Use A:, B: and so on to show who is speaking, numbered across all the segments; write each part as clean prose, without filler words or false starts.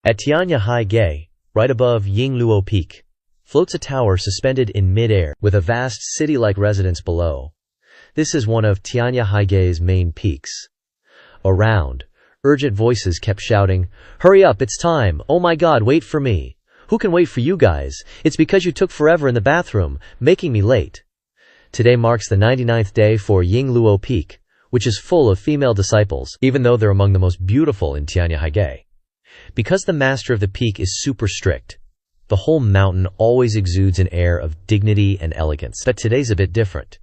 A: At Tianya right above Yingluo Peak, floats a tower suspended in mid-air with a vast city-like residence below. This is one of Tianyahige's main peaks. Around, urgent voices kept shouting, "Hurry up, it's time! Oh my god, wait for me! Who can wait for you guys? It's because you took forever in the bathroom, making me late." Today marks the 99th day for Yingluo Peak, which is full of female disciples, even though they're among the most beautiful in Tianyahige. Because the master of the peak is super strict, the whole mountain always exudes an air of dignity and elegance. But today's a bit different.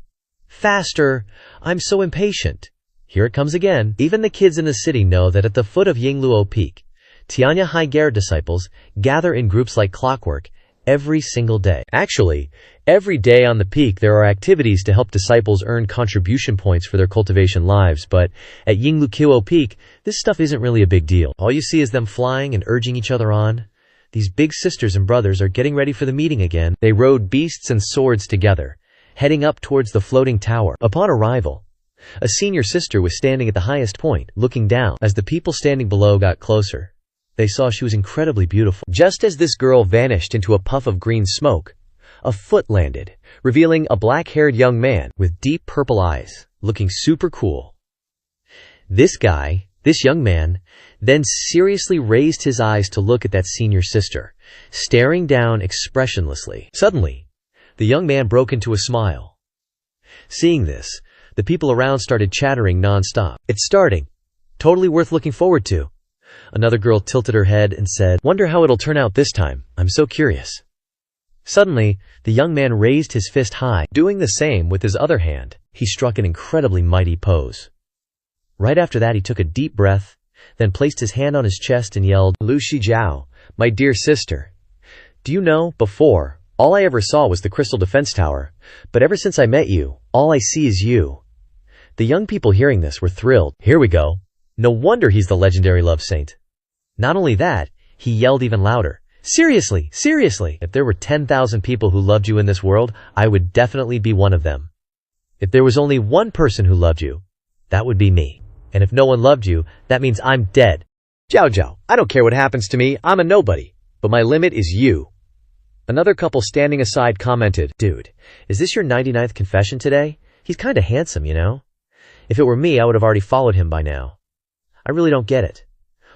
A: Faster! I'm so impatient. Here it comes again. Even the kids in the city know that at the foot of Yingluo Peak, Tianyahige disciples gather in groups like clockwork every single day. Actually, every day on the peak there are activities to help disciples earn contribution points for their cultivation lives, but at Yingluo Peak, this stuff isn't really a big deal. All you see is them flying and urging each other on. These big sisters and brothers are getting ready for the meeting again. They rode beasts and swords together, heading up towards the floating tower. Upon arrival, a senior sister was standing at the highest point, looking down. As the people standing below got closer, they saw she was incredibly beautiful. Just as this girl vanished into a puff of green smoke, a foot landed, revealing a black-haired young man with deep purple eyes, looking super cool. This young man, then seriously raised his eyes to look at that senior sister, staring down expressionlessly. Suddenly, the young man broke into a smile. Seeing this, the people around started chattering non-stop. "It's starting. Totally worth looking forward to." Another girl tilted her head and said, "Wonder how it'll turn out this time. I'm so curious." Suddenly, the young man raised his fist high. Doing the same with his other hand, he struck an incredibly mighty pose. Right after that, he took a deep breath, then placed his hand on his chest and yelled, "Lu Shijiao, my dear sister. Do you know, before, all I ever saw was the Crystal Defense Tower, but ever since I met you, all I see is you." The young people hearing this were thrilled. Here we go. No wonder he's the legendary love saint. Not only that, he yelled even louder. "Seriously, seriously! If there were 10,000 people who loved you in this world, I would definitely be one of them. If there was only one person who loved you, that would be me. And if no one loved you, that means I'm dead. Jiao, I don't care what happens to me, I'm a nobody. But my limit is you." Another couple standing aside commented, "Dude, is this your 99th confession today? He's kinda handsome, you know? If it were me, I would have already followed him by now. I really don't get it.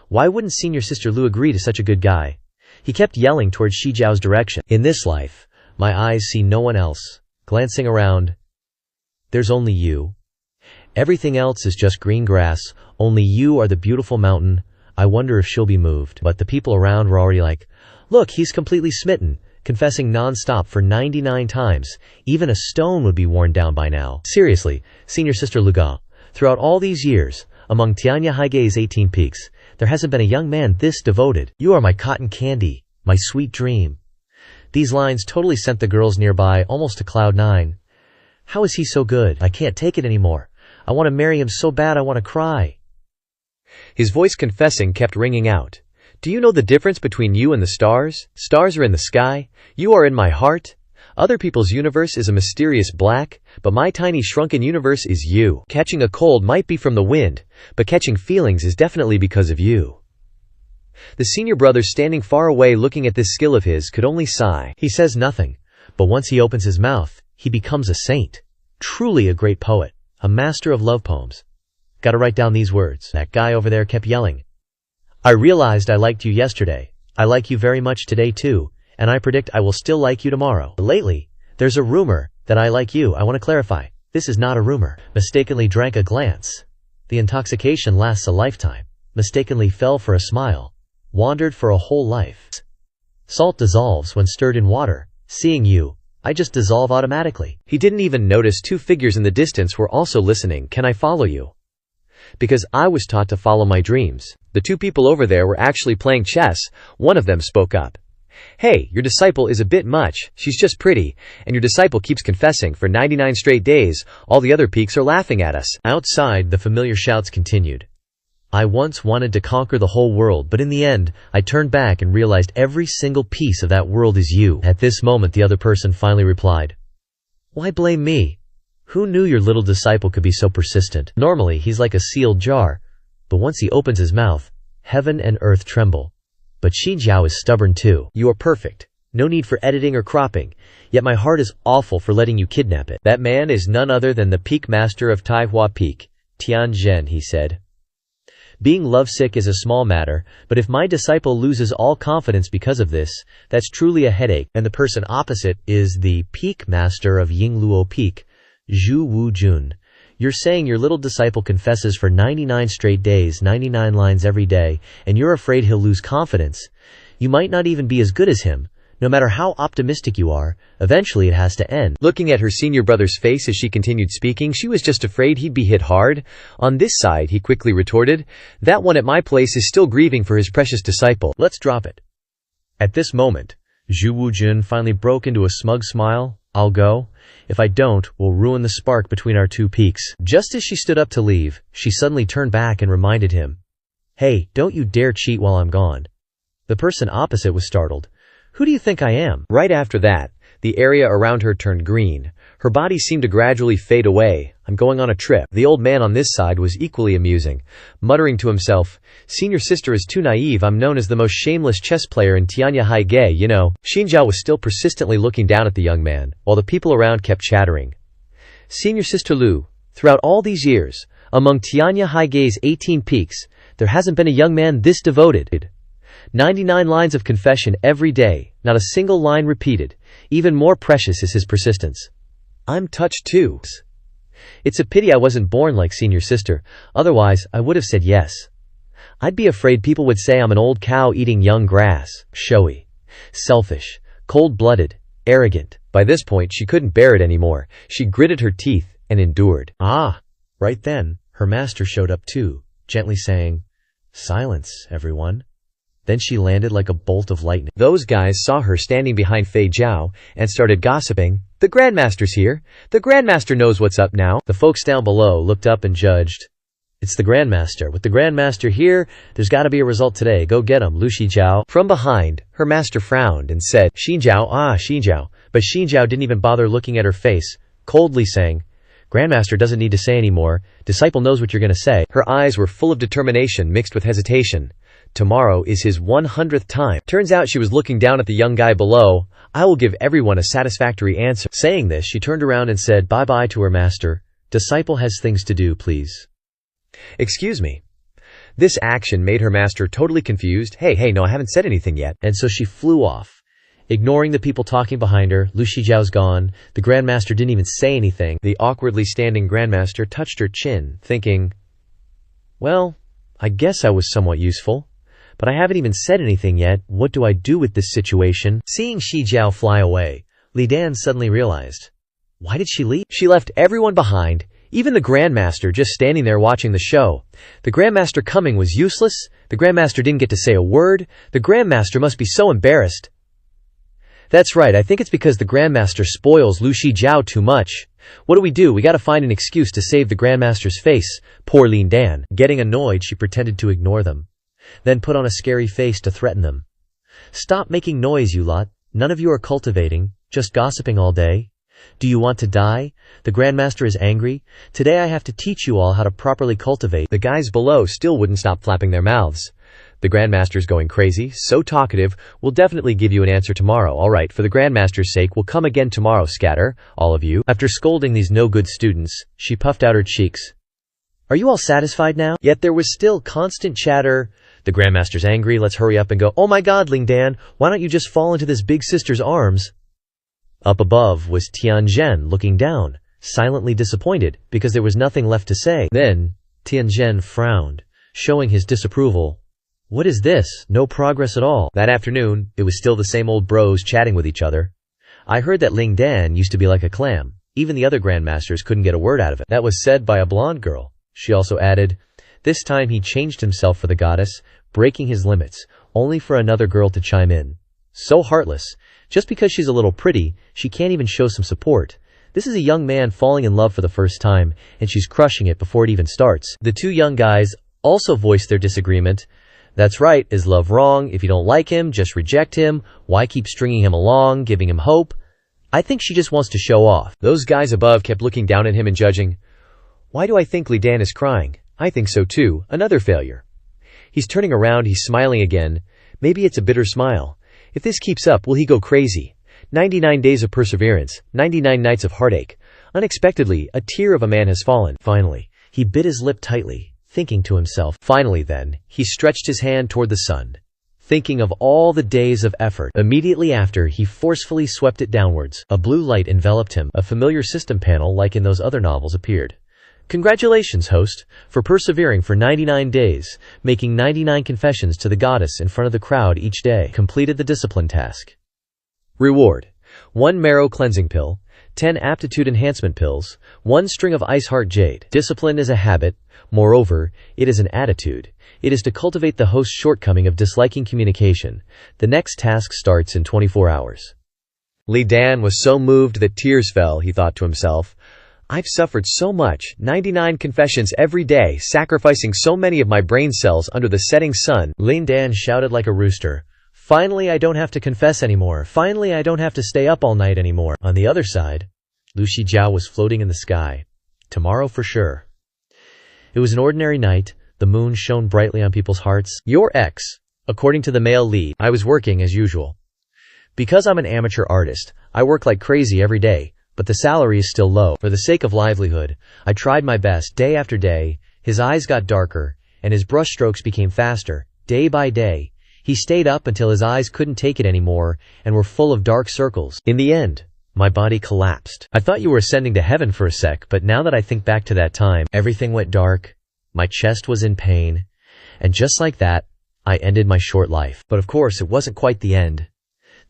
A: Why wouldn't senior sister Lu agree to such a good guy?" He kept yelling towards Shijiao's direction. "In this life, my eyes see no one else. Glancing around, there's only you. Everything else is just green grass. Only you are the beautiful mountain. I wonder if she'll be moved." But the people around were already like, "Look, he's completely smitten, confessing non-stop for 99 times. Even a stone would be worn down by now." Seriously, senior sister Luga, throughout all these years, among Tianyahige's 18 peaks, there hasn't been a young man this devoted. "You are my cotton candy, my sweet dream." These lines totally sent the girls nearby almost to cloud nine. How is he so good? I can't take it anymore. I want to marry him so bad I want to cry. His voice confessing kept ringing out. "Do you know the difference between you and the stars? Stars are in the sky. You are in my heart. Other people's universe is a mysterious black, but my tiny shrunken universe is you. Catching a cold might be from the wind, but catching feelings is definitely because of you." The senior brother standing far away looking at this skill of his could only sigh. He says nothing, but once he opens his mouth, he becomes a saint. Truly a great poet, a master of love poems. Gotta write down these words. That guy over there kept yelling. "I realized I liked you yesterday. I like you very much today too. And I predict I will still like you tomorrow. Lately, there's a rumor that I like you. I want to clarify. This is not a rumor." Mistakenly drank a glance. The intoxication lasts a lifetime. Mistakenly fell for a smile. Wandered for a whole life. Salt dissolves when stirred in water. Seeing you, I just dissolve automatically. He didn't even notice two figures in the distance were also listening. "Can I follow you? Because I was taught to follow my dreams." The two people over there were actually playing chess. One of them spoke up. "Hey, your disciple is a bit much. She's just pretty, and your disciple keeps confessing for 99 straight days. All the other peaks are laughing at us." Outside, the familiar shouts continued. "I once wanted to conquer the whole world, but in the end, I turned back and realized every single piece of that world is you." At this moment, the other person finally replied, "Why blame me? Who knew your little disciple could be so persistent? Normally, he's like a sealed jar, but once he opens his mouth, heaven and earth tremble. But Xi Jiao is stubborn too. You are perfect. No need for editing or cropping. Yet my heart is awful for letting you kidnap it. That man is none other than the peak master of Taihua Peak, Tianzhen, he said. Being lovesick is a small matter, but if my disciple loses all confidence because of this, that's truly a headache. And the person opposite is the peak master of Yingluo Peak, Zhu Wujun. You're saying your little disciple confesses for 99 straight days, 99 lines every day, and you're afraid he'll lose confidence. You might not even be as good as him. No matter how optimistic you are, eventually it has to end. Looking at her senior brother's face as she continued speaking, she was just afraid he'd be hit hard. On this side, he quickly retorted, that one at my place is still grieving for his precious disciple. Let's drop it. At this moment, Zhu Wujun finally broke into a smug smile. I'll go. If I don't, we'll ruin the spark between our two peaks. Just as she stood up to leave, she suddenly turned back and reminded him, Hey, don't you dare cheat while I'm gone. The person opposite was startled. Who do you think I am? Right after that, the area around her turned green. Her body seemed to gradually fade away. I'm going on a trip. The old man on this side was equally amusing, muttering to himself, Senior sister is too naive. I'm known as the most shameless chess player in Tianya Haige, you know. Xinjiao was still persistently looking down at the young man, while the people around kept chattering. Senior sister Lu, throughout all these years, among Tianya Haige's 18 peaks, there hasn't been a young man this devoted. 99 lines of confession every day, not a single line repeated. Even more precious is his persistence. I'm touched too. It's a pity I wasn't born like senior sister, otherwise I would have said yes. I'd be afraid people would say I'm an old cow eating young grass, showy, selfish, cold-blooded, arrogant. By this point she couldn't bear it anymore. She gritted her teeth and endured. Right then, her master showed up too, gently saying, Silence, everyone. Then she landed like a bolt of lightning. Those guys saw her standing behind Fei Jiao and started gossiping. The Grandmaster's here. The Grandmaster knows what's up now. The folks down below looked up and judged. It's the Grandmaster. With the Grandmaster here, there's gotta be a result today. Go get him, Lu Shijiao. From behind, her master frowned and said, Xinjiao, Xinjiao. But Xinjiao didn't even bother looking at her face, coldly saying, Grandmaster doesn't need to say anymore. Disciple knows what you're gonna say. Her eyes were full of determination mixed with hesitation. Tomorrow is his 100th time. Turns out she was looking down at the young guy below. I will give everyone a satisfactory answer. Saying this, she turned around and said bye-bye to her master. Disciple has things to do, please. Excuse me. This action made her master totally confused. Hey, no, I haven't said anything yet. And so she flew off. Ignoring the people talking behind her, Lu Shijiao's gone. The Grandmaster didn't even say anything. The awkwardly standing Grandmaster touched her chin, thinking, well, I guess I was somewhat useful. But I haven't even said anything yet. What do I do with this situation? Seeing Xi Jiao fly away, Li Dan suddenly realized. Why did she leave? She left everyone behind, even the Grandmaster just standing there watching the show. The Grandmaster coming was useless. The Grandmaster didn't get to say a word. The Grandmaster must be so embarrassed. That's right, I think it's because the Grandmaster spoils Lu Shijiao too much. What do? We gotta find an excuse to save the Grandmaster's face. Poor Li Dan. Getting annoyed, she pretended to ignore them. Then put on a scary face to threaten them. Stop making noise, you lot. None of you are cultivating, just gossiping all day. Do you want to die? The Grandmaster is angry. Today I have to teach you all how to properly cultivate. The guys below still wouldn't stop flapping their mouths. The Grandmaster's going crazy, so talkative. We'll definitely give you an answer tomorrow. Alright, for the Grandmaster's sake, we'll come again tomorrow, scatter, all of you. After scolding these no-good students, she puffed out her cheeks. Are you all satisfied now? Yet there was still constant chatter. The Grandmaster's angry, let's hurry up and go. Oh my god, Ling Dan, why don't you just fall into this big sister's arms? Up above was Tianzhen looking down, silently disappointed, because there was nothing left to say. Then, Tianzhen frowned, showing his disapproval. What is this? No progress at all. That afternoon, it was still the same old bros chatting with each other. I heard that Ling Dan used to be like a clam. Even the other Grandmasters couldn't get a word out of it. That was said by a blonde girl. She also added, this time he changed himself for the goddess, breaking his limits, only for another girl to chime in. So heartless. Just because she's a little pretty, she can't even show some support. This is a young man falling in love for the first time, and she's crushing it before it even starts. The two young guys also voiced their disagreement. That's right, is love wrong? If you don't like him, just reject him. Why keep stringing him along, giving him hope? I think she just wants to show off. Those guys above kept looking down at him and judging. Why do I think Li Dan is crying? I think so too. Another failure. He's turning around, he's smiling again. Maybe it's a bitter smile. If this keeps up, will he go crazy? 99 days of perseverance, 99 nights of heartache. Unexpectedly, a tear of a man has fallen. Finally, he bit his lip tightly, thinking to himself. Finally then, he stretched his hand toward the sun, thinking of all the days of effort. Immediately after, he forcefully swept it downwards. A blue light enveloped him. A familiar system panel like in those other novels appeared. Congratulations, host, for persevering for 99 days, making 99 confessions to the goddess in front of the crowd each day. Completed the discipline task. Reward: 1 marrow cleansing pill, 10 aptitude enhancement pills, 1 string of ice heart jade. Discipline is a habit. Moreover, it is an attitude. It is to cultivate the host's shortcoming of disliking communication. The next task starts in 24 hours. Li Dan was so moved that tears fell. He thought to himself, I've suffered so much, 99 confessions every day, sacrificing so many of my brain cells under the setting sun. Li Dan shouted like a rooster. Finally, I don't have to confess anymore. Finally, I don't have to stay up all night anymore. On the other side, Lu Shijiao was floating in the sky. Tomorrow for sure. It was an ordinary night. The moon shone brightly on people's hearts. Your ex. According to the male lead, I was working as usual. Because I'm an amateur artist, I work like crazy every day, but the salary is still low. For the sake of livelihood, I tried my best day after day. His eyes got darker, and his brushstrokes became faster, day by day. He stayed up until his eyes couldn't take it anymore and were full of dark circles. In the end, my body collapsed. I thought you were ascending to heaven for a sec, but now that I think back to that time, everything went dark. My chest was in pain, and just like that, I ended my short life. But of course, it wasn't quite the end.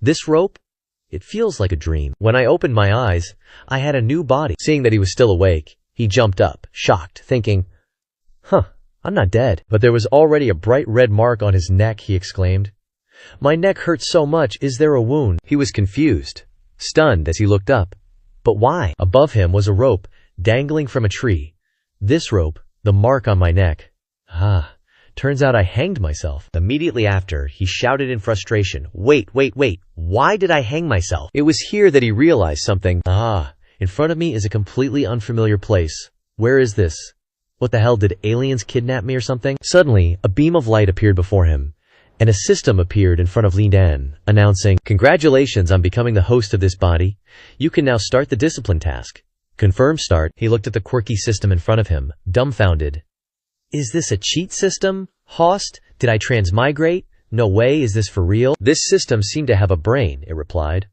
A: This rope? It feels like a dream. When I opened my eyes, I had a new body. Seeing that he was still awake, he jumped up, shocked, thinking, I'm not dead. But there was already a bright red mark on his neck, he exclaimed. My neck hurts so much, is there a wound? He was confused, stunned as he looked up. But why? Above him was a rope, dangling from a tree. This rope, the mark on my neck. Turns out I hanged myself. Immediately after, he shouted in frustration, Wait, why did I hang myself? It was here that he realized something. In front of me is a completely unfamiliar place. Where is this? What the hell, did aliens kidnap me or something? Suddenly, a beam of light appeared before him, and a system appeared in front of Li Dan, announcing, Congratulations on becoming the host of this body. You can now start the discipline task. Confirm start. He looked at the quirky system in front of him, dumbfounded. Is this a cheat system? Host? Did I transmigrate? No way, is this for real? This system seemed to have a brain, it replied.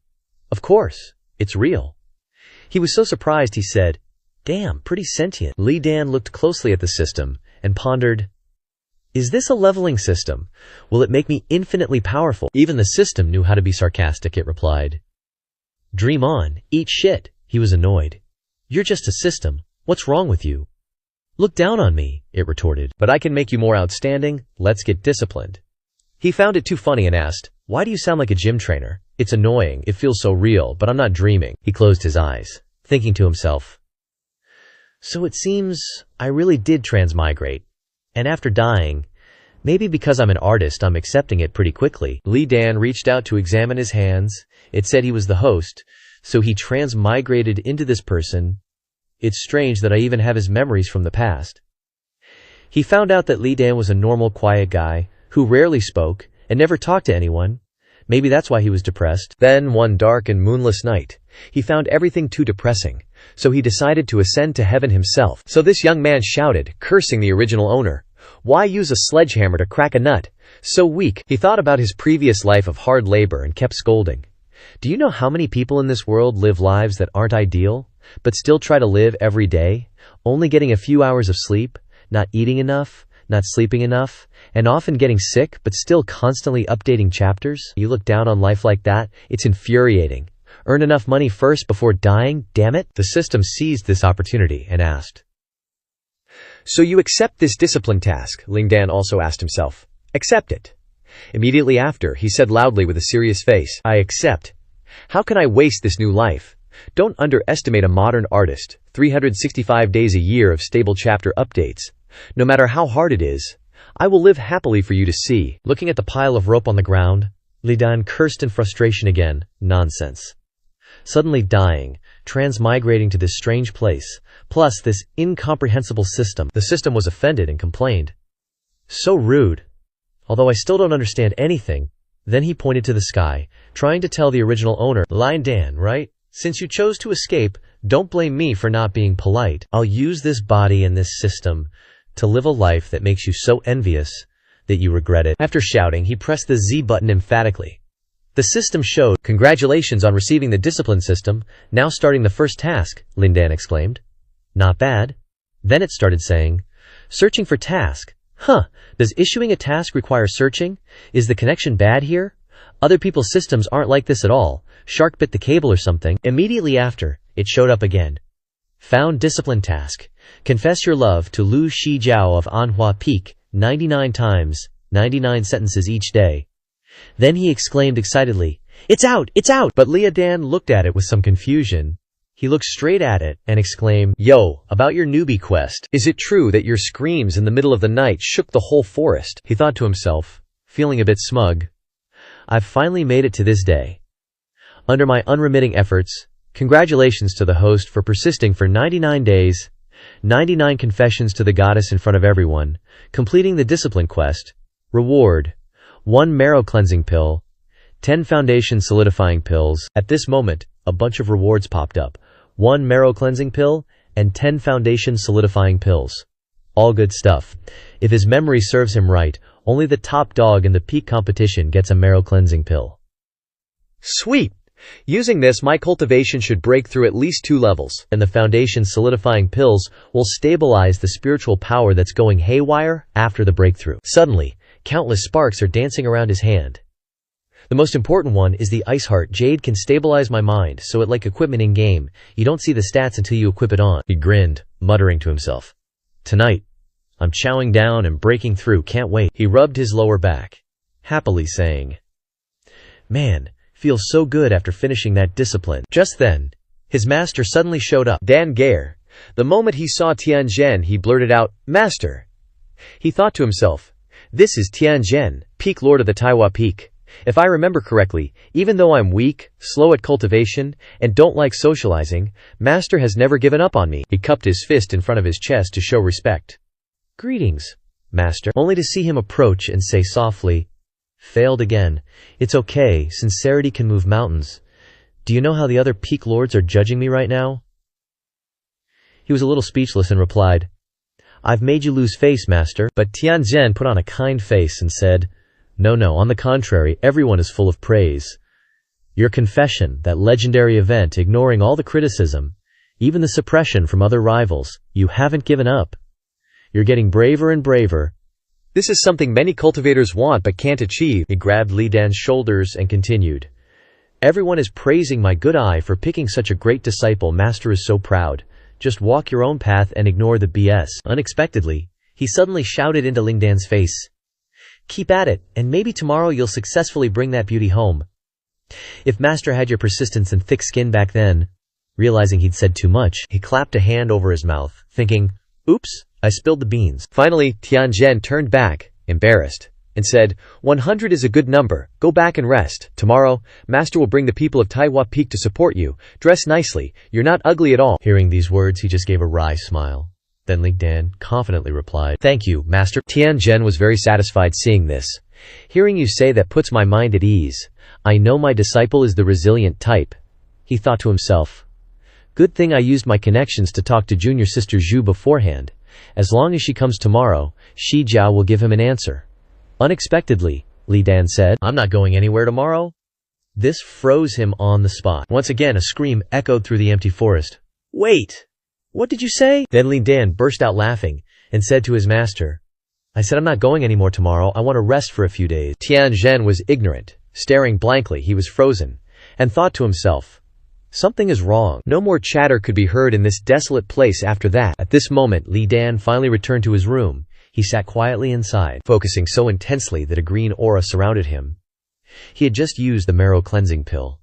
A: Of course, it's real. He was so surprised he said, Damn, pretty sentient. Li Dan looked closely at the system and pondered, Is this a leveling system? Will it make me infinitely powerful? Even the system knew how to be sarcastic, it replied. Dream on, eat shit. He was annoyed. You're just a system. What's wrong with you? Look down on me, it retorted. But I can make you more outstanding. Let's get disciplined. He found it too funny and asked, Why do you sound like a gym trainer? It's annoying. It feels so real, but I'm not dreaming. He closed his eyes, thinking to himself, So it seems I really did transmigrate. And after dying, maybe because I'm an artist, I'm accepting it pretty quickly. Li Dan reached out to examine his hands. It said he was the host, so he transmigrated into this person. It's strange that I even have his memories from the past. He found out that Li Dan was a normal, quiet guy who rarely spoke and never talked to anyone. Maybe that's why he was depressed. Then, one dark and moonless night, he found everything too depressing, so he decided to ascend to heaven himself. So this young man shouted, cursing the original owner, Why use a sledgehammer to crack a nut? So weak. He thought about his previous life of hard labor and kept scolding. Do you know how many people in this world live lives that aren't ideal, but still try to live every day, only getting a few hours of sleep, not eating enough, not sleeping enough, and often getting sick, but still constantly updating chapters? You look down on life like that? It's infuriating. Earn enough money first before dying, damn it. The system seized this opportunity and asked, So you accept this discipline task? Li Dan also asked himself. Accept it. Immediately after, he said loudly with a serious face, I accept. How can I waste this new life? Don't underestimate a modern artist. 365 days a year of stable chapter updates. No matter how hard it is, I will live happily for you to see. Looking at the pile of rope on the ground, Li Dan cursed in frustration again. Nonsense. Suddenly dying, transmigrating to this strange place, plus this incomprehensible system. The system was offended and complained. So rude. although I still don't understand anything." Then he pointed to the sky, trying to tell the original owner, "Line Dan, right? Since you chose to escape, don't blame me for not being polite. I'll use this body and this system to live a life that makes you so envious that you regret it." After shouting, he pressed the Z button emphatically. The system showed, "Congratulations on receiving the discipline system. Now starting the first task," Lindan exclaimed. "Not bad." Then it started saying, "Searching for task. Huh, does issuing a task require searching? Is the connection bad here? Other people's systems aren't like this at all. Shark bit the cable or something." Immediately after, it showed up again. "Found discipline task. Confess your love to Lu Shijiao of Anhua Peak 99 times, 99 sentences each day." Then he exclaimed excitedly, "It's out! It's out!" But Lia Dan looked at it with some confusion. He looked straight at it and exclaimed, "Yo, about your newbie quest. Is it true that your screams in the middle of the night shook the whole forest?" He thought to himself, feeling a bit smug. "I've finally made it to this day. Under my unremitting efforts, congratulations to the host for persisting for 99 days, 99 confessions to the goddess in front of everyone, completing the discipline quest. Reward: 1 marrow cleansing pill, 10 foundation solidifying pills." At this moment, a bunch of rewards popped up. 1 marrow cleansing pill and 10 foundation solidifying pills. All good stuff. If his memory serves him right, only the top dog in the peak competition gets a marrow cleansing pill. Sweet! Using this, my cultivation should break through at least 2 levels, and the foundation solidifying pills will stabilize the spiritual power that's going haywire after the breakthrough. Suddenly, countless sparks are dancing around his hand. The most important one is the Ice Heart Jade can stabilize my mind, so it like equipment in game. You don't see the stats until you equip it on. He grinned, muttering to himself, "Tonight, I'm chowing down and breaking through, can't wait." He rubbed his lower back, happily saying, "Man, feels so good after finishing that discipline." Just then, his master suddenly showed up, Dan Gare. The moment he saw Tianzhen, he blurted out, "Master." He thought to himself, "This is Tianzhen, Peak Lord of the Taiwa Peak. If I remember correctly, even though I'm weak, slow at cultivation, and don't like socializing, Master has never given up on me." He cupped his fist in front of his chest to show respect. "Greetings, Master," only to see him approach and say softly, "Failed again. It's okay, sincerity can move mountains. Do you know how the other peak lords are judging me right now?" He was a little speechless and replied, "I've made you lose face, Master." But Tianzhen put on a kind face and said, No, on the contrary, everyone is full of praise. Your confession, that legendary event, ignoring all the criticism, even the suppression from other rivals, you haven't given up. You're getting braver and braver. This is something many cultivators want but can't achieve." He grabbed Li Dan's shoulders and continued, "Everyone is praising my good eye for picking such a great disciple. Master is so proud. Just walk your own path and ignore the BS." Unexpectedly, he suddenly shouted into Ling Dan's face, "Keep at it, and maybe tomorrow you'll successfully bring that beauty home." If Master had your persistence and thick skin back then. Realizing he'd said too much, he clapped a hand over his mouth, thinking, "Oops, I spilled the beans." Finally, Tianzhen turned back, embarrassed, and said, 100 is a good number. Go back and rest. Tomorrow, Master will bring the people of Taiwa Peak to support you. Dress nicely. You're not ugly at all." Hearing these words, he just gave a wry smile. Then Ling Dan confidently replied, "Thank you, Master." Tianzhen was very satisfied seeing this. "Hearing you say that puts my mind at ease. I know my disciple is the resilient type." He thought to himself, "Good thing I used my connections to talk to junior sister Zhu beforehand. As long as she comes tomorrow, Shi Jiao will give him an answer." Unexpectedly, Li Dan said, "I'm not going anywhere tomorrow." This froze him on the spot. Once again, a scream echoed through the empty forest. "Wait! What did you say?" Then Li Dan burst out laughing and said to his master, "I said I'm not going anymore tomorrow. I want to rest for a few days." Tianzhen was ignorant. Staring blankly, he was frozen, and thought to himself, "Something is wrong." No more chatter could be heard in this desolate place after that. At this moment, Li Dan finally returned to his room. He sat quietly inside, focusing so intensely that a green aura surrounded him. He had just used the marrow cleansing pill.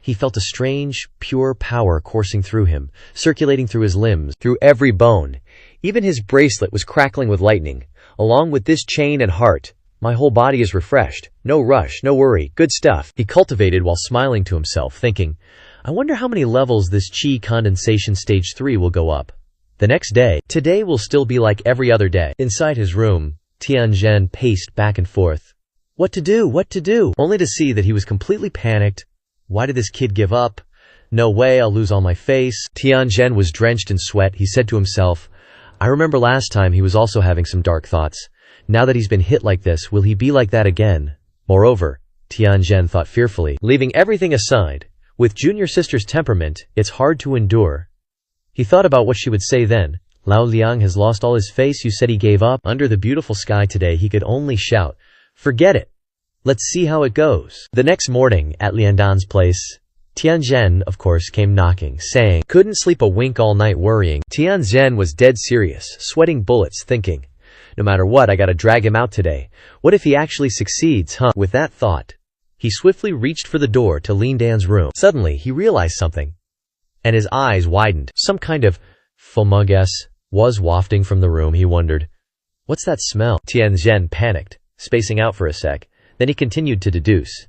A: He felt a strange, pure power coursing through him, circulating through his limbs, through every bone. Even his bracelet was crackling with lightning. Along with this chain and heart, my whole body is refreshed. No rush, no worry, good stuff. He cultivated while smiling to himself, thinking, I wonder how many levels this chi condensation stage 3 will go up. The next day, today will still be like every other day. Inside his room, Tianzhen paced back and forth. What to do? What to do? Only to see that he was completely panicked. Why did this kid give up? No way, I'll lose all my face. Tianzhen was drenched in sweat. He said to himself, I remember last time he was also having some dark thoughts. Now that he's been hit like this, will he be like that again? Moreover, Tianzhen thought fearfully, leaving everything aside, with junior sister's temperament, it's hard to endure. He thought about what she would say then. Lao Liang has lost all his face, you said he gave up? Under the beautiful sky today he could only shout, forget it. Let's see how it goes. The next morning, at Liandan's place, Tianzhen, of course, came knocking, saying, couldn't sleep a wink all night worrying. Tianzhen was dead serious, sweating bullets, thinking, no matter what, I gotta drag him out today. What if he actually succeeds, huh? With that thought, he swiftly reached for the door to Lindan's room. Suddenly, he realized something, and his eyes widened. Some kind of fungus was wafting from the room. He wondered, what's that smell? Tianzhen panicked, spacing out for a sec. Then he continued to deduce.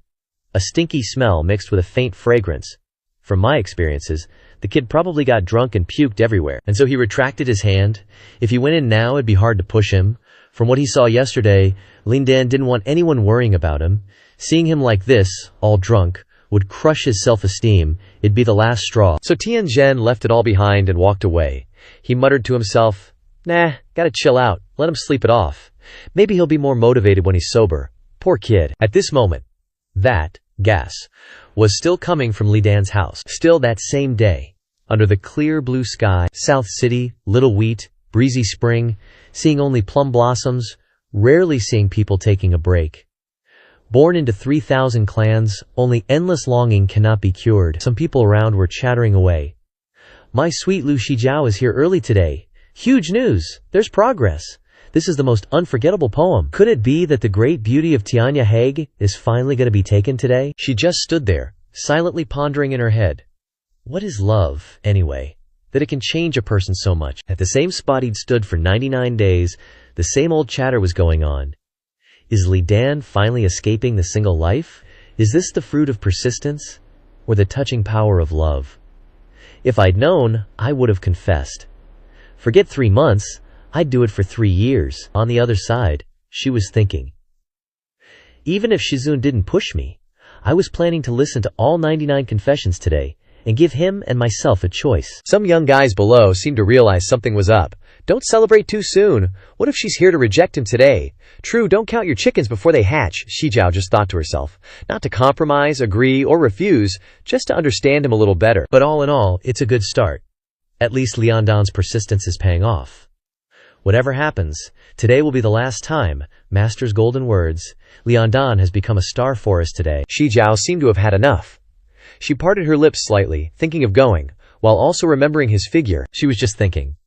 A: A stinky smell mixed with a faint fragrance. From my experiences, the kid probably got drunk and puked everywhere. And so he retracted his hand. If he went in now, it'd be hard to push him. From what he saw yesterday, Lindan didn't want anyone worrying about him. Seeing him like this, all drunk, would crush his self-esteem. It'd be the last straw. So Tianzhen left it all behind and walked away. He muttered to himself, nah, gotta chill out. Let him sleep it off. Maybe he'll be more motivated when he's sober. Poor kid. At this moment, that gas was still coming from Lidan's house. Still that same day, under the clear blue sky, South City, little wheat, breezy spring, seeing only plum blossoms, rarely seeing people taking a break. Born into 3,000 clans, only endless longing cannot be cured. Some people around were chattering away. My sweet Lu Shijiao is here early today. Huge news! There's progress. This is the most unforgettable poem. Could it be that the great beauty of Tianya Hague is finally going to be taken today? She just stood there, silently pondering in her head. What is love, anyway? That it can change a person so much. At the same spot he'd stood for 99 days, the same old chatter was going on. Is Lidan finally escaping the single life? Is this the fruit of persistence, or the touching power of love? If I'd known, I would have confessed. Forget 3 months, I'd do it for 3 years. On the other side, she was thinking. Even if Shizun didn't push me, I was planning to listen to all 99 confessions today, and give him and myself a choice. Some young guys below seemed to realize something was up. Don't celebrate too soon. What if she's here to reject him today? True, don't count your chickens before they hatch, Shijiao just thought to herself. Not to compromise, agree, or refuse, just to understand him a little better. But all in all, it's a good start. At least Liandan's persistence is paying off. Whatever happens, today will be the last time. Master's golden words. Liandan has become a star for us today. Shijiao seemed to have had enough. She parted her lips slightly, thinking of going, while also remembering his figure. She was just thinking,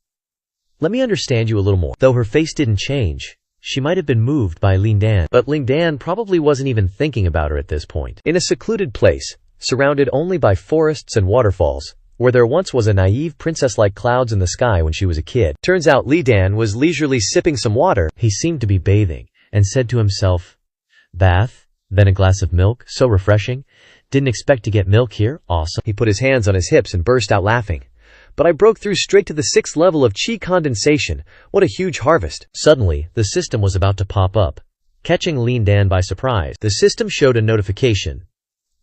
A: let me understand you a little more. Though her face didn't change, she might have been moved by Lindan. But Lindan probably wasn't even thinking about her at this point. In a secluded place, surrounded only by forests and waterfalls, where there once was a naive princess like clouds in the sky when she was a kid. Turns out Lidan was leisurely sipping some water. He seemed to be bathing, and said to himself, bath, then a glass of milk, so refreshing. Didn't expect to get milk here, awesome. He put his hands on his hips and burst out laughing. But I broke through straight to the 6th level of chi condensation. What a huge harvest. Suddenly, the system was about to pop up, catching Lindan by surprise. The system showed a notification.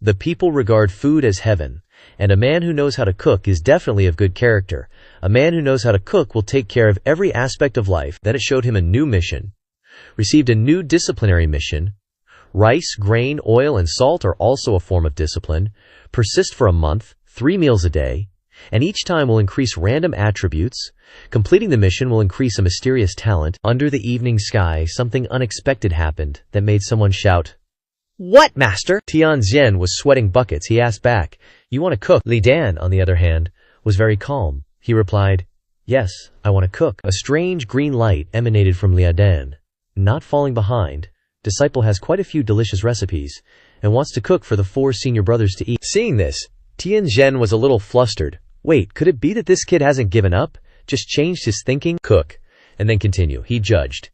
A: The people regard food as heaven, and a man who knows how to cook is definitely of good character. A man who knows how to cook will take care of every aspect of life. Then it showed him a new mission. Received a new disciplinary mission. Rice, grain, oil, and salt are also a form of discipline. Persist for a month, 3 meals a day, and each time will increase random attributes. Completing the mission will increase a mysterious talent. Under the evening sky, something unexpected happened that made someone shout, what, master? Tianzhen was sweating buckets. He asked back, you want to cook? Lidan, on the other hand, was very calm. He replied, yes, I want to cook. A strange green light emanated from Lidan. Not falling behind, disciple has quite a few delicious recipes, and wants to cook for the 4 senior brothers to eat. Seeing this, Tianzhen was a little flustered. Wait, could it be that this kid hasn't given up? Just changed his thinking? Cook, and then continue. He judged.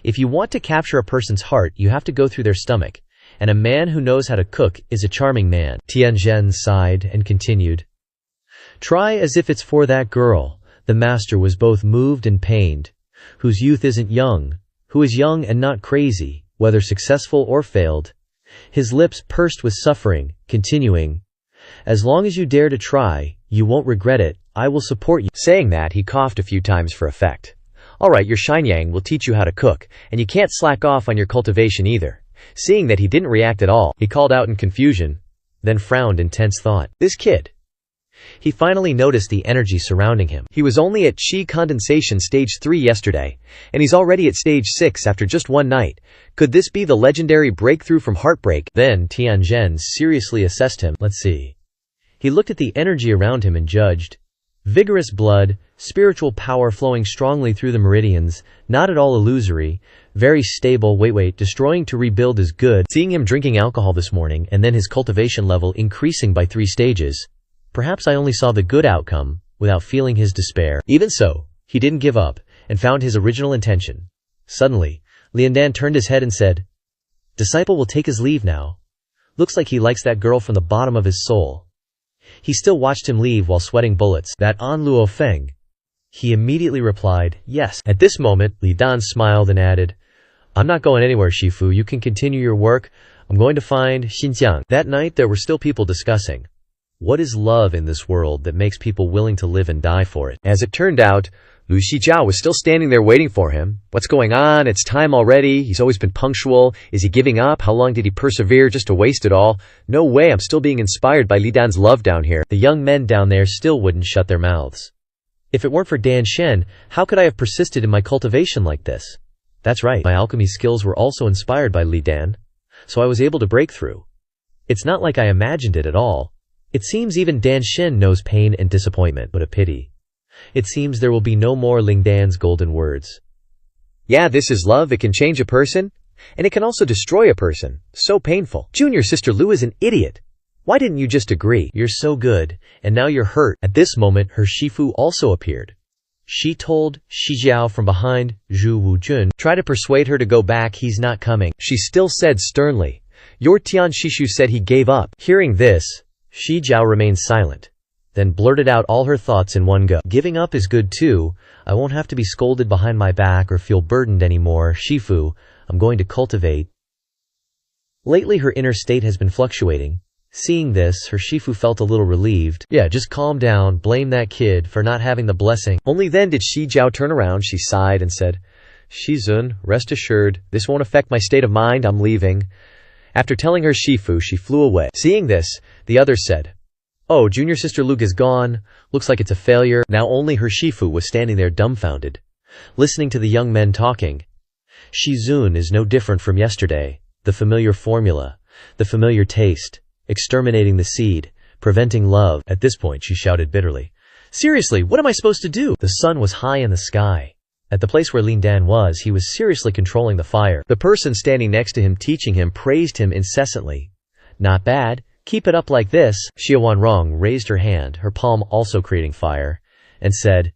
A: If you want to capture a person's heart, you have to go through their stomach, and a man who knows how to cook is a charming man. Tianzhen sighed and continued. Try as if it's for that girl. The master was both moved and pained, whose youth isn't young, who is young and not crazy, whether successful or failed. His lips pursed with suffering, continuing, "As long as you dare to try, you won't regret it, I will support you." Saying that, he coughed a few times for effect. "Alright, your Shinyang will teach you how to cook, and you can't slack off on your cultivation either." Seeing that he didn't react at all, he called out in confusion, then frowned in tense thought. This kid. He finally noticed the energy surrounding him. He was only at Qi condensation stage 3 yesterday, and he's already at stage 6 after just one night. Could this be the legendary breakthrough from heartbreak? Then Tianzhen seriously assessed him. Let's see. He looked at the energy around him and judged. Vigorous blood, spiritual power flowing strongly through the meridians, not at all illusory, very stable. Wait, destroying to rebuild is good. Seeing him drinking alcohol this morning and then his cultivation level increasing by 3 stages, perhaps I only saw the good outcome, without feeling his despair. Even so, he didn't give up, and found his original intention. Suddenly, Liandan turned his head and said, "Disciple will take his leave now. Looks like he likes that girl from the bottom of his soul." He still watched him leave while sweating bullets. "That An Luo Feng?" He immediately replied, "Yes." At this moment, Li Dan smiled and added, "I'm not going anywhere, Shifu. You can continue your work. I'm going to find Xinjiang." That night, there were still people discussing, what is love in this world that makes people willing to live and die for it? As it turned out, Lu Xijiao was still standing there waiting for him. What's going on? It's time already. He's always been punctual. Is he giving up? How long did he persevere just to waste it all? No way, I'm still being inspired by Li Dan's love down here. The young men down there still wouldn't shut their mouths. If it weren't for Dan Shen, how could I have persisted in my cultivation like this? That's right, my alchemy skills were also inspired by Li Dan, so I was able to break through. It's not like I imagined it at all. It seems even Dan Shen knows pain and disappointment. What a pity. It seems there will be no more Ling Dan's golden words. Yeah, this is love. It can change a person, and it can also destroy a person. So painful. Junior sister Lu is an idiot. Why didn't you just agree? You're so good, and now you're hurt. At this moment, her Shifu also appeared. She told Shijiao from behind, Zhu Wujun, try to persuade her to go back, he's not coming. She still said sternly, your Tian Shishu said he gave up. Hearing this, Shijiao remained silent, then blurted out all her thoughts in one go. Giving up is good too. I won't have to be scolded behind my back or feel burdened anymore. Shifu, I'm going to cultivate. Lately her inner state has been fluctuating. Seeing this, her Shifu felt a little relieved. Yeah, just calm down, blame that kid for not having the blessing. Only then did Shijiao turn around, she sighed and said, Shizun, rest assured, this won't affect my state of mind, I'm leaving. After telling her Shifu, she flew away. Seeing this, the other said, oh, junior sister Luke is gone, looks like it's a failure. Now only her Shifu was standing there dumbfounded, listening to the young men talking. Shizun is no different from yesterday, the familiar formula, the familiar taste. Exterminating the seed, preventing love. At this point she shouted bitterly, seriously, what am I supposed to do? The sun was high in the sky. At the place where Lin Dan was, he was seriously controlling the fire. The person standing next to him teaching him praised him incessantly. Not bad, keep it up like this. Xia Wanrong raised her hand, her palm also creating fire, and said,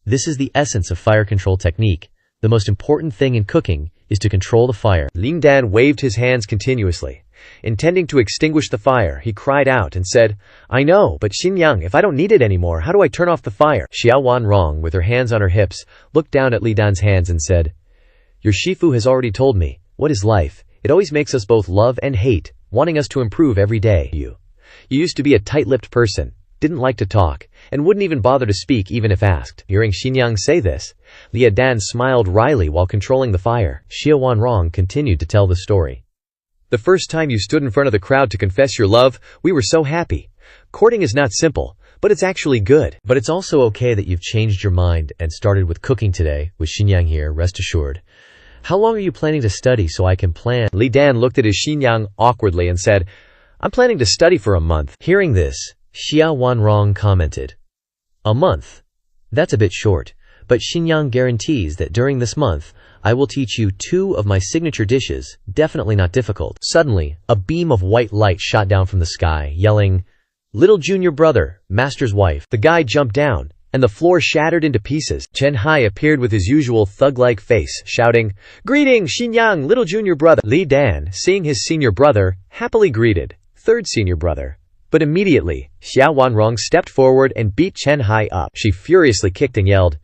A: this is the essence of fire control technique. The most important thing in cooking is to control the fire. Lin Dan waved his hands continuously. Intending to extinguish the fire, he cried out and said, I know, but Xinyang, if I don't need it anymore, how do I turn off the fire? Xia Wanrong, with her hands on her hips, looked down at Li Dan's hands and said, your Shifu has already told me, what is life? It always makes us both love and hate, wanting us to improve every day. You used to be a tight-lipped person, didn't like to talk, and wouldn't even bother to speak even if asked. Hearing Xinyang say this, Li Dan smiled wryly while controlling the fire. Xia Wanrong continued to tell the story. The first time you stood in front of the crowd to confess your love, we were so happy. Courting is not simple, but it's actually good. But it's also okay that you've changed your mind and started with cooking today, with Xinyang here, rest assured. How long are you planning to study so I can plan? Li Dan looked at his Xinyang awkwardly and said, I'm planning to study for a month. Hearing this, Xia Wanrong commented, a month? That's a bit short, but Xinyang guarantees that during this month, I will teach you 2 of my signature dishes, definitely not difficult. Suddenly, a beam of white light shot down from the sky, yelling, little junior brother, master's wife. The guy jumped down, and the floor shattered into pieces. Chen Hai appeared with his usual thug-like face, shouting, greetings, Xinyang, little junior brother. Li Dan, seeing his senior brother, happily greeted, third senior brother. But immediately, Xia Wanrong stepped forward and beat Chen Hai up. She furiously kicked and yelled,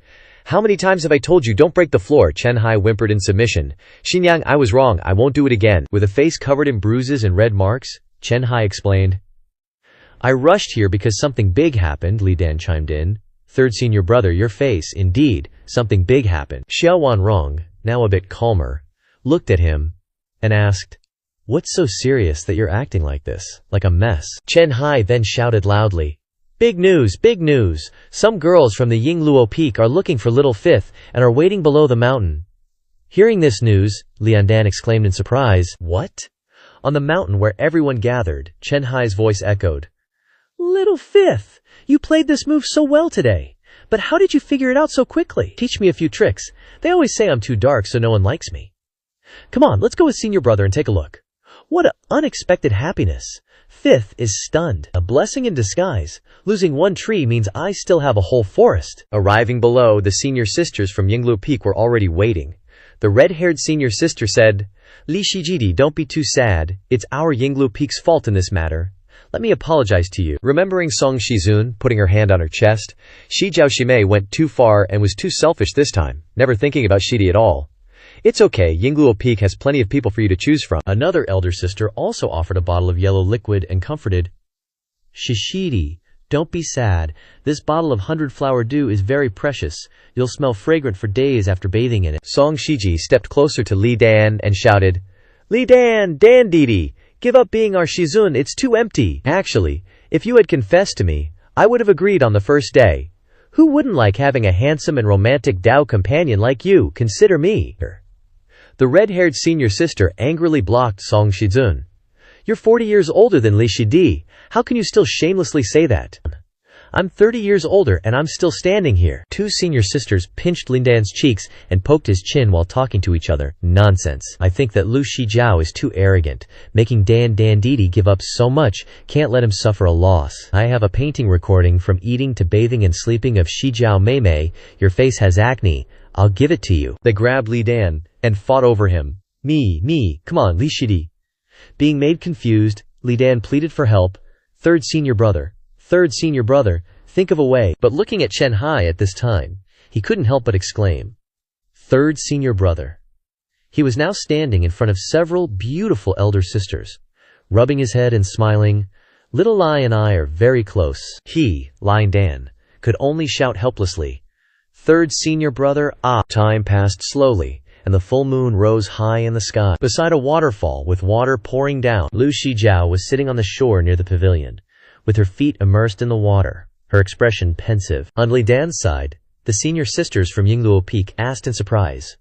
A: How many times have I told you don't break the floor? Chen Hai whimpered in submission. Xinyang, I was wrong, I won't do it again. With a face covered in bruises and red marks, Chen Hai explained. I rushed here because something big happened, Li Dan chimed in. Third senior brother, your face, indeed, something big happened. Xiao Wanrong, now a bit calmer, looked at him and asked, what's so serious that you're acting like this, like a mess? Chen Hai then shouted loudly, big news, big news! Some girls from the Yingluo Peak are looking for little Fifth and are waiting below the mountain. Hearing this news, Lian Dan exclaimed in surprise, what? On the mountain where everyone gathered, Chen Hai's voice echoed. Little Fifth, you played this move so well today. But how did you figure it out so quickly? Teach me a few tricks. They always say I'm too dark so no one likes me. Come on, let's go with senior brother and take a look. What an unexpected happiness. Fifth is stunned. A blessing in disguise. Losing one tree means I still have a whole forest. Arriving below, the senior sisters from Yingluo Peak were already waiting. The red-haired senior sister said, Li Shijidi, don't be too sad. It's our Yingluo Peak's fault in this matter. Let me apologize to you. Remembering Song Shizun, putting her hand on her chest, Shi Jiao Shimei went too far and was too selfish this time, never thinking about Shidi at all. It's okay, Yingluo Peak has plenty of people for you to choose from. Another elder sister also offered a bottle of yellow liquid and comforted. Shishidi, don't be sad. This bottle of 100-flower dew is very precious. You'll smell fragrant for days after bathing in it. Song Shiji stepped closer to Li Dan and shouted, Li Dan, Dan Didi, give up being our Shizun, it's too empty. Actually, if you had confessed to me, I would have agreed on the first day. Who wouldn't like having a handsome and romantic Dao companion like you? Consider me. The red-haired senior sister angrily blocked Song Shizun. You're 40 years older than Li Shidi. How can you still shamelessly say that? I'm 30 years older and I'm still standing here. Two senior sisters pinched Lindan's cheeks and poked his chin while talking to each other. Nonsense. I think that Lu Shijiao is too arrogant. Making Dan Didi give up so much, can't let him suffer a loss. I have a painting recording from eating to bathing and sleeping of Shijiao Meimei. Your face has acne. I'll give it to you. They grabbed Li Dan and fought over him. Me, come on, Li Shidi. Being made confused, Li Dan pleaded for help. Third senior brother, think of a way. But looking at Chen Hai at this time, he couldn't help but exclaim, third senior brother. He was now standing in front of several beautiful elder sisters, rubbing his head and smiling. Little Lai and I are very close. He, Lian Dan, could only shout helplessly, third senior brother, ah. Time passed slowly, and the full moon rose high in the sky. Beside a waterfall with water pouring down, Lu Shijiao was sitting on the shore near the pavilion, with her feet immersed in the water, her expression pensive. On Li Dan's side, the senior sisters from Yingluo Peak asked in surprise,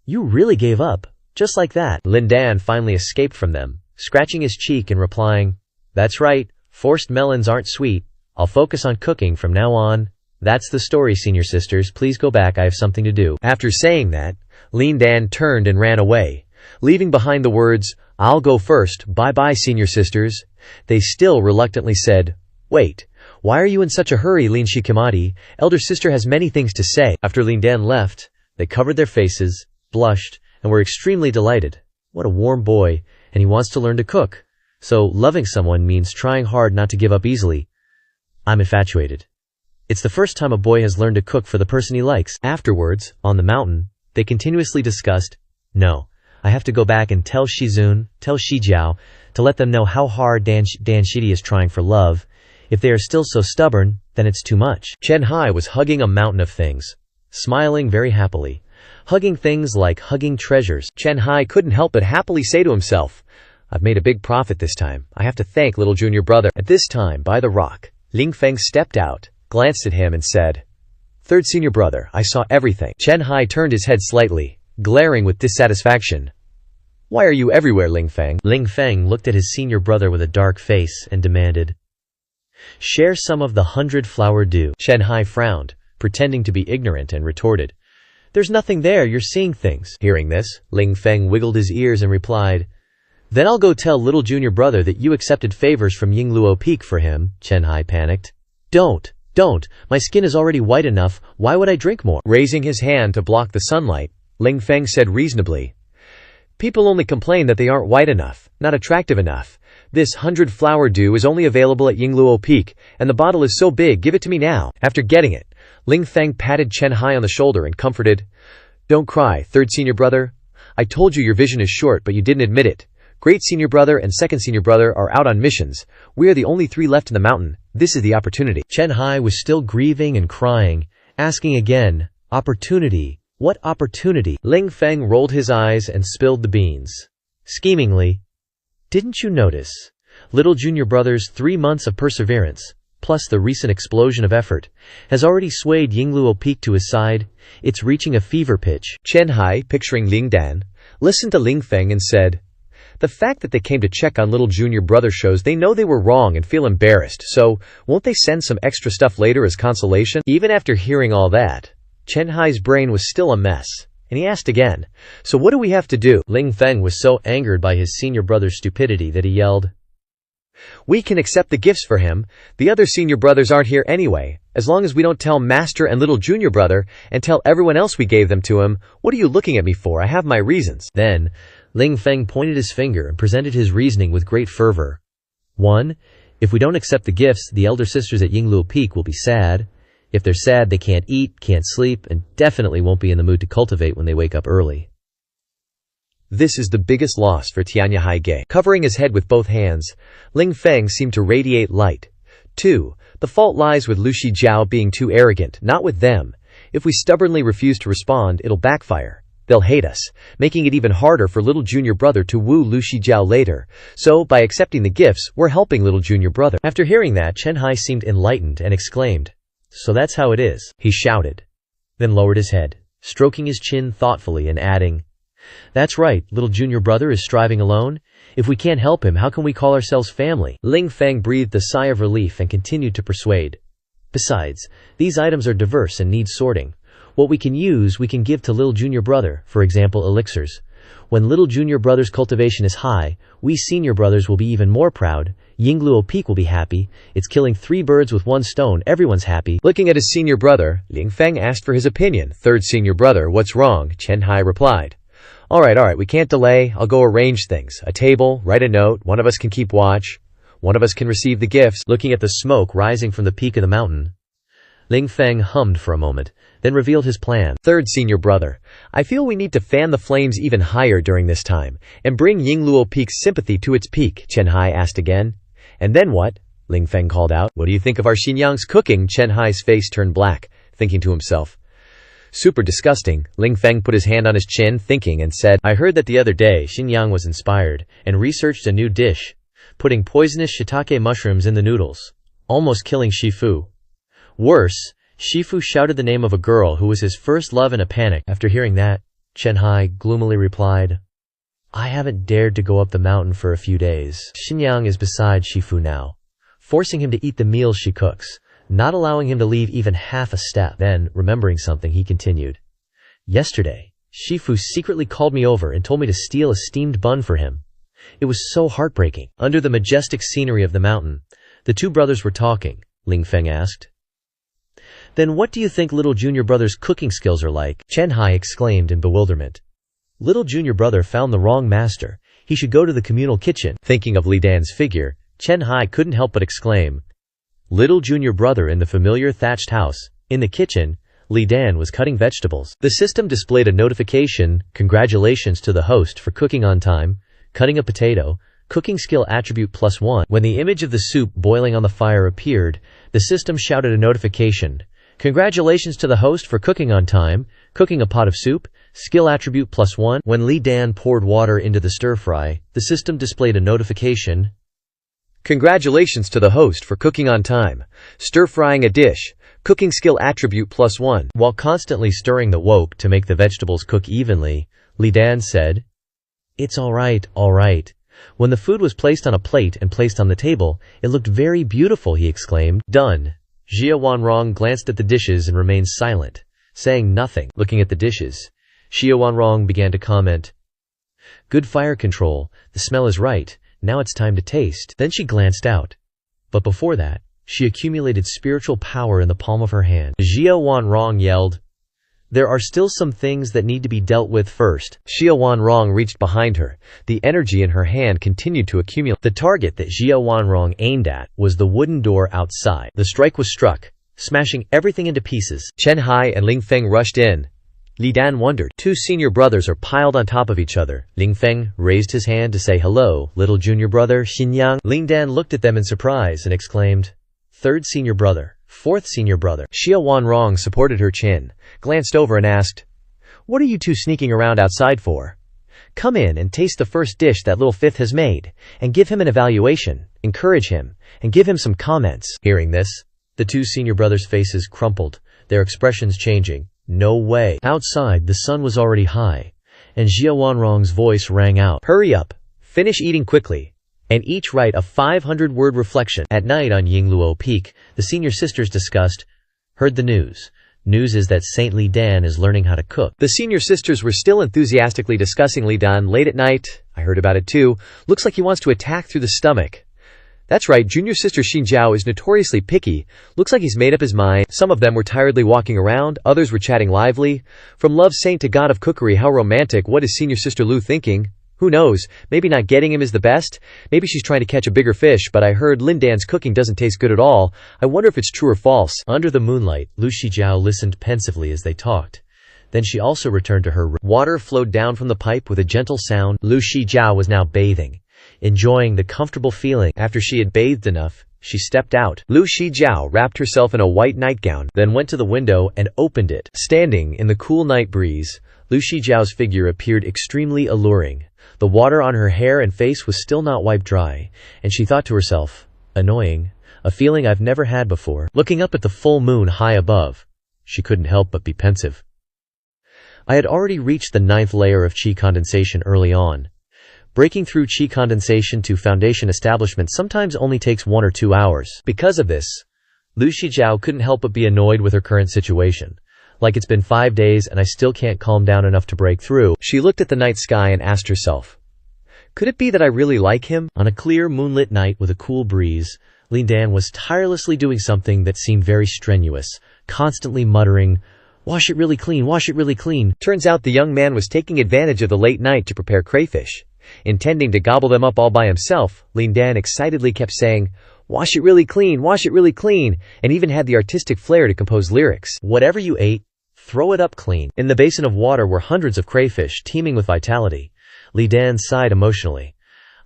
A: you really gave up, just like that? Lin Dan finally escaped from them, scratching his cheek and replying, that's right, forced melons aren't sweet, I'll focus on cooking from now on. That's the story, senior sisters, please go back, I have something to do. After saying that, Lin Dan turned and ran away, leaving behind the words, I'll go first, bye-bye senior sisters. They still reluctantly said, wait, why are you in such a hurry, Lin Shikimati? Elder sister has many things to say. After Lin Dan left, they covered their faces, blushed, and were extremely delighted. What a warm boy, and he wants to learn to cook. So loving someone means trying hard not to give up easily. I'm infatuated. It's the first time a boy has learned to cook for the person he likes. Afterwards, on the mountain, they continuously discussed, no, I have to go back and tell Shizun, tell Shijiao, to let them know how hard Dan Shidi is trying for love. If they are still so stubborn, then it's too much. Chen Hai was hugging a mountain of things, smiling very happily. Hugging things like hugging treasures. Chen Hai couldn't help but happily say to himself, I've made a big profit this time. I have to thank little junior brother. At this time, by the rock, Ling Feng stepped out, glanced at him and said, third senior brother, I saw everything. Chen Hai turned his head slightly, glaring with dissatisfaction. Why are you everywhere, Ling Feng? Ling Feng looked at his senior brother with a dark face and demanded, share some of the 100-flower dew. Chen Hai frowned, pretending to be ignorant, and retorted, there's nothing there, you're seeing things. Hearing this, Ling Feng wiggled his ears and replied, then I'll go tell little junior brother that you accepted favors from Yingluo Peak for him. Chen Hai panicked. Don't, my skin is already white enough, why would I drink more? Raising his hand to block the sunlight, Ling Feng said reasonably, people only complain that they aren't white enough, not attractive enough. This 100-flower dew is only available at Yingluo Peak, and the bottle is so big, give it to me now. After getting it,
B: Ling Feng patted Chen Hai on the shoulder and comforted. "Don't cry, third senior brother. I told you your vision is short, but you didn't admit it. Great senior brother and second senior brother are out on missions. We are the only 3 left in the mountain. This is the opportunity."
A: Chen Hai was still grieving and crying, asking again, "Opportunity? What opportunity?" Ling Feng rolled his eyes and spilled the beans. Schemingly, "Didn't you notice? Little junior brother's 3 months of perseverance, plus the recent explosion of effort, has already swayed Yingluo Peak to his side. It's reaching a fever pitch."
B: Chen Hai, picturing Ling Dan, listened to Ling Feng and said, "The fact that they came to check on little junior brother shows they know they were wrong and feel embarrassed, so won't they send some extra stuff later as consolation?" Even after hearing all that, Chen Hai's brain was still a mess, and he asked again, "So what do we have to do?"
A: Ling Feng was so angered by his senior brother's stupidity that he yelled,
B: "We can accept the gifts for him. The other senior brothers aren't here anyway. As long as we don't tell Master and little junior brother and tell everyone else we gave them to him, what are you looking at me for? I have my reasons."
A: Then, Ling Feng pointed his finger and presented his reasoning with great fervor. 1. If we don't accept the gifts, the elder sisters at Yingluo Peak will be sad. If they're sad, they can't eat, can't sleep, and definitely won't be in the mood to cultivate when they wake up early.
B: This is the biggest loss for Tianya Haige. Covering his head with both hands, Ling Feng seemed to radiate light. 2. The fault lies with Lu Shijiao being too arrogant, not with them. If we stubbornly refuse to respond, it'll backfire. They'll hate us, making it even harder for little junior brother to woo Lu Shijiao later. So, by accepting the gifts, we're helping little junior brother.
A: After hearing that, Chen Hai seemed enlightened and exclaimed, "So that's how it is," he shouted, then lowered his head, stroking his chin thoughtfully and adding, "That's right, little junior brother is striving alone. If we can't help him, how can we call ourselves family?" Ling Feng breathed a sigh of relief and continued to persuade. "Besides, these items are diverse and need sorting. What we can use, we can give to little junior brother, for example elixirs. When little junior brother's cultivation is high, we senior brothers will be even more proud. Yingluo Peak will be happy. It's killing 3 birds with 1 stone, everyone's happy."
B: Looking at his senior brother, Ling Feng asked for his opinion. "Third senior brother, what's wrong?" Chen Hai replied. All right, we can't delay. I'll go arrange things. A table, write a note, one of us can keep watch. One of us can receive the gifts."
A: Looking at the smoke rising from the peak of the mountain, Ling Feng hummed for a moment, then revealed his plan.
B: "Third senior brother, I feel we need to fan the flames even higher during this time, and bring Yingluo Peak's sympathy to its peak," Chen Hai asked again. "And then what?" Ling Feng called out. "What do you think of our Xinyang's cooking?" Chen Hai's face turned black, thinking to himself, "Super disgusting." Ling Feng put his hand on his chin, thinking, and said,
A: "I heard that the other day Xinyang was inspired and researched a new dish, putting poisonous shiitake mushrooms in the noodles, almost killing Shifu. Worse, Shifu shouted the name of a girl who was his first love in a panic." After hearing that, Chen Hai gloomily replied, "I haven't dared to go up the mountain for a few days. Xinyang is beside Shifu now, forcing him to eat the meals she cooks, not allowing him to leave even half a step." Then, remembering something, he continued, "Yesterday, Shifu secretly called me over and told me to steal a steamed bun for him. It was so heartbreaking." Under the majestic scenery of the mountain, the 2 brothers were talking. Ling Feng asked, "Then what do you think little junior brother's cooking skills are like?" Chen Hai exclaimed in bewilderment. "Little junior brother found the wrong master. He should go to the communal kitchen." Thinking of Li Dan's figure, Chen Hai couldn't help but exclaim, "Little junior brother in the familiar thatched house. In the kitchen, Li Dan was cutting vegetables." The system displayed a notification, "Congratulations to the host for cooking on time, cutting a potato, cooking skill attribute +1. When the image of the soup boiling on the fire appeared, the system shouted a notification, "Congratulations to the host for cooking on time, cooking a pot of soup, skill attribute +1. When Li Dan poured water into the stir-fry, the system displayed a notification, "Congratulations to the host for cooking on time, stir-frying a dish, cooking skill attribute +1. While constantly stirring the wok to make the vegetables cook evenly, Li Dan said, "It's all right. When the food was placed on a plate and placed on the table, it looked very beautiful," he exclaimed. "Done." Jia Wanrong glanced at the dishes and remained silent, saying nothing. Looking at the dishes, Xia Wanrong began to comment, "Good fire control, the smell is right. Now it's time to taste." Then she glanced out. But before that, she accumulated spiritual power in the palm of her hand. Jia Wanrong yelled, "There are still some things that need to be dealt with first." Xia Wanrong reached behind her. The energy in her hand continued to accumulate. The target that Xia Wanrong aimed at was the wooden door outside. The strike was struck, smashing everything into pieces.
B: Chen Hai and Ling Feng rushed in. Li Dan wondered. Two senior brothers are piled on top of each other.
A: Ling Feng raised his hand to say hello, little junior brother, Xinyang. Ling Dan looked at them in surprise and exclaimed, third senior brother, fourth senior brother.
B: Xia Wanrong supported her chin, glanced over and asked, what are you two sneaking around outside for? Come in and taste the first dish that little fifth has made, and give him an evaluation, encourage him, and give him some comments.
A: Hearing this, the two senior brothers' faces crumpled, their expressions changing. No way. Outside, the sun was already high, and Xia Wanrong's voice rang out.
B: Hurry up, finish eating quickly, and each write a 500-word reflection.
A: At night on Yingluo Peak, the senior sisters discussed, heard the news. News is that Saint Li Dan is learning how to cook.
B: The senior sisters were still enthusiastically discussing Li Dan late at night. I heard about it too. Looks like he wants to attack through the stomach. That's right, junior sister Xin Zhao is notoriously picky. Looks like he's made up his mind. Some of them were tiredly walking around, others were chatting lively. From love saint to god of cookery, how romantic. What is senior sister Lu thinking? Who knows? Maybe not getting him is the best. Maybe she's trying to catch a bigger fish, but I heard Lin Dan's cooking doesn't taste good at all. I wonder if it's true or false.
A: Under the moonlight, Lu Shijiao listened pensively as they talked. Then she also returned to her room. Water flowed down from the pipe with a gentle sound. Lu Shijiao was now bathing, enjoying the comfortable feeling. After she had bathed enough, she stepped out.
B: Lu Shijiao wrapped herself in a white nightgown,
A: then went to the window and opened it.
B: Standing in the cool night breeze, Lu Shijiao's figure appeared extremely alluring.
A: The water on her hair and face was still not wiped dry, and she thought to herself, annoying, a feeling I've never had before. Looking up at the full moon high above, she couldn't help but be pensive. I had already reached the 9th layer of qi condensation early on. Breaking through qi condensation to foundation establishment sometimes only takes 1 or 2 hours. Because of this, Lu Shijiao couldn't help but be annoyed with her current situation. Like it's been 5 days and I still can't calm down enough to break through.
B: She looked at the night sky and asked herself, could it be that I really like him?
A: On a clear moonlit night with a cool breeze, Lin Dan was tirelessly doing something that seemed very strenuous, constantly muttering, wash it really clean, wash it really clean.
B: Turns out the young man was taking advantage of the late night to prepare crayfish. Intending to gobble them up all by himself, Lin Dan excitedly kept saying, wash it really clean, and even had the artistic flair to compose lyrics.
A: Whatever you ate, throw it up clean. In the basin of water were hundreds of crayfish teeming with vitality. Li Dan sighed emotionally.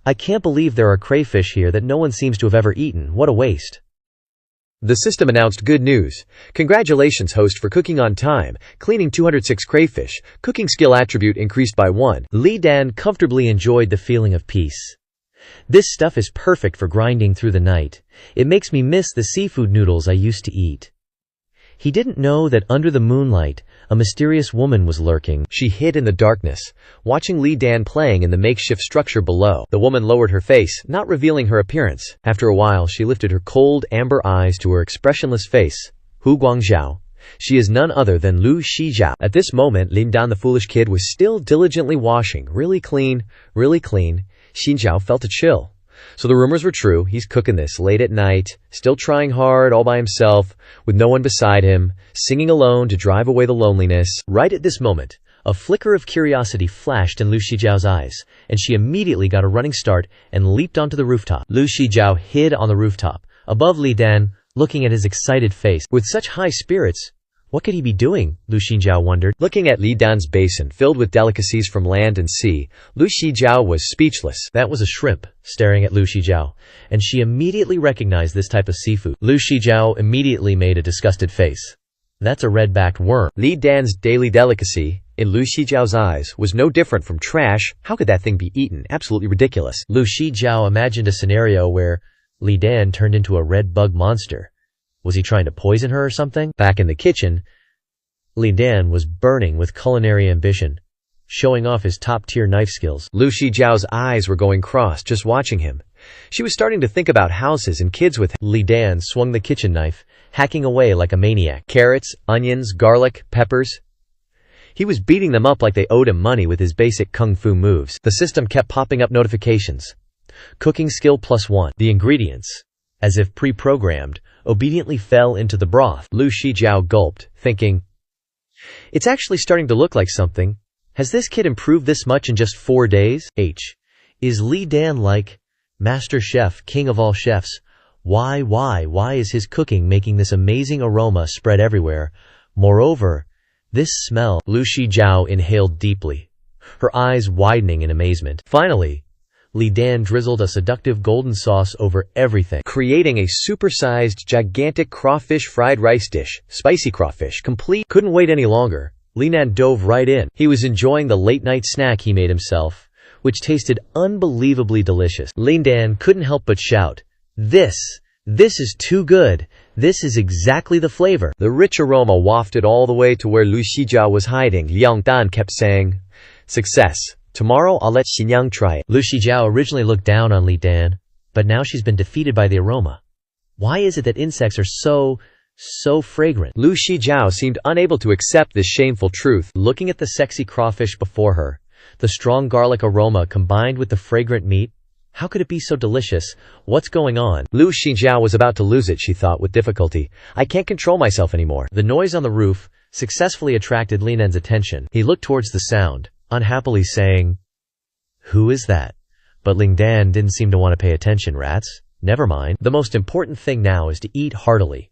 A: I can't believe there are crayfish here that no one seems to have ever eaten. What a waste.
B: The system announced good news. Congratulations, host, for cooking on time, cleaning 206 crayfish, cooking skill attribute increased by 1.
A: Li Dan comfortably enjoyed the feeling of peace. This stuff is perfect for grinding through the night. It makes me miss the seafood noodles I used to eat. He didn't know that under the moonlight, a mysterious woman was lurking.
B: She hid in the darkness, watching Li Dan playing in the makeshift structure below. The woman lowered her face, not revealing her appearance. After a while, she lifted her cold, amber eyes to her expressionless face. Hu Guangzhao. She is none other than Lu Shijiao. At this moment, Lin Dan the foolish kid was still diligently washing. Really clean, really clean. Xinjiao felt a chill. So the rumors were true. He's cooking this late at night, still trying hard all by himself, with no one beside him, singing alone to drive away the loneliness.
A: Right at this moment, a flicker of curiosity flashed in Lu Shijiao's eyes, and she immediately got a running start and leaped onto the rooftop. Lu Shijiao hid on the rooftop, above Li Dan, looking at his excited face. With such high spirits, what could he be doing? Lu Shijiao wondered.
B: Looking at Li Dan's basin filled with delicacies from land and sea, Lu Shijiao was speechless.
A: That was a shrimp, staring at Lu Shijiao, and she immediately recognized this type of seafood. Lu Shijiao immediately made a disgusted face. That's a red-backed worm.
B: Li Dan's daily delicacy, in Lu Shijiao's eyes, was no different from trash. How could that thing be eaten? Absolutely ridiculous.
A: Lu Shijiao imagined a scenario where Li Dan turned into a red bug monster. Was he trying to poison her or something? Back in the kitchen, Li Dan was burning with culinary ambition, showing off his top-tier knife skills.
B: Lu Shijiao's eyes were going cross just watching him. She was starting to think about houses and kids with him.
A: Li Dan swung the kitchen knife, hacking away like a maniac.
B: Carrots, onions, garlic, peppers. He was beating them up like they owed him money with his basic kung fu moves.
A: The system kept popping up notifications. Cooking skill +1. The ingredients, as if pre-programmed, obediently fell into the broth.
B: Lu Shijiao gulped, thinking, it's actually starting to look like something.
A: Has this kid improved this much in just 4 days? Is Li Dan like Master Chef, king of all chefs, Why is his cooking making this amazing aroma spread everywhere? Moreover, this smell. Lu Shijiao inhaled deeply, her eyes widening in amazement. Finally, Li Dan drizzled a seductive golden sauce over everything,
B: creating a supersized, gigantic crawfish fried rice dish. Spicy crawfish, complete. Couldn't wait any longer. Li Dan dove right in. He was enjoying the late-night snack he made himself, which tasted unbelievably delicious. Li Dan couldn't help but shout, This is too good. This is exactly the flavor." The rich aroma wafted all the way to where Lu Shijiao was hiding. Liang Dan kept saying, "Success. Tomorrow I'll let Xinyang try it."
A: Lu Shijiao originally looked down on Li Dan, but now she's been defeated by the aroma. Why is it that insects are so fragrant?
B: Lu Shijiao seemed unable to accept this shameful truth.
A: Looking at the sexy crawfish before her, the strong garlic aroma combined with the fragrant meat, how could it be so delicious? What's going on?
B: Lu Shijiao was about to lose it, she thought with difficulty. I can't control myself anymore.
A: The noise on the roof successfully attracted Li Nan's attention. He looked towards the sound, unhappily saying, "Who is that?" But Li Dan didn't seem to want to pay attention. Rats? Never mind. The most important thing now is to eat heartily.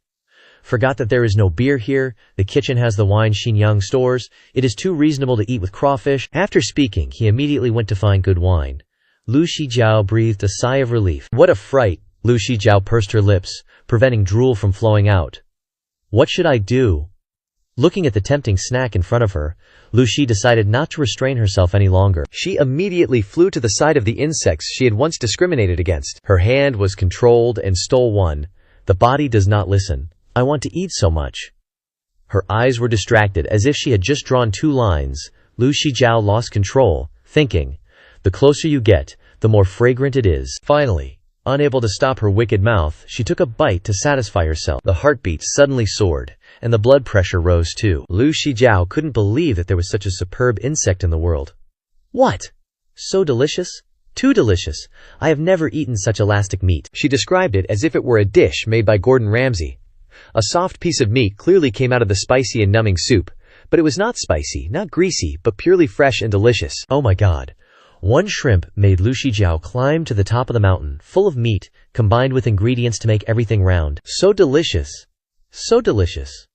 A: Forgot that there is no beer here. The kitchen has the wine Xinyang stores. It is too reasonable to eat with crawfish. After speaking, he immediately went to find good wine. Lu Shijiao breathed a sigh of relief. What a fright! Lu Shijiao pursed her lips, preventing drool from flowing out. What should I do? Looking at the tempting snack in front of her, Lu Shi decided not to restrain herself any longer.
B: She immediately flew to the side of the insects she had once discriminated against. Her hand was controlled and stole one. The body does not listen. I want to eat so much. Her eyes were distracted as if she had just drawn two lines. Lu Shijiao lost control, thinking, the closer you get, the more fragrant it is. Finally, unable to stop her wicked mouth, she took a bite to satisfy herself. The heartbeat suddenly soared, and the blood pressure rose too. Lu Shijiao couldn't believe that there was such a superb insect in the world. What? So delicious? Too delicious. I have never eaten such elastic meat. She described it as if it were a dish made by Gordon Ramsay. A soft piece of meat clearly came out of the spicy and numbing soup, but it was not spicy, not greasy, but purely fresh and delicious. Oh my god. One shrimp made Lu Shijiao climb to the top of the mountain, full of meat, combined with ingredients to make everything round. So delicious. So delicious.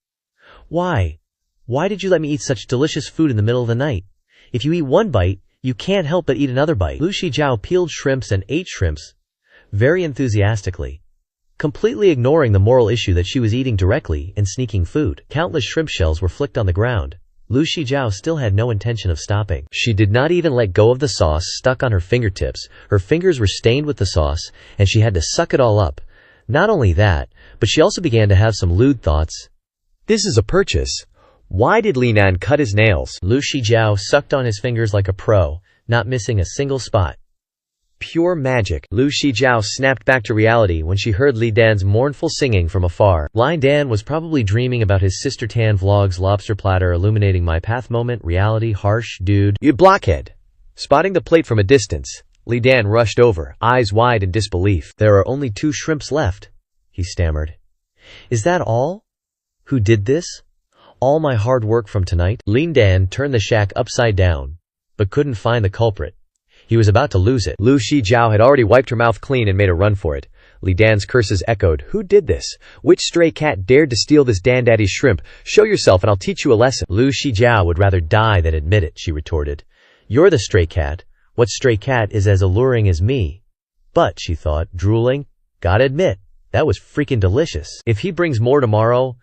B: Why? Why did you let me eat such delicious food in the middle of the night? If you eat one bite, you can't help but eat another bite. Lu Shijiao peeled shrimps and ate shrimps very enthusiastically, completely ignoring the moral issue that she was eating directly and sneaking food. Countless shrimp shells were flicked on the ground. Lu Shijiao still had no intention of stopping. She did not even let go of the sauce stuck on her fingertips. Her fingers were stained with the sauce, and she had to suck it all up. Not only that, but she also began to have some lewd thoughts. This is a purchase. Why did Li Nan cut his nails? Lu Shijiao sucked on his fingers like a pro, not missing a single spot. Pure magic. Lu Shijiao snapped back to reality when she heard Li Dan's mournful singing from afar. Li Dan was probably dreaming about his sister Tan Vlog's lobster platter illuminating my path moment. Reality, harsh, dude. You blockhead. Spotting the plate from a distance, Li Dan rushed over, eyes wide in disbelief. There are only 2 shrimps left, he stammered. Is that all? Who did this? All my hard work from tonight? Li Dan turned the shack upside down, but couldn't find the culprit. He was about to lose it. Lu Shijiao had already wiped her mouth clean and made a run for it. Li Dan's curses echoed. Who did this? Which stray cat dared to steal this Dan-daddy's shrimp? Show yourself and I'll teach you a lesson. Lu Shijiao would rather die than admit it, she retorted. You're the stray cat. What stray cat is as alluring as me? But, she thought, drooling, gotta admit, that was freaking delicious. If he brings more tomorrow,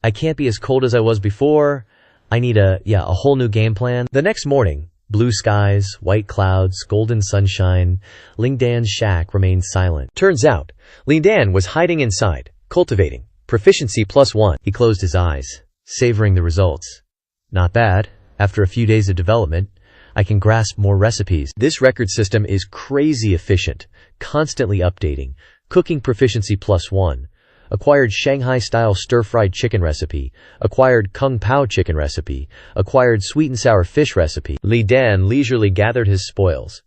B: I can't be as cold as I was before. I need a whole new game plan. The next morning, blue skies, white clouds, golden sunshine. Li Dan's shack remained silent. Turns out, Li Dan was hiding inside, cultivating. Proficiency +1. He closed his eyes, savoring the results. Not bad. After a few days of development, I can grasp more recipes. This record system is crazy efficient, constantly updating. Cooking proficiency +1. Acquired Shanghai-style stir-fried chicken recipe. Acquired Kung Pao chicken recipe. Acquired sweet and sour fish recipe. Li Dan leisurely gathered his spoils.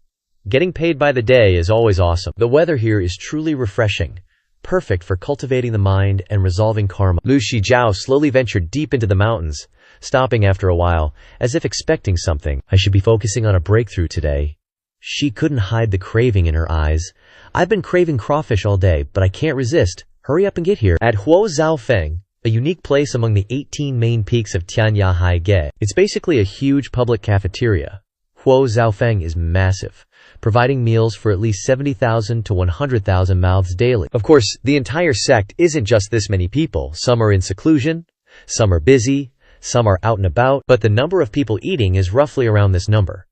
B: Getting paid by the day is always awesome. The weather here is truly refreshing, perfect for cultivating the mind and resolving karma. Lu Shijiao slowly ventured deep into the mountains, stopping after a while, as if expecting something. I should be focusing on a breakthrough today,
A: She couldn't hide the craving in her eyes. I've been craving crawfish all day, but I can't resist. Hurry up and get here. At Huo Zhaofeng, a unique place among the 18 main peaks of Tianyahaige. It's basically a huge public cafeteria. Huo Zhaofeng is massive, providing meals for at least 70,000 to 100,000 mouths daily.
B: Of course, the entire sect isn't just this many people. Some are in seclusion, some are busy, some are out and about, but the number of people eating is roughly around this number,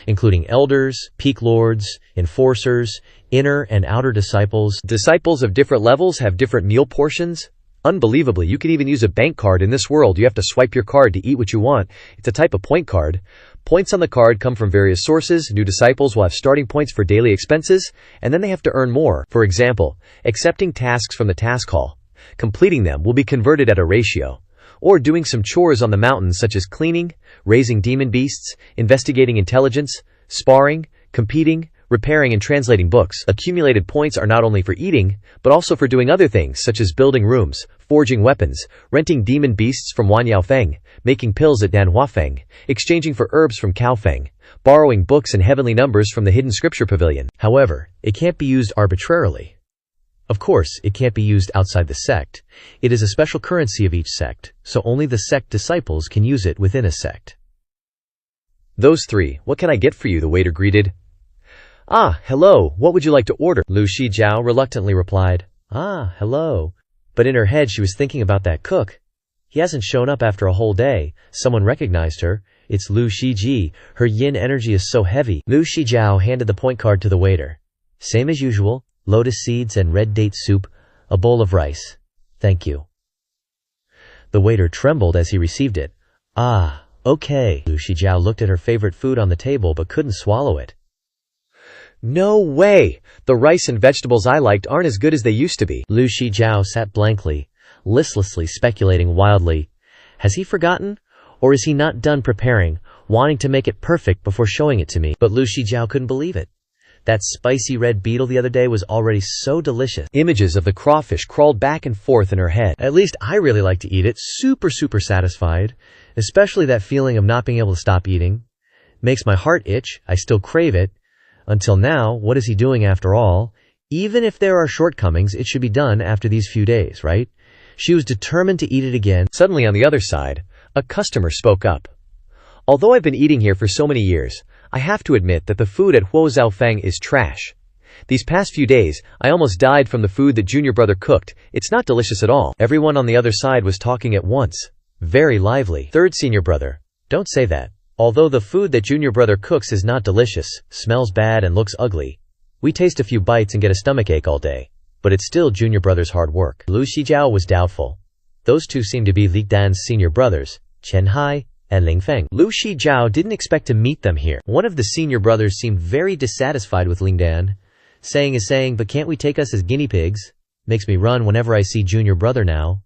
B: including elders, peak lords, enforcers, inner and outer disciples. Disciples of different levels have different meal portions. Unbelievably, you can even use a bank card in this world. You have to swipe your card to eat what you want. It's a type of point card. Points on the card come from various sources. New disciples will have starting points for daily expenses, and then they have to earn more. For example, accepting tasks from the task hall. Completing them will be converted at a ratio. Or doing some chores on the mountains such as cleaning, raising demon beasts, investigating intelligence, sparring, competing, repairing and translating books. Accumulated points are not only for eating, but also for doing other things such as building rooms, forging weapons, renting demon beasts from Wanyaofeng, making pills at Danhuafeng, exchanging for herbs from Caofeng, borrowing books and heavenly numbers from the hidden scripture pavilion.
A: However, it can't be used arbitrarily. Of course, it can't be used outside the sect. It is a special currency of each sect, so only the sect disciples can use it within a sect.
B: Those three, what can I get for you? The waiter greeted. Ah, hello, what would you like to order?
A: Lu Shijiao reluctantly replied, Ah, hello. But in her head she was thinking about that cook. He hasn't shown up after a whole day. Someone recognized her. It's Lu Shiji. Her yin energy is so heavy. Lu Shijiao handed the point card to the waiter. Same as usual. Lotus seeds and red date soup, a bowl of rice. Thank you. The waiter trembled as he received it. Ah, okay. Lu Shijiao looked at her favorite food on the table but couldn't swallow it.
B: No way! The rice and vegetables I liked aren't as good as they used to be.
A: Lu Shijiao sat blankly, listlessly speculating wildly. Has he forgotten? Or is he not done preparing, wanting to make it perfect before showing it to me? But Lu Shijiao couldn't believe it. That spicy red beetle the other day was already so delicious.
B: Images of the crawfish crawled back and forth in her head.
A: At least I really like to eat it. Super satisfied. Especially that feeling of not being able to stop eating. Makes my heart itch. I still crave it. Until now, what is he doing after all? Even if there are shortcomings, it should be done after these few days, right? She was determined to eat it again.
B: Suddenly on the other side, a customer spoke up. Although I've been eating here for so many years, I have to admit that the food at Huo Zhaofeng is trash. These past few days, I almost died from the food that Junior Brother cooked. It's not delicious at all. Everyone on the other side was talking at once. Very lively.
A: Third Senior Brother. Don't say that. Although the food that Junior Brother cooks is not delicious, smells bad and looks ugly. We taste a few bites and get a stomachache all day. But it's still Junior Brother's hard work. Lu Shijiao was doubtful. Those two seemed to be Li Dan's senior brothers, Chen Hai and Ling Feng. Lu Shijiao didn't expect to meet them here. One of the senior brothers seemed very dissatisfied with Ling Dan. Saying, but can't we take us as guinea pigs? Makes me run whenever I see Junior Brother now.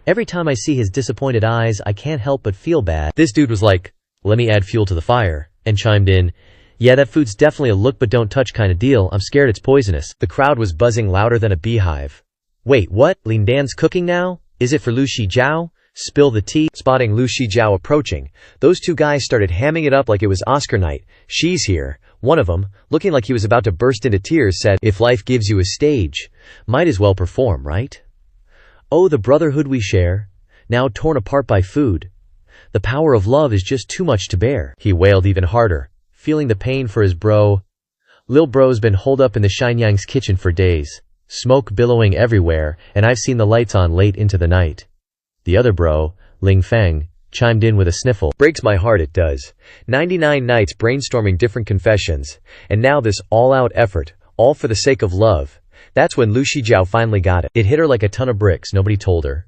A: Every time I see his disappointed eyes, I can't help but feel bad. This dude was like, let me add fuel to the fire, and chimed in, yeah, that food's definitely a look but don't touch kind of deal. I'm scared it's poisonous. The crowd was buzzing louder than a beehive. Wait, what? Ling Dan's cooking now? Is it for Lu Shijiao? Spill the tea.
B: Spotting Lu Shijiao approaching, those two guys started hamming it up like it was Oscar night. She's here. One of them, looking like he was about to burst into tears, said, if life gives you a stage, might as well perform, right? Oh, the brotherhood we share, now torn apart by food. The power of love is just too much to bear. He wailed even harder, feeling the pain for his bro. Lil bro's been holed up in the Shinyang's kitchen for days, smoke billowing everywhere, and I've seen the lights on late into the night. The other bro, Ling Feng, chimed in with a sniffle. Breaks my heart, it does. 99 nights brainstorming different confessions, and now this all-out effort, all for the sake of love. That's when Lu Shijiao finally got it. It hit her like a ton of bricks, nobody told her.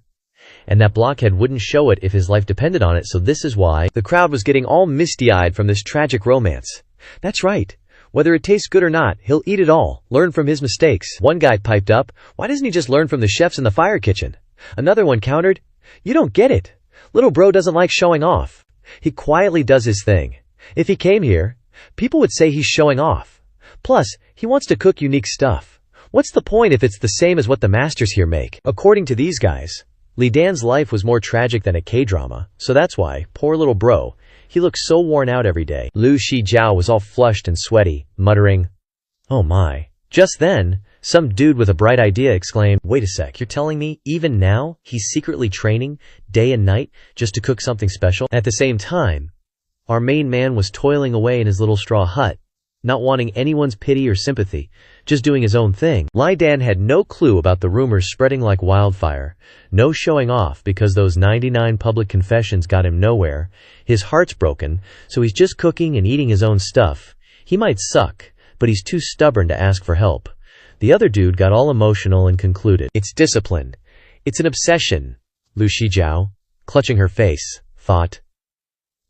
B: And that blockhead wouldn't show it if his life depended on it, so this is why. The crowd was getting all misty-eyed from this tragic romance. That's right. Whether it tastes good or not, he'll eat it all, learn from his mistakes. One guy piped up, why doesn't he just learn from the chefs in the fire kitchen? Another one countered, you don't get it. Little bro doesn't like showing off. He quietly does his thing. If he came here, people would say he's showing off. Plus, he wants to cook unique stuff. What's the point if it's the same as what the masters here make? According to these guys, Li Dan's life was more tragic than a K-drama, so that's why, poor little bro,
A: He looks so worn out every day.
B: Lu Shijiao was all flushed and sweaty, muttering,
A: "Oh my." Just then, some dude with a bright idea exclaimed, "Wait a sec, you're telling me, even now, he's secretly training, day and night, just to cook something special?" At the same time, our main man was toiling away in his little straw hut, not wanting anyone's pity or sympathy, just doing his own thing.
B: Li Dan had no clue about the rumors spreading like wildfire, no showing off because those 99 public confessions got him nowhere. His heart's broken, so he's just cooking and eating his own stuff. He might suck, but he's too stubborn to ask for help. The other dude got all emotional and concluded, "It's discipline. It's an obsession." Lu Shijiao, clutching her face, thought,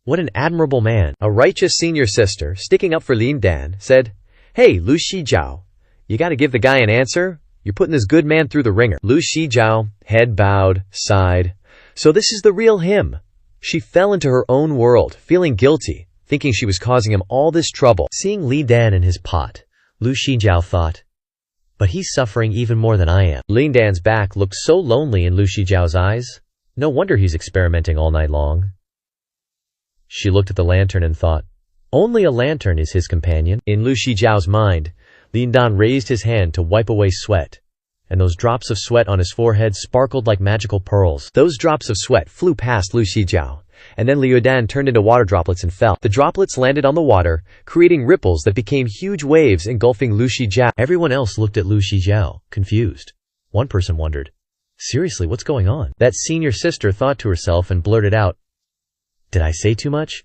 B: "What an admirable man." A righteous senior sister, sticking up for Lin Dan, said, "Hey, Lu Shijiao, you gotta give the guy an answer. You're putting this good man through the ringer." Lu Shijiao, head bowed, sighed. So this is the real him. She fell into her own world, feeling guilty, thinking she was causing him all this trouble.
A: Seeing Li Dan in his pot, Lu Shijiao thought, "But he's suffering even more than I am."
B: Lin Dan's back looked so lonely in Lu Shijiao's eyes. No wonder he's experimenting all night long. She looked at the lantern and thought, only a lantern is his companion. In Lu Shijiao's mind, Lin Dan raised his hand to wipe away sweat, and those drops of sweat on his forehead sparkled like magical pearls. Those drops of sweat flew past Lu Shijiao, and then Liu Dan turned into water droplets and fell. The droplets landed on the water, creating ripples that became huge waves engulfing Lu Shijiao.
A: Everyone else looked at Lu Shijiao, confused. One person wondered, "Seriously, what's going on?" That senior sister thought to herself and blurted out, "Did I say too much?"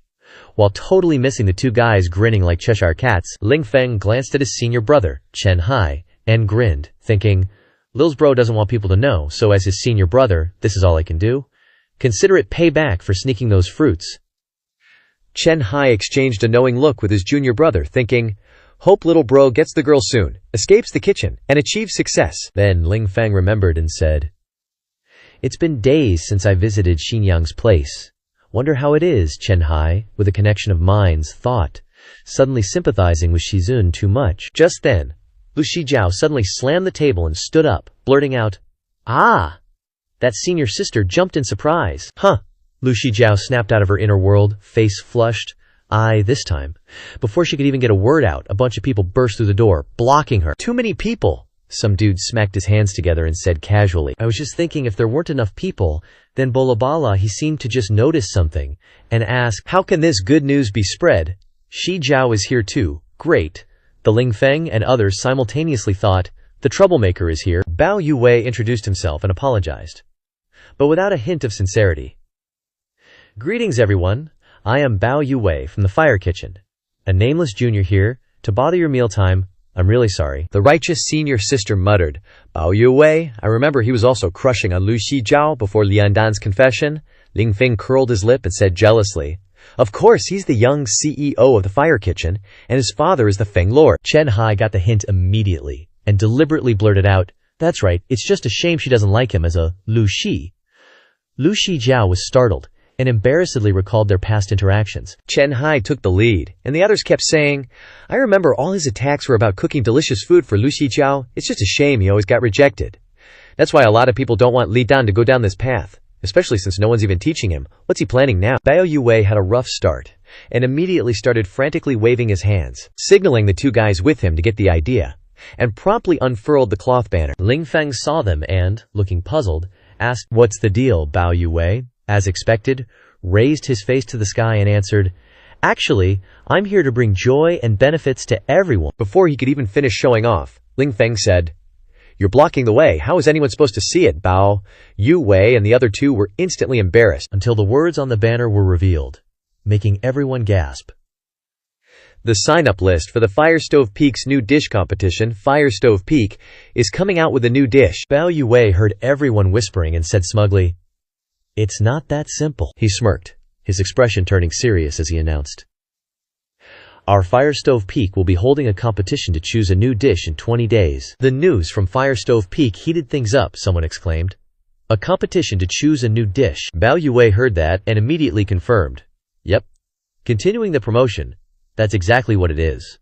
A: While totally missing the two guys grinning like Cheshire cats, Ling Feng glanced at his senior brother, Chen Hai, and grinned, thinking, Lil's bro doesn't want people to know, so as his senior brother, this is all I can do. Consider it payback for sneaking those fruits. Chen Hai exchanged a knowing look with his junior brother, thinking, hope little bro gets the girl soon, escapes the kitchen, and achieves success. Then Ling Feng remembered and said, "It's been days since I visited Xinyang's place. Wonder how it is," Chen Hai, with a connection of minds, thought, suddenly sympathizing with Shizun too much. Just then, Lu Shijiao suddenly slammed the table and stood up, blurting out, "Ah!" That senior sister jumped in surprise. "Huh!" Lu Shijiao snapped out of her inner world, face flushed. This time. Before she could even get a word out, a bunch of people burst through the door, blocking her. "Too many people!" Some dude smacked his hands together and said casually, "I was just thinking if there weren't enough people." Then Bolabala, he seemed to just notice something, and asked, "How can this good news be spread? Shi Jiao is here too. Great." The Ling Feng and others simultaneously thought, "The troublemaker is here." Bao Yuwei introduced himself and apologized, but without a hint of sincerity. "Greetings everyone, I am Bao Yuwei from the fire kitchen. A nameless junior here, to bother your mealtime. I'm really sorry." The righteous senior sister muttered, "Bao Yuwei, I remember he was also crushing on Lu Shijiao before Liandan's confession." Ling Feng curled his lip and said jealously, "Of course, he's the young CEO of the fire kitchen, and his father is the Feng Lord." Chen Hai got the hint immediately, and deliberately blurted out, "That's right, it's just a shame she doesn't like him as a Lu Shi." Lu Shijiao was startled, and embarrassedly recalled their past interactions. Chen Hai took the lead, and the others kept saying, "I remember all his attacks were about cooking delicious food for Lu Shijiao. It's just a shame he always got rejected. That's why a lot of people don't want Li Dan to go down this path, especially since no one's even teaching him. What's he planning now?" Bao Yuwei had a rough start, and immediately started frantically waving his hands, signaling the two guys with him to get the idea, and promptly unfurled the cloth banner. Ling Feng saw them and, looking puzzled, asked, "What's the deal, Bao Yuwei?" As expected, raised his face to the sky and answered, "Actually, I'm here to bring joy and benefits to everyone." Before he could even finish showing off, Ling Feng said, "You're blocking the way. How is anyone supposed to see it?" Bao Yuwei and the other two were instantly embarrassed until the words on the banner were revealed, making everyone gasp. The sign-up list for the Fire Stove Peak's new dish competition, Fire Stove Peak, is coming out with a new dish. Bao Yuwei heard everyone whispering and said smugly, "It's not that simple." He smirked, his expression turning serious as he announced, "Our Fire Stove Peak will be holding a competition to choose a new dish in 20 days. The news from Fire Stove Peak heated things up, someone exclaimed. "A competition to choose a new dish." Bao Yuwei heard that and immediately confirmed, "Yep. Continuing the promotion, that's exactly what it is."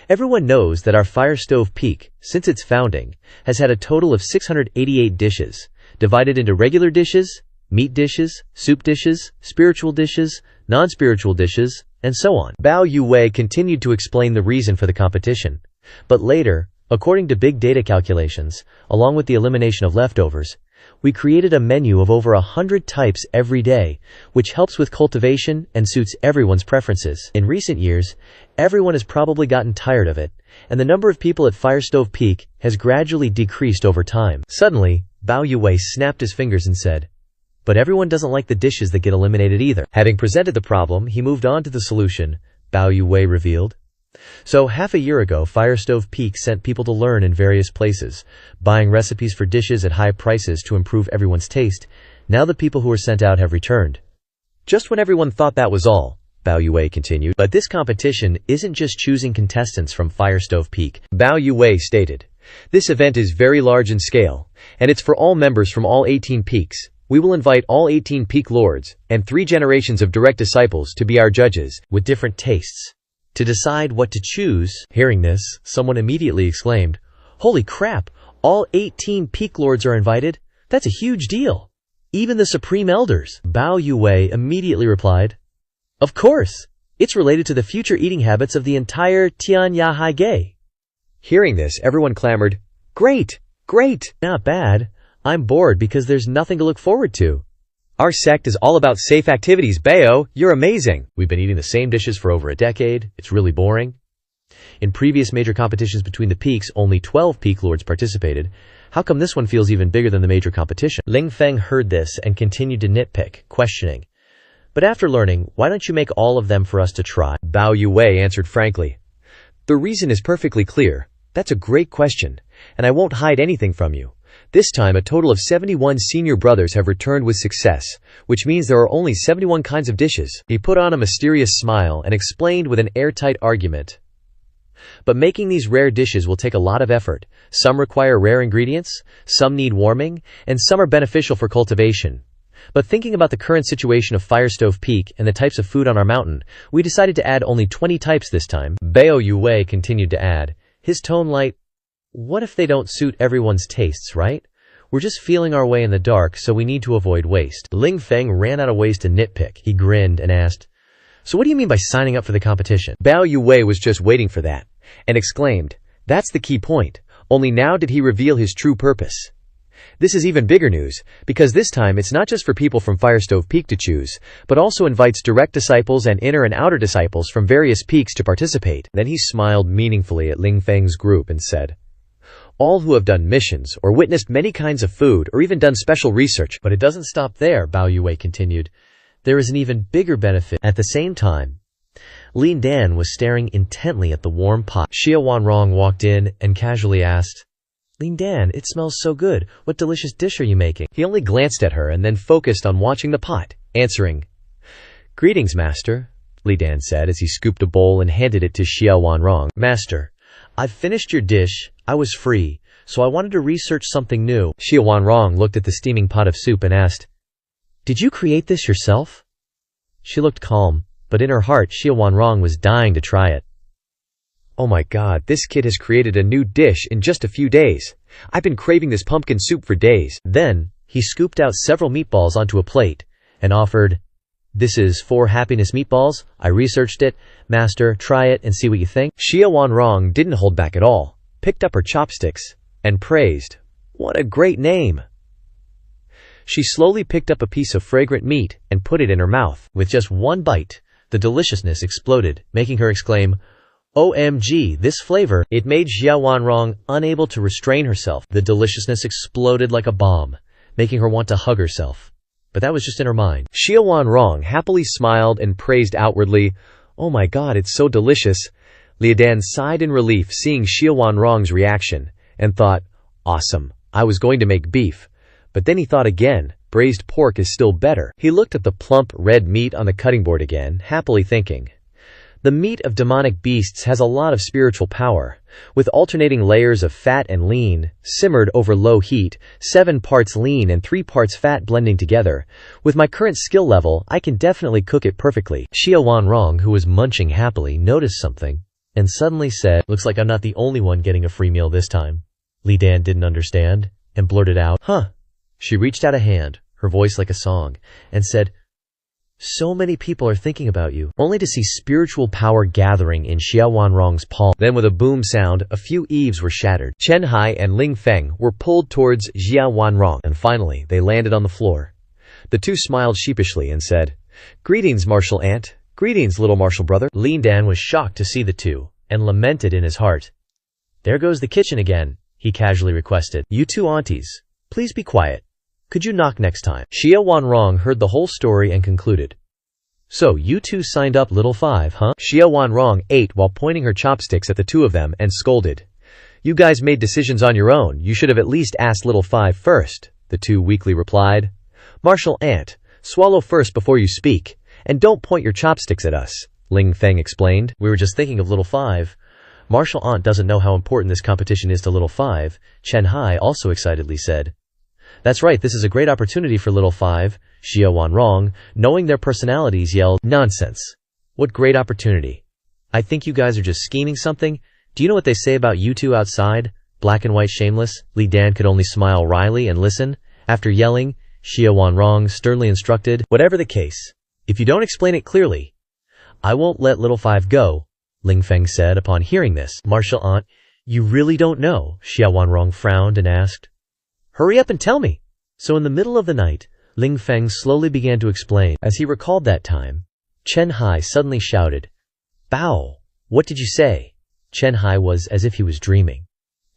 A: Everyone knows that our Fire Stove Peak, since its founding, has had a total of 688 dishes, divided into regular dishes, meat dishes, soup dishes, spiritual dishes, non-spiritual dishes, and so on.
B: Bao Yue continued to explain the reason for the competition.
A: But later, according to big data calculations, along with the elimination of leftovers, we created a menu of over 100 types every day, which helps with cultivation and suits everyone's preferences. In recent years, everyone has probably gotten tired of it, and the number of people at Firestove Peak has gradually decreased over time.
B: Suddenly, Bao Yue snapped his fingers and said,
A: "But everyone doesn't like the dishes that get eliminated either."
B: Having presented the problem, he moved on to the solution, Bao Yue revealed.
A: So half a year ago, Firestove Peak sent people to learn in various places, buying recipes for dishes at high prices to improve everyone's taste. Now the people who were sent out have returned.
B: Just when everyone thought that was all, Bao Yue continued.
A: But this competition isn't just choosing contestants from Firestove Peak.
B: Bao Yue stated, "This event is very large in scale, and it's for all members from all 18 peaks. We will invite all 18 peak lords and 3 generations of direct disciples to be our judges
A: with different tastes, to decide what to choose." Hearing this, someone immediately exclaimed, "Holy crap, all 18 peak lords are invited? That's a huge deal. Even the supreme elders." Bao Yue immediately replied, "Of course, it's related to the future eating habits of the entire Tianya Haige."
B: Hearing this, everyone clamored, "Great, great."
A: "Not bad. I'm bored because there's nothing to look forward to."
B: "Our sect is all about safe activities, Bao. You're amazing."
A: "We've been eating the same dishes for over a decade. It's really boring." In previous major competitions between the peaks, only 12 peak lords participated. How come this one feels even bigger than the major competition? Ling Feng heard this and continued to nitpick, questioning, "But after learning, why don't you make all of them for us to try?"
B: Bao Yue answered frankly, "The reason is perfectly clear. That's a great question, and I won't hide anything from you. This time, a total of 71 senior brothers have returned with success, which means there are only 71 kinds of dishes."
A: He put on a mysterious smile and explained with an airtight argument, "But making these rare dishes will take a lot of effort. Some require rare ingredients, some need warming, and some are beneficial for cultivation. But thinking about the current situation of Firestove Peak and the types of food on our mountain, we decided to add only 20 types this time."
B: Bao Yue continued to add,
A: his tone light, "What if they don't suit everyone's tastes, right? We're just feeling our way in the dark, so we need to avoid waste." Ling Feng ran out of ways to nitpick. He grinned and asked, "So what do you mean by signing up for the competition?"
B: Bao Yue was just waiting for that, and exclaimed, "That's the key point. Only now did he reveal his true purpose. This is even bigger news, because this time it's not just for people from Firestove Peak to choose, but also invites direct disciples and inner and outer disciples from various peaks to participate." Then he smiled meaningfully at Ling Feng's group and said, "All who have done missions, or witnessed many kinds of food, or even done special research."
A: But it doesn't stop there, Bao Yue continued. "There is an even bigger benefit." At the same time, Lin Dan was staring intently at the warm pot. Xia Wanrong walked in and casually asked, "Lin Dan, it smells so good. What delicious dish are you making?"
B: He only glanced at her and then focused on watching the pot, answering, "Greetings, Master," Li Dan said as he scooped a bowl and handed it to Xia Wanrong.
A: "Master, I've finished your dish. I was free, so I wanted to research something new."
B: Xia Wanrong looked at the steaming pot of soup and asked,
A: "Did you create this yourself?" She looked calm, but in her heart Xia Wanrong was dying to try it.
B: "Oh my god, this kid has created a new dish in just a few days. I've been craving this pumpkin soup for days."
A: Then, he scooped out several meatballs onto a plate and offered, "This is 4 happiness meatballs. I researched it. Master, try it and see what you think."
B: Xia Wanrong didn't hold back at all, picked up her chopsticks, and praised, "What a great name." She slowly picked up a piece of fragrant meat and put it in her mouth.
A: With just one bite, the deliciousness exploded, making her exclaim, "OMG, this flavor!" It made Xia Wanrong unable to restrain herself. The deliciousness exploded like a bomb, making her want to hug herself. But that was just in her mind.
B: Xia Wanrong happily smiled and praised outwardly, "Oh my god, it's so delicious." Li Dan sighed in relief seeing Xia Wanrong's reaction, and thought, "Awesome, I was going to make beef." But then he thought again, braised pork is still better. He looked at the plump, red meat on the cutting board again, happily thinking, "The meat of demonic beasts has a lot of spiritual power. With alternating layers of fat and lean, simmered over low heat, 7 parts lean and 3 parts fat blending together. With my current skill level, I can definitely cook it perfectly." Xia Wanrong, who was munching happily, noticed something, and suddenly said, "Looks like I'm not the only one getting a free meal this time." Li Dan didn't understand, and blurted out, "Huh." She reached out a hand,
A: her voice like a song, and said, "So many people are thinking about you," only to see spiritual power gathering in Xia Wanrong's palm. Then with a boom sound, a few eaves were shattered. Chen Hai and Ling Feng were pulled towards Xia Wanrong, and finally they landed on the floor. The two smiled sheepishly and said, "Greetings, martial aunt. Greetings, little martial brother." Lin Dan was shocked to see the two, and lamented in his heart. "There goes the kitchen again," he casually requested. "You two aunties, please be quiet. Could you knock next time?" Xia Wanrong heard the whole story and concluded, "So you two signed up little five, huh?" Xia Wanrong ate while pointing her chopsticks at the two of them and scolded. "You guys made decisions on your own. You should have at least asked little five first," the two weakly replied. "Martial aunt, swallow first before you speak, and don't point your chopsticks at us," Ling Feng explained. "We were just thinking of little five. Martial aunt doesn't know how important this competition is to little five," Chen Hai also excitedly said. "That's right, this is a great opportunity for little five," Xia Wanrong, knowing their personalities, yelled. "Nonsense. What great opportunity. I think you guys are just scheming something. Do you know what they say about you two outside? Black and white shameless." Li Dan could only smile wryly and listen. After yelling, Xia Wanrong sternly instructed, "Whatever the case, if you don't explain it clearly, I won't let little five go," Ling Feng said upon hearing this. "Martial aunt, you really don't know?" Xia Wanrong frowned and asked. "Hurry up and tell me." So in the middle of the night, Ling Feng slowly began to explain. As he recalled that time, Chen Hai suddenly shouted, "Bao, what did you say?" Chen Hai was as if he was dreaming,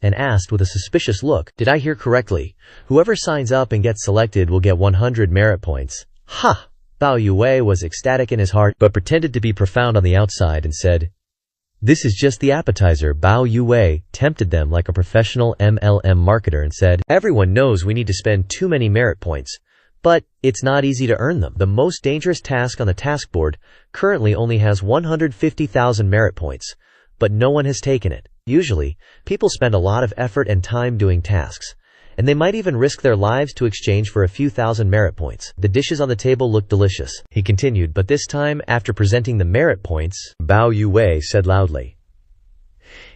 A: and asked with a suspicious look, "Did I hear correctly? Whoever signs up and gets selected will get 100 merit points." "Ha!" Bao Yue was ecstatic in his heart, but pretended to be profound on the outside and said, "This is just the appetizer." Bao Yue tempted them like a professional MLM marketer and said, "Everyone knows we need to spend too many merit points, but it's not easy to earn them. The most dangerous task on the task board currently only has 150,000 merit points, but no one has taken it. Usually, people spend a lot of effort and time doing tasks, and they might even risk their lives to exchange for a few thousand merit points." The dishes on the table looked delicious, he continued, but this time, after presenting the merit points, Bao Yue said loudly,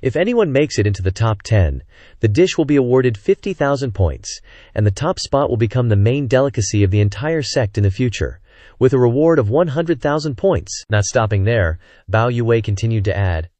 A: "If anyone makes it into the top 10, the dish will be awarded 50,000 points, and the top spot will become the main delicacy of the entire sect in the future, with a reward of 100,000 points. Not stopping there, Bao Yue continued to add,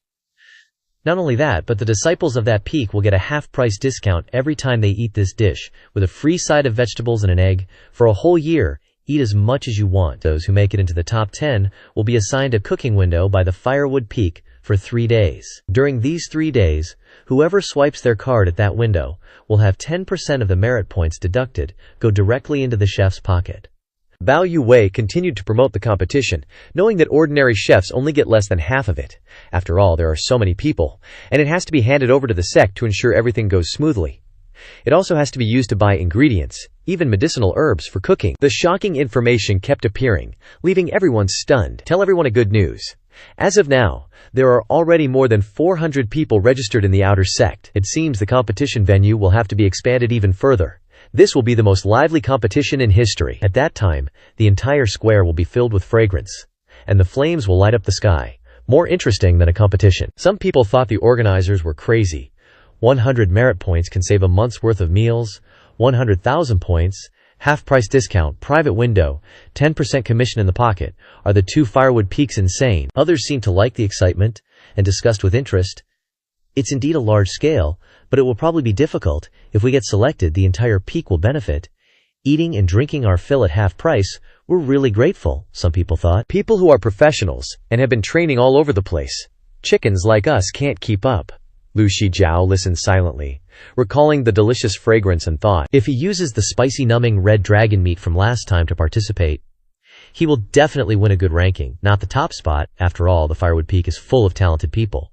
A: "Not only that, but the disciples of that peak will get a half-price discount every time they eat this dish, with a free side of vegetables and an egg. For a whole year, eat as much as you want. Those who make it into the top 10 will be assigned a cooking window by the firewood peak for 3 days. During these 3 days, whoever swipes their card at that window will have 10% of the merit points deducted, go directly into the chef's pocket." Bao Yue continued to promote the competition, knowing that ordinary chefs only get less than half of it. After all, there are so many people, and it has to be handed over to the sect to ensure everything goes smoothly. It also has to be used to buy ingredients, even medicinal herbs for cooking. The shocking information kept appearing, leaving everyone stunned. "Tell everyone a good news. As of now, there are already more than 400 people registered in the outer sect. It seems the competition venue will have to be expanded even further. This will be the most lively competition in history. At that time, the entire square will be filled with fragrance, and the flames will light up the sky. More interesting than a competition." Some people thought the organizers were crazy. 100 merit points can save a month's worth of meals, 100,000 points, half-price discount, private window, 10% commission in the pocket. Are the two firewood peaks insane? Others seemed to like the excitement and discussed with interest, "It's indeed a large scale, but it will probably be difficult. If we get selected, the entire peak will benefit. Eating and drinking our fill at half price. We're really grateful," some people thought. "People who are professionals and have been training all over the place. Chickens like us can't keep up." Lu Shijiao listened silently, recalling the delicious fragrance and thought, "If he uses the spicy numbing red dragon meat from last time to participate, he will definitely win a good ranking, not the top spot. After all, the Firewood Peak is full of talented people.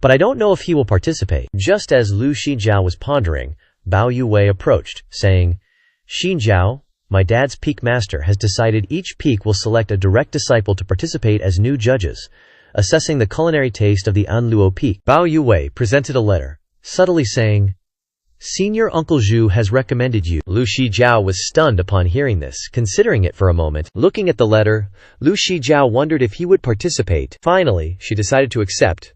A: But I don't know if he will participate." Just as Lu Shijiao was pondering, Bao Yue approached, saying, "Xinjiao, my dad's peak master has decided each peak will select a direct disciple to participate as new judges, assessing the culinary taste of the Anluo peak." Bao Yue presented a letter, subtly saying, "Senior Uncle Zhu has recommended you." Lu Shijiao was stunned upon hearing this, considering it for a moment. Looking at the letter, Lu Shijiao wondered if he would participate. Finally, she decided to accept.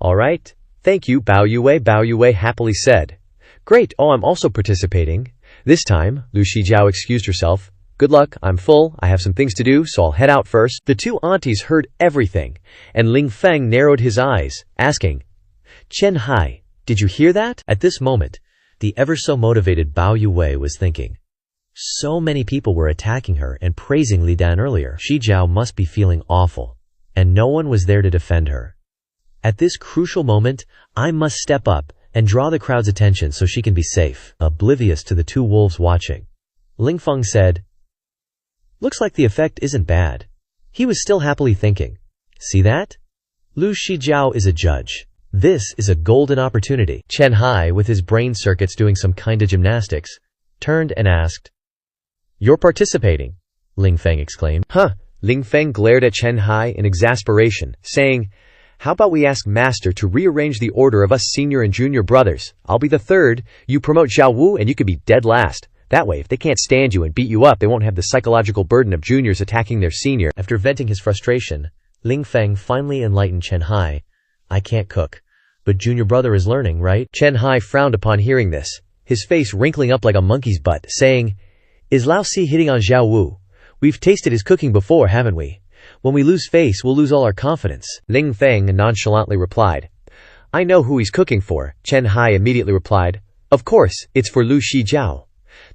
A: "All right, thank you, Bao Yue," Bao Yue happily said. "Great, oh, I'm also participating.
B: This time, Lu Shijiao excused herself. Good luck, I'm full, I have some things to do, so I'll head out first. The two aunties heard everything, and Ling Feng narrowed his eyes, asking, Chen Hai, did you hear that?
A: At this moment, the ever-so-motivated Bao Yue was thinking. So many people were attacking her and praising Li Dan earlier. Shijiao must be feeling awful, and no one was there to defend her. At this crucial moment, I must step up and draw the crowd's attention so she can be safe. Oblivious to the two wolves watching, Ling Feng said, Looks like the effect isn't bad. He was still happily thinking. See that? Lu Shijiao is a judge. This is a golden opportunity. Chen Hai, with his brain circuits doing some kind of gymnastics, turned and asked, You're participating? Ling Feng exclaimed.
B: Huh. Ling Feng glared at Chen Hai in exasperation, saying, How about we ask Master to rearrange the order of us senior and junior brothers? I'll be the third, you promote Zhao Wu, and you could be dead last. That way, if they can't stand you and beat you up, they won't have the psychological burden of juniors attacking their senior.
A: After venting his frustration, Ling Feng finally enlightened Chen Hai. I can't cook, but junior brother is learning, right?
B: Chen Hai frowned upon hearing this, his face wrinkling up like a monkey's butt, saying, Is Lao Si hitting on Zhao Wu? We've tasted his cooking before, haven't we? When we lose face, we'll lose all our confidence. Ling Feng nonchalantly replied, I know who he's cooking for. Chen Hai immediately replied, Of course, it's for Lu Shijiao.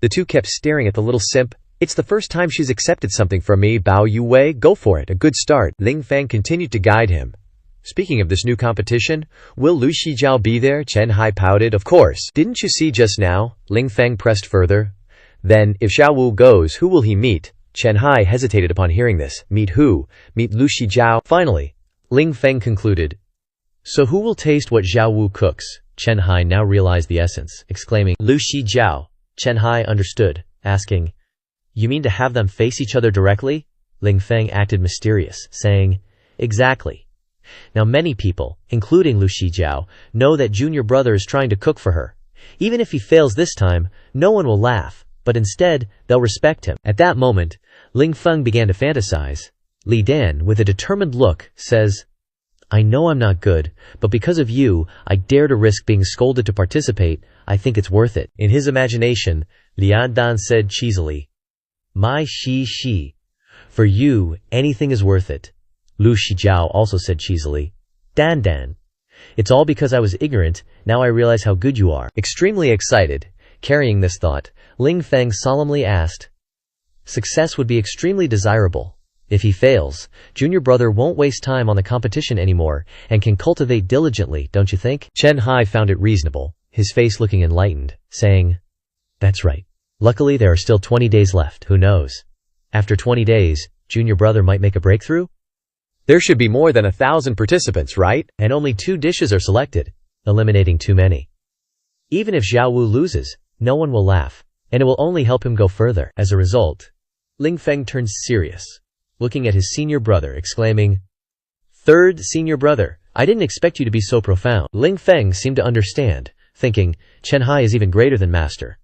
B: The two kept staring at the little simp. It's the first time she's accepted something from me, Bao Yue, go for it, a good start. Ling Feng continued to guide him. Speaking of this new competition, will Lu Shijiao be there? Chen Hai pouted. Of course. Didn't you see just now? Ling Feng pressed further. Then, if Zhao Wu goes, who will he meet? Chen Hai hesitated upon hearing this. Meet who? Meet Lu Shijiao.
A: Finally, Ling Feng concluded. So who will taste what Zhao Wu cooks? Chen Hai now realized the essence, exclaiming, Lu Shijiao. Chen Hai understood, asking, You mean to have them face each other directly? Ling Feng acted mysterious, saying, Exactly. Now many people, including Lu Shijiao, know that junior brother is trying to cook for her. Even if he fails this time, no one will laugh, but instead, they'll respect him. At that moment, Ling Feng began to fantasize. Li Dan, with a determined look, says, I know I'm not good, but because of you, I dare to risk being scolded to participate. I think it's worth it. In his imagination, Lian Dan said cheesily, My shi. For you, anything is worth it. Lu Shijiao also said cheesily, Dan. It's all because I was ignorant, now I realize how good you are. Extremely excited, carrying this thought, Ling Feng solemnly asked, Success would be extremely desirable. If he fails, junior brother won't waste time on the competition anymore and can cultivate diligently, don't you think? Chen Hai found it reasonable, his face looking enlightened, saying, That's right. Luckily there are still 20 days left, who knows? After 20 days, junior brother might make a breakthrough?
B: There should be more than 1,000 participants, right?
A: And only 2 dishes are selected, eliminating too many. Even if Zhao Wu loses, no one will laugh, and it will only help him go further. As a result, Ling Feng turned serious, looking at his senior brother, exclaiming, Third senior brother, I didn't expect you to be so profound. Ling Feng seemed to understand, thinking, Chen Hai is even greater than master.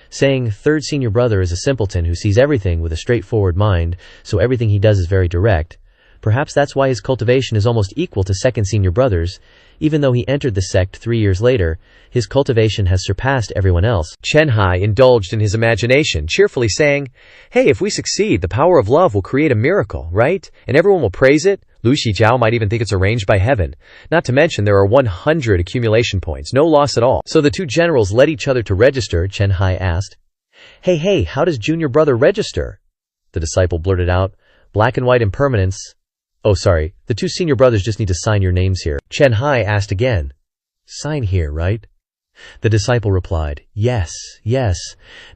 A: Saying third senior brother is a simpleton who sees everything with a straightforward mind, so everything he does is very direct. Perhaps that's why his cultivation is almost equal to second senior brother's. Even though he entered the sect 3 years later, his cultivation has surpassed everyone else.
B: Chen Hai indulged in his imagination, cheerfully saying, Hey, if we succeed, the power of love will create a miracle, right? And everyone will praise it. Lu Shijiao might even think it's arranged by heaven. Not to mention there are 100 accumulation points, no loss at all.
A: So the two generals led each other to register, Chen Hai asked. Hey, how does junior brother register? The disciple blurted out, Black and white impermanence. Oh, sorry, the 2 senior brothers just need to sign your names here. Chen Hai asked again. Sign here, right? The disciple replied, Yes,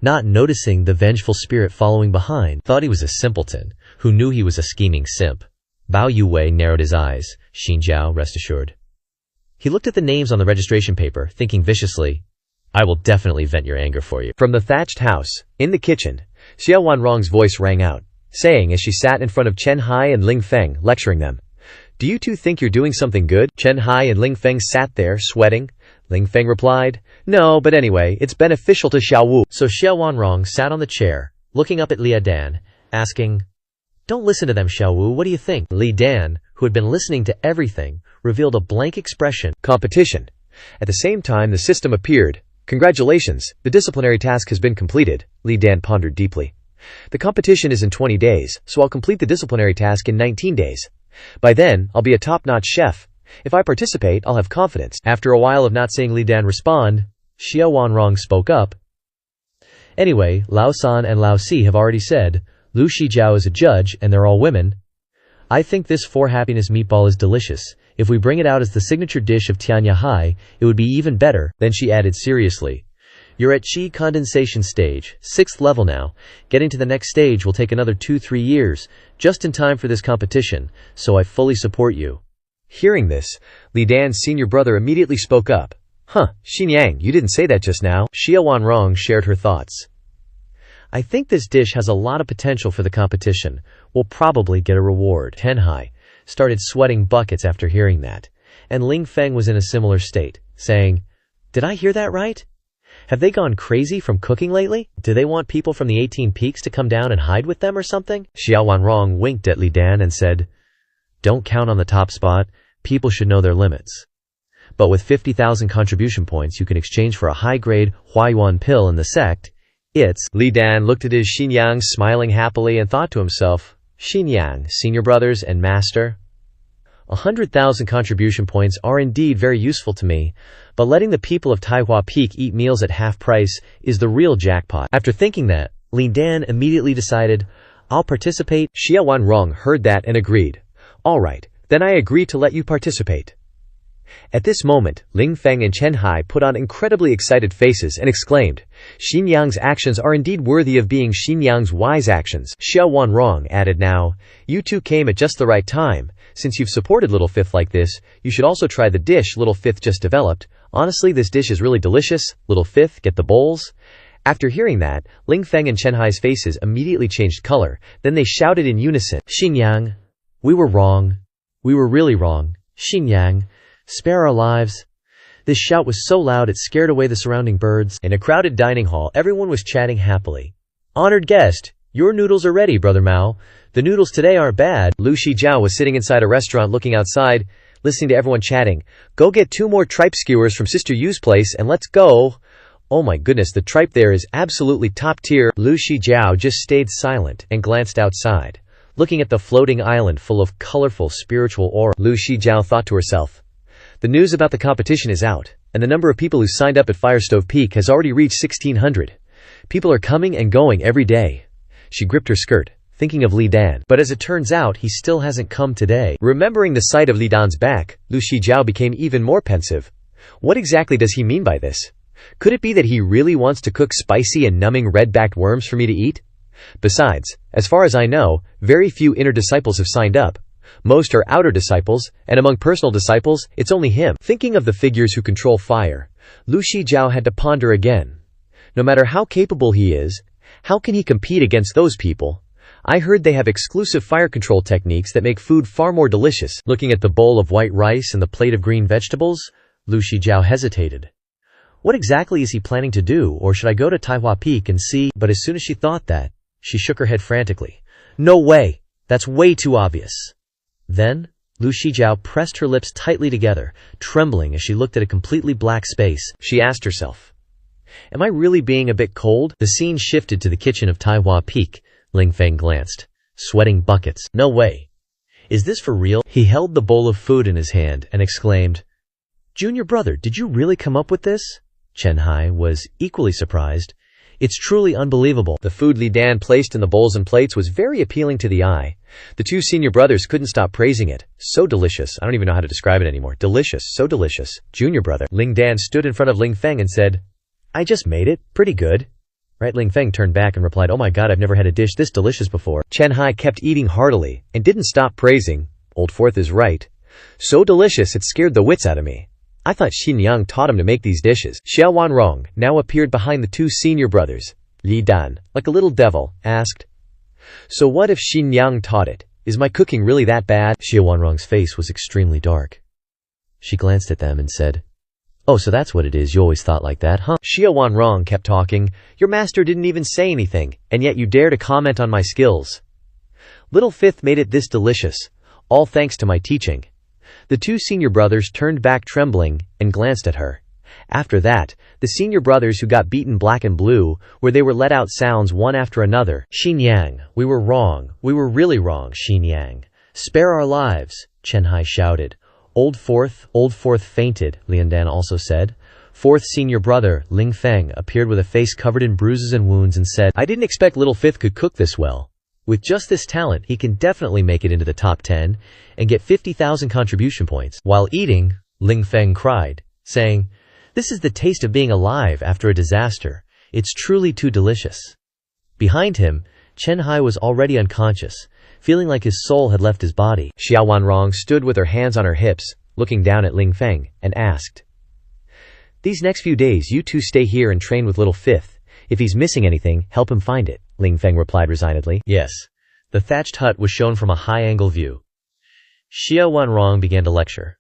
A: not noticing the vengeful spirit following behind. Thought he was a simpleton, who knew he was a scheming simp. Bao Yue narrowed his eyes. Xinjiao, rest assured. He looked at the names on the registration paper, thinking viciously, I will definitely vent your anger for you.
B: From the thatched house, in the kitchen, Xiao Wanrong's voice rang out, saying as she sat in front of Chen Hai and Ling Feng, lecturing them, Do you two think you're doing something good? Chen Hai and Ling Feng sat there, sweating. Ling Feng replied, No, but anyway, it's beneficial to Xiao Wu.
A: So Xiao Wanrong sat on the chair, looking up at Li Dan, asking, Don't listen to them, Xiao Wu, what do you think? Li Dan, who had been listening to everything, revealed a blank expression.
B: Competition. At the same time the system appeared. Congratulations, the disciplinary task has been completed, Li Dan pondered deeply. The competition is in 20 days, so I'll complete the disciplinary task in 19 days. By then, I'll be a top-notch chef. If I participate, I'll have confidence. After a while of not seeing Li Dan respond, Xia Wanrong spoke up. Anyway, Lao San and Lao Si have already said, Lu Shijiao is a judge and they're all women. I think this 4 happiness meatball is delicious. If we bring it out as the signature dish of Tianya Hai, it would be even better. Then she added seriously. You're at Qi condensation stage, 6th level now. Getting to the next stage will take another 2-3 years, just in time for this competition, so I fully support you. Hearing this, Li Dan's senior brother immediately spoke up. Huh, Xinyang, you didn't say that just now. Xia Wanrong shared her thoughts.
A: I think this dish has a lot of potential for the competition. We'll probably get a reward. Tenhai started sweating buckets after hearing that, and Ling Feng was in a similar state, saying, Did I hear that right? Have they gone crazy from cooking lately? Do they want people from the 18 peaks to come down and hide with them or something?
B: Xia Wanrong winked at Li Dan and said,
A: Don't count on the top spot. People should know their limits. But with 50,000 contribution points, you can exchange for a high-grade Huayuan pill in the sect. It's...
B: Li Dan looked at his Xinyang smiling happily and thought to himself, Xinyang, senior brothers and master.
A: 100,000 contribution points are indeed very useful to me, but letting the people of Taihua Peak eat meals at half price is the real jackpot. After thinking that, Li Dan immediately decided, I'll participate.
B: Xia Wanrong heard that and agreed. All right, then I agree to let you participate. At this moment, Ling Feng and Chen Hai put on incredibly excited faces and exclaimed, Xinyang's actions are indeed worthy of being Xinyang's wise actions. Xia Wanrong added, Now, you two came at just the right time. Since you've supported Little Fifth like this, you should also try the dish Little Fifth just developed. Honestly, this dish is really delicious. Little Fifth, get the bowls. After hearing that, Ling Feng and Chen Hai's faces immediately changed color. Then they shouted in unison,
A: Xinyang, we were wrong. We were really wrong. Xinyang, spare our lives. This shout was so loud it scared away the surrounding birds.
B: In a crowded dining hall, everyone was chatting happily.
A: Honored guest, your noodles are ready, Brother Mao. The noodles today aren't bad.
B: Lu Shijiao was sitting inside a restaurant looking outside, listening to everyone chatting. Go get 2 more tripe skewers from Sister Yu's place and let's go. Oh my goodness, the tripe there is absolutely top tier. Lu Shijiao just stayed silent and glanced outside, looking at the floating island full of colorful spiritual aura. Lu Shijiao thought to herself, the news about the competition is out, and the number of people who signed up at Firestove Peak has already reached 1,600. People are coming and going every day. She gripped her skirt, thinking of Li Dan.
A: But as it turns out, he still hasn't come today.
B: Remembering the sight of Li Dan's back, Lu Shijiao became even more pensive. What exactly does he mean by this? Could it be that he really wants to cook spicy and numbing red-backed worms for me to eat? Besides, as far as I know, very few inner disciples have signed up. Most are outer disciples, and among personal disciples, it's only him. Thinking of the figures who control fire, Lu Shijiao had to ponder again. No matter how capable he is, how can he compete against those people? I heard they have exclusive fire control techniques that make food far more delicious.
A: Looking at the bowl of white rice and the plate of green vegetables, Lu Shijiao hesitated. What exactly is he planning to do, or should I go to Taihua Peak and see? But as soon as she thought that, she shook her head frantically. No way! That's way too obvious. Then, Lu Shijiao pressed her lips tightly together, trembling as she looked at a completely black space.
B: She asked herself, Am I really being a bit cold?
A: The scene shifted to the kitchen of Taihua Peak. Ling Feng glanced, sweating buckets. No way. Is this for real? He held the bowl of food in his hand and exclaimed, Junior brother, did you really come up with this? Chen Hai was equally surprised. It's truly unbelievable.
B: The food Li Dan placed in the bowls and plates was very appealing to the eye. The 2 senior brothers couldn't stop praising it. So delicious. I don't even know how to describe it anymore. Delicious. So delicious. Junior brother. Ling Dan stood in front of Ling Feng and said, I just made it. Pretty good.
A: Right? Ling Feng turned back and replied, Oh my god, I've never had a dish this delicious before.
B: Chen Hai kept eating heartily and didn't stop praising. Old Fourth is right. So delicious it scared the wits out of me. I thought Xinyang taught him to make these dishes. Xia Wanrong now appeared behind the 2 senior brothers. Li Dan, like a little devil, asked, So what if Xinyang taught it? Is my cooking really that bad?
A: Xia Wanrong's face was extremely dark. She glanced at them and said, Oh, so that's what it is. You always thought like that, huh?
B: Xia Wanrong kept talking. Your master didn't even say anything, and yet you dare to comment on my skills. Little Fifth made it this delicious, all thanks to my teaching. The 2 senior brothers turned back trembling and glanced at her. After that, the senior brothers who got beaten black and blue, where they were let out sounds one after another.
A: Xinyang, we were wrong. We were really wrong, Xinyang. Spare our lives, Chen Hai shouted. Old fourth fainted, Liandan also said. Fourth senior brother, Ling Feng, appeared with a face covered in bruises and wounds and said, I didn't expect little fifth could cook this well. With just this talent, he can definitely make it into the top 10 and get 50,000 contribution points. While eating, Ling Feng cried, saying, This is the taste of being alive after a disaster. It's truly too delicious. Behind him, Chen Hai was already unconscious, feeling like his soul had left his body.
B: Xiao Wanrong stood with her hands on her hips, looking down at Ling Feng, and asked, These next few days you two stay here and train with little fifth. If he's missing anything, help him find it, Ling Feng replied resignedly.
A: Yes. The thatched hut was shown from a high-angle view. Xia Wanrong began to lecture.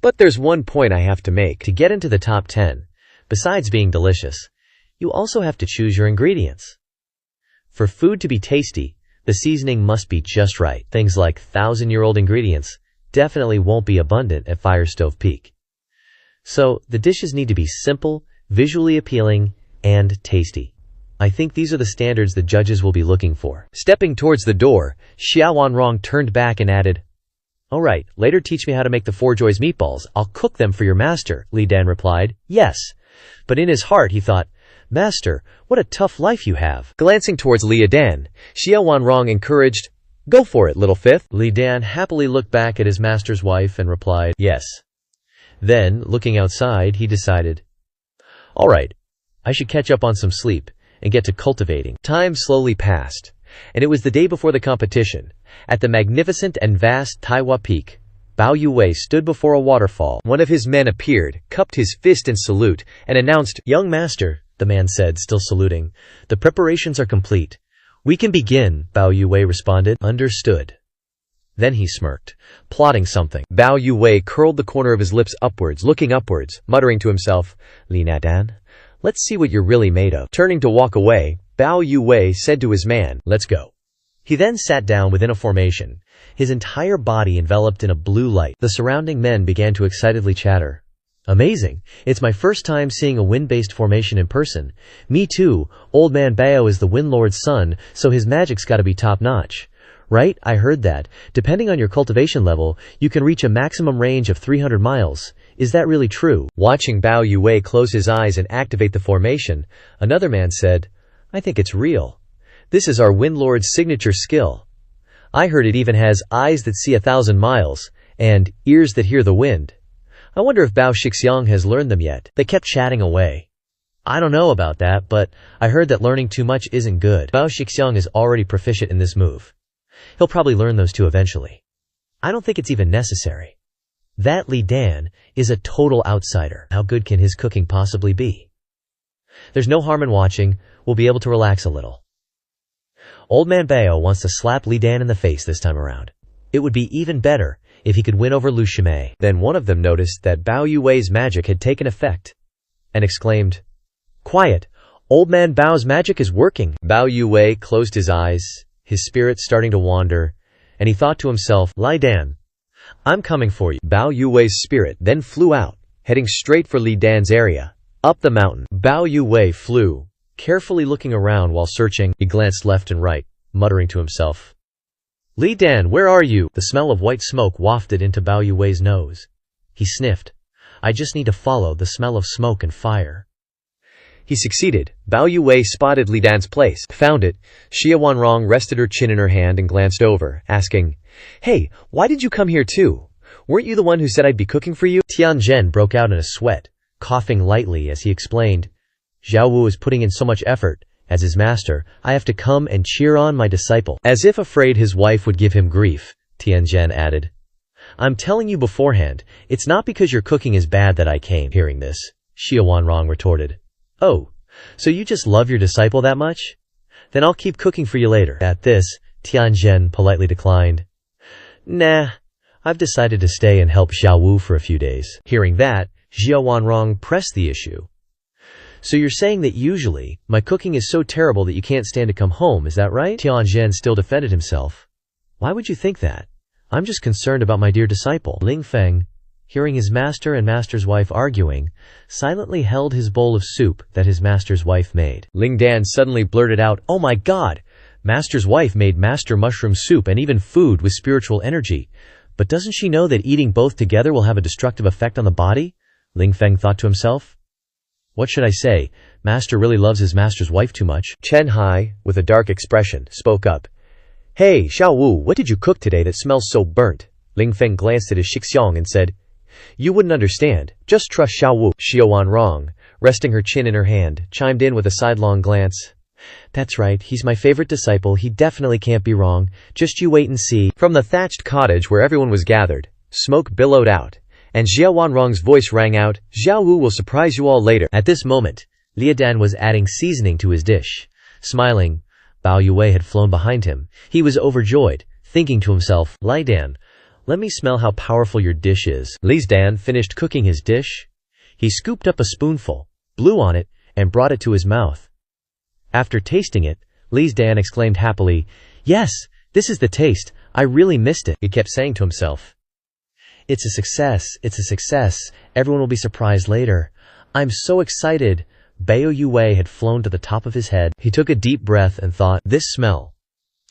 B: But there's one point I have to make.
A: To get into the top 10, besides being delicious, you also have to choose your ingredients. For food to be tasty, the seasoning must be just right. Things like 1,000-year-old ingredients definitely won't be abundant at Fire Stove Peak. So, the dishes need to be simple, visually appealing, and tasty. I think these are the standards the judges will be looking for.
B: Stepping towards the door, Xia Wanrong turned back and added,
A: All right, later teach me how to make the Four Joys meatballs. I'll cook them for your master, Li Dan replied. Yes. But in his heart he thought, Master, what a tough life you have.
B: Glancing towards Li Dan, Xia Wanrong encouraged, Go for it, little fifth.
A: Li Dan happily looked back at his master's wife and replied, Yes. Then, looking outside, he decided, All right, I should catch up on some sleep and get to cultivating.
B: Time slowly passed, and it was the day before the competition. At the magnificent and vast Taiwa Peak, Bao Yue stood before a waterfall. One of his men appeared, cupped his fist in salute, and announced,
A: Young master, the man said, still saluting, the preparations are complete. We can begin, Bao Yue responded. Understood. Then he smirked, plotting something.
B: Bao Yue curled the corner of his lips upwards, looking upwards, muttering to himself, Li Nadan, let's see what you're really made of. Turning to walk away, Bao Yue said to his man, Let's go.
A: He then sat down within a formation, his entire body enveloped in a blue light. The surrounding men began to excitedly chatter. Amazing. It's my first time seeing a wind-based formation in person. Me too. Old man Bao is the Wind Lord's son, so his magic's gotta be top-notch. Right? I heard that. Depending on your cultivation level, you can reach a maximum range of 300 miles. Is that really true?
B: Watching Bao Yue close his eyes and activate the formation, another man said, I think it's real. This is our Wind Lord's signature skill. I heard it even has eyes that see 1,000 miles, and ears that hear the wind. I wonder if Bao Shixiang has learned them yet.
A: They kept chatting away. I don't know about that, but I heard that learning too much isn't good. Bao Shixiang is already proficient in this move. He'll probably learn those two eventually. I don't think it's even necessary. That Li Dan is a total outsider. How good can his cooking possibly be? There's no harm in watching. We'll be able to relax a little. Old man Bao wants to slap Li Dan in the face this time around. It would be even better if he could win over Lu Shimei.
B: Then one of them noticed that Bao Yue's magic had taken effect, and exclaimed, Quiet! Old man Bao's magic is working! Bao Yue closed his eyes, his spirit starting to wander, and he thought to himself, Li Dan, I'm coming for you. Bao Yue's spirit then flew out, heading straight for Li Dan's area. Up the mountain, Bao Yue flew, carefully looking around while searching. He glanced left and right, muttering to himself, Li Dan, where are you? The smell of white smoke wafted into Bao Yue's nose. He sniffed. I just need to follow the smell of smoke and fire. He succeeded. Bao Yue spotted Li Dan's place. Found it. Xia Wanrong rested her chin in her hand and glanced over, asking, Hey, why did you come here too? Weren't you the one who said I'd be cooking for you? Tian Zhen broke out in a sweat, coughing lightly as he explained, Zhao Wu is putting in so much effort. As his master, I have to come and cheer on my disciple. As if afraid his wife would give him grief, Tian Zhen added, I'm telling you beforehand, it's not because your cooking is bad that I came. Hearing this, Xia Wanrong retorted, Oh, so you just love your disciple that much? Then I'll keep cooking for you later. At this, Tian Zhen politely declined. Nah, I've decided to stay and help Zhao Wu for a few days. Hearing that, Xia Wanrong pressed the issue. So you're saying that usually, my cooking is so terrible that you can't stand to come home, is that right? Tian Zhen still defended himself. Why would you think that? I'm just concerned about my dear disciple. Ling Feng,
A: hearing his master and master's wife arguing, silently held his bowl of soup that his master's wife made.
B: Ling Dan suddenly blurted out, "Oh my god!
A: Master's wife made master mushroom soup and even food with spiritual energy. But doesn't she know that eating both together will have a destructive effect on the body?" Ling Feng thought to himself. What should I say? Master really loves his master's wife too much.
B: Chen Hai, with a dark expression, spoke up. "Hey, Xiao Wu, what did you cook today that smells so burnt?" Ling Feng glanced at his Shixiong and said, "You wouldn't understand. Just trust Xiao Wu." Xiao Wanrong, resting her chin in her hand, chimed in with a sidelong glance.
A: "That's right, he's my favorite disciple, he definitely can't be wrong. Just you wait and see."
B: From the thatched cottage where everyone was gathered, smoke billowed out, and Xiao Wanrong's voice rang out, "Xiao Wu will surprise you all later."
A: At this moment, Liadan was adding seasoning to his dish. Smiling, Bao Yue had flown behind him. He was overjoyed, thinking to himself, "Liadan, let me smell how powerful your dish is." Liadan finished cooking his dish. He scooped up a spoonful, blew on it, and brought it to his mouth. After tasting it, Liadan exclaimed happily, "Yes, this is the taste. I really missed it." He kept saying to himself, "It's a success, it's a success. Everyone will be surprised later. I'm so excited." Bao Yue had flown to the top of his head. He took a deep breath and thought, "This smell."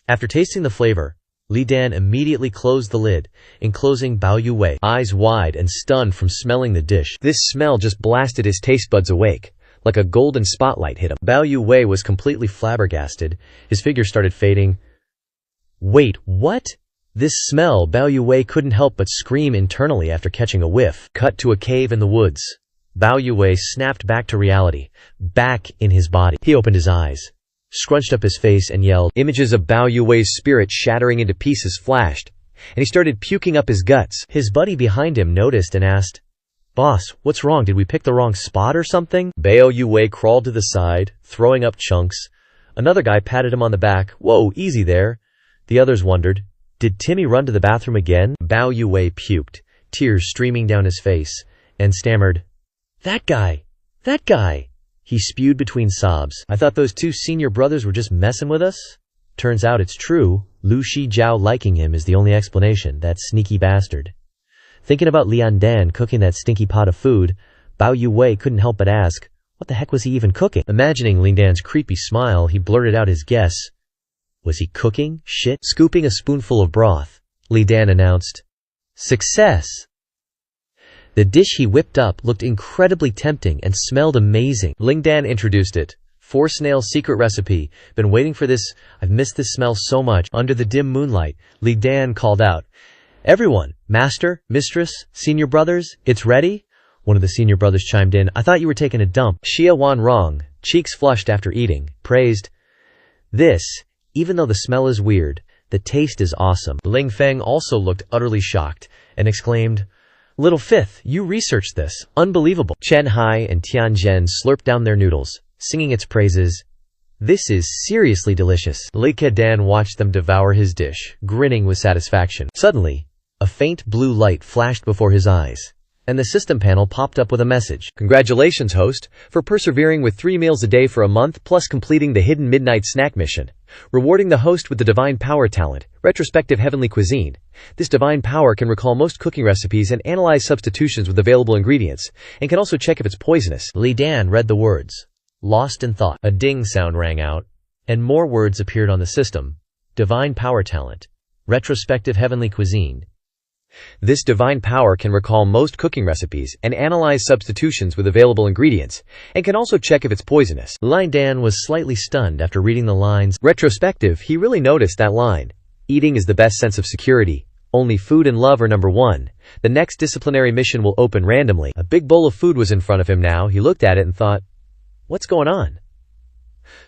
A: After tasting the flavor, Li Dan immediately closed the lid, enclosing Bao Yue, eyes wide and stunned from smelling the dish.
B: This smell just blasted his taste buds awake, like a golden spotlight hit him.
A: Bao Yue was completely flabbergasted. His figure started fading. "Wait, what?" This smell, Bao Yue couldn't help but scream internally after catching a whiff. Cut to a cave in the woods. Bao Yue snapped back to reality, back in his body. He opened his eyes, scrunched up his face and yelled.
B: Images of Bao Yue's spirit shattering into pieces flashed, and he started puking up his guts.
A: His buddy behind him noticed and asked, "Boss, what's wrong? Did we pick the wrong spot or something?" Bao Yue crawled to the side, throwing up chunks. Another guy patted him on the back. "Whoa, easy there." The others wondered, did Timmy run to the bathroom again? Bao Yue puked, tears streaming down his face, and stammered, That guy. He spewed between sobs. "I thought those two senior brothers were just messing with us." Turns out it's true. Lu Shijiao liking him is the only explanation, that sneaky bastard. Thinking about Lian Dan cooking that stinky pot of food, Bao Yue couldn't help but ask, what the heck was he even cooking? Imagining Lian Dan's creepy smile, he blurted out his guess. Was he cooking? Shit. Scooping a spoonful of broth, Li Dan announced, "Success!" The dish he whipped up looked incredibly tempting and smelled amazing. Ling Dan introduced it. "4 snail secret recipe. Been waiting for this. I've missed this smell so much." Under the dim moonlight, Li Dan called out, "Everyone, master, mistress, senior brothers, it's ready?" One of the senior brothers chimed in, "I thought you were taking a dump." Xia Wanrong, cheeks flushed after eating, praised, "This, even though the smell is weird, the taste is awesome." Ling Feng also looked utterly shocked and exclaimed, "Little Fifth, you researched this. Unbelievable." Chen Hai and Tian Zhen slurped down their noodles, singing its praises. "This is seriously delicious." Li Kedan watched them devour his dish, grinning with satisfaction. Suddenly, a faint blue light flashed before his eyes, and the system panel popped up with a message.
B: "Congratulations, host, for persevering with 3 meals a day for a month plus completing the hidden midnight snack mission. Rewarding the host with the Divine Power talent, Retrospective Heavenly Cuisine. This divine power can recall most cooking recipes and analyze substitutions with available ingredients, and can also check if it's poisonous." Li Dan read the words, lost in thought. A ding sound rang out, and more words appeared on the system. Divine Power talent, Retrospective Heavenly Cuisine. This divine power can recall most cooking recipes and analyze substitutions with available ingredients, and can also check if it's poisonous. Li Dan was slightly stunned after reading the lines. Retrospective, he really noticed that line. Eating is the best sense of security. Only food and love are number one. The next disciplinary mission will open randomly. A big bowl of food was in front of him now. He looked at it and thought, what's going on?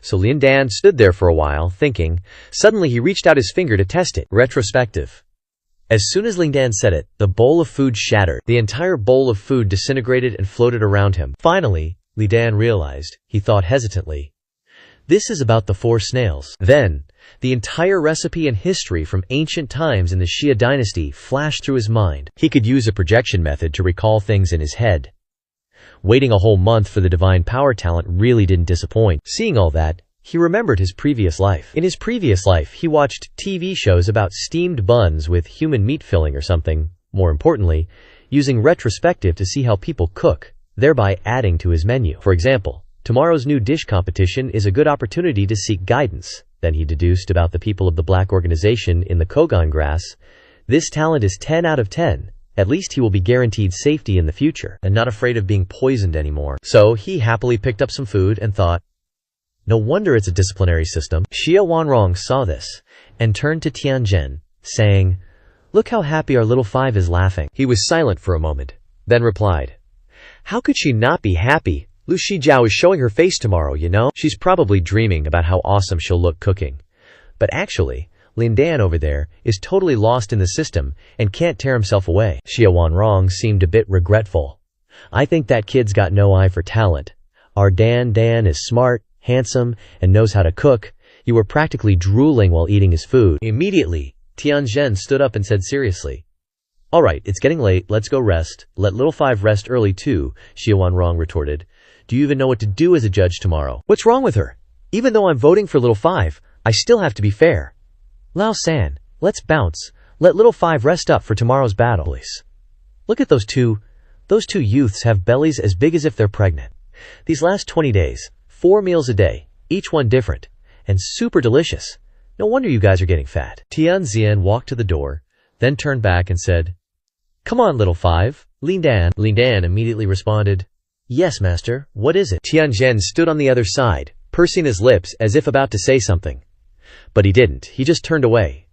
B: So Lian Dan stood there for a while, thinking. Suddenly he reached out his finger to test it. Retrospective. As soon as Ling Dan said it, the bowl of food shattered. The entire bowl of food disintegrated and floated around him. Finally, Li Dan realized. He thought hesitantly. This is about the 4 snails. Then, the entire recipe and history from ancient times in the Xia dynasty flashed through his mind. He could use a projection method to recall things in his head. Waiting a whole month for the divine power talent really didn't disappoint. Seeing all that, he remembered his previous life. In his previous life, he watched TV shows about steamed buns with human meat filling or something. More importantly,
A: using retrospective to see how people cook, thereby adding to his menu. For example, tomorrow's new dish competition is a good opportunity to seek guidance. Then he deduced about the people of the black organization in the Kogon grass. This talent is 10 out of 10. At least he will be guaranteed safety in the future, and not afraid of being poisoned anymore. So he happily picked up some food and thought, no wonder it's a disciplinary system. Xia Wanrong saw this, and turned to Tianzhen, saying, look how happy our little five is laughing.
B: He was silent for a moment, then replied, how could she not be happy? Lu Shijiao is showing her face tomorrow, you know? She's probably dreaming about how awesome she'll look cooking.
A: But actually, Lin Dan over there is totally lost in the system and can't tear himself away. Xia Wanrong seemed a bit regretful. I think that kid's got no eye for talent. Our Dan is smart, handsome, and knows how to cook. You were practically drooling while eating his food. Immediately, Tianzhen stood up and said seriously, all right, it's getting late, let's go rest. Let little five rest early too, Xia Wanrong retorted. Do you even know what to do as a judge tomorrow?
B: What's wrong with her? Even though I'm voting for little five, I still have to be fair.
A: Lao San, let's bounce. Let little five rest up for tomorrow's battle. Please. Look at those two. Those two youths have bellies as big as if they're pregnant. These last 20 days, 4 meals a day, each one different, and super delicious. No wonder you guys are getting fat. Tianzhen walked to the door, then turned back and said, come on, little five. Lin Dan immediately responded, yes, master, what is it?
B: Tianzhen stood on the other side, pursing his lips as if about to say something. But he didn't, he just turned away.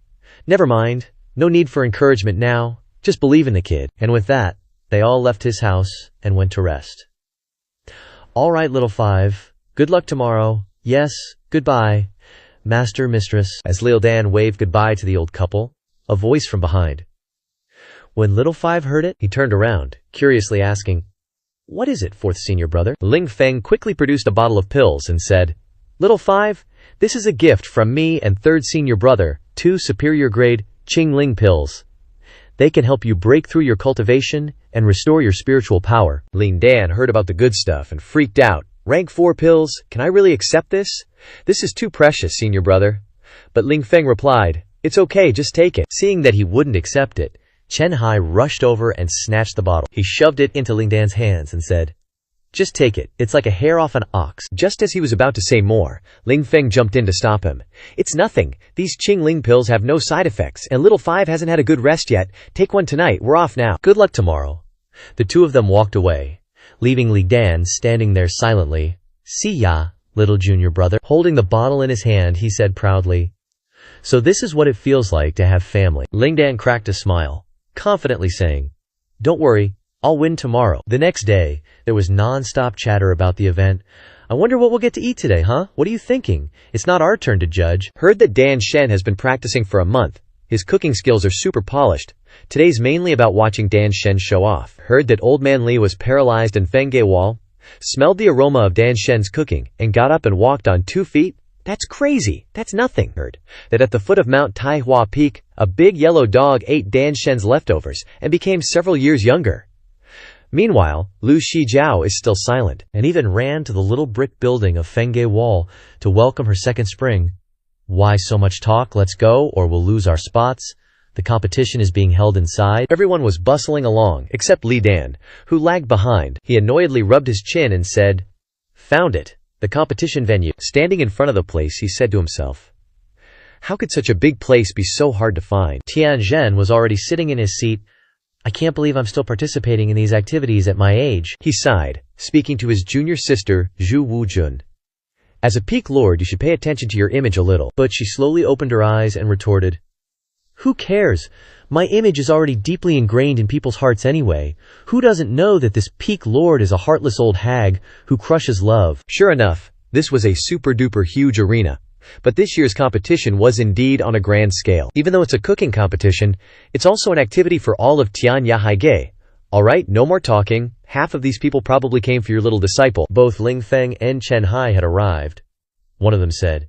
A: Never mind, no need for encouragement now, just believe in the kid. And with that, they all left his house and went to rest. All right, little five, good luck tomorrow. Yes, goodbye, master, mistress. As Lil Dan waved goodbye to the old couple, a voice from behind. When little five heard it, he turned around, curiously asking, what is it, fourth senior brother?
B: Ling Feng quickly produced a bottle of pills and said, little five, this is a gift from me and third senior brother, 2 superior grade Qing Ling pills. They can help you break through your cultivation and restore your spiritual power. Lin Dan heard about the good stuff and freaked out. Rank 4 pills, can I really accept this? This is too precious, senior brother. But Ling Feng replied, it's okay, just take it.
A: Seeing that he wouldn't accept it, Chen Hai rushed over and snatched the bottle. He shoved it into Ling Dan's hands and said, just take it, it's like a hair off an ox.
B: Just as he was about to say more, Ling Feng jumped in to stop him. It's nothing, these Qing Ling pills have no side effects, and little five hasn't had a good rest yet. Take one tonight, we're off now.
A: Good luck tomorrow. The two of them walked away, leaving Li Dan standing there silently. See ya, little junior brother. Holding the bottle in his hand, he said proudly, so this is what it feels like to have family. Ling Dan cracked a smile, confidently saying, don't worry, I'll win tomorrow. The next day, there was non-stop chatter about the event. I wonder what we'll get to eat today, huh? What are you thinking? It's not our turn to judge.
B: Heard that Dan Shen has been practicing for a month. His cooking skills are super polished. Today's mainly about watching Dan Shen show off. Heard that old man Li was paralyzed in Fengge Wall. Smelled the aroma of Dan Shen's cooking and got up and walked on 2 feet. That's crazy. That's nothing. Heard that at the foot of Mount Taihua Peak, a big yellow dog ate Dan Shen's leftovers and became several years younger. Meanwhile, Lu Shijiao is still silent,
A: and even ran to the little brick building of Fengge Wall to welcome her second spring. Why so much talk? Let's go, or we'll lose our spots. The competition is being held inside.
B: Everyone was bustling along, except Li Dan, who lagged behind. He annoyedly rubbed his chin and said, found it, the competition venue. Standing in front of the place, he said to himself, how could such a big place be so hard to find?
A: Tianzhen was already sitting in his seat. I can't believe I'm still participating in these activities at my age.
B: He sighed, speaking to his junior sister, Zhu Wujun. As a peak lord, you should pay attention to your image a little.
A: But she slowly opened her eyes and retorted, who cares? My image is already deeply ingrained in people's hearts anyway. Who doesn't know that this peak lord is a heartless old hag who crushes love?
B: Sure enough, this was a super-duper huge arena. But this year's competition was indeed on a grand scale. Even though it's a cooking competition, it's also an activity for all of Tianya Haige. Alright, no more talking. Half of these people probably came for your little disciple.
A: Both Ling Feng and Chen Hai had arrived. One of them said,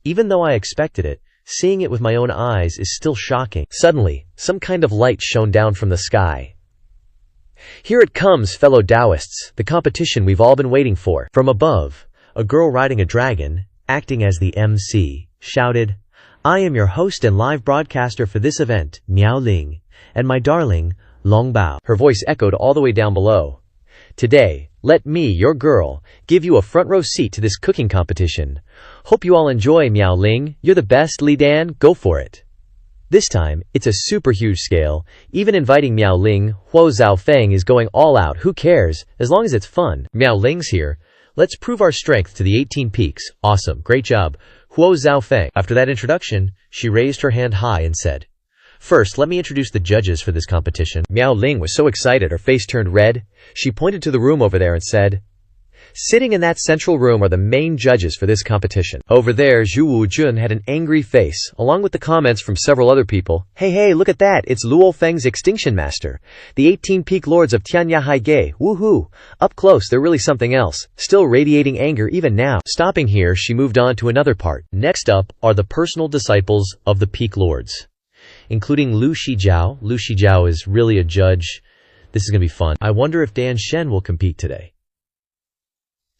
A: even though I expected it, seeing it with my own eyes is still shocking.
B: Suddenly, some kind of light shone down from the sky. Here it comes, fellow Taoists, the competition we've all been waiting for.
A: From above, a girl riding a dragon, acting as the MC, shouted, I am your host and live broadcaster for this event, Miao Ling, and my darling, Long bao.
B: Her voice echoed all the way down below. Today, let me, your girl, give you a front row seat to this cooking competition. Hope you all enjoy, Miao Ling. You're the best, Li Dan. Go for it. This time, it's a super huge scale. Even inviting Miao Ling, Huo Zhaofeng is going all out. Who cares, as long as it's fun. Miao Ling's here. Let's prove our strength to the 18 peaks. Awesome, great job. Huo Zhaofeng. After that introduction, she raised her hand high and said, "First, let me introduce the judges for this competition." Miao Ling was so excited her face turned red. She pointed to the room over there and said, "Sitting in that central room are the main judges for this competition." Over there, Zhu Wujun had an angry face, along with the comments from several other people. Hey, look at that, it's Luo Feng's Extinction Master. The 18 peak lords of Tianya Haige, woohoo! Up close, they're really something else, still radiating anger even now. Stopping here, she moved on to another part. Next up are the personal disciples of the peak lords, including Lu Shijiao. Lu Shijiao is really a judge. This is gonna be fun. I wonder if Dan Shen will compete today.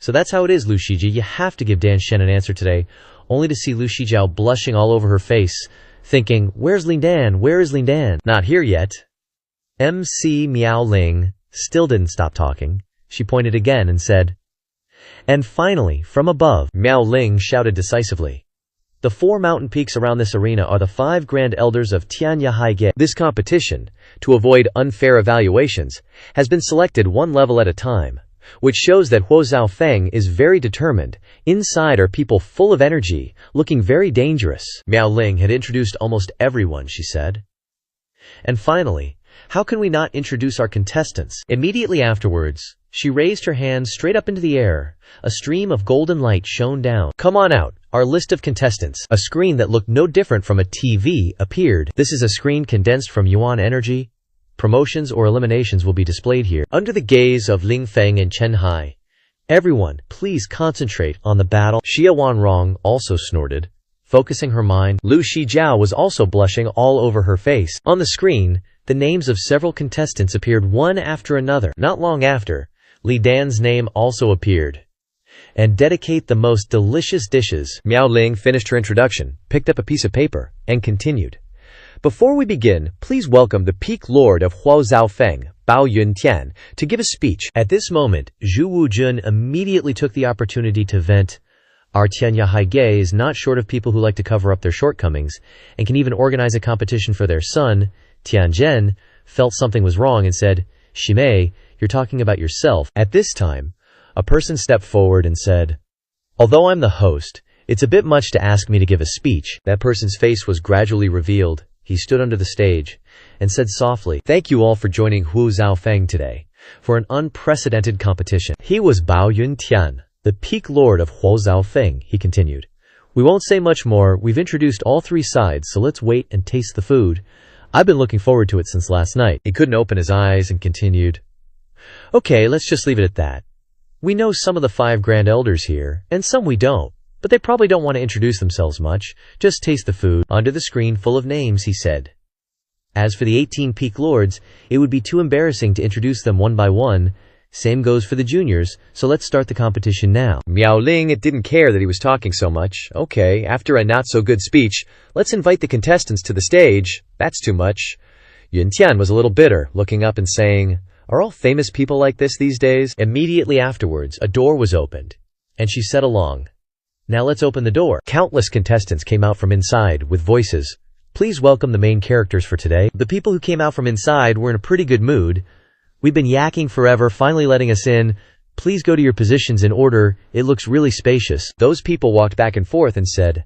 B: So that's how it is, Lu Shiji. You have to give Dan Shen an answer today, only to see Lu Shijiao blushing all over her face, thinking, where's Lin Dan? Where is Lin Dan? Not here yet. MC Miao Ling still didn't stop talking. She pointed again and said, "And finally, from above," Miao Ling shouted decisively. "The 4 mountain peaks around this arena are the 5 grand elders of Tianya Haige." This competition, to avoid unfair evaluations, has been selected one level at a time, which shows that Huo Zhaofeng is very determined. Inside are people full of energy, looking very dangerous. Miao Ling had introduced almost everyone, she said. And finally, how can we not introduce our contestants? Immediately afterwards, she raised her hand straight up into the air. A stream of golden light shone down. "Come on out, our list of contestants." A screen that looked no different from a TV appeared. This is a screen condensed from Yuan energy. Promotions or eliminations will be displayed here. Under the gaze of Ling Feng and Chen Hai, "Everyone, please concentrate on the battle." Xia Wanrong also snorted, focusing her mind. Lu Shijiao was also blushing all over her face. On the screen, the names of several contestants appeared one after another. Not long after, Li Dan's name also appeared. "And dedicate the most delicious dishes." Miao Ling finished her introduction, picked up a piece of paper, and continued. "Before we begin, please welcome the peak lord of Huo Zhaofeng, Bao Yuntian, to give a speech." At this moment, Zhu Wujun immediately took the opportunity to vent. Our Tianya Haige is not short of people who like to cover up their shortcomings, and can even organize a competition for their son. Tianzhen felt something was wrong and said, "Shimei, you're talking about yourself." At this time, a person stepped forward and said, "Although I'm the host, it's a bit much to ask me to give a speech." That person's face was gradually revealed. He stood under the stage and said softly, "Thank you all for joining Huo Zhaofeng today for an unprecedented competition." He was Bao Yuntian, the peak lord of Huo Zhaofeng, he continued. "We won't say much more. We've introduced all 3 sides, so let's wait and taste the food. I've been looking forward to it since last night." He couldn't open his eyes and continued, "Okay, let's just leave it at that. We know some of the 5 grand elders here, and some we don't. But they probably don't want to introduce themselves much. Just taste the food." Under the screen full of names, he said, "As for the 18 peak lords, it would be too embarrassing to introduce them one by one. Same goes for the juniors, so let's start the competition now." Miao Ling didn't care that he was talking so much. Okay, after a not-so-good speech, let's invite the contestants to the stage. That's too much. Yuntian was a little bitter, looking up and saying, "Are all famous people like this these days?" Immediately afterwards, a door was opened, and she said along, "Now let's open the door." Countless contestants came out from inside with voices. "Please welcome the main characters for today." The people who came out from inside were in a pretty good mood. "We've been yakking forever, finally letting us in. Please go to your positions in order. It looks really spacious." Those people walked back and forth and said,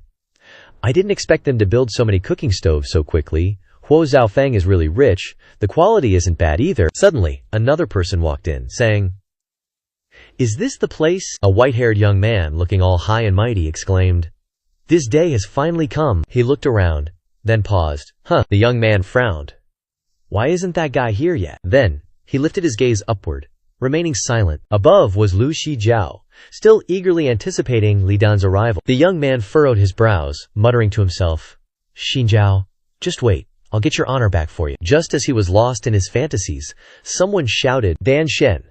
B: "I didn't expect them to build so many cooking stoves so quickly. Huo Zhaofeng is really rich. The quality isn't bad either." Suddenly, another person walked in, saying, "Is this the place?" A white-haired young man, looking all high and mighty, exclaimed, "This day has finally come." He looked around, then paused. The young man frowned. "Why isn't that guy here yet?" Then, he lifted his gaze upward, remaining silent. Above was Lu Shijiao, still eagerly anticipating Li Dan's arrival. The young man furrowed his brows, muttering to himself, "Xinjiao, just wait. I'll get your honor back for you." Just as he was lost in his fantasies, someone shouted, "Dan Shen."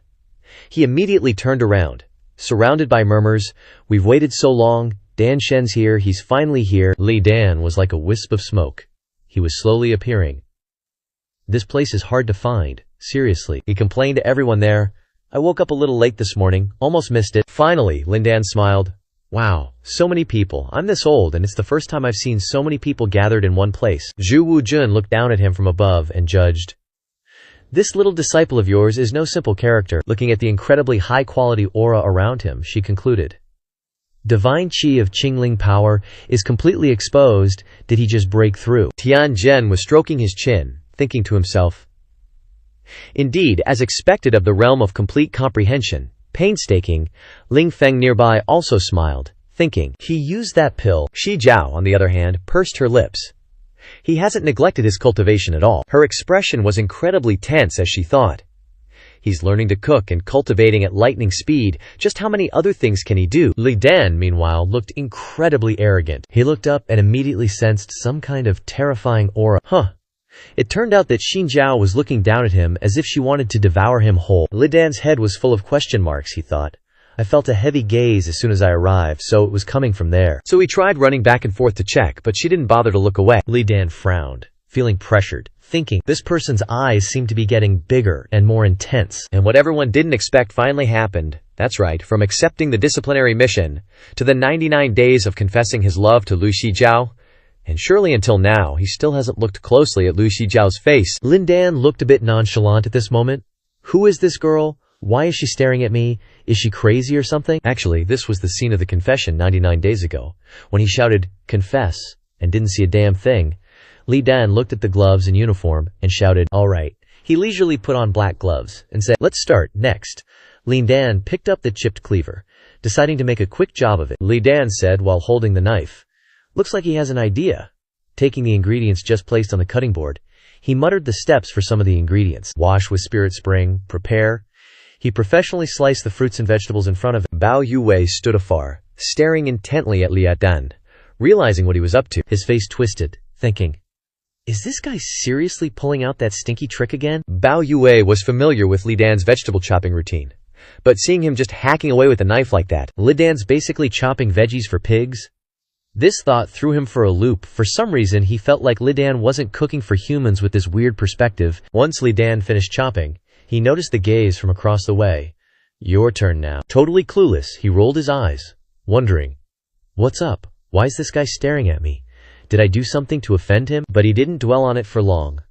B: He immediately turned around. Surrounded by murmurs, "We've waited so long. Dan Shen's here. He's finally here." Li Dan was like a wisp of smoke. He was slowly appearing.
A: This place is hard to find, seriously, he complained to everyone there. I woke up a little late this morning, almost missed it. Finally, Lindan smiled. Wow, so many people. I'm this old and it's the first time I've seen so many people gathered in one place. Zhu Wujun looked down at him from above and judged. This little disciple of yours is no simple character. Looking at the incredibly high-quality aura around him, she concluded. Divine chi of Qingling power is completely exposed. Did he just break through? Tian Zhen was stroking his chin, thinking to himself. Indeed, as expected of the realm of complete comprehension, painstaking, Ling Feng nearby also smiled, thinking, he used that pill. Shi Jiao, on the other hand, pursed her lips. He hasn't neglected his cultivation at all. Her expression was incredibly tense as she thought. He's learning to cook and cultivating at lightning speed. Just how many other things can he do? Li Dan, meanwhile, looked incredibly arrogant. He looked up and immediately sensed some kind of terrifying aura. It turned out that Xin Jiao was looking down at him as if she wanted to devour him whole. Li Dan's head was full of question marks, he thought. I felt a heavy gaze as soon as I arrived, so it was coming from there. So he tried running back and forth to check, but she didn't bother to look away. Li Dan frowned, feeling pressured, thinking, this person's eyes seem to be getting bigger and more intense. And what everyone didn't expect finally happened. That's right, from accepting the disciplinary mission, to the 99 days of confessing his love to Lu Shijiao. And surely until now, he still hasn't looked closely at Lu Shijiao's face. Lin Dan looked a bit nonchalant at this moment. Who is this girl? Why is she staring at me? Is she crazy or something? Actually, this was the scene of the confession 99 days ago, when he shouted, confess, and didn't see a damn thing. Li Dan looked at the gloves and uniform and shouted, all right. He leisurely put on black gloves and said, let's start. Next. Li Dan picked up the chipped cleaver, deciding to make a quick job of it. Li Dan said while holding the knife, looks like he has an idea. Taking the ingredients just placed on the cutting board, he muttered the steps for some of the ingredients. Wash with spirit spring, prepare. He professionally sliced the fruits and vegetables in front of him. Bao Yue stood afar, staring intently at Li Dan, realizing what he was up to. His face twisted, thinking, is this guy seriously pulling out that stinky trick again? Bao Yue was familiar with Li Dan's vegetable chopping routine, but seeing him just hacking away with a knife like that, Li Dan's basically chopping veggies for pigs? This thought threw him for a loop. For some reason, he felt like Li Dan wasn't cooking for humans with this weird perspective. Once Li Dan finished chopping, he noticed the gaze from across the way. Your turn now. Totally clueless, he rolled his eyes, wondering, what's up? Why is this guy staring at me? Did I do something to offend him? But he didn't dwell on it for long.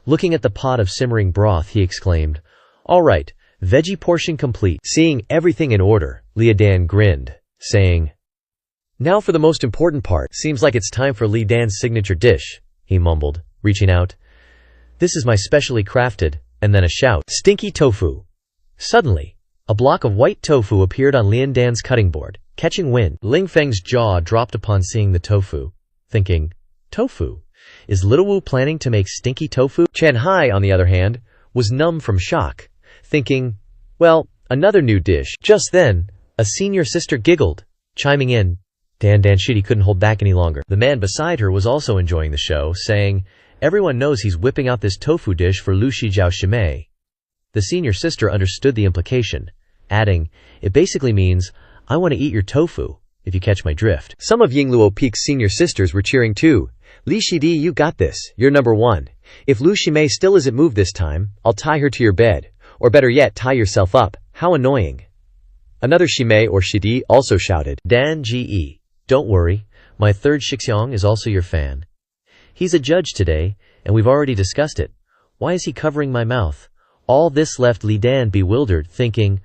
A: Looking at the pot of simmering broth, he exclaimed, all right, veggie portion complete. Seeing everything in order, Li Dan grinned, saying, now for the most important part. Seems like it's time for Li Dan's signature dish, he mumbled, reaching out. This is my specially crafted, and then a shout, stinky tofu. Suddenly, a block of white tofu appeared on Lin Dan's cutting board, catching wind. Ling Feng's jaw dropped upon seeing the tofu, thinking, tofu? Is Little Wu planning to make stinky tofu? Chen Hai, on the other hand, was numb from shock, thinking, well, another new dish. Just then, a senior sister giggled, chiming in. Dan Shitty couldn't hold back any longer. The man beside her was also enjoying the show, saying, everyone knows he's whipping out this tofu dish for Lu Shijiao Shimei. The senior sister understood the implication, adding, it basically means, I want to eat your tofu, if you catch my drift. Some of Yingluo Peak's senior sisters were cheering too. Li Shidi, you got this. You're number one. If Lu Shimei still isn't moved this time, I'll tie her to your bed. Or better yet, tie yourself up. How annoying. Another Shimei or Shidi also shouted, Dan Ge. Don't worry, my third Shixiong is also your fan. He's a judge today, and we've already discussed it. Why is he covering my mouth? All this left Li Dan bewildered, thinking,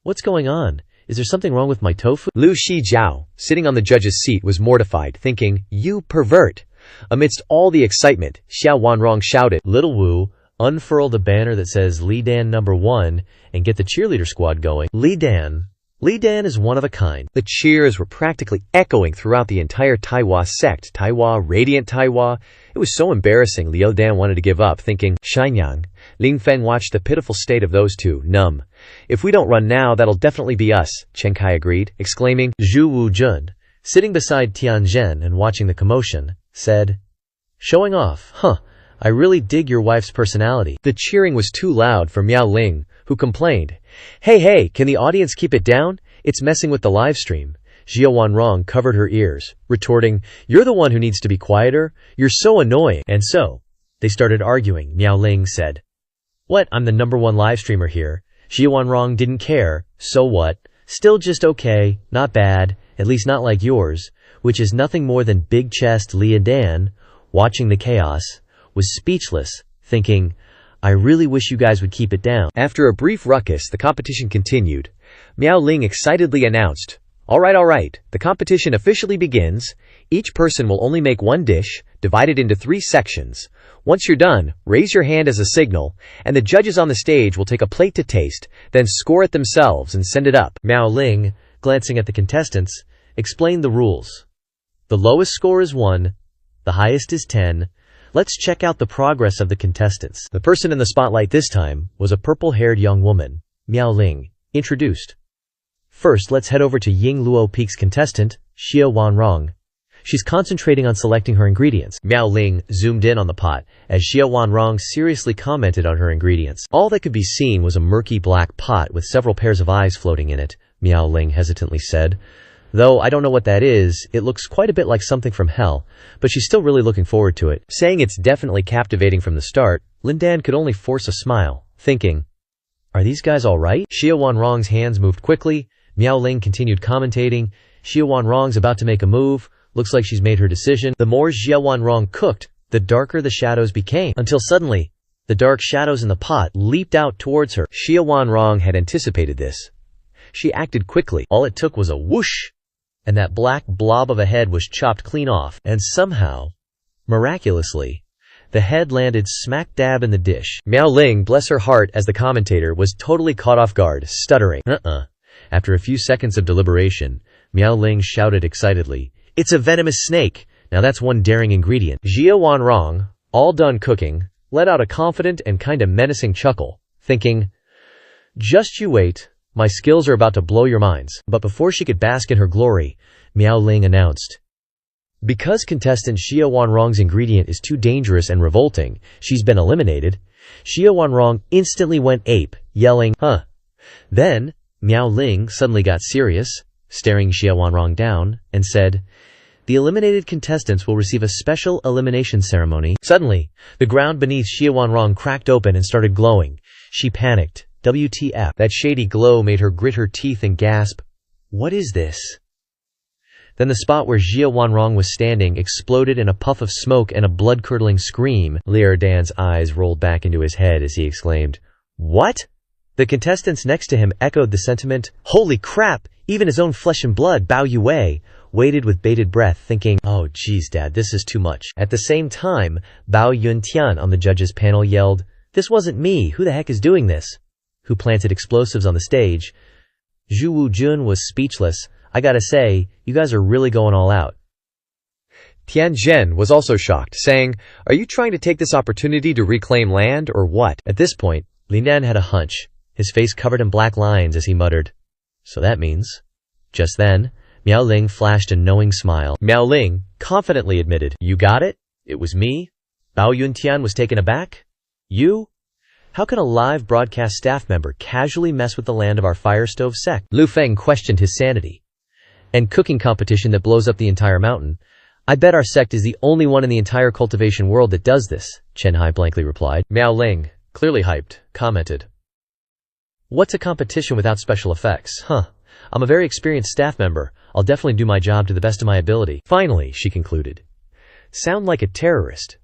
A: what's going on? Is there something wrong with my tofu? Lu Shijiao, sitting on the judge's seat, was mortified, thinking, you pervert. Amidst all the excitement, Xiao Wanrong shouted, Little Wu, unfurl the banner that says Li Dan #1 and get the cheerleader squad going. Li Dan is one of a kind. The cheers were practically echoing throughout the entire Taiwa sect. Taiwa, radiant Taiwa. It was so embarrassing Liu Dan wanted to give up, thinking, Shinyang. Ling Feng watched the pitiful state of those two, numb. If we don't run now, that'll definitely be us, Chen Kai agreed, exclaiming. Zhu Wujun, sitting beside Tian Zhen and watching the commotion, said, showing off, I really dig your wife's personality. The cheering was too loud for Miao Ling, who complained, Hey, can the audience keep it down? It's messing with the live stream. Xiao Wanrong covered her ears, retorting, you're the one who needs to be quieter. You're so annoying. And so, They started arguing. Miao Ling said, "What? I'm the #1 live streamer here. Xie Wanrong didn't care. So what? Still just okay, not bad, at least not like yours," which is nothing more than big-chest Lia Dan, watching the chaos, was speechless, thinking, "I really wish you guys would keep it down."
B: After a brief ruckus, the competition continued. Miao Ling excitedly announced, all right, the competition officially begins. Each person will only make one dish, divided into 3 sections. Once you're done, raise your hand as a signal, and the judges on the stage will take a plate to taste, then score it themselves and send it up.
A: Miao Ling, glancing at the contestants, explained the rules. The lowest score is 1, the highest is 10. Let's check out the progress of the contestants. The person in the spotlight this time was a purple-haired young woman, Miao Ling introduced. First, let's head over to Ying Luo Peak's contestant, Xie Wanrong. She's concentrating on selecting her ingredients. Miao Ling zoomed in on the pot as Xie Wanrong seriously commented on her ingredients. All that could be seen was a murky black pot with several pairs of eyes floating in it, Miao Ling hesitantly said. Though I don't know what that is, it looks quite a bit like something from hell, but she's still really looking forward to it. Saying it's definitely captivating from the start, Lindan could only force a smile, thinking, "Are these guys all right?" Xie Wanrong's hands moved quickly. Miao Ling continued commentating. Xie Wanrong's about to make a move. Looks like she's made her decision. The more Xie Wanrong cooked, the darker the shadows became, until suddenly, the dark shadows in the pot leaped out towards her.
B: Xie Wanrong had anticipated this. She acted quickly.
A: All it took was a whoosh, and that black blob of a head was chopped clean off, and somehow, miraculously, the head landed smack dab in the dish.
B: Miao Ling, bless her heart as the commentator, was totally caught off guard, stuttering.
A: After a few seconds of deliberation, Miao Ling shouted excitedly, "It's a venomous snake! Now that's one daring ingredient."
B: Xie Wanrong, all done cooking, let out a confident and kinda menacing chuckle, thinking, "Just you wait, my skills are about to blow your minds."
A: But before she could bask in her glory, Miao Ling announced, "Because contestant Xie Wanrong's ingredient is too dangerous and revolting, she's been eliminated." Xie Wanrong instantly went ape, yelling, "Huh." Then, Miao Ling suddenly got serious, staring Xie Wanrong down, and said, "The eliminated contestants will receive a special elimination ceremony." Suddenly, the ground beneath Xie Wanrong cracked open and started glowing. She panicked. WTF. That shady glow made her grit her teeth and gasp, "What is this?" Then the spot where Xie Wanrong was standing exploded in a puff of smoke and a blood-curdling scream. Lia Dan's eyes rolled back into his head as he exclaimed, "What?" The contestants next to him echoed the sentiment. Holy crap! Even his own flesh and blood, Bao Yue, waited with bated breath, thinking, "Oh geez, Dad, this is too much." At the same time, Bao Yuntian on the judges' panel yelled, "This wasn't me, who the heck is doing this?" Who planted explosives on the stage. Zhu Wujun was speechless. "I gotta say, you guys are really going all out."
B: Tian Zhen was also shocked, saying, "Are you trying to take this opportunity to reclaim land, or what?"
A: At this point, Lindan had a hunch, his face covered in black lines as he muttered, "So that means..." Just then, Miao Ling flashed a knowing smile. Miao Ling confidently admitted, "You got it? It was me?" Bao Yuntian was taken aback. "You? How can a live broadcast staff member casually mess with the land of our fire stove sect?" Lu Feng questioned his sanity. "And cooking competition that blows up the entire mountain. I bet our sect is the only one in the entire cultivation world that does this," Chen Hai blankly replied. Miao Ling, clearly hyped, commented, "What's a competition without special effects? Huh. I'm a very experienced staff member. I'll definitely do my job to the best of my ability." Finally, she concluded, "Sound like a terrorist.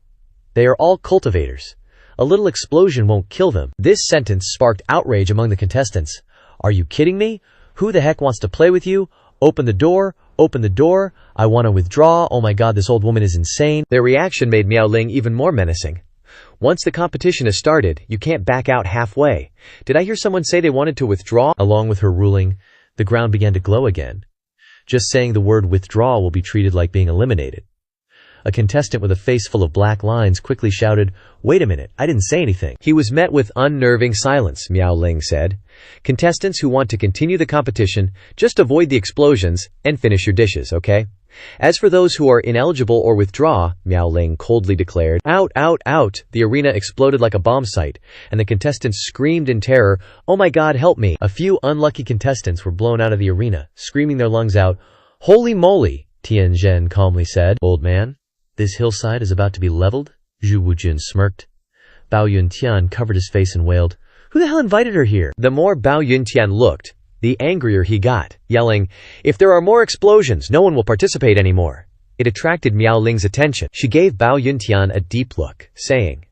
A: They are all cultivators. A little explosion won't kill them." This sentence sparked outrage among the contestants. "Are you kidding me? Who the heck wants to play with you? Open the door, open the door. I want to withdraw. Oh my god, this old woman is insane."
B: Their reaction made Miao Ling even more menacing. "Once the competition has started, you can't back out halfway. Did I hear someone say they wanted to withdraw?" Along with her ruling, the ground began to glow again. Just saying the word withdraw will be treated like being eliminated. A contestant with a face full of black lines quickly shouted, "Wait a minute, I didn't say anything." He was met with unnerving silence, Miao Ling said. "Contestants who want to continue the competition, just avoid the explosions and finish your dishes, okay? As for those who are ineligible or withdraw," Miao Ling coldly declared, "Out, out, out." The arena exploded like a bomb site, and the contestants screamed in terror, "Oh my god, help me." A few unlucky contestants were blown out of the arena, screaming their lungs out. "Holy moly," Tian Zhen calmly said. "Old man, this hillside is about to be leveled.
A: Zhu Wujun smirked. Bao Yuntian covered his face and wailed, "Who the hell invited her here?"
B: The more Bao Yuntian looked, the angrier he got, yelling, "If there are more explosions, no one will participate anymore." It attracted Miao Ling's attention. She gave Bao Yuntian a deep look, saying,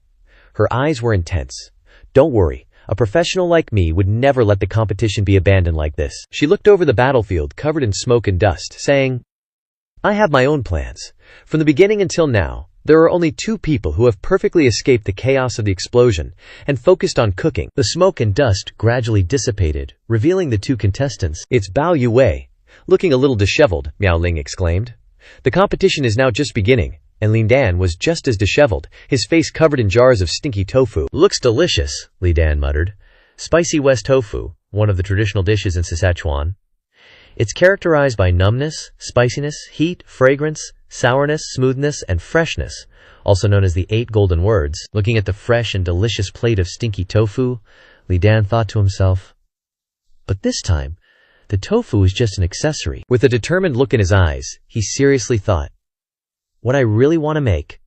B: her eyes were intense, "Don't worry, a professional like me would never let the competition be abandoned like this." She looked over the battlefield covered in smoke and dust, saying, "I have my own plans. From the beginning until now, there are only 2 people who have perfectly escaped the chaos of the explosion and focused on cooking."
A: The smoke and dust gradually dissipated, revealing the 2 contestants.
B: "It's Bao Yue." Looking a little disheveled, Miao Ling exclaimed. The competition is now just beginning, and Lin Dan was just as disheveled, his face covered in jars of stinky tofu.
A: "Looks delicious," Li Dan muttered. "Spicy West tofu, one of the traditional dishes in Sichuan. It's characterized by numbness, spiciness, heat, fragrance, sourness, smoothness, and freshness, also known as the 8 golden words." Looking at the fresh and delicious plate of stinky tofu, Li Dan thought to himself, "But this time, the tofu is just an accessory."
B: With a determined look in his eyes, he seriously thought,
A: "What I really want to make,"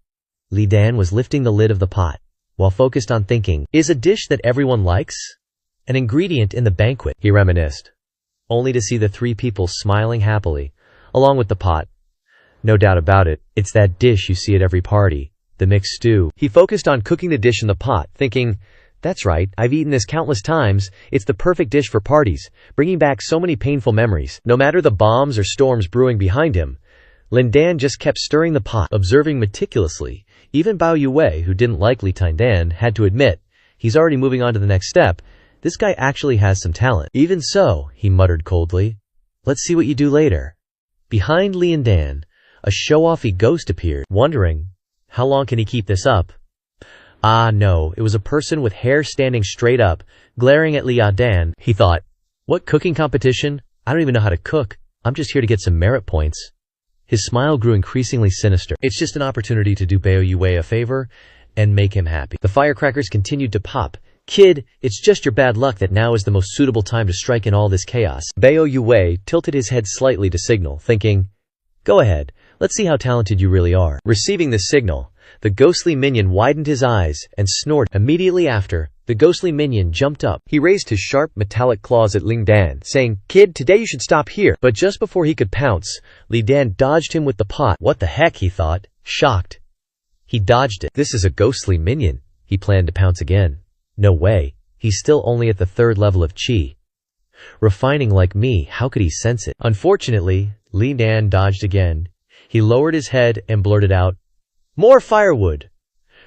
A: Li Dan was lifting the lid of the pot, while focused on thinking, "is a dish that everyone likes? An ingredient in the banquet," he reminisced, only to see the 3 people smiling happily, along with the pot. "No doubt about it, it's that dish you see at every party, the mixed stew."
B: He focused on cooking the dish in the pot, thinking, "That's right, I've eaten this countless times. It's the perfect dish for parties, bringing back so many painful memories." No matter the bombs or storms brewing behind him, Lin Dan just kept stirring the pot,
A: observing meticulously. Even Bao Yue, who didn't like Li Dan, had to admit, he's already moving on to the next step. This guy actually has some talent. "Even so," he muttered coldly, "let's see what you do later." Behind Li Dan, a show-offy ghost appeared, wondering, how long can he keep this up? Ah no, it was a person with hair standing straight up, glaring at Li Dan. He thought, "What cooking competition? I don't even know how to cook. I'm just here to get some merit points." His smile grew increasingly sinister. "It's just an opportunity to do Bao Yue a favor and make him happy." The firecrackers continued to pop. "Kid, it's just your bad luck that now is the most suitable time to strike in all this chaos."
B: Bao Yue tilted his head slightly to signal, thinking,
A: "Go ahead, let's see how talented you really are."
B: Receiving the signal, the ghostly minion widened his eyes and snorted.
A: Immediately after, the ghostly minion jumped up.
B: He raised his sharp metallic claws at Lin Dan, saying, "Kid, today you should stop here." But just before he could pounce, Li Dan dodged him with the pot.
A: What the heck, he thought, shocked. He dodged it.
B: This is a ghostly minion. He planned to pounce again.
A: No way, he's still only at the 3rd level of chi. Refining like me, how could he sense it? Unfortunately, Li Dan dodged again. He lowered his head and blurted out, "More firewood!"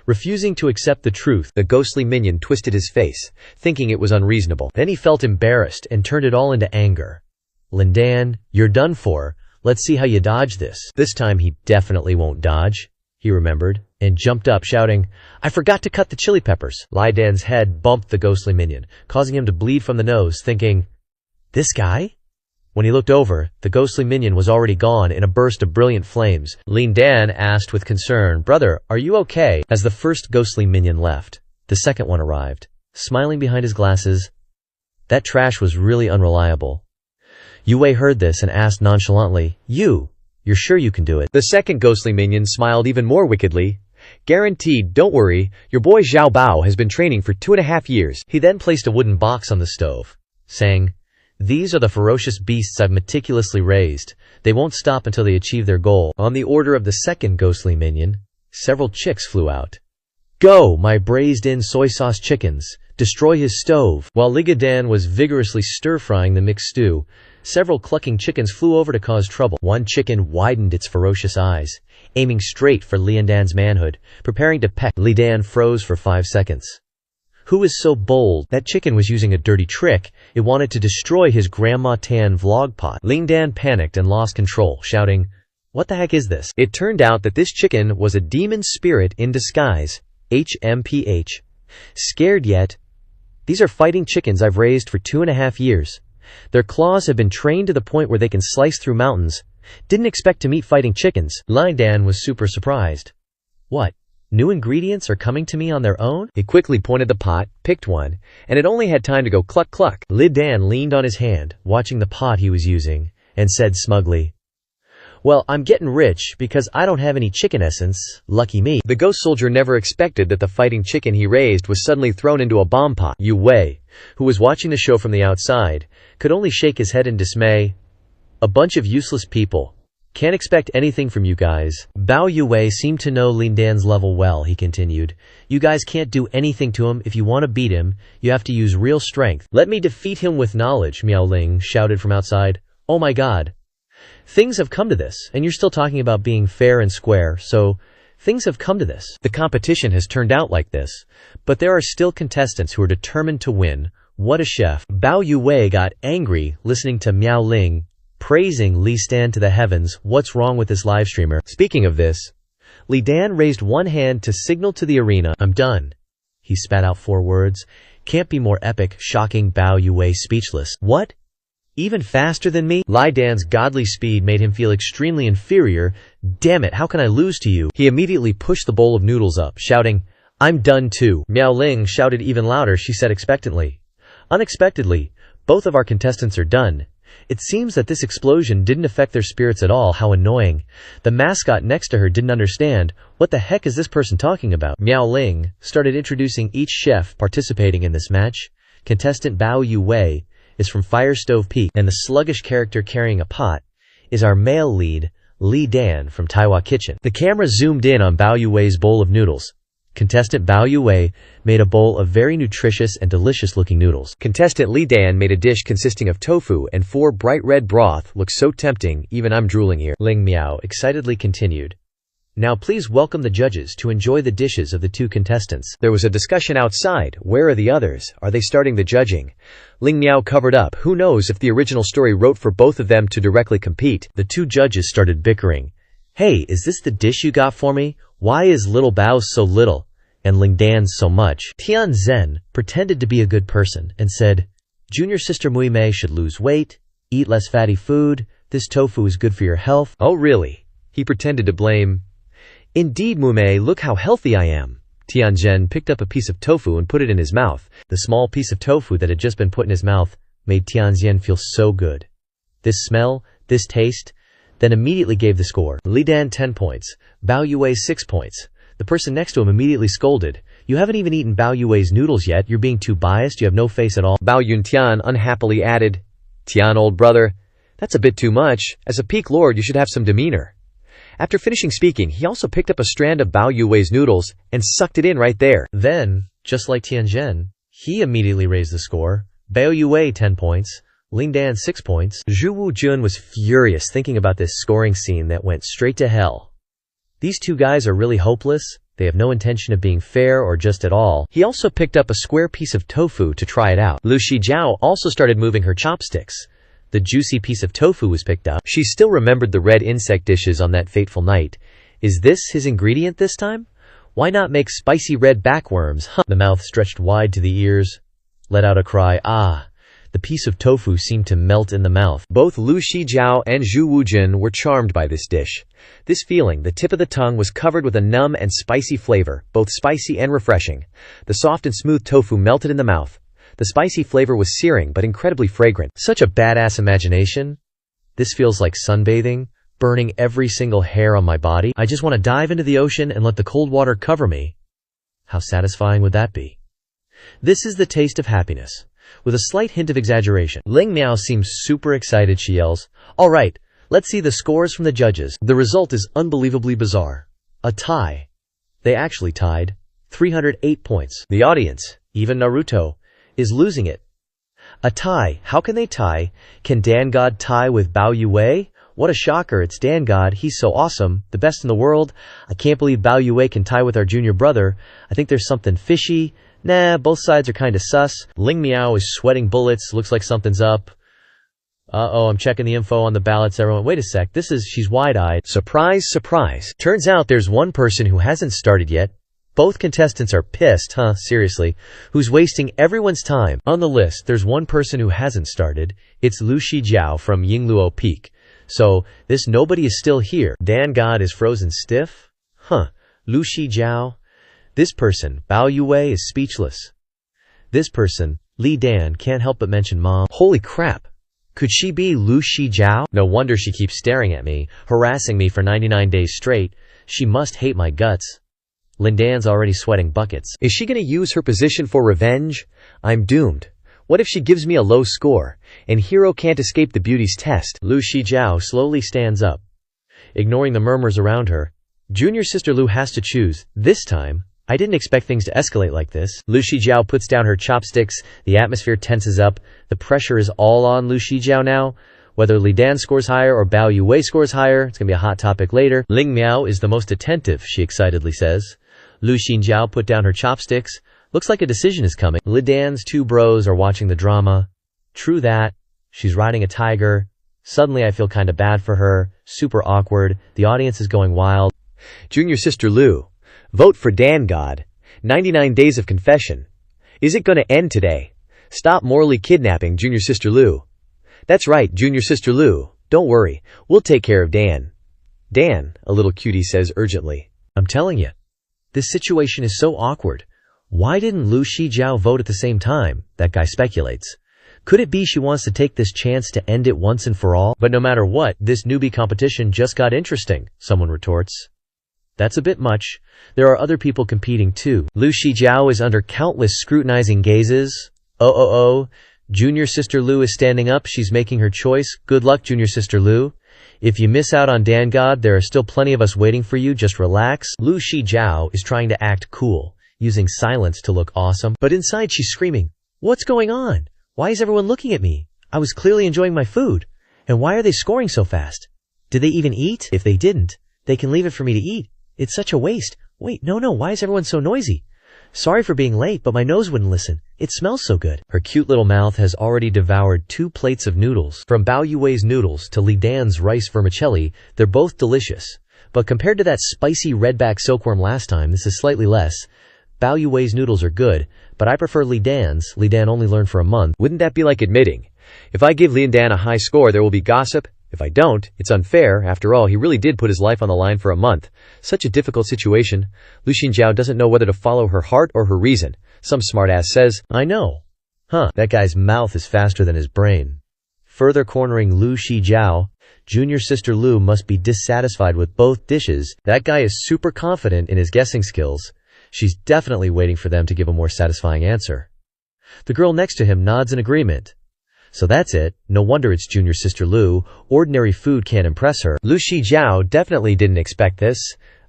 A: Refusing to accept the truth,
B: the ghostly minion twisted his face, thinking it was unreasonable.
A: Then he felt embarrassed and turned it all into anger. "Lin Dan, you're done for. Let's see how you dodge this." This time he definitely won't dodge, he remembered, and jumped up shouting, "I forgot to cut the chili peppers." Li Dan's head bumped the ghostly minion, causing him to bleed from the nose, thinking, "This guy?" When he looked over, the ghostly minion was already gone in a burst of brilliant flames. Lin Dan asked with concern, "Brother, are you okay?" As the first ghostly minion left, the second one arrived, smiling behind his glasses. That trash was really unreliable. Yue heard this and asked nonchalantly, You're sure you can do it?"
B: The second ghostly minion smiled even more wickedly. "Guaranteed, don't worry, your boy Zhao Bao has been training for 2.5 years.
A: He then placed a wooden box on the stove, saying, "These are the ferocious beasts I've meticulously raised. They won't stop until they achieve their goal." On the order of the second ghostly minion, several chicks flew out. "Go, my braised-in soy sauce chickens! Destroy his stove!" While Li Dan was vigorously stir-frying the mixed stew, several clucking chickens flew over to cause trouble. One chicken widened its ferocious eyes, aiming straight for Li Dan's manhood, preparing to peck. Li Dan froze for 5 seconds. Who was so bold? That chicken was using a dirty trick. It wanted to destroy his Grandma Tan vlog pot. Li Dan panicked and lost control, shouting, "What the heck is this?" It turned out that this chicken was a demon spirit in disguise. HMPH. Scared yet? These are fighting chickens I've raised for 2.5 years. Their claws have been trained to the point where they can slice through mountains. Didn't expect to meet fighting chickens. Li Dan was super surprised. What? New ingredients are coming to me on their own?
B: He quickly pointed the pot, picked one, and it only had time to go cluck cluck.
A: Li Dan leaned on his hand, watching the pot he was using, and said smugly, Well, I'm getting rich because I don't have any chicken essence. Lucky me.
B: The ghost soldier never expected that the fighting chicken he raised was suddenly thrown into a bomb pot. Yu Wei, who was watching the show from the outside, could only shake his head in dismay. A bunch of useless people. Can't expect anything from you guys. Bao Yue seemed to know Lin Dan's level well, he continued. You guys can't do anything to him. If you want to beat him, you have to use real strength. Let me defeat him with knowledge, Miao Ling shouted from outside. Oh my god. Things have come to this, and you're still talking about being fair and square, so things have come to this. The competition has turned out like this, but there are still contestants who are determined to win. What a chef. Bao Yue got angry listening to Miao Ling praising Li Dan to the heavens. What's wrong with this live streamer? Speaking of this, Li Dan raised one hand to signal to the arena. I'm done. He spat out 4 words. Can't be more epic, shocking. Bao Yue speechless. What? Even faster than me? Li Dan's godly speed made him feel extremely inferior. Damn it, how can I lose to you? He immediately pushed the bowl of noodles up, shouting, I'm done too. Miao Ling shouted even louder. She said expectantly. Unexpectedly, both of our contestants are done. It seems that this explosion didn't affect their spirits at all. How annoying. The mascot next to her didn't understand. What the heck is this person talking about? Miao Ling started introducing each chef participating in this match. Contestant Bao Yue is from Fire Stove Peak, and the sluggish character carrying a pot is our male lead, Li Dan from Taiwa Kitchen. The camera zoomed in on Bao Yue's bowl of noodles. Contestant Bao Yue made a bowl of very nutritious and delicious-looking noodles. Contestant Li Dan made a dish consisting of tofu and 4 bright red broth. Looks so tempting, even I'm drooling here. Ling Miao excitedly continued. Now please welcome the judges to enjoy the dishes of the 2 contestants. There was a discussion outside. Where are the others? Are they starting the judging? Ling Miao covered up. Who knows if the original story wrote for both of them to directly compete. The 2 judges started bickering. Hey, is this the dish you got for me? Why is little Bao's so little and Ling Dan's so much? Tian Zhen pretended to be a good person and said, Junior sister Mui Mei should lose weight, eat less fatty food, this tofu is good for your health. Oh really? He pretended to blame. Indeed Mui Mei, look how healthy I am. Tian Zhen picked up a piece of tofu and put it in his mouth. The small piece of tofu that had just been put in his mouth made Tian Zhen feel so good. This smell, this taste, then immediately gave the score. Li Dan 10 points, Bao Yue 6 points. The person next to him immediately scolded. You haven't even eaten Bao Yue's noodles yet, you're being too biased, you have no face at all. Bao Yuntian unhappily added, Tian old brother, that's a bit too much. As a peak lord you should have some demeanor. After finishing speaking, he also picked up a strand of Bao Yue's noodles and sucked it in right there. Then, just like Tian Zhen, he immediately raised the score. Bao Yue 10 points. Ling Dan 6 points. Zhu Wujun was furious thinking about this scoring scene that went straight to hell. These 2 guys are really hopeless. They have no intention of being fair or just at all. He also picked up a square piece of tofu to try it out. Lu Shijiao also started moving her chopsticks. The juicy piece of tofu was picked up. She still remembered the red insect dishes on that fateful night. Is this his ingredient this time? Why not make spicy red backworms? Huh. The mouth stretched wide to the ears. Let out a cry. Ah. The piece of tofu seemed to melt in the mouth. Both Lu Shijiao and Zhu Wujun were charmed by this dish. This feeling, the tip of the tongue was covered with a numb and spicy flavor, both spicy and refreshing. The soft and smooth tofu melted in the mouth. The spicy flavor was searing but incredibly fragrant. Such a badass imagination. This feels like sunbathing, burning every single hair on my body. I just want to dive into the ocean and let the cold water cover me. How satisfying would that be? This is the taste of happiness, with a slight hint of exaggeration. Ling Miao seems super excited. She yells, all right, let's see the scores from the judges. The result is unbelievably bizarre. A tie. They actually tied. 308 points. The audience, even Naruto, is losing it. A tie. How can they tie? Can Dan God tie with Bao Yue? What a shocker. It's Dan God. He's so awesome. The best in the world. I can't believe Bao Yue can tie with our junior brother. I think there's something fishy. Nah, both sides are kinda sus. Ling Miao is sweating bullets. Looks like something's up. Uh-oh, I'm checking the info on the ballots, everyone. Wait a sec, she's wide-eyed. Surprise, surprise. Turns out there's one person who hasn't started yet. Both contestants are pissed, huh, seriously. Who's wasting everyone's time? On the list, there's one person who hasn't started. It's Lu Shijiao from Yingluo Peak. So, this nobody is still here. Dan God is frozen stiff? Huh, Lu Shijiao. This person, Bao Yue, is speechless. This person, Li Dan, can't help but mention Mom. Holy crap.
A: Could she be Lu Shijiao? No wonder she keeps staring at me, harassing me for 99 days straight. She must hate my guts. Lindan's already sweating buckets.
B: Is she gonna use her position for revenge? I'm doomed. What if she gives me a low score, and Hero can't escape the beauty's test?
A: Lu Shijiao slowly stands up, ignoring the murmurs around her. Junior sister Lu has to choose. This time, I didn't expect things to escalate like this. Lu Shijiao puts down her chopsticks, the atmosphere tenses up, the pressure is all on Lu Shijiao now. Whether Li Dan scores higher or Bao Yue scores higher, it's gonna be a hot topic later. Ling Miao is the most attentive, she excitedly says. Lu Xinjiao put down her chopsticks. Looks like a decision is coming. Li Dan's two bros are watching the drama. True that. She's riding a tiger. Suddenly I feel kinda bad for her. Super awkward. The audience is going wild.
B: Junior sister Lu. Vote for Dan God. 99 days of confession. Is it gonna end today? Stop morally kidnapping Junior sister Lu. That's right, Junior sister Lu. Don't worry. We'll take care of Dan. Dan, a little cutie says urgently.
A: I'm telling you, this situation is so awkward. Why didn't Lu Shijiao vote at the same time? That guy speculates. Could it be she wants to take this chance to end it once and for all? But no matter what, this newbie competition just got interesting, someone retorts. That's a bit much. There are other people competing too. Lu Shijiao is under countless scrutinizing gazes. Oh. Junior sister Lu is standing up. She's making her choice. Good luck, Junior sister Lu. If you miss out on Dan God, there are still plenty of us waiting for you. Just relax. Lu Shijiao is trying to act cool, using silence to look awesome. But inside she's screaming, "What's going on? Why is everyone looking at me? I was clearly enjoying my food. And why are they scoring so fast? Did they even eat? If they didn't, they can leave it for me to eat. It's such a waste. Wait, no, why is everyone so noisy? Sorry for being late, but my nose wouldn't listen. It smells so good." Her cute little mouth has already devoured 2 plates of noodles. From Bao Yue's noodles to Li Dan's rice vermicelli, they're both delicious. But compared to that spicy redback silkworm last time, this is slightly less. Bao Yue's noodles are good, but I prefer Li Dan's. Li Dan only learned for a month.
B: Wouldn't that be like admitting, if I give Li Dan a high score, there will be gossip? If I don't, it's unfair. After all, he really did put his life on the line for a month. Such a difficult situation. Lu Xinjiao doesn't know whether to follow her heart or her reason. Some smartass says,
A: I know. That guy's mouth is faster than his brain. Further cornering Lu Shijiao, junior sister Lu must be dissatisfied with both dishes. That guy is super confident in his guessing skills. She's definitely waiting for them to give a more satisfying answer. The girl next to him nods in agreement. So that's it. No wonder it's junior sister Lu. Ordinary food can't impress her.
B: Lu Shijiao definitely didn't expect this.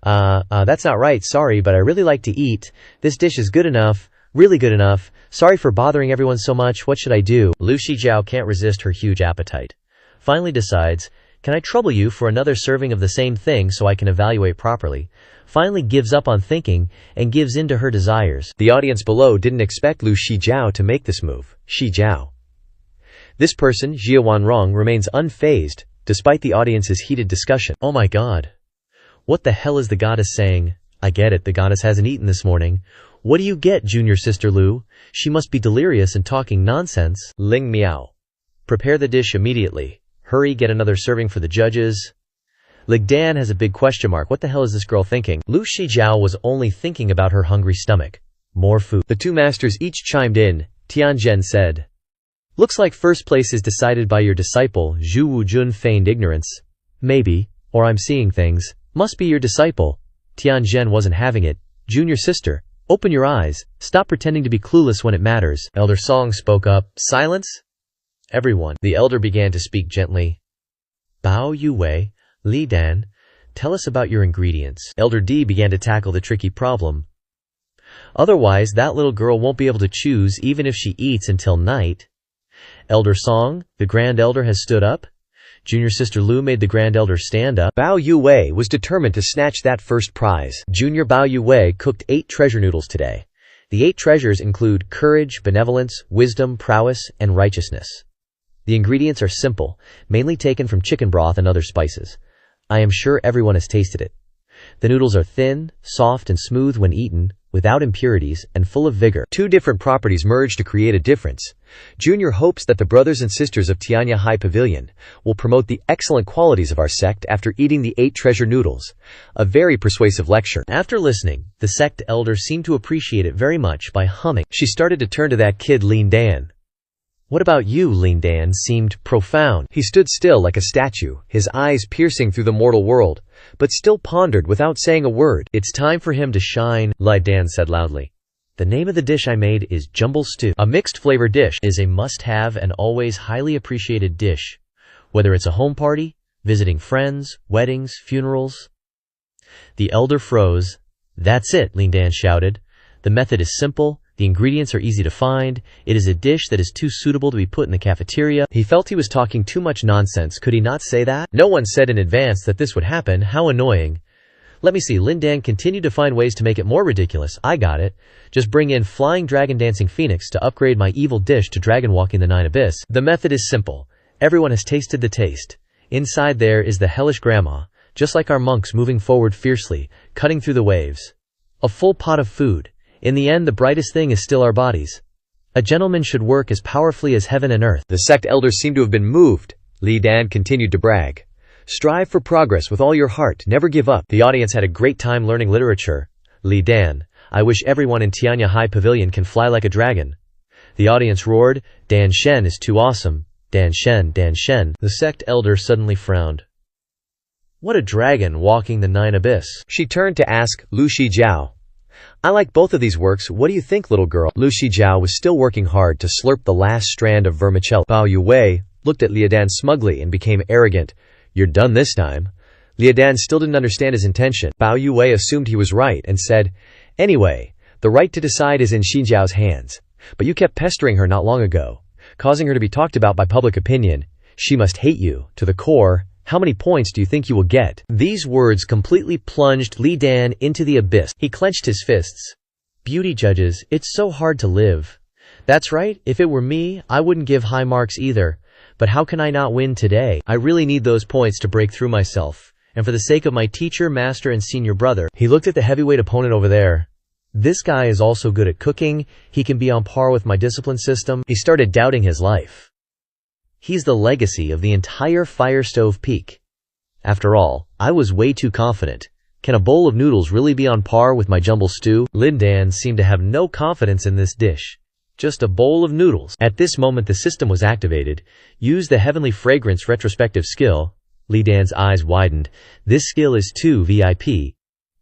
A: That's not right. Sorry, but I really like to eat. This dish is good enough. Really good enough. Sorry for bothering everyone so much. What should I do? Lu Shijiao can't resist her huge appetite. Finally decides, can I trouble you for another serving of the same thing so I can evaluate properly? Finally gives up on thinking and gives in to her desires.
B: The audience below didn't expect Lu Shijiao to make this move. Shijiao. This person, Jia Wanrong, remains unfazed, despite the audience's heated discussion.
A: Oh my god. What the hell is the goddess saying? I get it, the goddess hasn't eaten this morning. What do you get, junior sister Lu? She must be delirious and talking nonsense.
B: Ling Miao.
A: Prepare the dish immediately. Hurry, get another serving for the judges. Li Dan has a big question mark. What the hell is this girl thinking? Lu Shijiao was only thinking about her hungry stomach. More food.
B: The 2 masters each chimed in. Tianzhen said,
A: Looks like first place is decided by your disciple. Zhu Wujun feigned ignorance. Maybe, or I'm seeing things. Must be your disciple. Tianzhen wasn't having it. Junior sister, open your eyes. Stop pretending to be clueless when it matters. Elder Song spoke up. Silence? Everyone. The elder began to speak gently. Bao Yue, Li Dan, tell us about your ingredients. Elder D began to tackle the tricky problem. Otherwise, that little girl won't be able to choose even if she eats until night. Elder Song, the Grand Elder, has stood up. Junior sister Lu made the Grand Elder stand up.
B: Bao Yue was determined to snatch that first prize.
A: Junior Bao Yue cooked 8 treasure noodles today. The 8 treasures include courage, benevolence, wisdom, prowess, and righteousness. The ingredients are simple, mainly taken from chicken broth and other spices. I am sure everyone has tasted it. The noodles are thin, soft, and smooth when eaten, without impurities, and full of vigor.
B: 2 different properties merge to create a difference. Junior hopes that the brothers and sisters of Tianya High Pavilion will promote the excellent qualities of our sect after eating the 8 treasure noodles. A very persuasive lecture.
A: After listening, the sect elder seemed to appreciate it very much by humming. She started to turn to that kid Li Dan. What about you? Ling Dan seemed profound.
B: He stood still like a statue, his eyes piercing through the mortal world, but still pondered without saying a word.
A: It's time for him to shine, Li Dan said loudly. The name of the dish I made is jumble stew. A mixed flavor dish is a must-have and always highly appreciated dish, whether it's a home party, visiting friends, weddings, funerals. The elder froze. That's it, Ling Dan shouted. The method is simple. The ingredients are easy to find. It is a dish that is too suitable to be put in the cafeteria. He felt he was talking too much nonsense. Could he not say that? No one said in advance that this would happen. How annoying. Let me see. Lin Dan continued to find ways to make it more ridiculous. I got it. Just bring in flying dragon dancing phoenix to upgrade my evil dish to dragon walking the nine abyss. The method is simple. Everyone has tasted the taste. Inside there is the hellish grandma, just like our monks moving forward fiercely, cutting through the waves. A full pot of food. In the end, the brightest thing is still our bodies. A gentleman should work as powerfully as heaven and earth.
B: The sect elders seemed to have been moved. Li Dan continued to brag. Strive for progress with all your heart. Never give up.
A: The audience had a great time learning literature. Li Dan, I wish everyone in Tianya High Pavilion can fly like a dragon. The audience roared, Dan Shen is too awesome. Dan Shen, Dan Shen. The sect elder suddenly frowned. What a dragon walking the nine abyss.
B: She turned to ask Lu Shijiao. I like both of these works. What do you think, little girl? Lu Shijiao was still working hard to slurp the last strand of vermicelli. Bao Yue looked at Li Dan smugly and became arrogant. You're done this time. Li Dan still didn't understand his intention. Bao Yue assumed he was right and said, Anyway, the right to decide is in Shijiao's hands. But you kept pestering her not long ago, causing her to be talked about by public opinion. She must hate you to the core. How many points do you think you will get?
A: These words completely plunged Li Dan into the abyss. He clenched his fists. Beauty judges, it's so hard to live. That's right, if it were me, I wouldn't give high marks either. But how can I not win today? I really need those points to break through myself. And for the sake of my teacher, master, and senior brother. He looked at the heavyweight opponent over there. This guy is also good at cooking. He can be on par with my discipline system. He started doubting his life. He's the legacy of the entire Firestove Peak. After all, I was way too confident. Can a bowl of noodles really be on par with my jumble stew? Lin Dan seemed to have no confidence in this dish. Just a bowl of noodles. At this moment the system was activated. Use the heavenly fragrance retrospective skill. Li Dan's eyes widened. This skill is too VIP.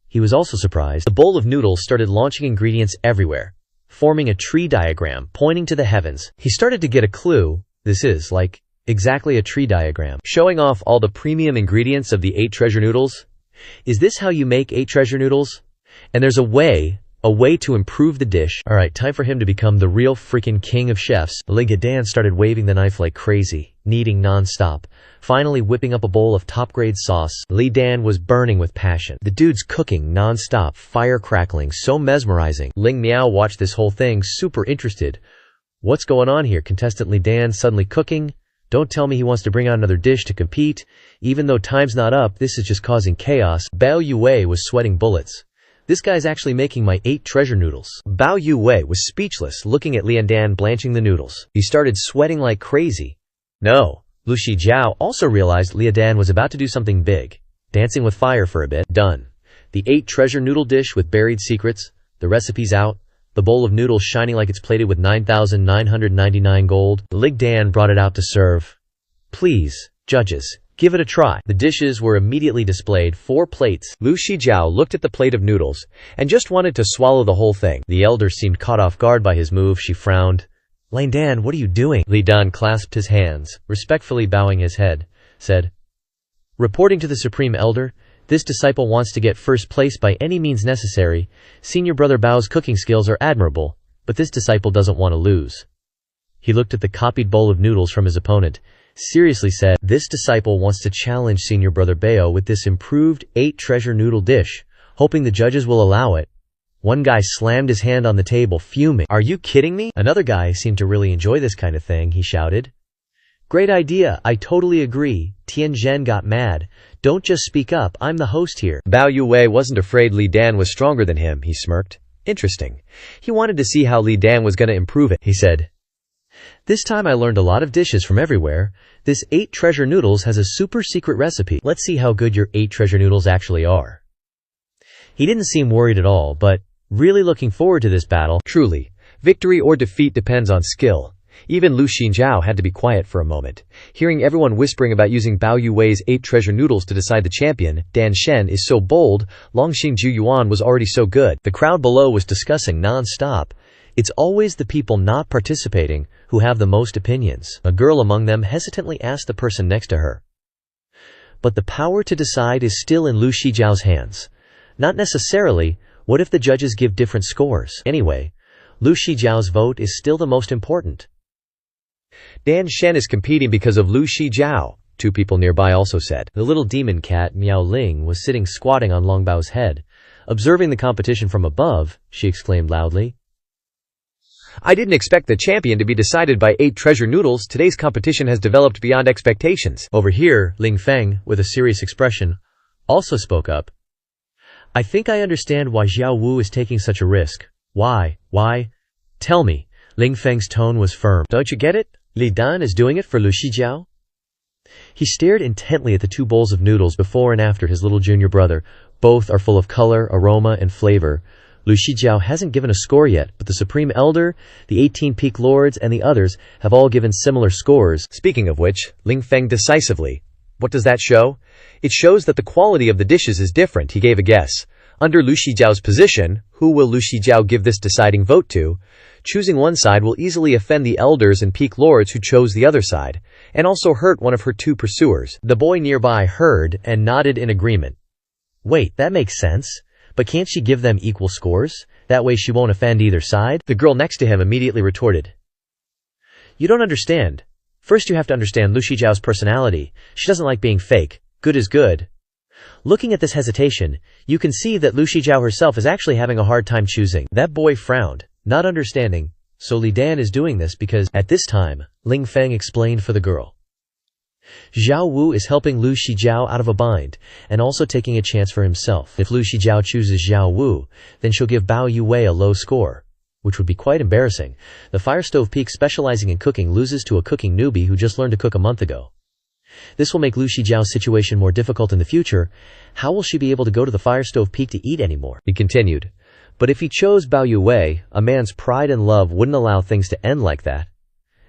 A: He was also surprised. The bowl of noodles started launching ingredients everywhere, forming a tree diagram pointing to the heavens. He started to get a clue. This is, like, exactly a tree diagram. Showing off all the premium ingredients of the 8 treasure noodles. Is this how you make 8 treasure noodles? And there's a way to improve the dish. Alright, time for him to become the real freaking king of chefs. Ling Dan started waving the knife like crazy, kneading non-stop, finally whipping up a bowl of top-grade sauce. Li Dan was burning with passion. The dude's cooking non-stop, fire crackling, so mesmerizing. Ling Miao watched this whole thing, super interested. What's going on here? Contestant Li Dan suddenly cooking? Don't tell me he wants to bring out another dish to compete. Even though time's not up, this is just causing chaos. Bao Yue was sweating bullets. This guy's actually making my 8 treasure noodles. Bao Yue was speechless, looking at Lian Dan blanching the noodles. He started sweating like crazy. No. Lu Shijiao also realized Lian Dan was about to do something big. Dancing with fire for a bit. Done. The 8 treasure noodle dish with buried secrets. The recipe's out. The bowl of noodles shining like it's plated with 9,999 gold. Lig Dan brought it out to serve. Please, judges, give it a try. The dishes were immediately displayed, 4 plates.
B: Lu Shijiao looked at the plate of noodles and just wanted to swallow the whole thing.
A: The elder seemed caught off guard by his move. She frowned. Lian Dan, what are you doing? Li Dan clasped his hands, respectfully bowing his head, said, Reporting to the Supreme Elder, this disciple wants to get first place by any means necessary. Senior Brother Bao's cooking skills are admirable, but this disciple doesn't want to lose. He looked at the copied bowl of noodles from his opponent, seriously said, This disciple wants to challenge Senior Brother Bao with this improved 8 treasure noodle dish, hoping the judges will allow it. One guy slammed his hand on the table, fuming. Are you kidding me? Another guy seemed to really enjoy this kind of thing, he shouted. Great idea, I totally agree. Tian Zhen got mad. Don't just speak up, I'm the host here.
B: Bao Yue wasn't afraid Li Dan was stronger than him, he smirked. Interesting. He wanted to see how Li Dan was going to improve it, he said. This time I learned a lot of dishes from everywhere. This 8 treasure noodles has a super secret recipe. Let's see how good your 8 treasure noodles actually are. He didn't seem worried at all, but really looking forward to this battle. Truly, victory or defeat depends on skill. Even Lu Xinjiao had to be quiet for a moment. Hearing everyone whispering about using Bao Yuwei's 8 treasure noodles to decide the champion, Dan Shen is so bold, Long Xingju Yuan was already so good.
A: The crowd below was discussing non-stop. It's always the people not participating who have the most opinions. A girl among them hesitantly asked the person next to her. But the power to decide is still in Lu Shijiao's hands. Not necessarily. What if the judges give different scores? Anyway, Lu Shijiao's vote is still the most important.
B: Dan Shen is competing because of Lu Shijiao, 2 people nearby also said.
A: The little demon cat, Miao Ling, was sitting squatting on Long Bao's head. Observing the competition from above, she exclaimed loudly,
B: I didn't expect the champion to be decided by 8 treasure noodles. Today's competition has developed beyond expectations.
A: Over here, Ling Feng, with a serious expression, also spoke up. I think I understand why Xiao Wu is taking such a risk. Why? Tell me. Ling Feng's tone was firm. Don't you get it? Li Dan is doing it for Lu Shijiao? He stared intently at the 2 bowls of noodles before and after his little junior brother. Both are full of color, aroma, and flavor. Lu Shijiao hasn't given a score yet, but the Supreme Elder, the 18 Peak Lords, and the others have all given similar scores.
B: Speaking of which, Ling Feng decisively. What does that show? It shows that the quality of the dishes is different, he gave a guess. Under Lu Shijiao's position, who will Lu Shijiao give this deciding vote to? Choosing one side will easily offend the elders and peak lords who chose the other side, and also hurt one of her 2 pursuers.
A: The boy nearby heard and nodded in agreement. Wait, that makes sense. But can't she give them equal scores? That way she won't offend either side?
B: The girl next to him immediately retorted.
A: You don't understand. First you have to understand Lu Shijiao's personality. She doesn't like being fake. Good is good. Looking at this hesitation, you can see that Lu Shijiao herself is actually having a hard time choosing. That boy frowned, not understanding. So Li Dan is doing this because, at this time, Ling Feng explained for the girl. Xiao Wu is helping Lu Shijiao out of a bind, and also taking a chance for himself. If Lu Shijiao chooses Xiao Wu, then she'll give Bao Yuwei a low score, which would be quite embarrassing. The Firestove Peak specializing in cooking loses to a cooking newbie who just learned to cook a month ago. This will make Lu Shijiao's situation more difficult in the future. How will she be able to go to the Firestove Peak to eat anymore?
B: He continued.
A: But if he chose Bao Yuwei, a man's pride and love wouldn't allow things to end like that.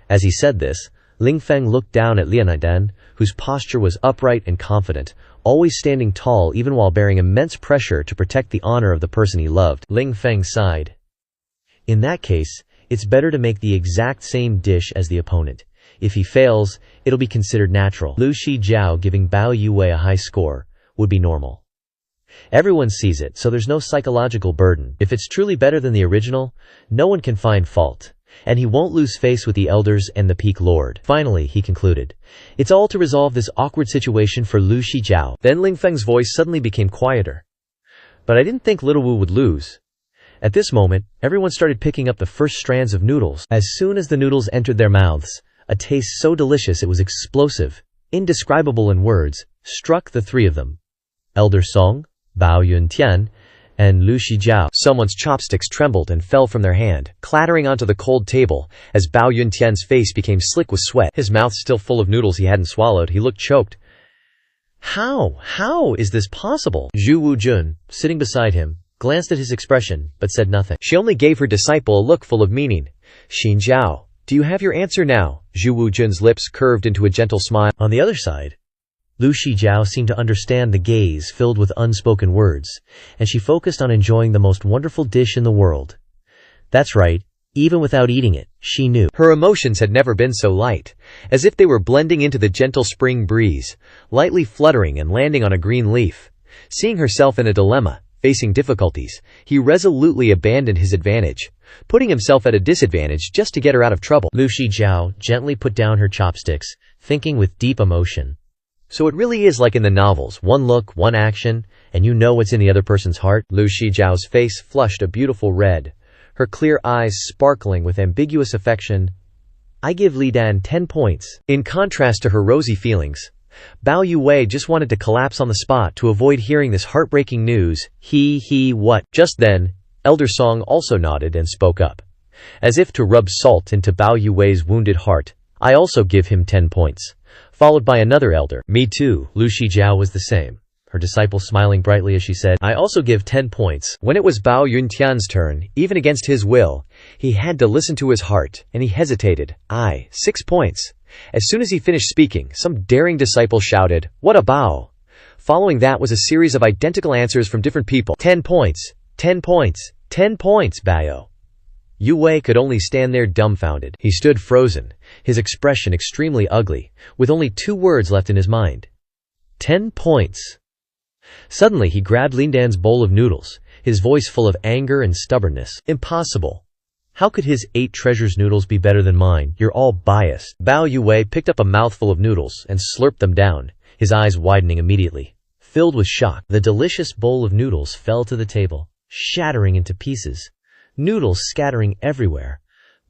A: As he said this, Ling Feng looked down at Lianidan, whose posture was upright and confident, always standing tall even while bearing immense pressure to protect the honor of the person he loved. Ling Feng sighed. In that case, it's better to make the exact same dish as the opponent. If he fails, it'll be considered natural. Lu Shijiao giving Bao Yuwei a high score would be normal. Everyone sees it, so there's no psychological burden. If it's truly better than the original, no one can find fault. And he won't lose face with the elders and the peak lord. Finally, he concluded, it's all to resolve this awkward situation for Lu Shijiao.
B: Then Ling Feng's voice suddenly became quieter.
A: But I didn't think Little Wu would lose. At this moment, everyone started picking up the first strands of noodles. As soon as the noodles entered their mouths, a taste so delicious it was explosive, indescribable in words, struck the 3 of them. Elder Song, Bao Yuntian, and Lu Shijiao.
B: Someone's chopsticks trembled and fell from their hand, clattering onto the cold table, as Bao Yuntian's face became slick with sweat. His mouth still full of noodles he hadn't swallowed, he looked choked.
A: How is this possible? Zhu Wujun, sitting beside him, glanced at his expression, but said nothing.
B: She only gave her disciple a look full of meaning. Xinjiao, do you have your answer now? Zhu Wujun's lips curved into a gentle smile.
A: On the other side, Lu Shijiao seemed to understand the gaze filled with unspoken words, and she focused on enjoying the most wonderful dish in the world. That's right, even without eating it, she knew.
B: Her emotions had never been so light, as if they were blending into the gentle spring breeze, lightly fluttering and landing on a green leaf. Seeing herself in a dilemma, facing difficulties, he resolutely abandoned his advantage, putting himself at a disadvantage just to get her out of trouble.
A: Lu Shijiao gently put down her chopsticks, thinking with deep emotion.
B: So it really is like in the novels, one look, one action,
A: and you know what's in the other person's heart?
B: Lu Shijiao's face flushed a beautiful red, her clear eyes sparkling with ambiguous affection.
A: I give Li Dan 10 points.
B: In contrast to her rosy feelings, Bao Yuwei just wanted to collapse on the spot to avoid hearing this heartbreaking news. What? Just then, Elder Song also nodded and spoke up. As if to rub salt into Bao Yuwei's wounded heart, I also give him 10 points. Followed by another elder.
A: Me too. Lu Shijiao was the same, her disciple smiling brightly as she said, I also give 10 points.
B: When it was Bao Yuntian's turn, even against his will, He had to listen to his heart, and he hesitated. 6 points. As soon as he finished speaking, some daring disciple shouted, "What a bow!" Following that was a series of identical answers from different people. 10 points. 10 points. 10 points, Bao. Yue could only stand there dumbfounded. He stood frozen, his expression extremely ugly, with only 2 words left in his mind. 10 points. Suddenly he grabbed Lindan's bowl of noodles, his voice full of anger and stubbornness. Impossible. How could his 8 treasures noodles be better than mine? You're all biased. Bao Yue picked up a mouthful of noodles and slurped them down, his eyes widening immediately. Filled with shock, the delicious bowl of noodles fell to the table, shattering into pieces, noodles scattering everywhere.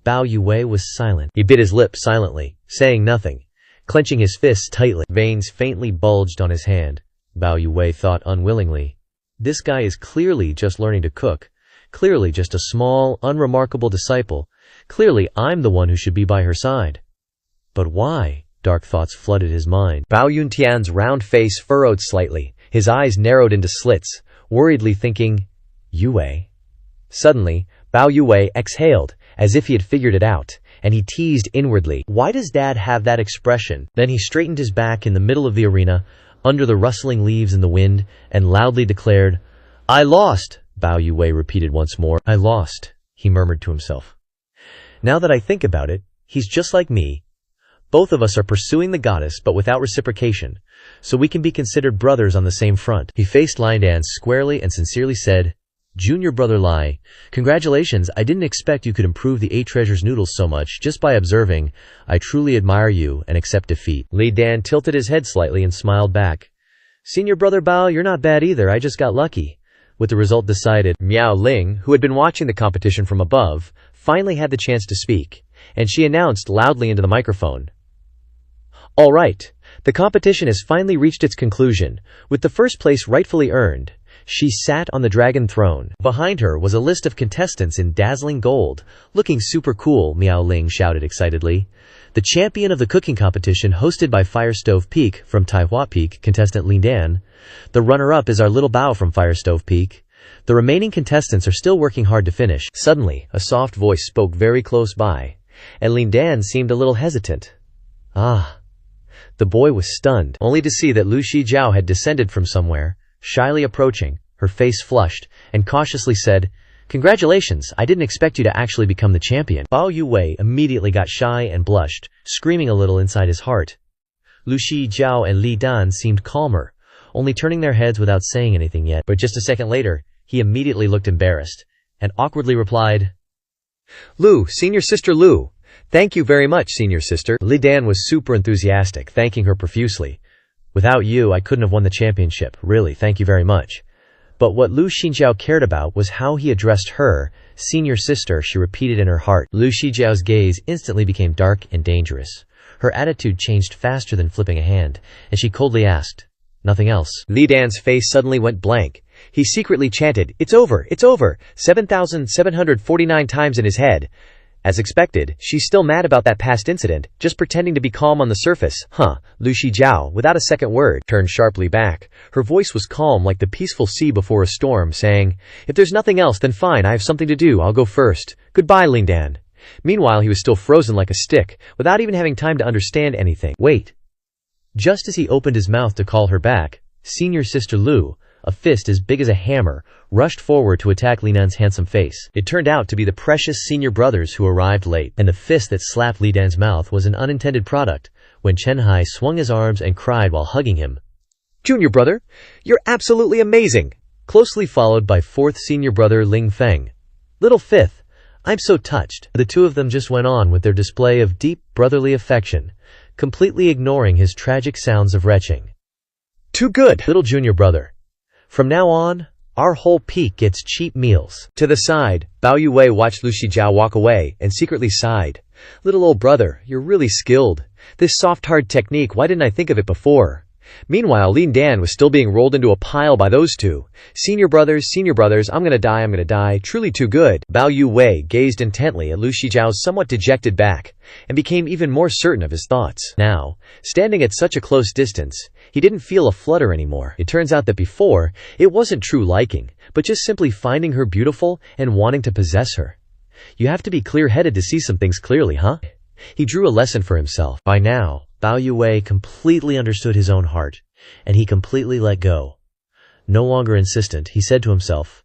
B: Bao Yue was silent. He bit his lip silently, saying nothing, clenching his fists tightly. Veins faintly bulged on his hand. Bao Yue thought unwillingly, this guy is clearly just learning to cook, clearly just a small, unremarkable disciple. Clearly I'm the one who should be by her side. But why? Dark thoughts flooded his mind. Bao Yuntian's round face furrowed slightly, his eyes narrowed into slits, worriedly thinking, Yue. Suddenly, Bao Yue exhaled, as if he had figured it out, and he teased inwardly, why does Dad have that expression? Then he straightened his back in the middle of the arena, under the rustling leaves in the wind, and loudly declared, I lost! Bao Yue repeated once more. I lost, he murmured to himself. Now that I think about it, he's just like me. Both of us are pursuing the goddess but without reciprocation, so we can be considered brothers on the same front. He faced Lindan squarely and sincerely said, Junior brother Lai, congratulations, I didn't expect you could improve the 8 treasures noodles so much just by observing. I truly admire you and accept defeat. Lindan tilted his head slightly and smiled back. Senior brother Bao, you're not bad either, I just got lucky. With the result decided, Miao Ling, who had been watching the competition from above, finally had the chance to speak, and she announced loudly into the microphone. All right, the competition has finally reached its conclusion, with the first place rightfully earned. She sat on the dragon throne. Behind her was a list of contestants in dazzling gold. Looking super cool, Miao Ling shouted excitedly. The champion of the cooking competition hosted by Firestove Peak from Taihua Peak, contestant Lindan. The runner-up is our little Bao from Firestove Peak. The remaining contestants are still working hard to finish. Suddenly, a soft voice spoke very close by, and Lindan seemed a little hesitant. Ah. The boy was stunned, only to see that Lu Shijiao had descended from somewhere, shyly approaching, her face flushed, and cautiously said, Congratulations, I didn't expect you to actually become the champion. Bao Yue immediately got shy and blushed, screaming a little inside his heart. Lu Shijiao and Li Dan seemed calmer, only turning their heads without saying anything yet. But just a second later, he immediately looked embarrassed, and awkwardly replied, Lu, senior sister Lu. Thank you very much, senior sister. Li Dan was super enthusiastic, thanking her profusely. Without you, I couldn't have won the championship. Really, thank you very much. But what Lu Xinjiao cared about was how he addressed her. Senior sister, she repeated in her heart. Lu Shijiao's gaze instantly became dark and dangerous. Her attitude changed faster than flipping a hand, and she coldly asked, Nothing else? Li Dan's face suddenly went blank. He secretly chanted, It's over, 7,749 times in his head. As expected, she's still mad about that past incident, just pretending to be calm on the surface. Lu Shijiao, without a second word, turned sharply back. Her voice was calm like the peaceful sea before a storm, saying, If there's nothing else, then fine, I have something to do, I'll go first. Goodbye, Lindan. Meanwhile, he was still frozen like a stick, without even having time to understand anything. Wait. Just as he opened his mouth to call her back, senior sister Lu, a fist as big as a hammer, rushed forward to attack Lindan's handsome face. It turned out to be the precious senior brothers who arrived late, and the fist that slapped Lindan's mouth was an unintended product, when Chen Hai swung his arms and cried while hugging him. Junior brother, you're absolutely amazing! Closely followed by 4th senior brother Ling Feng. Little 5th, I'm so touched. The two of them just went on with their display of deep brotherly affection, completely ignoring his tragic sounds of retching. Too good, little junior brother. From now on, our whole peak gets cheap meals. To the side, Bao Yue watched Lu Shijiao walk away and secretly sighed. Little old brother, you're really skilled. This soft hard technique, why didn't I think of it before? Meanwhile, Lin Dan was still being rolled into a pile by those two. Senior brothers, I'm gonna die, truly too good. Bao Yue gazed intently at Lu Shijiao's somewhat dejected back, and became even more certain of his thoughts. Now, standing at such a close distance, he didn't feel a flutter anymore. It turns out that before, it wasn't true liking, but just simply finding her beautiful and wanting to possess her. You have to be clear-headed to see some things clearly, huh? He drew a lesson for himself.
A: By now, Bao Yue completely understood his own heart, and he completely let go. No longer insistent, he said to himself,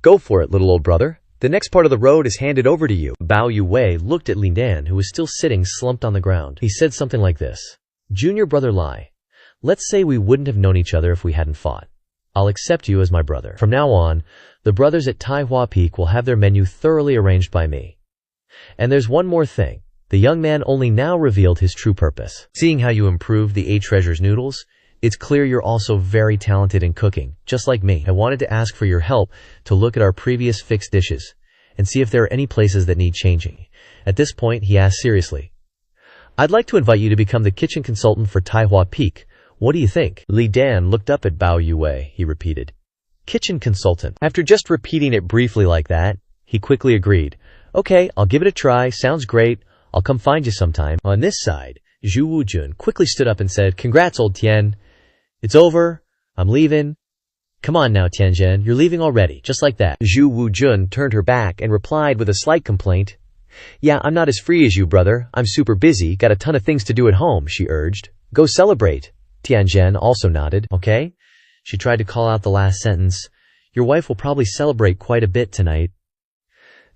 B: "Go for it, little old brother. The next part of the road is handed over to you."
A: Bao Yue looked at Lin Dan, who was still sitting slumped on the ground. He said something like this. "Junior brother Lai, let's say we wouldn't have known each other if we hadn't fought. I'll accept you as my brother. From now on, the brothers at Taihua Peak will have their menu thoroughly arranged by me. And there's one more thing. The young man only now revealed his true purpose. Seeing how you improved the 8 treasures noodles, it's clear you're also very talented in cooking, just like me. I wanted to ask for your help to look at our previous fixed dishes and see if there are any places that need changing." At this point, he asked seriously, "I'd like to invite you to become the kitchen consultant for Taihua Peak. What do you think?" Li Dan looked up at Bao Yue. He repeated, "Kitchen consultant." After just repeating it briefly like that, he quickly agreed. "Okay, I'll give it a try. Sounds great. I'll come find you sometime." On this side, Zhu Wujun quickly stood up and said, "Congrats, old Tian. It's over. I'm leaving." "Come on now, Tianzhen, you're leaving already, just like that."
B: Zhu Wujun turned her back and replied with a slight complaint. "Yeah, I'm not as free as you, brother. I'm super busy, got a ton of things to do at home," she urged. "Go celebrate." Tianzhen also nodded.
A: "Okay." She tried to call out the last sentence. "Your wife will probably celebrate quite a bit tonight."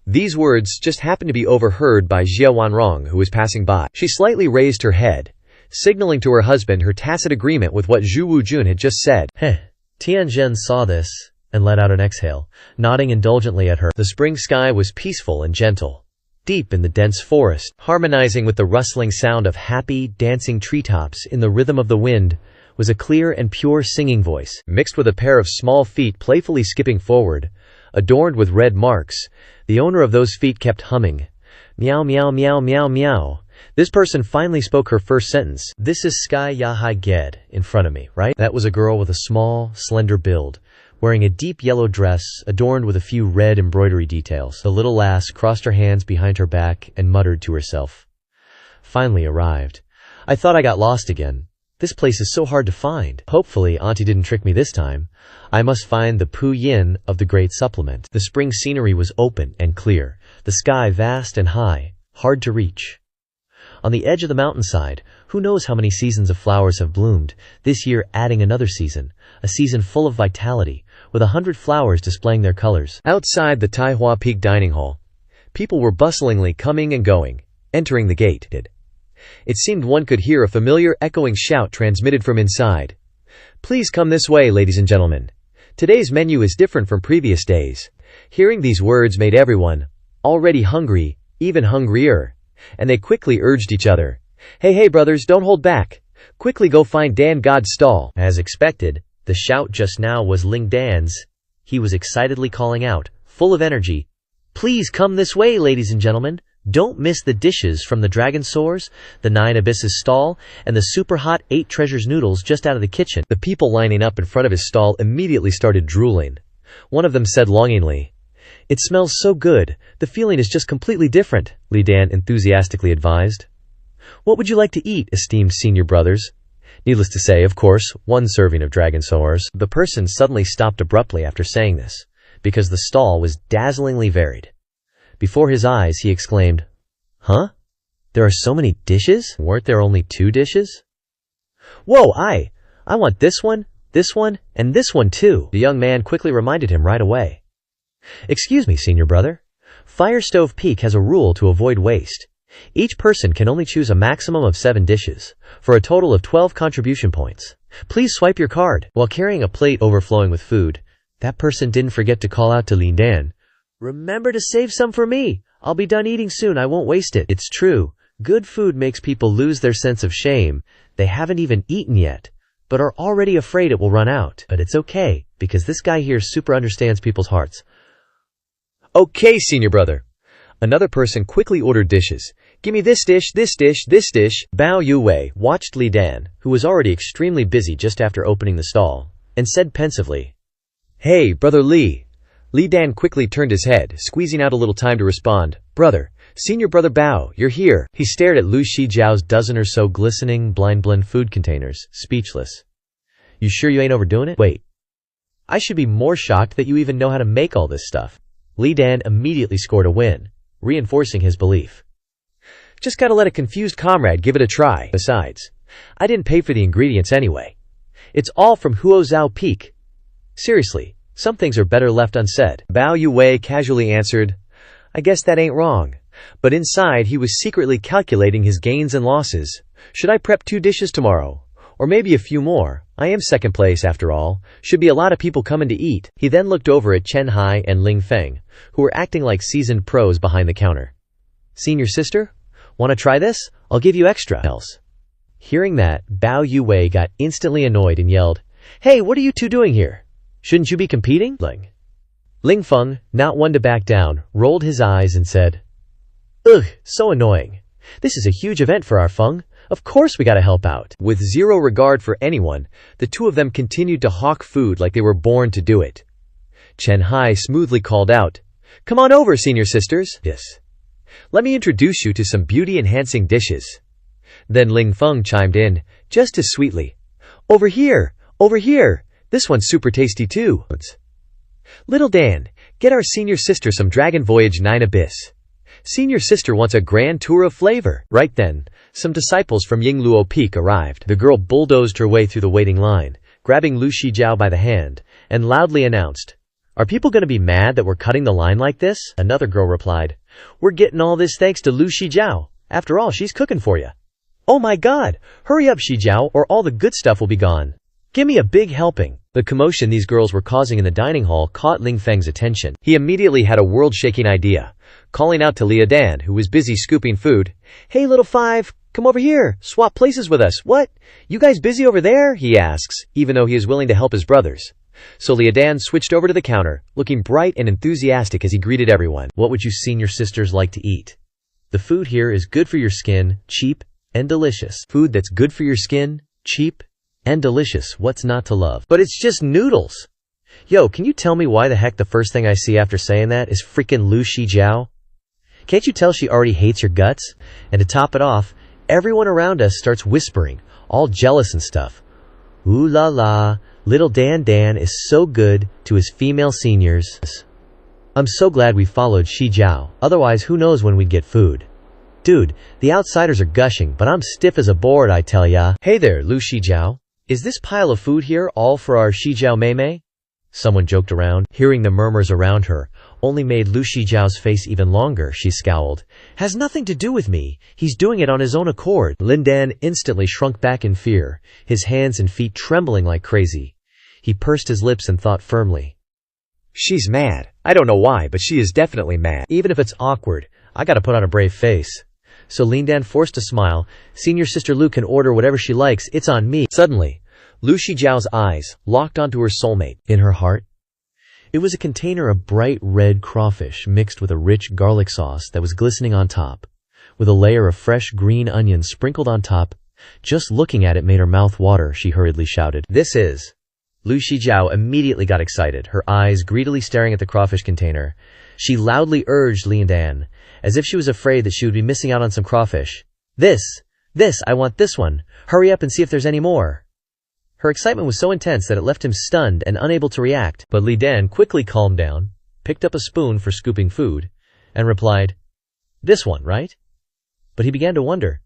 B: These words just happened to be overheard by Jia Wanrong, who was passing by. She slightly raised her head, signaling to her husband her tacit agreement with what Zhu Wujun had just said.
A: Heh. Tianzhen saw this and let out an exhale, nodding indulgently at her.
B: The spring sky was peaceful and gentle, deep in the dense forest, harmonizing with the rustling sound of happy, dancing treetops in the rhythm of the wind, was a clear and pure singing voice, mixed with a pair of small feet playfully skipping forward, adorned with red marks. The owner of those feet kept humming, "Meow, meow, meow, meow, meow." This person finally spoke her first sentence. "This is Sky Yahai Ged in front of me, right?" That was a girl with a small, slender build, wearing a deep yellow dress adorned with a few red embroidery details. The little lass crossed her hands behind her back and muttered to herself, "Finally arrived. I thought I got lost again. This place is so hard to find. Hopefully Auntie didn't trick me this time. I must find the Pu Yin of the Great Supplement." The spring scenery was open and clear, the sky vast and high, hard to reach. On the edge of the mountainside, who knows how many seasons of flowers have bloomed, this year adding another season, a season full of vitality, with 100 flowers displaying their colors. Outside the Taihua Peak dining hall, people were bustlingly coming and going, entering the gate. It seemed one could hear a familiar echoing shout transmitted from inside. "Please come this way, ladies and gentlemen. Today's menu is different from previous days." Hearing these words made everyone, already hungry, even hungrier, and they quickly urged each other, Hey brothers, don't hold back. Quickly go find Dan God's stall." As expected, the shout just now was Ling Dan's. He was excitedly calling out, full of energy, "Please come this way, ladies and gentlemen. Don't miss the dishes from the Dragon Soars, the 9 Abysses stall, and the super hot 8 Treasures noodles just out of the kitchen." The people lining up in front of his stall immediately started drooling. One of them said longingly, "It smells so good. The feeling is just completely different," Li Dan enthusiastically advised. "What would you like to eat, esteemed senior brothers?" Needless to say, of course, 1 serving of Dragon Soars. The person suddenly stopped abruptly after saying this, because the stall was dazzlingly varied. Before his eyes, he exclaimed, "Huh? There are so many dishes? Weren't there only 2 dishes? Whoa, I want this one, and this one too." The young man quickly reminded him right away. "Excuse me, senior brother. Fire Stove Peak has a rule to avoid waste. Each person can only choose a maximum of 7 dishes, for a total of 12 contribution points. Please swipe your card." While carrying a plate overflowing with food, that person didn't forget to call out to Lin Dan, "Remember to save some for me. I'll be done eating soon. I won't waste it." It's true. Good food makes people lose their sense of shame. They haven't even eaten yet, but are already afraid it will run out. But it's okay, because this guy here super understands people's hearts. "Okay, senior brother." Another person quickly ordered dishes. "Give me this dish, this dish, this dish." Bao Yue watched Li Dan, who was already extremely busy just after opening the stall, and said pensively, "Hey, brother Li." Li Dan quickly turned his head, squeezing out a little time to respond, "Brother, senior brother Bao, you're here." He stared at Lu Shijiao's dozen or so glistening, blind food containers, speechless. "You sure you ain't overdoing it? Wait. I should be more shocked that you even know how to make all this stuff."
A: Li Dan immediately scored a win, reinforcing his belief.
B: Just gotta let a confused comrade give it a try. Besides, I didn't pay for the ingredients anyway. It's all from Huozhou Peak. Seriously, some things are better left unsaid. Bao Yue casually answered, I guess that ain't wrong. But inside he was secretly calculating his gains and losses. Should I prep 2 dishes tomorrow? Or maybe a few more? I am second place after all. Should be a lot of people coming to eat. He then looked over at Chen Hai and Ling Feng, who were acting like seasoned pros behind the counter. Senior sister? Wanna try this? I'll give you extra else. Hearing that, Bao Yue got instantly annoyed and yelled, Hey, what are you two doing here? Shouldn't you be competing? Ling Feng, not one to back down, rolled his eyes and said, Ugh, so annoying. This is a huge event for our Feng. Of course we gotta help out. With zero regard for anyone, the two of them continued to hawk food like they were born to do it. Chen Hai smoothly called out, Come on over, senior sisters. Yes. Let me introduce you to some beauty-enhancing dishes. Then Ling Feng chimed in, just as sweetly, Over here, this one's super tasty too. Little Dan, get our senior sister some Dragon Voyage 9 Abyss. Senior sister wants a grand tour of flavor. Right then, some disciples from Yingluo Peak arrived. The girl bulldozed her way through the waiting line, grabbing Lu Shijiao by the hand, and loudly announced, Are people gonna be mad that we're cutting the line like this? Another girl replied, We're getting all this thanks to Lu Shijiao. After all, she's cooking for you. Oh my god! Hurry up, Shijiao, or all the good stuff will be gone. Give me a big helping. The commotion these girls were causing in the dining hall caught Ling Feng's attention. He immediately had a world-shaking idea, calling out to Li Dan, who was busy scooping food. Hey, little five, come over here. Swap places with us. What? You guys busy over there? He asks, even though he is willing to help his brothers. So Li Dan switched over to the counter, looking bright and enthusiastic as he greeted everyone.
A: What would you senior sisters like to eat? The food here is good for your skin, cheap, and delicious.
B: Food that's good for your skin, cheap,
A: and delicious, what's not to love? But it's just noodles. Yo, can you tell me why the heck the first thing I see after saying that is freaking Lu Shijiao? Can't you tell she already hates your guts? And to top it off, everyone around us starts whispering, all jealous and stuff. Ooh la la, little Dan is so good to his female seniors. I'm so glad we followed Shijiao, otherwise who knows when we'd get food. Dude, the outsiders are gushing, but I'm stiff as a board, I tell ya. Hey there, Lu Shijiao. Is this pile of food here all for our Shijiao Meimei? Someone joked around. Hearing the murmurs around her only made Lu Shijiao's face even longer. She scowled. Has nothing to do with me. He's doing it on his own accord. Lin Dan instantly shrunk back in fear, his hands and feet trembling like crazy. He pursed his lips and thought firmly.
B: She's mad. I don't know why, but she is definitely mad.
A: Even if it's awkward, I gotta put on a brave face. So Lin Dan forced a smile. Senior sister Lu can order whatever she likes. It's on me.
B: Suddenly, Lu Shijiao's eyes locked onto her soulmate.
A: In her heart, it was a container of bright red crawfish mixed with a rich garlic sauce that was glistening on top, with a layer of fresh green onions sprinkled on top. Just looking at it made her mouth water, she hurriedly shouted. This is... Lu Shijiao immediately got excited, her eyes greedily staring at the crawfish container. She loudly urged Lin Dan, as if she was afraid that she would be missing out on some crawfish. This, I want this one. Hurry up and see if there's any more. Her excitement was so intense that it left him stunned and unable to react. But Li Dan quickly calmed down, picked up a spoon for scooping food, and replied, This one, right? But he began to wonder,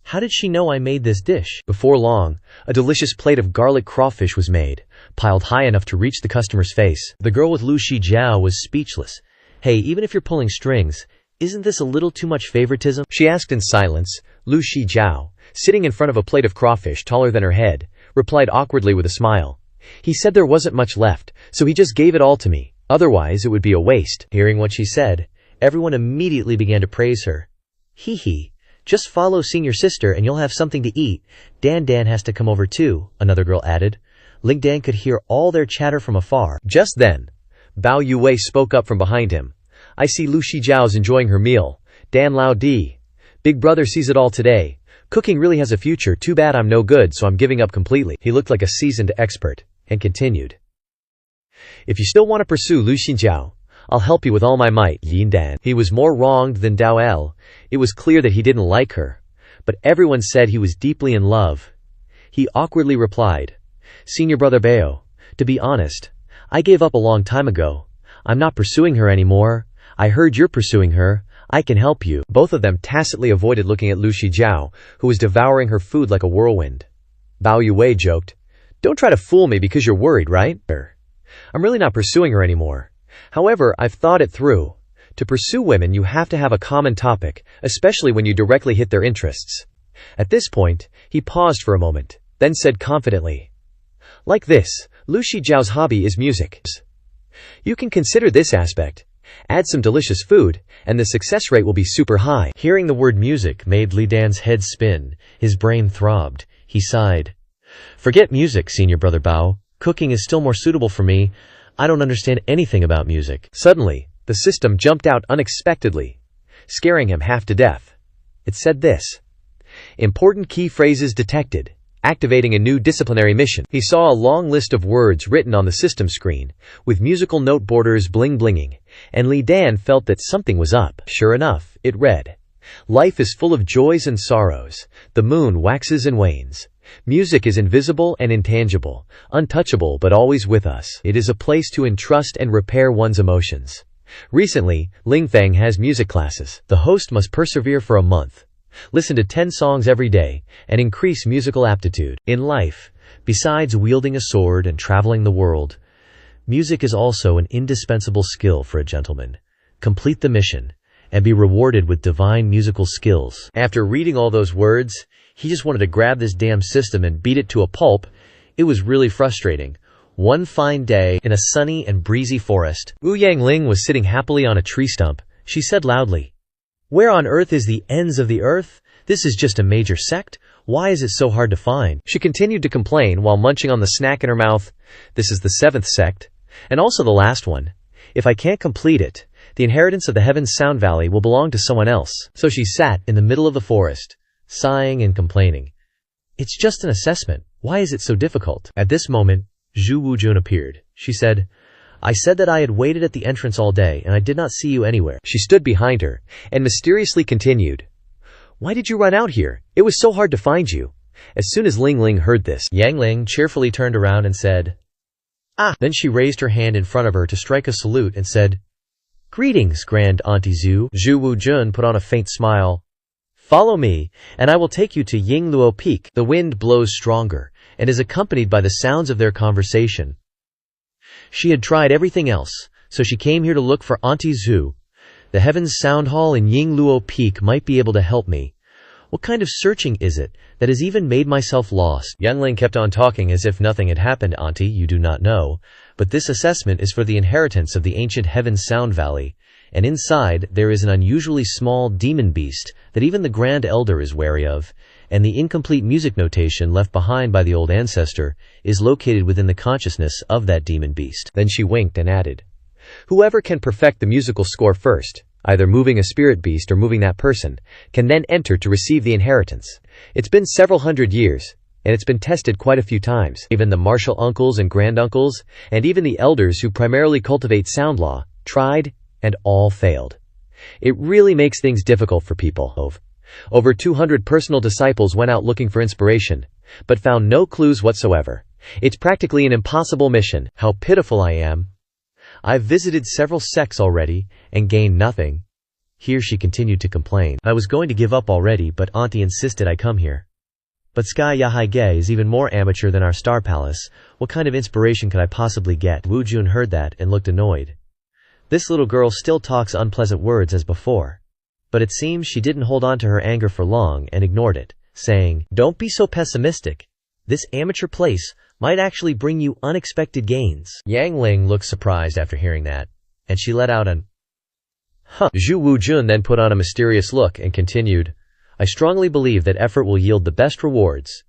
A: how did she know I made this dish?
B: Before long, a delicious plate of garlic crawfish was made, piled high enough to reach the customer's face.
A: The girl with Lu Shijiao was speechless. Hey, even if you're pulling strings, isn't this a little too much favoritism?
B: She asked in silence. Lu Shijiao, sitting in front of a plate of crawfish taller than her head, replied awkwardly with a smile. He said there wasn't much left, so he just gave it all to me. Otherwise, it would be a waste.
A: Hearing what she said, everyone immediately began to praise her. Hee. Just follow senior sister and you'll have something to eat. Dan has to come over too, another girl added. Ling Dan could hear all their chatter from afar.
B: Just then, Bao Yue spoke up from behind him. I see Lu Shijiao's enjoying her meal. Dan Lao Di. Big brother sees it all today. Cooking really has a future. Too bad I'm no good, so I'm giving up completely. He looked like a seasoned expert, and continued. If you still want to pursue Lu Shijiao, I'll help you with all my might. Lin Dan. He was more wronged than Dao El. It was clear that he didn't like her, but everyone said he was deeply in love. He awkwardly replied, Senior brother Bao, to be honest, I gave up a long time ago. I'm not pursuing her anymore. I heard you're pursuing her. I can help you. Both of them tacitly avoided looking at Lu Shijiao, who was devouring her food like a whirlwind. Bao Yue joked, "Don't try to fool me because you're worried, right? I'm really not pursuing her anymore. However, I've thought it through. To pursue women, you have to have a common topic, especially when you directly hit their interests." At this point, he paused for a moment, then said confidently, "Like this, Lu Shijiao's hobby is music. You can consider this aspect. Add some delicious food, and the success rate will be super high."
A: Hearing the word music made Li Dan's head spin. His brain throbbed. He sighed. "Forget music, senior brother Bao. Cooking is still more suitable for me. I don't understand anything about music."
B: Suddenly, the system jumped out unexpectedly, scaring him half to death. It said this: "Important key phrases detected. Activating a new disciplinary mission." He saw a long list of words written on the system screen, with musical note borders bling-blinging, and Li Dan felt that something was up. Sure enough, it read, "Life is full of joys and sorrows. The moon waxes and wanes. Music is invisible and intangible, untouchable but always with us. It is a place to entrust and repair one's emotions. Recently, Lingfeng has music classes. The host must persevere for a month. Listen to 10 songs every day, and increase musical aptitude. In life, besides wielding a sword and traveling the world, music is also an indispensable skill for a gentleman. Complete the mission, and be rewarded with divine musical skills." After reading all those words, he just wanted to grab this damn system and beat it to a pulp. It was really frustrating. One fine day, in a sunny and breezy forest, Wu Yangling was sitting happily on a tree stump. She said loudly, "Where on earth is the ends of the earth? This is just a major sect. Why is it so hard to find?" She continued to complain while munching on the snack in her mouth. "This is the 7th sect, and also the last one. If I can't complete it, the inheritance of the Heaven's Sound Valley will belong to someone else." So she sat in the middle of the forest, sighing and complaining. "It's just an assessment. Why is it so difficult?" At this moment, Zhu Wujun appeared. She said, "I said that I had waited at the entrance all day, and I did not see you anywhere." She stood behind her, and mysteriously continued, "Why did you run out here? It was so hard to find you." As soon as Ling Ling heard this, Yang Ling cheerfully turned around and said, "Ah!" Then she raised her hand in front of her to strike a salute and said, "Greetings, Grand Auntie Zhu." Zhu Wujun put on a faint smile. "Follow me, and I will take you to Yingluo Peak." The wind blows stronger, and is accompanied by the sounds of their conversation. She had tried everything else, so she came here to look for Auntie Zhu. The Heavens Sound Hall in Yingluo Peak might be able to help me. What kind of searching is it that has even made myself lost? Youngling kept on talking as if nothing had happened. "Auntie, you do not know, but this assessment is for the inheritance of the ancient Heavens Sound Valley, and inside there is an unusually small demon beast that even the Grand Elder is wary of, and the incomplete music notation left behind by the old ancestor is located within the consciousness of that demon beast." Then she winked and added, "Whoever can perfect the musical score first, either moving a spirit beast or moving that person, can then enter to receive the inheritance. It's been several hundred years, and it's been tested quite a few times. Even the martial uncles and granduncles, and even the elders who primarily cultivate sound law, tried, and all failed. It really makes things difficult for people." Over 200 personal disciples went out looking for inspiration, but found no clues whatsoever. It's practically an impossible mission. How pitiful I am. I've visited several sects already, and gained nothing. Here she continued to complain. I was going to give up already, but Auntie insisted I come here. But Sky Yahaige is even more amateur than our Star Palace. What kind of inspiration could I possibly get? Wu Jun heard that and looked annoyed. This little girl still talks unpleasant words as before. But it seems she didn't hold on to her anger for long and ignored it, saying, "Don't be so pessimistic. This amateur place might actually bring you unexpected gains." Yang Ling looked surprised after hearing that, and she let out an "Huh." Zhu Wujun then put on a mysterious look and continued, "I strongly believe that effort will yield the best rewards.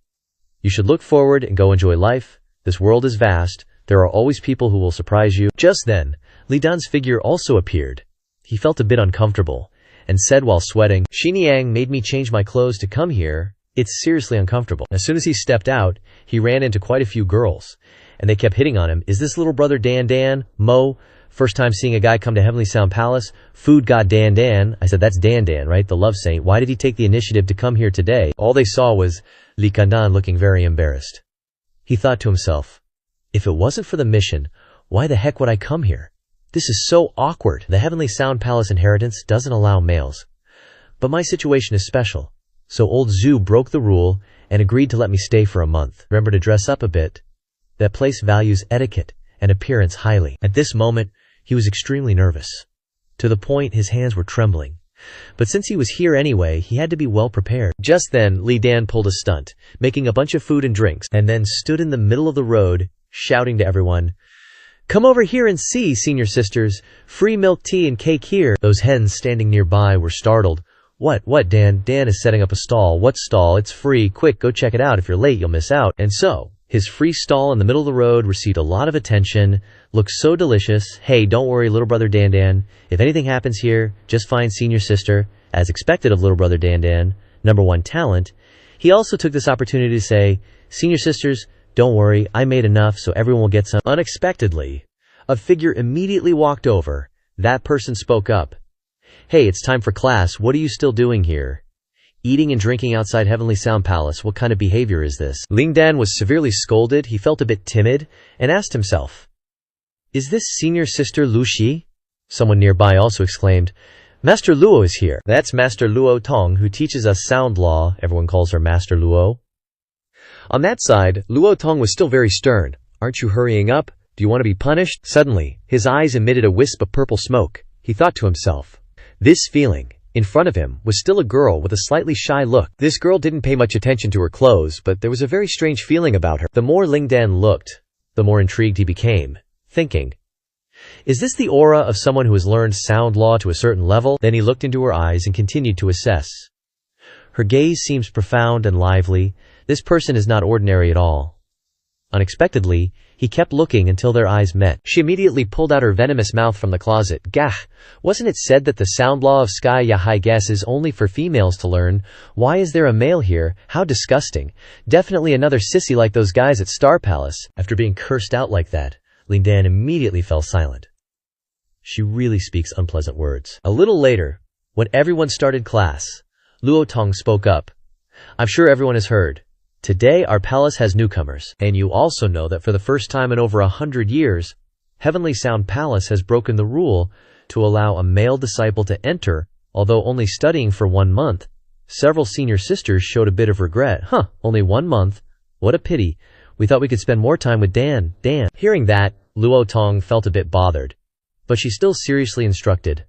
B: You should look forward and go enjoy life. This world is vast. There are always people who will surprise you." Just then, Li Dan's figure also appeared. He felt a bit uncomfortable, and said while sweating, "Xiniang made me change my clothes to come here. It's seriously uncomfortable." As soon as he stepped out, he ran into quite a few girls, and they kept hitting on him. "Is this little brother Dan Dan? Mo? First time seeing a guy come to Heavenly Sound Palace? Food god Dan Dan." I said, "That's Dan Dan, right? The love saint. Why did he take the initiative to come here today?" All they saw was Li Kandan looking very embarrassed. He thought to himself, if it wasn't for the mission, why the heck would I come here?
A: This is so awkward. The Heavenly Sound Palace inheritance doesn't allow males. But my situation is special. So old Zhu broke the rule and agreed to let me stay for a month. Remember to dress up a bit. That place values etiquette and appearance highly. At this moment, he was extremely nervous. To the point his hands were trembling. But since he was here anyway, he had to be well prepared. Just then, Li Dan pulled a stunt, making a bunch of food and drinks, and then stood in the middle of the road, shouting to everyone, "Come over here and see, senior sisters. Free milk tea and cake here." Those hens standing nearby were startled. What, Dan? Dan is setting up a stall. What stall? It's free. Quick, go check it out. If you're late, you'll miss out. And so, his free stall in the middle of the road received a lot of attention, looked so delicious. Hey, don't worry, little brother Dan. If anything happens here, just find senior sister, as expected of little brother Dan, #1 talent. He also took this opportunity to say, "Senior sisters, don't worry, I made enough so everyone will get some." Unexpectedly, a figure immediately walked over. That person spoke up. "Hey, it's time for class. What are you still doing here? Eating and drinking outside Heavenly Sound Palace. What kind of behavior is this?" Ling Dan was severely scolded. He felt a bit timid and asked himself, "Is this senior sister Lu Shi?" Someone nearby also exclaimed, "Master Luo is here." That's Master Luo Tong, who teaches us sound law. Everyone calls her Master Luo. On that side, Luo Tong was still very stern. "Aren't you hurrying up? Do you want to be punished?" Suddenly, his eyes emitted a wisp of purple smoke. He thought to himself, this feeling, in front of him, was still a girl with a slightly shy look. This girl didn't pay much attention to her clothes, but there was a very strange feeling about her. The more Ling Dan looked, the more intrigued he became, thinking, is this the aura of someone who has learned sound law to a certain level? Then he looked into her eyes and continued to assess. Her gaze seems profound and lively. This person is not ordinary at all. Unexpectedly, he kept looking until their eyes met. She immediately pulled out her venomous mouth from the closet. Gah! Wasn't it said that the sound law of sky Yahai Gas is only for females to learn? Why is there a male here? How disgusting. Definitely another sissy like those guys at Star Palace. After being cursed out like that, Ling Dan immediately fell silent. She really speaks unpleasant words. A little later, when everyone started class, Luo Tong spoke up. "I'm sure everyone has heard. Today our palace has newcomers, and you also know that for the first time in over 100 years, Heavenly Sound Palace has broken the rule to allow a male disciple to enter, although only studying for 1 month. Several senior sisters showed a bit of regret. Only 1 month? What a pity. We thought we could spend more time with Dan. Hearing that, Luo Tong felt a bit bothered, but she still seriously instructed.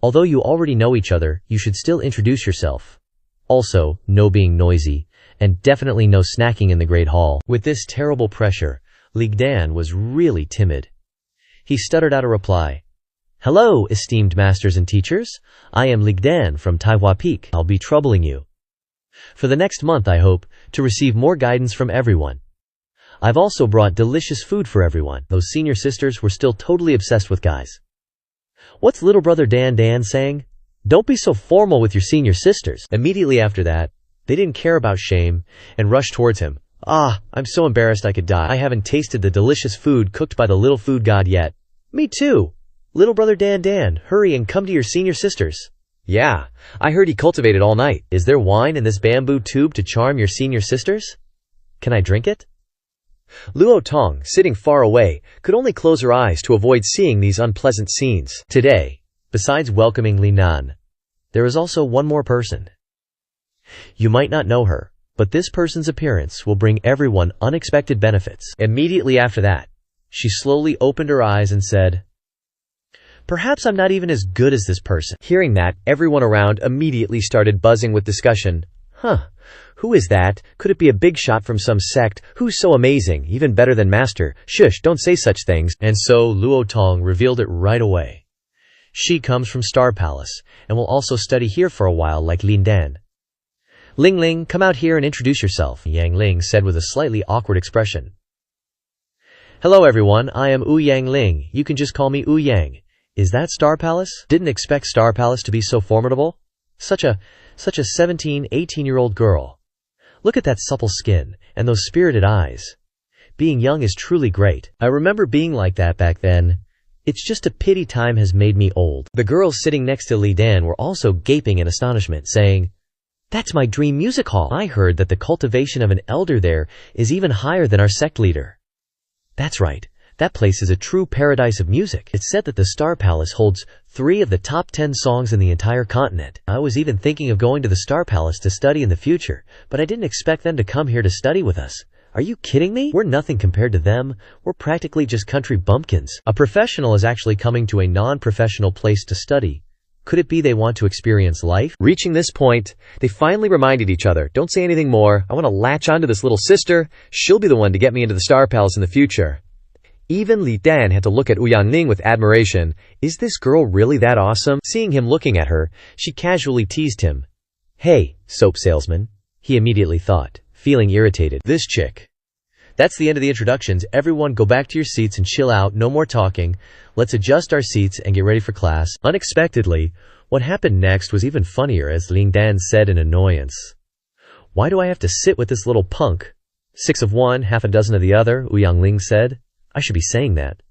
A: Although you already know each other, you should still introduce yourself. Also, no being noisy. And definitely no snacking in the Great Hall. With this terrible pressure, Ling Dan was really timid. He stuttered out a reply. "Hello, esteemed masters and teachers. I am Ling Dan from Taihua Peak. I'll be troubling you for the next month, I hope, to receive more guidance from everyone. I've also brought delicious food for everyone." Those senior sisters were still totally obsessed with guys. "What's little brother Dan saying? Don't be so formal with your senior sisters." Immediately after that, they didn't care about shame and rushed towards him. "I'm so embarrassed I could die. I haven't tasted the delicious food cooked by the little food god yet." "Me too. Little brother Dan, hurry and come to your senior sisters." "Yeah, I heard he cultivated all night. Is there wine in this bamboo tube to charm your senior sisters? Can I drink it?" Luo Tong, sitting far away, could only close her eyes to avoid seeing these unpleasant scenes. Today, besides welcoming Li Nan, there is also one more person. You might not know her, but this person's appearance will bring everyone unexpected benefits. Immediately after that, she slowly opened her eyes and said, "Perhaps I'm not even as good as this person." Hearing that, everyone around immediately started buzzing with discussion. Who is that? Could it be a big shot from some sect? Who's so amazing, even better than Master? Shush, don't say such things. And so Luo Tong revealed it right away. She comes from Star Palace, and will also study here for a while like Ling Dan. "Ling, come out here and introduce yourself," Yang Ling said with a slightly awkward expression. "Hello everyone, I am Yang Ling. You can just call me Yang. Is that Star Palace? Didn't expect Star Palace to be so formidable. Such a 17, 18-year-old girl. Look at that supple skin, and those spirited eyes. Being young is truly great. I remember being like that back then. It's just a pity time has made me old." The girls sitting next to Li Dan were also gaping in astonishment, saying, "That's my dream music hall. I heard that the cultivation of an elder there is even higher than our sect leader." That's right. That place is a true paradise of music. It's said that the Star Palace holds 3 of the top 10 songs in the entire continent. I was even thinking of going to the Star Palace to study in the future, but I didn't expect them to come here to study with us. Are you kidding me? We're nothing compared to them. We're practically just country bumpkins. A professional is actually coming to a non-professional place to study. Could it be they want to experience life?
B: Reaching this point, they finally reminded each other, don't say anything more. I want to latch onto this little sister. She'll be the one to get me into the Star Palace in the future. Even Li Dan had to look at Ouyang with admiration. Is this girl really that awesome? Seeing him looking at her, she casually teased him. Hey, soap salesman, he immediately thought, feeling irritated.
A: This chick. That's the end of the introductions. Everyone go back to your seats and chill out. No more talking. Let's adjust our seats and get ready for class. Unexpectedly, what happened next was even funnier, as Ling Dan said in annoyance. Why do I have to sit with this little punk? 6 of one, half a dozen of the other, Ouyang Ling said. I should be saying that.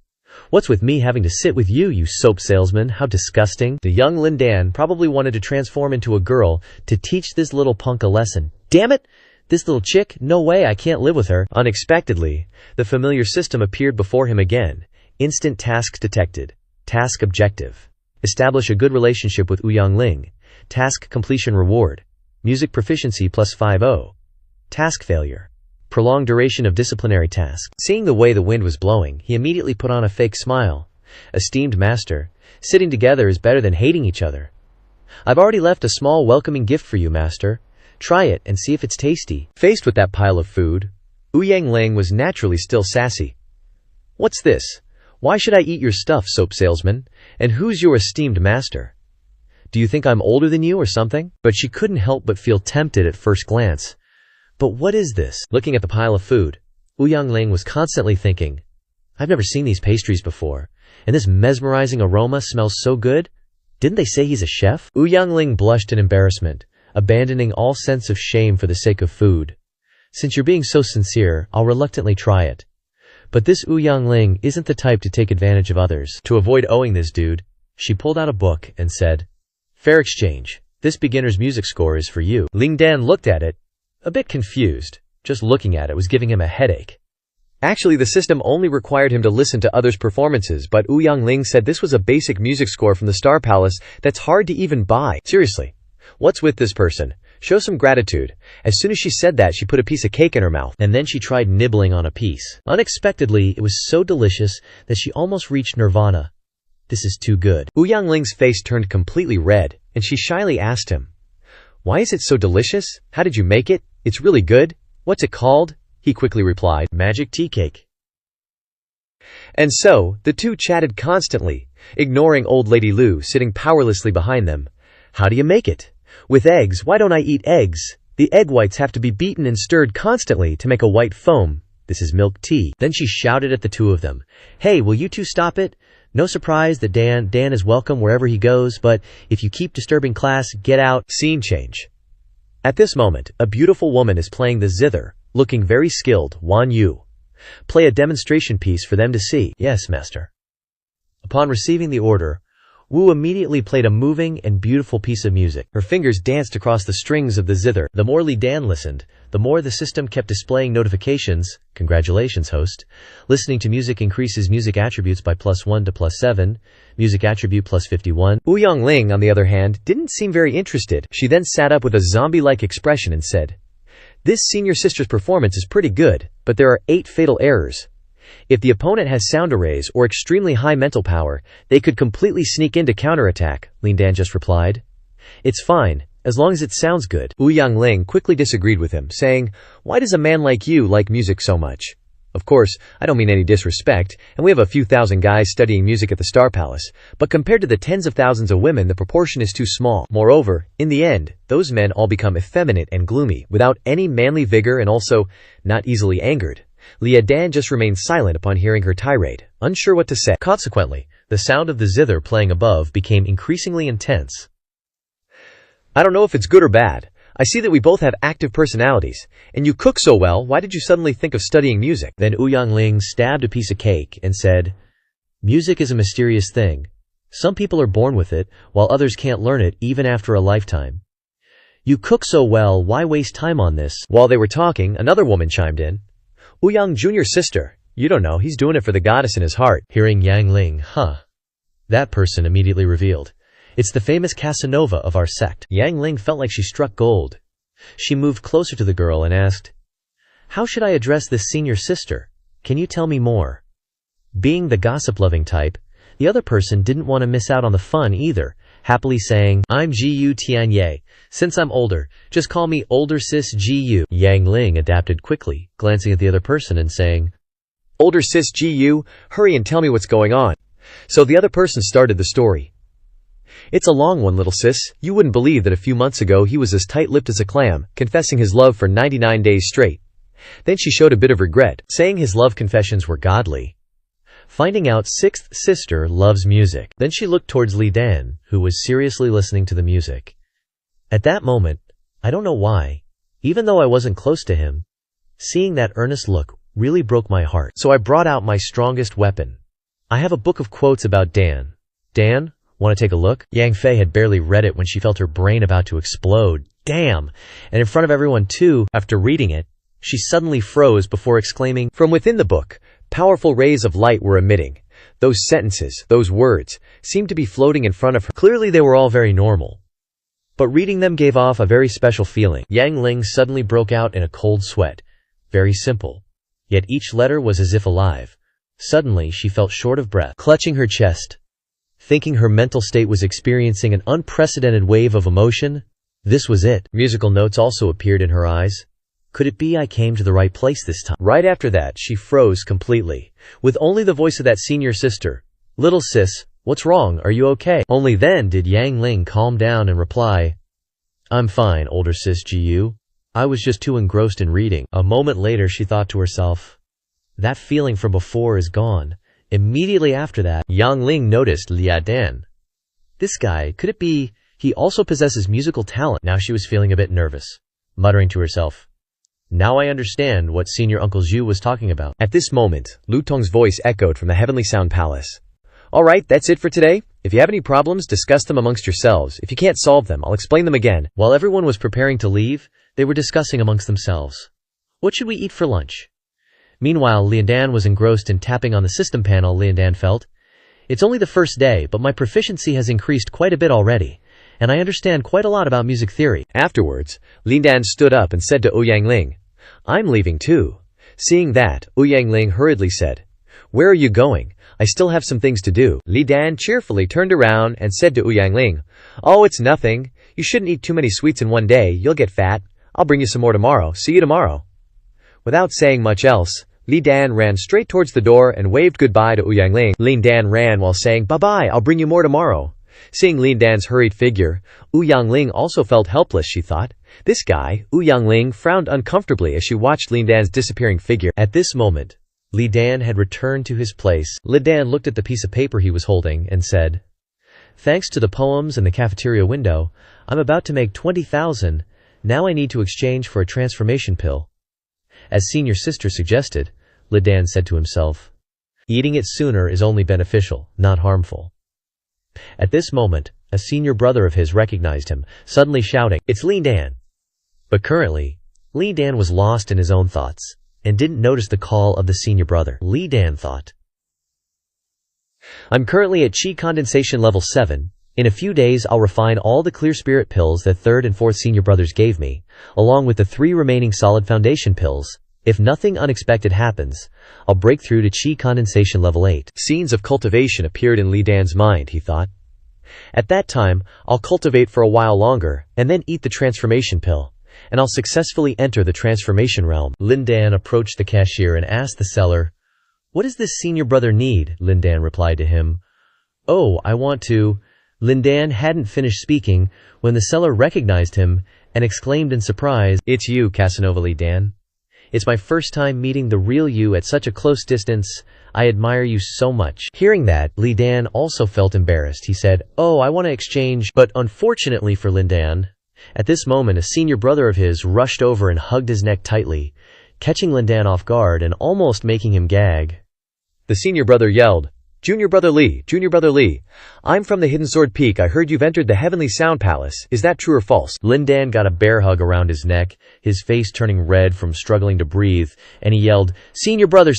A: What's with me having to sit with you, you soap salesman? How disgusting. The young Lin Dan probably wanted to transform into a girl to teach this little punk a lesson. Damn it! This little chick? No way, I can't live with her. Unexpectedly, the familiar system appeared before him again. Instant tasks detected. Task objective. Establish a good relationship with Ouyang Ling. Task completion reward. Music proficiency +50. Task failure. Prolonged duration of disciplinary task. Seeing the way the wind was blowing, he immediately put on a fake smile. Esteemed master, sitting together is better than hating each other. I've already left a small welcoming gift for you, master. Try it and see if it's tasty. Faced with that pile of food, Ouyang Ling was naturally still sassy. What's this? Why should I eat your stuff, soap salesman? And who's your esteemed master? Do you think I'm older than you or something? But she couldn't help but feel tempted at first glance. But what is this? Looking at the pile of food, Ouyang Ling was constantly thinking, I've never seen these pastries before, and this mesmerizing aroma smells so good. Didn't they say he's a chef? Ouyang Ling blushed in embarrassment, abandoning all sense of shame for the sake of food. Since you're being so sincere, I'll reluctantly try it. But this Ouyang Ling isn't the type to take advantage of others. To avoid owing this dude, she pulled out a book and said, Fair exchange. This beginner's music score is for you. Ling Dan looked at it, a bit confused. Just looking at it was giving him a headache. Actually, the system only required him to listen to others' performances, but Ouyang Ling said this was a basic music score from the Star Palace that's hard to even buy. Seriously, what's with this person? Show some gratitude. As soon as she said that, she put a piece of cake in her mouth, and then she tried nibbling on a piece. Unexpectedly, it was so delicious that she almost reached nirvana. This is too good. Ouyang Ling's face turned completely red, and she shyly asked him, Why is it so delicious? How did you make it? It's really good. What's it called? He quickly replied, Magic tea cake. And so, the two chatted constantly, ignoring old lady Lu sitting powerlessly behind them. How do you make it? With eggs. Why don't I eat eggs? The egg whites have to be beaten and stirred constantly to make a white foam. This is milk tea. Then she shouted at the two of them. Hey, will you two stop it? No surprise that Dan is welcome wherever he goes, but if you keep disturbing class, get out. Scene change. At this moment, a beautiful woman is playing the zither, looking very skilled. Wan Yu. Play a demonstration piece for them to see. Yes, master. Upon receiving the order, Wu immediately played a moving and beautiful piece of music. Her fingers danced across the strings of the zither. The more Li Dan listened, the more the system kept displaying notifications. Congratulations, host. Listening to music increases music attributes by +1 to +7. Music attribute +51. Ouyang Ling, on the other hand, didn't seem very interested. She then sat up with a zombie-like expression and said, This senior sister's performance is pretty good, but there are 8 fatal errors. If the opponent has sound arrays or extremely high mental power, they could completely sneak in to counterattack, Lin Dan just replied. It's fine, as long as it sounds good. Ouyang Ling quickly disagreed with him, saying, Why does a man like you like music so much? Of course, I don't mean any disrespect, and we have a few thousand guys studying music at the Star Palace, but compared to the tens of thousands of women, the proportion is too small. Moreover, in the end, those men all become effeminate and gloomy, without any manly vigor and also not easily angered. Li Dan just remained silent upon hearing her tirade, unsure what to say. Consequently, the sound of the zither playing above became increasingly intense. I don't know if it's good or bad. I see that we both have active personalities, and you cook so well, why did you suddenly think of studying music? Then Ouyang Ling stabbed a piece of cake and said, Music is a mysterious thing. Some people are born with it, while others can't learn it even after a lifetime. You cook so well, why waste time on this? While they were talking, another woman chimed in. Ouyang Junior sister,
B: You don't know, he's doing it for the goddess in his heart.
A: Hearing Yang Ling, that person immediately revealed. It's the famous Casanova of our sect. Yang Ling felt like she struck gold. She moved closer to the girl and asked, "How should I address this senior sister? Can you tell me more?" Being the gossip-loving type, the other person didn't want to miss out on the fun either, happily saying, "I'm Gu Tianye. Since I'm older, just call me older sis Gu." Yang Ling adapted quickly, glancing at the other person and saying,
B: "Older sis Gu, hurry and tell me what's going on." So the other person started the story. "It's a long one, little sis. You wouldn't believe that a few months ago he was as tight-lipped as a clam, confessing his love for 99 days straight. Then she showed a bit of regret,
A: saying his love confessions were godly. Finding out sixth sister loves music. Then she looked towards Li Dan, who was seriously listening to the music. At that moment, I don't know why, even though I wasn't close to him, seeing that earnest look really broke my heart. So I brought out my strongest weapon. I have a book of quotes about Dan. Dan, want to take a look?" Yang Fei had barely read it when she felt her brain about to explode. Damn! And in front of everyone too. After reading it, she suddenly froze before exclaiming,
B: From within the book, powerful rays of light were emitting. Those sentences, those words, seemed to be floating in front of her.
A: Clearly they were all very normal, but reading them gave off a very special feeling. Yang Ling suddenly broke out in a cold sweat. Very simple, yet each letter was as if alive. Suddenly she felt short of breath, clutching her chest, thinking her mental state was experiencing an unprecedented wave of emotion. This was it. Musical notes also appeared in her eyes. Could it be I came to the right place this time? Right after that, she froze completely, with only the voice of that senior sister. "Little sis, what's wrong? Are you okay?" Only then did Yang Ling calm down and reply, "I'm fine, older sis Gu. I was just too engrossed in reading." A moment later, she thought to herself, that feeling from before is gone. Immediately after that, Yang Ling noticed Li Dan. This guy, could it be he also possesses musical talent? Now she was feeling a bit nervous, muttering to herself, "Now I understand what Senior Uncle Zhu was talking about."
B: At this moment, Lu Tong's voice echoed from the Heavenly Sound Palace. "Alright, that's it for today. If you have any problems, discuss them amongst yourselves. If you can't solve them, I'll explain them again."
A: While everyone was preparing to leave, they were discussing amongst themselves. What should we eat for lunch? Meanwhile, Li Dan was engrossed in tapping on the system panel. Li Dan felt, "It's only the first day, but my proficiency has increased quite a bit already, and I understand quite a lot about music theory."
B: Afterwards, Li Dan stood up and said to Yang Ling, "I'm leaving too." Seeing that, Yang Ling hurriedly said, "Where are you going? I still have some things to do." Li Dan cheerfully turned around and said to Yang Ling, "Oh, it's nothing. You shouldn't eat too many sweets in one day. You'll get fat. I'll bring you some more tomorrow. See you tomorrow." Without saying much else, Li Dan ran straight towards the door and waved goodbye to Yang Ling. Li Dan ran while saying, "Bye-bye, I'll bring you more tomorrow." Seeing Li Dan's hurried figure, Yang Ling also felt helpless, she thought. This guy, Yang Ling, frowned uncomfortably as she watched Li Dan's disappearing figure. At this moment, Li Dan had returned to his place. Li Dan looked at the piece of paper he was holding and said, "Thanks to the poems and the cafeteria window, I'm about to make 20,000. Now I need to exchange for a transformation pill." As senior sister suggested, Li Dan said to himself, "Eating it sooner is only beneficial, not harmful." At this moment, a senior brother of his recognized him, suddenly shouting, "It's Li Dan!" But currently, Li Dan was lost in his own thoughts, and didn't notice the call of the senior brother. Li Dan thought, "I'm currently at Qi condensation level 7. In a few days I'll refine all the clear spirit pills that third and fourth senior brothers gave me, along with the 3 remaining solid foundation pills. If nothing unexpected happens, I'll break through to Qi condensation level 8. Scenes of cultivation appeared in Li Dan's mind, he thought. At that time, I'll cultivate for a while longer, and then eat the transformation pill, and I'll successfully enter the transformation realm. Li Dan approached the cashier and asked the seller, "What does this senior brother need?" Li Dan replied to him, "Oh, I want to..." Li Dan hadn't finished speaking when the seller recognized him and exclaimed in surprise, "It's you, Casanova Li Dan. It's my first time meeting the real you at such a close distance. I admire you so much." Hearing that, Li Dan also felt embarrassed. He said, "Oh, I want to exchange..." But unfortunately for Li Dan, at this moment a senior brother of his rushed over and hugged his neck tightly, catching Li Dan off guard and almost making him gag. The senior brother yelled, Junior Brother Lee, Junior Brother Lee. I'm from the Hidden Sword Peak. I heard you've entered the Heavenly Sound Palace. Is that true or false?
A: Lindan got a bear hug around his neck, his face turning red from struggling to breathe, and he yelled, Senior brother,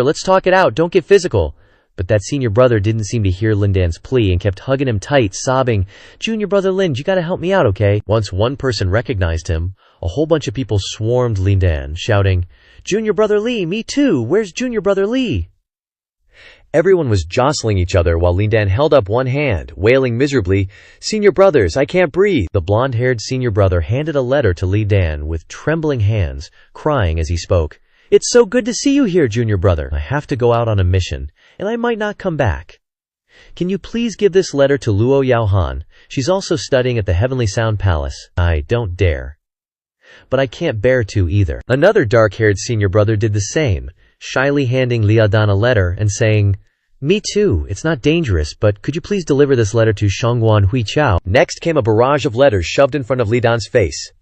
A: let's talk it out, don't get physical. But that senior brother didn't seem to hear Lindan's plea and kept hugging him tight, sobbing, Junior Brother Lind, you gotta help me out, okay? Once one person recognized him, a whole bunch of people swarmed Lindan, shouting, Junior Brother Lee, me too, where's Junior Brother Lee?
B: Everyone was jostling each other while Lindan held up one hand, wailing miserably, Senior brothers, I can't breathe.
A: The blonde-haired senior brother handed a letter to Lindan with trembling hands, crying as he spoke. It's so good to see you here, Junior Brother. I have to go out on a mission, and I might not come back. Can you please give this letter to Luo Yaohan? She's also studying at the Heavenly Sound Palace. I don't dare. But I can't bear to either. Another dark-haired senior brother did the same, shyly handing Liadan a letter and saying, Me too, it's not dangerous, but could you please deliver this letter to Shangguan Huiqiao?
B: Next came a barrage of letters shoved in front of Lidan's face.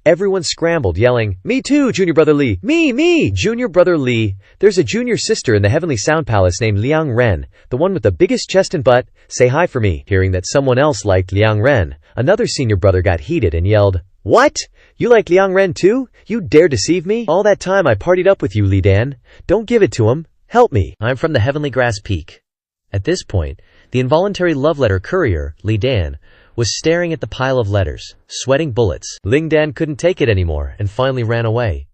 B: Everyone scrambled, yelling, Me too, Junior Brother Lee! Me! Junior Brother Lee! There's a junior sister in the Heavenly Sound Palace named Liang Ren, the one with the biggest chest and butt. Say hi for me. Hearing that someone else liked Liang Ren, another senior brother got heated and yelled, What? You like Liang Ren too? You dare deceive me? All that time I partied up with you, Lidan. Don't give it to him. Help me.
A: I'm from the Heavenly Grass Peak. At this point, the involuntary love letter courier, Lidan, was staring at the pile of letters, sweating bullets. Lingdan couldn't take it anymore and finally ran away.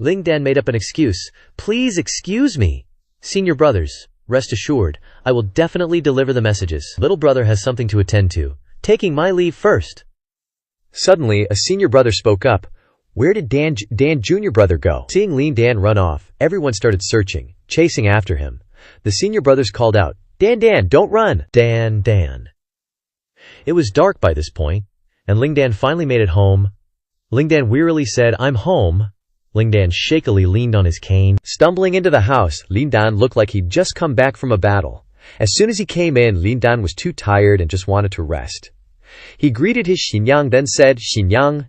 A: Lingdan made up an excuse. Please excuse me. Senior brothers, rest assured, I will definitely deliver the messages. Little brother has something to attend to. Taking my leave first.
B: Suddenly, a senior brother spoke up. Where did Dan Junior Brother go? Seeing Lindan run off, everyone started searching, chasing after him. The senior brothers called out, Dan, don't run!
A: Dan. It was dark by this point, and Lingdan finally made it home. Lingdan wearily said, I'm home. Lingdan shakily leaned on his cane.
B: Stumbling into the house, Lindan looked like he'd just come back from a battle. As soon as he came in, Lindan was too tired and just wanted to rest. He greeted his Xinyang, then said, Xinyang.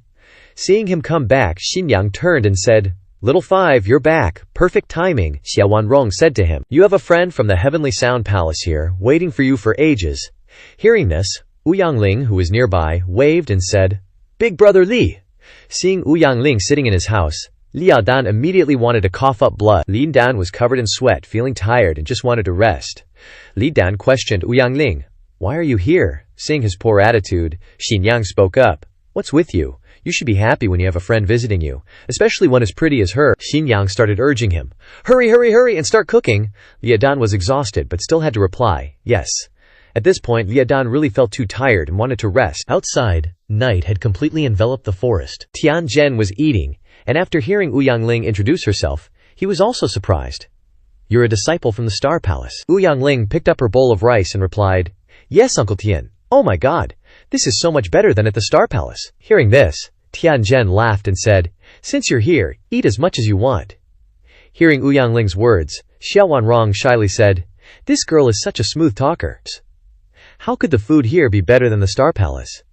B: Seeing him come back, Xinyang turned and said, Little Five, you're back. Perfect timing, Xia Wanrong said to him. You have a friend from the Heavenly Sound Palace here, waiting for you for ages. Hearing this, Ouyang-ling, who was nearby, waved and said, Big Brother Li. Seeing Ouyang-ling sitting in his house, Liadan immediately wanted to cough up blood. Lindan was covered in sweat, feeling tired and just wanted to rest. Lidan questioned Ouyang-ling, Why are you here? Seeing his poor attitude, Xinyang spoke up. What's with you? You should be happy when you have a friend visiting you, especially one as pretty as her. Xinyang started urging him. Hurry and start cooking. Liadan was exhausted but still had to reply, yes. At this point, Liadan really felt too tired and wanted to rest.
A: Outside, night had completely enveloped the forest.
B: Tian Zhen was eating, and after hearing Ouyang-ling introduce herself, he was also surprised. You're a disciple from the Star Palace. Ouyang-ling picked up her bowl of rice and replied, Yes, Uncle Tian. Oh my god, this is so much better than at the Star Palace. Hearing this, Tian Zhen laughed and said, Since you're here, eat as much as you want. Hearing Ouyang-ling's words, Xia Wanrong shyly said, This girl is such a smooth talker. How could the food here be better than the Star Palace?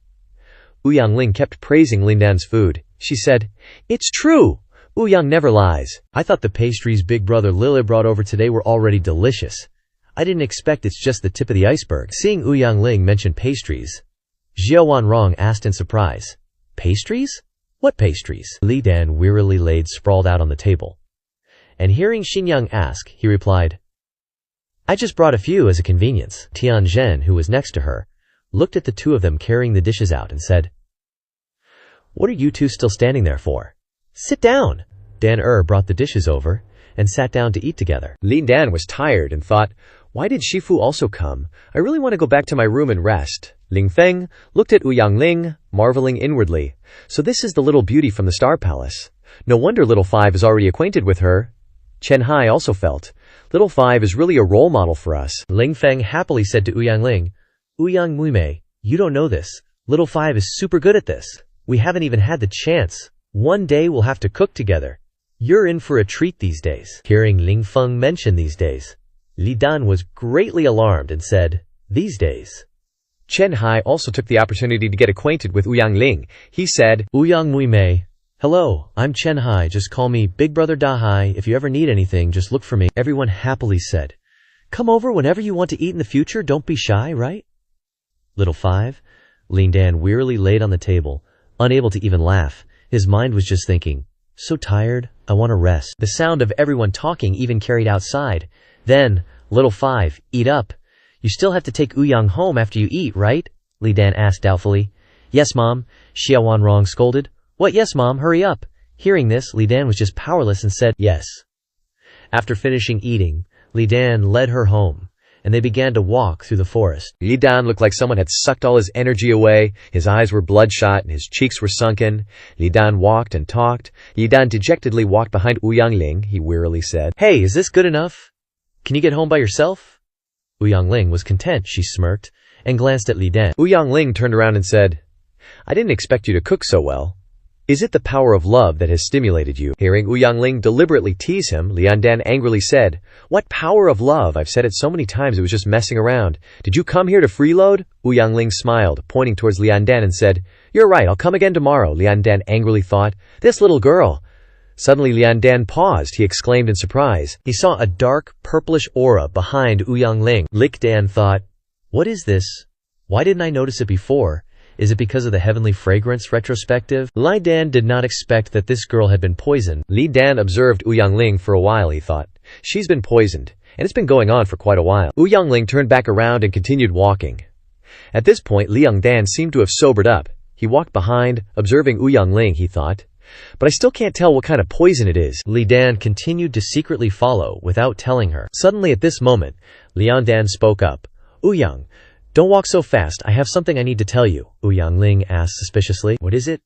B: Ouyang-ling kept praising Lindan's food. She said, It's true. Ouyang never lies.
A: I thought the pastries Big Brother Lily brought over today were already delicious. I didn't expect it's just the tip of the iceberg. Seeing Ouyang-ling mention pastries, Xia Wanrong asked in surprise, Pastries? What pastries? Lidan wearily laid sprawled out on the table. And hearing Xinyang ask, he replied, I just brought a few as a convenience. Tian Zhen, who was next to her, looked at the two of them carrying the dishes out and said, What are you two still standing there for? Sit down. Dan brought the dishes over and sat down to eat together.
B: Lindan was tired and thought, Why did Shifu also come? I really want to go back to my room and rest. Ling Feng looked at Ouyang-ling, marveling inwardly. So this is the little beauty from the Star Palace. No wonder Little Five is already acquainted with her. Chen Hai also felt, Little Five is really a role model for us.
A: Ling Feng happily said to Ouyang-ling, Ouyang Muimei, you don't know this. Little Five is super good at this. We haven't even had the chance. One day we'll have to cook together. You're in for a treat these days. Hearing Ling Feng mention these days, Li Dan was greatly alarmed and said, These days.
B: Chen Hai also took the opportunity to get acquainted with Ouyang-ling. He said,
A: Ouyang Muimei, hello, I'm Chen Hai. Just call me Big Brother Da Hai. If you ever need anything, just look for me. Everyone happily said, Come over whenever you want to eat in the future, don't be shy, right? Little 5. Lin Dan wearily laid on the table, unable to even laugh. His mind was just thinking, so tired, I want to rest. The sound of everyone talking even carried outside. Then, little 5, eat up. You still have to take Ouyang home after you eat, right? Li Dan asked doubtfully. Yes, Mom, Xia Wanrong scolded. What yes, Mom, hurry up. Hearing this, Li Dan was just powerless and said, yes. After finishing eating, Li Dan led her home, and they began to walk through the forest.
B: Li Dan looked like someone had sucked all his energy away. His eyes were bloodshot and his cheeks were sunken. Li Dan walked and talked. Li Dan dejectedly walked behind Ouyang Ling. He wearily said,
A: Hey, is this good enough? Can you get home by yourself? Ouyang Ling was content, she smirked, and glanced at Li Dan.
B: Ouyang Ling turned around and said, I didn't expect you to cook so well. Is it the power of love that has stimulated you? Hearing Ouyang Ling deliberately tease him, Lian Dan angrily said, What power of love? I've said it so many times it was just messing around. Did you come here to freeload? Ouyang Ling smiled, pointing towards Lian Dan and said, You're right, I'll come again tomorrow. Lian Dan angrily thought, This little girl. Suddenly Lian Dan paused. He exclaimed in surprise.
A: He saw a dark, purplish aura behind Ouyang Ling. Li Dan thought, What is this? Why didn't I notice it before? Is it because of the heavenly fragrance retrospective? Li Dan did not expect that this girl had been poisoned.
B: Li Dan observed Ouyang Ling for a while, he thought. She's been poisoned, and it's been going on for quite a while. Ouyang Ling turned back around and continued walking. At this point, Liang Dan seemed to have sobered up. He walked behind, observing Ouyang Ling, he thought. But I still can't tell what kind of poison it is.
A: Li Dan continued to secretly follow without telling her. Suddenly at this moment, Liang Dan spoke up. Ouyang, don't walk so fast. I have something I need to tell you, Ouyang Ling asked suspiciously. What is it?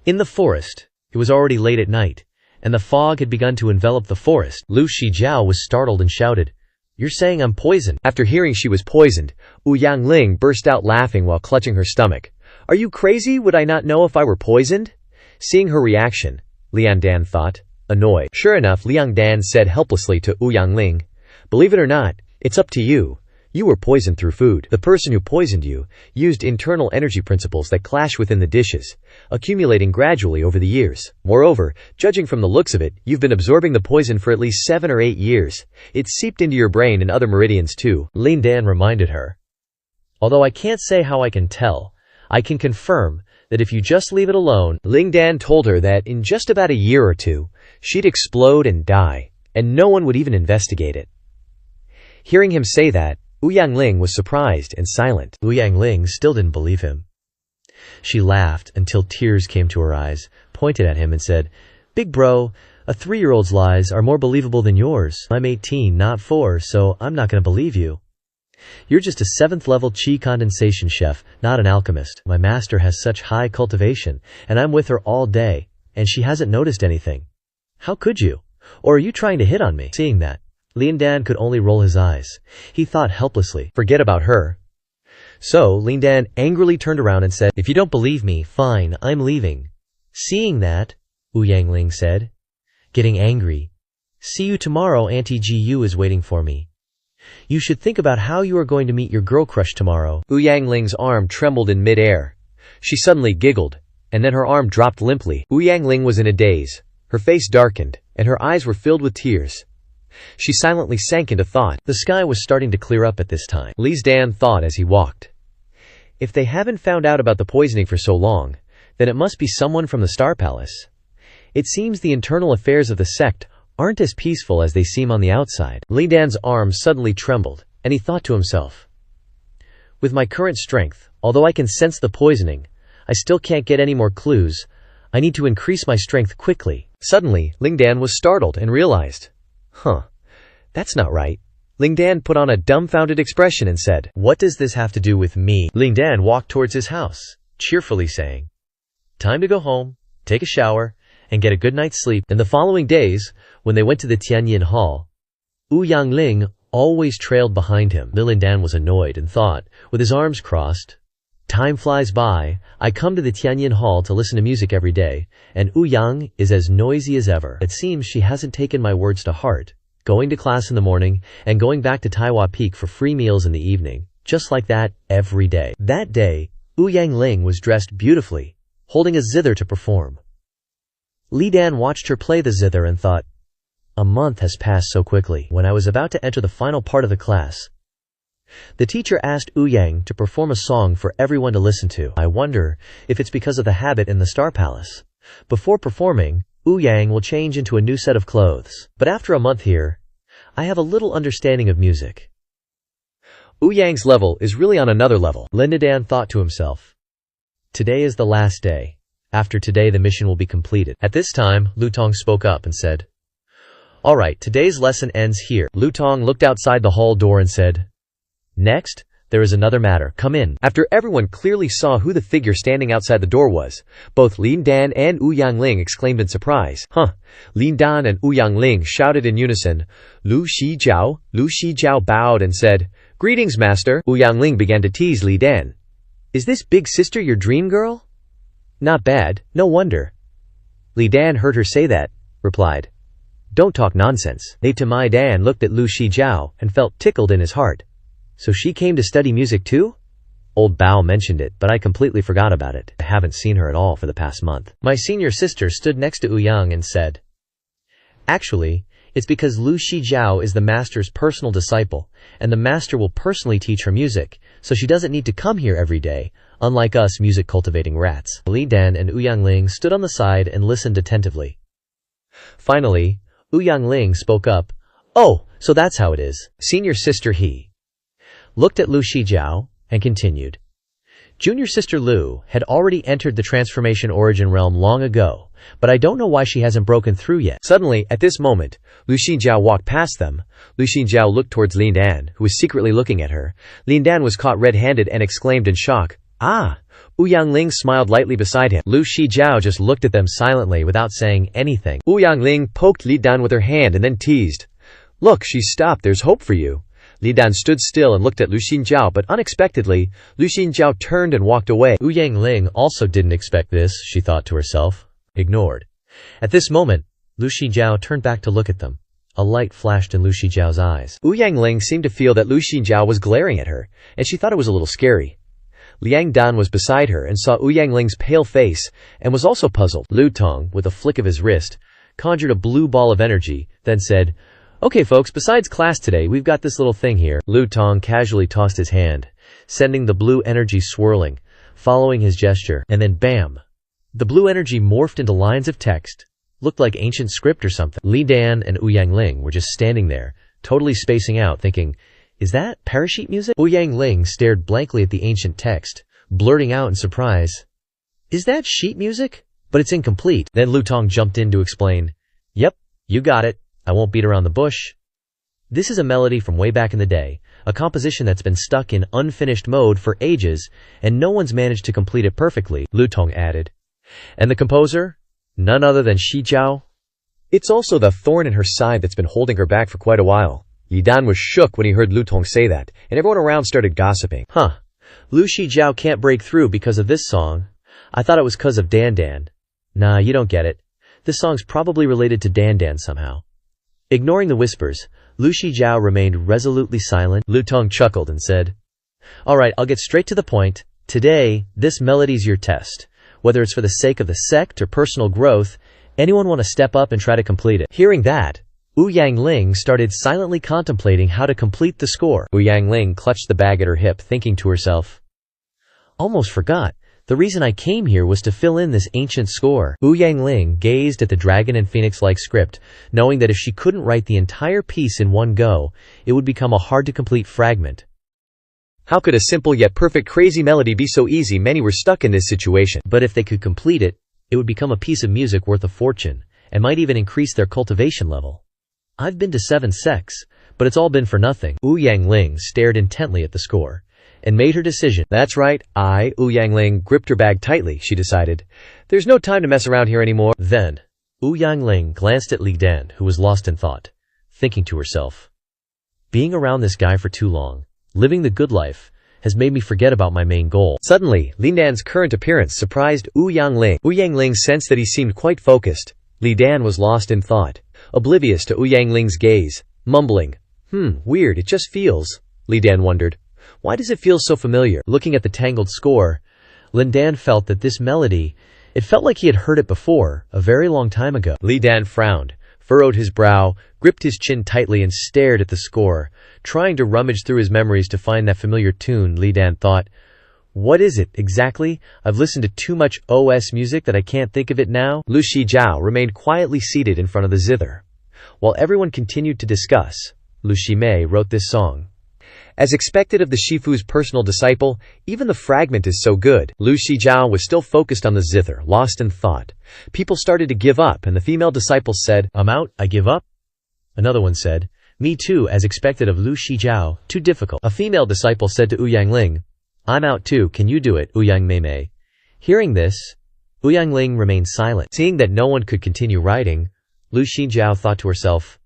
A: In the forest, it was already late at night, and the fog had begun to envelop the forest. Lu Shijiao was startled and shouted, You're saying I'm poisoned?
B: After hearing she was poisoned, Ouyang Ling burst out laughing while clutching her stomach. Are you crazy? Would I not know if I were poisoned? Seeing her reaction, Liang Dan thought, annoyed. Sure enough, Liang Dan said helplessly to Ouyang Ling, Believe it or not, it's up to you. You were poisoned through food. The person who poisoned you used internal energy principles that clash within the dishes, accumulating gradually over the years. Moreover, judging from the looks of it, you've been absorbing the poison for at least 7 or 8 years. It's seeped into your brain and other meridians too,
A: Lin Dan reminded her. Although I can't say how I can tell, I can confirm that if you just leave it alone.
B: Ling Dan told her that in just about a year or two, she'd explode and die, and no one would even investigate it. Hearing him say that, Ouyang Ling was surprised and silent.
A: Ouyang Ling still didn't believe him. She laughed until tears came to her eyes, pointed at him and said, Big bro, a 3-year-old's lies are more believable than yours. I'm 18, not 4, so I'm not going to believe you. You're just a 7th level chi condensation chef, not an alchemist. My master has such high cultivation, and I'm with her all day, and she hasn't noticed anything. How could you? Or are you trying to hit on me? Seeing that, Lian Dan could only roll his eyes. He thought helplessly, Forget about her. So, Lian Dan angrily turned around and said, If you don't believe me, fine, I'm leaving. Seeing that, Ouyang Ling said, getting angry, See you tomorrow, Auntie Gu is waiting for me. You should think about how you are going to meet your girl crush tomorrow.
B: Ouyang Ling's arm trembled in mid-air. She suddenly giggled, and then her arm dropped limply. Ouyang Ling was in a daze. Her face darkened, and her eyes were filled with tears. She silently sank into thought.
A: The sky was starting to clear up at this time.
B: Li Dan thought as he walked. If they haven't found out about the poisoning for so long, then it must be someone from the Star Palace. It seems the internal affairs of the sect aren't as peaceful as they seem on the outside. Li Dan's arm suddenly trembled, and he thought to himself, With my current strength, although I can sense the poisoning, I still can't get any more clues. I need to increase my strength quickly. Suddenly, Ling Dan was startled and realized, That's not right. Ling Dan put on a dumbfounded expression and said,
A: What does this have to do with me? Ling Dan walked towards his house, cheerfully saying, Time to go home, take a shower, and get a good night's sleep. In the following days, when they went to the Tianyin Hall, Ouyang Ling always trailed behind him. Lin Dan was annoyed and thought, with his arms crossed, Time flies by. I come to the Tianyin Hall to listen to music every day, and Ouyang is as noisy as ever. It seems she hasn't taken my words to heart, going to class in the morning and going back to Taiwa Peak for free meals in the evening, just like that every day. That day, Ouyang Ling was dressed beautifully, holding a zither to perform. Li Dan watched her play the zither and thought, A month has passed so quickly. When I was about to enter the final part of the class, the teacher asked Yang to perform a song for everyone to listen to. I wonder if it's because of the habit in the Star Palace. Before performing, Yang will change into a new set of clothes. But after a month here, I have a little understanding of music.
B: Yang's level is really on another level,
A: Lindan thought to himself. Today is the last day. After today the mission will be completed. At this time, Lutong spoke up and said, "Alright, today's lesson ends here."
B: Lutong looked outside the hall door and said,
A: "Next, there is another matter. Come in."
B: After everyone clearly saw who the figure standing outside the door was, both Lindan and Yangling exclaimed in surprise. Lindan and Yangling shouted in unison. Lu Shijiao bowed and said, "Greetings, master." Yangling began to tease Lindan. "Is this big sister your dream girl?" "Not bad, no wonder." Lindan heard her say that, replied, "Don't talk nonsense." Natamai Dan looked at Lu Shijiao and felt tickled in his heart. So she came to study music too? Old Bao mentioned it, but I completely forgot about it. I haven't seen her at all for the past month.
A: My senior sister stood next to Yang and said, "Actually, it's because Lu Shijiao is the master's personal disciple, and the master will personally teach her music, so she doesn't need to come here every day, unlike us music-cultivating rats." Lindan and Yangling stood on the side and listened attentively. Finally, Yangling spoke up. "Oh, so that's how it is." Senior sister He looked at Lu Shijiao and continued. Junior sister Lu had already entered the transformation origin realm long ago, but I don't know why she hasn't broken through yet.
B: Suddenly, at this moment, Lu Shijiao walked past them. Lu Shijiao looked towards Lindan, who was secretly looking at her. Lindan was caught red-handed and exclaimed in shock, "Ah!" Yangling smiled lightly beside him. Lu Shijiao just looked at them silently without saying anything. Yangling poked Lindan with her hand and then teased, "Look, she's stopped, there's hope for you." Lindan stood still and looked at Lu Shijiao, but unexpectedly, Lu Shijiao turned and walked away.
A: Yangling also didn't expect this, she thought to herself. Ignored. At this moment, Lu Shijiao turned back to look at them. A light flashed in Lu Shijiao's eyes.
B: Yangling seemed to feel that Lu Shijiao was glaring at her, and she thought it was a little scary. Liang Dan was beside her and saw Yangling's pale face, and was also puzzled. Lutong, with a flick of his wrist, conjured a blue ball of energy, then said, "Okay folks, besides class today, we've got this little thing here." Lutong casually tossed his hand, sending the blue energy swirling, following his gesture, and then bam! The blue energy morphed into lines of text. Looked like ancient script or something. Li Dan and Yangling were just standing there, totally spacing out, thinking, "Is that parachute music?" Yangling stared blankly at the ancient text, blurting out in surprise, "Is that sheet music? But it's incomplete." Then Lutong jumped in to explain, "Yep, you got it. I won't beat around the bush. This is a melody from way back in the day, a composition that's been stuck in unfinished mode for ages, and no one's managed to complete it perfectly," Lutong added. "And the composer? None other than Shijiao. It's also the thorn in her side that's been holding her back for quite a while." Yidan was shook when he heard Lutong say that, and everyone around started gossiping. Lu Shijiao can't break through because of this song. I thought it was cause of Dan. Nah, you don't get it. This song's probably related to Dan somehow. Ignoring the whispers, Lu Shijiao remained resolutely silent. Lutong chuckled and said, "Alright, I'll get straight to the point. Today, this melody's your test. Whether it's for the sake of the sect or personal growth, anyone want to step up and try to complete it?" Hearing that, Yangling started silently contemplating how to complete the score. Yangling clutched the bag at her hip, thinking to herself, "Almost forgot. The reason I came here was to fill in this ancient score." Yangling gazed at the dragon and phoenix-like script, knowing that if she couldn't write the entire piece in one go, it would become a hard-to-complete fragment. How could a simple yet perfect crazy melody be so easy? Many were stuck in this situation. But if they could complete it, it would become a piece of music worth a fortune, and might even increase their cultivation level. I've been to 7 sects, but it's all been for nothing. Yangling stared intently at the score, and made her decision. That's right, Yangling gripped her bag tightly, she decided. There's no time to mess around here anymore. Then, Yangling glanced at Li Dan, who was lost in thought, thinking to herself, "Being around this guy for too long, living the good life, has made me forget about my main goal." Suddenly, Li Dan's current appearance surprised Yangling. Yangling sensed that he seemed quite focused. Li Dan was lost in thought, oblivious to Yangling's gaze, mumbling, "Weird, it just feels." Li Dan wondered, "Why does it feel so familiar?" Looking at the tangled score, Lin Dan felt that this melody, it felt like he had heard it before, a very long time ago. Li Dan frowned, furrowed his brow, gripped his chin tightly and stared at the score, trying to rummage through his memories to find that familiar tune. Li Dan thought, "What is it, exactly? I've listened to too much OS music that I can't think of it now." Lu Shijiao remained quietly seated in front of the zither. While everyone continued to discuss, Lu Shimei wrote this song. As expected of the Shifu's personal disciple, even the fragment is so good. Lu Shijiao was still focused on the zither, lost in thought. People started to give up, and the female disciples said, "I'm out, I give up." Another one said, "Me too," as expected of Lu Shijiao, too difficult. A female disciple said to Ouyang, "I'm out too, can you do it, Ouyang Mei?" Hearing this, Ouyang remained silent. Seeing that no one could continue writing, Lu Shijiao thought to herself,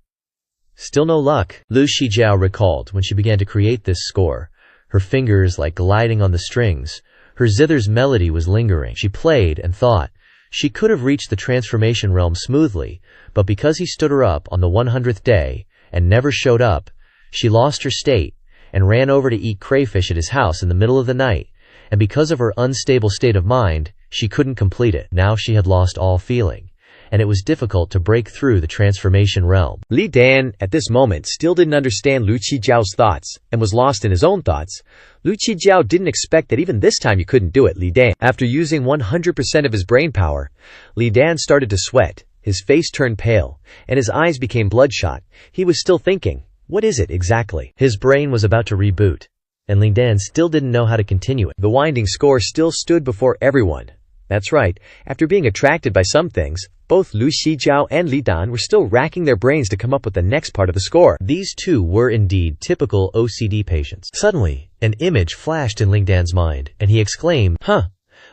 B: "Still no luck." Lu Shijiao recalled when she began to create this score, her fingers like gliding on the strings. Her zither's melody was lingering. She played and thought she could have reached the transformation realm smoothly, but because he stood her up on the 100th day and never showed up, she lost her state and ran over to eat crayfish at his house in the middle of the night, and because of her unstable state of mind, she couldn't complete it. Now she had lost all feeling, and it was difficult to break through the transformation realm. Li Dan, at this moment, still didn't understand Lu Qijiao's thoughts, and was lost in his own thoughts. Lu Qijiao didn't expect that even this time you couldn't do it, Li Dan. After using 100% of his brain power, Li Dan started to sweat, his face turned pale, and his eyes became bloodshot. He was still thinking, what is it exactly? His brain was about to reboot, and Li Dan still didn't know how to continue it. The winding score still stood before everyone. That's right, after being attracted by some things, both Lu Shijiao and Li Dan were still racking their brains to come up with the next part of the score. These two were indeed typical OCD patients. Suddenly, an image flashed in Li Dan's mind, and he exclaimed, "Huh!"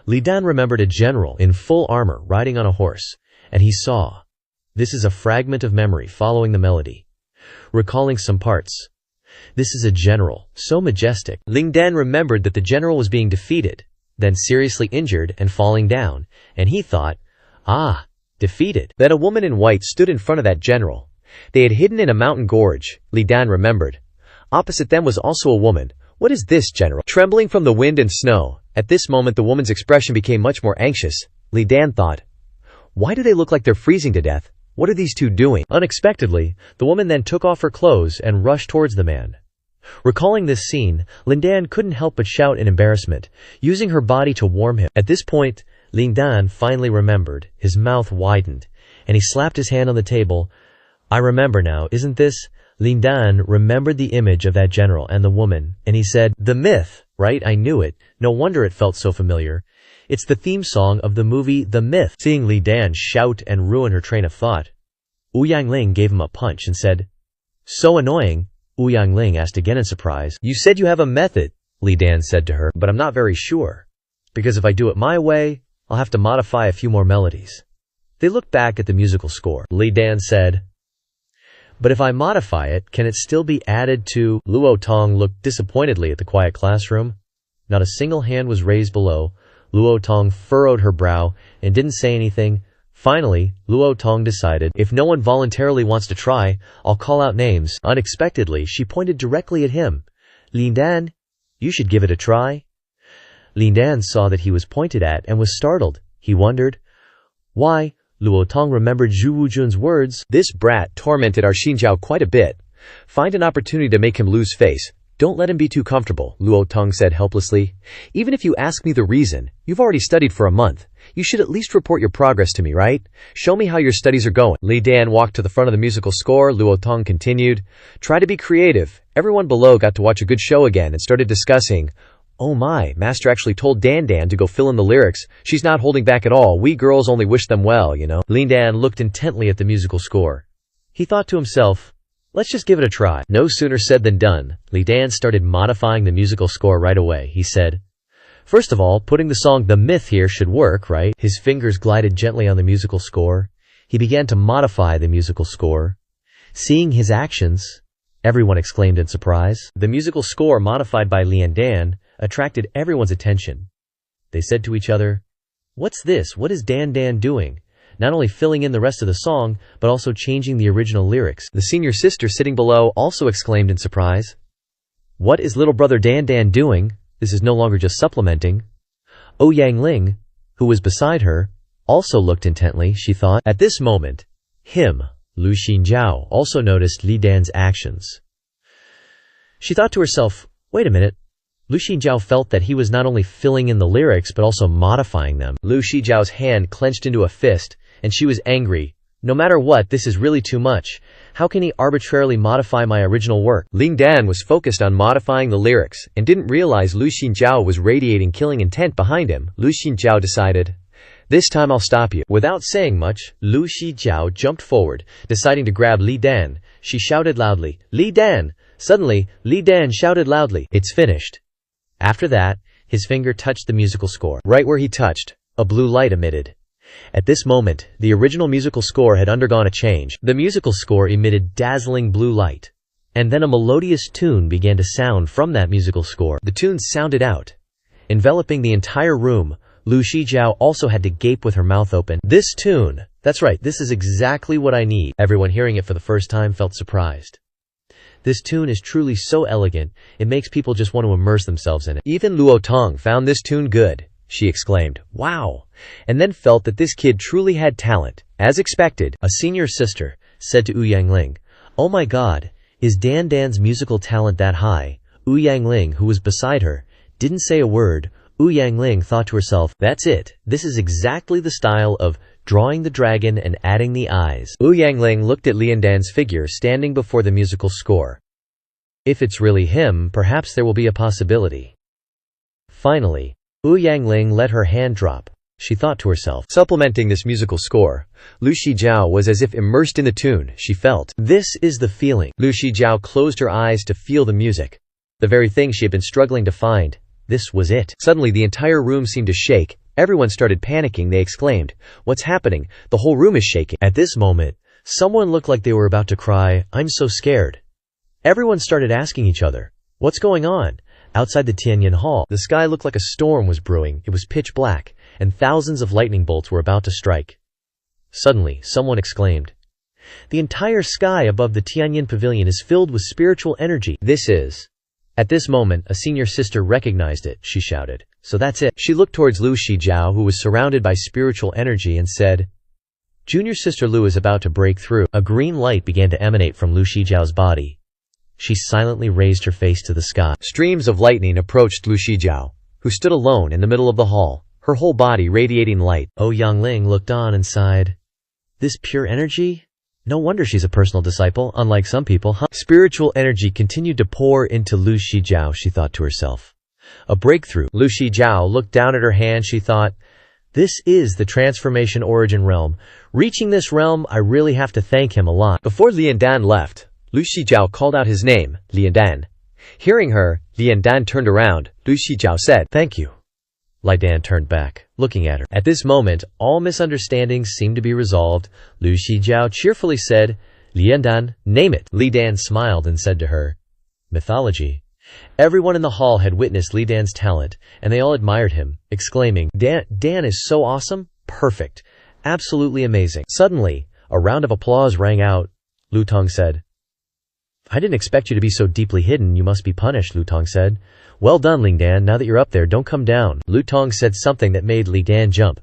B: Li Dan remembered a general in full armor riding on a horse, and he saw. This is a fragment of memory following the melody, recalling some parts. This is a general, so majestic. Li Dan remembered that the general was being defeated, then seriously injured and falling down, and he thought, defeated. Then a woman in white stood in front of that general. They had hidden in a mountain gorge, Li Dan remembered. Opposite them was also a woman. What is this, general? Trembling from the wind and snow. At this moment the woman's expression became much more anxious. Li Dan thought, why do they look like they're freezing to death? What are these two doing? Unexpectedly, the woman then took off her clothes and rushed towards the man. Recalling this scene, Li Dan couldn't help but shout in embarrassment, using her body to warm him. At this point, Li Dan finally remembered. His mouth widened, and he slapped his hand on the table. I remember now, isn't this? Li Dan remembered the image of that general and the woman, and he said, the myth, right? I knew it. No wonder it felt so familiar. It's the theme song of the movie The Myth. Seeing Li Dan shout and ruin her train of thought, Ouyang gave him a punch and said, so annoying. Ouyang asked again in surprise. You said you have a method, Li Dan said to her, but I'm not very sure. Because if I do it my way, I'll have to modify a few more melodies. They looked back at the musical score. Li Dan said, but if I modify it, can it still be added to? Luo Tong looked disappointedly at the quiet classroom. Not a single hand was raised below. Luo Tong furrowed her brow and didn't say anything. Finally, Luo Tong decided, if no one voluntarily wants to try, I'll call out names. Unexpectedly, she pointed directly at him. Li Dan, you should give it a try. Li Dan saw that he was pointed at and was startled. He wondered, why? Luo Tong remembered Zhu Wujun's words. This brat tormented our Xinjiao quite a bit. Find an opportunity to make him lose face. Don't let him be too comfortable, Luo Tong said helplessly. Even if you ask me the reason, you've already studied for a month. You should at least report your progress to me, right? Show me how your studies are going. Li Dan walked to the front of the musical score. Luo Tong continued, try to be creative. Everyone below got to watch a good show again and started discussing, oh my, master actually told Dan to go fill in the lyrics. She's not holding back at all. We girls only wish them well, you know. Li Dan looked intently at the musical score. He thought to himself, let's just give it a try. No sooner said than done. Li Dan started modifying the musical score right away. He said, first of all, putting the song The Myth here should work, right? His fingers glided gently on the musical score. He began to modify the musical score. Seeing his actions, everyone exclaimed in surprise. The musical score modified by Li Dan attracted everyone's attention. They said to each other, what's this? What is Dan doing? Not only filling in the rest of the song, but also changing the original lyrics. The senior sister sitting below also exclaimed in surprise, what is little brother Dan doing? This is no longer just supplementing. Ouyang, who was beside her, also looked intently, she thought. At this moment, him,
A: Lu Xinjiao also noticed Li Dan's actions. She thought to herself, wait a minute. Lu Xinjiao felt that he was not only filling in the lyrics but also modifying them. Lu Xijiao's hand clenched into a fist, and she was angry. No matter what, this is really too much. How can he arbitrarily modify my original work?
B: Ling Dan was focused on modifying the lyrics and didn't realize Lu Xinjiao was radiating killing intent behind him. Lu Xinjiao decided, this time I'll stop you.
A: Without saying much, Lu Xijiao jumped forward, deciding to grab Li Dan. She shouted loudly, Li Dan! Suddenly, Li Dan shouted loudly, it's finished. After that, his finger touched the musical score. Right where he touched, a blue light emitted. At this moment, the original musical score had undergone a change. The musical score emitted dazzling blue light. And then a melodious tune began to sound from that musical score. The tune sounded out, enveloping the entire room. Lu Xijiao also had to gape with her mouth open. This tune! That's right, this is exactly what I need. Everyone hearing it for the first time felt surprised. This tune is truly so elegant, it makes people just want to immerse themselves in it.
B: Even Luo Tong found this tune good, she exclaimed, wow, and then felt that this kid truly had talent. As expected,
A: a senior sister said to Wu Yangling, oh my god, is Dan's musical talent that high? Wu Yangling, who was beside her, didn't say a word. Wu Yangling thought to herself, that's it, this is exactly the style of drawing the dragon and adding the eyes.
B: Wu Yangling looked at Lian Dan's figure standing before the musical score.
A: If it's really him, perhaps there will be a possibility. Finally, Wu Yangling let her hand drop. She thought to herself,
B: supplementing this musical score, Lu Xijiao was as if immersed in the tune. She felt,
A: this is the feeling.
B: Lu Xijiao closed her eyes to feel the music. The very thing she had been struggling to find. This was it. Suddenly the entire room seemed to shake. Everyone started panicking. They exclaimed, what's happening? The whole room is shaking.
A: At this moment, someone looked like they were about to cry, I'm so scared. Everyone started asking each other, what's going on? Outside the Tianyan Hall, the sky looked like a storm was brewing. It was pitch black, and thousands of lightning bolts were about to strike. Suddenly, someone exclaimed, the entire sky above the Tianyan Pavilion is filled with spiritual energy.
B: This is...
A: At this moment, a senior sister recognized it. She shouted, so that's it.
B: She looked towards Lu Xijiao, who was surrounded by spiritual energy, and said,
A: Junior sister Lu is about to break through. A green light began to emanate from Lu Xijiao's body. She silently raised her face to the sky.
B: Streams of lightning approached Lu Xijiao, who stood alone in the middle of the hall, her whole body radiating light.
A: Oh Yangling looked on and sighed. This pure energy? No wonder she's a personal disciple, unlike some people, huh? Spiritual energy continued to pour into Lu Xijiao, she thought to herself. A breakthrough. Lu Xijiao looked down at her hand. She thought, this is the transformation origin realm. Reaching this realm, I really have to thank him a lot.
B: Before Lian Dan left, Lu Xijiao called out his name, Lian Dan. Hearing her, Lian Dan turned around. Lu Xijiao said,
A: thank you. Li Dan turned back, looking at her. At this moment, all misunderstandings seemed to be resolved. Lu Xijiao cheerfully said, Lian Dan, name it. Li Dan smiled and said to her, mythology. Everyone in the hall had witnessed Li Dan's talent, and they all admired him, exclaiming, Dan is so awesome, perfect, absolutely amazing. Suddenly, a round of applause rang out. Lu Tong said, I didn't expect you to be so deeply hidden. You must be punished, Lu Tong said. Well done, Ling Dan. Now that you're up there, don't come down. Lu Tong said something that made Li Dan jump.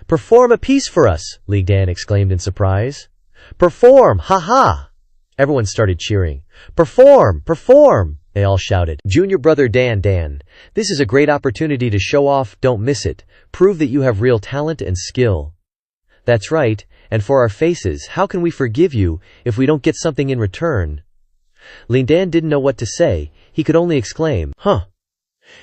A: Perform a piece for us, Li Dan exclaimed in surprise. Perform! Ha ha! Everyone started cheering. Perform! Perform! They all shouted. Junior brother Dan, this is a great opportunity to show off. Don't miss it. Prove that you have real talent and skill. That's right. And for our faces, how can we forgive you if we don't get something in return? Ling Dan didn't know what to say. He could only exclaim, huh.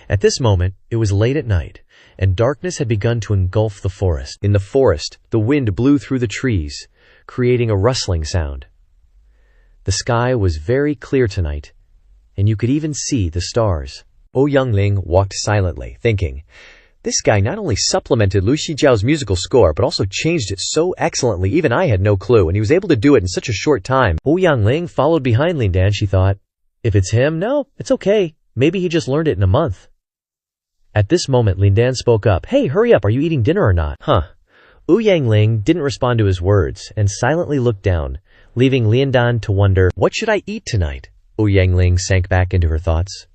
A: At this moment, it was late at night, and darkness had begun to engulf the forest.
B: In the forest, the wind blew through the trees, creating a rustling sound.
A: The sky was very clear tonight, and you could even see the stars.
B: Oh Yangling walked silently, thinking, this guy not only supplemented Lu Xijiao's musical score, but also changed it so excellently even I had no clue, and he was able to do it in such a short time.
A: Oh Yangling followed behind Ling Dan, she thought. If it's him, no, it's okay. Maybe he just learned it in a month. At this moment, Ling Dan spoke up. Hey, hurry up, are you eating dinner or not? Huh. Wu Yangling didn't respond to his words, and silently looked down, leaving Lian Dan to wonder, what should I eat tonight? Wu Yangling sank back into her thoughts.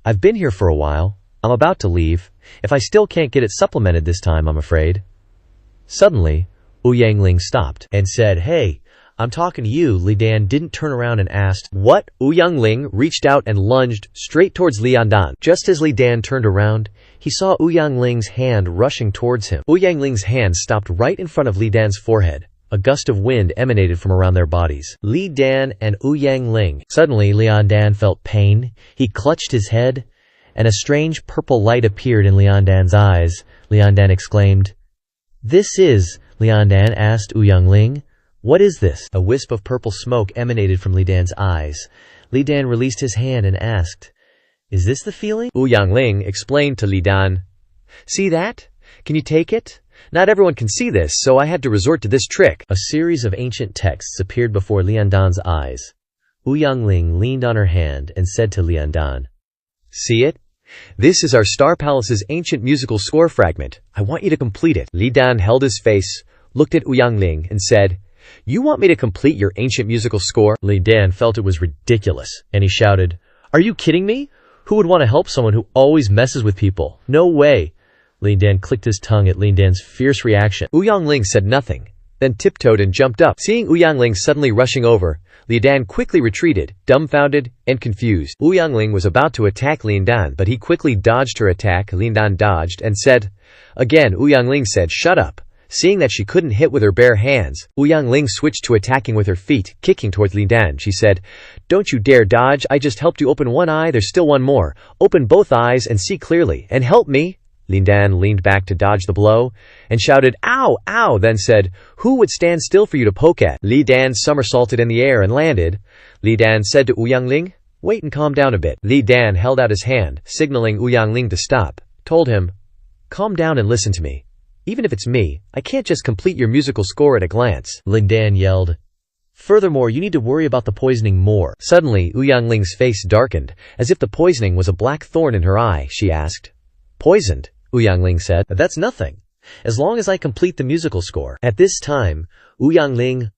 A: I've been here for a while. I'm about to leave. If I still can't get it supplemented this time, I'm afraid. Suddenly, Wu Yangling stopped and said, hey, I'm talking to you. Li Dan didn't turn around and asked,
B: "What?" Ouyang Ling reached out and lunged straight towards Lian Dan.
A: Just as Li Dan turned around, he saw Ouyang Ling's hand rushing towards him.
B: Ouyang Ling's hand stopped right in front of Li Dan's forehead.
A: A gust of wind emanated from around their bodies. Li Dan and Ouyang Ling. Suddenly, Lian Dan felt pain. He clutched his head, and a strange purple light appeared in Lian Dan's eyes. Lian Dan exclaimed, "This is..." Lian Dan asked Ouyang Ling, "What is this?" A wisp of purple smoke emanated from Li Dan's eyes. Li Dan released his hand and asked, "Is this the feeling?"
B: Ouyang Ling explained to Li Dan, "See that? Can you take it? Not everyone can see this, so I had to resort to this trick."
A: A series of ancient texts appeared before Lian Dan's eyes. Ouyang Ling leaned on her hand and said to Lian Dan,
B: "See it? This is our Star Palace's ancient musical score fragment. I want you to complete it." Li Dan held his face, looked at Ouyang Ling, and said, "You want me to complete your ancient musical score?"
A: Li Dan felt it was ridiculous, and he shouted, "Are you kidding me? Who would want to help someone who always messes with people? No way!" Li Dan clicked his tongue at Li Dan's fierce reaction.
B: Ouyang Ling said nothing, then tiptoed and jumped up. Seeing Ouyang Ling suddenly rushing over, Li Dan quickly retreated, dumbfounded and confused. Ouyang Ling was about to attack Li Dan, but he quickly dodged her attack. Li Dan dodged and said, again. Ouyang Ling said, "Shut up." Seeing that she couldn't hit with her bare hands, Ouyang Ling switched to attacking with her feet, kicking towards Li Dan. She said, "Don't you dare dodge. I just helped you open one eye. There's still one more. Open both eyes and see clearly, and help me." Li Dan leaned back to dodge the blow and shouted, "Ow, ow," then said, "Who would stand still for you to poke at?" Li Dan somersaulted in the air and landed. Li Dan said to Ouyang Ling, "Wait and calm down a bit." Li Dan held out his hand, signaling Ouyang Ling to stop, told him, "Calm down and listen to me. Even if it's me, I can't just complete your musical score at a glance."
A: Li Dan yelled, "Furthermore, you need to worry about the poisoning more."
B: Suddenly, Ouyang Ling's face darkened, as if the poisoning was a black thorn in her eye. She asked, "Poisoned?" Ouyang Ling said,
A: "That's nothing, as long as I complete the musical score." At this time, Ouyang Ling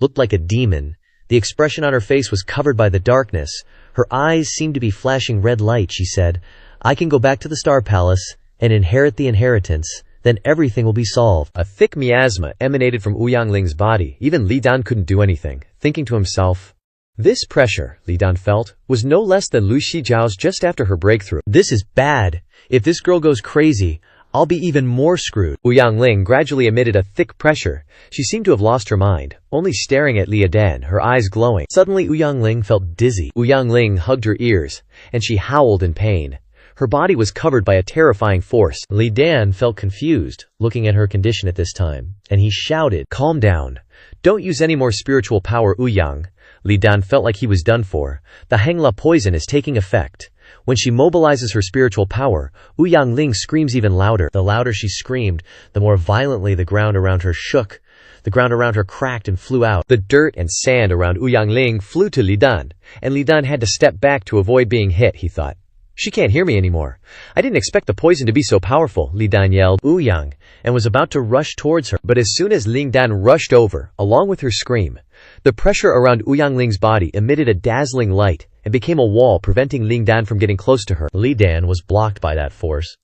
A: looked like a demon. The expression on her face was covered by the darkness. Her eyes seemed to be flashing red light. She said, "I can go back to the Star Palace and inherit the inheritance. Then everything will be solved." A thick miasma emanated from Ouyang Ling's body. Even Li Dan couldn't do anything, thinking to himself, this pressure, Li Dan felt, was no less than Lu Shijiao's just after her breakthrough. "This is bad. If this girl goes crazy, I'll be even more screwed."
B: Ouyang Ling gradually emitted a thick pressure. She seemed to have lost her mind, only staring at Li Dan, her eyes glowing.
A: Suddenly Ouyang Ling felt dizzy.
B: Ouyang Ling hugged her ears, and she howled in pain. Her body was covered by a terrifying force.
A: Li Dan felt confused, looking at her condition at this time, and he shouted,
B: "Calm down. Don't use any more spiritual power, Ouyang." Li Dan felt like he was done for. The Hangla poison is taking effect. When she mobilizes her spiritual power, Ouyang Ling screams even louder.
A: The louder she screamed, the more violently the ground around her shook. The ground around her cracked and flew out.
B: The dirt and sand around Ouyang Ling flew to Li Dan, and Li Dan had to step back to avoid being hit. He thought, "She can't hear me anymore. I didn't expect the poison to be so powerful." Li Dan yelled,
A: "Ouyang," and was about to rush towards her.
B: But as soon as Li Dan rushed over, along with her scream, the pressure around Ouyang Ling's body emitted a dazzling light and became a wall preventing Li Dan from getting close to her.
A: Li Dan was blocked by that force.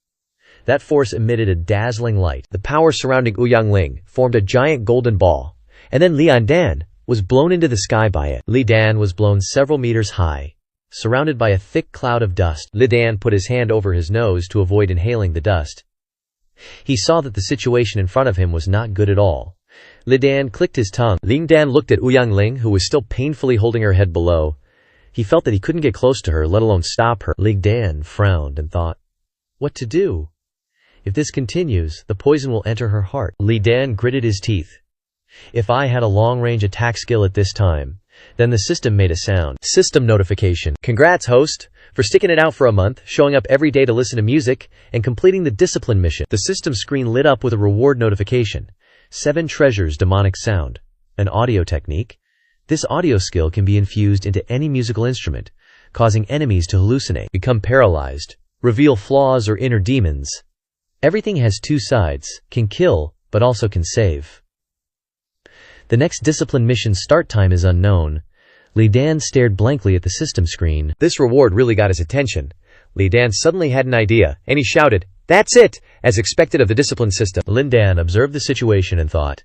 A: That force emitted a dazzling light.
B: The power surrounding Ouyang Ling formed a giant golden ball, and then Li Dan was blown into the sky by it.
A: Li Dan was blown several meters high, surrounded by a thick cloud of dust.
B: Li Dan put his hand over his nose to avoid inhaling the dust.
A: He saw that the situation in front of him was not good at all. Li Dan clicked his tongue.
B: Li Dan looked at Ouyang Ling, who was still painfully holding her head below.
A: He felt that he couldn't get close to her, let alone stop her. Li Dan frowned and thought, what to do? If this continues, the poison will enter her heart. Li Dan gritted his teeth. If I had a long-range attack skill at this time, then the system made a sound. System notification. Congrats, host, for sticking it out for a month, showing up every day to listen to music, and completing the discipline mission. The system screen lit up with a reward notification. 7 treasures demonic sound. An audio technique. This audio skill can be infused into any musical instrument, causing enemies to hallucinate, become paralyzed, reveal flaws or inner demons. Everything has 2 sides, can kill, but also can save. The next discipline mission start time is unknown. Li Dan stared blankly at the system screen.
B: This reward really got his attention. Li Dan suddenly had an idea, and he shouted, "That's it!" as expected of the discipline system.
A: Li Dan observed the situation and thought,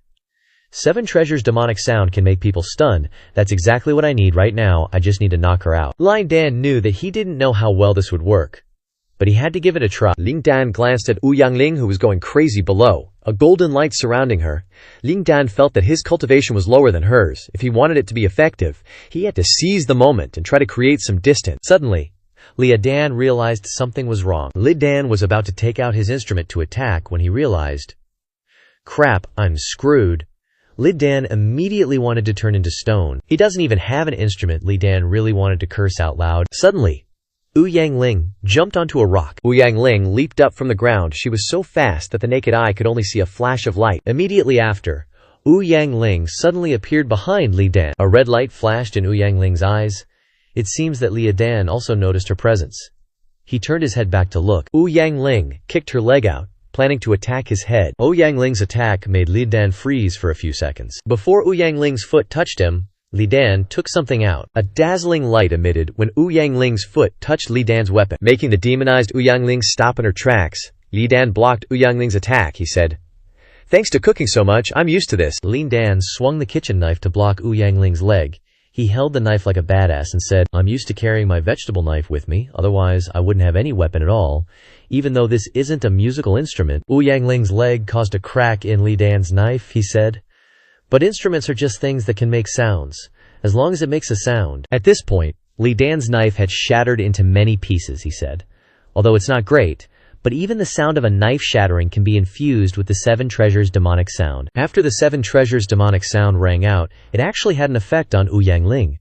A: 7 treasures demonic sound can make people stunned. That's exactly what I need right now. I just need to knock her out. Lin Dan knew that he didn't know how well this would work, but he had to give it a try.
B: Lin Dan glanced at Ouyang Ling, who was going crazy below, a golden light surrounding her. Lin Dan felt that his cultivation was lower than hers. If he wanted it to be effective, he had to seize the moment and try to create some distance.
A: Suddenly, Li Dan realized something was wrong. Li Dan was about to take out his instrument to attack when he realized, crap, I'm screwed. Li Dan immediately wanted to turn into stone. He doesn't even have an instrument. Li Dan really wanted to curse out loud. Suddenly, Ouyang Ling jumped onto a rock.
B: Ouyang Ling leaped up from the ground. She was so fast that the naked eye could only see a flash of light.
A: Immediately after, Ouyang Ling suddenly appeared behind Li Dan. A red light flashed in Ouyang Ling's eyes. It seems that Li Dan also noticed her presence. He turned his head back to look.
B: Ouyang Ling kicked her leg out, planning to attack his head.
A: Ouyang Ling's attack made Li Dan freeze for a few seconds. Before Ouyang Ling's foot touched him, Li Dan took something out.
B: A dazzling light emitted when Ouyang Ling's foot touched Li Dan's weapon, making the demonized Ouyang Ling stop in her tracks. Li Dan blocked Ouyang Ling's attack. He said, "Thanks to cooking so much, I'm used to this."
A: Li Dan swung the kitchen knife to block Ouyang Ling's leg. He held the knife like a badass and said, "I'm used to carrying my vegetable knife with me, otherwise I wouldn't have any weapon at all. Even though this isn't a musical instrument." Ouyang Ling's leg caused a crack in Li Dan's knife, he said. "But instruments are just things that can make sounds, as long as it makes a sound." At this point, Li Dan's knife had shattered into many pieces, he said. Although it's not great, but even the sound of a knife shattering can be infused with the 7 treasures demonic sound. After the 7 treasures demonic sound rang out, it actually had an effect on Ouyang Ling.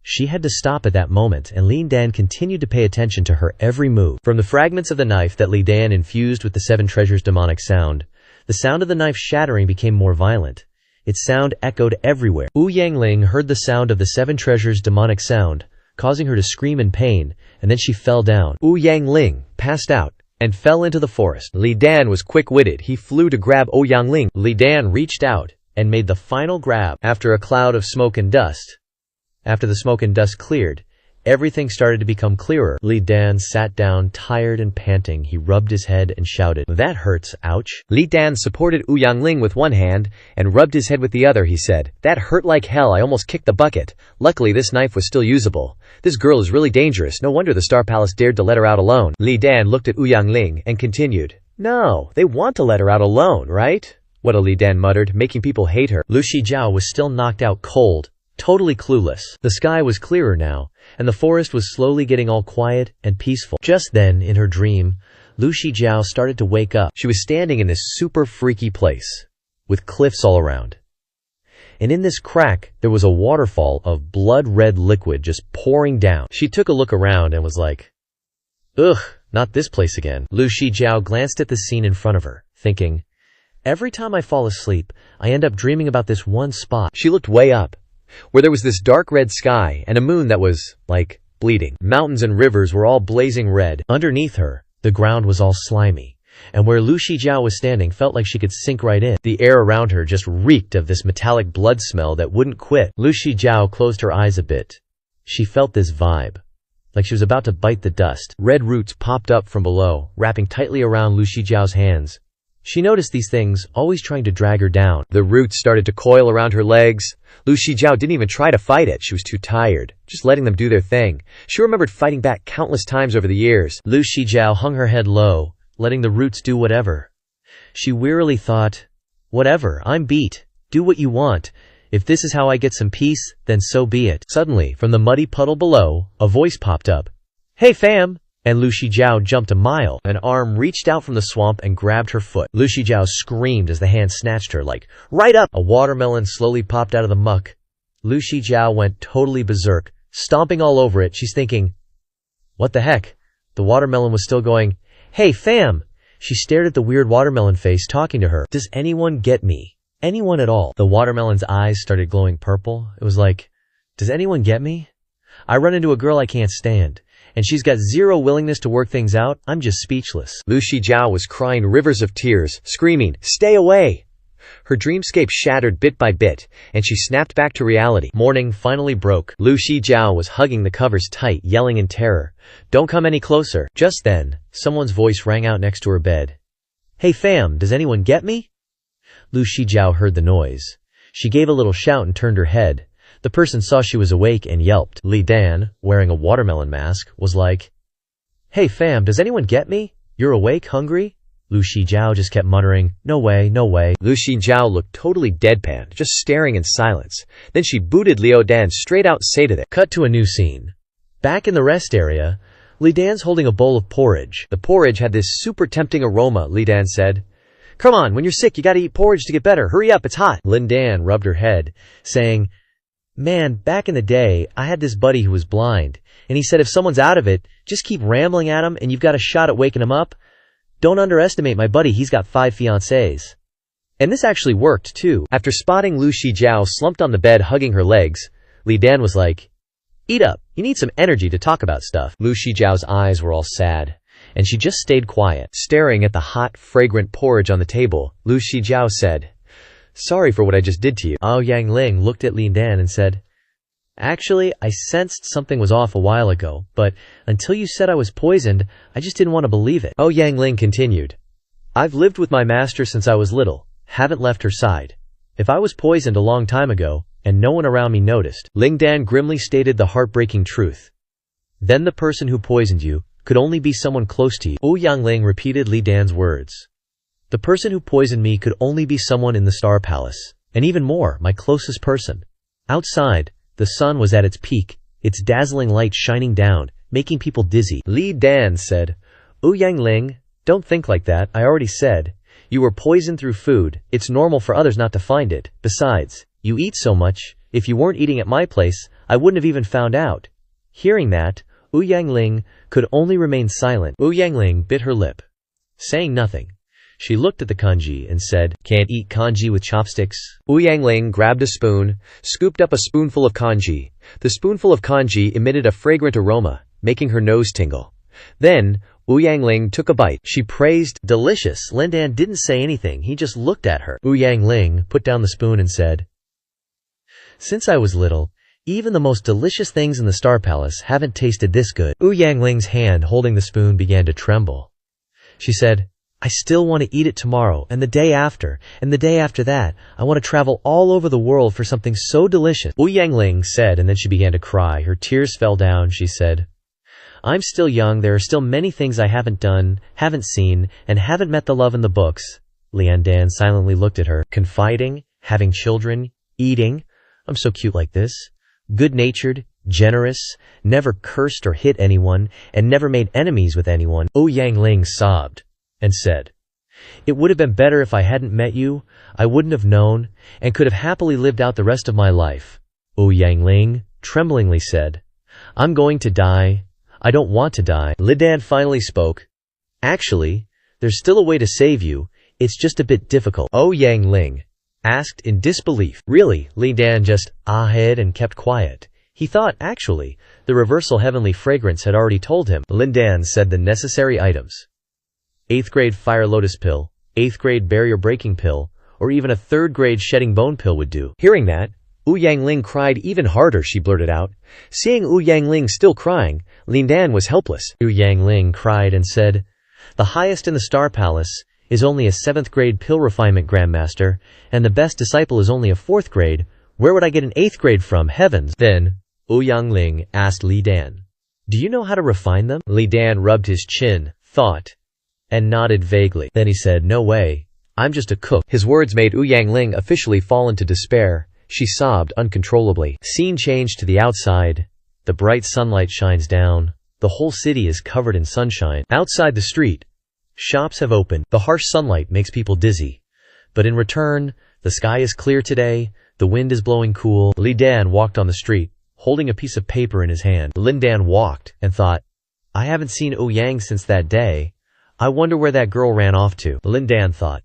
A: She had to stop at that moment, and Li Dan continued to pay attention to her every move. From the fragments of the knife that Li Dan infused with the 7 treasures demonic sound, the sound of the knife shattering became more violent. Its sound echoed everywhere. Ouyang Ling heard the sound of the 7 treasures demonic sound, causing her to scream in pain, and then she fell down.
B: Ouyang Ling passed out and fell into the forest. Li Dan was quick-witted. He flew to grab Ouyang Ling.
A: Li Dan reached out and made the final grab. After a cloud of smoke and dust, after the smoke and dust cleared, everything started to become clearer. Li Dan sat down, tired and panting. He rubbed his head and shouted, "That hurts, ouch."
B: Li Dan supported Ouyang Ling with one hand and rubbed his head with the other. He said, "That hurt like hell. I almost kicked the bucket. Luckily, this knife was still usable. This girl is really dangerous. No wonder the Star Palace dared to let her out alone." Li Dan looked at Ouyang Ling and continued, "No, they want to let her out alone, right?" "What?" Li Dan muttered, making people hate her.
A: Lu Shijiao was still knocked out cold, totally clueless. The sky was clearer now, and the forest was slowly getting all quiet and peaceful. Just then, in her dream, Lu Shijiao started to wake up. She was standing in this super freaky place, with cliffs all around. And in this crack, there was a waterfall of blood-red liquid just pouring down. She took a look around and was like, "Ugh, not this place again." Lu Shijiao glanced at the scene in front of her, thinking, "Every time I fall asleep, I end up dreaming about this one spot."
B: She looked way up, where there was this dark red sky and a moon that was, like, bleeding. Mountains and rivers were all blazing red.
A: Underneath her, the ground was all slimy, and where Lu Shijiao was standing felt like she could sink right in. The air around her just reeked of this metallic blood smell that wouldn't quit. Lu Shijiao closed her eyes a bit. She felt this vibe, like she was about to bite the dust. Red roots popped up from below, wrapping tightly around Lu Shijiao's hands. She noticed these things, always trying to drag her down.
B: The roots started to coil around her legs. Lu Shijiao didn't even try to fight it. She was too tired, just letting them do their thing. She remembered fighting back countless times over the years.
A: Lu Shijiao hung her head low, letting the roots do whatever. She wearily thought, "Whatever, I'm beat. Do what you want. If this is how I get some peace, then so be it." Suddenly, from the muddy puddle below, a voice popped up. "Hey fam!" And Lu Shijiao jumped a mile. An arm reached out from the swamp and grabbed her foot. Lu Shijiao screamed as the hand snatched her, like, "Right up!" A watermelon slowly popped out of the muck. Lu Shijiao went totally berserk, stomping all over it. She's thinking, what the heck? The watermelon was still going, "Hey fam!" She stared at the weird watermelon face talking to her. "Does anyone get me? Anyone at all?" The watermelon's eyes started glowing purple. It was like, "Does anyone get me? I run into a girl I can't stand, and she's got zero willingness to work things out. I'm just speechless."
B: Lu Shijiao was crying rivers of tears, screaming, "Stay away!" Her dreamscape shattered bit by bit, and she snapped back to reality.
A: Morning finally broke. Lu Shijiao was hugging the covers tight, yelling in terror, "Don't come any closer." Just then, someone's voice rang out next to her bed. "Hey fam, does anyone get me?" Lu Shijiao heard the noise. She gave a little shout and turned her head. The person saw she was awake and yelped. Li Dan, wearing a watermelon mask, was like, "Hey fam, does anyone get me? You're awake, hungry?" Lu Shijiao just kept muttering, "No way, no way."
B: Lu Shijiao looked totally deadpan, just staring in silence. Then she booted Liu Dan straight out Sata there.
A: Cut to a new scene. Back in the rest area, Li Dan's holding a bowl of porridge.
B: The porridge had this super tempting aroma, Li Dan said. "Come on, when you're sick you gotta eat porridge to get better. Hurry up, it's hot."
A: Lin Dan rubbed her head, saying, "Man, back in the day, I had this buddy who was blind, and he said if someone's out of it, just keep rambling at him and you've got a shot at waking him up. Don't underestimate my buddy, he's got 5 fiancées." And this actually worked, too.
B: After spotting Lu Shijiao slumped on the bed hugging her legs, Li Dan was like,
A: "Eat up, you need some energy to talk about stuff."
B: Lu Shijiao's eyes were all sad,
A: and she just stayed quiet.
B: Staring at the hot, fragrant porridge on the table, Lu Shijiao said, "Sorry for what I just did to you."
A: Yang Ling looked at Li Dan and said, "Actually, I sensed something was off a while ago, but until you said I was poisoned, I just didn't want to believe it."
B: Yang Ling continued,
A: "I've lived with my master since I was little, haven't left her side. If I was poisoned a long time ago, and no one around me noticed,"
B: Ling Dan grimly stated the heartbreaking truth,
A: "then the person who poisoned you could only be someone close to you." Yang Ling repeated Li Dan's words. "The person who poisoned me could only be someone in the Star Palace, and even more, my closest person. Outside, the sun was at its peak, its dazzling light shining down, making people dizzy."
B: Li Dan said,
A: Yang Ling, don't think like that, I already said. You were poisoned through food, it's normal for others not to find it. Besides, you eat so much, if you weren't eating at my place, I wouldn't have even found out." Hearing that, Yang Ling could only remain silent. Yang Ling bit her lip, saying nothing. She looked at the kanji and said, "Can't eat kanji with chopsticks."
B: Yang Ling grabbed a spoon, scooped up a spoonful of kanji. The spoonful of kanji emitted a fragrant aroma, making her nose tingle. Then, Yang Ling took a bite.
A: She praised, "Delicious." Lin Dan didn't say anything, he just looked at her. Yang Ling put down the spoon and said, "Since I was little, even the most delicious things in the Star Palace haven't tasted this good." Yang Ling's hand holding the spoon began to tremble. She said, "I still want to eat it tomorrow, and the day after, and the day after that. I want to travel all over the world for something so delicious." Yang Ling said, and then she began to cry. Her tears fell down. She said, "I'm still young, there are still many things I haven't done, haven't seen, and haven't met the love in the books." Lian Dan silently looked at her. "Confiding, having children, eating. I'm so cute like this. Good-natured, generous, never cursed or hit anyone, and never made enemies with anyone." Yang Ling sobbed and said, "It would have been better if I hadn't met you. I wouldn't have known, and could have happily lived out the rest of my life." Yang Ling tremblingly said, "I'm going to die. I don't want to die." Li Dan finally spoke. "Actually, there's still a way to save you. It's just a bit difficult." Yang Ling asked in disbelief. "Really?" Li Dan just ah-hed and kept quiet. He thought, actually, the reversal heavenly fragrance had already told him. Lin Dan said the necessary items. 8th grade fire lotus pill, 8th grade barrier breaking pill, or even a 3rd grade shedding bone pill would do.
B: Hearing that, Yang Ling cried even harder. She blurted out. Seeing Yang Ling still crying, Lin Dan was helpless.
A: Yang Ling cried and said, "The highest in the Star Palace is only a 7th grade pill refinement grandmaster, and the best disciple is only a 4th grade. Where would I get an 8th grade from? Heavens." Then, Yang Ling asked Li Dan, "Do you know how to refine them?" Li Dan rubbed his chin, thought, and nodded vaguely. Then he said, "No way. I'm just a cook."
B: His words made Yang Ling officially fall into despair. She sobbed uncontrollably.
A: Scene changed to the outside. The bright sunlight shines down. The whole city is covered in sunshine. Outside the street, shops have opened. The harsh sunlight makes people dizzy. But in return, the sky is clear today. The wind is blowing cool. Li Dan walked on the street, holding a piece of paper in his hand. Lin Dan walked and thought, "I haven't seen Yang since that day. I wonder where that girl ran off to." Lin Dan thought,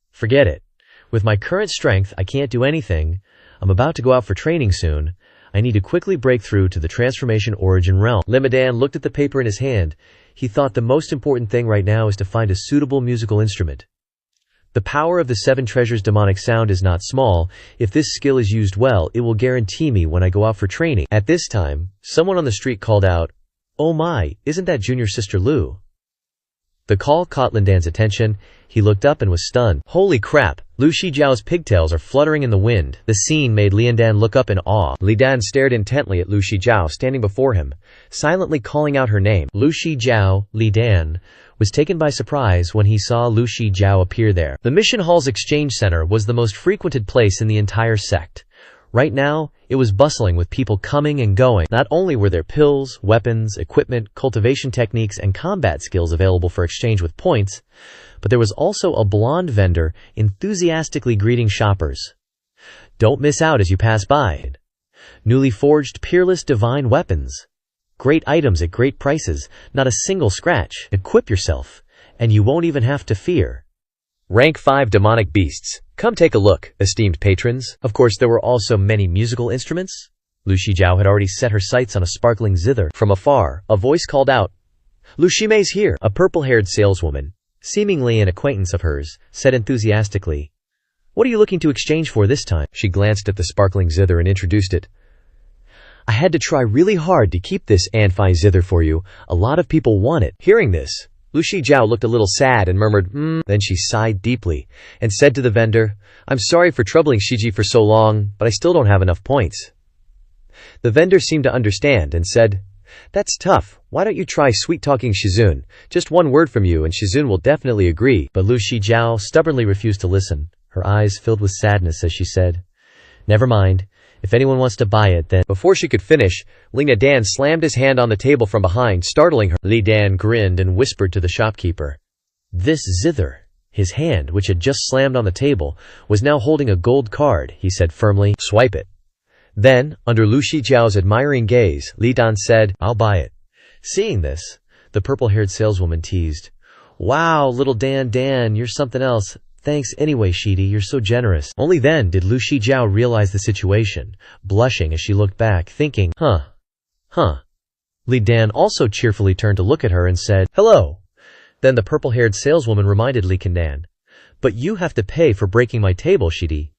A: "Forget it. With my current strength, I can't do anything. I'm about to go out for training soon. I need to quickly break through to the transformation origin realm." Lin Dan looked at the paper in his hand. He thought the most important thing right now is to find a suitable musical instrument. The power of the 7 treasures demonic sound is not small. If this skill is used well, it will guarantee me when I go out for training. At this time, someone on the street called out, "Oh my, isn't that junior sister Lu?" The call caught Lin Dan's attention. He looked up and was stunned. Holy crap! Lu Shijiao's pigtails are fluttering in the wind. The scene made Lin Dan look up in awe.
B: Li Dan stared intently at Lu Shijiao standing before him, silently calling out her name.
A: Lu Shijiao, Li Dan, was taken by surprise when he saw Lu Shijiao appear there. The mission hall's exchange center was the most frequented place in the entire sect. Right now, it was bustling with people coming and going. Not only were there pills, weapons, equipment, cultivation techniques, and combat skills available for exchange with points, but there was also a blonde vendor enthusiastically greeting shoppers. Don't miss out as you pass by. Newly forged peerless divine weapons. Great items at great prices, not a single scratch. Equip yourself, and you won't even have to fear.
B: Rank 5 demonic beasts. Come take a look, esteemed patrons.
A: Of course, there were also many musical instruments. Lu Shijiao had already set her sights on a sparkling zither.
B: From afar, a voice called out, "Lu Shimei's here."
A: A purple-haired saleswoman, seemingly an acquaintance of hers, said enthusiastically, "What are you looking to exchange for this time?"
B: She glanced at the sparkling zither and introduced it. "I had to try really hard to keep this Anfi zither for you. A lot of people want it." Hearing this, Lu Shijiao looked a little sad and murmured, Then she sighed deeply and said to the vendor, "I'm sorry for troubling Shiji for so long, but I still don't have enough points." The vendor seemed to understand and said, "That's tough. Why don't you try sweet-talking Shizun? Just one word from you and Shizun will definitely agree."
A: But Lu Shijiao stubbornly refused to listen. Her eyes filled with sadness as she said, "Never mind. If anyone wants to buy it, then—"
B: Before she could finish, Li Dan slammed his hand on the table from behind, startling her.
A: Li Dan grinned and whispered to the shopkeeper. This zither, his hand, which had just slammed on the table, was now holding a gold card. He said firmly, "Swipe it."
B: Then, under Lu Shijiao's admiring gaze, Li Dan said,
A: "I'll buy it." Seeing this, the purple-haired saleswoman teased, "Wow, little Dan, you're something else. Thanks anyway, Shidi, you're so generous." Only then did Lu Shijiao realize the situation, blushing as she looked back, thinking, Huh. Li Dan also cheerfully turned to look at her and said, "Hello." Then the purple-haired saleswoman reminded Li Dan, "But you have to pay for breaking my table, Shidi."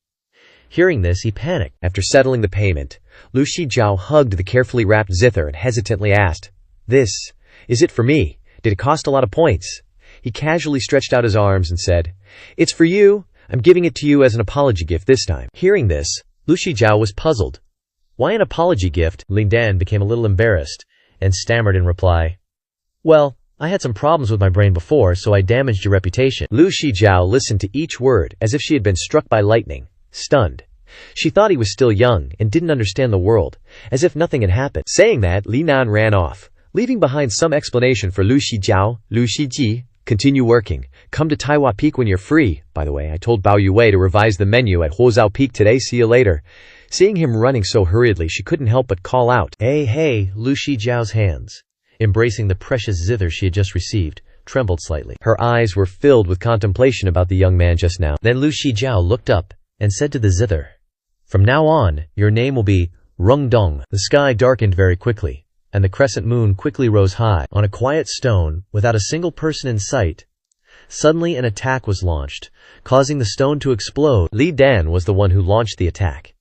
A: Hearing this, he panicked.
B: After settling the payment, Lu Shijiao hugged the carefully wrapped zither and hesitantly asked, Is it for me? Did it cost a lot of points?" He casually stretched out his arms and said, "It's for you. I'm giving it to you as an apology gift this time."
A: Hearing this, Lu Shijiao was puzzled. Why an apology gift? Li Dan became a little embarrassed and stammered in reply, "Well, I had some problems with my brain before, so I damaged your reputation."
B: Lu Shijiao listened to each word as if she had been struck by lightning, stunned. She thought he was still young and didn't understand the world, as if nothing had happened. Saying that, Li Dan ran off, leaving behind some explanation for Lu Shijiao. "Lu Shiji, continue working. Come to Taiwa Peak when you're free. By the way, I told Bao Yue to revise the menu at Huozhou Peak today. See you later." Seeing him running so hurriedly, she couldn't help but call out,
A: Hey, Lu Shijiao's hands, embracing the precious zither she had just received, trembled slightly.
B: Her eyes were filled with contemplation about the young man just now.
A: Then Lu Shijiao looked up and said to the zither, "From now on, your name will be Rungdong." The sky darkened very quickly, and the crescent moon quickly rose high. On a quiet stone, without a single person in sight, suddenly an attack was launched, causing the stone to explode. Li Dan was the one who launched the attack,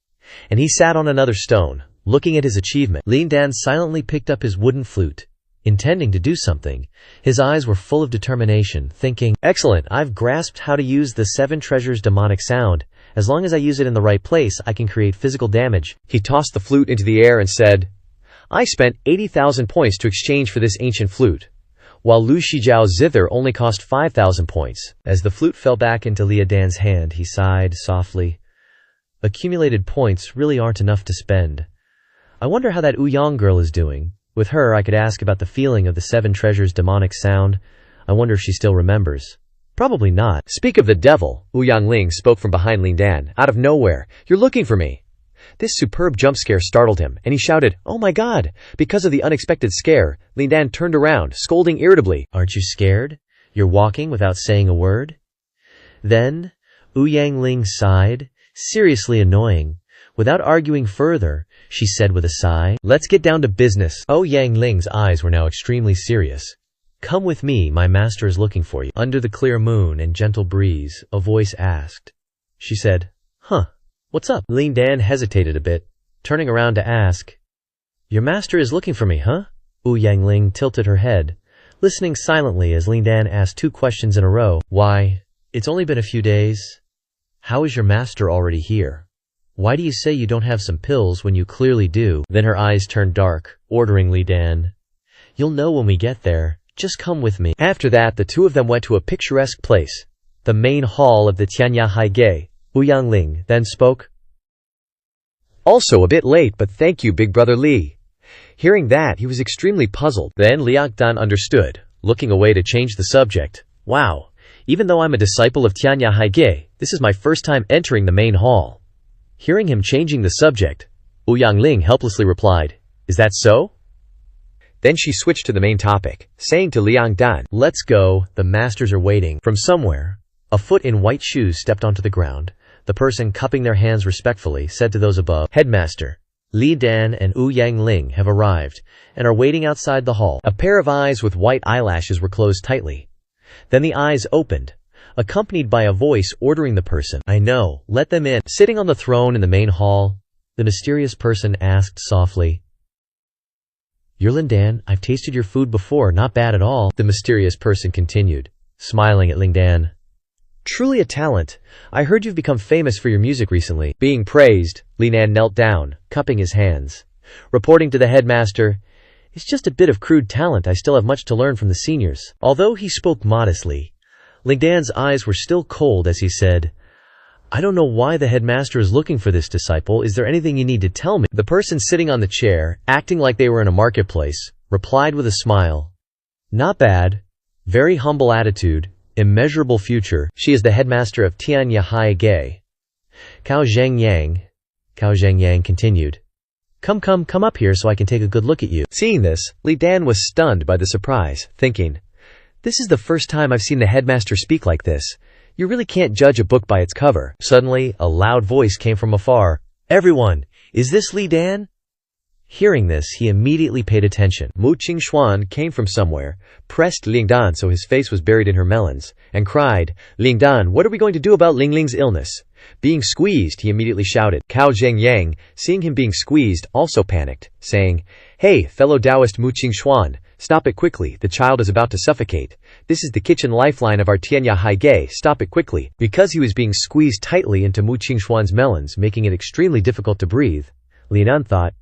A: and he sat on another stone, looking at his achievement. Li Dan silently picked up his wooden flute, intending to do something. His eyes were full of determination, thinking, "Excellent, I've grasped how to use the 7 treasures demonic sound. As long as I use it in the right place, I can create physical damage."
B: He tossed the flute into the air and said, "I spent 80,000 points to exchange for this ancient flute, while Lu Shijiao's zither only cost 5,000 points.
A: As the flute fell back into Li Dan's hand, he sighed softly. "Accumulated points really aren't enough to spend. I wonder how that Ouyang girl is doing. With her, I could ask about the feeling of the 7 treasures demonic sound. I wonder if she still remembers. Probably not."
B: "Speak of the devil," Ouyang Ling spoke from behind Li Dan, out of nowhere. "You're looking for me." This superb jump scare startled him, and he shouted, "Oh my God!" Because of the unexpected scare, Li Dan turned around, scolding irritably,
A: "Aren't you scared? You're walking without saying a word?" Then, Ouyang Ling sighed, seriously annoying. Without arguing further, she said with a sigh, "Let's get down to business." Ouyang Ling's eyes were now extremely serious. "Come with me, my master is looking for you." Under the clear moon and gentle breeze, a voice asked. She said, "What's up?" Li Dan hesitated a bit, turning around to ask, "Your master is looking for me, huh?" Ouyang Ling tilted her head, listening silently as Ling Dan asked 2 questions in a row. Why? It's only been a few days. How is your master already here? Why do you say you don't have some pills when you clearly do? Then her eyes turned dark, ordering Li Dan. You'll know when we get there. Just come with me. After that, the 2 of them went to a picturesque place, the main hall of the Tianya Haige. Ouyang Ling then spoke. Also a bit late, but thank you, Big Brother Li. Hearing that, he was extremely puzzled. Then Liang Dan understood, looking away to change the subject. Wow, even though I'm a disciple of Tianya Haige, this is my first time entering the main hall. Hearing him changing the subject, Ouyang Ling helplessly replied, Is that so? Then she switched to the main topic, saying to Liang Dan, Let's go, the masters are waiting. From somewhere, a foot in white shoes stepped onto the ground. The person, cupping their hands respectfully, said to those above, Headmaster, Li Dan and Ouyang Ling have arrived, and are waiting outside the hall. A pair of eyes with white eyelashes were closed tightly. Then the eyes opened, accompanied by a voice ordering the person, I know, let them in. Sitting on the throne in the main hall, the mysterious person asked softly, You're Ling Dan, I've tasted your food before, not bad at all. The mysterious person continued, smiling at Ling Dan. Truly a talent. I heard you've become famous for your music recently. Being praised, Ling Dan knelt down, cupping his hands. Reporting to the headmaster, It's just a bit of crude talent, I still have much to learn from the seniors. Although he spoke modestly, Ling Dan's eyes were still cold as he said, I don't know why the headmaster is looking for this disciple. Is there anything you need to tell me? The person sitting on the chair, acting like they were in a marketplace, replied with a smile. Not bad. Very humble attitude. Immeasurable future. She is the headmaster of Tianya Haige. Cao Zhengyang continued. Come up here so I can take a good look at you. Seeing this, Li Dan was stunned by the surprise, thinking, This is the first time I've seen the headmaster speak like this. You really can't judge a book by its cover. Suddenly, a loud voice came from afar. Everyone, is this Li Dan? Hearing this, he immediately paid attention. Mu Qingxuan came from somewhere, pressed Ling Dan so his face was buried in her melons, and cried, Ling Dan, what are we going to do about Ling Ling's illness? Being squeezed, he immediately shouted. Cao Zhengyang, seeing him being squeezed, also panicked, saying, Hey, fellow Taoist Mu Qingxuan, stop it quickly, the child is about to suffocate. This is the kitchen lifeline of our Tianya Haige, stop it quickly. Because he was being squeezed tightly into Mu Qingxuan's melons, making it extremely difficult to breathe, Li Dan thought,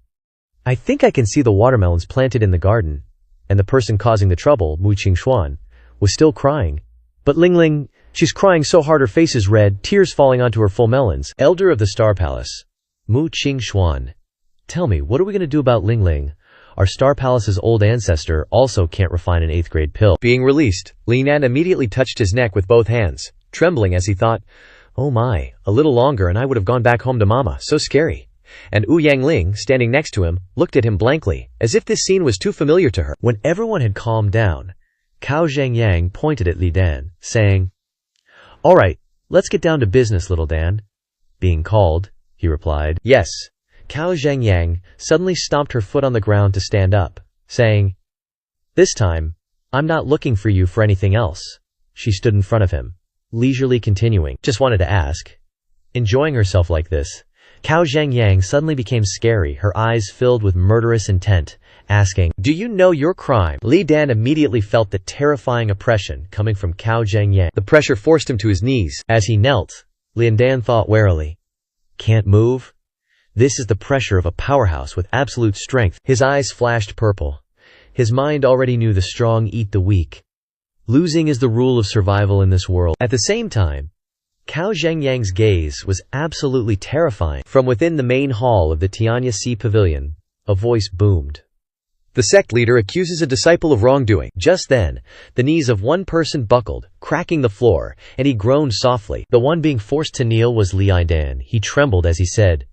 A: I think I can see the watermelons planted in the garden, and the person causing the trouble, Mu Qingxuan, was still crying. But Ling Ling, she's crying so hard her face is red, tears falling onto her full melons. Elder of the Star Palace, Mu Qingxuan, tell me, what are we going to do about Ling Ling? Our Star Palace's old ancestor also can't refine an 8th grade pill. Being released, Ling Dan immediately touched his neck with both hands, trembling as he thought, Oh my, a little longer and I would have gone back home to mama, so scary. And Ouyang Ling, standing next to him, looked at him blankly, as if this scene was too familiar to her. When everyone had calmed down, Cao Zhengyang pointed at Li Dan, saying, All right, let's get down to business, little Dan. Being called, he replied, Yes. Cao Zhengyang suddenly stomped her foot on the ground to stand up, saying, This time, I'm not looking for you for anything else. She stood in front of him, leisurely continuing, Just wanted to ask. Enjoying herself like this, Cao Zhengyang suddenly became scary, her eyes filled with murderous intent, asking, Do you know your crime? Li Dan immediately felt the terrifying oppression coming from Cao Zhengyang. The pressure forced him to his knees. As he knelt, Li Dan thought warily, Can't move? This is the pressure of a powerhouse with absolute strength. His eyes flashed purple. His mind already knew the strong eat the weak. Losing is the rule of survival in this world. At the same time, Cao Zhengyang's gaze was absolutely terrifying. From within the main hall of the Tianya Sea Pavilion, a voice boomed. The sect leader accuses a disciple of wrongdoing. Just then, the knees of one person buckled, cracking the floor, and he groaned softly. The one being forced to kneel was Li Dan. He trembled as he said,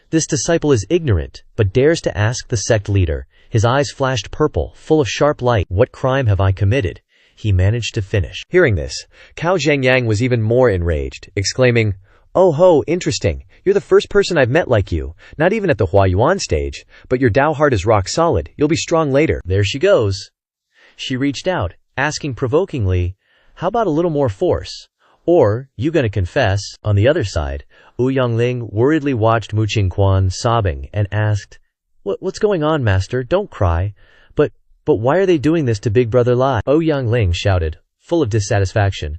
A: This disciple is ignorant, but dares to ask the sect leader. His eyes flashed purple, full of sharp light. What crime have I committed? He managed to finish. Hearing this, Cao Zhengyang was even more enraged, exclaiming, Oh ho, interesting. You're the first person I've met like you, not even at the Huayuan stage, but your Tao heart is rock solid. You'll be strong later. There she goes. She reached out, asking provokingly, How about a little more force? Or, you gonna confess? On the other side, Ouyang Ling worriedly watched Mu Qingquan sobbing and asked, What's going on, master? Don't cry. But But why are they doing this to Big Brother Li? Ouyang Ling shouted, full of dissatisfaction.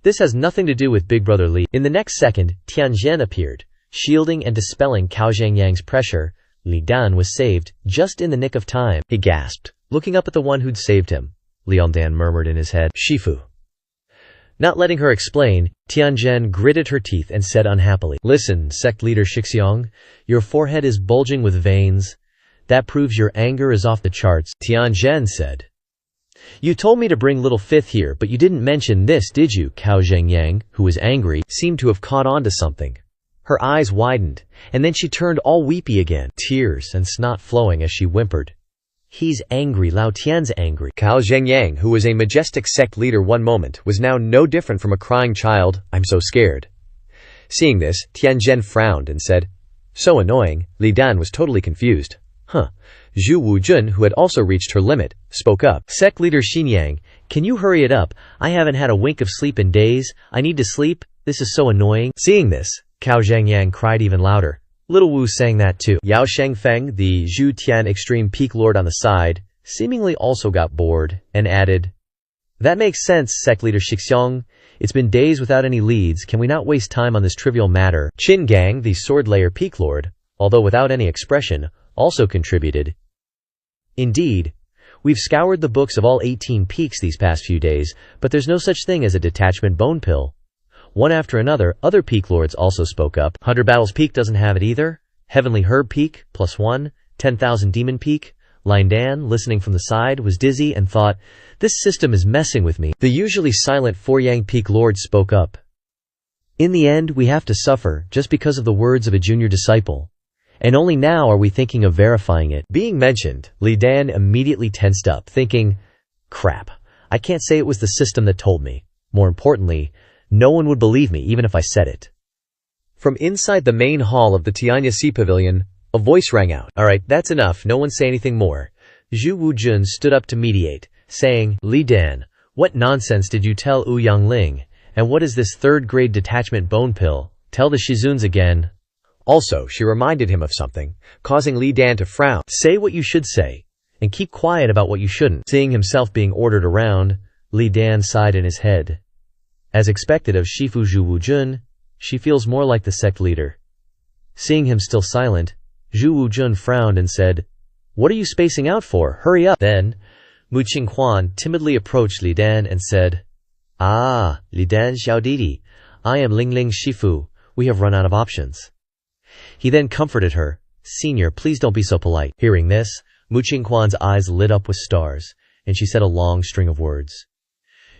A: This has nothing to do with Big Brother Li. In the next second, Tianzhen appeared, shielding and dispelling Cao Zhengyang's pressure. Li Dan was saved, just in the nick of time, he gasped, looking up at the one who'd saved him. Liang Dan murmured in his head, Shifu. Not letting her explain, Tianzhen gritted her teeth and said unhappily, Listen, sect leader Shixiong, your forehead is bulging with veins. That proves your anger is off the charts, Tianzhen said. You told me to bring little Fifth here, but you didn't mention this, did you? Cao Zhengyang, who was angry, seemed to have caught on to something. Her eyes widened, and then she turned all weepy again, tears and snot flowing as she whimpered. He's angry, Lao Tian's angry.
B: Cao Zhengyang, who was a majestic sect leader one moment, was now no different from a crying child. I'm so scared. Seeing this, Tianzhen frowned and said, So annoying. Li Dan was totally confused. Zhu Wujun, who had also reached her limit, spoke up.
A: Sect leader Xinyang, can you hurry it up? I haven't had a wink of sleep in days. I need to sleep. This is so annoying. Seeing this, Cao Zhengyang cried even louder. Little Wu sang that too. Yao Shengfeng, the Zhu Tian extreme peak lord on the side, seemingly also got bored, and added, That makes sense, sect leader Shixiong. It's been days without any leads. Can we not waste time on this trivial matter? Qin Gang, the sword layer peak lord, although without any expression, also contributed. Indeed, we've scoured the books of all 18 peaks these past few days, but there's no such thing as a detachment bone pill. One after another, other peak lords also spoke up. Hunter Battle's peak doesn't have it either. Heavenly Herb peak, +1. 10,000 Demon peak. Lin Dan, listening from the side, was dizzy and thought, This system is messing with me. The usually silent Four-Yang peak lords spoke up. In the end, we have to suffer, just because of the words of a junior disciple. And only now are we thinking of verifying it. Being mentioned, Li Dan immediately tensed up, thinking, Crap, I can't say it was the system that told me. More importantly, no one would believe me even if I said it. From inside the main hall of the Tianya Sea Pavilion, a voice rang out. Alright, that's enough, no one say anything more. Zhu Wujun stood up to mediate, saying, Li Dan, what nonsense did you tell Ouyang Ling? And what is this third-grade detachment bone pill? Tell the Shizuns again. Also, she reminded him of something, causing Li Dan to frown. Say what you should say, and keep quiet about what you shouldn't. Seeing himself being ordered around, Li Dan sighed in his head. As expected of Shifu Zhu Wujun, she feels more like the sect leader. Seeing him still silent, Zhu Wujun frowned and said, What are you spacing out for? Hurry up! Then, Mu Qingquan timidly approached Li Dan and said, Ah, Li Dan Xiaodidi, I am Ling Ling Shifu. We have run out of options. He then comforted her. Senior, please don't be so polite. Hearing this, Mu Qingquan's eyes lit up with stars, and she said a long string of words.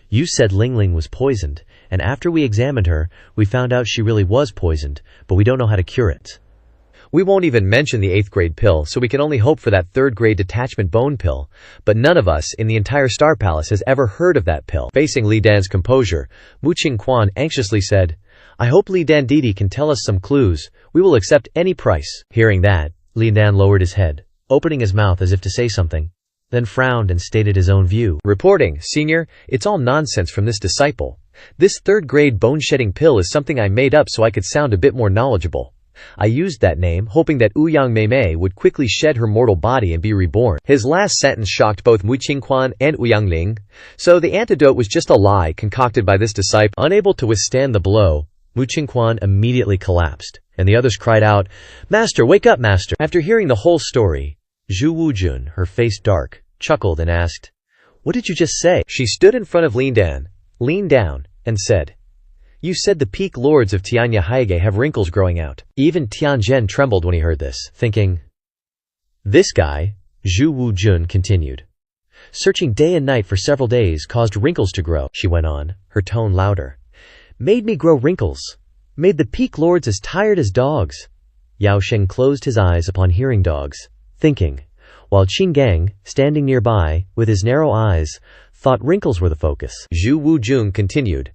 A: You said Ling Ling was poisoned, and after we examined her, we found out she really was poisoned, but we don't know how to cure it. We won't even mention the 8th grade pill, so we can only hope for that 3rd grade detachment bone pill, but none of us in the entire Star Palace has ever heard of that pill. Facing Li Dan's composure, Mu Qingquan anxiously said, I hope Li Dan Didi can tell us some clues. We will accept any price. Hearing that, Li Dan lowered his head, opening his mouth as if to say something, then frowned and stated his own view. Reporting, Senior, it's all nonsense from this disciple. This 3rd grade bone-shedding pill is something I made up so I could sound a bit more knowledgeable. I used that name, hoping that Ouyang Mei would quickly shed her mortal body and be reborn. His last sentence shocked both Mu Qingquan and Ouyang Ling, so the antidote was just a lie concocted by this disciple. Unable to withstand the blow, Mu Qingquan immediately collapsed, and the others cried out, Master, wake up, Master! After hearing the whole story, Zhu Wujun, her face dark, chuckled and asked, What did you just say? She stood in front of Lin Dan, leaned down, and said, You said the peak lords of Tianya Haige have wrinkles growing out. Even Tianzhen trembled when he heard this, thinking, This guy, Zhu Wujun continued. Searching day and night for several days caused wrinkles to grow, she went on, her tone louder. Made me grow wrinkles. Made the peak lords as tired as dogs. Yao Sheng closed his eyes upon hearing dogs, thinking, while Qin Gang, standing nearby, with his narrow eyes, thought wrinkles were the focus. Zhu Wujun continued,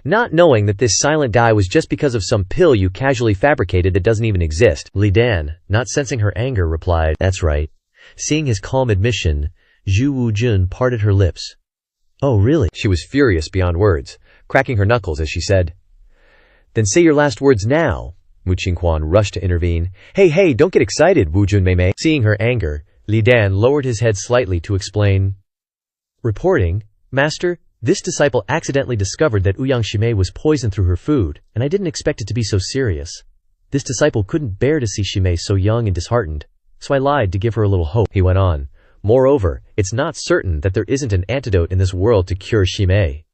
A: Not knowing that this silent die was just because of some pill you casually fabricated that doesn't even exist. Li Dan, not sensing her anger, replied, That's right. Seeing his calm admission, Zhu Wujun parted her lips. Oh, really? She was furious beyond words, cracking her knuckles as she said, Then say your last words now. Mu Qingquan rushed to intervene. Hey, don't get excited, Wujun Mei. Seeing her anger,
B: Li Dan lowered his head slightly to explain. Reporting, Master, this disciple accidentally discovered that Ouyang Shimei was poisoned through her food, and I didn't expect it to be so serious. This disciple couldn't bear to see Shimei so young and disheartened, so I lied to give her a little hope, he went on. Moreover, it's not certain that there isn't an antidote in this world to cure Shimei.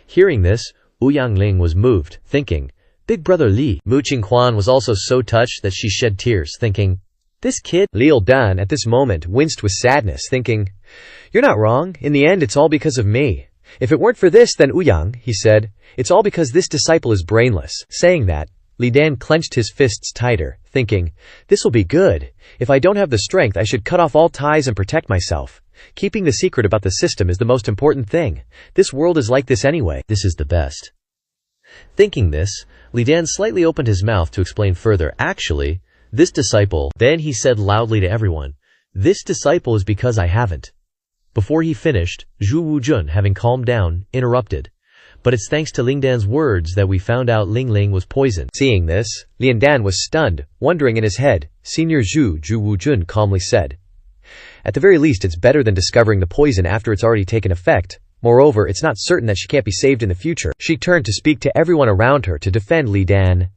B: Hearing this, Ouyang Ling was moved, thinking, Big brother Li. Mu Qingquan was also so touched that she shed tears, thinking, this kid. Liu Dan at this moment winced with sadness, thinking, you're not wrong, in the end it's all because of me. If it weren't for this, then Ouyang, he said, it's all because this disciple is brainless. Saying that, Li Dan clenched his fists tighter, thinking, this will be good. If I don't have the strength, I should cut off all ties and protect myself. Keeping the secret about the system is the most important thing. This world is like this anyway. This is the best. Thinking this, Li Dan slightly opened his mouth to explain further. Actually, this disciple, then he said loudly to everyone, this disciple is because I haven't. Before he finished, Zhu Wujun, having calmed down, interrupted. But it's thanks to Ling Dan's words that we found out Ling Ling was poisoned. Seeing this, Lian Dan was stunned, wondering in his head. Senior Zhu Wujun calmly said, at the very least it's better than discovering the poison after it's already taken effect. Moreover, it's not certain that she can't be saved in the future. She turned to speak to everyone around her to defend Li Dan.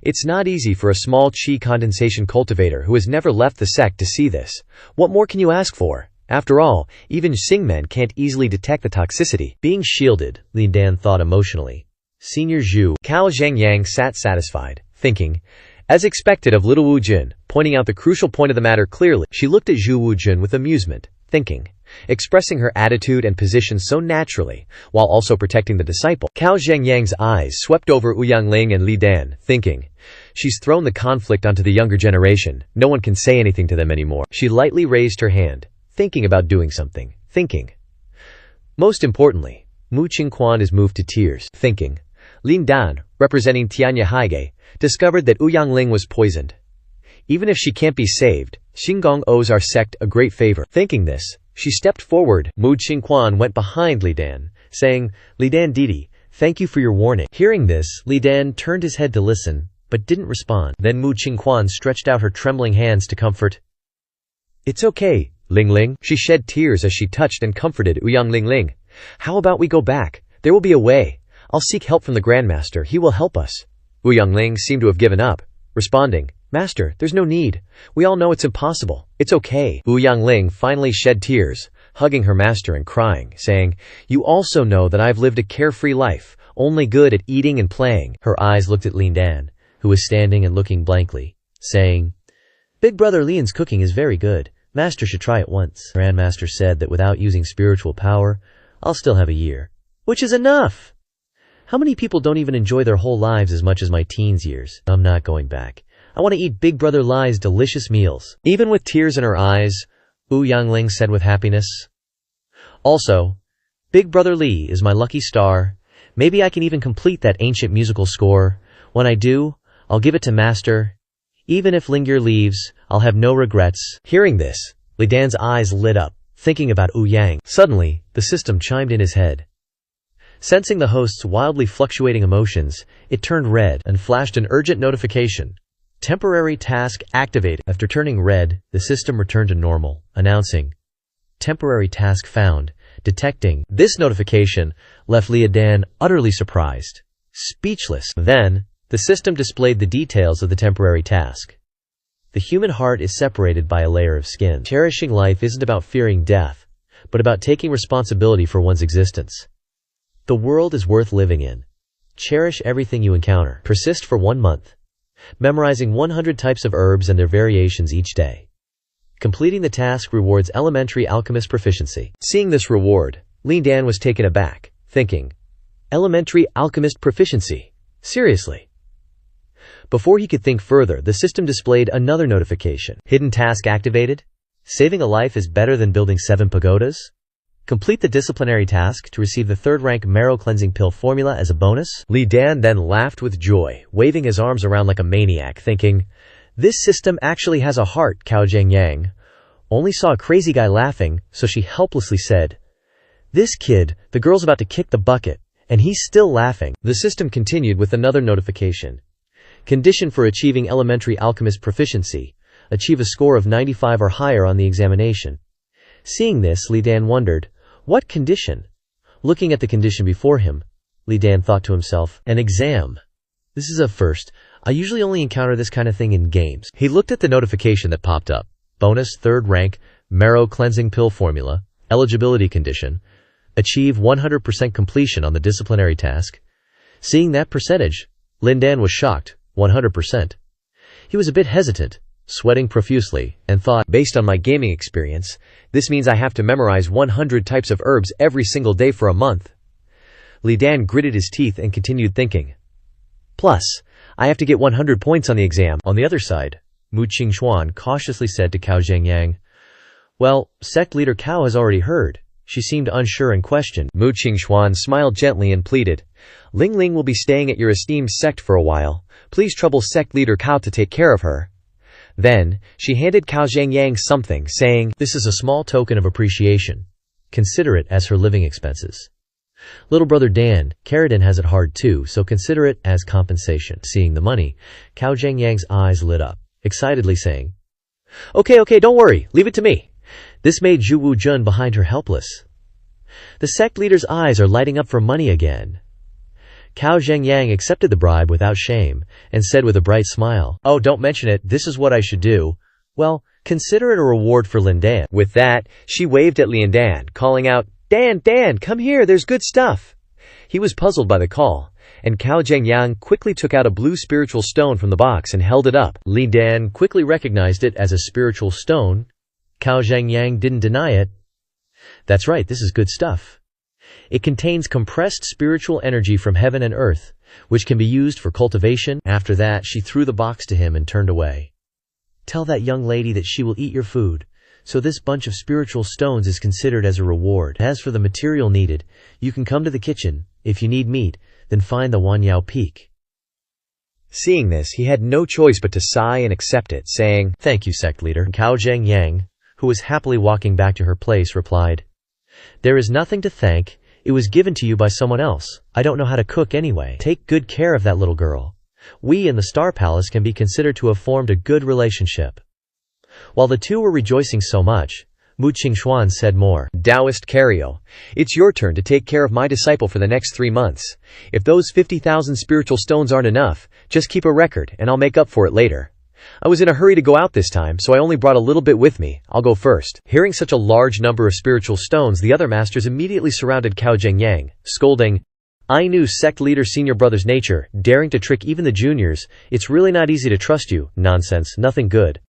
B: It's not easy for a small qi condensation cultivator who has never left the sect to see this. What more can you ask for? After all, even Xingmen can't easily detect the toxicity. Being shielded, Li Dan thought emotionally. Senior Zhu, Cao Zhengyang sat satisfied, thinking, as expected of little Wu Jin, pointing out the crucial point of the matter clearly. She looked at Zhu Wujun with amusement, thinking, expressing her attitude and position so naturally, while also protecting the disciple. Cao Zhengyang's eyes swept over Ouyang Ling and Li Dan, thinking, she's thrown the conflict onto the younger generation. No one can say anything to them anymore. She lightly raised her hand, thinking about doing something, thinking. Most importantly, Mu Qingquan is moved to tears, thinking. Lin Dan, representing Tianya Haige, discovered that Ouyang Ling was poisoned. Even if she can't be saved, Xinggong owes our sect a great favor. Thinking this, she stepped forward. Mu Qingquan went behind Li Dan, saying, Li Dan Didi, thank you for your warning. Hearing this, Li Dan turned his head to listen, but didn't respond. Then Mu Qingquan stretched out her trembling hands to comfort. It's okay, Ling Ling. She shed tears as she touched and comforted Ouyang Ling Ling. How about we go back? There will be a way. I'll seek help from the Grandmaster. He will help us. Ouyang Ling seemed to have given up, responding, Master, there's no need. We all know it's impossible. It's okay. Ouyang Ling finally shed tears, hugging her master and crying, saying, you also know that I've lived a carefree life, only good at eating and playing. Her eyes looked at Lin Dan, who was standing and looking blankly, saying, Big brother Lian's cooking is very good. Master should try it once. Grandmaster said that without using spiritual power, I'll still have a year. Which is enough! How many people don't even enjoy their whole lives as much as my teens years? I'm not going back. I want to eat Big Brother Li's delicious meals. Even with tears in her eyes, Ouyang Ling said with happiness. Also, Big Brother Li is my lucky star. Maybe I can even complete that ancient musical score. When I do, I'll give it to Master. Even if Lingir leaves, I'll have no regrets. Hearing this, Li Dan's eyes lit up, thinking about Ouyang. Suddenly, the system chimed in his head. Sensing the host's wildly fluctuating emotions, it turned red and flashed an urgent notification. Temporary task activated. After turning red, the system returned to normal, announcing, temporary task found, detecting. This notification left Li Dan utterly surprised, speechless. Then, the system displayed the details of the temporary task. The human heart is separated by a layer of skin. Cherishing life isn't about fearing death, but about taking responsibility for one's existence. The world is worth living in. Cherish everything you encounter. Persist for 1 month. Memorizing 100 types of herbs and their variations each day. Completing the task rewards elementary alchemist proficiency. Seeing this reward, Lin Dan was taken aback, thinking, elementary alchemist proficiency? Seriously? Before he could think further, the system displayed another notification. Hidden task activated? Saving a life is better than building 7 pagodas? Complete the disciplinary task to receive the 3rd rank marrow cleansing pill formula as a bonus. Li Dan then laughed with joy, waving his arms around like a maniac, thinking, this system actually has a heart. Cao Zhengyang only saw a crazy guy laughing, so she helplessly said, this kid, the girl's about to kick the bucket, and he's still laughing. The system continued with another notification. Condition for achieving elementary alchemist proficiency.
A: achieve a score of 95 or higher on the examination. Seeing this, Li Dan wondered, what condition? Looking at the condition before him, Li Dan thought to himself, an exam. This is a first. I usually only encounter this kind of thing in games. He looked at the notification that popped up. Bonus, 3rd rank, marrow cleansing pill formula, eligibility condition, achieve 100% completion on the disciplinary task. Seeing that percentage, Lin Dan was shocked, 100%. He was a bit hesitant, sweating profusely, and thought, based on my gaming experience, this means I have to memorize 100 types of herbs every single day for a month. Li Dan gritted his teeth and continued thinking. Plus, I have to get 100 points on the exam. On the other side, Mu Qingxuan cautiously said to Cao Zhengyang, well, sect leader Cao has already heard. She seemed unsure and questioned. Mu Qingxuan smiled gently and pleaded, Ling Ling will be staying at your esteemed sect for a while. Please trouble sect leader Cao to take care of her. Then, she handed Cao Zhengyang something, saying, this is a small token of appreciation. Consider it as her living expenses. Little brother Dan, Keratin has it hard too, so consider it as compensation. Seeing the money, Cao Zhengyang's eyes lit up, excitedly saying, Okay, don't worry, leave it to me. This made Zhu Wujun behind her helpless. The sect leader's eyes are lighting up for money again. Cao Zhengyang accepted the bribe without shame, and said with a bright smile, oh, don't mention it, this is what I should do. Well, consider it a reward for Lin Dan. With that, she waved at Lin Dan, calling out, Dan, come here, there's good stuff. He was puzzled by the call, and Cao Zhengyang quickly took out a blue spiritual stone from the box and held it up. Li Dan quickly recognized it as a spiritual stone. Cao Zhengyang didn't deny it. That's right, this is good stuff. It contains compressed spiritual energy from heaven and earth, which can be used for cultivation. After that, she threw the box to him and turned away. Tell that young lady that she will eat your food. So this bunch of spiritual stones is considered as a reward. As for the material needed, you can come to the kitchen. If you need meat, then find the Wanyao Peak. Seeing this, he had no choice but to sigh and accept it, saying, Thank you, sect leader. Cao Zhengyang, who was happily walking back to her place, replied, There is nothing to thank. It was given to you by someone else. I don't know how to cook anyway. Take good care of that little girl. We in the Star Palace can be considered to have formed a good relationship. While the two were rejoicing so much, Mu Qingxuan said more. Taoist Cario, it's your turn to take care of my disciple for the next 3 months. If those 50,000 spiritual stones aren't enough, just keep a record and I'll make up for it later. I was in a hurry to go out this time, so I only brought a little bit with me. I'll go first. Hearing such a large number of spiritual stones, the other masters immediately surrounded Cao Zhengyang, scolding, I knew sect leader senior brother's nature, daring to trick even the juniors. It's really not easy to trust you. Nonsense, nothing good.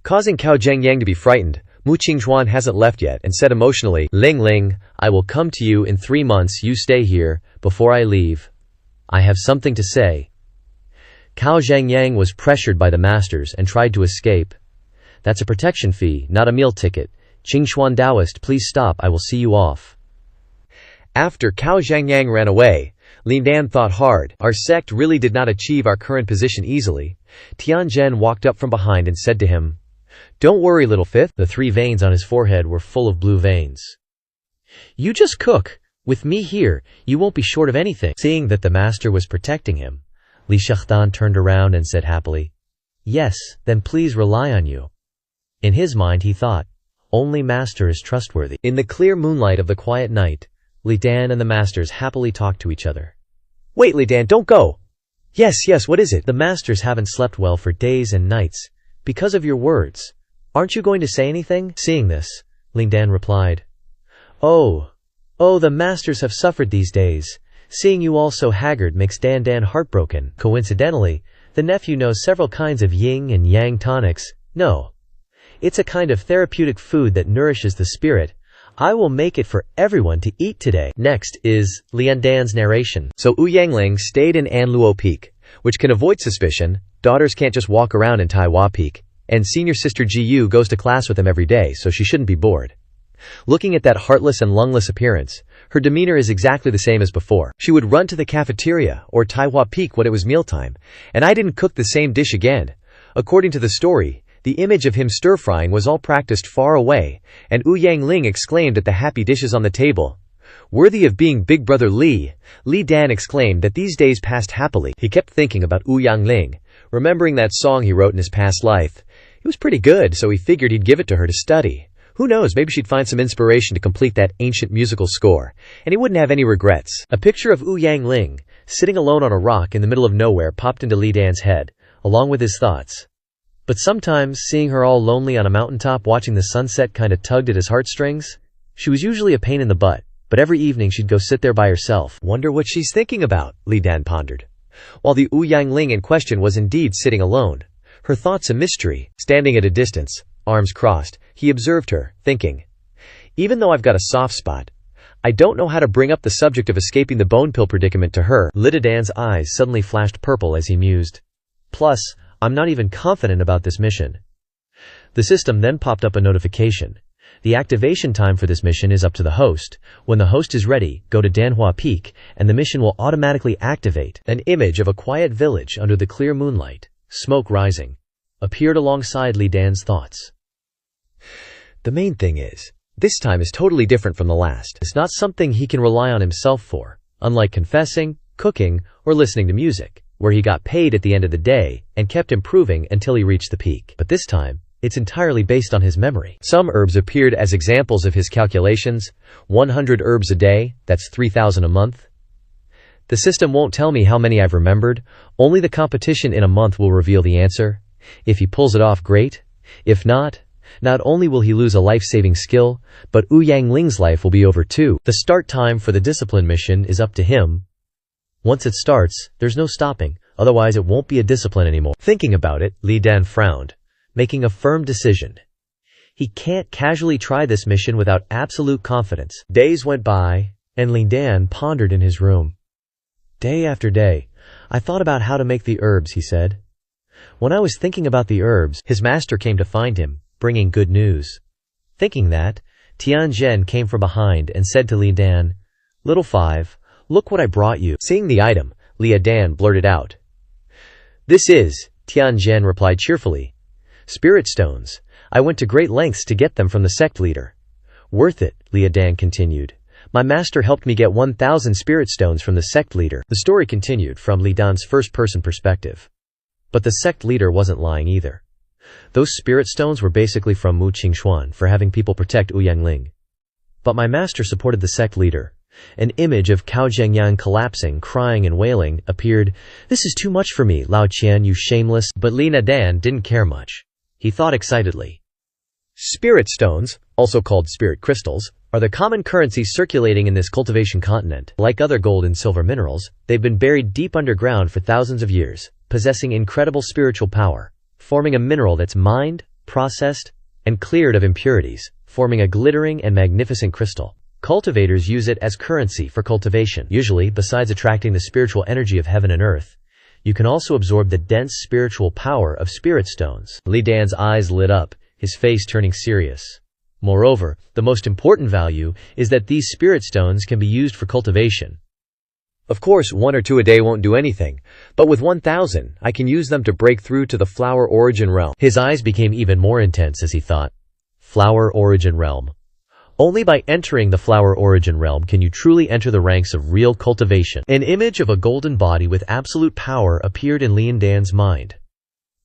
A: Causing Cao Zhengyang to be frightened, Mu Qingxuan hasn't left yet and said emotionally, Ling Ling, I will come to you in 3 months. You stay here. Before I leave, I have something to say. Cao Zhengyang was pressured by the masters and tried to escape. That's a protection fee, not a meal ticket. Qingxuan Taoist, please stop. I will see you off. After Cao Zhengyang ran away, Lin Dan thought hard. Our sect really did not achieve our current position easily. Tianzhen walked up from behind and said to him, Don't worry, little fifth. The 3 veins on his forehead were full of blue veins. You just cook. With me here, you won't be short of anything. Seeing that the master was protecting him, Li Shahdan turned around and said happily, Yes, then please rely on you. In his mind he thought, only master is trustworthy. In the clear moonlight of the quiet night, Li Dan and the masters happily talked to each other. Wait, Li Dan, don't go. Yes, what is it? The masters haven't slept well for days and nights, because of your words. Aren't you going to say anything? Seeing this, Lin Dan replied, Oh, the masters have suffered these days. Seeing you all so haggard makes Dan heartbroken. Coincidentally, the nephew knows several kinds of yin and yang tonics. No. It's a kind of therapeutic food that nourishes the spirit. I will make it for everyone to eat today. Next is Lian Dan's narration. So Wu Yangling stayed in Anluo Peak, which can avoid suspicion. Daughters can't just walk around in Taiwa Peak. And senior sister Ji Yu goes to class with him every day, so she shouldn't be bored. Looking at that heartless and lungless appearance, her demeanor is exactly the same as before. She would run to the cafeteria or Taiwa Peak when it was mealtime, and I didn't cook the same dish again. According to the story, the image of him stir-frying was all practiced far away, and Wu Yangling exclaimed at the happy dishes on the table. Worthy of being Big Brother Li, Li Dan exclaimed that these days passed happily. He kept thinking about Wu Yangling, remembering that song he wrote in his past life.
B: It was pretty good, so he figured he'd give it to her to study. Who knows, maybe she'd find some inspiration to complete that ancient musical score, and he wouldn't have any regrets. A picture of Yang Ling, sitting alone on a rock in the middle of nowhere, popped into Li Dan's head, along with his thoughts. But sometimes, seeing her all lonely on a mountaintop watching the sunset kinda tugged at his heartstrings. She was usually a pain in the butt, but every evening she'd go sit there by herself. Wonder what she's thinking about, Li Dan pondered. While the Yang Ling in question was indeed sitting alone, her thoughts a mystery, standing at a distance, arms crossed, he observed her, thinking, even though I've got a soft spot, I don't know how to bring up the subject of escaping the bone pill predicament to her. Li Dan's eyes suddenly flashed purple as he mused. Plus, I'm not even confident about this mission. The system then popped up a notification. The activation time for this mission is up to the host. When the host is ready, go to Manhua Peak, and the mission will automatically activate. An image of a quiet village under the clear moonlight, smoke rising, appeared alongside Li Dan's thoughts. The main thing is, this time is totally different from the last. It's not something he can rely on himself for, unlike confessing, cooking, or listening to music, where he got paid at the end of the day and kept improving until he reached the peak. But this time, it's entirely based on his memory. Some herbs appeared as examples of his calculations. 100 herbs a day, that's 3,000 a month. The system won't tell me how many I've remembered, only the competition in a month will reveal the answer. If he pulls it off, great. If not only will he lose a life-saving skill, but Yang Ling's life will be over too. The start time for the discipline mission is up to him. Once it starts, there's no stopping, otherwise it won't be a discipline anymore. Thinking about it, Li Dan frowned, making a firm decision. He can't casually try this mission without absolute confidence. Days went by, and Li Dan pondered in his room. Day after day, I thought about how to make the herbs, he said. When I was thinking about the herbs, his master came to find him, bringing good news. Thinking that, Tianzhen came from behind and said to Li Dan, "Little Five, look what I brought you." Seeing the item, Li Dan blurted out. "This is," Tianzhen replied cheerfully, "spirit stones. I went to great lengths to get them from the sect leader." "Worth it," Li Dan continued. "My master helped me get 1,000 spirit stones from the sect leader." The story continued from Li Dan's first-person perspective. But the sect leader wasn't lying either. Those spirit stones were basically from Mu Qingxuan for having people protect Yang Ling. But my master supported the sect leader. An image of Cao Zhengyang collapsing, crying and wailing, appeared. "This is too much for me, Lao Qian, you shameless." But Li Dan didn't care much. He thought excitedly. Spirit stones, also called spirit crystals, are the common currency circulating in this cultivation continent. Like other gold and silver minerals, they've been buried deep underground for thousands of years, possessing incredible spiritual power, forming a mineral that's mined, processed, and cleared of impurities, forming a glittering and magnificent crystal. Cultivators use it as currency for cultivation. Usually, besides attracting the spiritual energy of heaven and earth, you can also absorb the dense spiritual power of spirit stones. Li Dan's eyes lit up, his face turning serious. Moreover, the most important value is that these spirit stones can be used for cultivation. Of course, 1 or 2 a day won't do anything, but with 1,000, I can use them to break through to the flower origin realm. His eyes became even more intense as he thought. Flower origin realm. Only by entering the flower origin realm can you truly enter the ranks of real cultivation. An image of a golden body with absolute power appeared in Li Dan's mind.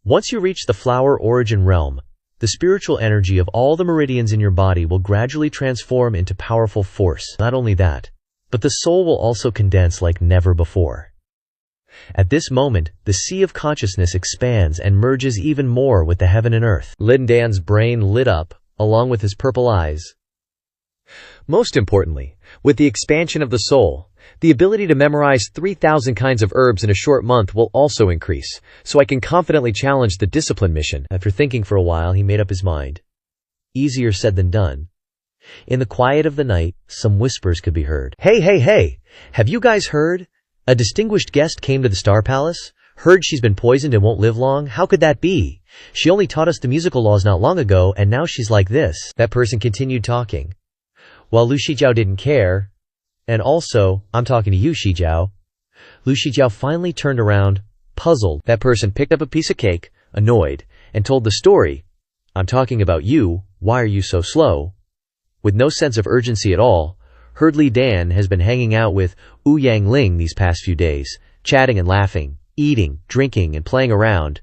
B: Once you reach the flower origin realm, the spiritual energy of all the meridians in your body will gradually transform into powerful force. Not only that, but the soul will also condense like never before. At this moment, the sea of consciousness expands and merges even more with the heaven and earth. Li Dan's brain lit up, along with his purple eyes. Most importantly, with the expansion of the soul, the ability to memorize 3,000 kinds of herbs in a short month will also increase, so I can confidently challenge the discipline mission. After thinking for a while, he made up his mind. Easier said than done. In the quiet of the night, some whispers could be heard. Hey, have you guys heard? A distinguished guest came to the Star Palace? Heard she's been poisoned and won't live long? How could that be? She only taught us the musical laws not long ago, and now she's like this. That person continued talking. While Lu Shijiao didn't care, and also, I'm talking to you, Shijiao. Lu Shijiao finally turned around, puzzled. That person picked up a piece of cake, annoyed, and told the story. I'm talking about you, why are you so slow? With no sense of urgency at all, heard Li Dan has been hanging out with Yang Ling these past few days, chatting and laughing, eating, drinking, and playing around.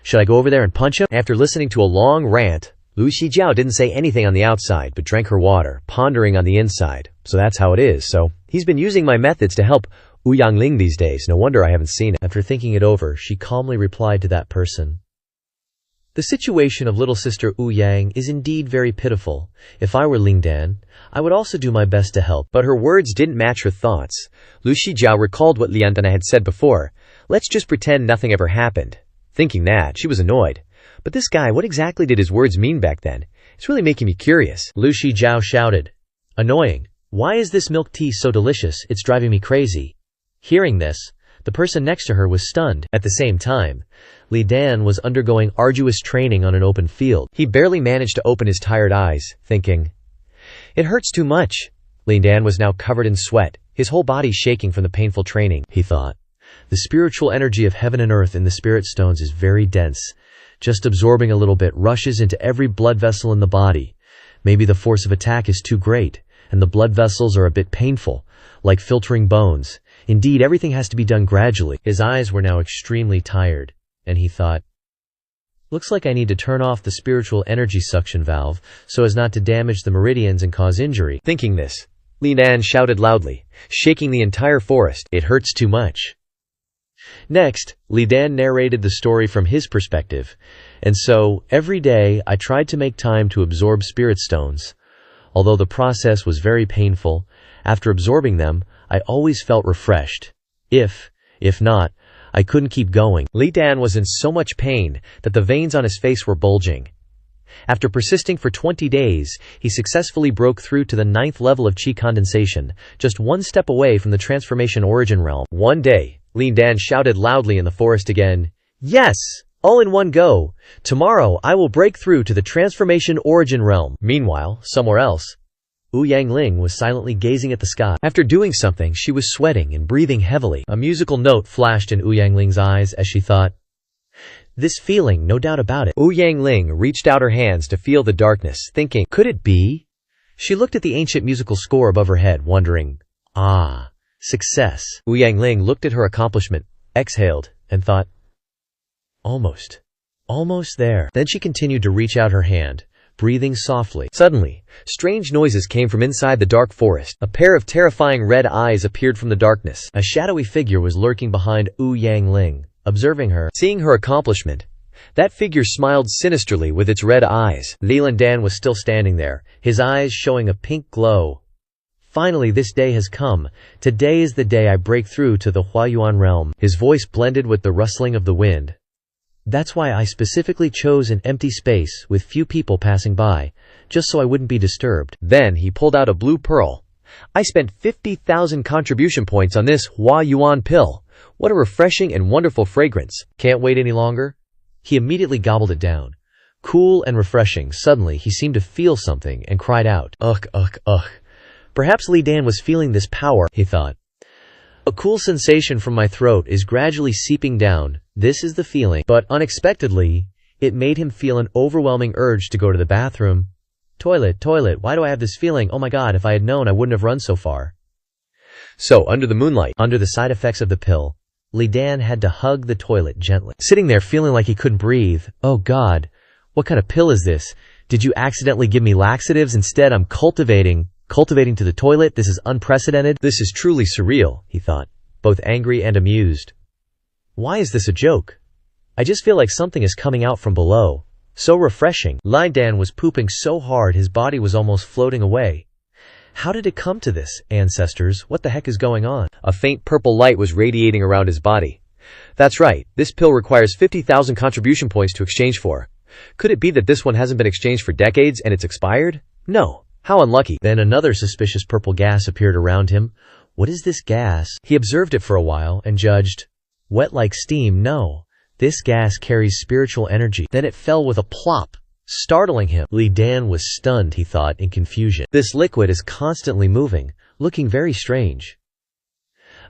A: Should I go over there and punch him?
B: After listening to a long rant, Lu Shijiao didn't say anything on the outside, but drank her water, pondering on the inside. So that's how it is. So he's been using my methods to help Yangling these days. No wonder I haven't seen it.
A: After thinking it over, she calmly replied to that person. The situation of little sister Yang is indeed very pitiful. If I were Ling Dan, I would also do my best to help.
B: But her words didn't match her thoughts. Lu Shijiao recalled what Lian Dan had said before. Let's just pretend nothing ever happened. Thinking that, she was annoyed. But this guy, what exactly did his words mean back then? It's really making me curious.
A: Lu Shijiao shouted. Annoying. Why is this milk tea so delicious? It's driving me crazy. Hearing this, the person next to her was stunned. At the same time, Li Dan was undergoing arduous training on an open field.
B: He barely managed to open his tired eyes, thinking, "It hurts too much." Li Dan was now covered in sweat, his whole body shaking from the painful training.
A: He thought, the spiritual energy of heaven and earth in the spirit stones is very dense. Just absorbing a little bit rushes into every blood vessel in the body. Maybe the force of attack is too great, and the blood vessels are a bit painful, like filtering bones. Indeed, everything has to be done gradually. His eyes were now extremely tired, and he thought, looks like I need to turn off the spiritual energy suction valve so as not to damage the meridians and cause injury.
B: Thinking this, Li Dan shouted loudly, shaking the entire forest.
A: It hurts too much. Next, Li Dan narrated the story from his perspective. And so, every day, I tried to make time to absorb spirit stones. Although the process was very painful, after absorbing them, I always felt refreshed. If not, I couldn't keep going.
B: Li Dan was in so much pain that the veins on his face were bulging. After persisting for 20 days, he successfully broke through to the 9th level of Qi condensation, just one step away from the transformation origin realm. One day, Li Dan shouted loudly in the forest again, "Yes! All in one go! Tomorrow I will break through to the transformation origin realm." Meanwhile, somewhere else, Yangling was silently gazing at the sky. After doing something, she was sweating and breathing heavily. A musical note flashed in Yangling's eyes as she thought, this feeling, no doubt about it. Yangling reached out her hands to feel the darkness, thinking, could it be? She looked at the ancient musical score above her head, wondering, success. Yangling looked at her accomplishment, exhaled, and thought, almost there. Then she continued to reach out her hand, breathing softly. Suddenly, strange noises came from inside the dark forest. A pair of terrifying red eyes appeared from the darkness. A shadowy figure was lurking behind Yangling, observing her. Seeing her accomplishment, that figure smiled sinisterly with its red eyes. Leland Dan was still standing there, his eyes showing a pink glow. Finally, this day has come. Today is the day I break through to the Huayuan realm. His voice blended with the rustling of the wind. That's why I specifically chose an empty space with few people passing by, just so I wouldn't be disturbed. Then he pulled out a blue pearl. I spent 50,000 contribution points on this Huayuan pill. What a refreshing and wonderful fragrance. Can't wait any longer? He immediately gobbled it down. Cool and refreshing. Suddenly, he seemed to feel something and cried out, ugh, ugh, ugh. Perhaps Li Dan was feeling this power, he thought. A cool sensation from my throat is gradually seeping down. This is the feeling. But unexpectedly, it made him feel an overwhelming urge to go to the bathroom. Toilet, why do I have this feeling? Oh my god, if I had known I wouldn't have run so far. So, under the moonlight, under the side effects of the pill, Li Dan had to hug the toilet gently. Sitting there feeling like he couldn't breathe. Oh god, what kind of pill is this? Did you accidentally give me laxatives? Instead, I'm cultivating to the toilet. This is unprecedented. This is truly surreal, he thought, both angry and amused. Why is this a joke? I just feel like something is coming out from below. So refreshing. Li Dan was pooping so hard his body was almost floating away. How did it come to this, ancestors? What the heck is going on? A faint purple light was radiating around his body. That's right, this pill requires 50,000 contribution points to exchange for. Could it be that this one hasn't been exchanged for decades and it's expired? No. How unlucky. Then another suspicious purple gas appeared around him. What is this gas? He observed it for a while and judged. Wet like steam, no. This gas carries spiritual energy. Then it fell with a plop, startling him. Li Dan was stunned, he thought, in confusion. This liquid is constantly moving, looking very strange.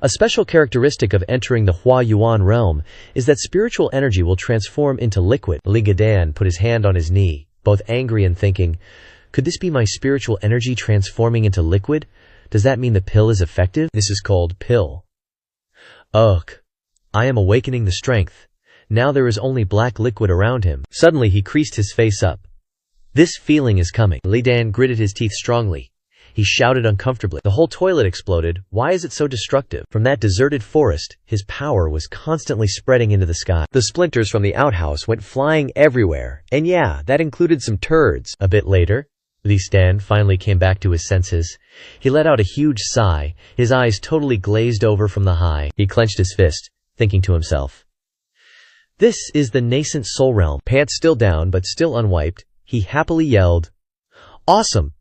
B: A special characteristic of entering the Huayuan realm is that spiritual energy will transform into liquid. Li Dan put his hand on his knee, both angry and thinking, could this be my spiritual energy transforming into liquid? Does that mean the pill is effective? This is called pill. Ugh. I am awakening the strength.
A: Now there is only black liquid around him. Suddenly he creased his face up. This feeling is coming. Li Dan gritted his teeth strongly. He shouted uncomfortably. The whole toilet exploded. Why is it so destructive? From that deserted forest, his power was constantly spreading into the sky. The splinters from the outhouse went flying everywhere, and yeah, that included some turds. A bit later, Li Dan finally came back to his senses. He let out a huge sigh, his eyes totally glazed over from the high. He clenched his fist, thinking to himself. This is the nascent soul realm. Pants still down but still unwiped, he happily yelled, "Awesome!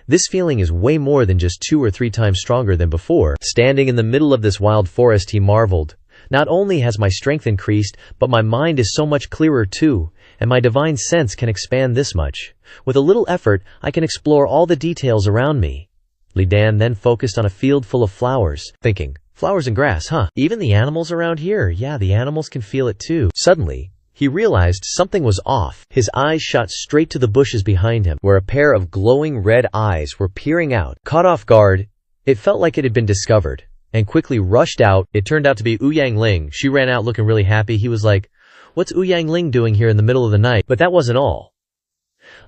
A: This feeling is way more than just 2 or 3 times stronger than before." Standing in the middle of this wild forest, he marveled. Not only has my strength increased, but my mind is so much clearer too, and my divine sense can expand this much. With a little effort, I can explore all the details around me. Li Dan then focused on a field full of flowers, thinking, flowers and grass, huh? Even the animals around here, yeah, the animals can feel it too. Suddenly, he realized something was off. His eyes shot straight to the bushes behind him, where a pair of glowing red eyes were peering out. Caught off guard, it felt like it had been discovered, and quickly rushed out. It turned out to be Ouyang Ling. She ran out looking really happy. He was like, "What's Ouyang Ling doing here in the middle of the night?" But that wasn't all.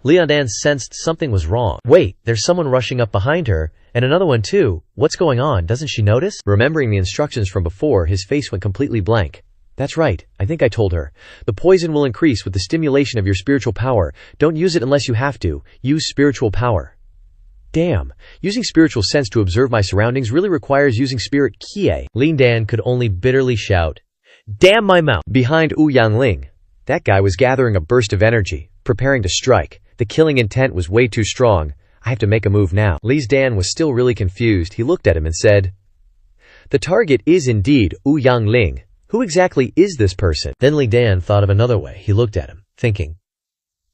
A: Li Dan sensed something was wrong. Wait, there's someone rushing up behind her, and another one too. What's going on? Doesn't she notice? Remembering the instructions from before, his face went completely blank. That's right, I think I told her. The poison will increase with the stimulation of your spiritual power. Don't use it unless you have to. Use spiritual power. Damn, using spiritual sense to observe my surroundings really requires using spirit kie. Li Dan could only bitterly shout, "Damn my mouth!" Behind Ouyang Ling, that guy was gathering a burst of energy, preparing to strike. The killing intent was way too strong. I have to make a move now. Li Dan was still really confused. He looked at him and said, "The target is indeed Ouyang Ling. Who exactly is this person?" Then Li Dan thought of another way. He looked at him, thinking,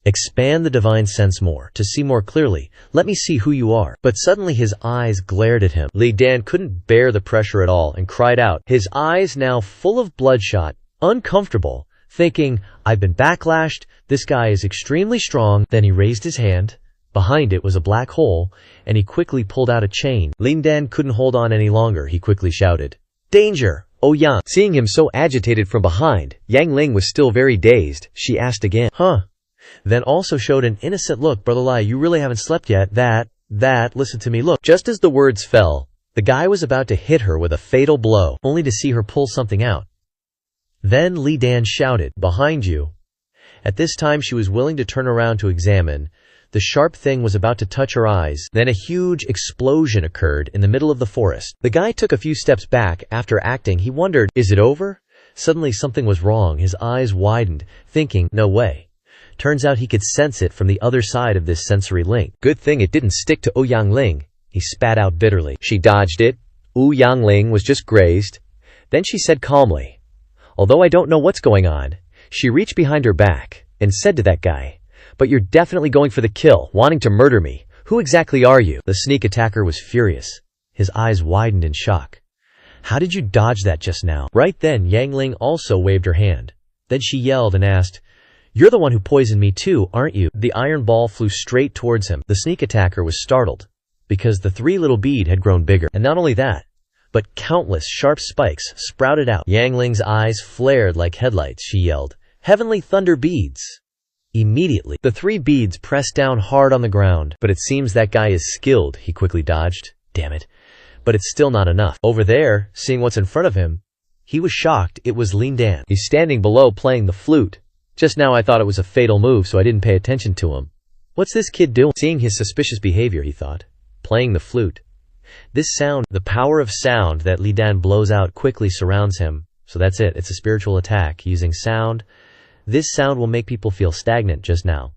A: expand the divine sense more, to see more clearly. Let me see who you are. But suddenly his eyes glared at him. Li Dan couldn't bear the pressure at all and cried out, his eyes now full of bloodshot, uncomfortable, thinking, I've been backlashed, this guy is extremely strong. Then he raised his hand. Behind it was a black hole, and he quickly pulled out a chain. Li Dan couldn't hold on any longer. He quickly shouted, "Danger! Oh Yang!" Seeing him so agitated from behind, Yang Ling was still very dazed. She asked again, "Huh?" Then also showed an innocent look. "Brother Lai, you really haven't slept yet. Listen to me, look." Just as the words fell, the guy was about to hit her with a fatal blow, only to see her pull something out. Then Li Dan shouted, "Behind you." At this time she was willing to turn around to examine. The sharp thing was about to touch her eyes. Then a huge explosion occurred in the middle of the forest. The guy took a few steps back. After acting, he wondered, is it over? Suddenly something was wrong. His eyes widened, thinking, no way. Turns out he could sense it from the other side of this sensory link. Good thing it didn't stick to Ouyang Ling. He spat out bitterly. She dodged it. Ouyang Ling was just grazed. Then she said calmly, "Although I don't know what's going on," she reached behind her back and said to that guy, "But you're definitely going for the kill, wanting to murder me. Who exactly are you?" The sneak attacker was furious. His eyes widened in shock. "How did you dodge that just now?" Right then, Yang Ling also waved her hand. Then she yelled and asked, "You're the one who poisoned me too, aren't you?" The iron ball flew straight towards him. The sneak attacker was startled, because the 3 little bead had grown bigger. And not only that, but countless sharp spikes sprouted out. Yang Ling's eyes flared like headlights. She yelled, "Heavenly thunder beads!" Immediately, the 3 beads pressed down hard on the ground. But it seems that guy is skilled. He quickly dodged. Damn it. But it's still not enough. Over there, seeing what's in front of him, he was shocked. It was Li Dan. He's standing below playing the flute. Just now I thought it was a fatal move, so I didn't pay attention to him. What's this kid doing? Seeing his suspicious behavior, he thought. Playing the flute. This sound, the power of sound that Li Dan blows out quickly surrounds him. So that's it. It's a spiritual attack using sound. This sound will make people feel stagnant just now.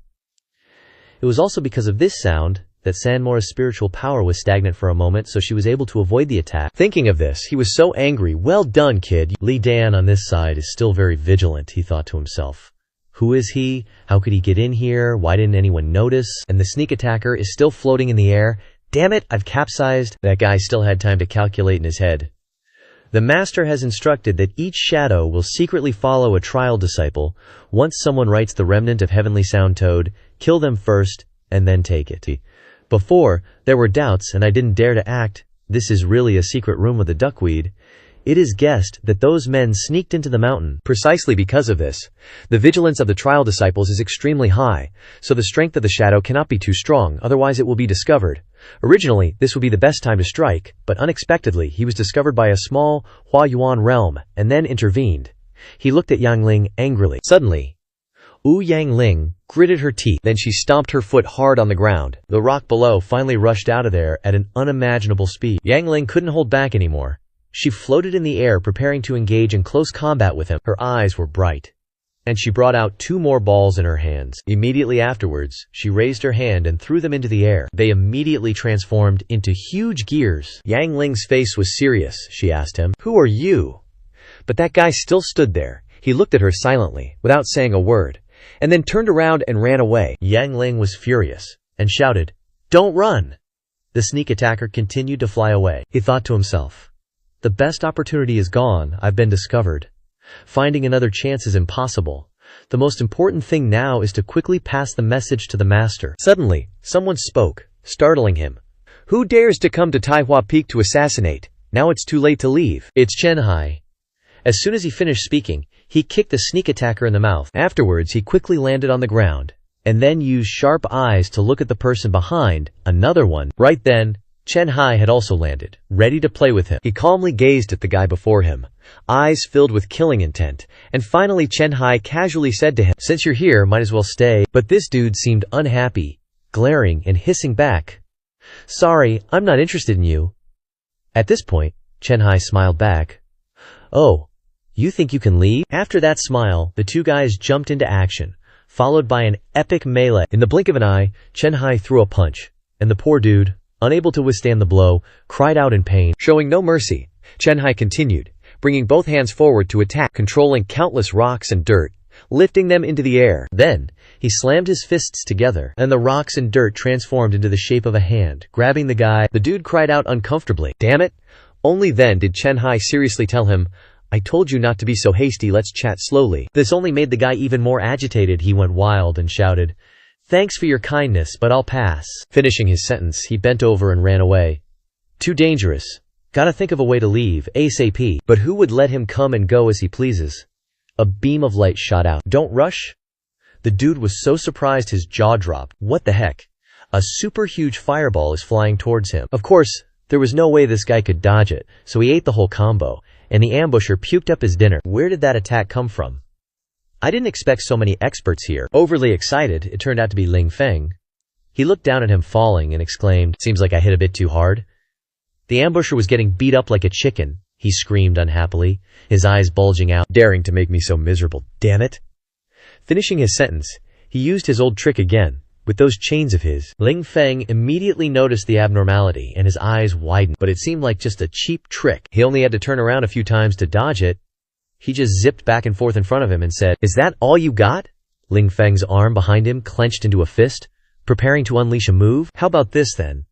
A: It was also because of this sound that Sanmora's spiritual power was stagnant for a moment, so she was able to avoid the attack. Thinking of this, he was so angry. Well done, kid. Li Dan on this side is still very vigilant, he thought to himself. Who is he? How could he get in here? Why didn't anyone notice? And the sneak attacker is still floating in the air. Damn it, I've capsized. That guy still had time to calculate in his head. The master has instructed that each shadow will secretly follow a trial disciple. Once someone writes the remnant of heavenly sound toad, kill them first, and then take it. Before, there were doubts, and I didn't dare to act. This is really a secret room with a duckweed. It is guessed that those men sneaked into the mountain.
B: Precisely because of this, the vigilance of the trial disciples is extremely high, so the strength of the shadow cannot be too strong, otherwise it will be discovered. Originally, this would be the best time to strike, but unexpectedly he was discovered by a small Hua Yuan realm, and then intervened. He looked at Yang Ling angrily. Suddenly, Yang Ling gritted her teeth, then she stomped her foot hard on the ground.
A: The rock below finally rushed out of there at an unimaginable speed. Yang Ling couldn't hold back anymore. She floated in the air, preparing to engage in close combat with him. Her eyes were bright, and she brought out 2 more balls in her hands. Immediately afterwards, she raised her hand and threw them into the air. They immediately transformed into huge gears.
B: Yang Ling's face was serious. She asked him, "Who are you?" But that guy still stood there. He looked at her silently, without saying a word, and then turned around and ran away.
A: Yang Ling was furious, and shouted, "Don't run!" The sneak attacker continued to fly away. He thought to himself, "The best opportunity is gone. I've been discovered. Finding another chance is impossible. The most important thing now is to quickly pass the message to the master."
B: Suddenly, someone spoke, startling him. "Who dares to come to Taihua Peak to assassinate? Now it's too late to leave."
A: "It's Chen Hai." As soon as he finished speaking, he kicked the sneak attacker in the mouth. Afterwards, he quickly landed on the ground, and then used sharp eyes to look at the person behind, another one. Right then, Chen Hai had also landed, ready to play with him.
B: He calmly gazed at the guy before him, eyes filled with killing intent, and finally Chen Hai casually said to him,
A: "Since you're here, might as well stay." But this dude seemed unhappy, glaring and hissing back, "Sorry, I'm not interested in you." At this point, Chen Hai smiled back. "Oh, you think you can leave?" After that smile, the 2 guys jumped into action, followed by an epic melee. In the blink of an eye, Chen Hai threw a punch, and the poor dude, unable to withstand the blow, cried out in pain.
B: Showing no mercy, Chen Hai continued, bringing both hands forward to attack, controlling countless rocks and dirt, lifting them into the air.
A: Then, he slammed his fists together, and the rocks and dirt transformed into the shape of a hand, grabbing the guy. The dude cried out uncomfortably, "Damn it!"
B: Only then did Chen Hai seriously tell him, "I told you not to be so hasty, let's chat slowly."
A: This only made the guy even more agitated. He went wild and shouted, "Thanks for your kindness, but I'll pass." Finishing his sentence, he bent over and ran away. "Too dangerous. Gotta think of a way to leave, ASAP." But who would let him come and go as he pleases? A beam of light shot out. "Don't rush." The dude was so surprised his jaw dropped. What the heck? A super huge fireball is flying towards him. Of course, there was no way this guy could dodge it, so he ate the whole combo, and the ambusher puked up his dinner. Where did that attack come from? I didn't expect so many experts here. Overly excited, it turned out to be Ling Feng. He looked down at him falling and exclaimed, "Seems like I hit a bit too hard." The ambusher was getting beat up like a chicken. He screamed unhappily, his eyes bulging out. "Daring to make me so miserable, damn it." Finishing his sentence, he used his old trick again, with those chains of his. Ling Feng immediately noticed the abnormality and his eyes widened, but it seemed like just a cheap trick. He only had to turn around a few times to dodge it. He just zipped back and forth in front of him and said, "Is that all you got?" Ling Feng's arm behind him clenched into a fist, preparing to unleash a move. "How about this then?"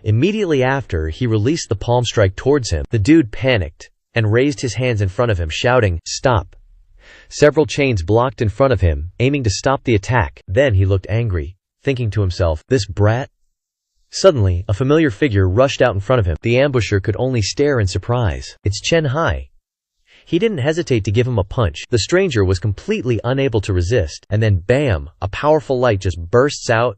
A: Immediately after, he released the palm strike towards him. The dude panicked and raised his hands in front of him, shouting, "Stop." Several chains blocked in front of him, aiming to stop the attack. Then he looked angry, thinking to himself, "This brat?" Suddenly, a familiar figure rushed out in front of him. The ambusher could only stare in surprise. It's Chen Hai. He didn't hesitate to give him a punch. The stranger was completely unable to resist, and then bam, a powerful light just bursts out.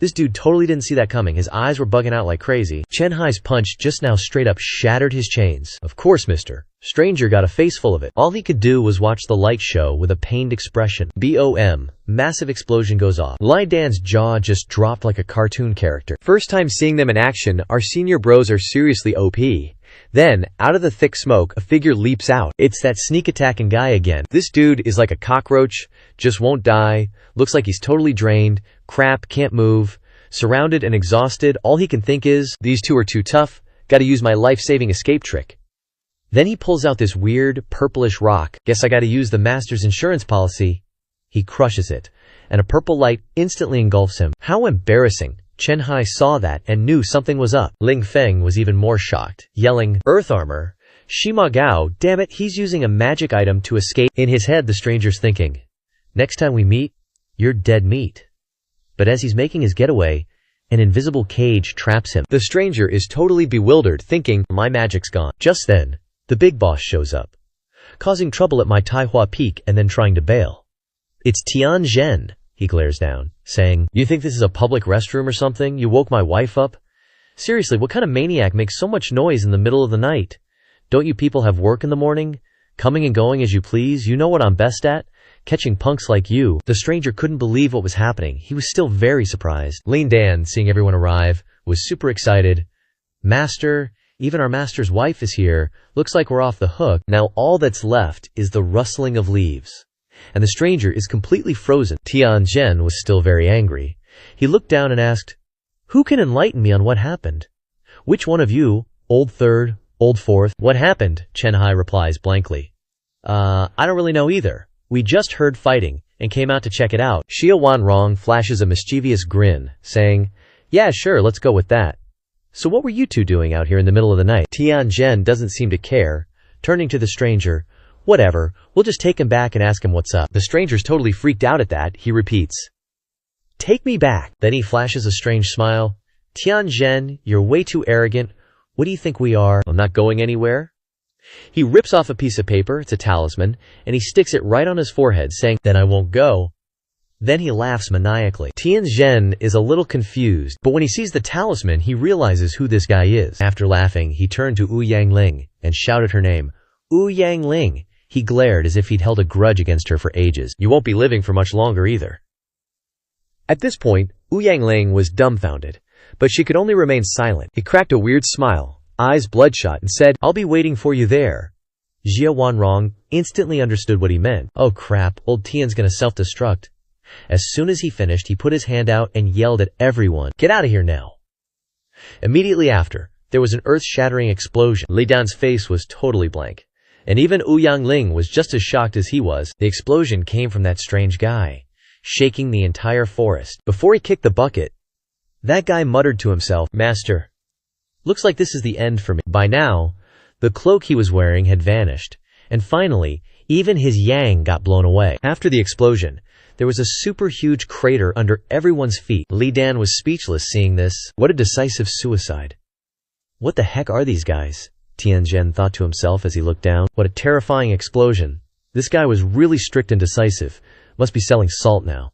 A: This dude totally didn't see that coming. His eyes were bugging out like crazy. Chen Hai's punch just now straight up shattered his chains. Of course, Mr. Stranger got a face full of it. All he could do was watch the light show with a pained expression. BOM. Massive explosion goes off. Lai Dan's jaw just dropped like a cartoon character.
B: First time seeing them in action, our senior bros are seriously OP. Then, out of the thick smoke, a figure leaps out.
A: It's that sneak attacking guy again.
B: This dude is like a cockroach, just won't die, looks like he's totally drained, crap, can't move, surrounded and exhausted. All he can think is, these two are too tough, gotta use my life-saving escape trick. Then he pulls out this weird, purplish rock. Guess I gotta use the master's insurance policy. He crushes it, and a purple light instantly engulfs him. How embarrassing. Chen Hai saw that and knew something was up. Ling Feng was even more shocked, yelling, "Earth armor! Shima Gao, damn it, he's using a magic item to escape." In his head, the stranger's thinking, "Next time we meet, you're dead meat." But as he's making his getaway, an invisible cage traps him. The stranger is totally bewildered, thinking, "My magic's gone." Just then,
A: The big boss shows up, causing trouble at my Taihua Peak and then trying to bail. It's Tian Zhen, he glares down, saying, "You think this is a public restroom or something? You woke my wife up? Seriously, what kind of maniac makes so much noise in the middle of the night? Don't you people have work in the morning? Coming and going as you please, you know what I'm best at? Catching punks like you." The stranger couldn't believe what was happening. He was still very surprised. Lin Dan, seeing everyone arrive, was super excited. "Master, even our master's wife is here. Looks like we're off the hook. Now all that's left is the rustling of leaves." And the stranger is completely frozen. Tian Zhen was still very angry. He looked down and asked, "Who can enlighten me on what happened? Which one of you, old third, old fourth?" "What happened?" Chen Hai replies blankly. I don't really know either. We just heard fighting and came out to check it out." Xia Wanrong flashes a mischievous grin, saying, "Yeah, sure, let's go with that. So what were you two doing out here in the middle of the night?" Tian Zhen doesn't seem to care, turning to the stranger. "Whatever, we'll just take him back and ask him what's up." The stranger's totally freaked out at that. He repeats, "Take me back." Then he flashes a strange smile. "Tian Zhen, you're way too arrogant. What do you think we are? I'm not going anywhere." He rips off a piece of paper, it's a talisman, and he sticks it right on his forehead, saying, "Then I won't go." Then he laughs maniacally. Tian Zhen is a little confused, but when he sees the talisman, he realizes who this guy is. After laughing, he turned to Wu Yangling and shouted her name. "Wu Yangling!" He glared as if he'd held a grudge against her for ages. "You won't be living for much longer either." At this point, Wu Yangling was dumbfounded, but she could only remain silent. He cracked a weird smile, eyes bloodshot, and said, "I'll be waiting for you there." Xia Wanrong instantly understood what he meant. Oh crap, old Tian's gonna self-destruct. As soon as he finished, he put his hand out and yelled at everyone, "Get out of here now!" Immediately after, there was an earth-shattering explosion. Li Dan's face was totally blank, and even Wu Yangling was just as shocked as he was. The explosion came from that strange guy, shaking the entire forest. Before he kicked the bucket, that guy muttered to himself, "Master, looks like this is the end for me." By now, the cloak he was wearing had vanished, and finally, even his yang got blown away. After the explosion, there was a super huge crater under everyone's feet. Li Dan was speechless seeing this. What a decisive suicide. What the heck are these guys? Tian Zhen thought to himself as he looked down. What a terrifying explosion. This guy was really strict and decisive. Must be selling salt now.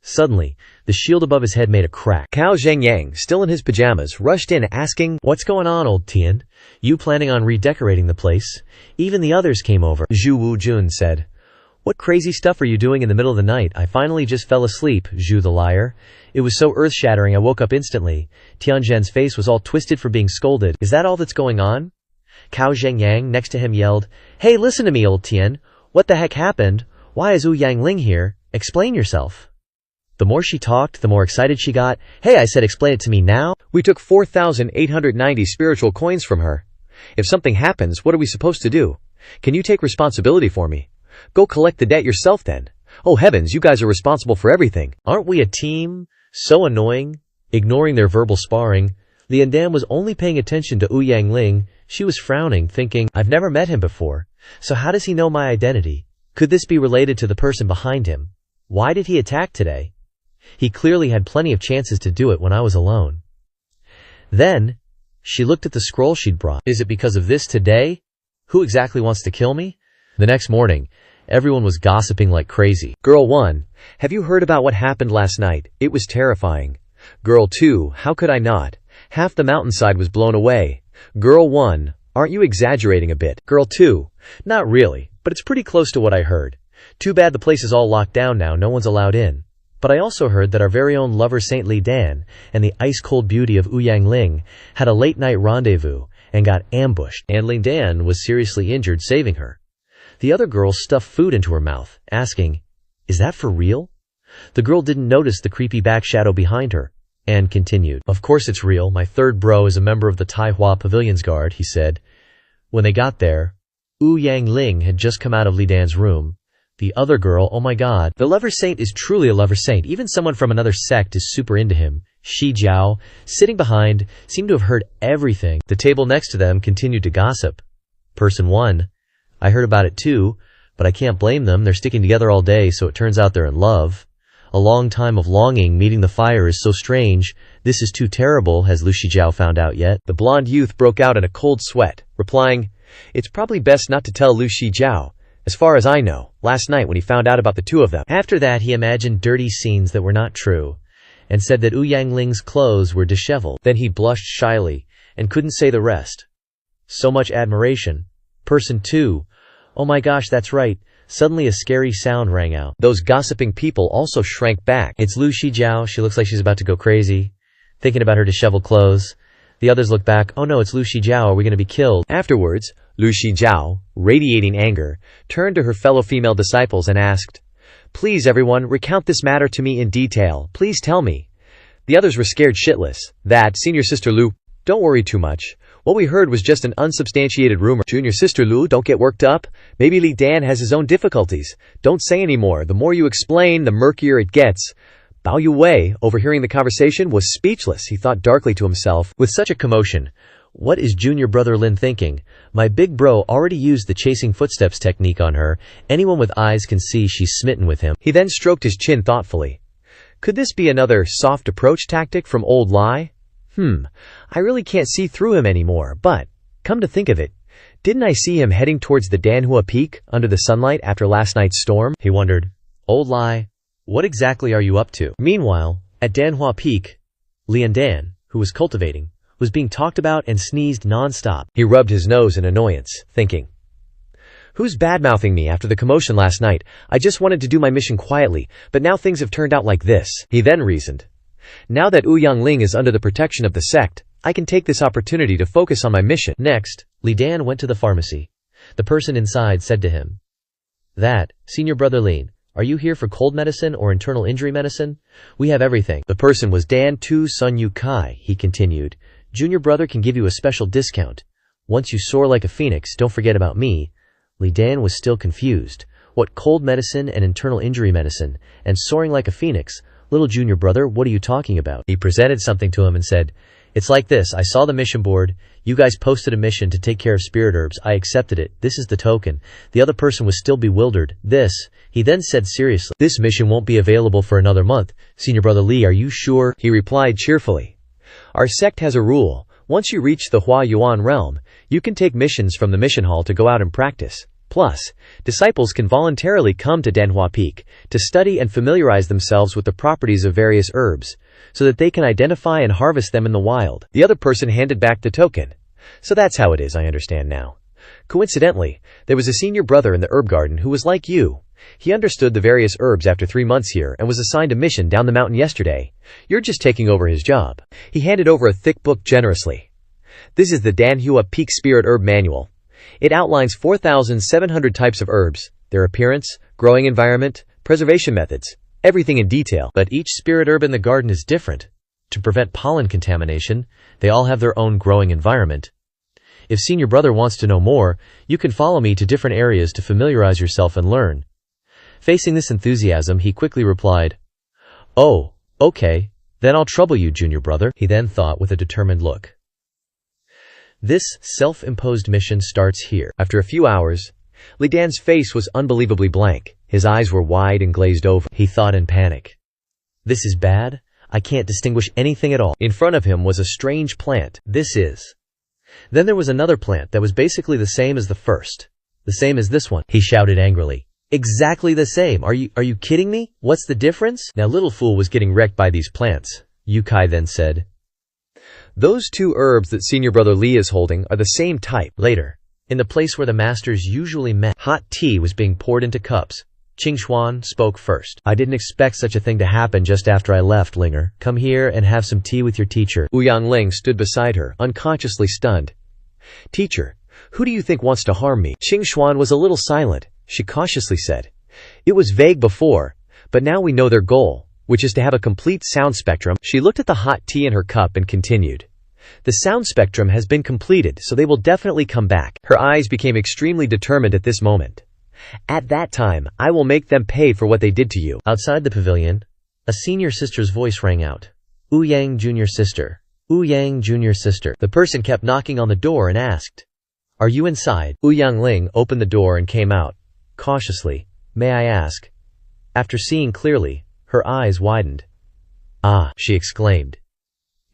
A: Suddenly, the shield above his head made a crack. Cao Zhengyang, still in his pajamas, rushed in asking, "What's going on, old Tian? You planning on redecorating the place?" Even the others came over. Zhu Wujun said, "What crazy stuff are you doing in the middle of the night? I finally just fell asleep, Zhu the liar. It was so earth-shattering I woke up instantly." Tian Zhen's face was all twisted from being scolded. "Is that all that's going on?" Cao Zhengyang next to him yelled, "Hey, listen to me, old Tian. What the heck happened? Why is Wu Yangling here? Explain yourself." The more she talked, the more excited she got. "Hey, I said explain it to me now." "We took 4,890 spiritual coins from her. If something happens, what are we supposed to do? Can you take responsibility for me? Go collect the debt yourself then. Oh heavens, you guys are responsible for everything. Aren't we a team? So annoying." Ignoring their verbal sparring, Lian Dan was only paying attention to Wu Yangling. She was frowning, thinking, "I've never met him before. So how does he know my identity? Could this be related to the person behind him? Why did he attack today? He clearly had plenty of chances to do it when I was alone." Then, she looked at the scroll she'd brought. "Is it because of this today? Who exactly wants to kill me?" The next morning, everyone was gossiping like crazy. "Girl 1, have you heard about what happened last night? It was terrifying." "Girl 2, how could I not? Half the mountainside was blown away." "Girl 1, aren't you exaggerating a bit?" "Girl 2, not really, but it's pretty close to what I heard. Too bad the place is all locked down now, no one's allowed in. But I also heard that our very own lover Saint Li Dan and the ice-cold beauty of Wu Yangling had a late-night rendezvous and got ambushed, and Li Dan was seriously injured saving her. The other girl stuffed food into her mouth, asking, 'Is that for real?' The girl didn't notice the creepy back shadow behind her, and continued, 'Of course it's real. My third bro is a member of the Taihua Pavilion's guard,' he said. When they got there, Wu Yangling had just come out of Li Dan's room. The other girl, oh my god, the lover saint is truly a lover saint. Even someone from another sect is super into him. Shi Jiao, sitting behind, seemed to have heard everything. The table next to them continued to gossip. Person 1, I heard about it too, but I can't blame them. They're sticking together all day, so it turns out they're in love. A long time of longing meeting the fire is so strange. This is too terrible. Has Lu Shijiao found out yet?" The blonde youth broke out in a cold sweat, replying,
B: It's probably best not to tell Lu Shijiao. As far as I know, last night when he found out about the two of them."
A: After that he imagined dirty scenes that were not true, and said that Yangling's clothes were disheveled. Then he blushed shyly, and couldn't say the rest. So much admiration. Person 2. Oh my gosh, that's right. Suddenly a scary sound rang out.
B: Those gossiping people also shrank back.
A: It's Lu Shijiao, she looks like she's about to go crazy, thinking about her disheveled clothes. The others look back, oh no, it's Lu Shijiao, are we gonna be killed?
B: Afterwards, Lu Shijiao, radiating anger, turned to her fellow female disciples and asked, "Please everyone, recount this matter to me in detail, please tell me." The others were scared shitless. That, Senior Sister Lu, don't worry too much. What we heard was just an unsubstantiated rumor. Junior Sister Lu, don't get worked up. Maybe Li Dan has his own difficulties. Don't say any more. The more you explain, the murkier it gets. Bao Yue, overhearing the conversation, was speechless. He thought darkly to himself,
A: with such a commotion, what is junior brother Lin thinking? My big bro already used the chasing footsteps technique on her. Anyone with eyes can see she's smitten with him.
B: He then stroked his chin thoughtfully. Could this be another soft approach tactic from old Lai? I really can't see through him anymore, but, come to think of it, didn't I see him heading towards the Manhua peak under the sunlight after last night's storm?
A: He wondered. Old Lai, what exactly are you up to? Meanwhile, at Danhua Peak, Lian Dan, who was cultivating, was being talked about and sneezed non-stop.
B: He rubbed his nose in annoyance, thinking, who's bad-mouthing me after the commotion last night? I just wanted to do my mission quietly, but now things have turned out like this. He then reasoned. Now that Yangling is under the protection of the sect, I can take this opportunity to focus on my mission.
A: Next, Li Dan went to the pharmacy. The person inside said to him, "That, Senior Brother Lin, are you here for cold medicine or internal injury medicine? We have everything."
B: The person was Dan Tu Sun Yu Kai,
A: he continued. "Junior Brother can give you a special discount. Once you soar like a phoenix, don't forget about me." Li Dan was still confused. What cold medicine and internal injury medicine, and soaring like a phoenix? Little junior brother, what are you talking about? He presented something to him and said, "It's like this, I saw the mission board. You guys posted a mission to take care of spirit herbs. I accepted it. This is the token." The other person was still bewildered. He then said seriously, "This mission won't be available for another month. Senior Brother Li, are you sure?"
B: He replied cheerfully. Our sect has a rule. Once you reach the Hua Yuan realm, you can take missions from the mission hall to go out and practice. Plus, disciples can voluntarily come to Danhua Peak to study and familiarize themselves with the properties of various herbs, so that they can identify and harvest them in the wild. The other person handed back the token. So that's how it is, I understand now. Coincidentally, there was a senior brother in the herb garden who was like you. He understood the various herbs after 3 months here and was assigned a mission down the mountain yesterday. You're just taking over his job. He handed over a thick book generously. This is the Danhua Peak Spirit Herb Manual. It outlines 4,700 types of herbs, their appearance, growing environment, preservation methods, everything in detail.
A: But each spirit herb in the garden is different. To prevent pollen contamination, they all have their own growing environment. If Senior Brother wants to know more, you can follow me to different areas to familiarize yourself and learn. Facing this enthusiasm, he quickly replied, "Oh, okay, then I'll trouble you, Junior Brother," he then thought with a determined look. This self-imposed mission starts here.
B: After a few hours, Li Dan's face was unbelievably blank. His eyes were wide and glazed over.
A: He thought in panic. This is bad. I can't distinguish anything at all.
B: In front of him was a strange plant.
A: Then there was another plant that was basically the same as the first. The same as this one. He shouted angrily. Exactly the same. Are you kidding me? What's the difference? Now Little Fool was getting wrecked by these plants. Yukai then said,
B: "Those 2 herbs that Senior Brother Li is holding are the same type."
A: Later, in the place where the masters usually met, hot tea was being poured into cups. Qing Xuan spoke first. "I didn't expect such a thing to happen just after I left, Linger. Come here and have some tea with your teacher."
B: Yangling stood beside her, unconsciously stunned. "Teacher, who do you think wants to harm me?" Qing Xuan was a little silent. She cautiously said, "It was vague before, but now we know their goal, which is to have a complete sound spectrum." She looked at the hot tea in her cup and continued, "The sound spectrum has been completed, so they will definitely come back." Her eyes became extremely determined at this moment. "At that time, I will make them pay for what they did to you."
A: Outside the pavilion, a senior sister's voice rang out. "Yang Junior Sister. Yang Junior Sister." The person kept knocking on the door and asked, "Are you inside?"
B: Yangling opened the door and came out.
A: Cautiously, "May I ask?" After seeing clearly, her eyes widened. "Ah," she exclaimed.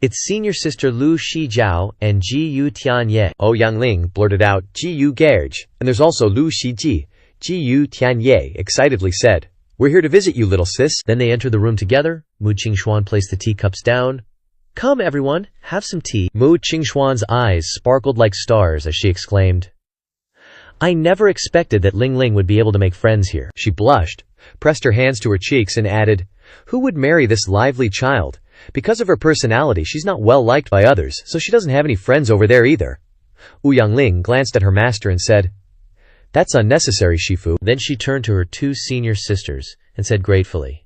A: It's senior sister Lu Shijiao and Ji Yu Tianye.
B: Ouyang Ling blurted out, Ji Yu Gerge, and there's also Lu Shiji. Ji Yu Tianye excitedly said, "We're here to visit you, little sis."
A: Then they entered the room together. Mu Qingxuan placed the teacups down. "Come, everyone, have some tea." Mu Qingxuan's eyes sparkled like stars as she exclaimed, "I never expected that Ling Ling would be able to make friends here."
B: She blushed, pressed her hands to her cheeks, and added, "Who would marry this lively child? Because of her personality, she's not well liked by others, so she doesn't have any friends over there either." Ouyang Ling glanced at her master and said, "That's unnecessary, Shifu."
A: Then she turned to her two senior sisters and said gratefully,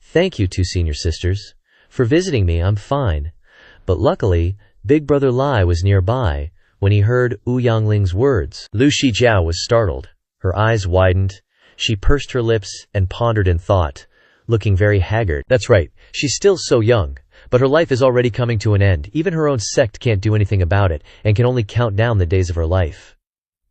A: "Thank you, two senior sisters. For visiting me, I'm fine." But luckily, Big Brother Lai was nearby when he heard Ouyang Ling's words. Lu Shijiao was startled. Her eyes widened. She pursed her lips and pondered in thought, looking very haggard. That's right, she's still so young, but her life is already coming to an end. Even her own sect can't do anything about it and can only count down the days of her life.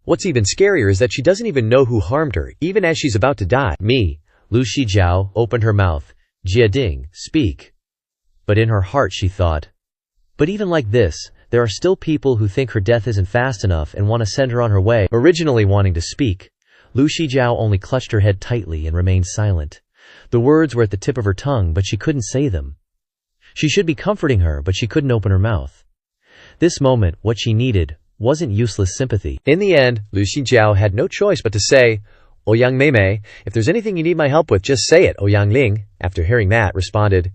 B: What's even scarier is that she doesn't even know who harmed her, even as she's about to die.
A: Me, Lu Shijiao, opened her mouth. Jiading, speak. But in her heart she thought, but even like this, there are still people who think her death isn't fast enough and want to send her on her way. Originally wanting to speak, Lu Shijiao only clutched her head tightly and remained silent. The words were at the tip of her tongue, but she couldn't say them. She should be comforting her, but she couldn't open her mouth. This moment, what she needed wasn't useless sympathy.
B: In the end, Lu Shijiao had no choice but to say, "Ouyang Meimei, if there's anything you need my help with, just say it." Ouyang Ling, after hearing that, responded,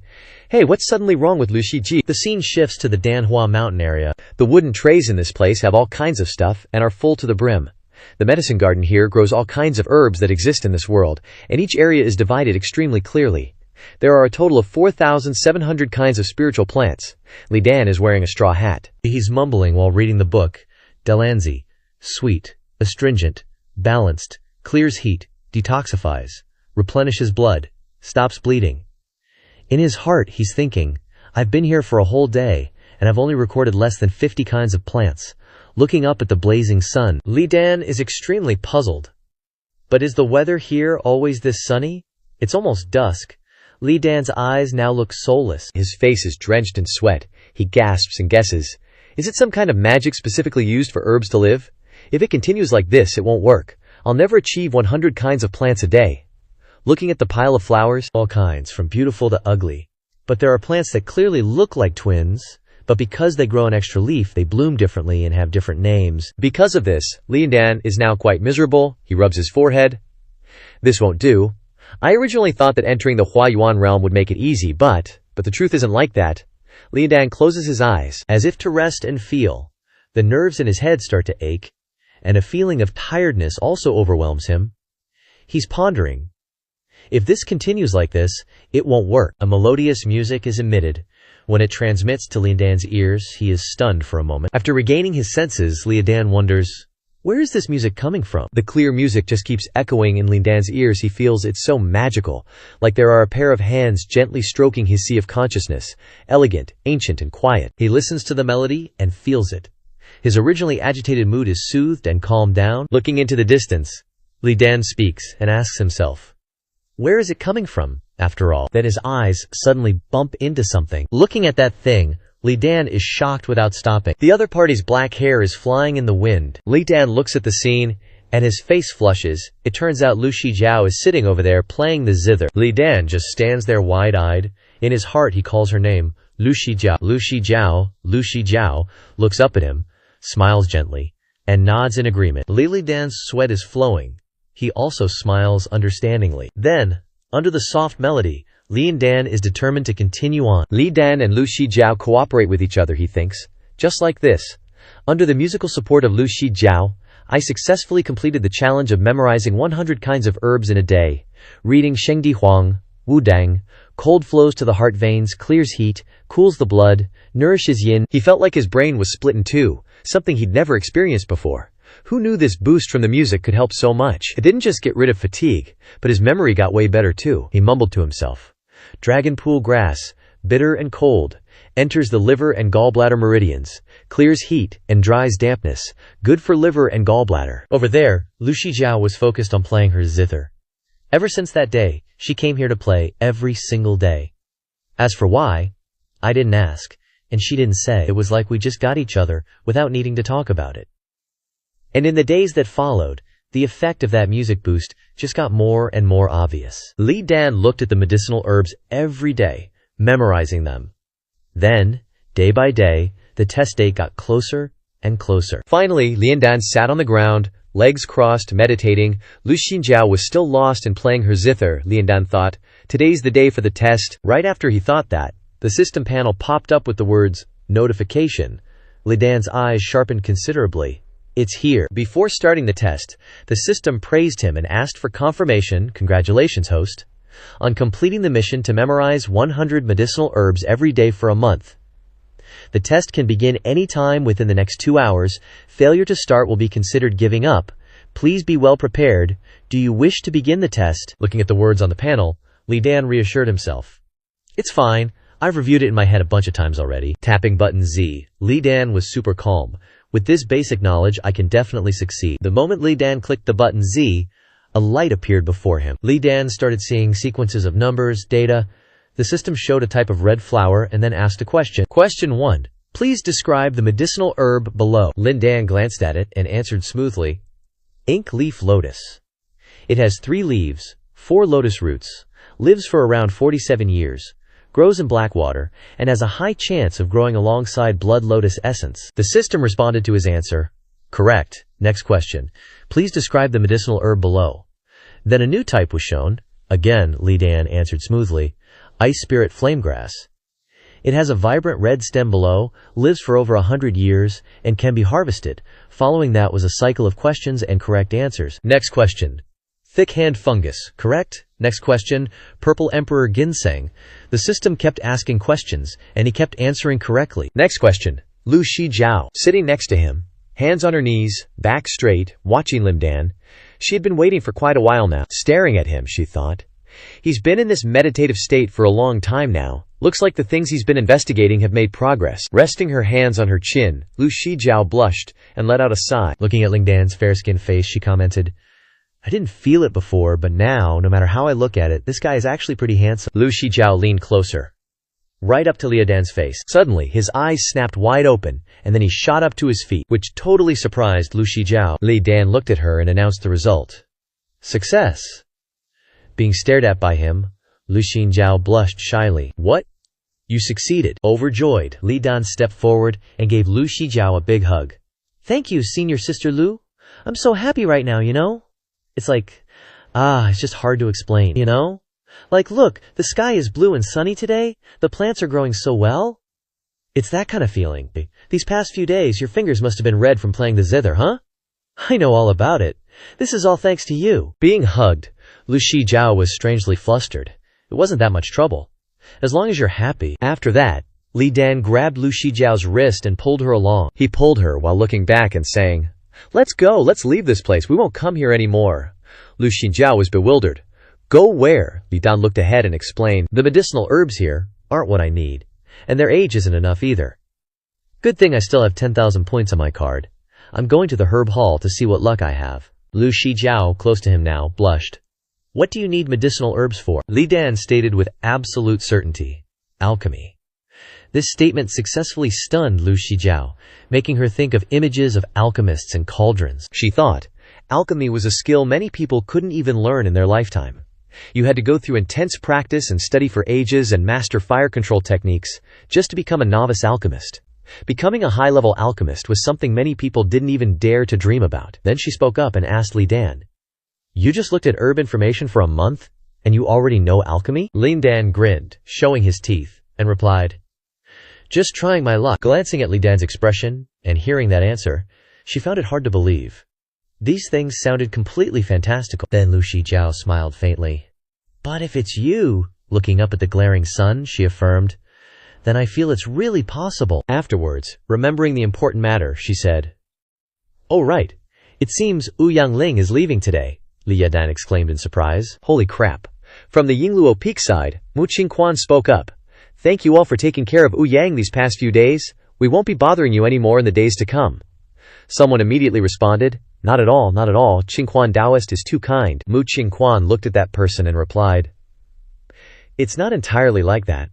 B: "Hey, what's suddenly wrong with Lu Shiji?"
A: The scene shifts to the Danhua mountain area.
B: The wooden trays in this place have all kinds of stuff and are full to the brim. The medicine garden here grows all kinds of herbs that exist in this world, and each area is divided extremely clearly. There are a total of 4,700 kinds of spiritual plants. Li Dan is wearing a straw hat.
A: He's mumbling while reading the book. Delanzi, sweet, astringent, balanced, clears heat, detoxifies, replenishes blood, stops bleeding. In his heart, he's thinking, I've been here for a whole day, and I've only recorded less than 50 kinds of plants. Looking up at the blazing sun, Li Dan is extremely puzzled. But is the weather here always this sunny? It's almost dusk. Li Dan's eyes now look soulless.
B: His face is drenched in sweat. He gasps and guesses. Is it some kind of magic specifically used for herbs to live? If it continues like this, it won't work. I'll never achieve 100 kinds of plants a day. Looking at the pile of flowers,
A: all kinds, from beautiful to ugly. But there are plants that clearly look like twins, but because they grow an extra leaf, they bloom differently and have different names.
B: Because of this, Li Dan is now quite miserable. He rubs his forehead. This won't do. I originally thought that entering the Hua Yuan realm would make it easy, but the truth isn't like that. Li Dan closes his eyes,
A: as if to rest and feel. The nerves in his head start to ache, and a feeling of tiredness also overwhelms him. He's pondering. If this continues like this, it won't work. A melodious music is emitted. When it transmits to Li Dan's ears, he is stunned for a moment. After regaining his senses, Li Dan wonders, where is this music coming from?
B: The clear music just keeps echoing in Li Dan's ears. He feels it's so magical, like there are a pair of hands gently stroking his sea of consciousness, elegant, ancient, and quiet.
A: He listens to the melody and feels it. His originally agitated mood is soothed and calmed down. Looking into the distance, Li Dan speaks and asks himself, where is it coming from, after all? Then his eyes suddenly bump into something. Looking at that thing, Li Dan is shocked without stopping. The other party's black hair is flying in the wind. Li Dan looks at the scene, and his face flushes. It turns out Lu Shijiao is sitting over there playing the zither. Li Dan just stands there wide-eyed. In his heart he calls her name, Lu Shijiao. Lu Shijiao, Lu Shijiao, looks up at him, smiles gently, and nods in agreement. Li Dan's sweat is flowing. He also smiles understandingly. Then, under the soft melody, Li Dan is determined to continue on.
B: Li Dan and Lu Shijiao cooperate with each other, he thinks. Just like this. Under the musical support of Lu Shijiao, I successfully completed the challenge of memorizing 100 kinds of herbs in a day. Reading Shengdi Huang, Wudang, cold flows to the heart veins, clears heat, cools the blood, nourishes yin. He felt like his brain was split in two, something he'd never experienced before. Who knew this boost from the music could help so much? It didn't just get rid of fatigue, but his memory got way better too. He mumbled to himself. Dragon pool grass, bitter and cold, enters the liver and gallbladder meridians, clears heat and dries dampness, good for liver and gallbladder.
A: Over there, Lu Shijiao was focused on playing her zither. Ever since that day, she came here to play every single day. As for why, I didn't ask. and she didn't say. It was like we just got each other without needing to talk about it. And in the days that followed, the effect of that music boost just got more and more obvious. Li Dan looked at the medicinal herbs every day, memorizing them. Then, day by day, the test date got closer and closer.
B: Finally, Li Dan sat on the ground, legs crossed, meditating. Lu Xinjiao was still lost in playing her zither. Li Dan thought, today's the day for the test. Right after he thought that, the system panel popped up with the words, notification. Li Dan's eyes sharpened considerably. It's here. Before starting the test, the system praised him and asked for confirmation, congratulations host, on completing the mission to memorize 100 medicinal herbs every day for a month. The test can begin any time within the next 2 hours. Failure to start will be considered giving up. Please be well prepared. Do you wish to begin the test? Looking at the words on the panel, Li Dan reassured himself. It's fine. I've reviewed it in my head a bunch of times already. Tapping button Z, Li Dan was super calm. With this basic knowledge, I can definitely succeed. The moment Li Dan clicked the button Z, a light appeared before him. Li Dan started seeing sequences of numbers, data. The system showed a type of red flower and then asked a question. Question 1. Please describe the medicinal herb below. Li Dan glanced at it and answered smoothly. Ink leaf lotus. It has 3 leaves, 4 lotus roots, lives for around 47 years. Grows in black water, and has a high chance of growing alongside blood lotus essence. The system responded to his answer. Correct. Next question. Please describe the medicinal herb below. Then a new type was shown. Again, Li Dan answered smoothly. Ice spirit flamegrass. It has a vibrant red stem below, lives for over 100 years, and can be harvested. Following that was a cycle of questions and correct answers. Next question. Thick hand fungus, correct? Next question, purple emperor ginseng. The system kept asking questions, and he kept answering correctly. Next question, Lu Shijiao. Sitting next to him, hands on her knees, back straight, watching Li Dan. She had been waiting for quite a while now, staring at him, she thought. He's been in this meditative state for a long time now. Looks like the things he's been investigating have made progress. Resting her hands on her chin, Lu Shijiao blushed and let out a sigh. Looking at Li Dan's fair-skinned face, she commented, I didn't feel it before, but now, no matter how I look at it, this guy is actually pretty handsome. Lu Shijiao leaned closer, right up to Li Dan's face. Suddenly, his eyes snapped wide open, and then he shot up to his feet, which totally surprised Lu Shijiao. Li Dan looked at her and announced the result. Success. Being stared at by him, Lu Shijiao blushed shyly. What? You succeeded. Overjoyed, Li Dan stepped forward and gave Lu Shijiao a big hug. Thank you, senior sister Lu. I'm so happy right now, you know? It's like, it's just hard to explain, you know? Like, look, the sky is blue and sunny today. The plants are growing so well. It's that kind of feeling. These past few days, your fingers must have been red from playing the zither, huh? I know all about it. This is all thanks to you. Being hugged, Lu Shijiao was strangely flustered. It wasn't that much trouble. As long as you're happy. After that, Li Dan grabbed Lu Shijiao's wrist and pulled her along. He pulled her while looking back and saying, Let's go, let's leave this place, we won't come here anymore. Lu Xinjiao was bewildered. Go where? Li Dan looked ahead and explained, the medicinal herbs here aren't what I need, and their age isn't enough either. Good thing I still have 10,000 points on my card. I'm going to the herb hall to see what luck I have. Lu Shijiao, close to him now, blushed. What do you need medicinal herbs for? Li Dan stated with absolute certainty. Alchemy. This statement successfully stunned Lu Shijiao, making her think of images of alchemists and cauldrons. She thought, alchemy was a skill many people couldn't even learn in their lifetime. You had to go through intense practice and study for ages and master fire control techniques just to become a novice alchemist. Becoming a high-level alchemist was something many people didn't even dare to dream about. Then she spoke up and asked Li Dan, You just looked at herb information for a month, and you already know alchemy? Li Dan grinned, showing his teeth, and replied, Just trying my luck. Glancing at Li Dan's expression, and hearing that answer, she found it hard to believe. These things sounded completely fantastical. Then Lu Shijiao smiled faintly. But if it's you, looking up at the glaring sun, she affirmed, then I feel it's really possible. Afterwards, remembering the important matter, she said, Oh right, it seems Wu Yangling is leaving today, Li Dan exclaimed in surprise. Holy crap. From the Yingluo Peak side, Mu Qingquan spoke up. Thank you all for taking care of Wu Yang these past few days. We won't be bothering you anymore in the days to come. Someone immediately responded, Not at all, not at all. Qingquan Taoist is too kind. Mu Qingquan looked at that person and replied, It's not entirely like that.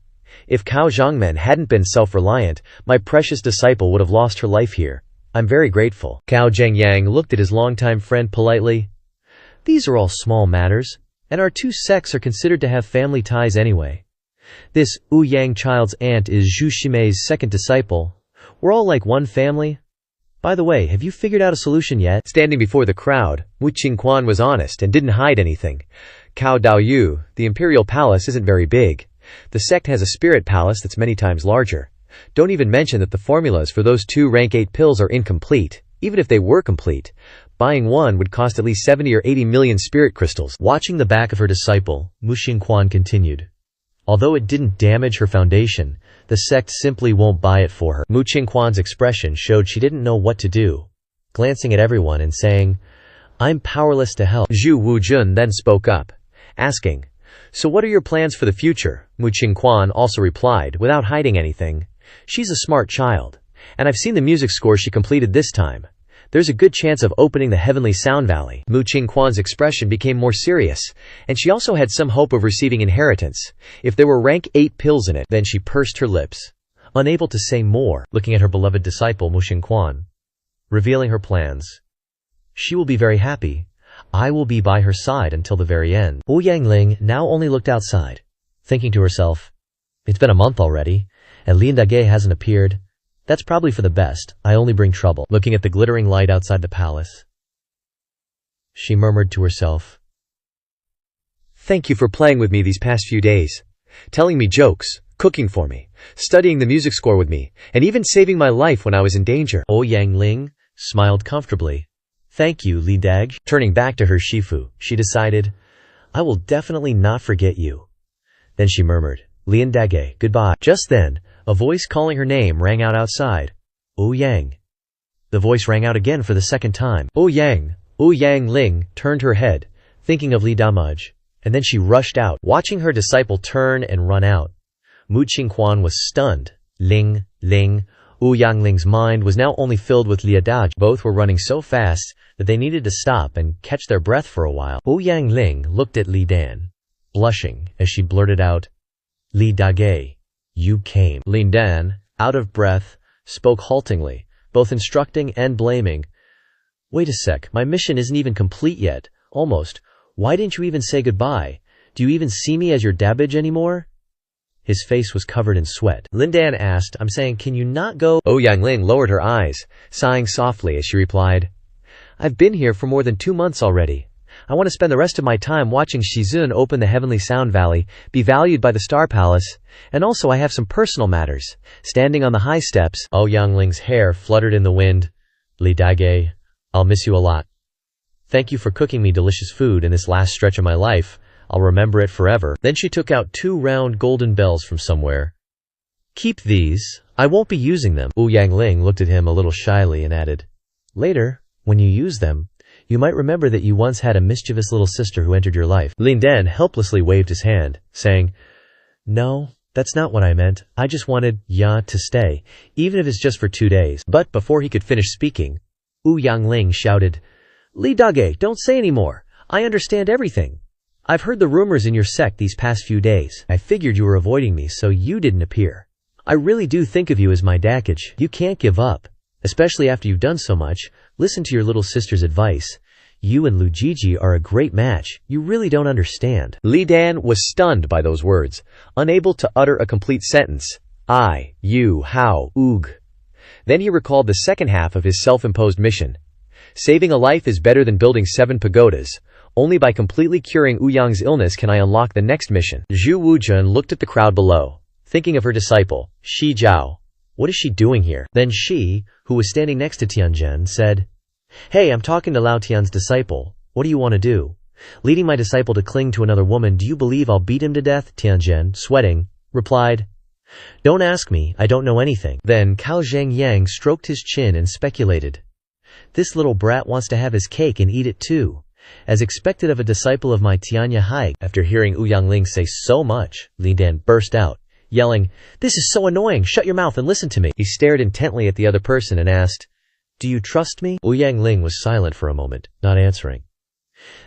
B: If Cao Zhangmen hadn't been self-reliant, my precious disciple would have lost her life here. I'm very grateful. Cao Zhengyang looked at his longtime friend politely. These are all small matters, and our two sects are considered to have family ties anyway. This Wu Yang child's aunt is Zhu Shimei's second disciple. We're all like one family. By the way, have you figured out a solution yet? Standing before the crowd, Wu Qingquan was honest and didn't hide anything. Cao Daoyu, the imperial palace isn't very big. The sect has a spirit palace that's many times larger. Don't even mention that the formulas for those 2 rank 8 pills are incomplete. Even if they were complete, buying one would cost at least 70 or 80 million spirit crystals.
A: Watching the back of her disciple, Mu Xingquan continued. Although it didn't damage her foundation, the sect simply won't buy it for her. Mu Qingquan's expression showed she didn't know what to do, glancing at everyone and saying, I'm powerless to help.
B: Zhu Wujun then spoke up, asking, So what are your plans for the future? Mu Qingquan also replied, without hiding anything, She's a smart child, and I've seen the music score she completed this time. There's a good chance of opening the Heavenly Sound Valley. Mu Qingquan's expression became more serious, and she also had some hope of receiving inheritance. If there were rank 8 pills in it, then she pursed her lips,
A: unable to say more, looking at her beloved disciple Mu Xingquan, revealing her plans. She will be very happy. I will be by her side until the very end. Wu Yangling now only looked outside, thinking to herself, it's been a month already, and Lin Dage hasn't appeared. That's probably for the best. I only bring trouble. Looking at the glittering light outside the palace, she murmured to herself,
B: Thank you for playing with me these past few days, telling me jokes, cooking for me, studying the music score with me, and even saving my life when I was in danger.
A: Ouyang Yangling smiled comfortably. Thank you, Li Dag. Turning back to her Shifu, she decided, I will definitely not forget you. Then she murmured, Lin Dage, goodbye. Just then, a voice calling her name rang out outside. Yang. The voice rang out again for the second time. Yang. Ling turned her head, thinking of Li Damaj, and then she rushed out, watching her disciple turn and run out. Mu Qingquan was stunned. Ling. Yangling's mind was now only filled with Li Daj. Both were running so fast that they needed to stop and catch their breath for a while. Yangling looked at Li Dan, blushing as she blurted out, Li Dage. You came. Lin Dan, out of breath, spoke haltingly, both instructing and blaming. Wait a sec, my mission isn't even complete yet. Almost. Why didn't you even say goodbye? Do you even see me as your dabbage anymore? His face was covered in sweat. Lin Dan asked, I'm saying, can you not go?
B: Yangling lowered her eyes, sighing softly as she replied, I've been here for more than 2 months already. I want to spend the rest of my time watching Shizun open the Heavenly Sound Valley, be valued by the Star Palace, and also I have some personal matters. Standing on the high steps,
A: Yangling's hair fluttered in the wind. Li Dage, I'll miss you a lot. Thank you for cooking me delicious food in this last stretch of my life. I'll remember it forever. Then she took out 2 round golden bells from somewhere. Keep these. I won't be using them. Yangling looked at him a little shyly and added, Later, when you use them, you might remember that you once had a mischievous little sister who entered your life. Lin Dan helplessly waved his hand, saying, No, that's not what I meant. I just wanted to stay, even if it's just for 2 days. But before he could finish speaking, Yangling shouted, Li Dage, don't say any more. I understand everything. I've heard the rumors in your sect these past few days. I figured you were avoiding me, so you didn't appear. I really do think of you as my dakage. You can't give up, especially after you've done so much. Listen to your little sister's advice. You and Lujiji are a great match. You really don't understand.
B: Li Dan was stunned by those words, unable to utter a complete sentence. I, you, how, oog. Then he recalled the second half of his self-imposed mission. Saving a life is better than building 7 pagodas. Only by completely curing Yang's illness can I unlock the next mission. Zhu Wujun looked at the crowd below, thinking of her disciple, Shi Zhao. What is she doing here? Then she, who was standing next to Tianjin, said, Hey, I'm talking to Lao Tian's disciple. What do you want to do? Leading my disciple to cling to another woman, do you believe I'll beat him to death? Tianjin, sweating, replied, Don't ask me, I don't know anything. Then Cao Zhengyang stroked his chin and speculated, This little brat wants to have his cake and eat it too. As expected of a disciple of my Tianya Hai. After hearing Yangling say so much, Li Dan burst out, yelling, This is so annoying, shut your mouth and listen to me. He stared intently at the other person and asked, Do you trust me? Yangling was silent for a moment, not answering.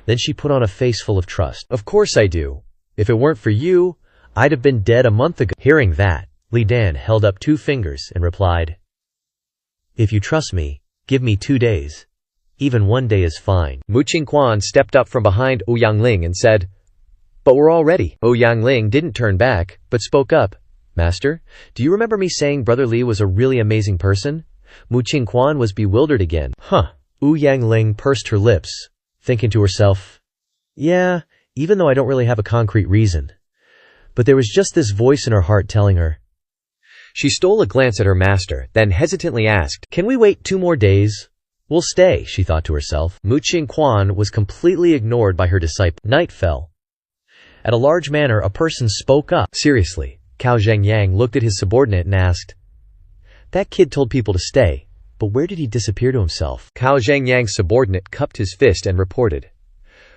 B: Then she put on a face full of trust. Of course I do. If it weren't for you,
A: I'd have been dead a month ago." Hearing that, Li Dan held up 2 fingers and replied, "If you trust me, give me 2 days. Even 1 day is fine."
B: Mu Qingquan stepped up from behind Ouyang Ling and said, "But we're all ready." Ouyang Ling didn't turn back, but spoke up. "Master, do you remember me saying Brother Li was a really amazing person?" Mu Qingquan was bewildered again.
A: Ouyang Ling pursed her lips, thinking to herself, "Yeah, even though I don't really have a concrete reason." But there was just this voice in her heart telling her.
B: She stole a glance at her master, then hesitantly asked,
A: "Can we wait 2 more days?" "We'll stay," she thought to herself. Mu Qingquan was completely ignored by her disciple. Night fell. At a large manor, a person spoke up.
B: Seriously, Cao Zhengyang looked at his subordinate and asked,
A: "That kid told people to stay, but where did he disappear to himself?"
B: Cao Zhengyang's subordinate cupped his fist and reported.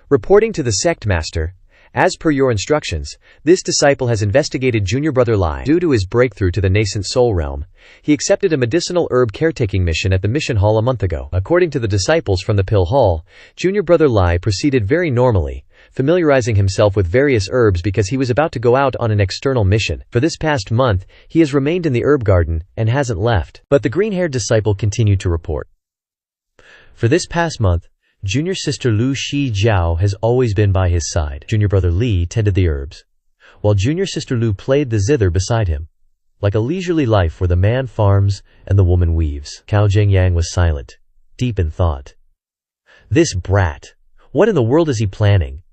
B: Reporting to the sect master, "As per your instructions, this disciple has investigated junior brother Lai. Due to his breakthrough to the nascent soul realm, he accepted a medicinal herb caretaking mission at the mission hall a month ago. According to the disciples from the pill hall, junior brother Lai proceeded very normally, familiarizing himself with various herbs because he was about to go out on an external mission. For this past month, he has remained in the herb garden and hasn't left." But the green-haired disciple continued to report. "For this past month, junior sister Lu Shi Jiao has always been by his side. Junior brother Li tended the herbs, while junior sister Lu played the zither beside him, like a leisurely life where the man farms and the woman weaves." Cao Zhengyang was silent, deep in thought. This brat, what in the world is he planning?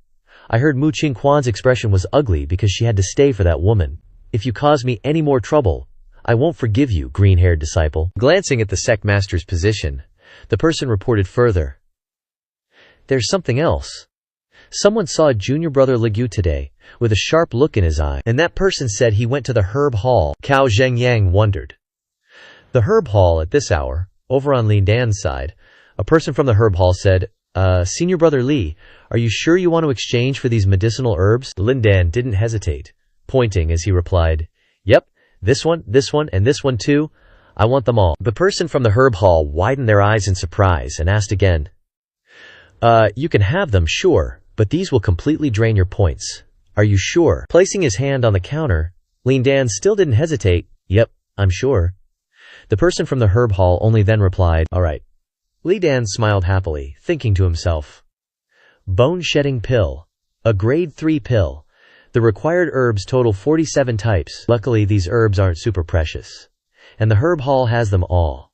B: I heard Mu Qingquan's expression was ugly because she had to stay for that woman. "If you cause me any more trouble, I won't forgive you, green-haired disciple." Glancing at the sect master's position, the person reported further. "There's something else. Someone saw junior brother Ligu today, with a sharp look in his eye, and that person said he went to the herb hall." Cao Zhengyang wondered. The herb hall at this hour, over on Lin Dan's side, a person from the herb hall said, "Senior brother Li, are you sure you want to exchange for these medicinal herbs?" Lin Dan didn't hesitate, pointing as he replied, "Yep, this one, and this one too. I want them all." The person from the herb hall widened their eyes in surprise and asked again, "You can have them, sure, but these will completely drain your points. Are you sure?" Placing his hand on the counter, Lin Dan still didn't hesitate. "Yep, I'm sure." The person from the herb hall only then replied, "All right." Li Dan smiled happily, thinking to himself, "Bone-shedding pill. A grade 3 pill. The required herbs total 47 types. Luckily, these herbs aren't super precious. And the herb hall has them all.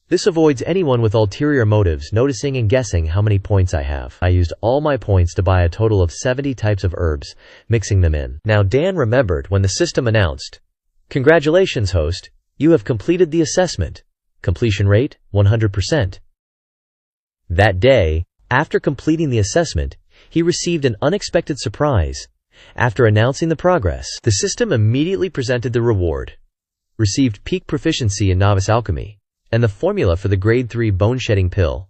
B: This avoids anyone with ulterior motives noticing and guessing how many points I have. I used all my points to buy a total of 70 types of herbs, mixing them in." Now Dan remembered when the system announced, "Congratulations, host. You have completed the assessment. Completion rate, 100%. That day, after completing the assessment, he received an unexpected surprise. After announcing the progress, the system immediately presented the reward. Received peak proficiency in novice alchemy, and the formula for the grade 3 bone-shedding pill.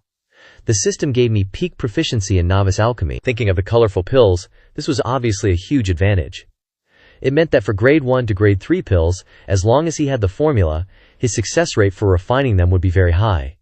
B: The system gave me peak proficiency in novice alchemy. Thinking of the colorful pills, this was obviously a huge advantage. It meant that for grade 1 to grade 3 pills, as long as he had the formula, his success rate for refining them would be very high.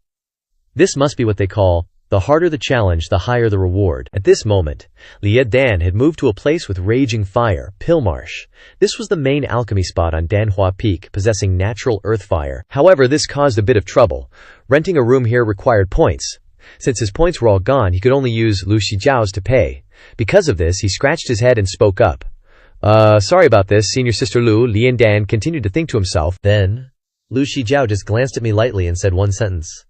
B: This must be what they call, the harder the challenge, the higher the reward. At this moment, Li Dan had moved to a place with raging fire, Pillmarsh. This was the main alchemy spot on Danhua Peak, possessing natural earth fire. However, this caused a bit of trouble. Renting a room here required points. Since his points were all gone, he could only use Lu Shijiao's to pay. Because of this, he scratched his head and spoke up. Sorry about this, senior sister Lu." Li Dan continued to think to himself. Then, Lu Shijiao just glanced at me lightly and said one sentence.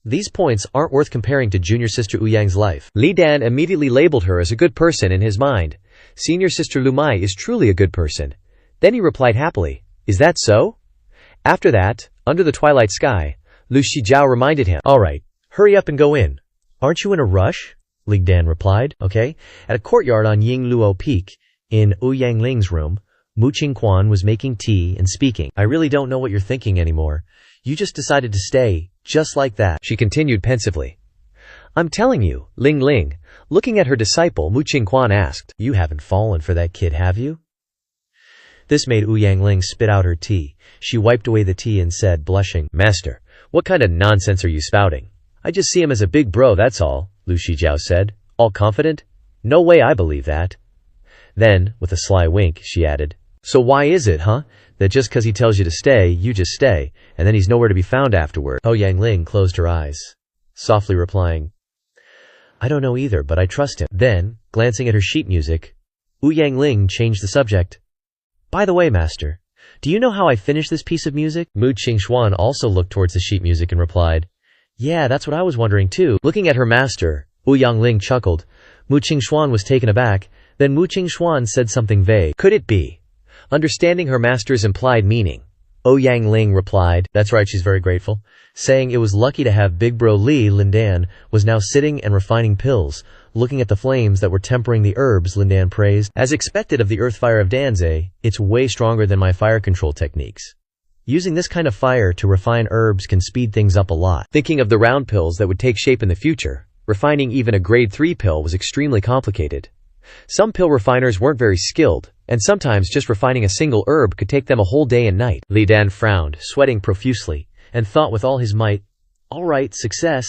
B: "These points aren't worth comparing to junior sister Ouyang's life." Li Dan immediately labeled her as a good person in his mind. Senior sister Lu Mai is truly a good person. Then he replied happily, "Is that so?" After that, under the twilight sky, Lu Shijiao reminded him, "All right, hurry up and go in." "Aren't you in a rush?" Li Dan replied. "Okay." At a courtyard on Yingluo Peak, in Ouyang Ling's room, Mu Qingquan was making tea and speaking. "I really don't know what you're thinking anymore. You just decided to stay, just like that," she continued pensively. "I'm telling you, Ling Ling." Looking at her disciple, Mu Qingquan asked, "You haven't fallen for that kid, have you?" This made Ouyang Ling spit out her tea. She wiped away the tea and said, blushing, "Master, what kind of nonsense are you spouting? I just see him as a big bro, that's all," Lu Shijiao said, all confident. "No way I believe that." Then, with a sly wink, she added,
A: So why is it, huh, that just cause he tells you to stay, you just stay, and then he's nowhere to be found afterward? Oh Yang-ling closed her eyes, softly replying, I don't know either, but I trust him. Then, glancing at her sheet music, Yang-ling changed the subject. By the way, master, do you know how I finished this piece of music? Mu Qingxuan also looked towards the sheet music and replied, Yeah, that's what I was wondering too. Looking at her master, Yang-ling chuckled. Mu Qingxuan was taken aback. Then Mu Qingxuan said something vague. Could it be? Understanding her master's implied meaning, Yang-ling replied, That's right, she's very grateful, saying it was lucky to have big bro Li Lindan was now sitting and refining pills, looking at the flames that were tempering the herbs. Lindan praised, As expected of the earth fire of Danzé, it's way stronger than my fire control techniques. Using this kind of fire to refine herbs can speed things up a lot. Thinking of the round pills that would take shape in the future, refining even a grade 3 pill was extremely complicated. Some pill refiners weren't very skilled, and sometimes just refining a single herb could take them a whole day and night. Li Dan frowned, sweating profusely, and thought with all his might, All right, success.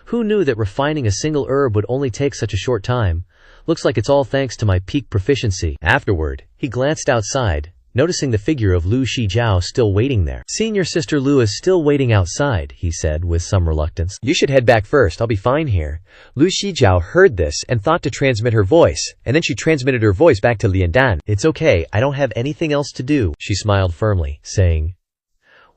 A: Who knew that refining a single herb would only take such a short time? Looks like it's all thanks to my peak proficiency. Afterward, he glanced outside, noticing the figure of Lu Shijiao still waiting there. Seeing your sister Lu is still waiting outside, he said with some reluctance. You should head back first, I'll be fine here. Lu Shijiao heard this and thought to transmit her voice, and then she transmitted her voice back to Lian Dan. It's okay, I don't have anything else to do, she smiled firmly, saying,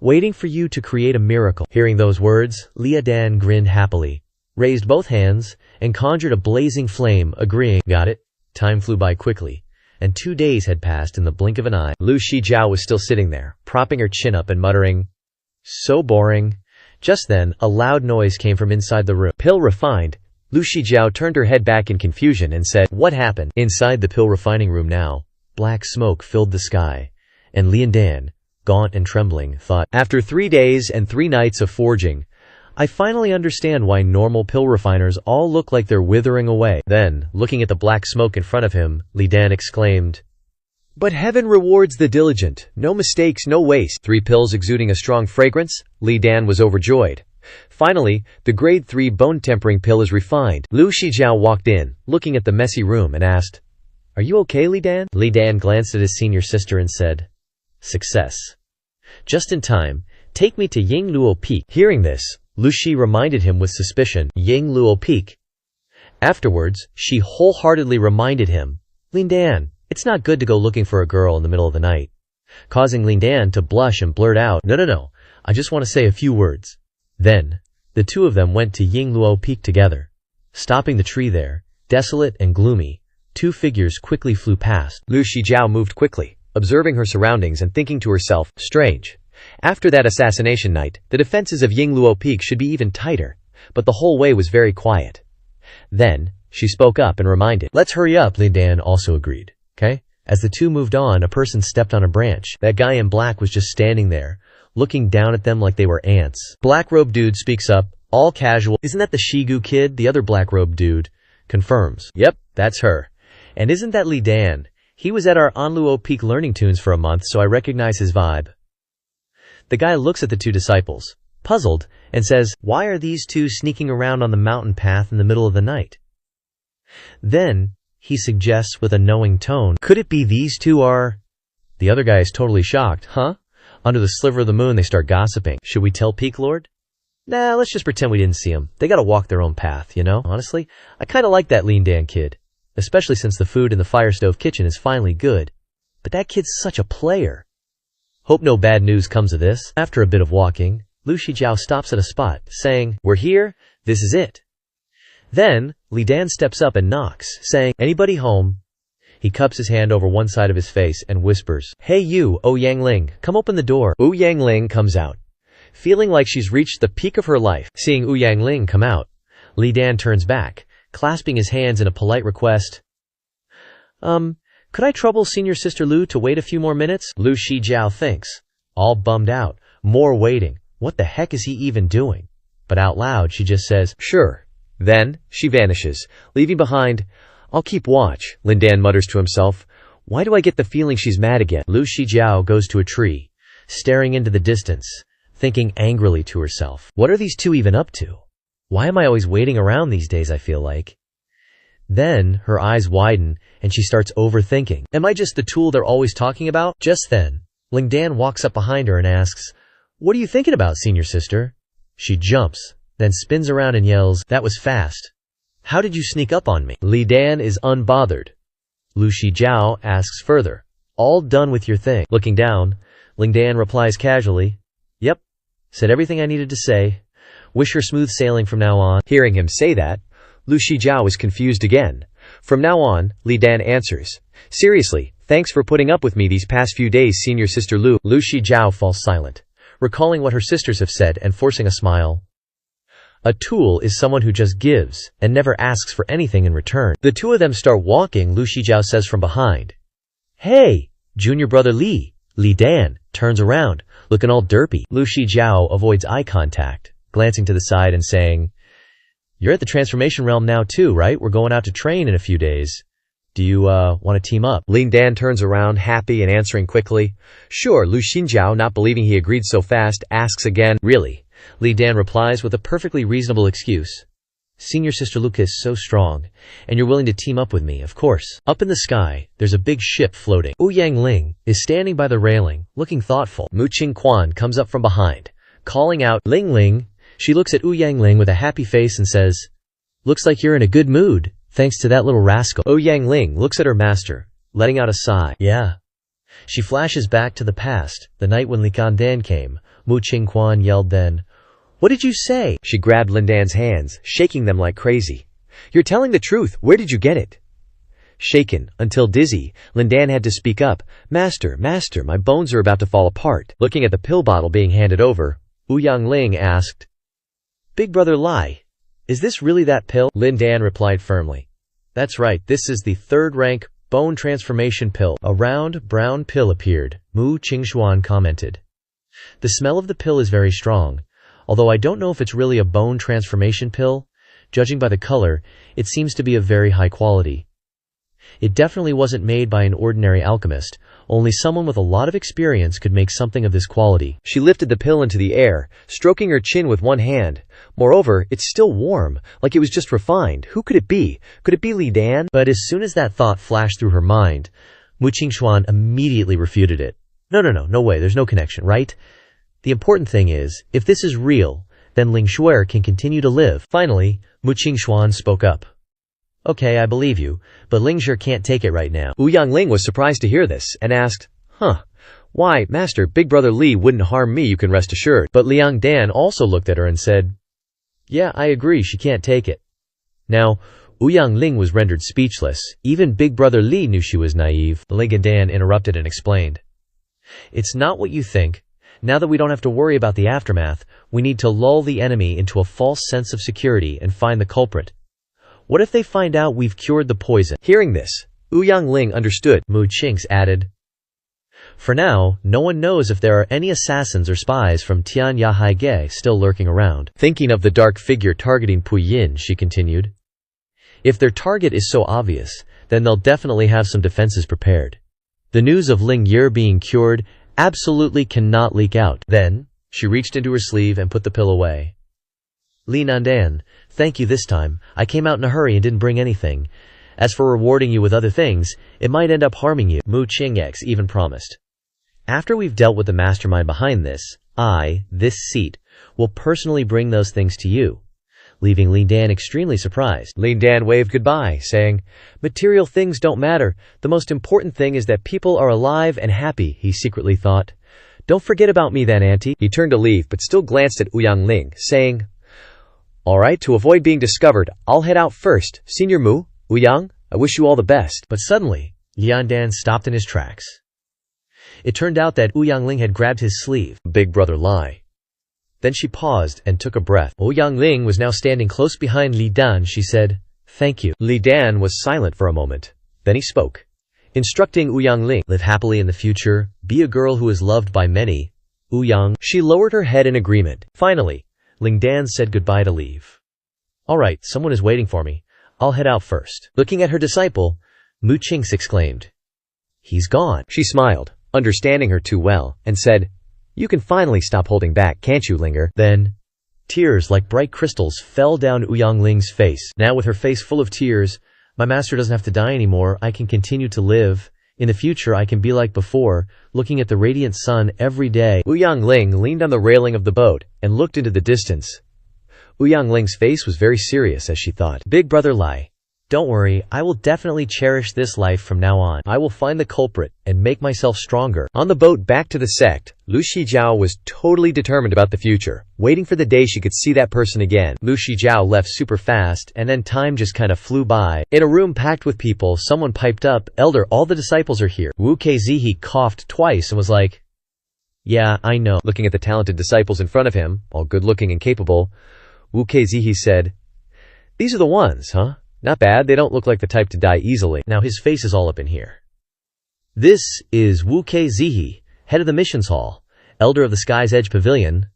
A: Waiting for you to create a miracle. Hearing those words, Lian Dan grinned happily, raised both hands, and conjured a blazing flame, agreeing, Got it? Time flew by quickly, and 2 days had passed in the blink of an eye. Lu Shijiao was still sitting there, propping her chin up and muttering, So boring. Just then, a loud noise came from inside the room. Pill refined. Lu Shijiao turned her head back in confusion and said, What happened? Inside the pill refining room now, black smoke filled the sky, and Lian Dan, gaunt and trembling, thought, After 3 days and 3 nights of forging, I finally understand why normal pill refiners all look like they're withering away. Then, looking at the black smoke in front of him, Li Dan exclaimed, But heaven rewards the diligent. No mistakes, no waste. 3 pills exuding a strong fragrance? Li Dan was overjoyed. Finally, the grade 3 bone tempering pill is refined. Lu Shijiao walked in, looking at the messy room, and asked, Are you okay, Li Dan? Li Dan glanced at his senior sister and said, Success. Just in time. Take me to Yingluo Peak. Hearing this, Lu Shi reminded him with suspicion, Yingluo Peak. Afterwards, she wholeheartedly reminded him, Lian Dan, it's not good to go looking for a girl in the middle of the night. Causing Lian Dan to blush and blurt out, No, I just want to say a few words. Then, the two of them went to Yingluo Peak together. Stopping the tree there, desolate and gloomy, 2 figures quickly flew past. Lu Shijiao moved quickly, observing her surroundings and thinking to herself, Strange. After that assassination night, the defenses of Yingluo Peak should be even tighter, but the whole way was very quiet. Then, she spoke up and reminded, Let's hurry up, Lian Dan also agreed. Okay? As the two moved on, a person stepped on a branch. That guy in black was just standing there, looking down at them like they were ants. Black-robed dude speaks up, all casual. Isn't that the Shigu kid? The other black-robed dude confirms. Yep, that's her. And isn't that Li Dan? He was at our Onluo Peak learning tunes for a month, so I recognize his vibe. The guy looks at the 2 disciples, puzzled, and says, Why are these 2 sneaking around on the mountain path in the middle of the night? Then, he suggests with a knowing tone, Could it be these 2 are... The other guy is totally shocked. Huh? Under the sliver of the moon, they start gossiping. Should we tell Peak Lord? Nah, let's just pretend we didn't see them. They gotta walk their own path, you know? Honestly, I kinda like that Lian Dan kid. Especially since the food in the fire stove kitchen is finally good. But that kid's such a player. Hope no bad news comes of this. After a bit of walking, Lu Shijiao stops at a spot, saying, We're here, this is it. Then, Li Dan steps up and knocks, saying, Anybody home? He cups his hand over one side of his face and whispers, Hey you, Yang-ling, come open the door. Yang-ling comes out, feeling like she's reached the peak of her life. Seeing Yang-ling come out, Li Dan turns back, clasping his hands in a polite request. Could I trouble senior sister Lu to wait a few more minutes? Lu Shijiao thinks, all bummed out. More waiting. What the heck is he even doing? But out loud, she just says, Sure. Then, she vanishes, leaving behind, I'll keep watch, Lian Dan mutters to himself. Why do I get the feeling she's mad again? Lu Shijiao goes to a tree, staring into the distance, thinking angrily to herself. What are these 2 even up to? Why am I always waiting around these days, I feel like? Then, her eyes widen, and she starts overthinking. Am I just the tool they're always talking about? Just then, Ling Dan walks up behind her and asks, "What are you thinking about, senior sister?" She jumps, then spins around and yells, "That was fast. How did you sneak up on me?" Li Dan is unbothered. Lu Shijiao asks further, "All done with your thing?" Looking down, Ling Dan replies casually, "Yep, said everything I needed to say. Wish her smooth sailing from now on."
B: Hearing him say that, Lu Shijiao is confused again. From now on, Li Dan answers, "Seriously, thanks for putting up with me these past few days, senior sister Lu."
A: Lu Shijiao falls silent, recalling what her sisters have said and forcing a smile. A tool is someone who just gives and never asks for anything in return. The two of them start walking. Lu Shijiao says from behind, "Hey, junior brother Li." Li Dan turns around, looking all derpy. Lu Shijiao avoids eye contact, glancing to the side and saying, "You're at the transformation realm now too, right? We're going out to train in a few days. Do you, want to team up?"
B: Ling Dan turns around, happy and answering quickly, "Sure." Lu Xinjiao, not believing he agreed so fast, asks again, "Really?"
A: Li Dan replies with a perfectly reasonable excuse. "Senior sister Luca is so strong, and you're willing to team up with me, of course." Up in the sky, there's a big ship floating. Ouyang Ling is standing by the railing, looking thoughtful. Mu Qingquan comes up from behind, calling out, "Ling Ling." She looks at Ouyang Ling with a happy face and says, "Looks like you're in a good mood, thanks to that little rascal." Ouyang Ling looks at her master, letting out a sigh. Yeah. She flashes back to the past, the night when Li Dan came. Mu Qingquan yelled then, "What did you say?"
B: She grabbed Lin Dan's hands, shaking them like crazy. "You're telling the truth. Where did you get it?" Shaken, until dizzy, Lin Dan had to speak up. Master, my bones are about to fall apart." Looking at the pill bottle being handed over, Ouyang Ling asked, "Big brother Lai, is this really that pill?" Lin Dan replied firmly, "That's right, this is the third-rank bone transformation pill." A round, brown pill appeared, Mu Qingxuan commented. "The smell of the pill is very strong, although I don't know if it's really a bone transformation pill. Judging by the color, it seems to be of very high quality. It definitely wasn't made by an ordinary alchemist. Only someone with a lot of experience could make something of this quality." She lifted the pill into the air, stroking her chin with one hand. Moreover, it's still warm, like it was just refined. Who could it be? Could it be Li Dan? But as soon as that thought flashed through her mind, Mu Qingxuan immediately refuted it. No way, there's no connection, right? The important thing is, if this is real, then Ling Shuer can continue to live. Finally, Mu Qingxuan spoke up. "Okay, I believe you, but Ling Shuer can't take it right now." Ouyang Ling was surprised to hear this, and asked, "Why, master, big brother Li wouldn't harm me, you can rest assured."
A: But Liang Dan also looked at her and said, "Yeah, I agree, she can't take it." Now, Ouyang Ling was rendered speechless. Even big brother Li knew she was naive. Ling Dan interrupted and explained, "It's not what you think. Now that we don't have to worry about the aftermath, we need to lull the enemy into a false sense of security and find the culprit. What if they find out we've cured the poison?"
B: Hearing this, Ouyang Ling understood.
A: Mu Qingx added, "For now, no one knows if there are any assassins or spies from Tianya Haige still lurking around." Thinking of the dark figure targeting Puyin, she continued, "If their target is so obvious, then they'll definitely have some defenses prepared. The news of Ling Ye being cured absolutely cannot leak out." Then, she reached into her sleeve and put the pill away. "Li Nandan, thank you this time. I came out in a hurry and didn't bring anything. As for rewarding you with other things, it might end up harming you." Mu Qingx even promised, "After we've dealt with the mastermind behind this, this seat, will personally bring those things to you," leaving Li Dan extremely surprised.
B: Li Dan waved goodbye, saying, "Material things don't matter. The most important thing is that people are alive and happy," he secretly thought. "Don't forget about me then, auntie." He turned to leave, but still glanced at Ouyang Ling, saying, "All right, to avoid being discovered, I'll head out first. Senior Mu, Ouyang, I wish you all the best."
A: But suddenly, Lian Dan stopped in his tracks. It turned out that Ouyang Ling had grabbed his sleeve. Big brother Lai. Then she paused and took a breath. Ouyang Ling was now standing close behind Li Dan. She said, "Thank you."
B: Li Dan was silent for a moment. Then he spoke, instructing Ouyang Ling,
A: "Live happily in the future, be a girl who is loved by many." Ouyang.
B: She lowered her head in agreement.
A: Finally, Ling Dan said goodbye to leave. "All right, someone is waiting for me. I'll head out first." Looking at her disciple, Mu Qingx exclaimed, "He's gone."
B: She smiled, understanding her too well, and said, "You can finally stop holding back, can't you, Linger?"
A: Then, tears like bright crystals fell down Ouyang Ling's face. Now with her face full of tears, My master doesn't have to die anymore. I can continue to live. In the future, I can be like before, looking at the radiant sun every day.
B: Ouyang Ling leaned on the railing of the boat and looked into the distance. Ouyang Ling's face was very serious as she thought.
A: Big brother Lai, don't worry, I will definitely cherish this life from now on. I will find the culprit and make myself stronger.
B: On the boat back to the sect, Lu Shijiao was totally determined about the future, waiting for the day she could see that person again.
A: Lu Shijiao left super fast, and then time just kinda flew by. In a room packed with people, someone piped up, "Elder, all the disciples are here." Wu Keizihi coughed twice and was like, "Yeah, I know."
B: Looking at the talented disciples in front of him, all good-looking and capable, Wu Keizihi said, "These are the ones, huh? Not bad, they don't look like the type to die easily."
A: Now his face is all up in here. This is Wu Keizihi, head of the missions hall, elder of the Sky's Edge Pavilion.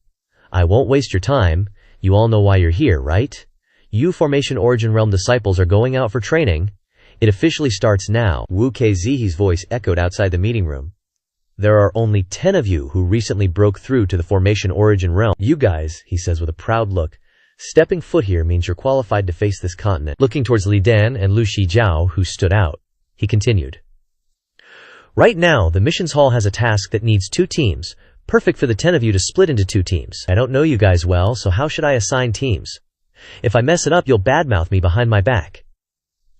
A: I won't waste your time. You all know why you're here, right? You Formation Origin Realm disciples are going out for training. It officially starts now. Wu Keizihi's voice echoed outside the meeting room. There are only 10 of you who recently broke through to the Formation Origin Realm. You guys, he says with a proud look, stepping foot here means you're qualified to face this continent. Looking towards Li Dan and Lu Shijiao, who stood out, he continued. Right now, the missions hall has a task that needs 2 teams, perfect for the 10 of you to split into 2 teams. I don't know you guys well, so how should I assign teams? If I mess it up, you'll badmouth me behind my back.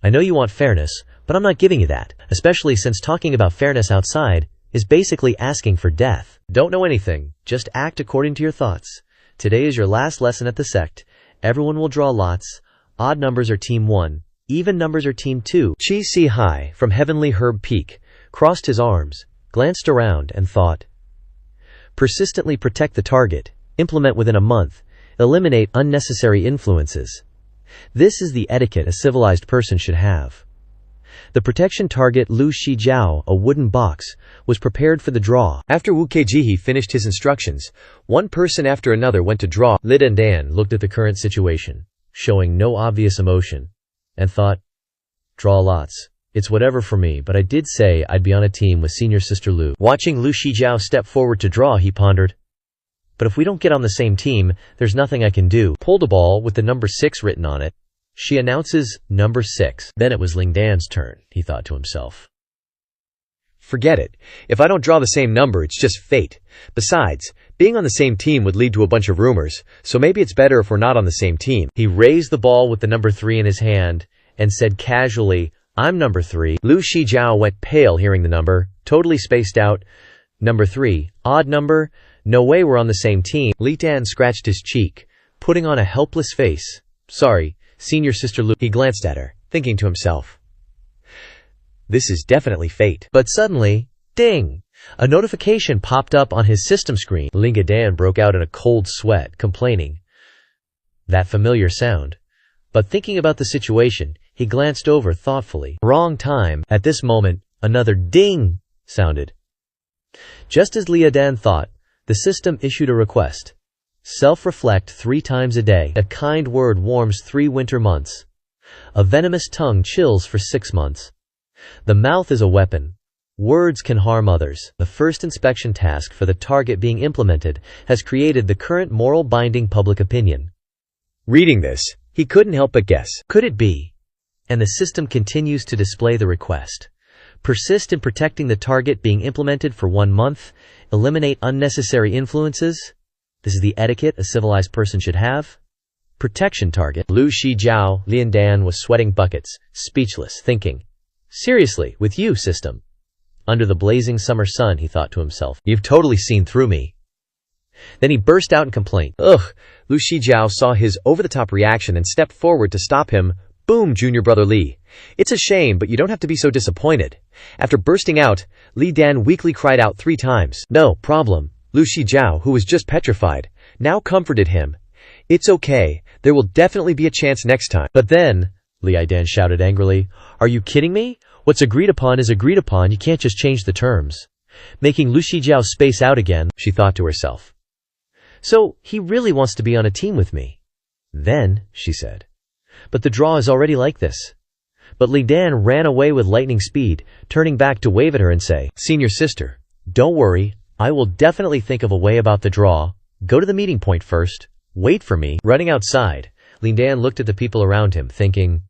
A: I know you want fairness, but I'm not giving you that, especially since talking about fairness outside is basically asking for death. Don't know anything, just act according to your thoughts. Today is your last lesson at the sect. Everyone will draw lots. Odd numbers are team 1. Even numbers are team 2.
B: Chi Si Hai, from Heavenly Herb Peak, crossed his arms, glanced around, and thought.
A: Persistently protect the target. Implement within a month. Eliminate unnecessary influences. This is the etiquette a civilized person should have. The protection target Lu Shijiao, a wooden box, was prepared for the draw.
B: After Wu Keijihi finished his instructions, one person after another went to draw.
A: Li Dan looked at the current situation, showing no obvious emotion, and thought, draw lots. It's whatever for me, but I did say I'd be on a team with senior sister Lu. Watching Lu Shijiao step forward to draw, he pondered. But if we don't get on the same team, there's nothing I can do. Pulled a ball with the number 6 written on it. She announces number 6. Then it was Ling Dan's turn, he thought to himself.
B: Forget it. If I don't draw the same number, it's just fate. Besides, being on the same team would lead to a bunch of rumors, so maybe it's better if we're not on the same team.
A: He raised the ball with the number 3 in his hand and said casually, I'm number 3. Lu Shijiao went pale hearing the number, totally spaced out. Number 3, odd number? No way we're on the same team. Li Dan scratched his cheek, putting on a helpless face. Sorry. Senior sister Lu.
B: He glanced at her, thinking to himself, this is definitely fate.
A: But suddenly, ding! A notification popped up on his system screen. Ling Dan broke out in a cold sweat, complaining. That familiar sound. But thinking about the situation, he glanced over thoughtfully. Wrong time. At this moment, another ding sounded. Just as Li Dan thought, the system issued a request. Self-reflect 3 times a day. A kind word warms 3 winter months. A venomous tongue chills for 6 months. The mouth is a weapon. Words can harm others. The first inspection task for the target being implemented has created the current moral binding public opinion.
B: Reading this, he couldn't help but guess.
A: Could it be? And the system continues to display the request. Persist in protecting the target being implemented for 1 month. Eliminate unnecessary influences. This is the etiquette a civilized person should have. Protection target. Lu Shijiao, Li Dan was sweating buckets, speechless, thinking. Seriously, with you, system. Under the blazing summer sun, he thought to himself, you've totally seen through me. Then he burst out in complaint.
B: Ugh! Lu Shijiao saw his over-the-top reaction and stepped forward to stop him. Boom, junior brother Li. It's a shame, but you don't have to be so disappointed. After bursting out, Li Dan weakly cried out 3 times. No problem. Lu Shijiao, who was just petrified, now comforted him. It's okay. There will definitely be a chance next time.
A: But then, Li Dan shouted angrily, are you kidding me? What's agreed upon is agreed upon. You can't just change the terms. Making Lu Shijiao space out again, she thought to herself. So, he really wants to be on a team with me. Then, she said. But the draw is already like this. But Li Dan ran away with lightning speed, turning back to wave at her and say, Senior sister, don't worry. I will definitely think of a way about the draw. Go to the meeting point first. Wait for me. Running outside, Li Dan looked at the people around him, thinking,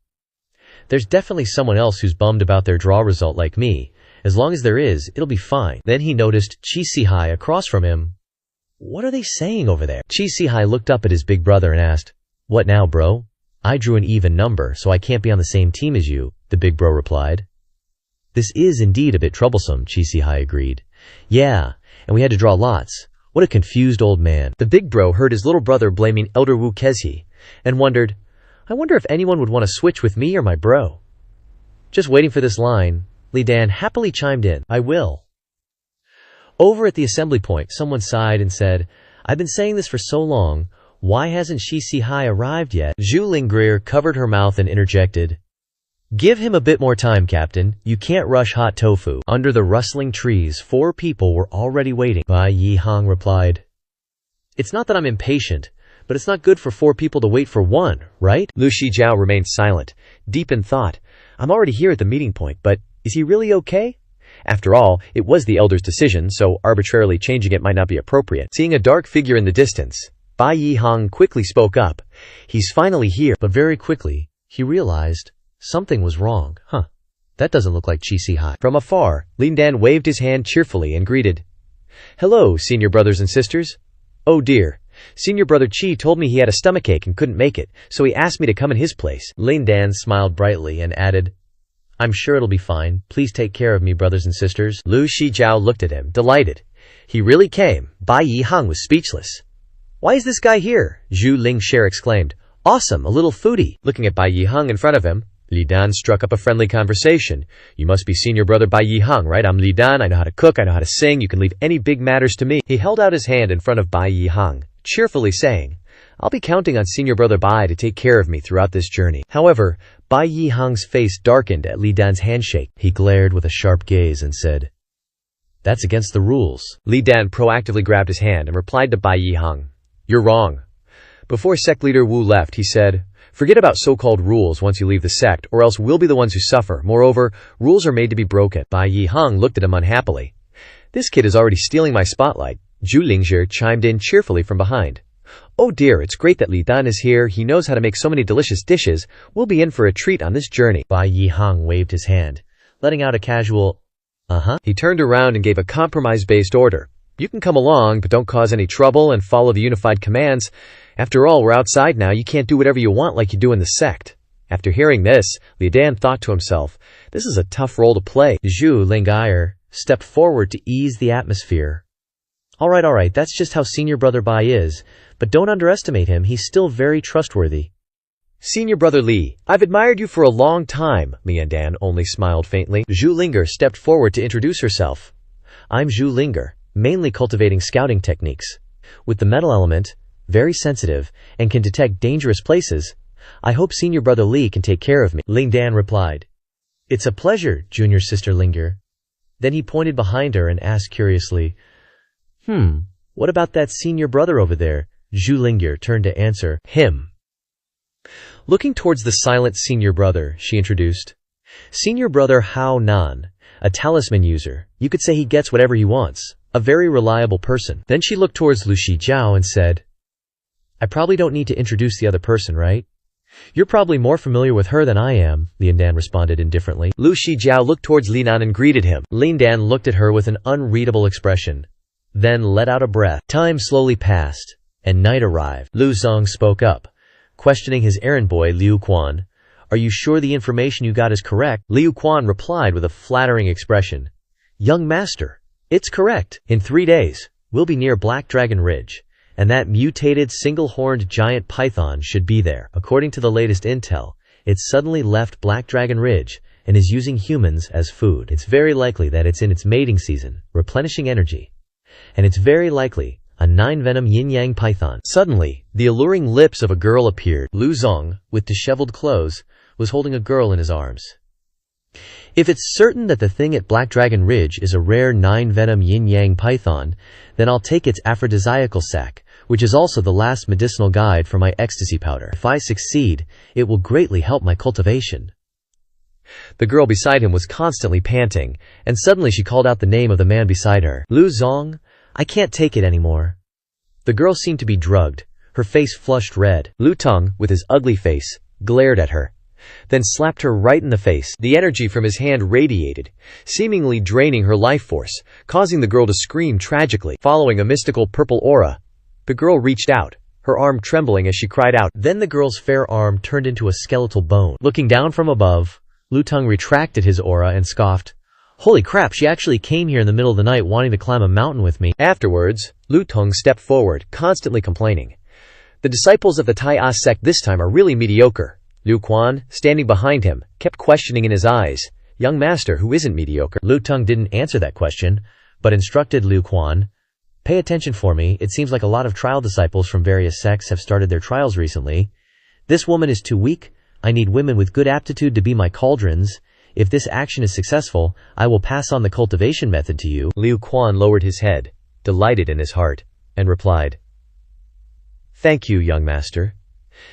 A: There's definitely someone else who's bummed about their draw result like me. As long as there is, it'll be fine. Then he noticed Chisihai across from him. What are they saying over there? Chisihai looked up at his big brother and asked, "What now, bro?" "I drew an even number, so I can't be on the same team as you," the big bro replied. "This is indeed a bit troublesome," Chisihai agreed. "Yeah, and we had to draw lots. What a confused old man." The big bro heard his little brother blaming elder Wu Kezi, and wondered, "I wonder if anyone would want to switch with me or my bro." Just waiting for this line, Li Dan happily chimed in, "I will." Over at the assembly point, someone sighed and said, "I've been saying this for so long. Why hasn't Chisihai arrived yet?" Zhu Lingrier covered her mouth and interjected, "Give him a bit more time, Captain. You can't rush hot tofu." Under the rustling trees, 4 people were already waiting. Bai Yihang replied, "It's not that I'm impatient, but it's not good for 4 people to wait for 1, right?"
B: Lu Shijiao remained silent, deep in thought. I'm already here at the meeting point, but is he really okay? After all, it was the elder's decision, so arbitrarily changing it might not be appropriate. Seeing a dark figure in the distance, Bai Yihang quickly spoke up. "He's finally here."
A: But very quickly, he realized something was wrong. That doesn't look like Chisihai.
B: From afar, Lin Dan waved his hand cheerfully and greeted, "Hello, senior brothers and sisters." "Oh dear. Senior brother Chi told me he had a stomachache and couldn't make it, so he asked me to come in his place."
A: Lin Dan smiled brightly and added, "I'm sure it'll be fine. Please take care of me, brothers and sisters."
B: Lu Shijiao looked at him, delighted. He really came. Bai Yihang was speechless. "Why is this guy here?" Zhu Lingshare exclaimed. "Awesome, a little foodie." Looking at Bai Yihang in front of him, Li Dan struck up a friendly conversation. "You must be senior brother Bai Yihang, right? I'm Li Dan. I know how to cook. I know how to sing. You can leave any big matters to me." He held out his hand in front of Bai Yihang, cheerfully saying, "I'll be counting on senior brother Bai to take care of me throughout this journey." However, Bai Yihang's face darkened at Li Dan's handshake.
A: He glared with a sharp gaze and said, "That's against the rules."
B: Li Dan proactively grabbed his hand and replied to Bai Yihang, "You're wrong." Before sect leader Wu left, he said, "Forget about so-called rules once you leave the sect, or else we'll be the ones who suffer. Moreover, rules are made to be broken." Bai Yihang looked at him unhappily. "This kid is already stealing my spotlight." Zhu Lingzhi chimed in cheerfully from behind. "Oh dear, it's great that Li Dan is here. He knows how to make so many delicious dishes. We'll be in for a treat on this journey."
A: Bai Yihang waved his hand, letting out a casual,
B: He turned around and gave a compromise-based order. "You can come along, but don't cause any trouble and follow the unified commands. After all, we're outside now. You can't do whatever you want like you do in the sect." After hearing this, Li Dan thought to himself, "This is a tough role to play."
A: Zhu Ling'er stepped forward to ease the atmosphere. All right, that's just how senior brother Bai is, but don't underestimate him. He's still very trustworthy."
B: "Senior brother Li, I've admired you for a long time." Li Dan only smiled faintly. Zhu Ling'er stepped forward to introduce herself.
A: "I'm Zhu Ling'er, mainly cultivating scouting techniques. With the metal element, very sensitive, and can detect dangerous places. I hope senior brother Li can take care of me." Ling Dan replied, "It's a pleasure, junior sister Ling'er." Then he pointed behind her and asked curiously, "What about that senior brother over there?" Zhu Ling'er turned to answer, "Him." Looking towards the silent senior brother, she introduced, "Senior brother Hao Nan, a talisman user. You could say he gets whatever he wants. A very reliable person." Then she looked towards Lu Shijiao and said, "I probably don't need to introduce the other person, right? You're probably more familiar with her than I am," Lin Dan responded indifferently.
B: Lu Shijiao looked towards Lin Dan and greeted him.
A: Lin Dan looked at her with an unreadable expression, then let out a breath. Time slowly passed, and night arrived. Lu Zong spoke up, questioning his errand boy Liu Quan. "Are you sure the information you got is correct?" Liu Quan replied with a flattering expression, "Young master, it's correct. In 3 days, we'll be near Black Dragon Ridge, and that mutated single-horned giant python should be there." According to the latest intel, it suddenly left Black Dragon Ridge and is using humans as food. It's very likely that it's in its mating season, replenishing energy. And it's very likely a 9-venom yin-yang python. Suddenly, the alluring lips of a girl appeared. Lu Zong, with disheveled clothes, was holding a girl in his arms. "If it's certain that the thing at Black Dragon Ridge is a rare 9-venom yin-yang python, then I'll take its aphrodisiacal sac, which is also the last medicinal guide for my ecstasy powder. If I succeed, it will greatly help my cultivation."
B: The girl beside him was constantly panting, and suddenly she called out the name of the man beside her.
A: "Lu Zong, I can't take it anymore." The girl seemed to be drugged, her face flushed red.
B: Lu Tung, with his ugly face, glared at her. then slapped her right in the face. The energy from his hand radiated, seemingly draining her life force, causing the girl to scream tragically. Following a mystical purple aura, the girl reached out, her arm trembling as she cried out.
A: Then the girl's fair arm turned into a skeletal bone. Looking down from above, Lu Tung retracted his aura and scoffed, "Holy crap, she actually came here in the middle of the night wanting to climb a mountain with me."
B: Afterwards, Lu Tung stepped forward, constantly complaining. The disciples of the Tai sect this time are really mediocre. Liu Quan, standing behind him, kept questioning in his eyes, "Young master, who isn't mediocre?"
A: Lu Tung didn't answer that question, but instructed Liu Quan, "Pay attention for me, it seems like a lot of trial disciples from various sects have started their trials recently. This woman is too weak, I need women with good aptitude to be my cauldrons. If this action is successful, I will pass on the cultivation method to you."
B: Liu Quan lowered his head, delighted in his heart, and replied, "Thank you, young master.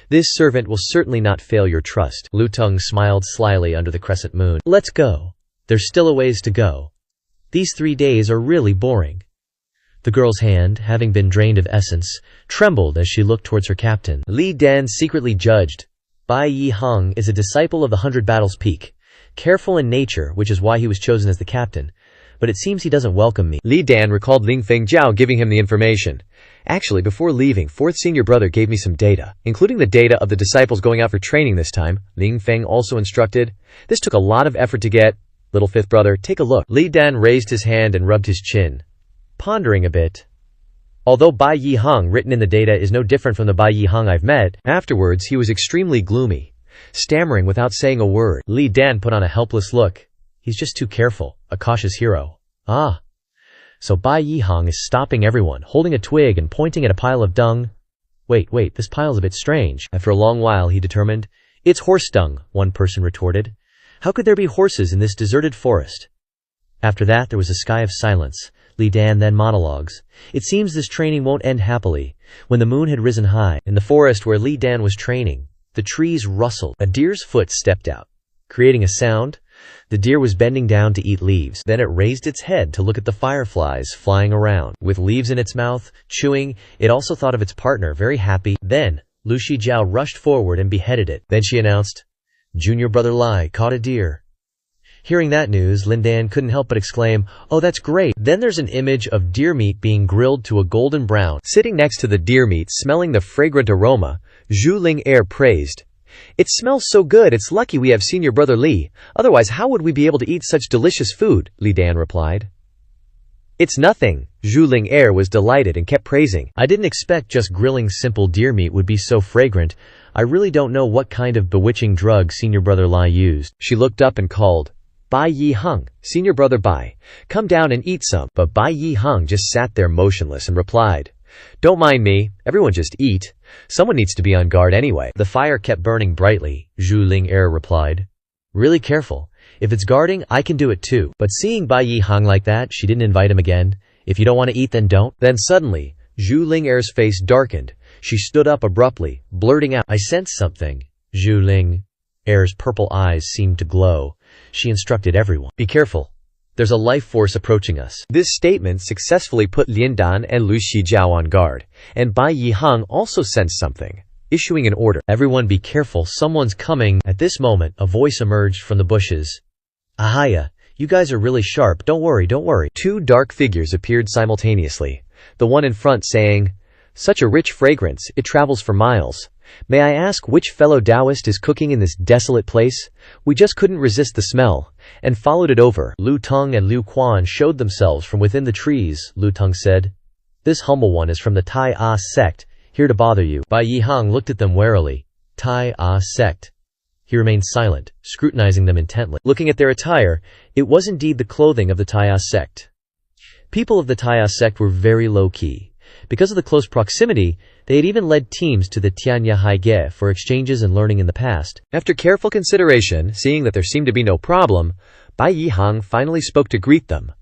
B: This servant will certainly not fail your trust."
A: Lu Tung smiled slyly under the crescent moon. "Let's go. There's still a ways to go. These 3 days are really boring." The girl's hand, having been drained of essence, trembled as she looked towards her captain.
B: Li Dan secretly judged.
A: Bai Yi Heng is a disciple of the 100 Battles Peak, careful in nature, which is why he was chosen as the captain. But it seems he doesn't welcome me.
B: Li Dan recalled Ling Feng Jiao giving him the information. "Actually, before leaving, 4th senior brother gave me some data, including the data of the disciples going out for training this time," Ling Feng also instructed. "This took a lot of effort to get. Little 5th brother, take a look." Li Dan raised his hand and rubbed his chin, pondering a bit. Although Bai Yi Heng written in the data is no different from the Bai Yi Heng I've met, afterwards he was extremely gloomy, stammering without saying a word.
A: Li Dan put on a helpless look. He's just too careful, a cautious hero. Ah. So Bai Yi Heng is stopping everyone, holding a twig and pointing at a pile of dung. Wait, this pile's a bit strange. After a long while he determined. "It's horse dung," one person retorted. "How could there be horses in this deserted forest?" After that there was a sky of silence. Li Dan then monologues. "It seems this training won't end happily." When the moon had risen high, in the forest where Li Dan was training, the trees rustled. A deer's foot stepped out, creating a sound. The deer was bending down to eat leaves. Then it raised its head to look at the fireflies flying around. With leaves in its mouth, chewing, it also thought of its partner, very happy. Then, Lu Shijiao rushed forward and beheaded it. Then she announced, "Junior brother Lai caught a deer." Hearing that news, Lin Dan couldn't help but exclaim, "Oh, that's great." Then there's an image of deer meat being grilled to a golden brown.
B: Sitting next to the deer meat, smelling the fragrant aroma, Zhu Ling praised, "It smells so good, it's lucky we have senior brother Li, otherwise how would we be able to eat such delicious food?" Li Dan replied. "It's nothing." Zhu Ling was delighted and kept praising.
A: "I didn't expect just grilling simple deer meat would be so fragrant. I really don't know what kind of bewitching drug senior brother Lai used."
B: She looked up and called, "Bai Yi Heng, senior brother Bai, come down and eat some." But Bai Yi Heng just sat there motionless and replied, "Don't mind me, everyone just eat. Someone needs to be on guard anyway."
A: The fire kept burning brightly, Zhu Ling replied. "Really careful. If it's guarding, I can do it too." But seeing Bai Yi Heng like that, she didn't invite him again. "If you don't want to eat, then don't." Then suddenly, Zhu Ling's face darkened. She stood up abruptly, blurting out, "I sense something." Zhu Ling's purple eyes seemed to glow. She instructed everyone, "Be careful. There's a life force approaching us."
B: This statement successfully put Lian Dan and Lu Shijiao on guard, and Bai Yi Heng also sensed something, issuing an order.
A: "Everyone be careful, someone's coming." At this moment, a voice emerged from the bushes. "Ahaya, you guys are really sharp, don't worry.
B: 2 dark figures appeared simultaneously, the one in front saying, "Such a rich fragrance, it travels for miles. May I ask which fellow Taoist is cooking in this desolate place? We just couldn't resist the smell, and followed it over."
A: Lu Tung and Liu Quan showed themselves from within the trees. Lu Tung said, "This humble one is from the Tai sect, here to bother you." Bai Yi Heng looked at them warily. Tai sect. He remained silent, scrutinizing them intently. Looking at their attire, it was indeed the clothing of the Tai sect. People of the Tai sect were very low-key. Because of the close proximity, they had even led teams to the Tianya Haige for exchanges and learning in the past.
B: After careful consideration, seeing that there seemed to be no problem, Bai Yi Heng finally spoke to greet them.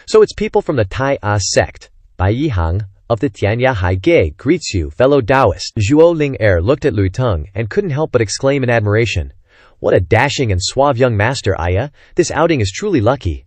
B: "So it's people from the Tai sect. Bai Yi Heng of the Tianya Haige greets you, fellow Taoist." Zhuo Ling looked at Lu Tung and couldn't help but exclaim in admiration, "What a dashing and suave young master, Aya. This outing is truly lucky."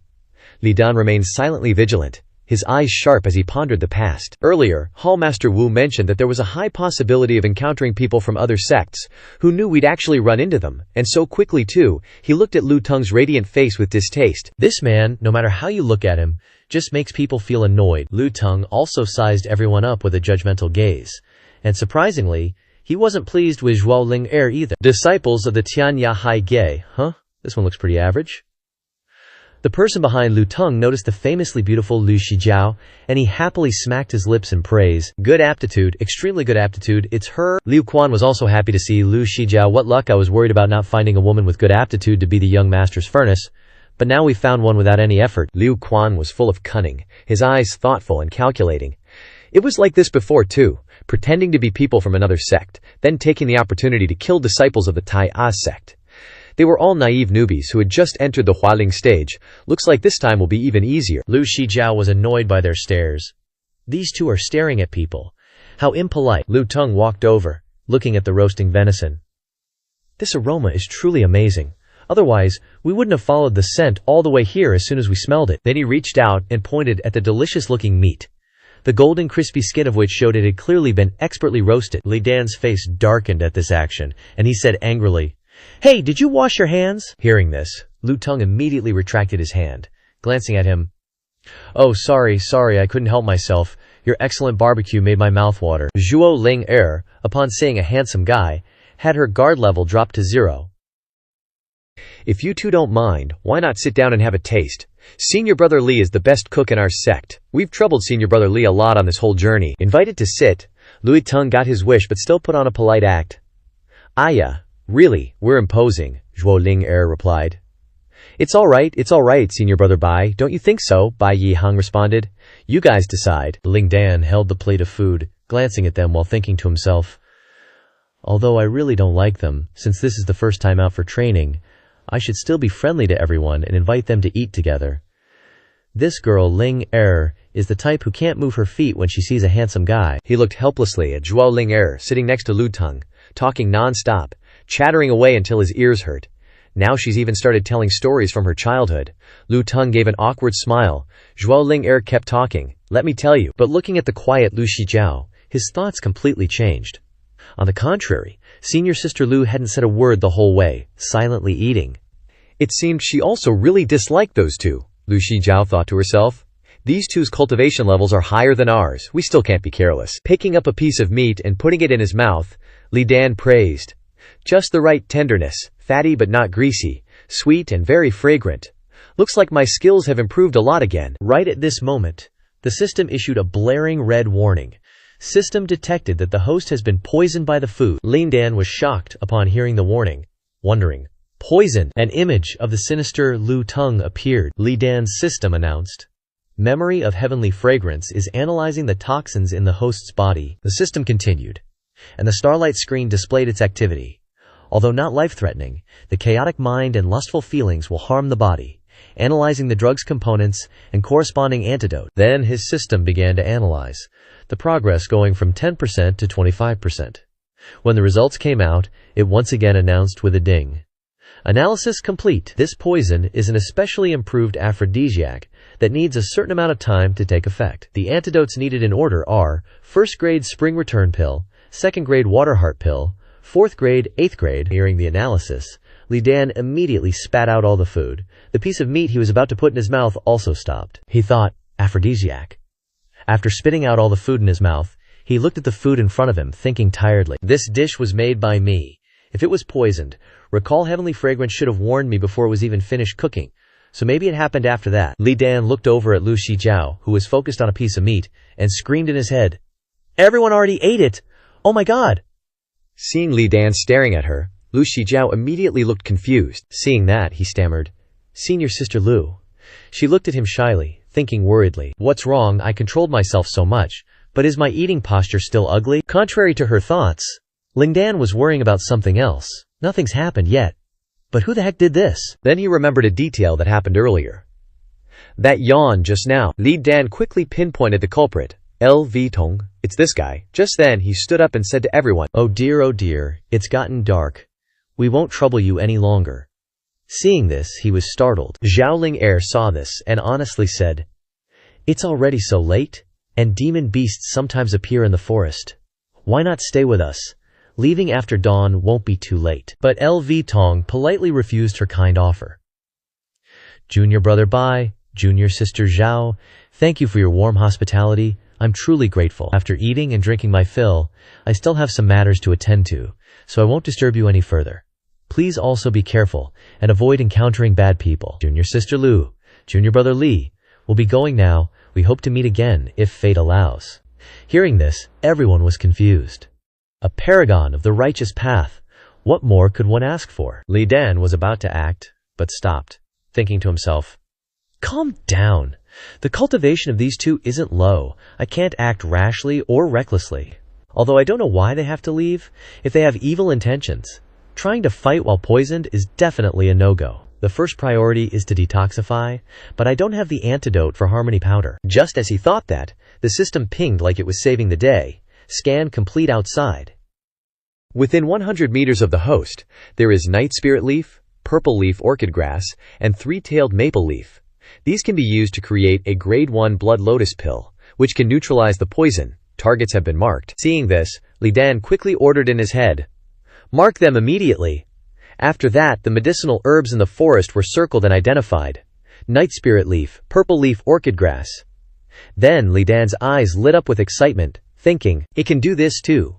B: Li Dan remained silently vigilant, his eyes sharp as he pondered the past. Earlier, Hallmaster Wu mentioned that there was a high possibility of encountering people from other sects. Who knew we'd actually run into them? And so quickly too. He looked at Lu Teng's radiant face with distaste.
A: This man, no matter how you look at him, just makes people feel annoyed. Lu Teng also sized everyone up with a judgmental gaze. And surprisingly, he wasn't pleased with Zhuo Ling either. Disciples of the Tianya Haige, huh? This one looks pretty average. The person behind Lu Teng noticed the famously beautiful Lu Shijiao, and he happily smacked his lips in praise. Good aptitude, extremely good aptitude, it's her. Liu Quan was also happy to see Lu Shijiao. What luck, I was worried about not finding a woman with good aptitude to be the young master's furnace, but now we found one without any effort.
B: Liu Quan was full of cunning, his eyes thoughtful and calculating. It was like this before too, pretending to be people from another sect, then taking the opportunity to kill disciples of the Tai A sect. They were all naive newbies who had just entered the Hualing stage. Looks like this time will be even easier.
A: Lu Shijiao was annoyed by their stares. These two are staring at people. How impolite. Lu Teng walked over, looking at the roasting venison. This aroma is truly amazing. Otherwise, we wouldn't have followed the scent all the way here as soon as we smelled it. Then he reached out and pointed at the delicious-looking meat, the golden crispy skin of which showed it had clearly been expertly roasted. Li Dan's face darkened at this action, and he said angrily, "Hey, did you wash your hands?" Hearing this, Lu Teng immediately retracted his hand, glancing at him. "Oh, sorry, I couldn't help myself. Your excellent barbecue made my mouth water." Zhuo Ling upon seeing a handsome guy, had her guard level dropped to 0.
B: "If you two don't mind, why not sit down and have a taste? Senior Brother Li is the best cook in our sect. We've troubled Senior Brother Li a lot on this whole journey." Invited to sit, Lu Teng got his wish but still put on a polite act. "Aya, really, we're imposing," Zhuo Ling replied. It's all right, Senior Brother Bai, don't you think so?" Bai Yiheng responded. "You guys decide." Ling Dan held the plate of food, glancing at them while thinking to himself, "Although I really don't like them, since this is the first time out for training, I should still be friendly to everyone and invite them to eat together. This girl, Ling is the type who can't move her feet when she sees a handsome guy." He looked helplessly at Zhuo Ling sitting next to Lu Teng, talking non-stop, chattering away until his ears hurt. Now she's even started telling stories from her childhood. Lu Teng gave an awkward smile. Zhuo Ling kept talking. "Let me tell you." But looking at the quiet Lu Shijiao, his thoughts completely changed. On the contrary, senior sister Lu hadn't said a word the whole way, silently eating. It seemed she also really disliked those two, Lu Shijiao thought to herself. These two's cultivation levels are higher than ours, we still can't be careless. Picking up a piece of meat and putting it in his mouth, Li Dan praised. Just the right tenderness, fatty but not greasy, sweet and very fragrant. Looks like my skills have improved a lot again. Right at this moment, the system issued a blaring red warning. System detected that the host has been poisoned by the food. Lin Dan was shocked upon hearing the warning, wondering, "Poison!" An image of the sinister Lu Teng appeared. Li Dan's system announced, "Memory of heavenly fragrance is analyzing the toxins in the host's body." The system continued, and the starlight screen displayed its activity. Although not life-threatening, the chaotic mind and lustful feelings will harm the body, analyzing the drug's components and corresponding antidote. Then his system began to analyze the progress, going from 10% to 25%. When the results came out, it once again announced with a ding, "Analysis complete. This poison is an especially improved aphrodisiac that needs a certain amount of time to take effect. The antidotes needed in order are 1st grade spring return pill, 2nd grade water heart pill, 4th grade, 8th grade." Hearing the analysis, Li Dan immediately spat out all the food. The piece of meat he was about to put in his mouth also stopped. He thought, aphrodisiac. After spitting out all the food in his mouth, he looked at the food in front of him, thinking tiredly. "This dish was made by me. If it was poisoned, recall heavenly fragrance should have warned me before it was even finished cooking. So maybe it happened after that." Li Dan looked over at Lu Shijiao, who was focused on a piece of meat, and screamed in his head, "Everyone already ate it! Oh my god!" Seeing Li Dan staring at her, Lu Shijiao immediately looked confused. Seeing that, he stammered, "Senior sister Lu." She looked at him shyly, thinking worriedly, "What's wrong? I controlled myself so much, but is my eating posture still ugly?" Contrary to her thoughts, Ling Dan was worrying about something else. Nothing's happened yet. But who the heck did this? Then he remembered a detail that happened earlier. That yawn just now. Li Dan quickly pinpointed the culprit. LV Tong, it's this guy. Just then he stood up and said to everyone, oh dear, it's gotten dark. We won't trouble you any longer." Seeing this, he was startled. Zhao Ling saw this and honestly said,
A: It's already so late, and demon beasts sometimes appear in the forest. Why not stay with us? Leaving after dawn won't be too late. But LV Tong politely refused her kind offer. Junior brother Bai, junior sister Zhao, thank you for your warm hospitality. I'm truly grateful. After eating and drinking my fill, I still have some matters to attend to, so I won't disturb you any further. Please also be careful and avoid encountering bad people. Junior sister Lu, junior brother Li, we'll be going now. We hope to meet again if fate allows. Hearing this, everyone was confused. A paragon of the righteous path. What more could one ask for? Li Dan was about to act, but stopped, thinking to himself, calm down. The cultivation of these two isn't low. I can't act rashly or recklessly. Although I don't know why they have to leave, if they have evil intentions. Trying to fight while poisoned is definitely a no-go. The first priority is to detoxify, but I don't have the antidote for harmony powder. Just as he thought that, the system pinged like it was saving the day. Scan complete outside.
B: Within 100 meters of the host, there is night spirit leaf, purple leaf orchid grass, and three-tailed maple leaf. These can be used to create a grade 1 blood lotus pill, which can neutralize the poison. Targets have been marked. Seeing this, Li Dan quickly ordered in his head, mark them immediately. After that, the medicinal herbs in the forest were circled and identified. Night spirit leaf, purple leaf orchid grass. Then Li Dan's eyes lit up with excitement, thinking, it can do this too.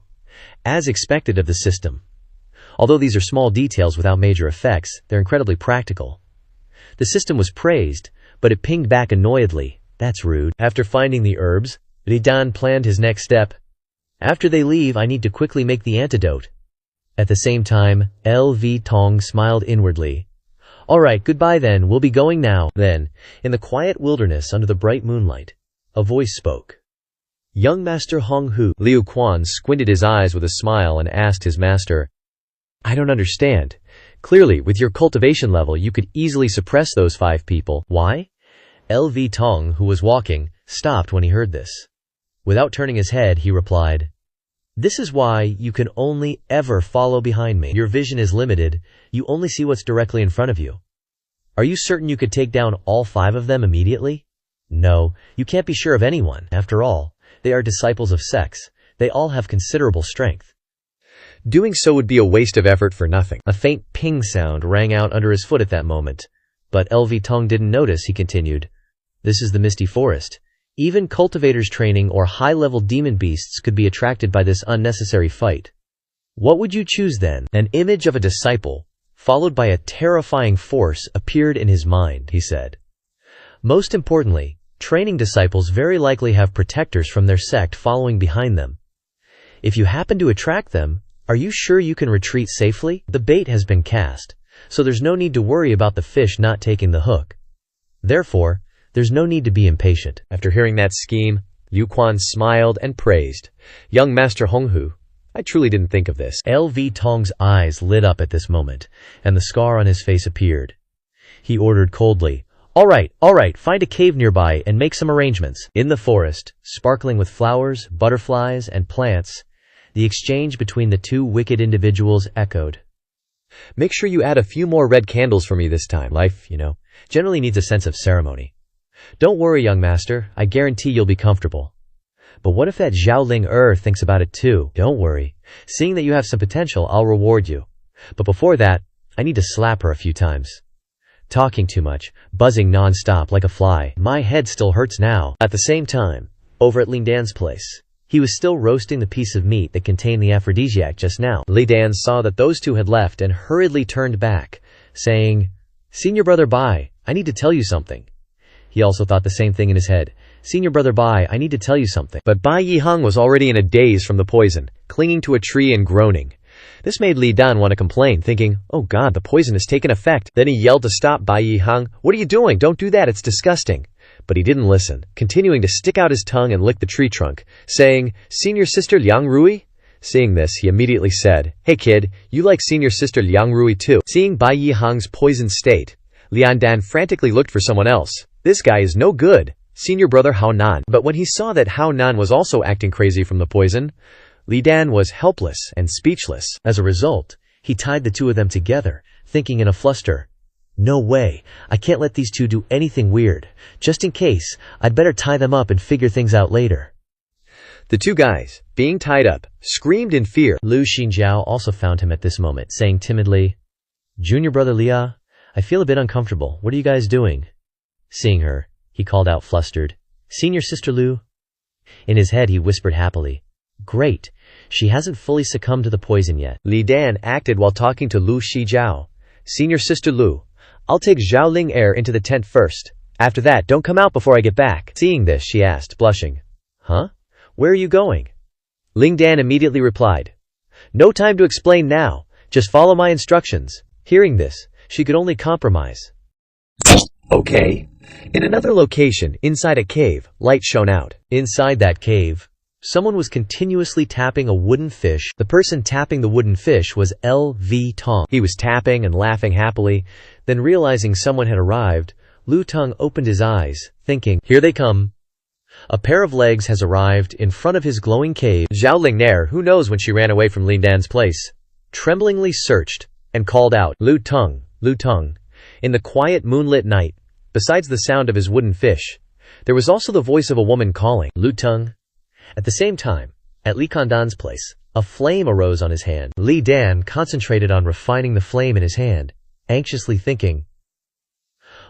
B: As expected of the system. Although these are small details without major effects, they're incredibly practical. The system was praised, but it pinged back annoyedly. That's rude. After finding the herbs, Li Dan planned his next step. After they leave, I need to quickly make the antidote. At the same time, LV Tong smiled inwardly. Alright, goodbye then, we'll be going now. Then, in the quiet wilderness under the bright moonlight, a voice spoke. Young Master Hong Hu. Liu Quan squinted his eyes with a smile and asked his master, I don't understand. Clearly, with your cultivation level, you could easily suppress those 5 people.
A: Why? LV Tong, who was walking, stopped when he heard this. Without turning his head, he replied, this is why you can only ever follow behind me. Your vision is limited. You only see what's directly in front of you. Are you certain you could take down all 5 of them immediately? No, you can't be sure of anyone. After all, they are disciples of sex. They all have considerable strength.
B: Doing so would be a waste of effort for nothing.
A: A faint ping sound rang out under his foot at that moment. But LV Tong didn't notice, he continued. This is the Misty Forest. Even cultivators training or high-level demon beasts could be attracted by this unnecessary fight. What would you choose then? An image of a disciple, followed by a terrifying force, appeared in his mind, he said. Most importantly, training disciples very likely have protectors from their sect following behind them. If you happen to attract them, are you sure you can retreat safely? The bait has been cast, so there's no need to worry about the fish not taking the hook. Therefore, there's no need to be impatient.
B: After hearing that scheme, Liu Quan smiled and praised. Young Master Honghu, I truly didn't think of this.
A: LV Tong's eyes lit up at this moment, and the scar on his face appeared. He ordered coldly, all right, find a cave nearby and make some arrangements. In the forest, sparkling with flowers, butterflies, and plants, the exchange between the two wicked individuals echoed.
B: Make sure you add a few more red candles for me this time.
A: Life, generally needs a sense of ceremony. Don't worry, young master, I guarantee you'll be comfortable. But what if that Zhao thinks about it too? Don't worry. Seeing that you have some potential, I'll reward you. But before that, I need to slap her a few times. Talking too much, buzzing non-stop like a fly. My head still hurts now. At the same time, over at Li Dan's place, he was still roasting the piece of meat that contained the aphrodisiac just now. Li Dan saw that those two had left and hurriedly turned back, saying, Senior brother Bai, I need to tell you something. He also thought the same thing in his head. Senior brother Bai, I need to tell you something.
B: But Bai Yiheng was already in a daze from the poison, clinging to a tree and groaning. This made Li Dan want to complain, thinking, oh god, the poison has taken effect. Then he yelled to stop Bai Yiheng. What are you doing? Don't do that, it's disgusting. But he didn't listen, continuing to stick out his tongue and lick the tree trunk, saying, Senior sister Liang Rui? Seeing this, he immediately said, hey kid, you like senior sister Liang Rui too. Seeing Bai Yiheng's poisoned state, Lian Dan frantically looked for someone else. This guy is no good. Senior brother Hao Nan. But when he saw that Hao Nan was also acting crazy from the poison, Li Dan was helpless and speechless.
A: As a result, he tied the two of them together, thinking in a fluster, No way, I can't let these two do anything weird. Just in case, I'd better tie them up and figure things out later.
B: The two guys, being tied up, screamed in fear.
A: Lu Xinjiao also found him at this moment, saying timidly, "Junior brother Lia, I feel a bit uncomfortable. What are you guys doing?" Seeing her, he called out flustered, "Senior sister Lu?" In his head he whispered happily, "Great, she hasn't fully succumbed to the poison yet."
B: Li Dan acted while talking to Lu Xijiao. "Senior sister Lu, I'll take Zhao Ling Air into the tent first. After that, don't come out before I get back." Seeing this, she asked, blushing, "Huh? Where are you going?" Ling Dan immediately replied, "No time to explain now. Just follow my instructions." Hearing this, she could only compromise. Okay. In another location, inside a cave, light shone out.
A: Inside that cave, someone was continuously tapping a wooden fish. The person tapping the wooden fish was L.V. Tong.
B: He was tapping and laughing happily.
A: Then realizing someone had arrived, Lu Tong opened his eyes, thinking, "Here they come." A pair of legs has arrived in front of his glowing cave.
B: Zhao Lingnair, who knows when she ran away from Lin Dan's place,
A: tremblingly searched and called out,
B: Lu Tong, Lu Tong. In the quiet moonlit night, besides the sound of his wooden fish, there was also the voice of a woman calling,
A: Lu Tong. At the same time, at Li Kandan's place, a flame arose on his hand. Li Dan concentrated on refining the flame in his hand, anxiously thinking,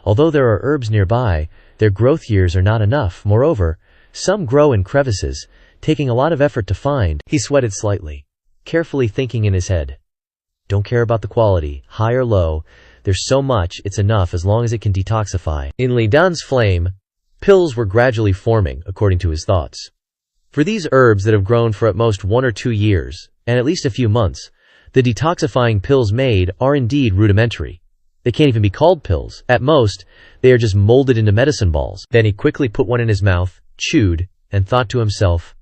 A: although there are herbs nearby, their growth years are not enough. Moreover, some grow in crevices, taking a lot of effort to find. He sweated slightly, carefully thinking in his head, don't care about the quality, high or low, there's so much, it's enough as long as it can detoxify. In Li Dan's flame, pills were gradually forming, according to his thoughts. For these herbs that have grown for at most 1 or 2 years, and at least a few months, the detoxifying pills made are indeed rudimentary. They can't even be called pills. At most, they are just molded into medicine balls. Then he quickly put one in his mouth, chewed, and thought to himself,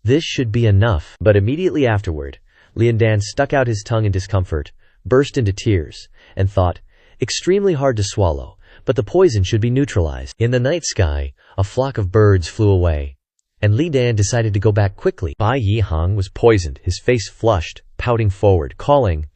A: this should be enough. But immediately afterward, Lian Dan stuck out his tongue in discomfort, burst into tears, and thought, extremely hard to swallow, but the poison should be neutralized. In the night sky, a flock of birds flew away, and Li Dan decided to go back quickly.
B: Bai Yihang was poisoned, his face flushed, pouting forward, calling.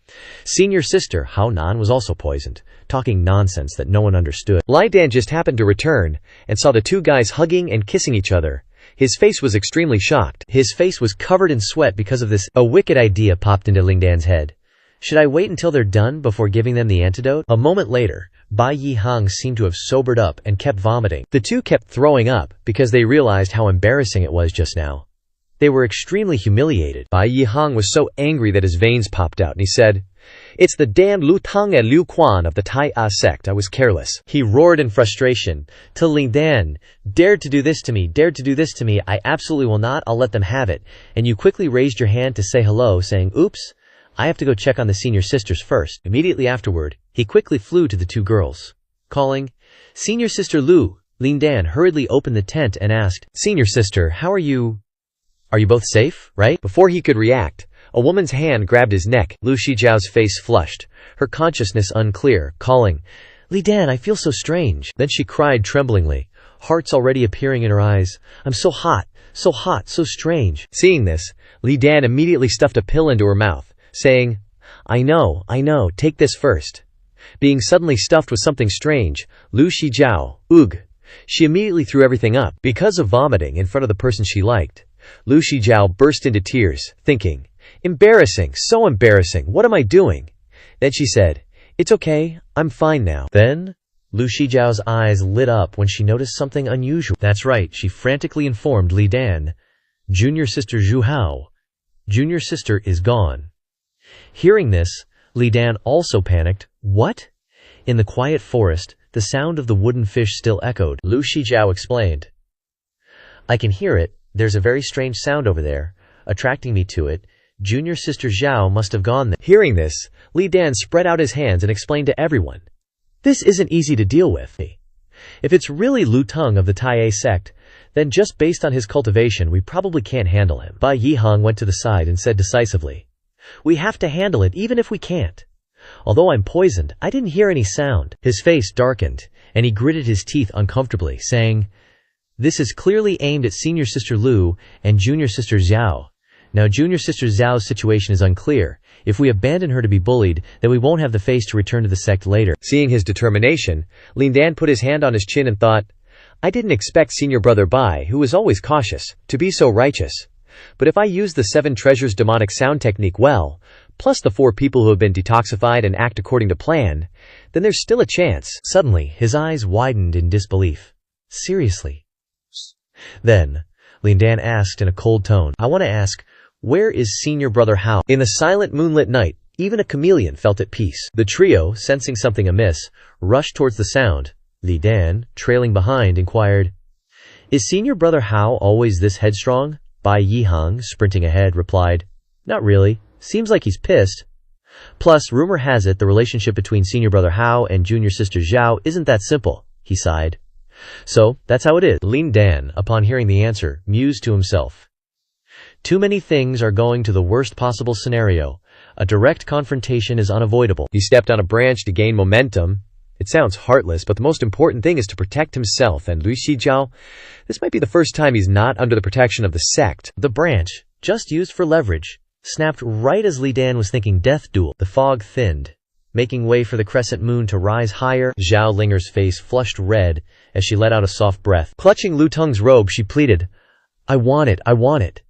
B: Senior sister Hao Nan was also poisoned, talking nonsense that no one understood. Li Dan just happened to return, and saw the two guys hugging and kissing each other. His face was extremely shocked.
A: His face was covered in sweat because of this. A wicked idea popped into Ling Dan's head. Should I wait until they're done before giving them the antidote? A moment later, Bai Yihang seemed to have sobered up and kept vomiting.
B: The two kept throwing up because they realized how embarrassing it was just now.
A: They were extremely humiliated.
B: Bai Yihang was so angry that his veins popped out, and he said, "It's the damned Lu Tang and Liu Quan of the Tai A sect. I was careless."
A: He roared in frustration. To Ling Dan, dared to do this to me, dared to do this to me. I absolutely will not. I'll let them have it. And you quickly raised your hand to say hello, saying, oops, I have to go check on the senior sisters first. Immediately afterward, he quickly flew to the two girls, calling, Senior sister Lu. Ling Dan hurriedly opened the tent and asked, Senior sister, how are you? Are you both safe, right?
B: Before he could react, a woman's hand grabbed his neck. Lu Shijiao's face flushed, her consciousness unclear, calling,
A: Li Dan, I feel so strange. Then she cried tremblingly, hearts already appearing in her eyes. I'm so hot, so strange.
B: Seeing this, Li Dan immediately stuffed a pill into her mouth, saying, I know, take this first. Being suddenly stuffed with something strange, Lu Shijiao, ugh. She immediately threw everything up. Because of vomiting in front of the person she liked, Lu Shijiao burst into tears, thinking, embarrassing, so embarrassing, what am I doing? Then she said, it's okay, I'm fine now.
A: Then, Lu Shijiao's eyes lit up when she noticed something unusual. That's right, she frantically informed Li Dan, Junior sister Zhu Hao. Junior sister is gone. Hearing this, Li Dan also panicked. What? In the quiet forest, the sound of the wooden fish still echoed. Lu Shijiao explained, I can hear it. There's a very strange sound over there, attracting me to it. Junior sister Zhao must have gone there. Hearing this, Li Dan spread out his hands and explained to everyone, this isn't easy to deal with. If it's really Lu Teng of the Tai sect, then just based on his cultivation we probably can't handle him. Bai Yihang went to the side and said decisively, we have to handle it even if we can't. Although I'm poisoned, I didn't hear any sound. His face darkened, and he gritted his teeth uncomfortably, saying, this is clearly aimed at senior sister Lu and junior sister Zhao. Now junior sister Zhao's situation is unclear. If we abandon her to be bullied, then we won't have the face to return to the sect later.
B: Seeing his determination, Lin Dan put his hand on his chin and thought, I didn't expect senior brother Bai, who was always cautious, to be so righteous. But if I use the 7 treasures demonic sound technique well, plus the 4 people who have been detoxified and act according to plan, then there's still a chance.
A: Suddenly, his eyes widened in disbelief. Seriously? Then, Lin Dan asked in a cold tone, I want to ask, where is senior brother Hao? In the silent moonlit night, even a chameleon felt at peace. The trio, sensing something amiss, rushed towards the sound. Li Dan, trailing behind, inquired, Is senior brother Hao always this headstrong? Bai Yihang, sprinting ahead, replied, Not really. Seems like he's pissed. Plus, rumor has it the relationship between senior brother Hao and junior sister Zhao isn't that simple, he sighed. So, that's how it is. Lin Dan, upon hearing the answer, mused to himself. Too many things are going to the worst possible scenario. A direct confrontation is unavoidable.
B: He stepped on a branch to gain momentum. It sounds heartless, but the most important thing is to protect himself, and Lu Xijiao, this might be the first time he's not under the protection of the sect.
A: The branch, just used for leverage, snapped right as Li Dan was thinking death duel. The fog thinned, making way for the crescent moon to rise higher. Zhao Linger's face flushed red as she let out a soft breath. Clutching Lu Teng's robe, she pleaded, I want it, I want it.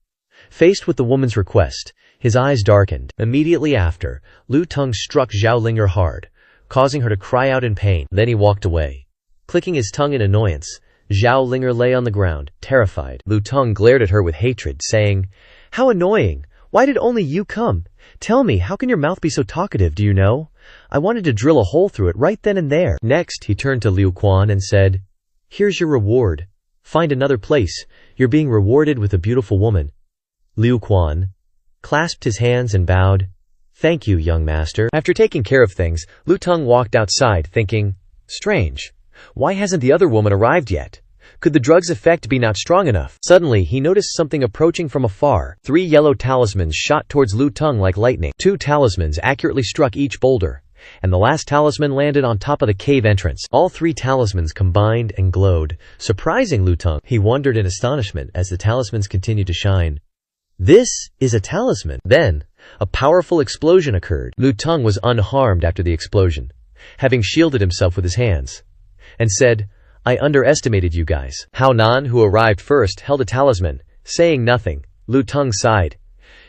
A: Faced with the woman's request, his eyes darkened. Immediately after, Lu Teng struck Zhao Linger hard, causing her to cry out in pain. Then he walked away. Clicking his tongue in annoyance, Zhao Linger lay on the ground, terrified. Lu Teng glared at her with hatred, saying, How annoying! Why did only you come? Tell me, how can your mouth be so talkative, do you know? I wanted to drill a hole through it right then and there. Next, he turned to Liu Quan and said, Here's your reward. Find another place. You're being rewarded with a beautiful woman. Liu Quan clasped his hands and bowed. Thank you, young master. After taking care of things, Lu Teng walked outside, thinking, Strange. Why hasn't the other woman arrived yet? Could the drug's effect be not strong enough? Suddenly, he noticed something approaching from afar. 3 yellow talismans shot towards Lu Teng like lightning. 2 talismans accurately struck each boulder, and the last talisman landed on top of the cave entrance. All 3 talismans combined and glowed, surprising Lu Teng. He wondered in astonishment as the talismans continued to shine. This is a talisman. Then, a powerful explosion occurred. Lu Teng was unharmed after the explosion, having shielded himself with his hands, and said, I underestimated you guys. Hao Nan, who arrived first, held a talisman. Saying nothing, Lu Teng sighed.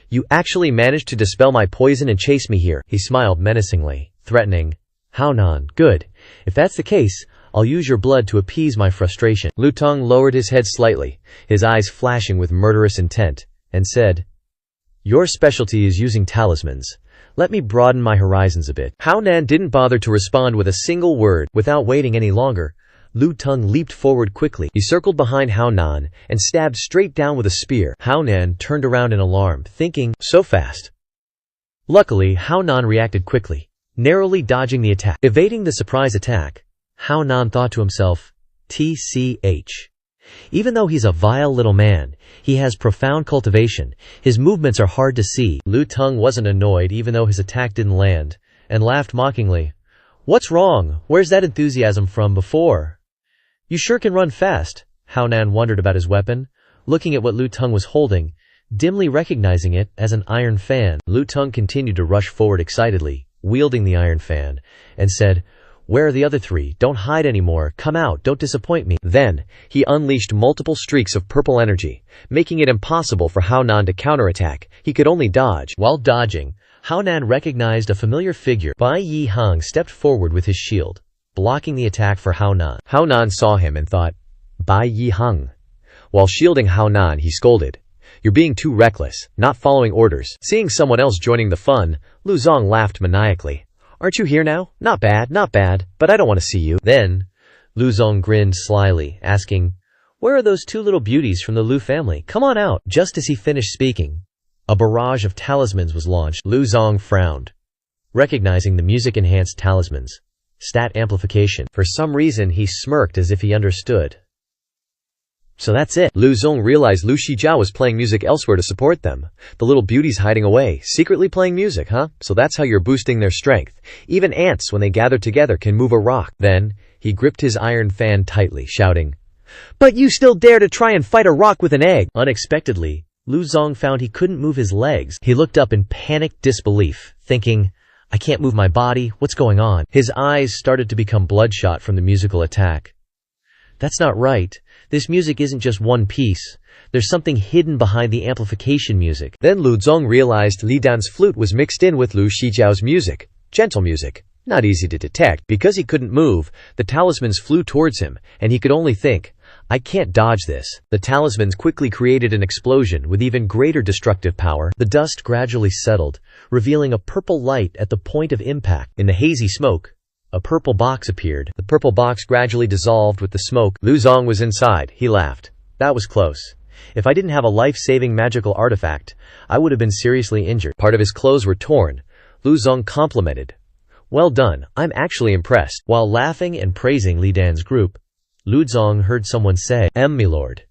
A: You actually managed to dispel my poison and chase me here. He smiled menacingly, threatening, Hao Nan, good. If that's the case, I'll use your blood to appease my frustration. Lu Teng lowered his head slightly, his eyes flashing with murderous intent, and said, Your specialty is using talismans. Let me broaden my horizons a bit. Hao Nan didn't bother to respond with a single word. Without waiting any longer, Lu Teng leaped forward quickly. He circled behind Hao Nan and stabbed straight down with a spear. Hao Nan turned around in alarm, thinking, so fast. Luckily, Hao Nan reacted quickly, narrowly dodging the attack. Evading the surprise attack, Hao Nan thought to himself, TCH. Even though he's a vile little man, he has profound cultivation. His movements are hard to see. Lu Teng wasn't annoyed even though his attack didn't land, and laughed mockingly. What's wrong? Where's that enthusiasm from before? You sure can run fast. Hao Nan wondered about his weapon, looking at what Lu Teng was holding, dimly recognizing it as an iron fan. Lu Teng continued to rush forward excitedly, wielding the iron fan, and said, Where are the other 3? Don't hide anymore. Come out. Don't disappoint me. Then, he unleashed multiple streaks of purple energy, making it impossible for Hao Nan to counterattack. He could only dodge. While dodging, Hao Nan recognized a familiar figure. Bai Yihang stepped forward with his shield, blocking the attack for Hao Nan. Hao Nan saw him and thought, Bai Yihang. While shielding Hao Nan, he scolded, You're being too reckless, not following orders. Seeing someone else joining the fun, Lu Zong laughed maniacally. Aren't you here now? Not bad, but I don't want to see you. Then, Lu Zong grinned slyly, asking, Where are those 2 little beauties from the Lu family? Come on out. Just as he finished speaking, a barrage of talismans was launched. Lu Zong frowned, recognizing the music-enhanced talismans. Stat amplification. For some reason, he smirked as if he understood. So that's it. Lu Zong realized Lu Xijiao was playing music elsewhere to support them. The little beauties hiding away, secretly playing music, huh? So that's how you're boosting their strength. Even ants, when they gather together, can move a rock. Then, he gripped his iron fan tightly, shouting, But you still dare to try and fight a rock with an egg! Unexpectedly, Lu Zong found he couldn't move his legs. He looked up in panicked disbelief, thinking, I can't move my body, what's going on? His eyes started to become bloodshot from the musical attack. That's not right. This music isn't just one piece. There's something hidden behind the amplification music.
B: Then Lu Zong realized Li Dan's flute was mixed in with Lu Shijiao's music. Gentle music. Not easy to detect. Because he couldn't move, the talismans flew towards him, and he could only think, I can't dodge this. The talismans quickly created an explosion with even greater destructive power. The dust gradually settled, revealing a purple light at the point of impact. In the hazy smoke, a purple box appeared. The purple box gradually dissolved with the smoke. Lu Zong was inside. He laughed. That was close. If I didn't have a life-saving magical artifact, I would have been seriously injured. Part of his clothes were torn. Lu Zong complimented. Well done, I'm actually impressed. While laughing and praising Li Dan's group, Lu Zong heard someone say, my lord.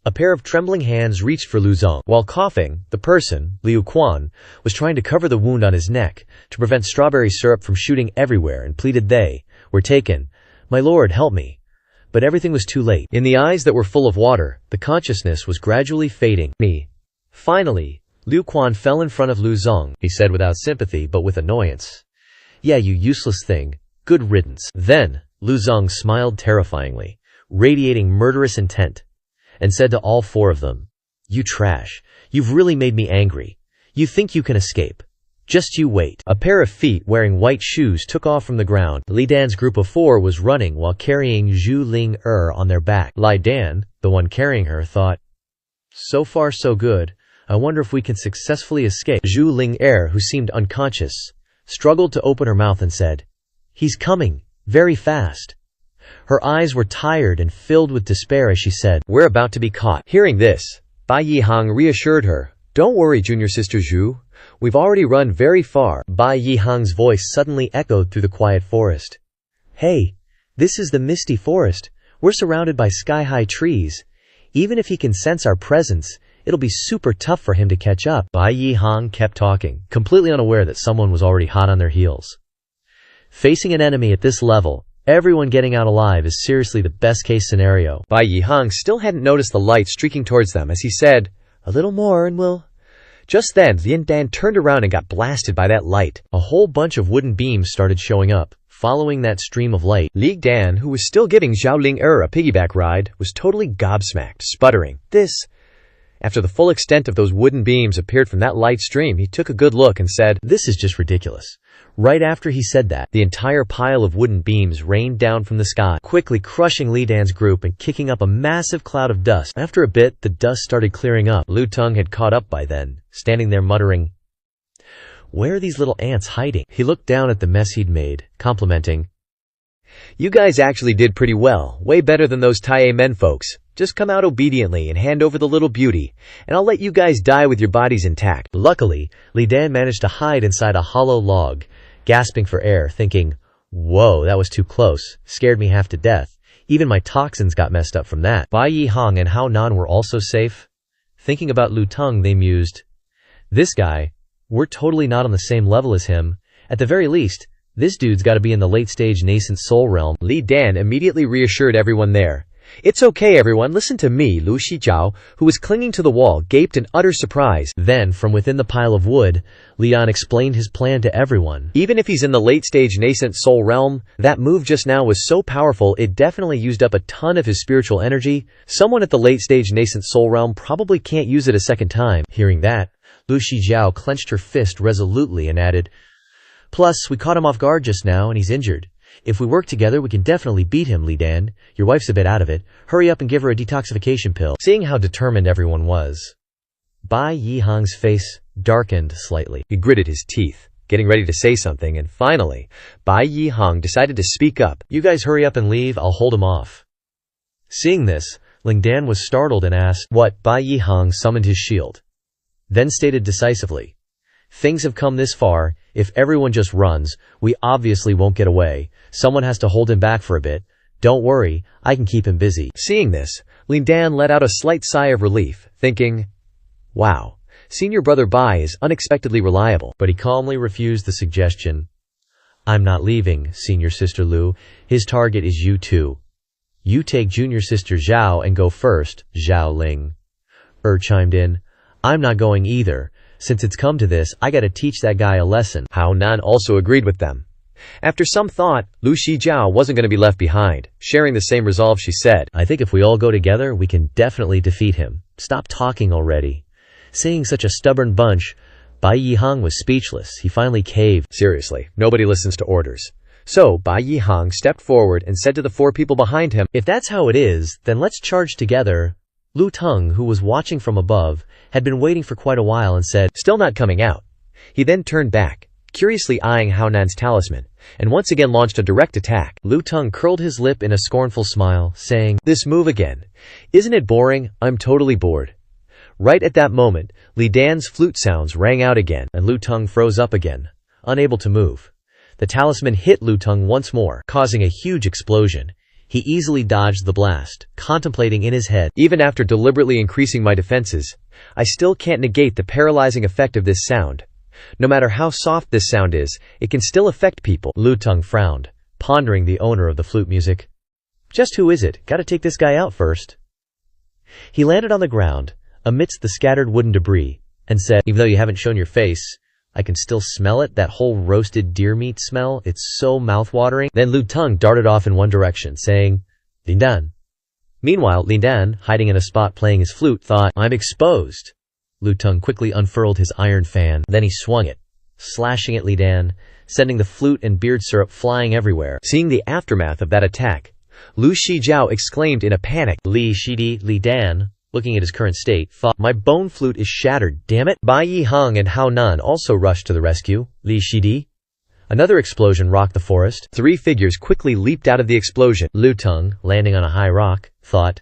B: A pair of trembling hands reached for Lu Zong. While coughing, the person, Liu Quan, was trying to cover the wound on his neck to prevent strawberry syrup from shooting everywhere and pleaded they were taken. My lord, help me. But everything was too late. In the eyes that were full of water, the consciousness was gradually fading. Finally, Liu Quan fell in front of Lu Zong. He said without sympathy but with annoyance. Yeah, you useless thing. Good riddance. Then, Lu Zong smiled terrifyingly, radiating murderous intent, and said to all four of them, You trash. You've really made me angry. You think you can escape. Just you wait. A pair of feet wearing white shoes took off from the ground. Li Dan's group of four was running while carrying Zhu Ling on their back. Li Dan, the one carrying her, thought, So far so good. I wonder if we can successfully escape. Zhu Ling, who seemed unconscious, struggled to open her mouth and said, He's coming, very fast. Her eyes were tired and filled with despair as she said, We're about to be caught. Hearing this, Bai Yihang reassured her, Don't worry, junior sister Zhu. We've already run very far. Bai Yihang's voice suddenly echoed through the quiet forest. Hey, this is the misty forest. We're surrounded by sky-high trees. Even if he can sense our presence, it'll be super tough for him to catch up. Bai Yihang kept talking, completely unaware that someone was already hot on their heels. Facing an enemy at this level, everyone getting out alive is seriously the best-case scenario. Bai Yihang still hadn't noticed the light streaking towards them as he said, A little more and we'll... Just then, Li Dan turned around and got blasted by that light. A whole bunch of wooden beams started showing up. Following that stream of light, Li Dan, who was still giving Zhao Ling a piggyback ride, was totally gobsmacked, sputtering. After the full extent of those wooden beams appeared from that light stream, he took a good look and said, This is just ridiculous. Right after he said that, the entire pile of wooden beams rained down from the sky, quickly crushing Li Dan's group and kicking up a massive cloud of dust. After a bit, the dust started clearing up. Lu Tung had caught up by then, standing there muttering, Where are these little ants hiding? He looked down at the mess he'd made, complimenting, You guys actually did pretty well, way better than those Tai men folks. Just come out obediently and hand over the little beauty, and I'll let you guys die with your bodies intact. Luckily, Li Dan managed to hide inside a hollow log, gasping for air, thinking, Whoa, that was too close. Scared me half to death. Even my toxins got messed up from that. Bai Yihang and Hao Nan were also safe. Thinking about Lu Tung, they mused, This guy, we're totally not on the same level as him. At the very least, this dude's gotta be in the late-stage nascent soul realm. Li Dan immediately reassured everyone there. It's okay, everyone, listen to me. Lu Shijiao, who was clinging to the wall, gaped in utter surprise. Then, from within the pile of wood, Leon explained his plan to everyone. Even if he's in the late-stage nascent soul realm, that move just now was so powerful it definitely used up a ton of his spiritual energy. Someone at the late-stage nascent soul realm probably can't use it a second time. Hearing that, Lu Shijiao clenched her fist resolutely and added, Plus, we caught him off guard just now and he's injured. If we work together, we can definitely beat him, Li Dan. Your wife's a bit out of it. Hurry up and give her a detoxification pill. Seeing how determined everyone was, Bai Yihang's face darkened slightly. He gritted his teeth, getting ready to say something, and finally, Bai Yihang decided to speak up. You guys hurry up and leave, I'll hold him off. Seeing this, Ling Dan was startled and asked, What? Bai Yihang summoned his shield, then stated decisively, Things have come this far. If everyone just runs, we obviously won't get away. Someone has to hold him back for a bit. Don't worry, I can keep him busy. Seeing this, Lin Dan let out a slight sigh of relief, thinking, Wow, senior brother Bai is unexpectedly reliable. But he calmly refused the suggestion. I'm not leaving, senior sister Lu. His target is you too. You take junior sister Zhao and go first, Zhao Ling. Chimed in.
A: I'm not going either. Since it's come to this, I gotta teach that guy a lesson.
B: Hao Nan also agreed with them. After some thought, Lu Shijiao wasn't going to be left behind. Sharing the same resolve, she said,
A: I think if we all go together, we can definitely defeat him. Stop talking already. Seeing such a stubborn bunch, Bai Yihang was speechless. He finally caved.
B: Seriously, nobody listens to orders. So, Bai Yihang stepped forward and said to the 4 people behind him,
A: If that's how it is, then let's charge together. Lu Teng, who was watching from above, had been waiting for quite a while and said,
B: Still not coming out. He then turned back, curiously eyeing Hao Nan's talisman, and once again launched a direct attack.
A: Lu Teng curled his lip in a scornful smile, saying,
B: This move again. Isn't it boring? I'm totally bored. Right at that moment, Li Dan's flute sounds rang out again,
A: and Lu Teng froze up again, unable to move. The talisman hit Lu Teng once more, causing a huge explosion. He easily dodged the blast, contemplating in his head,
B: Even after deliberately increasing my defenses, I still can't negate the paralyzing effect of this sound. No matter how soft this sound is, it can still affect people.
A: Lu Teng frowned, pondering the owner of the flute music. Just who is it? Gotta take this guy out first. He landed on the ground, amidst the scattered wooden debris, and said, Even though you haven't shown your face, I can still smell it, that whole roasted deer meat smell. It's so mouth-watering. Then Lu Teng darted off in one direction, saying, Lin Dan. Meanwhile, Lin Dan, hiding in a spot playing his flute, thought, I'm exposed. Lu Teng quickly unfurled his iron fan, then he swung it, slashing at Li Dan, sending the flute and beard syrup flying everywhere.
B: Seeing the aftermath of that attack, Lu Shijiao exclaimed in a panic,
A: Li Dan, looking at his current state, thought, My bone flute is shattered, damn it.
B: Bai Yihang and Hao Nan also rushed to the rescue.
A: Li Shidi. Another explosion rocked the forest.
B: 3 figures quickly leaped out of the explosion.
A: Lu Teng, landing on a high rock, thought,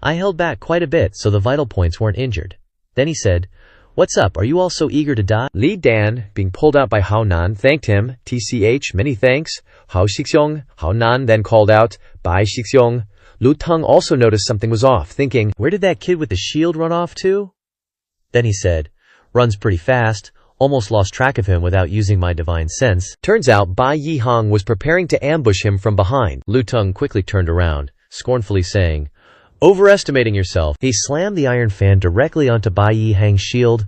A: I held back quite a bit so the vital points weren't injured. Then he said, What's up? Are you all so eager to die?
B: Li Dan, being pulled out by Hao Nan, thanked him. TCH, many thanks. Hao Shixiong. Hao Nan then called out, Bai Shixiong. Lu Teng also noticed something was off, thinking,
A: Where did that kid with the shield run off to? Then he said, Runs pretty fast. Almost lost track of him without using my divine sense.
B: Turns out Bai Yihang was preparing to ambush him from behind.
A: Lu Teng quickly turned around, scornfully saying, Overestimating yourself. He slammed the iron fan directly onto Bai Yihang's shield.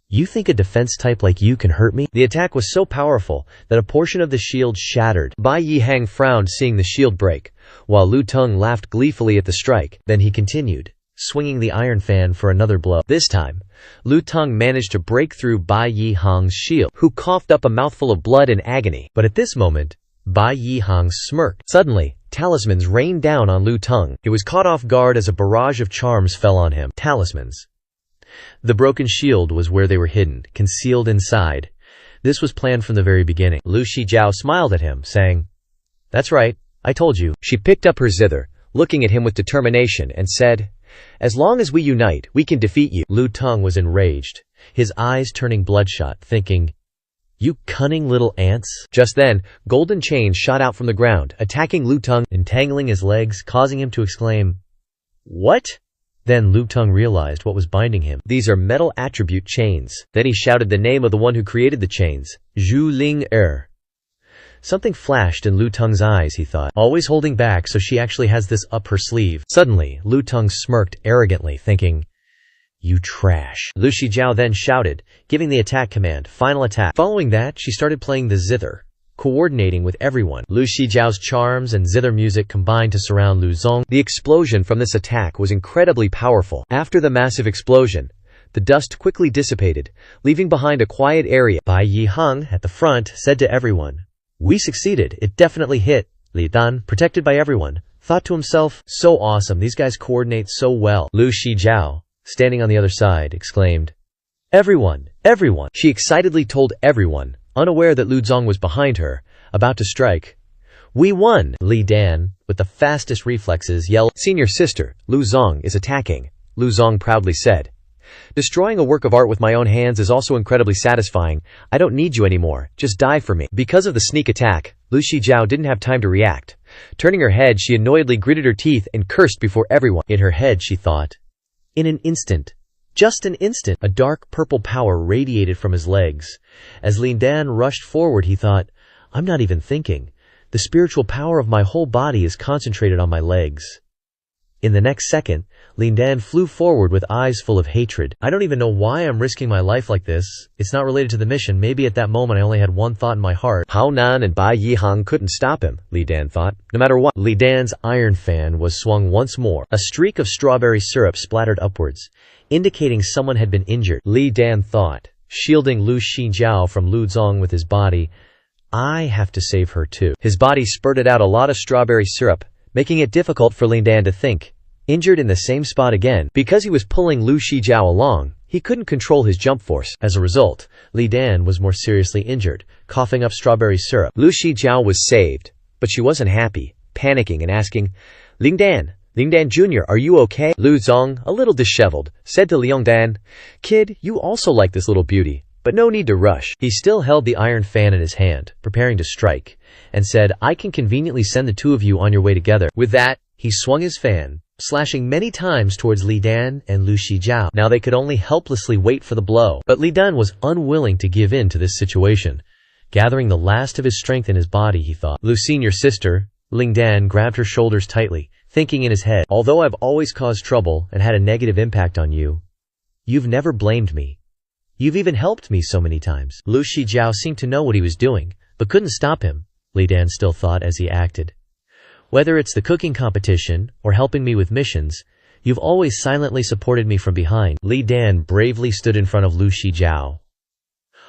A: You think a defense type like you can hurt me? The attack was so powerful that a portion of the shield shattered.
B: Bai Yihang frowned seeing the shield break, while Lu Teng laughed gleefully at the strike.
A: Then he continued, swinging the iron fan for another blow. This time,
B: Lu Teng managed to break through Bai Yihang's shield, who coughed up a mouthful of blood in agony.
A: But at this moment, Bai Yihang smirked.
B: Suddenly, talismans rained down on Lu Teng.
A: He was caught off guard as a barrage of charms fell on him. Talismans. The broken shield was where they were hidden, concealed inside. This was planned from the very beginning. Lu Shijiao smiled at him, saying, That's right, I told you.
B: She picked up her zither, looking at him with determination, and said, As long as we unite, we can defeat you.
A: Lu Teng was enraged, his eyes turning bloodshot, thinking, You cunning little ants.
B: Just then, golden chains shot out from the ground, attacking Lu Teng,
A: entangling his legs, causing him to exclaim, What? Then Lu Teng realized what was binding him.
B: These are metal attribute chains.
A: Then he shouted the name of the one who created the chains, Zhu Ling Er. Something flashed in Lu Teng's eyes, he thought, always holding back so she actually has this up her sleeve. Suddenly, Lu Teng smirked arrogantly, thinking, You trash. Lu Shijiao then shouted, giving the attack command, Final attack. Following that, she started playing the zither, coordinating with everyone. Lu Shijiao's charms and zither music combined to surround Lu Zong.
B: The explosion from this attack was incredibly powerful. After the massive explosion, the dust quickly dissipated, leaving behind a quiet area.
A: Bai Yihang, at the front, said to everyone, We succeeded. It definitely hit. Li Dan, protected by everyone, thought to himself, So awesome. These guys coordinate so well. Lu Shijiao, standing on the other side, exclaimed, Everyone, everyone.
B: She excitedly told everyone, unaware that Lu Zong was behind her, about to strike.
A: We won! Li Dan, with the fastest reflexes, yelled,
B: Senior sister, Lu Zong is attacking, Lu Zong proudly said. Destroying a work of art with my own hands is also incredibly satisfying. I don't need you anymore, just die for me. Because of the sneak attack, Lu Shijiao didn't have time to react. Turning her head, she annoyedly gritted her teeth and cursed before everyone.
A: In her head, she thought, In an instant, just an instant, a dark purple power radiated from his legs. As Lin Dan rushed forward, he thought, I'm not even thinking. The spiritual power of my whole body is concentrated on my legs. In the next second, Lin Dan flew forward with eyes full of hatred. I don't even know why I'm risking my life like this. It's not related to the mission. Maybe at that moment I only had one thought in my heart.
B: Hao Nan and Bai Yihang couldn't stop him, Li Dan thought. No matter what.
A: Li Dan's iron fan was swung once more. A streak of strawberry syrup splattered upwards, indicating someone had been injured.
B: Li Dan thought, shielding Lu Shijiao from Lu Zong with his body.
A: I have to save her too.
B: His body spurted out a lot of strawberry syrup, making it difficult for Lin Dan to think. Injured in the same spot again, because he was pulling Lu Shijiao along, he couldn't control his jump force.
A: As a result, Li Dan was more seriously injured, coughing up strawberry syrup.
B: Lu Shijiao was saved, but she wasn't happy, panicking and asking, Ling Dan Jr., are you okay? Lu Zong, a little disheveled, said to Liang Dan, Kid, you also like this little beauty, but no need to rush.
A: He still held the iron fan in his hand, preparing to strike, and said, I can conveniently send the two of you on your way together. With that, he swung his fan, slashing many times towards Li Dan and Lu Shijiao. Now they could only helplessly wait for the blow. But Li Dan was unwilling to give in to this situation. Gathering the last of his strength in his body, he thought.
B: Lu Xin, your sister.
A: Ling Dan grabbed her shoulders tightly, thinking in his head, although I've always caused trouble and had a negative impact on you, you've never blamed me. You've even helped me so many times. Lu Shijiao seemed to know what he was doing, but couldn't stop him, Li Dan still thought as he acted. Whether it's the cooking competition or helping me with missions, you've always silently supported me from behind. Li Dan bravely stood in front of Lu Shijiao.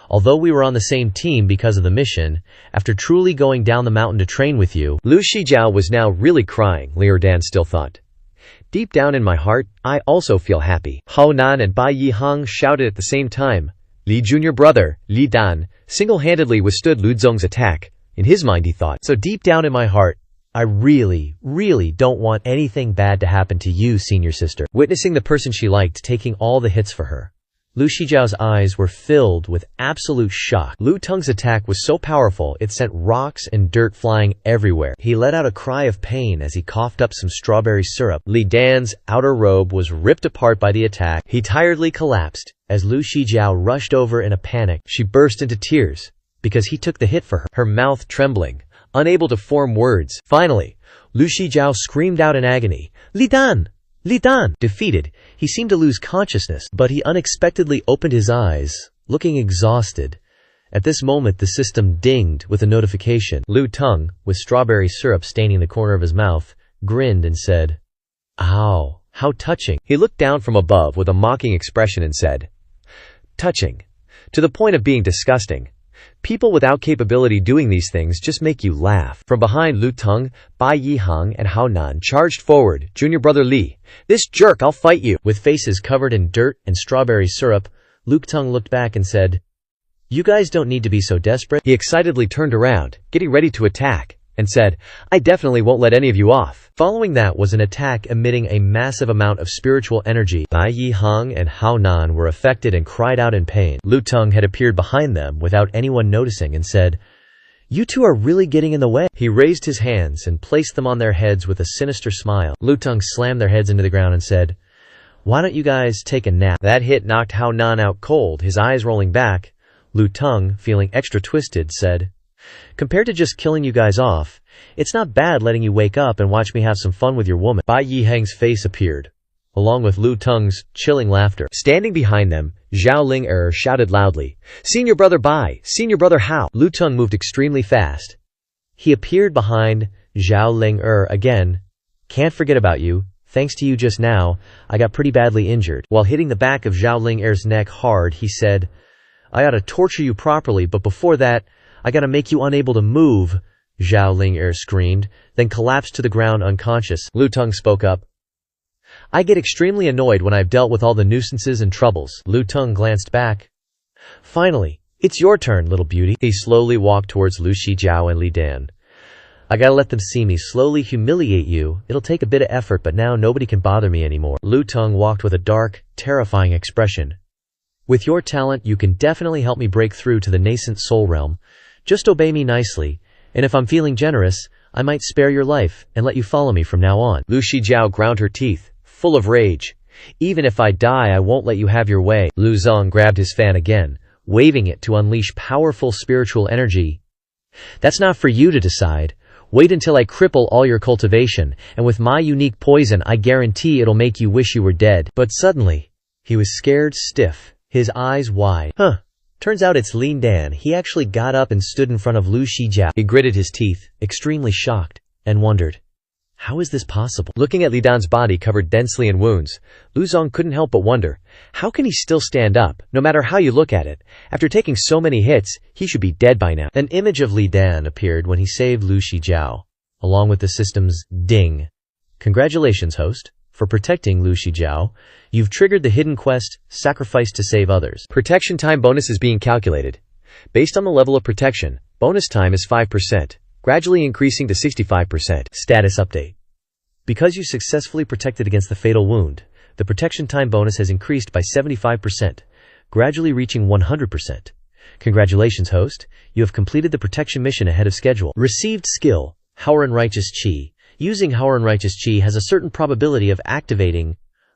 A: Although we were on the same team because of the mission, after truly going down the mountain to train with you,
B: Lu Shijiao was now really crying, Li Dan still thought. Deep down in my heart, I also feel happy. Hao Nan and Bai Yihang shouted at the same time. Li Jr. brother, Li Dan, single-handedly withstood Lu Zong's attack. In his mind he thought,
A: so deep down in my heart, I really don't want anything bad to happen to you, senior sister. Witnessing the person she liked taking all the hits for her, Lu Shijiao's eyes were filled with absolute shock. Lu Teng's attack was so powerful it sent rocks and dirt flying everywhere. He let out a cry of pain as he coughed up some strawberry syrup. Li Dan's outer robe was ripped apart by the attack. He tiredly collapsed as Lu Shijiao rushed over in a panic. She burst into tears because he took the hit for her mouth trembling, unable to form words. Finally, Lu Shijiao screamed out in agony, Li Dan! Li Dan! Defeated, he seemed to lose consciousness, but he unexpectedly opened his eyes, looking exhausted. At this moment, the system dinged with a notification. Lu Teng, with strawberry syrup staining the corner of his mouth, grinned and said, Ow, how touching. He looked down from above with a mocking expression and said, Touching. To the point of being disgusting. People without capability doing these things just make you laugh. From behind Lu Teng, Bai Yihang and Hao Nan charged forward. Junior brother Li, this jerk, I'll fight you. With faces covered in dirt and strawberry syrup, Lu Teng looked back and said, You guys don't need to be so desperate. He excitedly turned around, getting ready to attack, and said, I definitely won't let any of you off. Following that was an attack emitting a massive amount of spiritual energy. Bai Yihang and Hao Nan were affected and cried out in pain. Lu Teng had appeared behind them without anyone noticing and said, You two are really getting in the way. He raised his hands and placed them on their heads with a sinister smile. Lu Teng slammed their heads into the ground and said, Why don't you guys take a nap? That hit knocked Hao Nan out cold, his eyes rolling back. Lu Teng, feeling extra twisted, said, Compared to just killing you guys off, it's not bad letting you wake up and watch me have some fun with your woman. Bai Yihang's face appeared, along with Lu Teng's chilling laughter. Standing behind them, Zhao Ling shouted loudly, Senior brother Bai, Senior brother Hao. Lu Teng moved extremely fast. He appeared behind Zhao Ling again. Can't forget about you. Thanks to you just now, I got pretty badly injured. While hitting the back of Zhao Ling's neck hard, he said, I ought to torture you properly, but before that, I gotta make you unable to move, Zhao Ling screamed, then collapsed to the ground unconscious. Lu Teng spoke up. I get extremely annoyed when I've dealt with all the nuisances and troubles. Lu Teng glanced back. Finally, it's your turn, little beauty. He slowly walked towards Lu Shijiao and Li Dan. I gotta let them see me slowly humiliate you. It'll take a bit of effort, but now nobody can bother me anymore. Lu Teng walked with a dark, terrifying expression. With your talent, you can definitely help me break through to the nascent soul realm. Just obey me nicely, and if I'm feeling generous, I might spare your life and let you follow me from now on. Lu Shijiao ground her teeth, full of rage. Even if I die, I won't let you have your way. Lu Zong grabbed his fan again, waving it to unleash powerful spiritual energy. That's not for you to decide. Wait until I cripple all your cultivation, and with my unique poison I guarantee it'll make you wish you were dead. But suddenly, he was scared stiff, his eyes wide. Turns out it's Lin Dan. He actually got up and stood in front of Lu Shijiao. He gritted his teeth, extremely shocked, and wondered, how is this possible?
B: Looking at Li Dan's body covered densely in wounds, Lu Zong couldn't help but wonder, how can he still stand up, no matter how you look at it? After taking so many hits, he should be dead by now.
A: An image of Li Dan appeared when he saved Lu Shijiao, along with the system's ding. Congratulations, host, for protecting Lu Shijiao. You've triggered the hidden quest, sacrifice to save others.
B: Protection time bonus is being calculated. Based on the level of protection, bonus time is 5%. Gradually increasing to 65%.
A: Status update. Because you successfully protected against the fatal wound, the protection time bonus has increased by 75%, gradually reaching 100%. Congratulations, host. You have completed the protection mission ahead of schedule. Received skill, Howren Righteous Chi. Using Howren Righteous Chi has a certain probability of activating.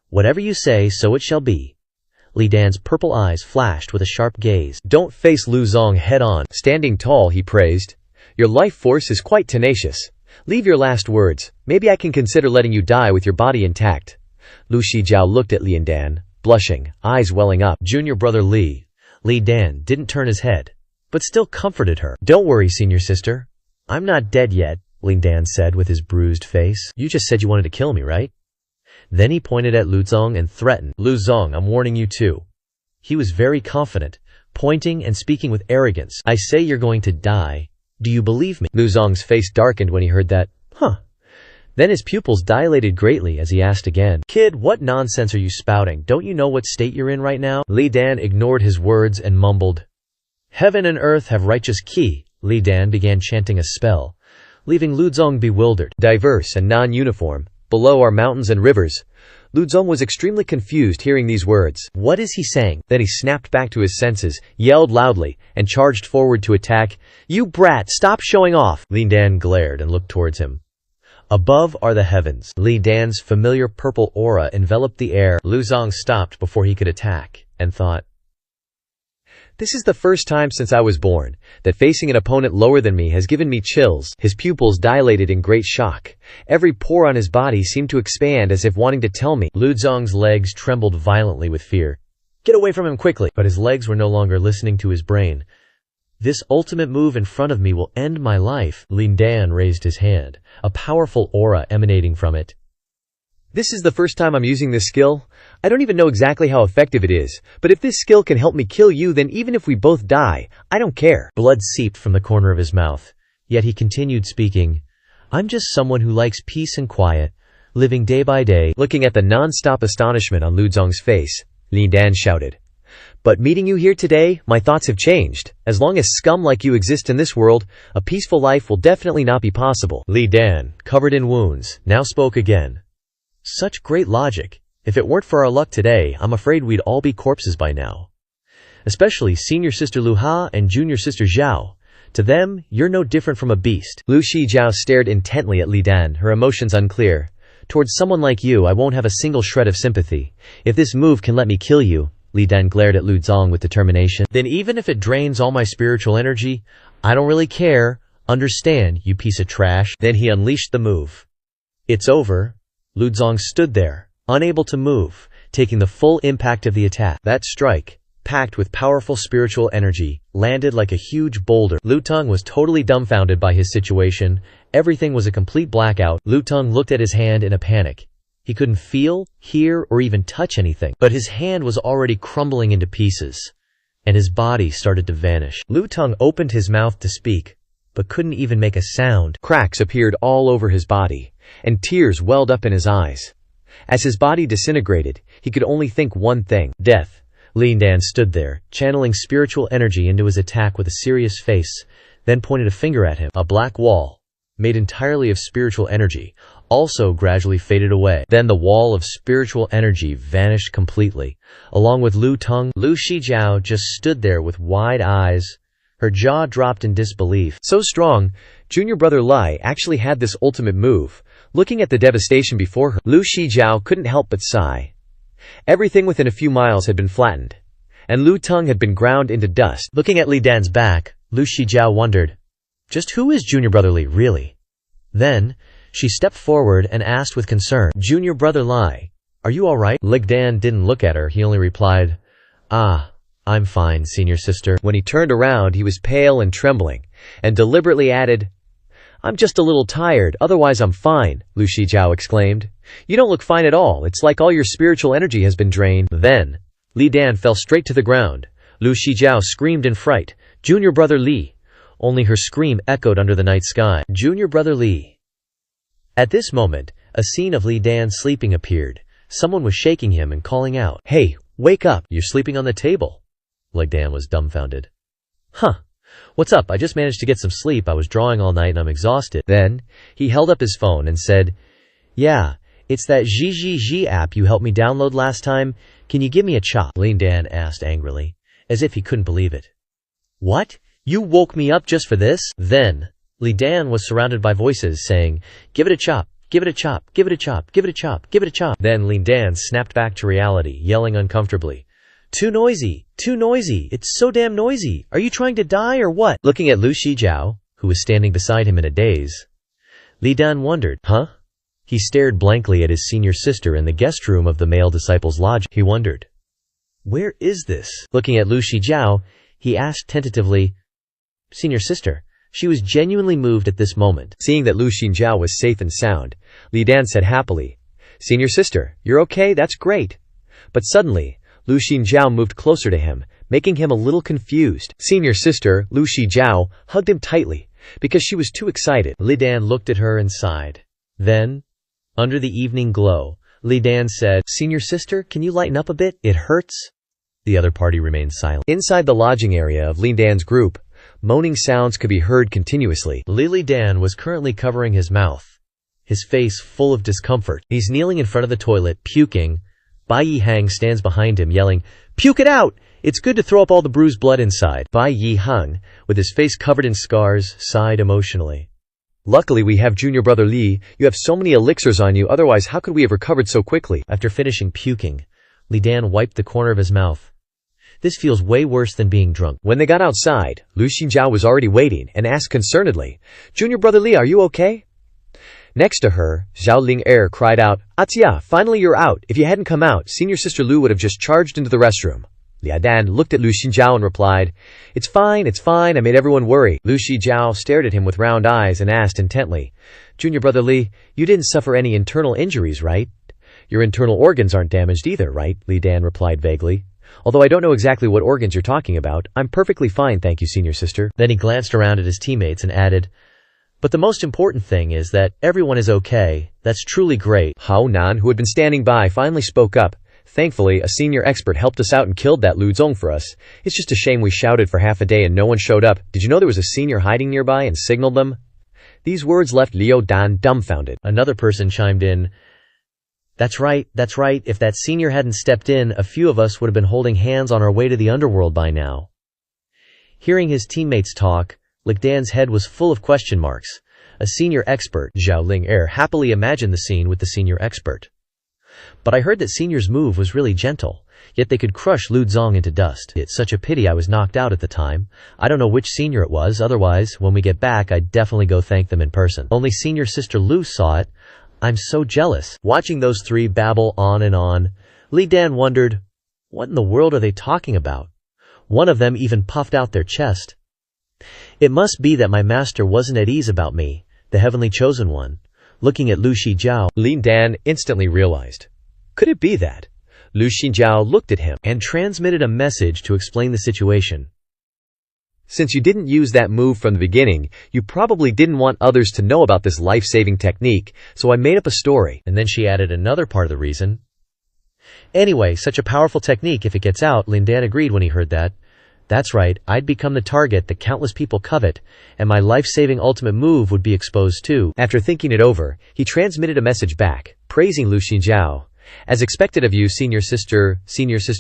A: Whatever you say, so it shall be. Li Dan's purple eyes flashed with a sharp gaze.
B: Don't face Lu Zong head on. Standing tall, he praised. Your life force is quite tenacious. Leave your last words. Maybe I can consider letting you die with your body intact. Lu Shijiao looked at Li Dan, blushing, eyes welling up.
A: Junior brother Li. Li Dan didn't turn his head, but still comforted her. Don't worry, senior sister. I'm not dead yet, Li Dan said with his bruised face. You just said you wanted to kill me, right? Then he pointed at Lu Zong and threatened. Lu Zong, I'm warning you too. He was very confident, pointing and speaking with arrogance. I say you're going to die. Do you believe me?
B: Lu Zong's face darkened when he heard that.
A: Then his pupils dilated greatly as he asked again. Kid, what nonsense are you spouting? Don't you know what state you're in right now? Li Dan ignored his words and mumbled. Heaven and earth have righteous ki. Li Dan began chanting a spell, leaving Lu Zong bewildered.
B: Diverse and non-uniform. Below are mountains and rivers. Lu Zong was extremely confused hearing these words.
A: What is he saying?
B: Then he snapped back to his senses, yelled loudly, and charged forward to attack. You brat, stop showing off!
A: Li Dan glared and looked towards him. Above are the heavens. Li Dan's familiar purple aura enveloped the air. Lu Zong stopped before he could attack, and thought,
B: this is the first time since I was born that facing an opponent lower than me has given me chills. His pupils dilated in great shock. Every pore on his body seemed to expand as if wanting to tell me.
A: Lu Zong's legs trembled violently with fear. Get away from him quickly! But his legs were no longer listening to his brain. This ultimate move in front of me will end my life. Li Dan raised his hand, a powerful aura emanating from it.
B: This is the first time I'm using this skill. I don't even know exactly how effective it is, but if this skill can help me kill you, then even if we both die, I don't care.
A: Blood seeped from the corner of his mouth, yet he continued speaking. I'm just someone who likes peace and quiet, living day by day.
B: Looking at the non-stop astonishment on Lu Zong's face, Li Dan shouted. But meeting you here today, my thoughts have changed. As long as scum like you exist in this world, a peaceful life will definitely not be possible.
A: Li Dan, covered in wounds, now spoke again. Such great logic. If it weren't for our luck today, I'm afraid we'd all be corpses by now. Especially senior sister Lu Ha and junior sister Zhao. To them, you're no different from a beast.
B: Lu Shijiao stared intently at Li Dan, her emotions unclear. Towards someone like you, I won't have a single shred of sympathy. If this move can let me kill you, Li Dan glared at Lu Zong with determination.
A: Then even if it drains all my spiritual energy, I don't really care. Understand, you piece of trash. Then he unleashed the move. It's over. Lu Zong stood there, unable to move, taking the full impact of the attack. That strike, packed with powerful spiritual energy, landed like a huge boulder. Lu Tung was totally dumbfounded by his situation. Everything was a complete blackout. Lu Tung looked at his hand in a panic. He couldn't feel, hear, or even touch anything. But his hand was already crumbling into pieces, and his body started to vanish. Lu Tung opened his mouth to speak, but couldn't even make a sound.
B: Cracks appeared all over his body, and tears welled up in his eyes. As his body disintegrated, he could only think one thing: death. Li Dan stood there, channeling spiritual energy into his attack with a serious face, then pointed a finger at him. A black wall, made entirely of spiritual energy, also gradually faded away. Then the wall of spiritual energy vanished completely, along with Lu Tung. Lu Shijiao just stood there with wide eyes. Her jaw dropped in disbelief. So strong, junior brother Lai actually had this ultimate move. Looking at the devastation before her, Lu Shijiao couldn't help but sigh. Everything within a few miles had been flattened, and Lu Tung had been ground into dust.
A: Looking at Li Dan's back, Lu Shijiao wondered, just who is junior brother Li, really? Then, she stepped forward and asked with concern, "Junior brother Lai, are you alright?" Li Dan didn't look at her, he only replied, "Ah, I'm fine, senior sister."
B: When he turned around, he was pale and trembling, and deliberately added, "I'm just a little tired, otherwise I'm fine," Lu Shijiao exclaimed. "You don't look fine at all, it's like all your spiritual energy has been drained." Then, Li Dan fell straight to the ground. Lu Shijiao screamed in fright, "Junior brother Li!" Only her scream echoed under the night sky. Junior brother Li. At this moment, a scene of Li Dan sleeping appeared. Someone was shaking him and calling out, "Hey, wake up, you're sleeping on the table." Li Dan was dumbfounded. "Huh, what's up? I just managed to get some sleep, I was drawing all night and I'm exhausted." Then, he held up his phone and said, "Yeah, it's that ZZZ app you helped me download last time. Can you give me a chop?" Li Dan asked angrily, as if he couldn't believe it. "What? You woke me up just for this?" Then, Li Dan was surrounded by voices saying, "Give it a chop, give it a chop, give it a chop, give it a chop, give it a chop." Then Li Dan snapped back to reality, yelling uncomfortably, too noisy, it's so damn noisy. Are you trying to die or what?" Looking at Lu Shijiao, who was standing beside him in a daze, Li Dan wondered, huh? He stared blankly at his senior sister in the guest room of the male disciples' lodge. He wondered, where is this? Looking at Lu Shijiao, he asked tentatively, "Senior sister." She was genuinely moved at this moment. Seeing that Lu Shijiao was safe and sound, Li Dan said happily, "Senior sister, you're okay? That's great." But suddenly, Lu Shijiao moved closer to him, making him a little confused. Senior sister, Lu Shijiao, hugged him tightly, because she was too excited. Li Dan looked at her and sighed. Then, under the evening glow, Li Dan said, "Senior sister, can you lighten up a bit? It hurts." The other party remained silent. Inside the lodging area of Li Dan's group, moaning sounds could be heard continuously. Li Dan was currently covering his mouth, his face full of discomfort. He's kneeling in front of the toilet, puking. Bai Yi Hang stands behind him, yelling, "Puke it out! It's good to throw up all the bruised blood inside." Bai Yi Hang, with his face covered in scars, sighed emotionally. "Luckily we have junior brother Li, you have so many elixirs on you, otherwise how could we have recovered so quickly?" After finishing puking, Li Dan wiped the corner of his mouth. "This feels way worse than being drunk." When they got outside, Lu Xinjiao was already waiting and asked concernedly, "Junior brother Li, are you okay?" Next to her, Zhao Ling cried out, "Atia, finally you're out. If you hadn't come out, senior sister Lu would have just charged into the restroom." Li Dan looked at Lu Xinjiao and replied, it's fine, I made everyone worry." Lu Xinjiao stared at him with round eyes and asked intently, "Junior brother Li, you didn't suffer any internal injuries, right? Your internal organs aren't damaged either, right?" Li Dan replied vaguely. "Although I don't know exactly what organs you're talking about, I'm perfectly fine, thank you, senior sister." Then he glanced around at his teammates and added, "But the most important thing is that everyone is okay. That's truly great." Hao Nan, who had been standing by, finally spoke up. "Thankfully, a senior expert helped us out and killed that Lu Zong for us. It's just a shame we shouted for half a day and no one showed up. Did you know there was a senior hiding nearby and signaled them?" These words left Liu Dan dumbfounded. Another person chimed in, That's right. If that senior hadn't stepped in, a few of us would have been holding hands on our way to the underworld by now." Hearing his teammates talk, Li Dan's head was full of question marks. A senior expert, Zhao Ling happily imagined the scene with the senior expert. "But I heard that senior's move was really gentle, yet they could crush Lu Zong into dust. It's such a pity I was knocked out at the time. I don't know which senior it was, otherwise, when we get back, I'd definitely go thank them in person. Only senior sister Lu saw it. I'm so jealous." Watching those three babble on and on, Li Dan wondered, what in the world are they talking about? One of them even puffed out their chest. "It must be that my master wasn't at ease about me, the heavenly chosen one." Looking at Lu Shijiao, Li Dan instantly realized, could it be that? Lu Shijiao looked at him and transmitted a message to explain the situation. "Since you didn't use that move from the beginning, you probably didn't want others to know about this life-saving technique, so I made up a story." And then she added another part of the reason. "Anyway, such a powerful technique, if it gets out," Lin Dan agreed when he heard that. "That's right, I'd become the target that countless people covet, and my life-saving ultimate move would be exposed too." After thinking it over, he transmitted a message back, praising Lu Xinjiao. "As expected of you, senior sister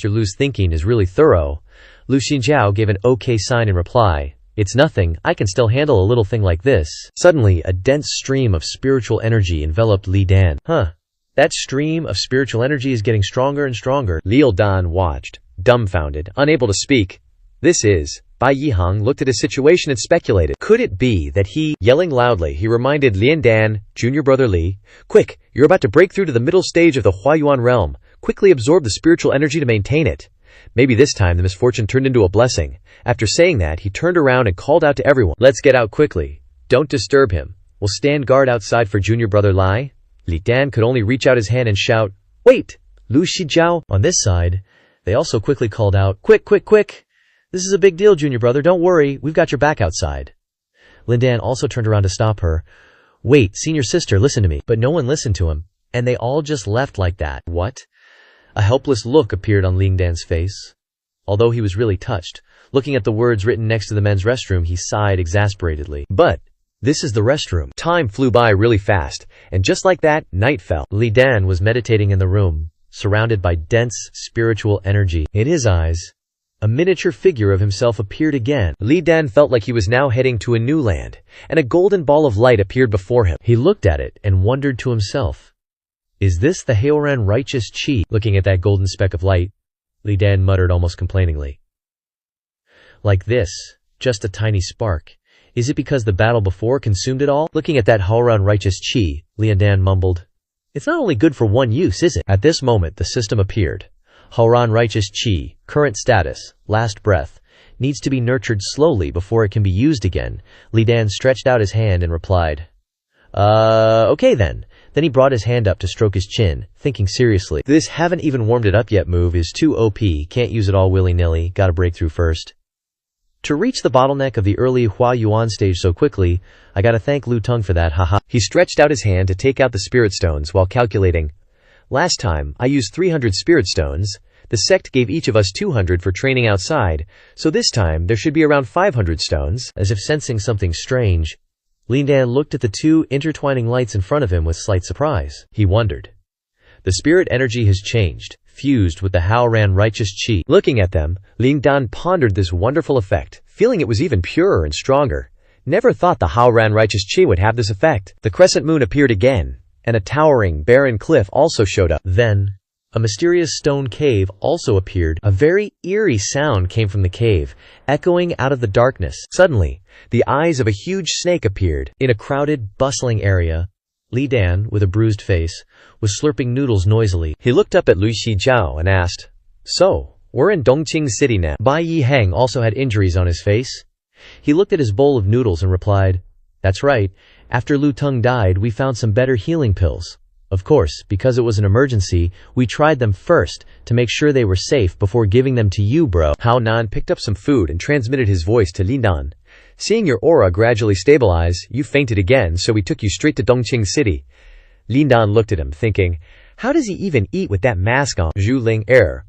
B: Lu's thinking is really thorough." Lu Xinjiao gave an okay sign in reply. "It's nothing, I can still handle a little thing like this." Suddenly, a dense stream of spiritual energy enveloped Li Dan. That stream of spiritual energy is getting stronger and stronger. Liu Dan watched, dumbfounded, unable to speak. This is Bai Yihang looked at his situation and speculated. Could it be that he, yelling loudly, he reminded Lian Dan, junior brother Li, "Quick, you're about to break through to the middle stage of the Huayuan realm. Quickly absorb the spiritual energy to maintain it." Maybe this time the misfortune turned into a blessing. After saying that, he turned around and called out to everyone, "Let's get out quickly. Don't disturb him. We'll stand guard outside for junior brother Lai." Li Dan could only reach out his hand and shout, "Wait! Lu Shijiao!"
A: On this side, they also quickly called out, "Quick, quick, quick! This is a big deal, junior brother. Don't worry, we've got your back outside." Lindan also turned around to stop her. "Wait, senior sister, listen to me." But no one listened to him, and they all just left like that. What? A helpless look appeared on Lindan's face. Although he was really touched, looking at the words written next to the men's restroom, he sighed exasperatedly. But this is the restroom. Time flew by really fast, and just like that, night fell. Li Dan was meditating in the room, surrounded by dense spiritual energy. In his eyes, a miniature figure of himself appeared again. Li Dan felt like he was now heading to a new land, and a golden ball of light appeared before him. He looked at it and wondered to himself, "Is this the Haoran righteous chi?" Looking at that golden speck of light, Li Dan muttered almost complainingly. "Like this, just a tiny spark. Is it because the battle before consumed it all?" Looking at that Haoran righteous chi, Li Dan mumbled, "It's not only good for one use, is it?" At this moment, the system appeared. Haoran righteous chi, current status, last breath, needs to be nurtured slowly before it can be used again. Li Dan stretched out his hand and replied, Okay then." Then he brought his hand up to stroke his chin, thinking seriously, "This haven't even warmed it up yet move is too OP, can't use it all willy-nilly, gotta break through first. To reach the bottleneck of the early Hua Yuan stage so quickly, I gotta thank Lu Tung for that, haha." He stretched out his hand to take out the spirit stones while calculating, "Last time, I used 300 spirit stones. The sect gave each of us 200 for training outside, so this time there should be around 500 stones." As if sensing something strange, Lindan looked at the two intertwining lights in front of him with slight surprise. He wondered. The spirit energy has changed, fused with the Haoran righteous chi. Looking at them, Lindan pondered this wonderful effect, feeling it was even purer and stronger. Never thought the Haoran righteous chi would have this effect. The crescent moon appeared again, and a towering, barren cliff also showed up. Then, a mysterious stone cave also appeared. A very eerie sound came from the cave, echoing out of the darkness. Suddenly, the eyes of a huge snake appeared. In a crowded, bustling area, Li Dan, with a bruised face, was slurping noodles noisily. He looked up at Lu Shijiao and asked, "So, we're in Dongqing City now." Bai Yihang also had injuries on his face. He looked at his bowl of noodles and replied, "That's right. After Lu Tung died, we found some better healing pills. Of course, because it was an emergency, we tried them first to make sure they were safe before giving them to you, bro." Hao Nan picked up some food and transmitted his voice to Lindan. "Seeing your aura gradually stabilize, you fainted again, so we took you straight to Dongqing City." Lindan looked at him, thinking, how does he even eat with that mask on? Zhu Ling,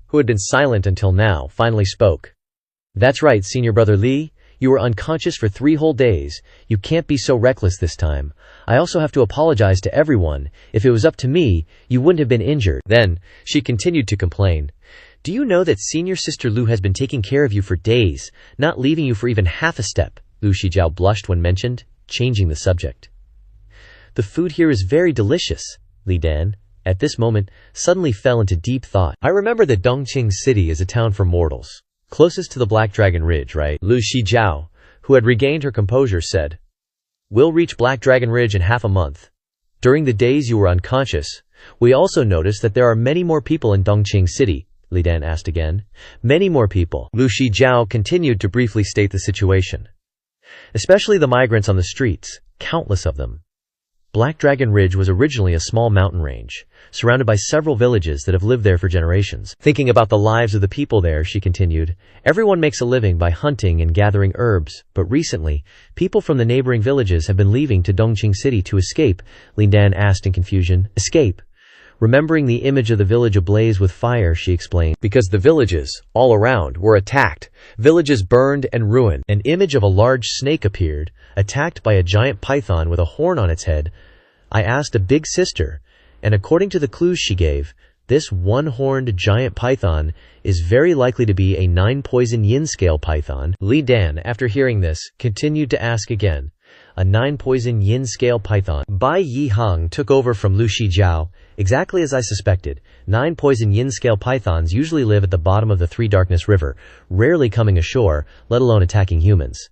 A: who had been silent until now, finally spoke. "That's right, senior brother Li. You were unconscious for 3 whole days. You can't be so reckless this time. I also have to apologize to everyone. If it was up to me, you wouldn't have been injured." Then, she continued to complain. "Do you know that senior sister Lu has been taking care of you for days, not leaving you for even half a step?" Lu Shijiao blushed when mentioned, changing the subject. "The food here is very delicious." Li Dan, at this moment, suddenly fell into deep thought. "I remember that Dongqing City is a town for mortals. Closest to the Black Dragon Ridge, right?" Lu Shijiao, who had regained her composure, said, "We'll reach Black Dragon Ridge in half a month. During the days you were unconscious, we also noticed that there are many more people in Dongqing City." Li Dan asked again. "Many more people." Lu Shijiao continued to briefly state the situation. "Especially the migrants on the streets, countless of them. Black Dragon Ridge was originally a small mountain range, surrounded by several villages that have lived there for generations. Thinking about the lives of the people there," she continued, "everyone makes a living by hunting and gathering herbs, but recently, people from the neighboring villages have been leaving to Dongqing City to escape." Lindan asked in confusion. "Escape?" Remembering the image of the village ablaze with fire, she explained, "Because the villages, all around, were attacked. Villages burned and ruined." An image of a large snake appeared, attacked by a giant python with a horn on its head. I asked a big sister, and according to the clues she gave, this one-horned giant python is very likely to be a 9-poison yin scale python. Li Dan, after hearing this, continued to ask again, a 9-poison yin scale python. Bai Yi Hang took over from Lu Shijiao. Exactly as I suspected, 9-poison yin scale pythons usually live at the bottom of the Three Darkness River, rarely coming ashore, let alone attacking humans.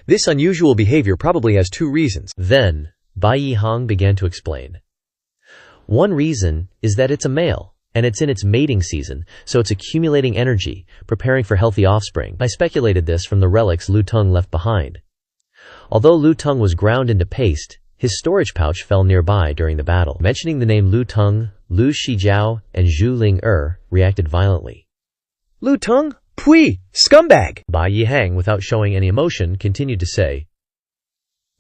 B: This unusual behavior probably has 2 reasons.
A: Then, Bai Yi Hang began to explain. One reason is that it's a male, and it's in its mating season, so it's accumulating energy, preparing for healthy offspring. I speculated this from the relics Lu Tung left behind. Although Lu Tung was ground into paste, his storage pouch fell nearby during the battle. Mentioning the name Lu Tung, Lu Shijiao and Zhu Ling reacted violently.
B: Lu Tung? Pui! Scumbag!
A: Bai Yi Hang, without showing any emotion, continued to say,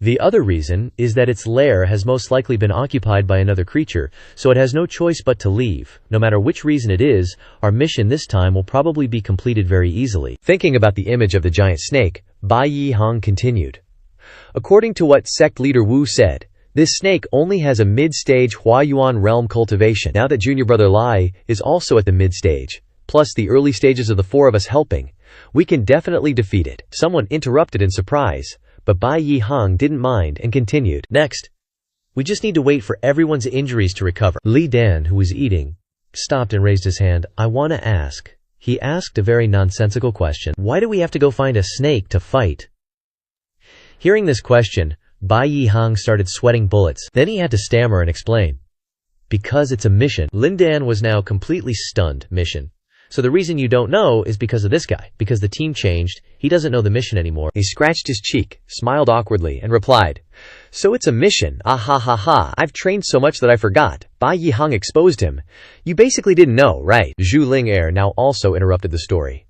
A: the other reason is that its lair has most likely been occupied by another creature, so it has no choice but to leave. No matter which reason it is, our mission this time will probably be completed very easily.
B: Thinking about the image of the giant snake, Bai Yi Hang continued. According to what sect leader Wu said, this snake only has a mid-stage Huayuan realm cultivation. Now that junior brother Lai is also at the mid-stage, plus the early stages of the 4 of us helping, we can definitely defeat it. Someone interrupted in surprise, but Bai Yi Hang didn't mind and continued.
A: Next, we just need to wait for everyone's injuries to recover. Li Dan, who was eating, stopped and raised his hand. I want to ask. He asked a very nonsensical question. Why do we have to go find a snake to fight? Hearing this question, Bai Yi Hang started sweating bullets. Then he had to stammer and explain. Because it's a mission. Lin Dan was now completely stunned. Mission. So the reason you don't know is because of this guy. Because the team changed, he doesn't know the mission anymore.
B: He scratched his cheek, smiled awkwardly, and replied, so it's a mission. Ah ha ha ha, I've trained so much that I forgot. Bai Yi Hang exposed him. You basically didn't know, right? Zhu Ling now also interrupted the story.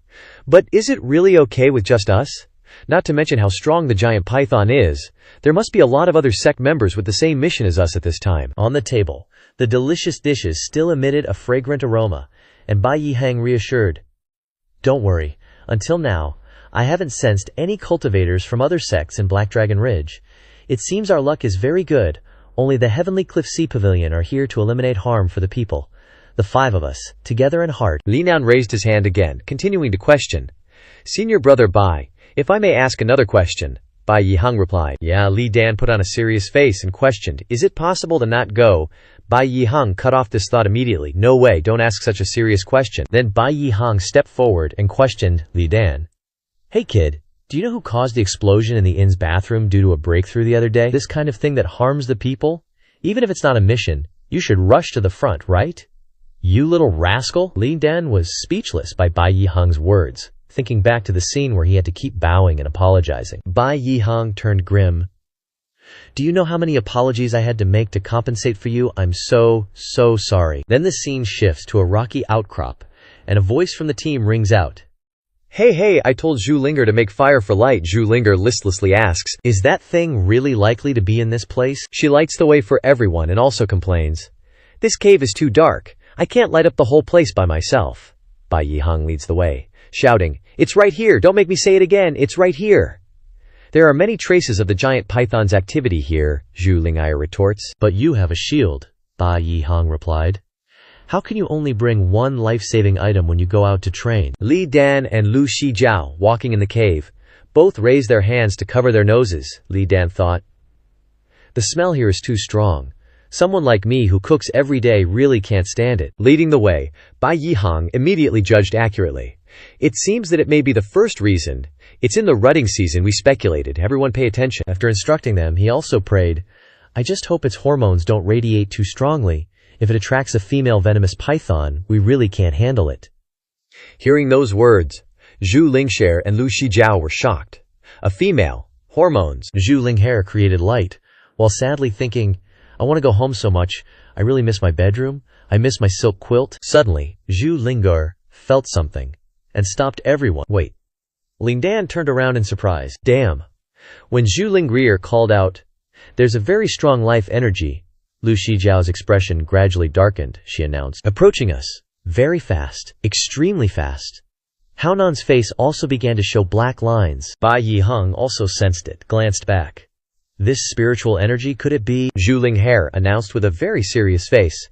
B: But is it really okay with just us? Not to mention how strong the giant python is. There must be a lot of other sect members with the same mission as us at this time.
A: On the table, the delicious dishes still emitted a fragrant aroma, and Bai Yi Hang reassured. Don't worry, until now, I haven't sensed any cultivators from other sects in Black Dragon Ridge. It seems our luck is very good, only the Heavenly Cliff Sea Pavilion are here to eliminate harm for the people. The 5 of us, together in heart.
B: Li Nan raised his hand again, continuing to question. Senior brother Bai, if I may ask another question. Bai Yi Hang replied. Yeah, Li Dan put on a serious face and questioned, is it possible to not go? Bai Yi Hang cut off this thought immediately. No way, don't ask such a serious question. Then Bai Yi Hang stepped forward and questioned Li Dan.
A: Hey kid, do you know who caused the explosion in the inn's bathroom due to a breakthrough the other day? This kind of thing that harms the people? Even if it's not a mission, you should rush to the front, right? You little rascal? Li Dan was speechless by Bai Yi Hang's words, thinking back to the scene where he had to keep bowing and apologizing. Bai Yi Hang turned grim. Do you know how many apologies I had to make to compensate for you? I'm so sorry. Then the scene shifts to a rocky outcrop, and a voice from the team rings out.
B: Hey, I told Zhu Linger to make fire for light. Zhu Linger listlessly asks,
A: is that thing really likely to be in this place?
B: She lights the way for everyone and also complains. This cave is too dark. I can't light up the whole place by myself. Bai Yi Hang leads the way, shouting, it's right here, don't make me say it again, it's right here. There are many traces of the giant python's activity here, Zhu Ling'ai retorts.
A: But you have a shield, Bai Yi Hang replied. How can you only bring one life-saving item when you go out to train?
B: Li Dan and Lu Shijiao, walking in the cave, both raised their hands to cover their noses. Li Dan thought,
A: the smell here is too strong. Someone like me who cooks every day really can't stand it.
B: Leading the way, Bai Yi Hang immediately judged accurately. It seems that it may be the first reason. It's in the rutting season, we speculated. Everyone pay attention.
A: After instructing them, he also prayed, I just hope its hormones don't radiate too strongly. If it attracts a female venomous python, we really can't handle it.
B: Hearing those words, Zhu Lingher and Lu Shijiao were shocked. A female, hormones.
A: Zhu Lingher created light, while sadly thinking, I want to go home so much. I really miss my bedroom. I miss my silk quilt. Suddenly, Zhu Lingher felt something and stopped everyone. Wait. Ling Dan turned around in surprise. Damn. When Zhu Lingher called out, there's a very strong life energy. Lu Shijiao's expression gradually darkened, she announced. Approaching us. Very fast. Extremely fast. Hao Nan's face also began to show black lines. Bai Yi Hang also sensed it, glanced back. This spiritual energy, could it be?
B: Zhu Lingher announced with a very serious face.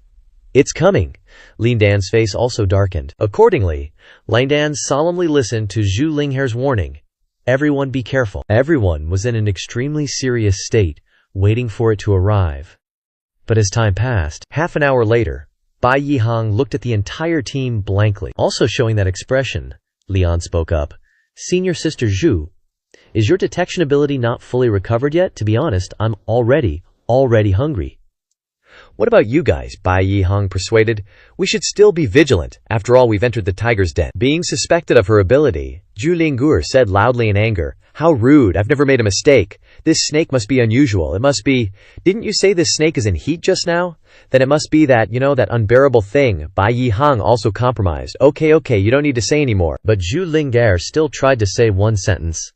B: It's coming.
A: Lin Dan's face also darkened. Accordingly, Lin Dan solemnly listened to Zhu Lingher's warning. Everyone be careful. Everyone was in an extremely serious state, waiting for it to arrive. But as time passed, half an hour later, Bai Yihang looked at the entire team blankly. Also showing that expression, Leon spoke up. Senior Sister Zhu, is your detection ability not fully recovered yet? To be honest, I'm already hungry.
B: What about you guys? Bai Yihang persuaded. We should still be vigilant. After all, we've entered the tiger's den. Being suspected of her ability, Zhu Lingur said loudly in anger. How rude. I've never made a mistake. This snake must be unusual. It must be. Didn't you say this snake is in heat just now? Then it must be that, that unbearable thing. Bai Yihang also compromised. Okay, you don't need to say anymore.
A: But Zhu Lingar still tried to say one sentence.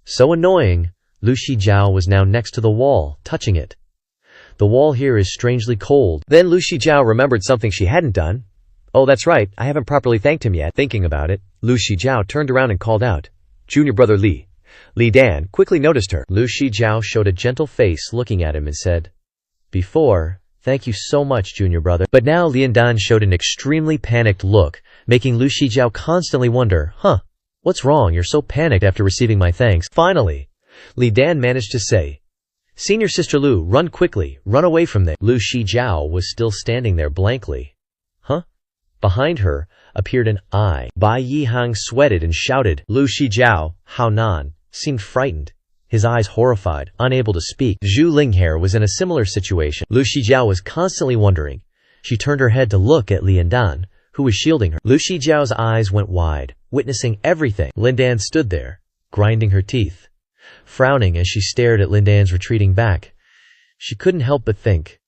A: So annoying. Lu Shijiao was now next to the wall, touching it. The wall here is strangely cold.
B: Then Lu Shijiao remembered something she hadn't done. Oh, that's right. I haven't properly thanked him yet. Thinking about it, Lu Shijiao turned around and called out. Junior brother Li. Li Dan quickly noticed her.
A: Lu Shijiao showed a gentle face looking at him and said, Before, thank you so much, junior brother. But now Li Dan showed an extremely panicked look, making Lu Shijiao constantly wonder, what's wrong? You're so panicked after receiving my thanks. Finally, Li Dan managed to say, Senior Sister Lu, run quickly, run away from there. Lu Shijiao was still standing there blankly. Behind her appeared an eye. Bai Yihang sweated and shouted. Lu Shijiao, Hao Nan, seemed frightened, his eyes horrified, unable to speak. Zhu Linghair was in a similar situation. Lu Shijiao was constantly wondering. She turned her head to look at Lindan, who was shielding her. Lu Shijiao's eyes went wide, witnessing everything. Lindan stood there, grinding her teeth, frowning as she stared at Lindan's retreating back. She couldn't help but think,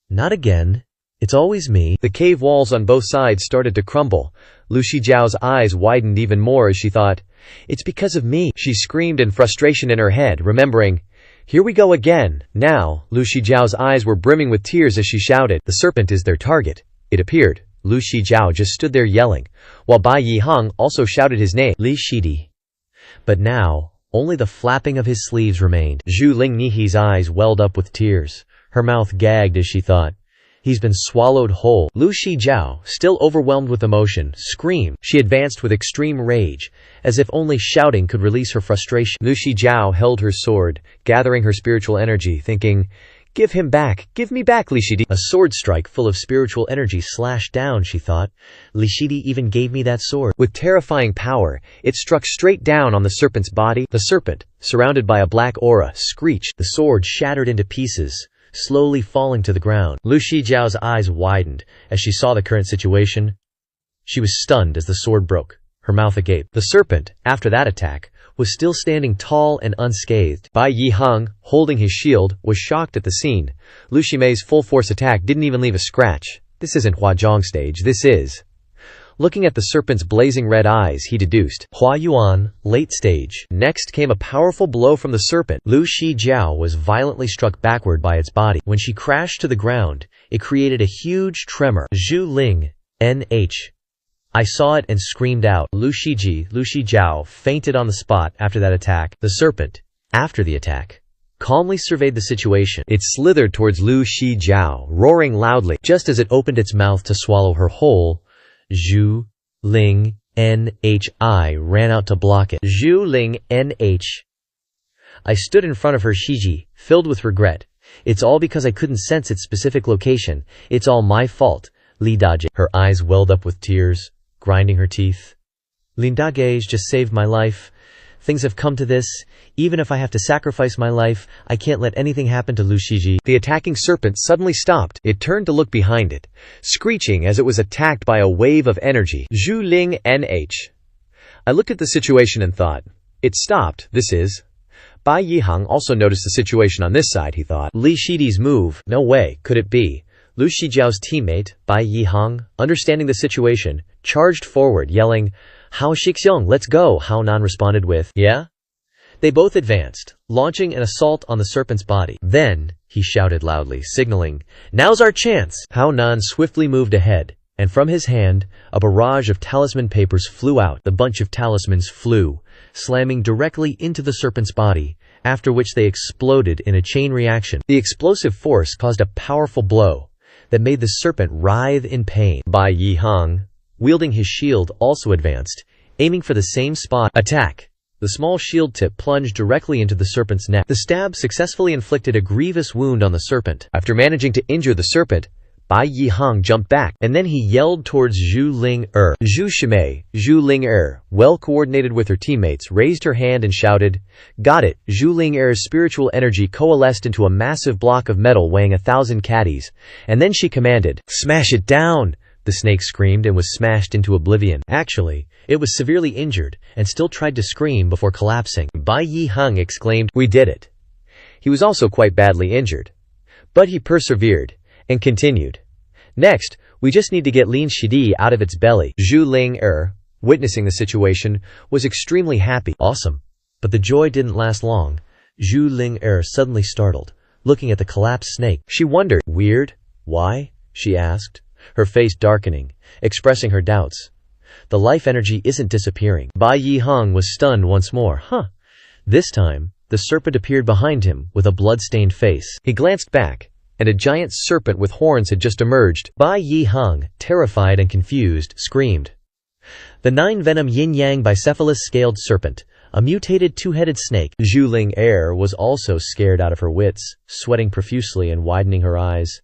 A: not again. It's always me.
B: The cave walls on both sides started to crumble. Lu Shijiao's eyes widened even more as she thought, it's because of me. She screamed in frustration in her head, remembering, here we go again. Now, Lu Shijiao's eyes were brimming with tears as she shouted, the serpent is their target. It appeared. Lu Shijiao just stood there yelling, while Bai Yihang also shouted his name, Li Shidi. But now, only the flapping of his sleeves remained. Zhu Lingnihi's eyes welled up with tears. Her mouth gagged as she thought, he's been swallowed whole. Lu Shijiao, still overwhelmed with emotion, screamed. She advanced with extreme rage, as if only shouting could release her frustration. Lu Shijiao held her sword, gathering her spiritual energy, thinking, give him back, give me back, Li Shidi.
A: A sword strike full of spiritual energy slashed down, she thought. Li Shidi even gave me that sword.
B: With terrifying power, it struck straight down on the serpent's body. The serpent, surrounded by a black aura, screeched.
A: The sword shattered into pieces, slowly falling to the ground. Lu Shijiao's eyes widened as she saw the current situation. She was stunned as the sword broke, her mouth agape. The serpent, after that attack, was still standing tall and unscathed. Bai Yihang, holding his shield, was shocked at the scene. Lu Shimei's full-force attack didn't even leave a scratch. This isn't Huazhong stage, this is. Looking at the serpent's blazing red eyes, he deduced, Hua Yuan, late stage.
B: Next came a powerful blow from the serpent.
A: Lu Shijiao was violently struck backward by its body. When she crashed to the ground, it created a huge tremor. Zhu Ling, N.H. I saw it and screamed out. Lu Shijiao fainted on the spot after that attack. The serpent, after the attack, calmly surveyed the situation.
B: It slithered towards Lu Shijiao, roaring loudly.
A: Just as it opened its mouth to swallow her whole, Zhu Ling N.H.I. ran out to block it. Zhu Ling N.H. I stood in front of her Shiji, filled with regret. It's all because I couldn't sense its specific location. It's all my fault. Li Dage. Her eyes welled up with tears, grinding her teeth. Lin Dage just saved my life. Things have come to this. Even if I have to sacrifice my life, I can't let anything happen to Lu Shiji.
B: The attacking serpent suddenly stopped. It turned to look behind it, screeching as it was attacked by a wave of energy. Zhu Ling N.H. I looked at the situation and thought, it stopped, this is. Bai Yihang also noticed the situation on this side, he thought.
A: Li Shidi's move, no way, could it be? Lu Shijiao's teammate, Bai Yihang, understanding the situation, charged forward, yelling, Hao Shixiong, let's go. Hao Nan responded with, yeah? They both advanced, launching an assault on the serpent's body. Then, he shouted loudly, signaling, now's our chance. Hao Nan swiftly moved ahead, and from his hand, a barrage of talisman papers flew out. The bunch of talismans flew, slamming directly into the serpent's body, after which they exploded in a chain reaction. The explosive force caused a powerful blow that made the serpent writhe in pain. Bai Yihang, wielding his shield, also advanced, aiming for the same spot. Attack!
B: The small shield tip plunged directly into the serpent's neck. The stab successfully inflicted a grievous wound on the serpent. After managing to injure the serpent, Bai Yihang jumped back, and then he yelled towards Zhu Ling-er. Zhu Shimei, Zhu Ling-er, well coordinated with her teammates, raised her hand and shouted, "Got it!" Zhu Ling-er's spiritual energy coalesced into a massive block of metal weighing 1,000 caddies, and then she commanded, "Smash it down!" The snake screamed and was smashed into oblivion. Actually, it was severely injured, and still tried to scream before collapsing. Bai Yihang exclaimed, "We did it!" He was also quite badly injured. But he persevered, and continued, "Next, we just need to get Lin Shidi out of its belly." Zhu Ling-er, witnessing the situation, was extremely happy.
A: Awesome. But the joy didn't last long. Zhu Ling-er suddenly startled, looking at the collapsed snake.
B: She wondered, "Weird? Why?" she asked, her face darkening, expressing her doubts.
A: The life energy isn't disappearing. Bai Yihang was stunned once more. This time, the serpent appeared behind him with a blood-stained face.
B: He glanced back, and a giant serpent with horns had just emerged.
A: Bai Yihang, terrified and confused, screamed. The 9-venom yin-yang bicephalous scaled serpent, a mutated two-headed snake.
B: Zhu Ling-er was also scared out of her wits, sweating profusely and widening her eyes.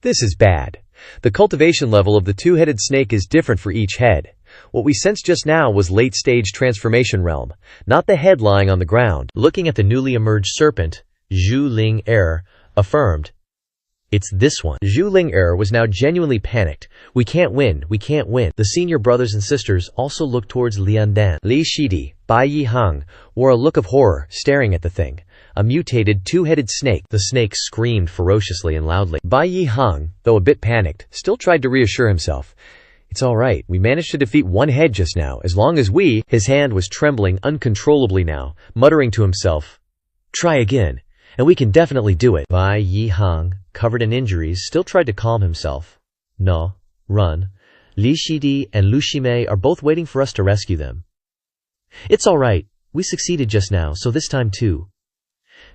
B: This is bad. The cultivation level of the two-headed snake is different for each head. What we sensed just now was late-stage transformation realm, not the head lying on the ground.
A: Looking at the newly emerged serpent, Zhu Ling-er affirmed, "It's this one."
B: Zhu Ling-er was now genuinely panicked. "We can't win, we can't win."
A: The senior brothers and sisters also looked towards Lian Dan.
B: Li Shidi, Bai Yihang, wore a look of horror, staring at the thing. A mutated two-headed snake.
A: The snake screamed ferociously and loudly.
B: Bai Yihang, though a bit panicked, still tried to reassure himself. "It's all right, we managed to defeat one head just now, as long as we—" His hand was trembling uncontrollably now, muttering to himself,
A: "Try again, and we can definitely do it." Bai Yihang, covered in injuries, still tried to calm himself. "No, run. Li Shidi and Lu Shimei are both waiting for us to rescue them. It's all right, we succeeded just now, so this time too."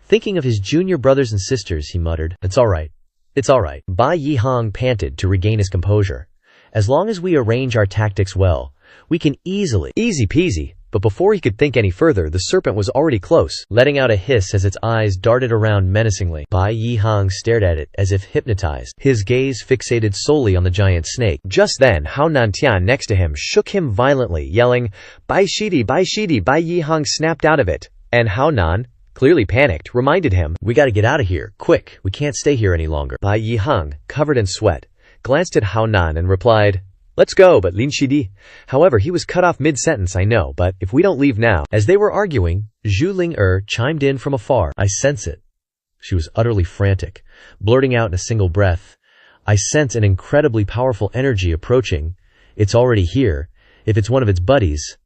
A: Thinking of his junior brothers and sisters, he muttered, "It's all right. It's all right." Bai Yihang panted to regain his composure. "As long as we arrange our tactics well, we can easily—"
B: "Easy peasy." But before he could think any further, the serpent was already close,
A: letting out a hiss as its eyes darted around menacingly. Bai Yihang stared at it as if hypnotized, his gaze fixated solely on the giant snake.
B: Just then, Hao Nantian next to him shook him violently, yelling, "Bai Shidi, Bai Shidi!" Bai Yihang snapped out of it, and Hao Nan, clearly panicked, reminded him,
A: "We gotta get out of here, quick, we can't stay here any longer."
B: Bai Yihang, covered in sweat, glanced at Hao Nan and replied, "Let's go, but Lin Shidi." However, he was cut off mid-sentence, "I know, but if we don't leave now."
A: As they were arguing, Zhu Ling-er chimed in from afar. "I sense it." She was utterly frantic, blurting out in a single breath, "I sense an incredibly powerful energy approaching. It's already here, if it's one of its buddies."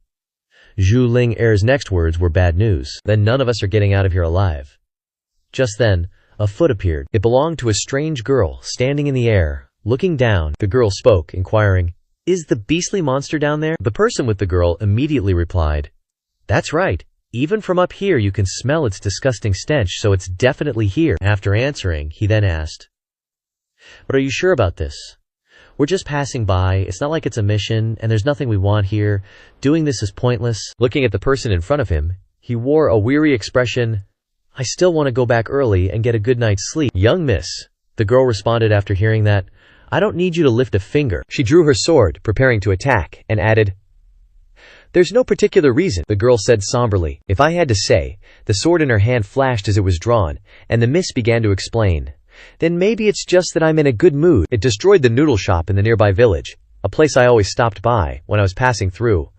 A: Zhu Ling-er's next words were bad news. "Then none of us are getting out of here alive." Just then, a foot appeared. It belonged to a strange girl, standing in the air. Looking down, the girl spoke, inquiring, "Is the beastly monster down there?" The person with the girl immediately replied, "That's right. Even from up here you can smell its disgusting stench, so it's definitely here." After answering, he then asked, "But are you sure about this? We're just passing by, it's not like it's a mission, and there's nothing we want here. Doing this is pointless."
B: Looking at the person in front of him, he wore a weary expression.
A: "I still want to go back early and get a good night's sleep."
B: "Young miss,"
A: the girl responded after hearing that, "I don't need you to lift a finger."
B: She drew her sword, preparing to attack, and added, "There's no particular reason," the girl said somberly. "If I had to say," the sword in her hand flashed as it was drawn, and the miss began to explain, "then maybe it's just that I'm in a good mood." It destroyed the noodle shop in the nearby village, a place I always stopped by when I was passing through.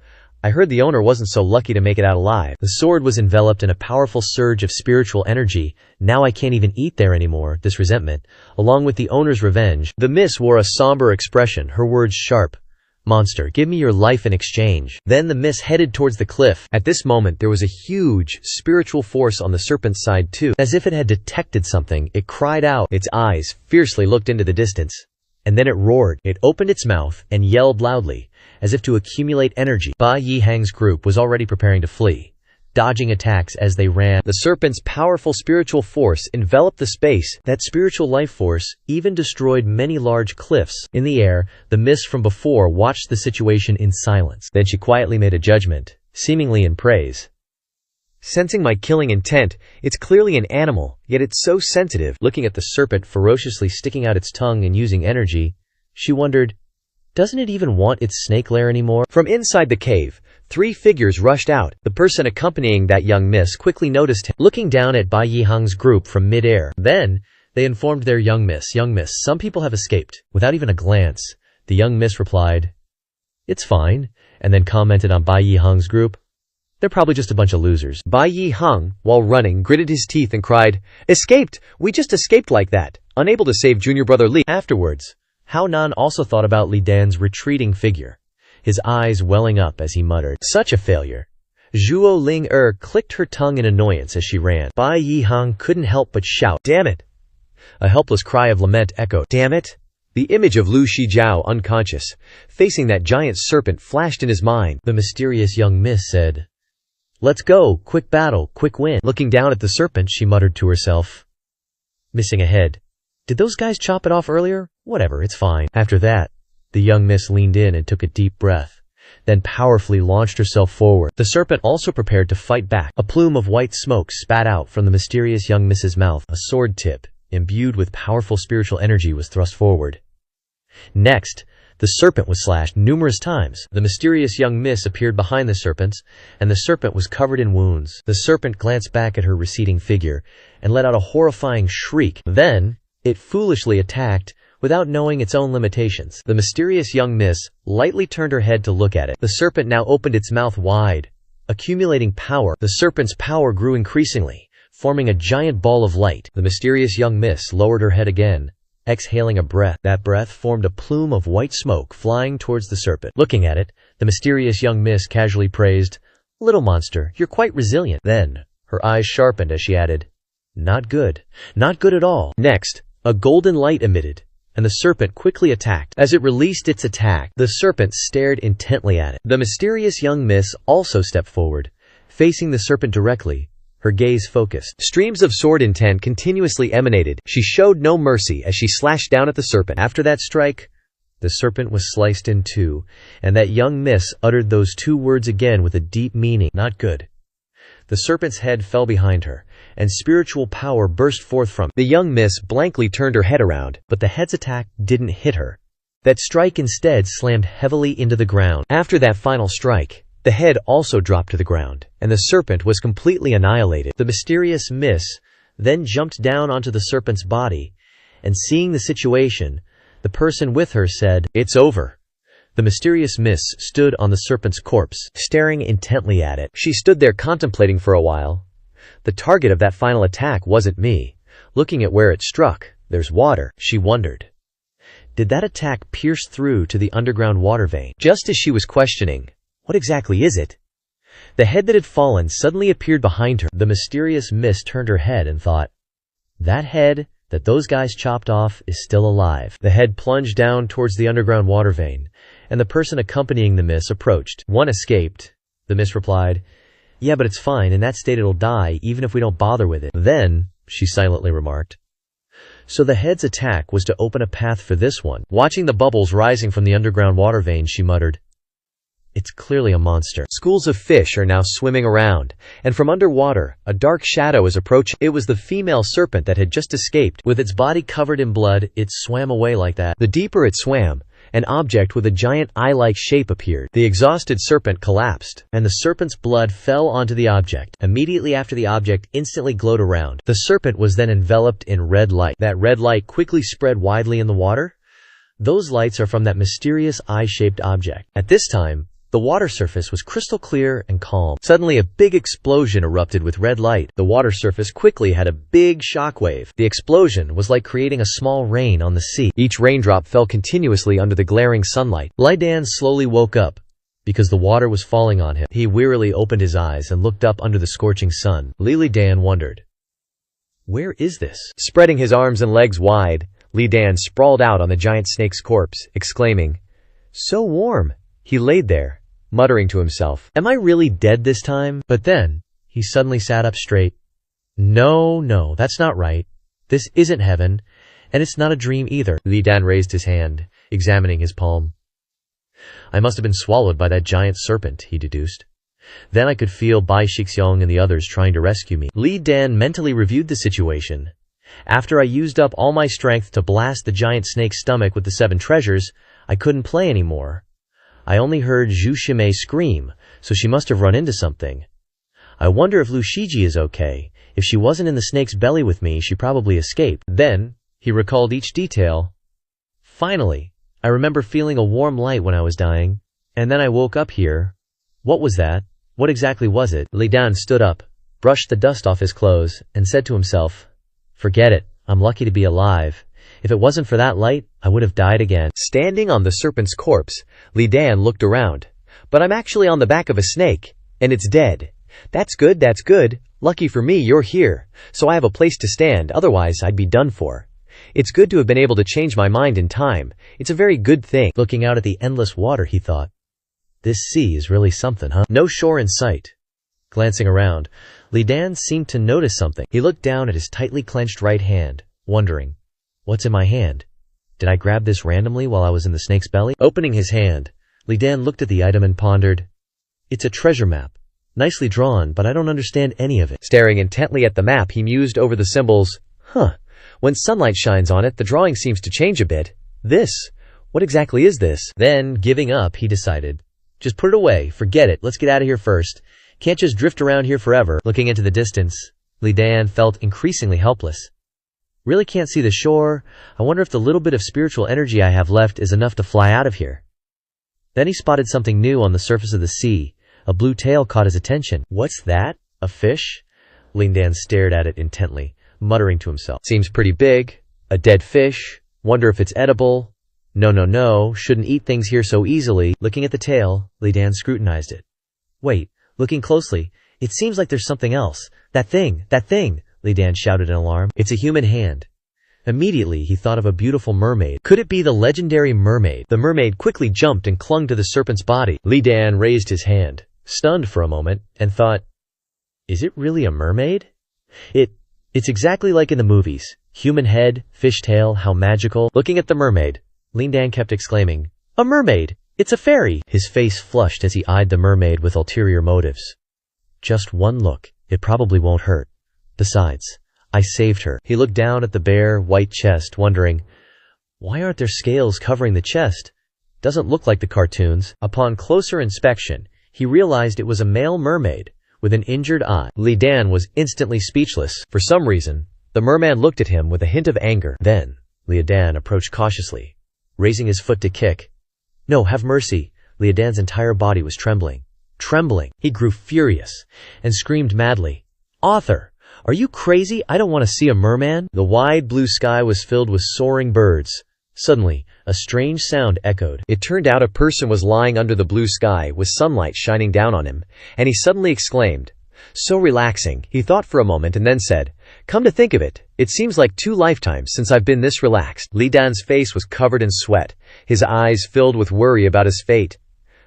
B: I heard the owner wasn't so lucky to make it out alive.
A: The sword was enveloped in a powerful surge of spiritual energy. "Now I can't even eat there anymore," this resentment, along with the owner's revenge.
B: The miss wore a somber expression,
A: her words sharp. "Monster, give me your life in exchange."
B: Then the miss headed towards the cliff. At this moment there was a huge spiritual force on the serpent's side too.
A: As if it had detected something, it cried out.
B: Its eyes fiercely looked into the distance.
A: And then it roared. It opened its mouth and yelled loudly, as if to accumulate energy. Bai Yihang's group was already preparing to flee, dodging attacks as they ran.
B: The serpent's powerful spiritual force enveloped the space.
A: That spiritual life force even destroyed many large cliffs. In the air, the miss from before watched the situation in silence.
B: Then she quietly made a judgment, seemingly in praise. Sensing my killing intent, it's clearly an animal, yet it's so sensitive.
A: Looking at the serpent ferociously sticking out its tongue and using energy, she wondered, doesn't it even want its snake lair anymore?
B: From inside the cave, 3 figures rushed out. The person accompanying that young miss quickly noticed him,
A: looking down at Bai Yihang's group from mid-air. Then, they informed their young miss, some people have escaped. Without even a glance, the young miss replied, it's fine, and then commented on Bai Yihang's group. They're probably just a bunch of losers.
B: Bai Yihang, while running, gritted his teeth and cried, escaped! We just escaped like that, unable to save junior brother Li.
A: Afterwards, Hao Nan also thought about Li Dan's retreating figure, his eyes welling up as he muttered, such a failure. Zhuo Ling clicked her tongue in annoyance as she ran. Bai Yihang couldn't help but shout, damn it! A helpless cry of lament echoed, damn it!
B: The image of Lu Shijiao unconscious, facing that giant serpent flashed in his mind.
A: The mysterious young miss said, let's go, quick battle, quick win. Looking down at the serpent, she muttered to herself, missing a head. Did those guys chop it off earlier? Whatever, it's fine. After that, the young miss leaned in and took a deep breath, then powerfully launched herself forward. The serpent also prepared to fight back. A plume of white smoke spat out from the mysterious young miss's mouth. A sword tip, imbued with powerful spiritual energy, was thrust forward. Next, the serpent was slashed numerous times. The mysterious young miss appeared behind the serpents, and the serpent was covered in wounds. The serpent glanced back at her receding figure and let out a horrifying shriek. Then, it foolishly attacked, without knowing its own limitations. The mysterious young miss lightly turned her head to look at it. The serpent now opened its mouth wide, accumulating power. The serpent's power grew increasingly, forming a giant ball of light. The mysterious young miss lowered her head again, exhaling a breath. That breath formed a plume of white smoke flying towards the serpent. Looking at it, the mysterious young miss casually praised, little monster, you're quite resilient. Then, her eyes sharpened as she added, not good. Not good at all. Next, a golden light emitted, and the serpent quickly attacked. As it released its attack, the serpent stared intently at it. The mysterious young miss also stepped forward, facing the serpent directly, her gaze focused. Streams of sword intent continuously emanated. She showed no mercy as she slashed down at the serpent. After that strike, the serpent was sliced in two, and that young miss uttered those 2 words again with a deep meaning, not good. The serpent's head fell behind her, and spiritual power burst forth from it. The young miss blankly turned her head around, but the head's attack didn't hit her. That strike instead slammed heavily into the ground. After that final strike, the head also dropped to the ground, and the serpent was completely annihilated. The mysterious miss then jumped down onto the serpent's body, and seeing the situation, the person with her said, it's over. The mysterious miss stood on the serpent's corpse, staring intently at it. She stood there contemplating for a while. The target of that final attack wasn't me. Looking at where it struck, there's water, she wondered. Did that attack pierce through to the underground water vein? Just as she was questioning, what exactly is it? The head that had fallen suddenly appeared behind her. The mysterious miss turned her head and thought, that head that those guys chopped off is still alive. The head plunged down towards the underground water vein, and the person accompanying the miss approached. One escaped. The miss replied, yeah, but it's fine. In that state it'll die, even if we don't bother with it. Then, she silently remarked, so the head's attack was to open a path for this one. Watching the bubbles rising from the underground water vein, she muttered, it's clearly a monster. Schools of fish are now swimming around, and from underwater, a dark shadow is approaching. It was the female serpent that had just escaped. With its body covered in blood, it swam away like that. The deeper it swam, an object with a giant eye-like shape appeared. The exhausted serpent collapsed, and the serpent's blood fell onto the object. Immediately after, the object instantly glowed around. The serpent was then enveloped in red light. That red light quickly spread widely in the water. Those lights are from that mysterious eye-shaped object. At this time, the water surface was crystal clear and calm. Suddenly, a big explosion erupted with red light. The water surface quickly had a big shockwave. The explosion was like creating a small rain on the sea. Each raindrop fell continuously under the glaring sunlight. Li Dan slowly woke up, because the water was falling on him. He wearily opened his eyes and looked up under the scorching sun. Li Dan wondered, where is this? Spreading his arms and legs wide, Li Dan sprawled out on the giant snake's corpse, exclaiming, so warm. He laid there, muttering to himself, am I really dead this time? But then, he suddenly sat up straight. No, that's not right. This isn't heaven, and it's not a dream either. Li Dan raised his hand, examining his palm. I must have been swallowed by that giant serpent, he deduced. Then I could feel Bai Shixiong and the others trying to rescue me. Li Dan mentally reviewed the situation. After I used up all my strength to blast the giant snake's stomach with the 7 treasures, I couldn't play anymore. I only heard Zhu Shimei scream, so she must have run into something. I wonder if Lu Shiji is okay. If she wasn't in the snake's belly with me, she probably escaped. Then, he recalled each detail. Finally, I remember feeling a warm light when I was dying, and then I woke up here. What was that? What exactly was it? Li Dan stood up, brushed the dust off his clothes, and said to himself, "Forget it. I'm lucky to be alive. If it wasn't for that light, I would have died again."
B: Standing on the serpent's corpse, Li Dan looked around. "But I'm actually on the back of a snake, and it's dead. That's good, that's good. Lucky for me, you're here, so I have a place to stand, otherwise I'd be done for. It's good to have been able to change my mind in time. It's a very good thing."
A: Looking out at the endless water, he thought, "This sea is really something, huh?" No shore in sight. Glancing around, Li Dan seemed to notice something. He looked down at his tightly clenched right hand, wondering, "What's in my hand? Did I grab this randomly while I was in the snake's belly?" Opening his hand, Li Dan looked at the item and pondered, "It's a treasure map. Nicely drawn, but I don't understand any of it."
B: Staring intently at the map, he mused over the symbols. When sunlight shines on it, the drawing seems to change a bit. What exactly is this?
A: Then, giving up, he decided, "Just put it away, forget it, let's get out of here first. Can't just drift around here forever." Looking into the distance, Li Dan felt increasingly helpless. "Really can't see the shore. I wonder if the little bit of spiritual energy I have left is enough to fly out of here." Then he spotted something new on the surface of the sea. A blue tail caught his attention. "What's that? A fish?" Li Dan stared at it intently, muttering to himself,
B: "Seems pretty big. A dead fish. Wonder if it's edible. No, shouldn't eat things here so easily."
A: Looking at the tail, Li Dan scrutinized it. "Wait, looking closely, it seems like there's something else. That thing! Li Dan shouted in alarm. "It's a human hand." Immediately, he thought of a beautiful mermaid. Could it be the legendary mermaid? The mermaid quickly jumped and clung to the serpent's body. Li Dan raised his hand, stunned for a moment, and thought, "Is it really a mermaid? It's exactly like in the movies. Human head, fish tail, how magical." Looking at the mermaid, Li Dan kept exclaiming, "A mermaid! It's a fairy!" His face flushed as he eyed the mermaid with ulterior motives. "Just one look. It probably won't hurt. Besides, I saved her." He looked down at the bare, white chest, wondering, why aren't there scales covering the chest? Doesn't look like the cartoons. Upon closer inspection, he realized it was a male mermaid with an injured eye. Li Dan was instantly speechless. For some reason, the merman looked at him with a hint of anger. Then, Li Dan approached cautiously, raising his foot to kick. "No, have mercy." Li Dan's entire body was trembling. He grew furious and screamed madly, "Author, are you crazy? I don't want to see a merman." The wide blue sky was filled with soaring birds. Suddenly, a strange sound echoed.
B: It turned out a person was lying under the blue sky with sunlight shining down on him, and he suddenly exclaimed, "So relaxing." He thought for a moment and then said, "Come to think of it, it seems like 2 lifetimes since I've been this relaxed." Li Dan's face was covered in sweat, his eyes filled with worry about his fate.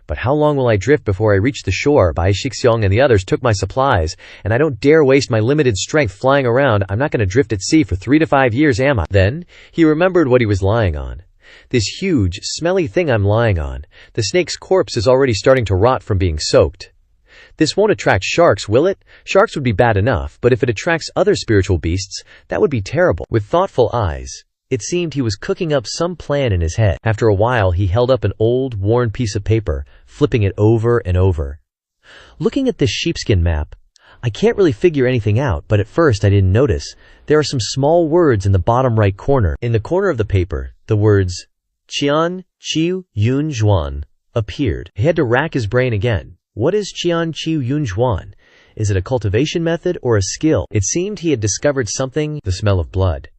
B: "But how long will I drift before I reach the shore? Bai Shixiong and the others took my supplies, and I don't dare waste my limited strength flying around. I'm not going to drift at sea for 3 to 5 years, am I?" Then, he remembered what he was lying on. "This huge, smelly thing I'm lying on. The snake's corpse is already starting to rot from being soaked. This won't attract sharks, will it? Sharks would be bad enough, but if it attracts other spiritual beasts, that would be terrible." With thoughtful eyes, it seemed he was cooking up some plan in his head. After a while, he held up an old, worn piece of paper, flipping it over and over. "Looking at this sheepskin map, I can't really figure anything out, but at first I didn't notice. There are some small words in the bottom right corner." In the corner of the paper, the words, "Qian Qiu Yun Zhuan," appeared. He had to rack his brain again. What is Qian Qiu Yun Zhuan? Is it a cultivation method or a skill? It seemed he had discovered something, the smell of blood.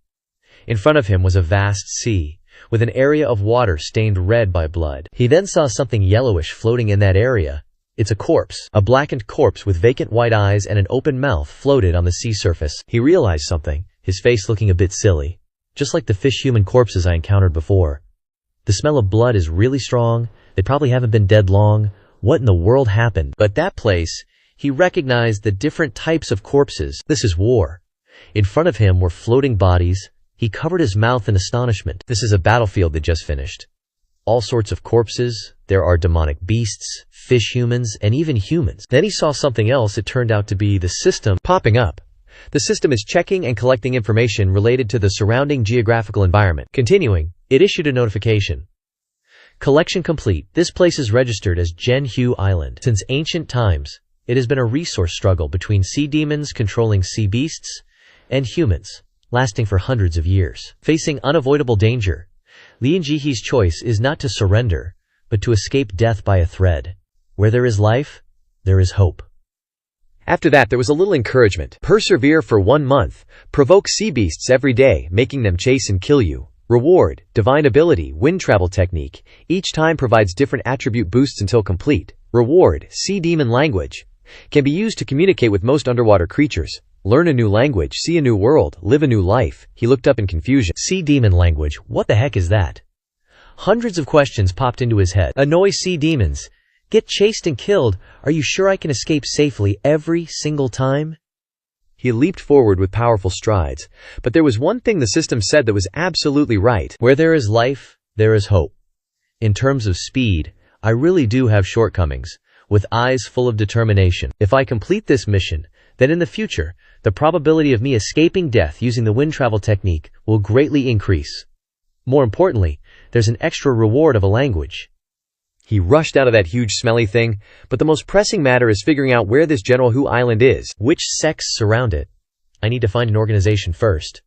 B: In front of him was a vast sea, with an area of water stained red by blood. He then saw something yellowish floating in that area. It's a corpse. A blackened corpse with vacant white eyes and an open mouth floated on the sea surface. He realized something, his face looking a bit silly, just like the fish-human corpses I encountered before. The smell of blood is really strong. They probably haven't been dead long. What in the world happened? But that place, he recognized the different types of corpses. This is war. In front of him were floating bodies. He covered his mouth in astonishment. This is a battlefield they just finished.
A: all sorts of corpses. There are demonic beasts, fish humans, and even humans. Then he saw something else. It turned out to be the system
B: popping up. The system is checking and collecting information related to the surrounding geographical environment.
A: Continuing, it issued a notification. Collection complete. This place is registered as Genhu Island. Since ancient times, it has been a resource struggle between sea demons controlling sea beasts and humans, lasting for hundreds of years. Facing unavoidable danger, Lin Jihe's choice is not to surrender, but to escape death by a thread. Where there is life, there is hope.
B: After that, there was a little encouragement. Persevere for 1 month. Provoke sea beasts every day, making them chase and kill you. Reward, divine ability, wind travel technique. Each time provides different attribute boosts until complete. Reward, sea demon language. Can be used to communicate with most underwater creatures. Learn a new language, see a new world, live a new life. He looked up in confusion.
A: Sea demon language, what the heck is that? Hundreds of questions popped into his head. Annoy sea demons. Get chased and killed. Are you sure I can escape safely every single time?
B: He leaped forward with powerful strides. But there was one thing the system said that was absolutely right.
A: Where there is life, there is hope. In terms of speed, I really do have shortcomings, with eyes full of determination. If I complete this mission, then in the future, the probability of me escaping death using the wind travel technique will greatly increase. More importantly, there's an extra reward of a language.
B: He rushed out of that huge smelly thing, but the most pressing matter is figuring out where this Genhu Island is.
A: Which sects surround it? I need to find an organization first.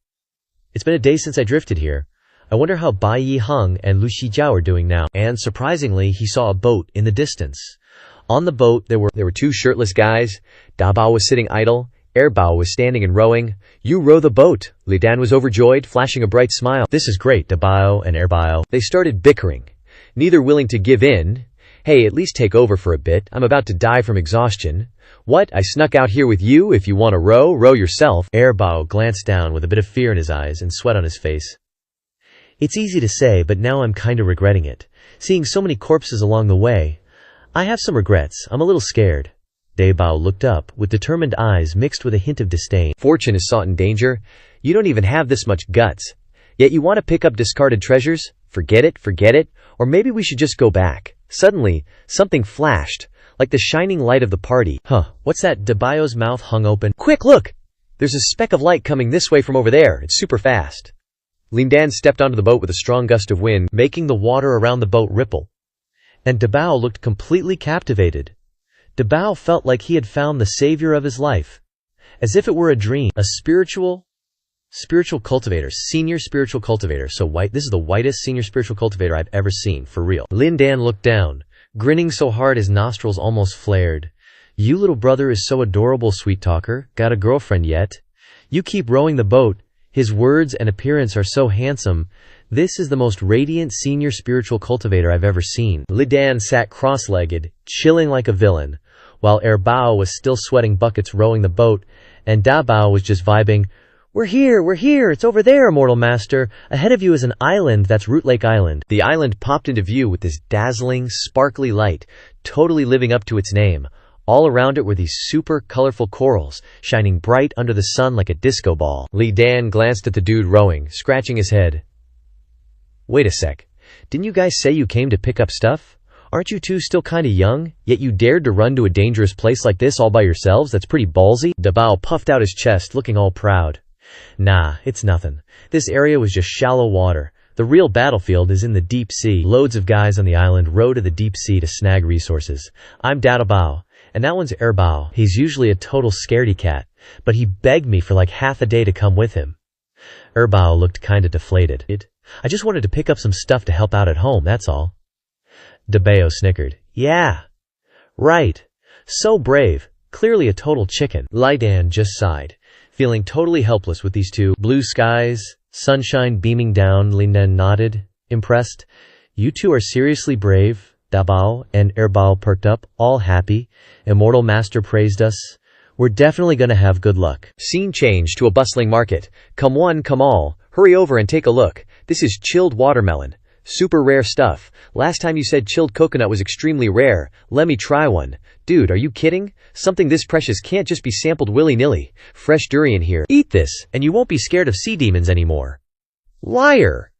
A: It's been a day since I drifted here. I wonder how Bai Yi Heng and Lu Shijiao are doing now. And surprisingly, he saw a boat in the distance. On the boat, there were 2 shirtless guys. Da Bao was sitting idle. Er Bao was standing and rowing. You row the boat. Li Dan was overjoyed, flashing a bright smile. This is great, Da Bao and Er Bao.
B: They started bickering, neither willing to give in. Hey, at least take over for a bit. I'm about to die from exhaustion. What? I snuck out here with you. If you want to row, row yourself.
A: Er Bao glanced down with a bit of fear in his eyes and sweat on his face. It's easy to say, but now I'm kinda regretting it. Seeing so many corpses along the way, I have some regrets. I'm a little scared. Da Bao looked up, with determined eyes mixed with a hint of disdain.
B: Fortune is sought in danger. You don't even have this much guts. Yet you want to pick up discarded treasures? Forget it. Or maybe we should just go back. Suddenly, something flashed, like the shining light of the party.
A: What's that? Da Bao's mouth hung open.
B: Quick, look! There's a speck of light coming this way from over there. It's super fast. Lin Dan stepped onto the boat with a strong gust of wind,
A: making the water around the boat ripple. And Da Bao looked completely captivated. Da Bao felt like he had found the savior of his life. As if it were a dream. A spiritual cultivator. Senior spiritual cultivator. So white. This is the whitest senior spiritual cultivator I've ever seen, for real. Lin Dan looked down, grinning so hard his nostrils almost flared. You little brother is so adorable, sweet talker. Got a girlfriend yet? You keep rowing the boat. His words and appearance are so handsome. This is the most radiant senior spiritual cultivator I've ever seen. Li Dan sat cross-legged, chilling like a villain, while Er Bao was still sweating buckets rowing the boat, and Da Bao was just vibing. We're here, it's over there, mortal master. Ahead of you is an island, that's Root Lake Island.
B: The island popped into view with this dazzling, sparkly light, totally living up to its name. All around it were these super colorful corals, shining bright under the sun like a disco ball. Li Dan glanced at the dude rowing, scratching his head. Wait a sec. Didn't you guys say you came to pick up stuff? Aren't you two still kinda young? Yet you dared to run to a dangerous place like this all by yourselves? That's pretty ballsy. Da Bao puffed out his chest, looking all proud. Nah, it's nothing. This area was just shallow water. The real battlefield is in the deep sea. Loads of guys on the island row to the deep sea to snag resources. I'm Da Bao, and that one's Er Bao. He's usually a total scaredy cat, but he begged me for like half a day to come with him. Er Bao looked kinda deflated. I just wanted to pick up some stuff to help out at home, that's all. Da Bao snickered. Yeah. Right. So brave. Clearly a total chicken. Li Dan just sighed, feeling totally helpless with these two. Blue skies, sunshine beaming down. Lin Dan nodded, impressed. You two are seriously brave. Da Bao and Er Bao perked up, all happy. Immortal Master praised us. We're definitely gonna have good luck. Scene changed to a bustling market. Come one, come all. Hurry over and take a look. This is chilled watermelon. Super rare stuff. Last time you said chilled coconut was extremely rare. Let me try one. Dude, are you kidding? Something this precious can't just be sampled willy-nilly. Fresh durian here. Eat this, and you won't be scared of sea demons anymore. Liar!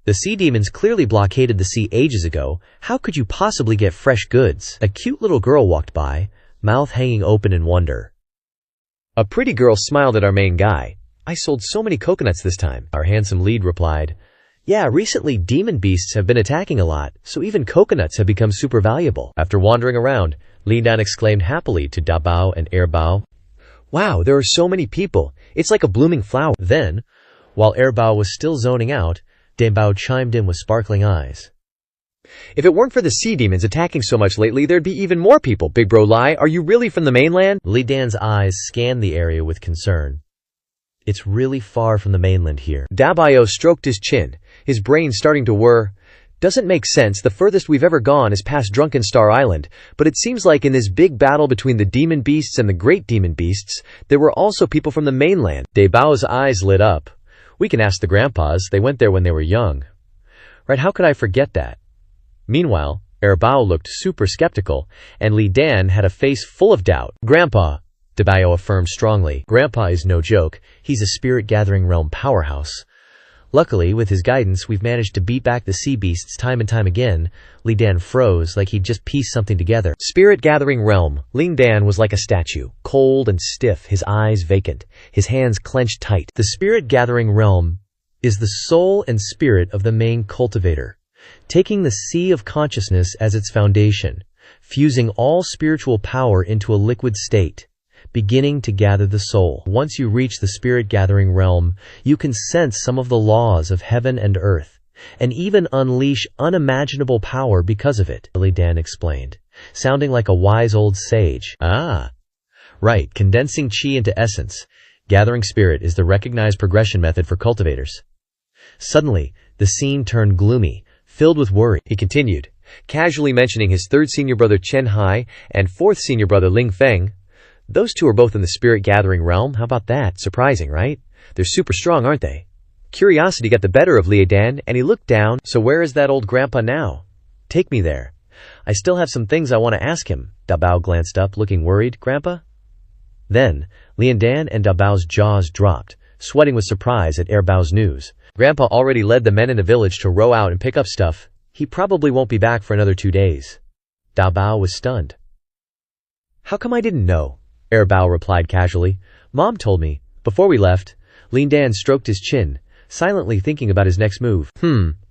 A: The sea demons clearly blockaded the sea ages ago. How could you possibly get fresh goods? A cute little girl walked by, mouth hanging open in wonder.
B: A pretty girl smiled at our main guy. I sold so many coconuts this time.
A: Our handsome lead replied, yeah, recently demon beasts have been attacking a lot, so even coconuts have become super valuable. After wandering around, Lin Dan exclaimed happily to Da Bao and Air Bao,
B: wow, there are so many people. It's like a blooming flower.
A: Then, while Air Bao was still zoning out, Dan Bao chimed in with sparkling eyes.
B: If it weren't for the sea demons attacking so much lately, there'd be even more people. Big bro lie, are you really from the mainland?
A: Li Dan's eyes scanned the area with concern. It's really far from the mainland here.
B: Da Bao stroked his chin, his brain starting to whir. Doesn't make sense, the furthest we've ever gone is past Drunken Star Island, but it seems like in this big battle between the demon beasts and the great demon beasts, there were also people from the mainland.
A: Da Bao's eyes lit up. We can ask the grandpas, they went there when they were young. Right, how could I forget that? Meanwhile, Air Bao looked super skeptical, and Li Dan had a face full of doubt. Grandpa, Da Bao affirmed strongly. Grandpa is no joke, he's a spirit-gathering realm powerhouse. Luckily, with his guidance, we've managed to beat back the sea beasts time and time again. Li Dan froze like he'd just pieced something together.
B: Spirit-gathering realm. Lin Dan was like a statue, cold and stiff, his eyes vacant, his hands clenched tight.
A: The spirit-gathering realm is the soul and spirit of the main cultivator, taking the sea of consciousness as its foundation, fusing all spiritual power into a liquid state, beginning to gather the soul. Once you reach the spirit-gathering realm, you can sense some of the laws of heaven and earth, and even unleash unimaginable power because of it, Li Dan explained, sounding like a wise old sage. Ah, right, condensing chi into essence. Gathering spirit is the recognized progression method for cultivators. Suddenly, the scene turned gloomy, filled with worry.
B: He continued, casually mentioning his third senior brother Chen Hai and fourth senior brother Ling Feng. Those two are both in the spirit-gathering realm. How about that? Surprising, right? They're super strong, aren't they? Curiosity got the better of Li Dan, and he looked down. So where is that old grandpa now?
A: Take me there. I still have some things I want to ask him. Da Bao glanced up, looking worried. Grandpa? Then, Li Dan and Da Bao's jaws dropped, sweating with surprise at Air Bao's news. Grandpa already led the men in the village to row out and pick up stuff. He probably won't be back for another 2 days. Da Bao was stunned.
B: How come I didn't know?
A: Air Bao replied casually. Mom told me. Before we left, Lin Dan stroked his chin, silently thinking about his next move.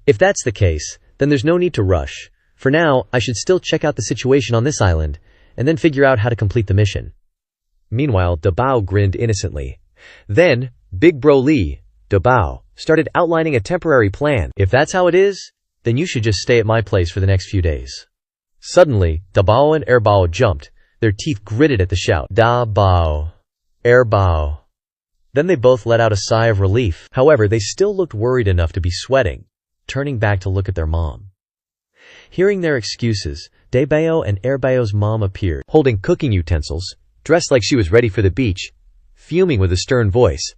A: If that's the case, then there's no need to rush. For now, I should still check out the situation on this island, and then figure out how to complete the mission.
B: Meanwhile, Da Bao grinned innocently. Then, Big Bro Li, Da Bao, started outlining a temporary plan.
A: If that's how it is, then you should just stay at my place for the next few days. Suddenly, Da Bao and Air Bao jumped, their teeth gritted at the shout. Da Bao. Air Bao. Then they both let out a sigh of relief. However, they still looked worried enough to be sweating, turning back to look at their mom. Hearing their excuses, Da Bao and Air Bao's mom appeared,
B: holding cooking utensils, dressed like she was ready for the beach, fuming with a stern voice.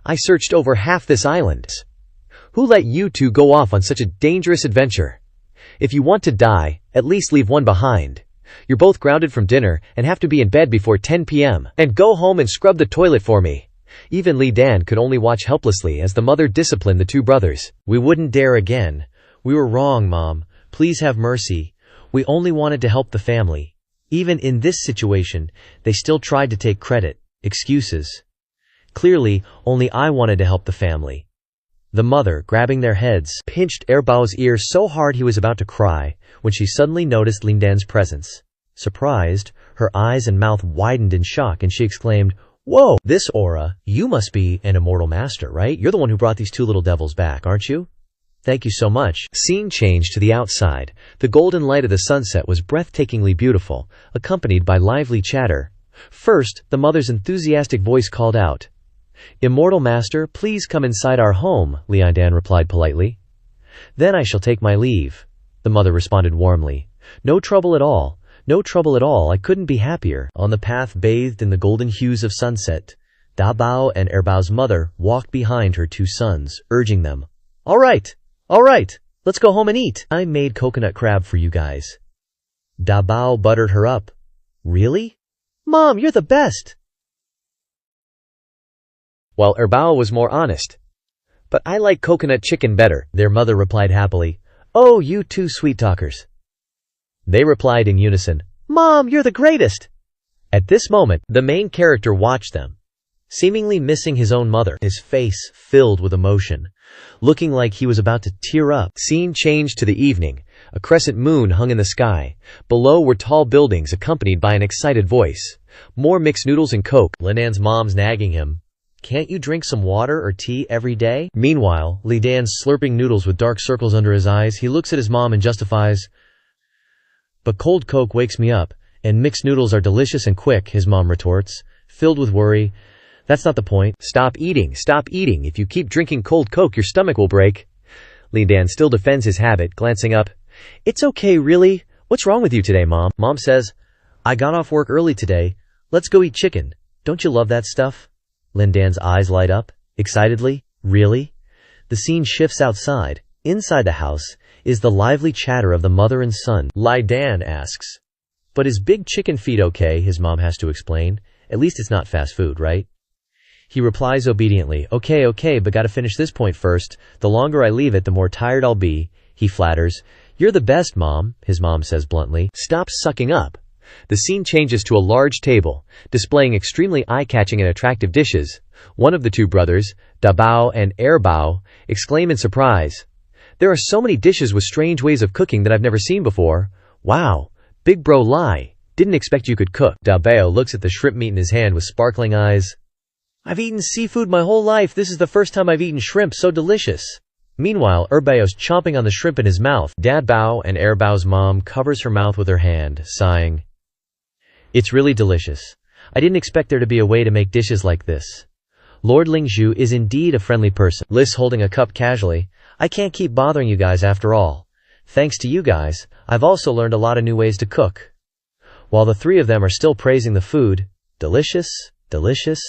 B: I searched over half this island. Who let you two go off on such a dangerous adventure? If you want to die, at least leave one behind. You're both grounded from dinner and have to be in bed before 10 p.m. And go home and scrub the toilet for me. Even Li Dan could only watch helplessly as the mother disciplined the two brothers.
A: We wouldn't dare again. We were wrong, Mom. Please have mercy. We only wanted to help the family. Even in this situation, they still tried to take credit, excuses. Clearly, only I wanted to help the family. The mother, grabbing their heads, pinched Air Bao's ear so hard he was about to cry when she suddenly noticed Lin Dan's presence. Surprised, her eyes and mouth widened in shock and she exclaimed, Whoa, this aura, you must be an immortal master, right? You're the one who brought these two little devils back, aren't you? Thank you so much.
B: Scene changed to the outside. The golden light of the sunset was breathtakingly beautiful, accompanied by lively chatter. First, the mother's enthusiastic voice called out, Immortal Master, please come inside our home, Li Dan replied politely. Then I shall take my leave, the mother responded warmly. No trouble at all. No trouble at all. I couldn't be happier.
A: On the path bathed in the golden hues of sunset, Da Bao and Air Bao's mother walked behind her two sons, urging them. All right, let's go home and eat. I made coconut crab for you guys. Da Bao buttered her up. Really? Mom, you're the best.
B: While Air Bao was more honest. But I like coconut chicken better,
A: their mother replied happily. Oh, you two sweet talkers. They replied in unison, Mom, you're the greatest! At this moment, the main character watched them, seemingly missing his own mother, his face filled with emotion, looking like he was about to tear up.
B: Scene changed to the evening. A crescent moon hung in the sky. Below were tall buildings accompanied by an excited voice. More mixed noodles and Coke.
A: Lindan's mom's nagging him. Can't you drink some water or tea every day? Meanwhile, Lindan's slurping noodles with dark circles under his eyes. He looks at his mom and justifies, but cold Coke wakes me up, and mixed noodles are delicious and quick, his mom retorts, filled with worry. That's not the point.
B: Stop eating, stop eating. If you keep drinking cold Coke, your stomach will break. Lindan still defends his habit, glancing up. It's okay, really? What's wrong with you today, Mom?
A: Mom says, I got off work early today. Let's go eat chicken. Don't you love that stuff? Lindan's eyes light up, excitedly. Really? The scene shifts outside. Inside the house is the lively chatter of the mother and son. Lindan asks, but is big chicken feed okay? His mom has to explain. At least it's not fast food, right? He replies obediently, okay, but gotta finish this point first. The longer I leave it, the more tired I'll be. He flatters. You're the best, Mom, his mom says bluntly.
B: Stop sucking up. The scene changes to a large table, displaying extremely eye-catching and attractive dishes. One of the two brothers, Dabao and Erbao, exclaim in surprise. There are so many dishes with strange ways of cooking that I've never seen before. Wow, big bro lie. Didn't expect you could cook.
A: Dabao looks at the shrimp meat in his hand with sparkling eyes. I've eaten seafood my whole life. This is the first time I've eaten shrimp so delicious. Meanwhile, Erbao's chomping on the shrimp in his mouth. Dabao and Erbao's mom covers her mouth with her hand, sighing. It's really delicious. I didn't expect there to be a way to make dishes like this. Lord Lingzhu is indeed a friendly person. Liz holding a cup casually. I can't keep bothering you guys after all. Thanks to you guys, I've also learned a lot of new ways to cook. While the three of them are still praising the food, delicious, delicious,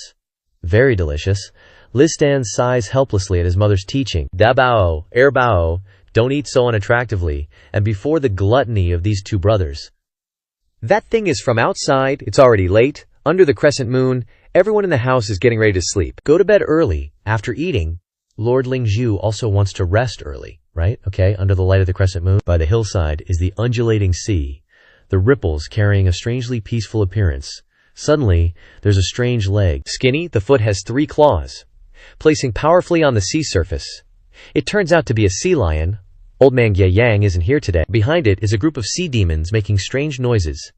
A: very delicious, Listan sighs helplessly at his mother's teaching. Dabao, Erbao, don't eat so unattractively, and before the gluttony of these two brothers.
B: That thing is from outside. It's already late. Under the crescent moon, everyone in the house is getting ready to sleep.
A: Go to bed early. After eating, Lord Lingzhu also wants to rest early, right? Okay, under the light of the crescent moon. By the hillside is the undulating sea, the ripples carrying a strangely peaceful appearance. Suddenly, there's a strange leg.
B: Skinny, the foot has 3 claws, placing powerfully on the sea surface. It turns out to be a sea lion. Old man Ye Yang isn't here today.
A: Behind it is a group of sea demons making strange noises.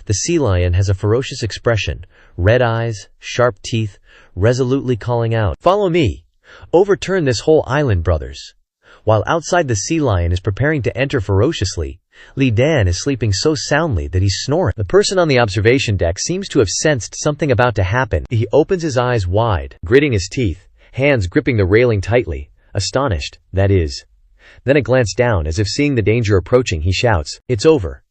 A: The sea lion has a ferocious expression, red eyes, sharp teeth, resolutely calling out, Follow me! Overturn this whole island, brothers. While outside the sea lion is preparing to enter ferociously, Li Dan is sleeping so soundly that he's snoring.
B: The person on the observation deck seems to have sensed something about to happen. He opens his eyes wide, gritting his teeth, hands gripping the railing tightly, astonished, that is. Then a glance down, as if seeing the danger approaching, he shouts, It's over.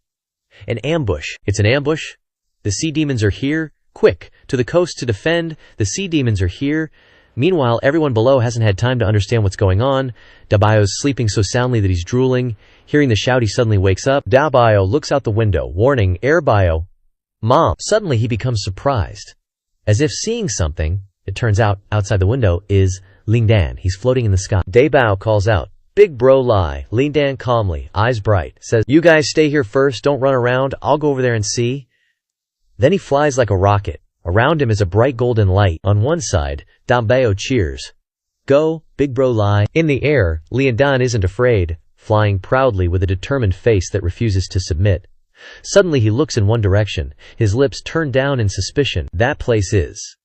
A: An ambush. It's an ambush? The sea demons are here. Quick, to the coast to defend. The sea demons are here. Meanwhile, everyone below hasn't had time to understand what's going on. Dabao's sleeping so soundly that he's drooling. Hearing the shout, he suddenly wakes up. Dabao looks out the window, warning, Erbao. Mom. Suddenly he becomes surprised. As if seeing something, it turns out, outside the window, is Lindan. He's floating in the sky. Dabao calls out, Big bro lie. Lindan calmly, eyes bright, says, You guys stay here first, don't run around, I'll go over there and see. Then he flies like a rocket. Around him is a bright golden light. On one side, Dabao cheers. Go, big bro lie. In the air, Lindan isn't afraid, flying proudly with a determined face that refuses to submit. Suddenly he looks in one direction, his lips turned down in suspicion. That place is.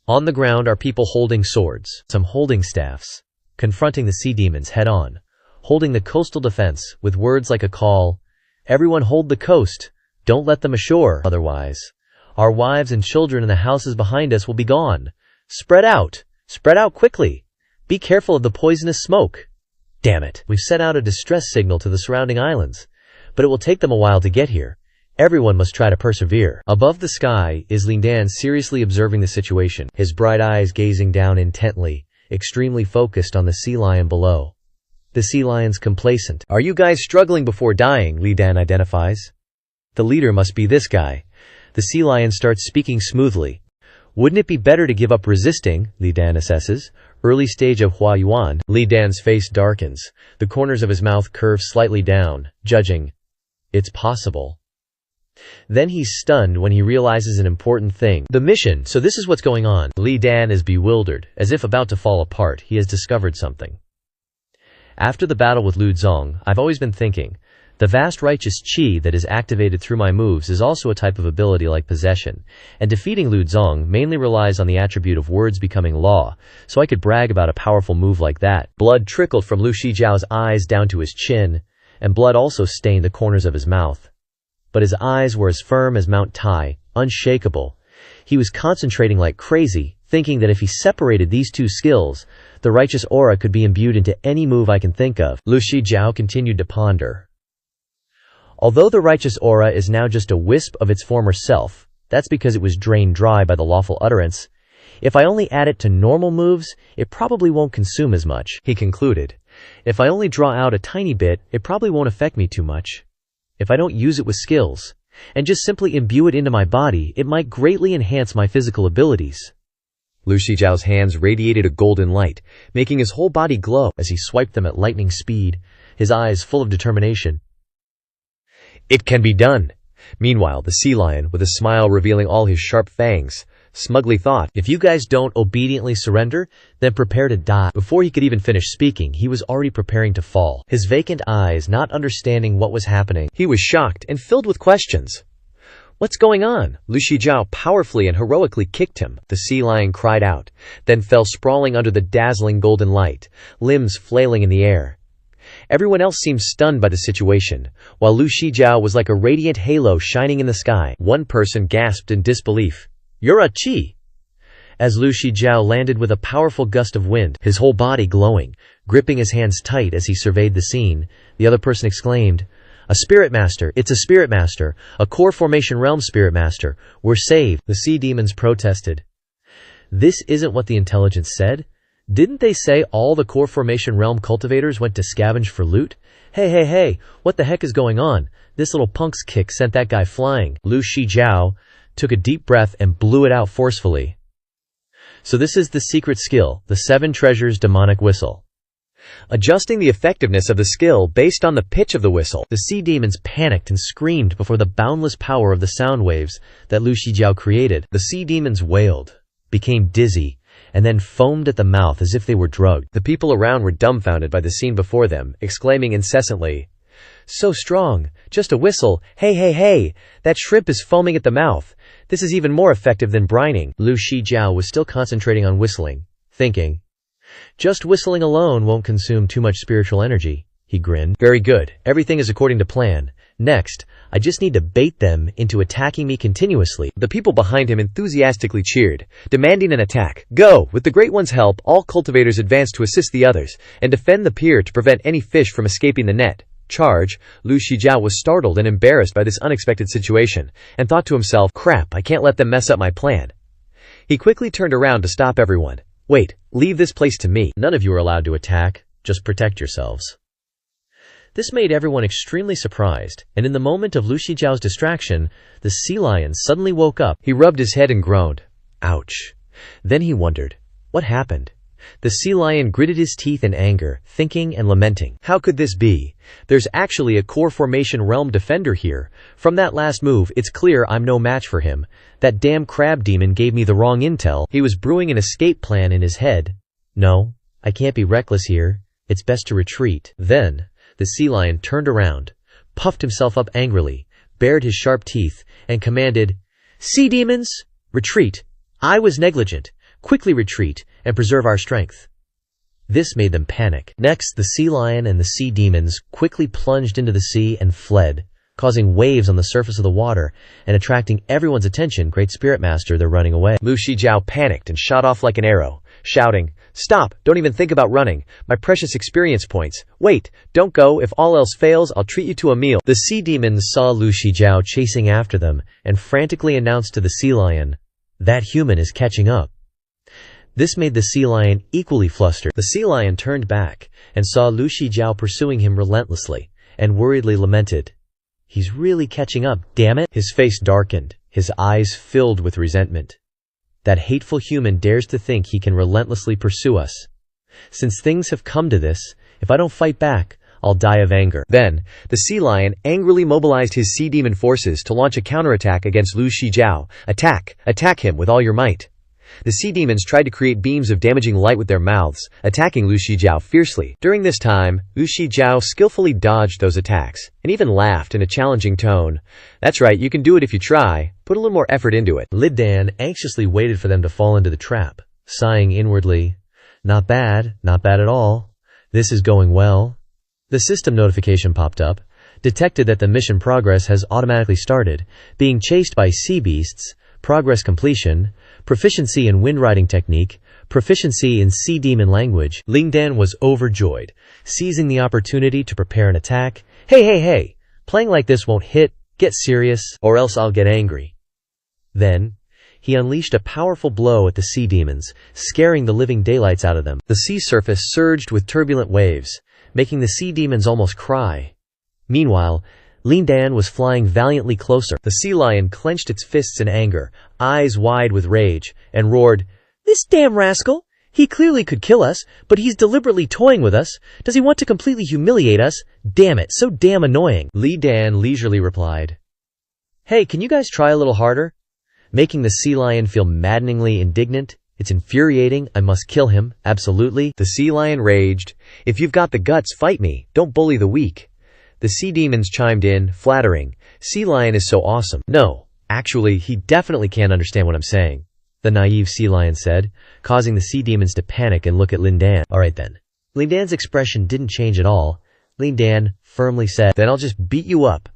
A: On the ground are people holding swords, some holding staffs, confronting the sea demons head on, holding the coastal defense with words like a call, Everyone hold the coast, don't let them ashore, otherwise. Our wives and children in the houses behind us will be gone. Spread out quickly. Be careful of the poisonous smoke. Damn it, we've sent out a distress signal to the surrounding islands, but it will take them a while to get here. Everyone must try to persevere. Above the sky is Lindan seriously observing the situation, his bright eyes gazing down intently, extremely focused on the sea lion below. The sea lion's complacent. Are you guys struggling before dying? Lindan identifies. The leader must be this guy. The sea lion starts speaking smoothly. Wouldn't it be better to give up resisting? Lindan assesses. Early stage of Hua Yuan. Li Dan's face darkens. The corners of his mouth curve slightly down, judging. It's possible. Then he's stunned when he realizes an important thing. The mission, so this is what's going on. Li Dan is bewildered, as if about to fall apart. He has discovered something. After the battle with Lu Zong, I've always been thinking, the vast righteous chi that is activated through my moves is also a type of ability like possession, and defeating Lu Zong mainly relies on the attribute of words becoming law, so I could brag about a powerful move like that. Blood trickled from Lu Shijiao's eyes down to his chin, and blood also stained the corners of his mouth. But his eyes were as firm as Mount Tai, unshakable. He was concentrating like crazy, thinking that if he separated these two skills, the righteous aura could be imbued into any move I can think of. Lu Shijiao continued to ponder. Although the righteous aura is now just a wisp of its former self, that's because it was drained dry by the lawful utterance. If I only add it to normal moves, it probably won't consume as much, he concluded. If I only draw out a tiny bit, it probably won't affect me too much. If I don't use it with skills, and just simply imbue it into my body, it might greatly enhance my physical abilities.
B: Lu Shijiao's hands radiated a golden light, making his whole body glow as he swiped them at lightning speed, his eyes full of determination. It can be done. Meanwhile, the sea lion, with a smile revealing all his sharp fangs, smugly thought, if you guys don't obediently surrender, then prepare to die. Before he could even finish speaking, he was already preparing to fall, his vacant eyes not understanding what was happening. He was shocked and filled with questions. What's going on? Lu Shijiao powerfully and heroically kicked him. The sea lion cried out, then fell sprawling under the dazzling golden light, limbs flailing in the air. Everyone else seemed stunned by the situation, while Lu Shijiao was like a radiant halo shining in the sky. One person gasped in disbelief. You're a chi! As Lu Shijiao landed with a powerful gust of wind, his whole body glowing, gripping his hands tight as he surveyed the scene, the other person exclaimed, a spirit master, it's a spirit master, a core formation realm spirit master, we're saved. The sea demons protested. This isn't what the intelligence said. Didn't they say all the core formation realm cultivators went to scavenge for loot? Hey, what the heck is going on? This little punk's kick sent that guy flying. Lu Shijiao took a deep breath and blew it out forcefully. So this is the secret skill, the 7 treasures demonic whistle. Adjusting the effectiveness of the skill based on the pitch of the whistle, the sea demons panicked and screamed before the boundless power of the sound waves that Lu Shijiao created. The sea demons wailed, became dizzy, and then foamed at the mouth as if they were drugged. The people around were dumbfounded by the scene before them, exclaiming incessantly, so strong, just a whistle, hey, that shrimp is foaming at the mouth. This is even more effective than brining. Lu Shijiao was still concentrating on whistling, thinking, just whistling alone won't consume too much spiritual energy. He grinned. Very good, everything is according to plan. Next, I just need to bait them into attacking me continuously. The people behind him enthusiastically cheered, demanding an attack. Go! With the Great One's help, all cultivators advanced to assist the others, and defend the pier to prevent any fish from escaping the net. Charge! Lu Shijiao was startled and embarrassed by this unexpected situation, and thought to himself, crap, I can't let them mess up my plan. He quickly turned around to stop everyone. Wait, leave this place to me. None of you are allowed to attack, just protect yourselves. This made everyone extremely surprised, and in the moment of Lu Shijiao's distraction, the sea lion suddenly woke up. He rubbed his head and groaned. Ouch. Then he wondered, what happened? The sea lion gritted his teeth in anger, thinking and lamenting. How could this be? There's actually a core formation realm defender here. From that last move, it's clear I'm no match for him. That damn crab demon gave me the wrong intel. He was brewing an escape plan in his head. No, I can't be reckless here. It's best to retreat. Then, the sea lion turned around, puffed himself up angrily, bared his sharp teeth, and commanded, sea demons, retreat. I was negligent. Quickly retreat and preserve our strength. This made them panic. Next, the sea lion and the sea demons quickly plunged into the sea and fled, causing waves on the surface of the water and attracting everyone's attention. Great Spirit Master, they're running away. Lu Shijiao panicked and shot off like an arrow, shouting, stop, don't even think about running. My precious experience points. Wait, don't go. If all else fails, I'll treat you to a meal. The sea demons saw Lu Shijiao chasing after them and frantically announced to the sea lion, that human is catching up. This made the sea lion equally flustered. The sea lion turned back and saw Lu Shijiao pursuing him relentlessly and worriedly lamented, he's really catching up, damn it. His face darkened, his eyes filled with resentment.
A: That hateful human dares to think he can relentlessly pursue us. Since things have come to this, if I don't fight back, I'll die of anger."
B: Then, the sea lion angrily mobilized his sea demon forces to launch a counterattack against Lu Shijiao. Attack him with all your might. The sea demons tried to create beams of damaging light with their mouths, attacking Lu Shijiao fiercely. During this time, Lu Shijiao skillfully dodged those attacks, and even laughed in a challenging tone. "That's right, you can do it if you try. Put a little more effort into it."
A: Li Dan anxiously waited for them to fall into the trap, sighing inwardly, not bad at all. This is going well." The system notification popped up, detected that the mission progress has automatically started, being chased by sea beasts, progress completion, proficiency in wind riding technique, proficiency in sea demon language. Ling Dan was overjoyed, seizing the opportunity to prepare an attack. Hey, playing like this won't hit, get serious, or else I'll get angry. Then, he unleashed a powerful blow at the sea demons, scaring the living daylights out of them. The sea surface surged with turbulent waves, making the sea demons almost cry. Meanwhile, Ling Dan was flying valiantly closer. The sea lion clenched its fists in anger, eyes wide with rage, and roared, "This damn rascal! He clearly could kill us, but he's deliberately toying with us. Does he want to completely humiliate us? Damn it, so damn annoying." Li Dan leisurely replied, "Hey, can you guys try a little harder?" Making the sea lion feel maddeningly indignant. "It's infuriating, I must kill him, absolutely."
B: The sea lion raged, "If you've got the guts, fight me. Don't bully the weak." The sea demons chimed in, flattering, "Sea lion is so awesome."
A: "No, actually, he definitely can't understand what I'm saying," the naive sea lion said, causing the sea demons to panic and look at Lin Dan. "Alright then." Lin Dan's expression didn't change at all. Lin Dan firmly said, "Then I'll just beat you up."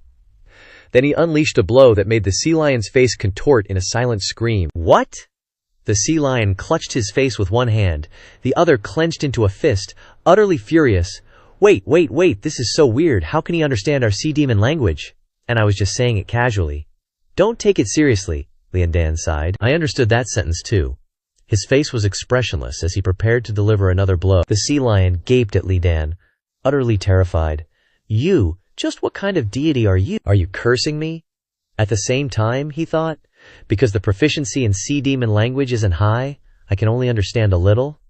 B: Then he unleashed a blow that made the sea lion's face contort in a silent scream.
A: "What?" The sea lion clutched his face with one hand, the other clenched into a fist, utterly furious. Wait, this is so weird, how can he understand our sea demon language? And I was just saying it casually." "Don't take it seriously," Lin Dan sighed. "I understood that sentence too." His face was expressionless as he prepared to deliver another blow. The sea lion gaped at Li Dan, utterly terrified. "You? Just what kind of deity are you? Are you cursing me?" At the same time, he thought, because the proficiency in sea demon language isn't high, I can only understand a little.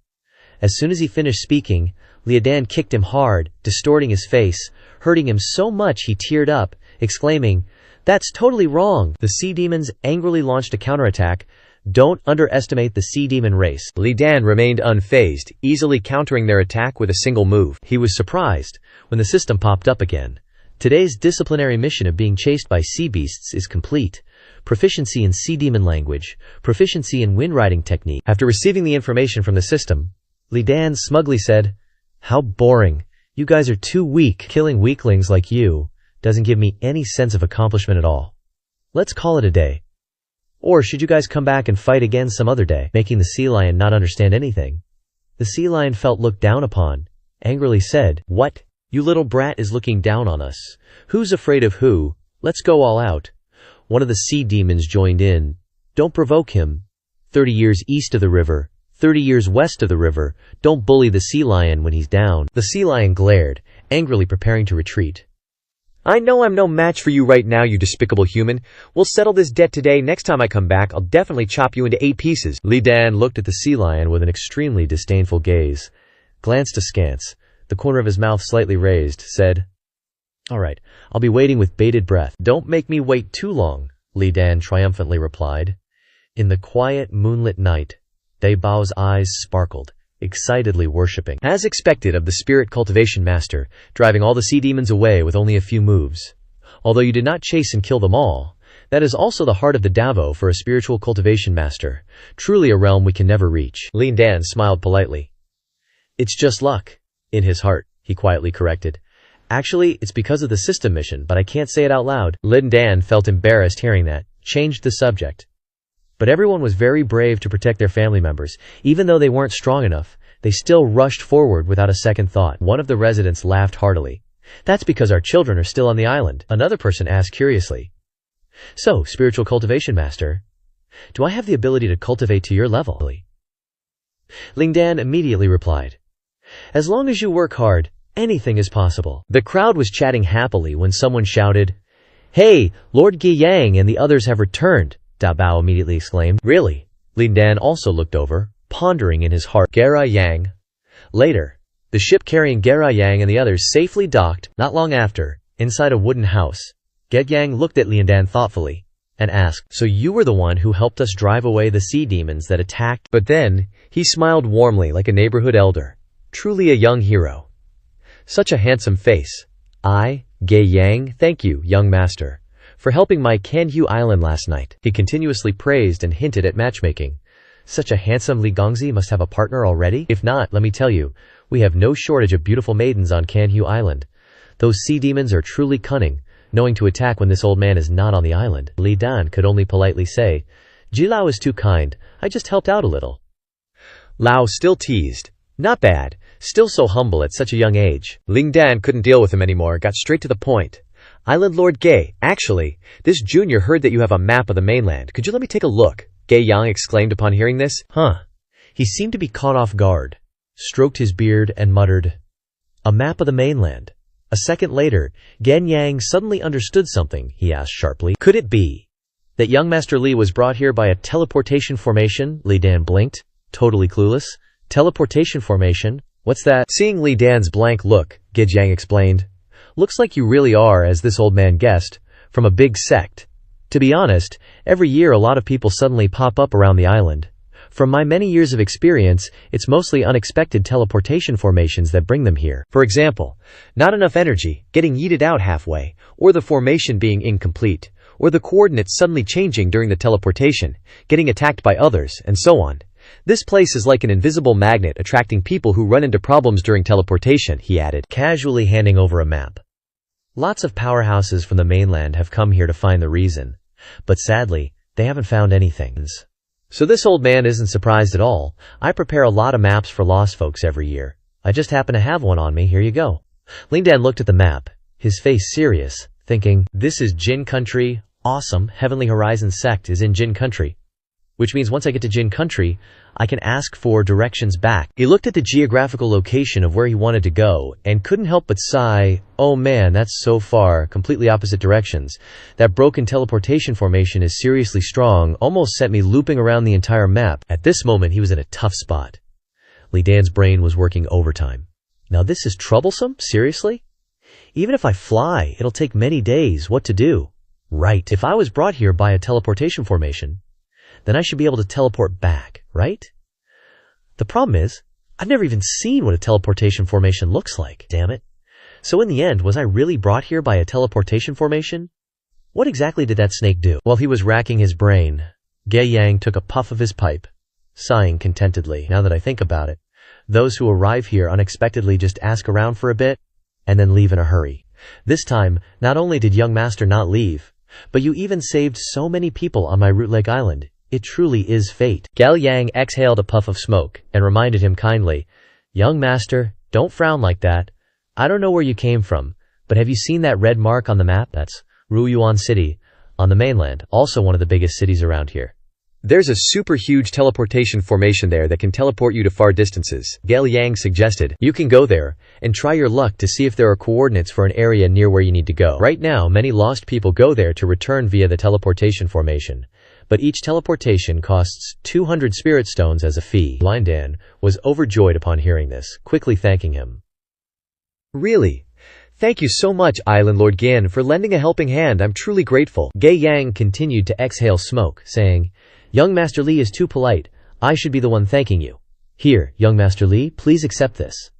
A: As soon as he finished speaking, Li Dan kicked him hard, distorting his face, hurting him so much he teared up, exclaiming, "That's totally wrong." The sea demons angrily launched a counterattack. Don't underestimate the sea demon race.
B: Li Dan remained unfazed, easily countering their attack with a single move.
A: He was surprised when the system popped up again. Today's disciplinary mission of being chased by sea beasts is complete. Proficiency in sea demon language, proficiency in wind riding technique. After receiving the information from the system, Li Dan smugly said, "How boring. You guys are too weak. Killing weaklings like you doesn't give me any sense of accomplishment at all. Let's call it a day. Or should you guys come back and fight again some other day?" Making the sea lion not understand anything. The sea lion felt looked down upon, angrily said, "What? You little brat is looking down on us. Who's afraid of who? Let's go all out." One of the sea demons joined in. "Don't provoke him. 30 years east of the river, 30 years west of the river. Don't bully the sea lion when he's down." The sea lion glared, angrily preparing to retreat.
B: "I know I'm no match for you right now, you despicable human. We'll settle this debt today. Next time I come back, I'll definitely chop you into 8 pieces.
A: Li Dan looked at the sea lion with an extremely disdainful gaze, glanced askance, the corner of his mouth slightly raised, said, "Alright, I'll be waiting with bated breath." "Don't make me wait too long," Li Dan triumphantly replied. In the quiet, moonlit night, Dai Bao's eyes sparkled, excitedly worshipping. As expected of the spirit cultivation master, driving all the sea demons away with only a few moves. Although you did not chase and kill them all, that is also the heart of the Davo for a spiritual cultivation master, truly a realm we can never reach. Lin Dan smiled politely. "It's just luck." In his heart, he quietly corrected. "Actually, it's because of the system mission, but I can't say it out loud." Lin Dan felt embarrassed hearing that, changed the subject. But everyone was very brave to protect their family members. Even though they weren't strong enough, they still rushed forward without a second thought. One of the residents laughed heartily. "That's because our children are still on the island." Another person asked curiously, "So, spiritual cultivation master, do I have the ability to cultivate to your level?" Ling Dan immediately replied, "As long as you work hard, anything is possible." The crowd was chatting happily when someone shouted, "Hey, Lord Guiyang and the others have returned." Da Bao immediately exclaimed, "Really? Lin Dan also looked over, pondering in his heart. Gera Yang. Later, the ship carrying Gera Yang and the others safely docked. Not long after, inside a wooden house, Get Yang looked at Lin Dan thoughtfully and asked, "So you were the one who helped us drive away the sea demons that attacked?"
B: But then, he smiled warmly like a neighborhood elder. Truly a young hero. Such a handsome face. I, Ge Yang, thank you, young master, for helping my Kanhu island last night. He continuously praised and hinted at matchmaking. Such a handsome Li Gongzi must have a partner already? If not, let me tell you, we have no shortage of beautiful maidens on Kanhu island. Those sea demons are truly cunning, knowing to attack when this old man is not on the island. Li Dan could only politely say, "Jilao is too kind, I just helped out a little." Lao still teased. Not bad, still so humble at such a young age. Ling Dan couldn't deal with him anymore, got straight to the point. "Island Lord Ge, actually, this junior heard that you have a map of the mainland. Could you let me take a look?" Ge Yang exclaimed upon hearing this. Huh. He seemed to be caught off guard, stroked his beard and muttered, "A map of the mainland." A second later, Gen Yang suddenly understood something. He asked sharply, "Could it be that young Master Li was brought here by a teleportation formation?" Li Dan blinked, totally clueless. "Teleportation formation? What's that?" Seeing Li Dan's blank look, Ge Yang explained, "Looks like you really are, as this old man guessed, from a big sect. To be honest, every year a lot of people suddenly pop up around the island. From my many years of experience, it's mostly unexpected teleportation formations that bring them here. For example, not enough energy, getting yeeted out halfway, or the formation being incomplete, or the coordinates suddenly changing during the teleportation, getting attacked by others, and so on. This place is like an invisible magnet attracting people who run into problems during teleportation," he added, casually handing over a map. "Lots of powerhouses from the mainland have come here to find the reason, but sadly, they haven't found anything. So this old man isn't surprised at all. I prepare a lot of maps for lost folks every year. I just happen to have one on me, here you go." Ling Dan looked at the map, his face serious, thinking, "This is Jin country, awesome, Heavenly Horizon sect is in Jin country. Which means once I get to Jin country, I can ask for directions back." He looked at the geographical location of where he wanted to go, and couldn't help but sigh, "Oh man, that's so far, completely opposite directions. That broken teleportation formation is seriously strong, almost sent me looping around the entire map." At this moment he was in a tough spot. Li Dan's brain was working overtime. Now this is troublesome? Seriously? Even if I fly, it'll take many days. What to do? Right, if I was brought here by a teleportation formation, then I should be able to teleport back, right? The problem is, I've never even seen what a teleportation formation looks like, damn it. So in the end, was I really brought here by a teleportation formation? What exactly did that snake do? While he was racking his brain, Ge Yang took a puff of his pipe, sighing contentedly. Now that I think about it, those who arrive here unexpectedly just ask around for a bit, and then leave in a hurry. This time, not only did young master not leave, but you even saved so many people on my Root Lake Island. It truly is fate. Gal Yang exhaled a puff of smoke and reminded him kindly, "Young master, don't frown like that. I don't know where you came from, but have you seen that red mark on the map? That's Ruyuan City, on the mainland, also one of the biggest cities around here. There's a super huge teleportation formation there that can teleport you to far distances." Gal Yang suggested, "You can go there and try your luck to see if there are coordinates for an area near where you need to go. Right now, many lost people go there to return via the teleportation formation. But each teleportation costs 200 spirit stones as a fee." Lin Dan was overjoyed upon hearing this, quickly thanking him. "Really? Thank you so much, Island Lord Gan, for lending a helping hand. I'm truly grateful." Ge Yang continued to exhale smoke, saying, "Young Master Li is too polite. I should be the one thanking you. Here, young Master Li, please accept this."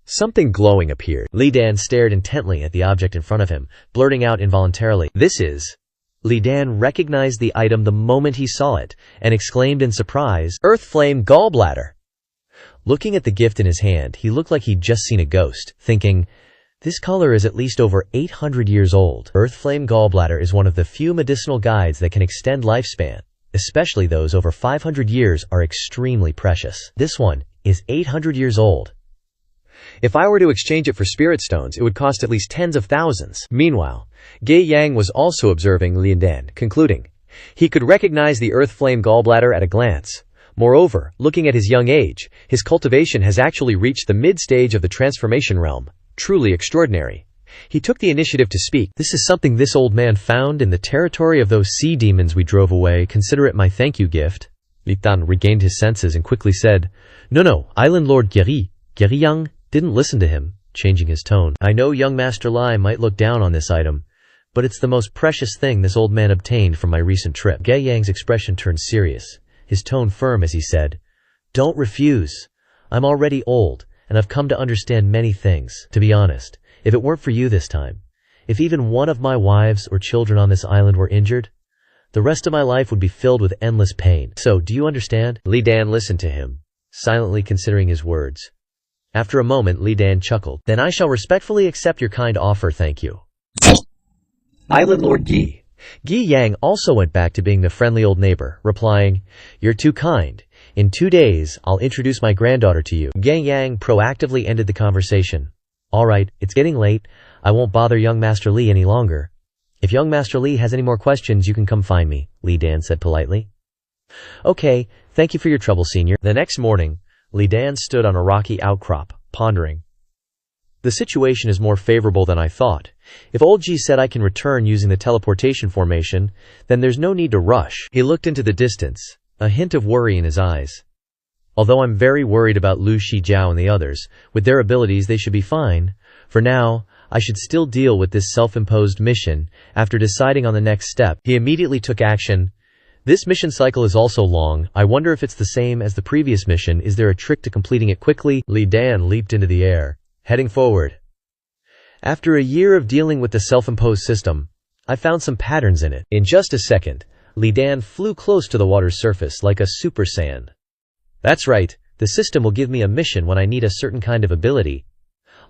B: Something glowing appeared. Li Dan stared intently at the object in front of him, blurting out involuntarily, "This is..." Li Dan recognized the item the moment he saw it, and exclaimed in surprise, "Earth Flame Gallbladder!" Looking at the gift in his hand, he looked like he'd just seen a ghost, thinking, this color is at least over 800 years old. Earth Flame Gallbladder is one of the few medicinal guides that can extend lifespan, especially those over 500 years are extremely precious. This one is 800 years old. If I were to exchange it for spirit stones, it would cost at least tens of thousands. Meanwhile, Ge Yang was also observing Lin Dan, concluding, he could recognize the Earth Flame Gallbladder at a glance. Moreover, looking at his young age, his cultivation has actually reached the mid-stage of the transformation realm. Truly extraordinary. He took the initiative to speak. "This is something this old man found in the territory of those sea demons we drove away. Consider it my thank you gift."
A: Li Dan regained his senses and quickly said, No, Island Lord Geri Yang didn't listen to him, changing his tone. I know young Master Lai might look down on this item, but it's the most precious thing this old man obtained from my recent trip. Ge Yang's expression turned serious, his tone firm as he said, Don't refuse. I'm already old, and I've come to understand many things. To be honest, if it weren't for you this time, if even one of my wives or children on this island were injured, the rest of my life would be filled with endless pain. So, do you understand? Li Dan listened to him, silently considering his words. After a moment, Li Dan chuckled. Then I shall respectfully accept your kind offer, thank you.
B: Island Lord Gi.
A: Gi Yang also went back to being the friendly old neighbor, replying, You're too kind. In 2 days, I'll introduce my granddaughter to you. Ge Yang proactively ended the conversation. Alright, it's getting late. I won't bother young Master Li any longer. If young Master Li has any more questions, you can come find me, Li Dan said politely. Okay, thank you for your trouble, senior. The next morning, Li Dan stood on a rocky outcrop, pondering. The situation is more favorable than I thought. If old G said I can return using the teleportation formation, then there's no need to rush. He looked into the distance, a hint of worry in his eyes. Although I'm very worried about Lu Shijiao and the others, with their abilities they should be fine. For now, I should still deal with this self-imposed mission. After deciding on the next step, he immediately took action. This mission cycle is also long. I wonder if it's the same as the previous mission. Is there a trick to completing it quickly? Li Dan leaped into the air, heading forward. After a year of dealing with the self-imposed system, I found some patterns in it. In just a second, Li Dan flew close to the water's surface like a Super Saiyan. That's right, the system will give me a mission when I need a certain kind of ability.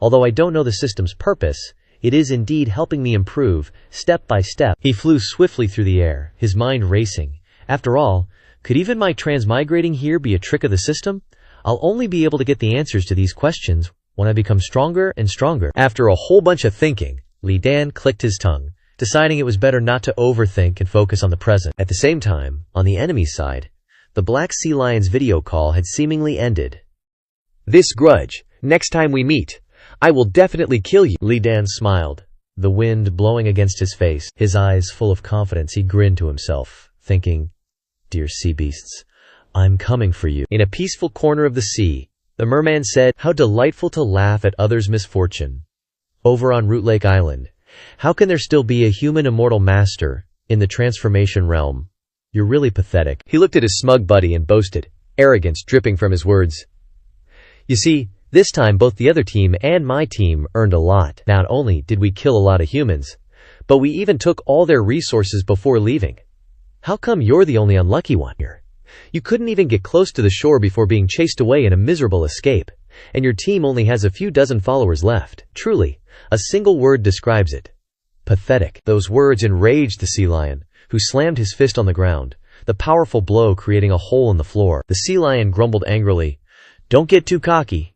A: Although I don't know the system's purpose, it is indeed helping me improve, step by step. He flew swiftly through the air, his mind racing. After all, could even my transmigrating here be a trick of the system? I'll only be able to get the answers to these questions when I become stronger and stronger. After a whole bunch of thinking, Li Dan clicked his tongue, deciding it was better not to overthink and focus on the present. At the same time, on the enemy side, the Black Sea Lion's video call had seemingly ended.
B: This grudge, next time we meet, I will definitely kill you.
A: Li Dan smiled, the wind blowing against his face. His eyes full of confidence, he grinned to himself, thinking, Dear sea beasts, I'm coming for you. In a peaceful corner of the sea, the merman said, How delightful to laugh at others' misfortune. Over on Root Lake Island, how can there still be a human immortal master in the transformation realm? You're really pathetic.
B: He looked at his smug buddy and boasted, arrogance dripping from his words. You see, this time both the other team and my team earned a lot. Not only did we kill a lot of humans, but we even took all their resources before leaving. How come you're the only unlucky one here? You couldn't even get close to the shore before being chased away in a miserable escape, and your team only has a few dozen followers left. Truly, a single word describes it. Pathetic. Those words enraged the sea lion, who slammed his fist on the ground, the powerful blow creating a hole in the floor. The sea lion grumbled angrily, Don't get too cocky.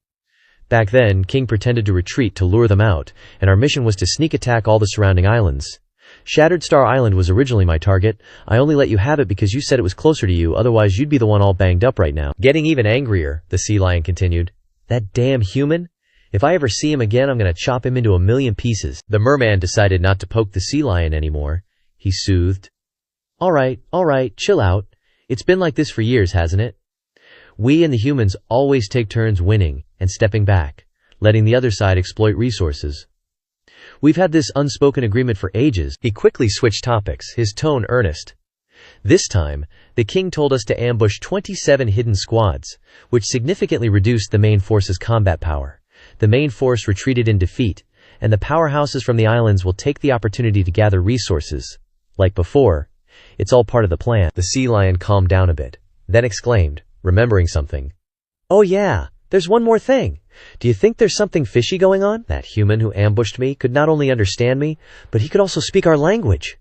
B: Back then, King pretended to retreat to lure them out, and our mission was to sneak attack all the surrounding islands. Shattered Star Island was originally my target. I only let you have it because you said it was closer to you, otherwise you'd be the one all banged up right now. Getting even angrier, the sea lion continued, That damn human? If I ever see him again, I'm gonna chop him into a million pieces. The merman decided not to poke the sea lion anymore. He soothed. Alright, chill out. It's been like this for years, hasn't it? We and the humans always take turns winning and stepping back, letting the other side exploit resources. We've had this unspoken agreement for ages. He quickly switched topics, his tone earnest. This time, the king told us to ambush 27 hidden squads, which significantly reduced the main force's combat power. The main force retreated in defeat, and the powerhouses from the islands will take the opportunity to gather resources. Like before, it's all part of the plan. The sea lion calmed down a bit, then exclaimed, remembering something. Oh yeah, there's one more thing. Do you think there's something fishy going on? That human who ambushed me could not only understand me, but he could also speak our language.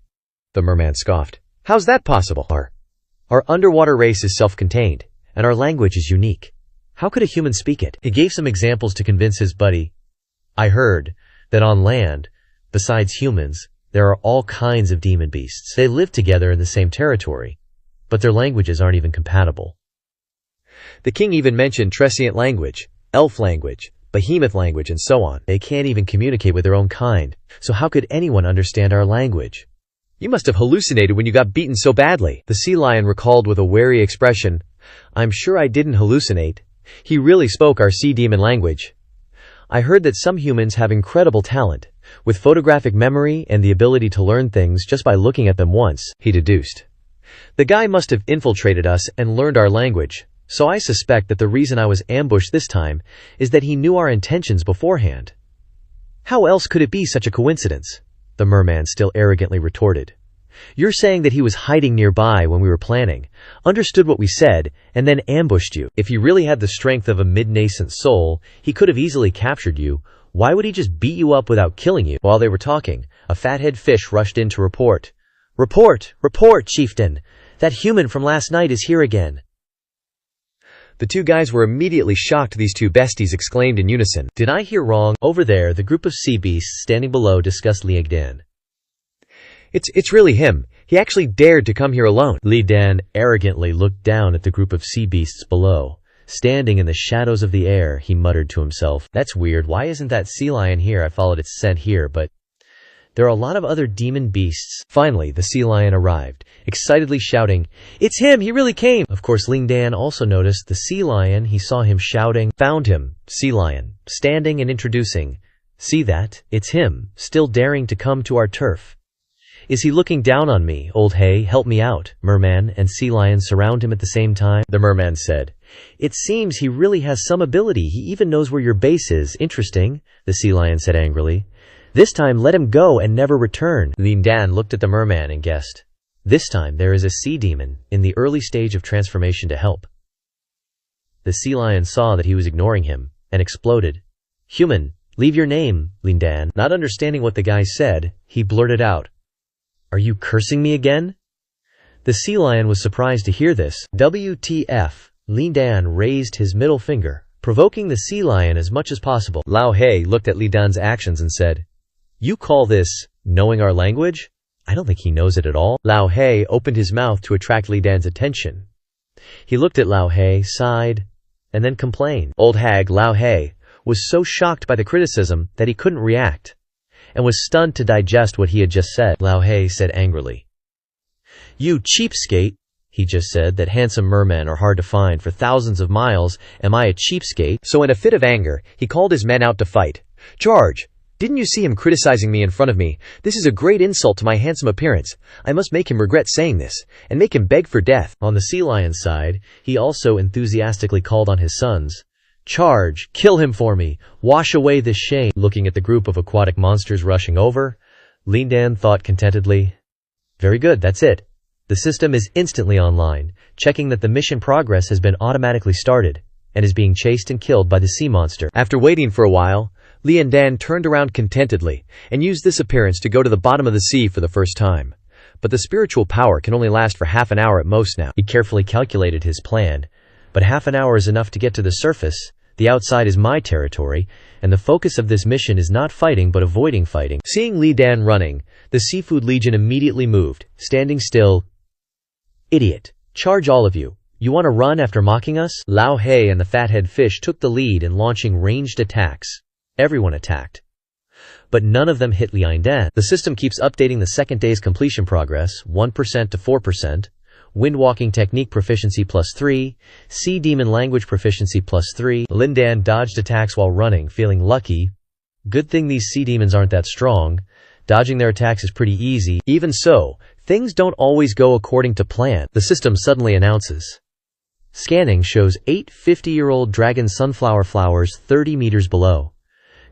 B: The merman scoffed. How's that possible?
A: Our underwater race is self-contained, and our language is unique. How could a human speak it? He gave some examples to convince his buddy. I heard that on land, besides humans, there are all kinds of demon beasts. They live together in the same territory, but their languages aren't even compatible.
B: The king even mentioned Trescient language, elf language, behemoth language, and so on.
A: They can't even communicate with their own kind, so how could anyone understand our language?
B: You must have hallucinated when you got beaten so badly.
A: The sea lion recalled with a wary expression.
B: I'm sure I didn't hallucinate. He really spoke our sea demon language. I heard that some humans have incredible talent, with photographic memory and the ability to learn things just by looking at them once, he deduced. The guy must have infiltrated us and learned our language, so I suspect that the reason I was ambushed this time is that he knew our intentions beforehand. How else could it be such a coincidence? The merman still arrogantly retorted. You're saying that he was hiding nearby when we were planning, understood what we said, and then ambushed you. If he really had the strength of a mid-nascent soul, he could have easily captured you. Why would he just beat you up without killing you? While they were talking, a fathead fish rushed in to report. Report! Report, chieftain! That human from last night is here again. The two guys were immediately shocked. These two besties exclaimed in unison. Did I hear wrong? Over there, the group of sea beasts standing below discussed Li Dan. It's really him. He actually dared to come here alone. Li Dan arrogantly looked down at the group of sea beasts below. Standing in the shadows of the air, he muttered to himself. That's weird. Why isn't that sea lion here? I followed its scent here, but there are a lot of other demon beasts. Finally, the sea lion arrived, excitedly shouting, It's him! He really came! Of course, Ling Dan also noticed the sea lion. He saw him shouting, Found him, sea lion, standing and introducing. See that? It's him, still daring to come to our turf. Is he looking down on me? Old Hay, help me out. Merman and sea lion surround him at the same time. The merman said, It seems he really has some ability. He even knows where your base is. Interesting, the sea lion said angrily. This time let him go and never return. Lin Dan looked at the merman and guessed. This time there is a sea demon in the early stage of transformation to help. The sea lion saw that he was ignoring him and exploded. Human, leave your name, Lin Dan. Not understanding what the guy said, he blurted out. Are you cursing me again? The sea lion was surprised to hear this. WTF, Lin Dan raised his middle finger, provoking the sea lion as much as possible. Lao He looked at Li Dan's actions and said, You call this knowing our language? I don't think he knows it at all. Lao He opened his mouth to attract Li Dan's attention. He looked at Lao He, sighed, and then complained. Old hag Lao He was so shocked by the criticism that he couldn't react, and was stunned to digest what he had just said. Lao He said angrily. You cheapskate, he just said that handsome mermen are hard to find for thousands of miles. Am I a cheapskate? So in a fit of anger, he called his men out to fight. Charge! Didn't you see him criticizing me in front of me? This is a great insult to my handsome appearance. I must make him regret saying this, and make him beg for death. On the sea lion's side, he also enthusiastically called on his sons. Charge! Kill him for me! Wash away this shame! Looking at the group of aquatic monsters rushing over, Lin Dan thought contentedly. Very good, that's it. The system is instantly online, checking that the mission progress has been automatically started, and is being chased and killed by the sea monster. After waiting for a while, Lin Dan turned around contentedly, and used this appearance to go to the bottom of the sea for the first time. But the spiritual power can only last for half an hour at most now. He carefully calculated his plan. But half an hour is enough to get to the surface. The outside is my territory, and the focus of this mission is not fighting but avoiding fighting. Seeing Li Dan running, the Seafood Legion immediately moved, standing still. Idiot. Charge all of you. You want to run after mocking us? Lao He and the fathead fish took the lead in launching ranged attacks. Everyone attacked, but none of them hit Li Dan. The system keeps updating the second day's completion progress, 1% to 4%. Windwalking technique proficiency +3, sea demon language proficiency +3. Lin Dan dodged attacks while running, feeling lucky. Good thing these sea demons aren't that strong. Dodging their attacks is pretty easy. Even so, things don't always go according to plan. The system suddenly announces. Scanning shows 8 50-year-old dragon sunflower flowers 30 meters below.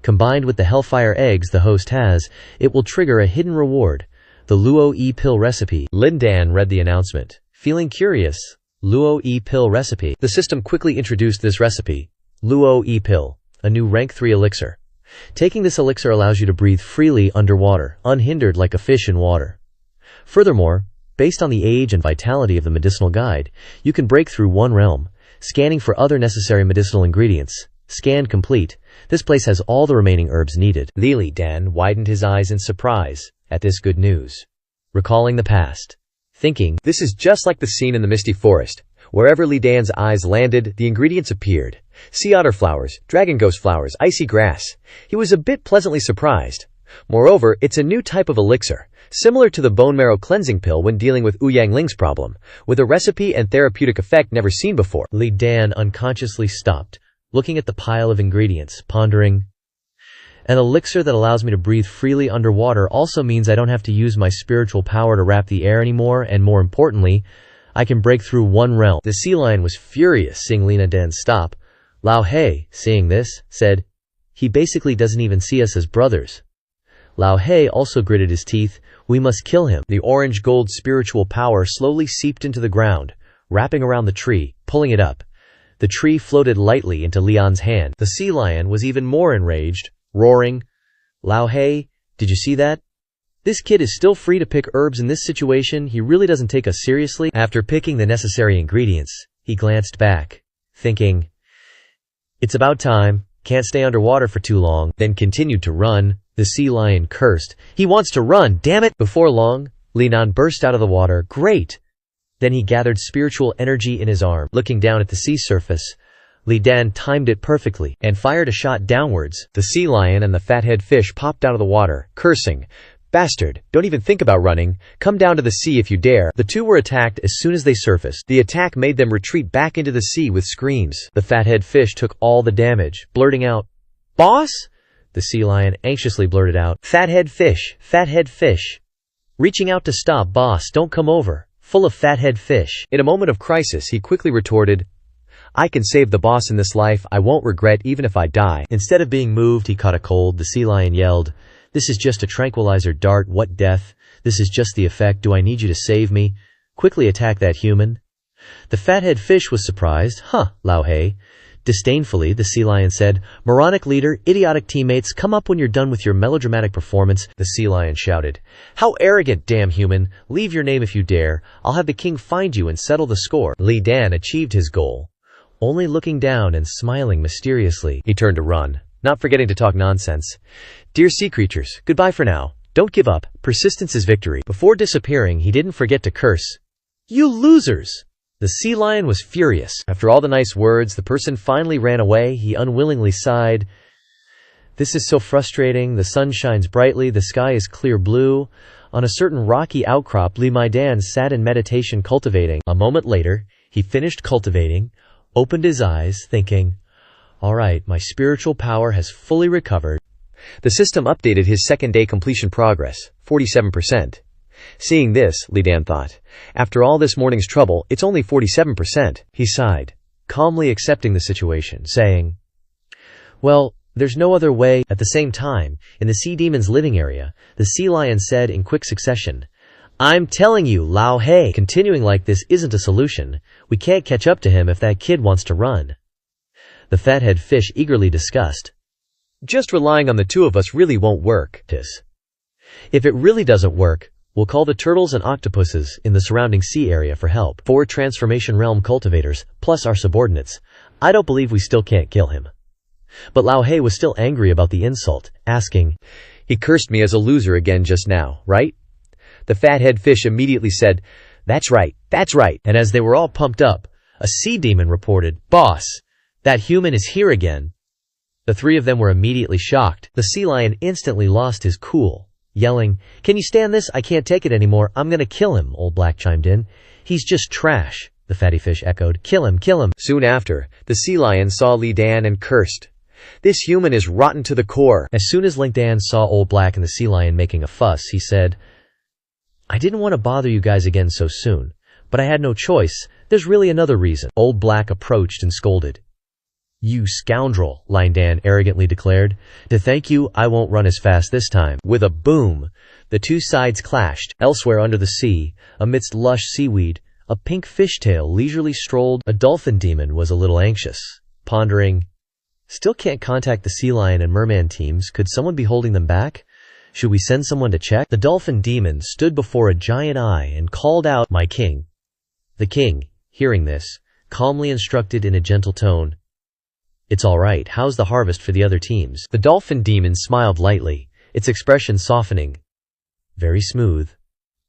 B: Combined with the hellfire eggs the host has, it will trigger a hidden reward, the Luo E pill recipe. Lin Dan read the announcement. Feeling curious, Luo E pill recipe. The system quickly introduced this recipe. Luo E pill, a new rank 3 elixir. Taking this elixir allows you to breathe freely underwater, unhindered like a fish in water. Furthermore, based on the age and vitality of the medicinal guide, you can break through one realm, scanning for other necessary medicinal ingredients. Scan complete. This place has all the remaining herbs needed. Li Dan widened his eyes in surprise at this good news. Recalling the past, thinking, this is just like the scene in the misty forest. Wherever Li Dan's eyes landed, the ingredients appeared. Sea otter flowers, dragon ghost flowers, icy grass. He was a bit pleasantly surprised. Moreover, it's a new type of elixir, Similar to the bone marrow cleansing pill when dealing with Ouyang Ling's problem, with a recipe and therapeutic effect never seen before.
A: Li Dan unconsciously stopped, looking at the pile of ingredients, pondering. An elixir that allows me to breathe freely underwater also means I don't have to use my spiritual power to wrap the air anymore, and more importantly, I can break through one realm. The sea lion was furious seeing Lina Dan stop. Lao He, seeing this, said, "He basically doesn't even see us as brothers." Lao He also gritted his teeth. "We must kill him." The orange-gold spiritual power slowly seeped into the ground, wrapping around the tree, pulling it up. The tree floated lightly into Leon's hand. The sea lion was even more enraged, roaring, "Lao He, did you see that? This kid is still free to pick herbs in this situation. He really doesn't take us seriously." After picking the necessary ingredients, he glanced back, thinking, "It's about time. Can't stay underwater for too long," then continued to run. The sea lion cursed. "He wants to run, damn it!" Before long, Linan burst out of the water. "Great!" Then he gathered spiritual energy in his arm. Looking down at the sea surface, Li Dan timed it perfectly and fired a shot downwards. The sea lion and the fathead fish popped out of the water, cursing, "Bastard, don't even think about running. Come down to the sea if you dare." The two were attacked as soon as they surfaced. The attack made them retreat back into the sea with screams. The fathead fish took all the damage, blurting out, "Boss?" The sea lion anxiously blurted out, fathead fish, fathead fish." Reaching out to stop Boss, "Don't come over, full of fathead fish." In a moment of crisis, he quickly retorted, "I can save the boss in this life. I won't regret even if I die." Instead of being moved, he caught a cold. The sea lion yelled, "This is just a tranquilizer dart. What death? This is just the effect. Do I need you to save me? Quickly attack that human." The fathead fish was surprised. "Huh, Lao He." Disdainfully, the sea lion said, "Moronic leader, idiotic teammates, come up when you're done with your melodramatic performance." The sea lion shouted, "How arrogant, damn human! Leave your name if you dare. I'll have the king find you and settle the score." Li Dan achieved his goal. Only looking down and smiling mysteriously, he turned to run, not forgetting to talk nonsense. "Dear sea creatures, goodbye for now. Don't give up. Persistence is victory." Before disappearing, he didn't forget to curse, "You losers!" The sea lion was furious. After all the nice words, the person finally ran away. He unwillingly sighed. "This is so frustrating. The sun shines brightly. The sky is clear blue." On a certain rocky outcrop, Li Maidan sat in meditation cultivating. A moment later, he finished cultivating, opened his eyes, thinking, "All right, my spiritual power has fully recovered." The system updated his second-day completion progress, 47%. Seeing this, Li Dan thought, after all this morning's trouble, it's only 47%. He sighed, calmly accepting the situation, saying, "Well, there's no other way." At the same time, in the sea demon's living area, the sea lion said in quick succession, "I'm telling you, Lao He, continuing like this isn't a solution. We can't catch up to him if that kid wants to run." The fathead fish eagerly discussed, "Just relying on the two of us really won't work. If it really doesn't work, we'll call the turtles and octopuses in the surrounding sea area for help. 4 transformation realm cultivators, plus our subordinates. I don't believe we still can't kill him." But Lao He was still angry about the insult, asking, "He cursed me as a loser again just now, right?" The fathead fish immediately said, "That's right, that's right." And as they were all pumped up, a sea demon reported, "Boss, that human is here again." The 3 of them were immediately shocked. The sea lion instantly lost his cool, yelling, "Can you stand this? I can't take it anymore. I'm gonna kill him." Old Black chimed in, "He's just trash." The fatty fish echoed, "Kill him, kill him." Soon after, the sea lion saw Li Dan and cursed, "This human is rotten to the core." As soon as Li Dan saw Old Black and the sea lion making a fuss, he said, "I didn't want to bother you guys again so soon, but I had no choice. There's really another reason." Old Black approached and scolded. "You scoundrel," Li Dan arrogantly declared. "To thank you, I won't run as fast this time." With a boom, the two sides clashed. Elsewhere under the sea, amidst lush seaweed, a pink fishtail leisurely strolled. A dolphin demon was a little anxious, pondering, "Still can't contact the sea lion and merman teams. Could someone be holding them back? Should we send someone to check?" The dolphin demon stood before a giant eye and called out, "My king." The king, hearing this, calmly instructed in a gentle tone, "It's all right. How's the harvest for the other teams?" The dolphin demon smiled lightly, its expression softening. "Very smooth.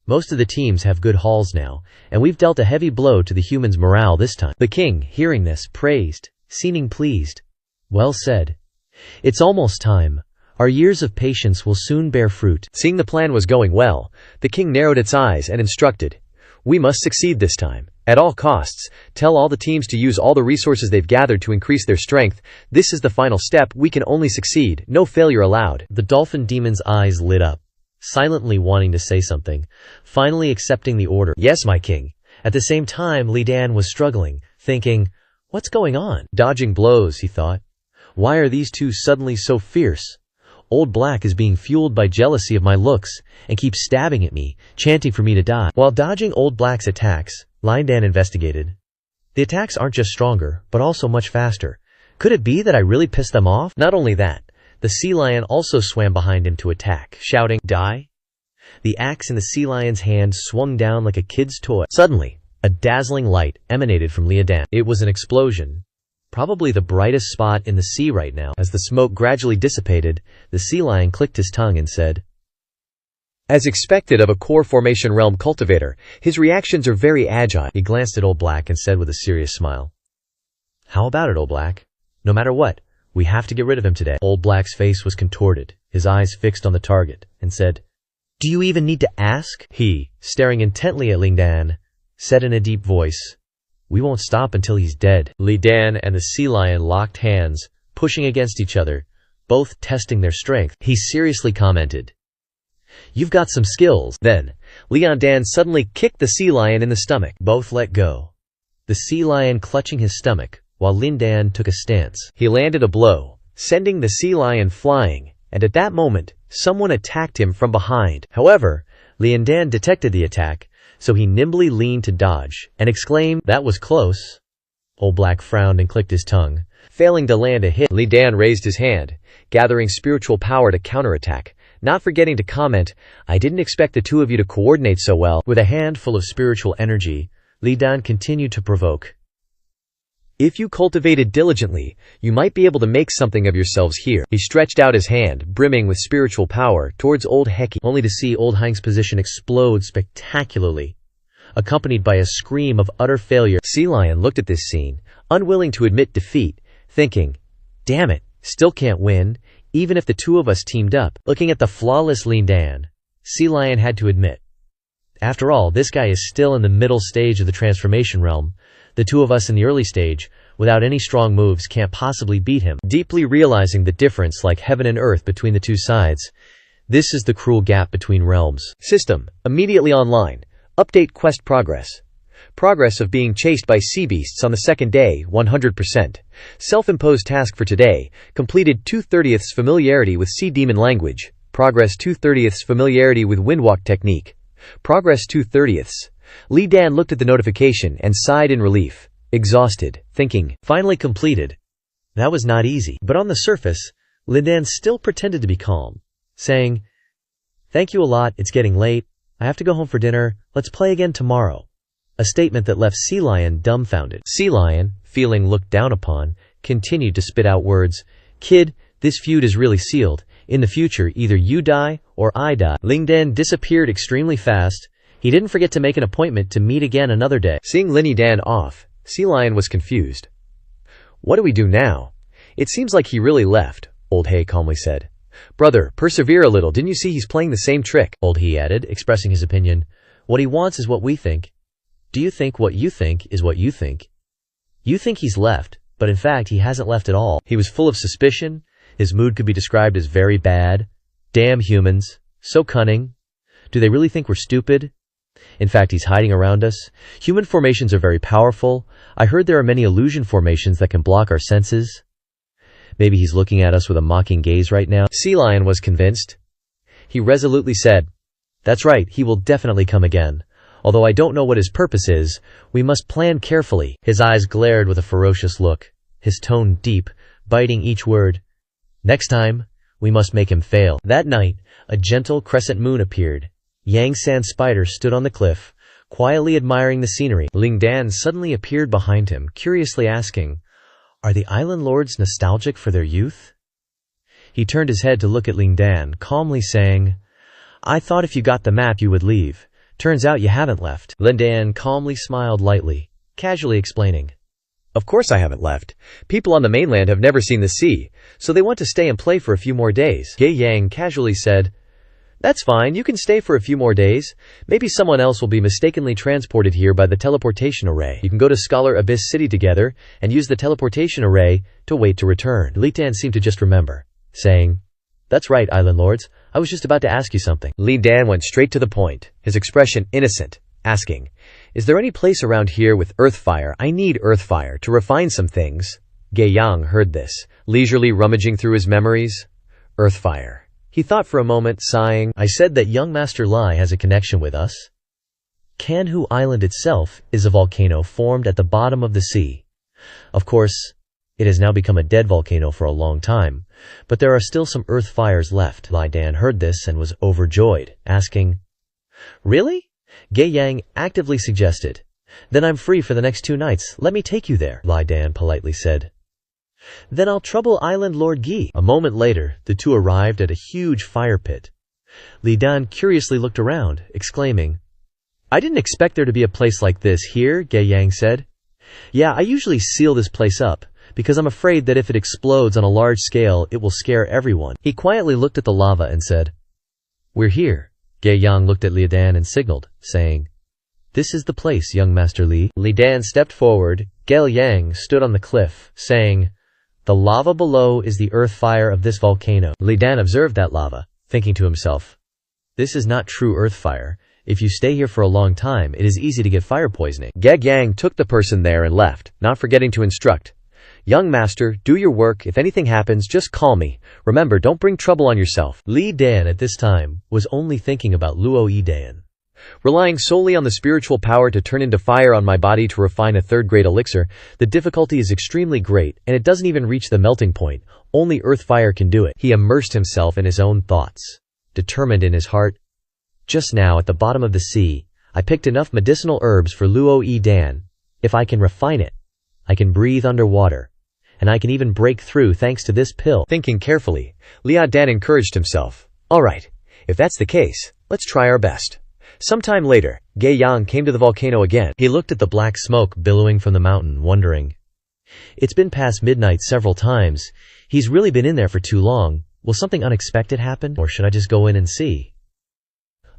A: Most of the teams have good hauls now, and we've dealt a heavy blow to the humans' morale this time." The king, hearing this, praised, seeming pleased. "Well said. It's almost time. Our years of patience will soon bear fruit.
B: Seeing the plan was going well, the king narrowed its eyes and instructed, "We must succeed this time. At all costs, tell all the teams to use all the resources they've gathered to increase their strength. This is the final step. We can only succeed. No failure allowed."
A: The dolphin demon's eyes lit up, silently wanting to say something, finally accepting the order. "Yes, my king." At the same time, Li Dan was struggling, thinking, what's going on? Dodging blows, he thought. Why are these two suddenly so fierce? Old Black is being fueled by jealousy of my looks and keeps stabbing at me, chanting for me to die. While dodging Old Black's attacks, Li Dan investigated. The attacks aren't just stronger, but also much faster. Could it be that I really pissed them off? Not only that, the sea lion also swam behind him to attack, shouting, "Die!" The axe in the sea lion's hand swung down like a kid's toy. Suddenly, a dazzling light emanated from Li Dan. It was an explosion. Probably the brightest spot in the sea right now. As the smoke gradually dissipated, the sea lion clicked his tongue and said,
B: As expected of a core formation realm cultivator, his reactions are very agile.
A: He glanced at Old Black and said with a serious smile, "How about it, Old Black? No matter what, we have to get rid of him today." Old Black's face was contorted, his eyes fixed on the target, and said, "Do you even need to ask?" He, staring intently at Li Dan, said in a deep voice, "We won't stop until he's dead." Li Dan and the sea lion locked hands, pushing against each other, both testing their strength. He seriously commented, "You've got some skills." Then, Li Dan suddenly kicked the sea lion in the stomach. Both let go, the sea lion clutching his stomach, while Li Dan took a stance. He landed a blow, sending the sea lion flying, and at that moment, someone attacked him from behind. However, Li Dan detected the attack, so he nimbly leaned to dodge, and exclaimed, "That was close." Old Black frowned and clicked his tongue, failing to land a hit. Li Dan raised his hand, gathering spiritual power to counterattack, not forgetting to comment, "I didn't expect the two of you to coordinate so well." With a handful of spiritual energy, Li Dan continued to provoke. "If you cultivated diligently, you might be able to make something of yourselves here." He stretched out his hand, brimming with spiritual power, towards Old Heki, only to see Old Hank's position explode spectacularly, accompanied by a scream of utter failure. Sea Lion looked at this scene, unwilling to admit defeat, thinking, "Damn it, still can't win, even if the two of us teamed up." Looking at the flawless Li Dan, Sea Lion had to admit, after all, this guy is still in the middle stage of the transformation realm. The two of us in the early stage, without any strong moves, can't possibly beat him. Deeply realizing the difference like heaven and earth between the two sides, this is the cruel gap between realms. System, immediately online. Update quest progress. Progress of being chased by sea beasts on the second day, 100%. Self-imposed task for today, completed 2/30 familiarity with sea demon language. Progress 2/30 familiarity with windwalk technique. Progress 2/30. Li Dan looked at the notification and sighed in relief, exhausted, thinking, finally completed. That was not easy. But on the surface, Li Dan still pretended to be calm, saying, "Thank you a lot, it's getting late. I have to go home for dinner. Let's play again tomorrow." A statement that left Sea Lion dumbfounded. Sea Lion, feeling looked down upon, continued to spit out words. "Kid, this feud is really sealed. In the future, either you die or I die." Li Dan disappeared extremely fast. He didn't forget to make an appointment to meet again another day. Seeing Li Dan off, Sea Lion was confused. "What do we do now? It seems like he really left," Old Hay calmly said. "Brother, persevere a little. Didn't you see he's playing the same trick?" Old He added, expressing his opinion. "What he wants is what we think. Do you think what you think is what you think? You think he's left, but in fact he hasn't left at all." He was full of suspicion. His mood could be described as very bad. Damn humans. So cunning. Do they really think we're stupid? In fact, he's hiding around us. Human formations are very powerful. I heard there are many illusion formations that can block our senses. Maybe he's looking at us with a mocking gaze right now. Sea Lion was convinced. He resolutely said, "That's right, he will definitely come again. Although I don't know what his purpose is, we must plan carefully." His eyes glared with a ferocious look, his tone deep, biting each word. "Next time, we must make him fail." That night, a gentle crescent moon appeared. Yang San Spider stood on the cliff, quietly admiring the scenery. Li Dan suddenly appeared behind him, curiously asking, "Are the island lords nostalgic for their youth?" He turned his head to look at Li Dan, calmly saying, "I thought if you got the map you would leave. Turns out you haven't left." Li Dan calmly smiled lightly, casually explaining,
B: Of course I haven't left. People on the mainland have never seen the sea, so they want to stay and play for a few more days. Ge Yang casually said, "That's fine, you can stay for a few more days. Maybe someone else will be mistakenly transported here by the teleportation array. You can go to Scholar Abyss City together and use the teleportation array to wait to return." Li Dan seemed to just remember, saying, "That's right, Island Lords. I was just about to ask you something." Li Dan went straight to the point, his expression innocent, asking, "Is there any place around here with earth fire? I need earth fire to refine some things." Ge Yang heard this, leisurely rummaging through his memories. Earth fire. He thought for a moment, sighing,
A: "I said that young Master Lai has a connection with us. Kanhu Island itself is a volcano formed at the bottom of the sea. Of course, it has now become a dead volcano for a long time, but there are still some earth fires left." Li Dan heard this and was overjoyed, asking, "Really?" Ge Yang actively suggested, "Then I'm free for the next 2 nights. Let me take you there." Li Dan politely said, "Then I'll trouble Island Lord Gi." A moment later, the two arrived at a huge fire pit. Li Dan curiously looked around, exclaiming, "I didn't expect there to be a place like this here," Ge Yang said. "Yeah, I usually seal this place up, because I'm afraid that if it explodes on a large scale, it will scare everyone." He quietly looked at the lava and said, "We're here." Ge Yang looked at Li Dan and signaled, saying, "This is the place, young Master Li." Li Dan stepped forward. Ge Yang stood on the cliff, saying, "The lava below is the earth fire of this volcano." Li Dan observed that lava, thinking to himself, "This is not true earth fire. If you stay here for a long time, it is easy to get fire poisoning." Ge Yang took the person there and left, not forgetting to instruct, "Young master, do your work. If anything happens, just call me. Remember, don't bring trouble on yourself." Li Dan at this time was only thinking about Luo Yidan. "Relying solely on the spiritual power to turn into fire on my body to refine a third-grade elixir, the difficulty is extremely great, and it doesn't even reach the melting point. Only earth fire can do it." He immersed himself in his own thoughts, determined in his heart, "Just now, at the bottom of the sea, I picked enough medicinal herbs for Luo Yidan. If I can refine it, I can breathe underwater, and I can even break through thanks to this pill." Thinking carefully, Li Dan encouraged himself, "All right, if that's the case, let's try our best." Sometime later, Ge Yang came to the volcano again. He looked at the black smoke billowing from the mountain, wondering, "It's been past midnight several times. He's really been in there for too long. Will something unexpected happen, or should I just go in and see?"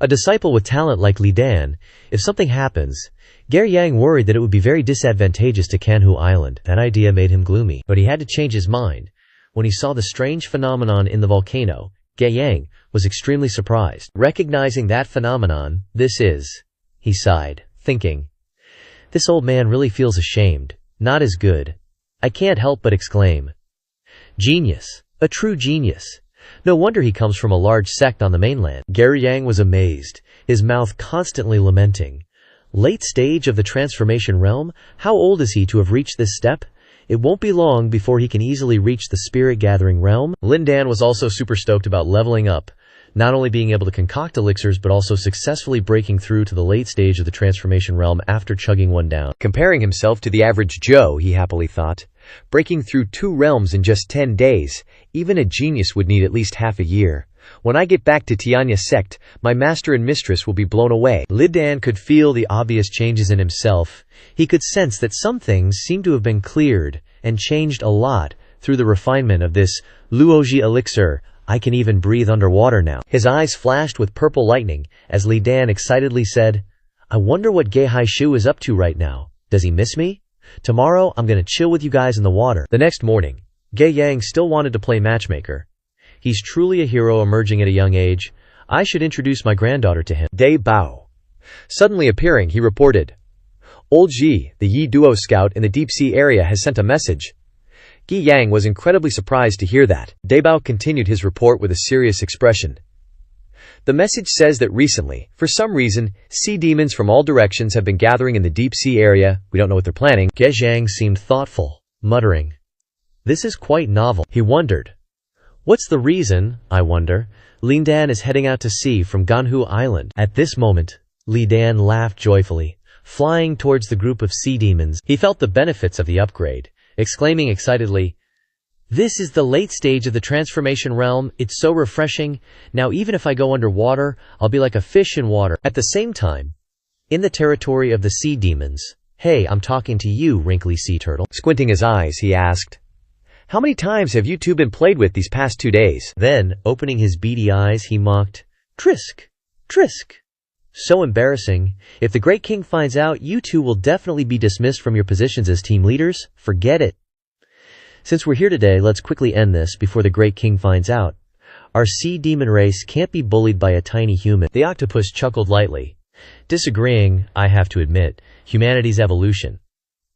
A: A disciple with talent like Li Dan, if something happens, Ge Yang worried that it would be very disadvantageous to Kanhu Island. That idea made him gloomy, but he had to change his mind. When he saw the strange phenomenon in the volcano, Ge Yang was extremely surprised. Recognizing that phenomenon, he sighed, thinking, "This old man really feels ashamed. Not as good." I can't help but exclaim, "Genius! A true genius! No wonder he comes from a large sect on the mainland." Ge Yang was amazed, his mouth constantly lamenting, "Late stage of the transformation realm? How old is he to have reached this step? It won't be long before he can easily reach the spirit-gathering realm." Li Dan was also super stoked about leveling up, not only being able to concoct elixirs but also successfully breaking through to the late stage of the transformation realm after chugging one down. Comparing himself to the average Joe, he happily thought, breaking through 2 realms in just 10 days, even a genius would need at least half a year. When I get back to Tianya sect, my master and mistress will be blown away. Li Dan could feel the obvious changes in himself. He could sense that some things seemed to have been cleared and changed a lot through the refinement of this Luoji elixir. I can even breathe underwater now. His eyes flashed with purple lightning as Li Dan excitedly said, "I wonder what Ge Haishu is up to right now. Does he miss me? Tomorrow, I'm gonna chill with you guys in the water." The next morning, Ge Yang still wanted to play matchmaker. He's truly a hero emerging at a young age. I should introduce my granddaughter to him. Day Bao. Suddenly appearing, he reported, "Old Ji, the Yi Duo scout in the deep sea area has sent a message." Ge Yang was incredibly surprised to hear that. Daebao continued his report with a serious expression. "The message says that recently, for some reason, sea demons from all directions have been gathering in the deep sea area. We don't know what they're planning." Ge Yang seemed thoughtful, muttering, "This is quite novel." He wondered, "What's the reason, I wonder? Li Dan is heading out to sea from Ganhu Island." At this moment, Li Dan laughed joyfully, flying towards the group of sea demons. He felt the benefits of the upgrade, exclaiming excitedly, "This is the late stage of the transformation realm. It's so refreshing. Now even if I go underwater, I'll be like a fish in water." At the same time, in the territory of the sea demons, "Hey, I'm talking to you, wrinkly sea turtle."
B: Squinting his eyes, he asked, "How many times have you two been played with these past 2 days?"
A: Then, opening his beady eyes, he mocked, "Trisk, Trisk." So embarrassing. If the Great King finds out, you two will definitely be dismissed from your positions as team leaders. Forget it. Since we're here today, let's quickly end this before the Great King finds out. Our sea demon race can't be bullied by a tiny human. The octopus chuckled lightly, disagreeing, I have to admit, humanity's evolution.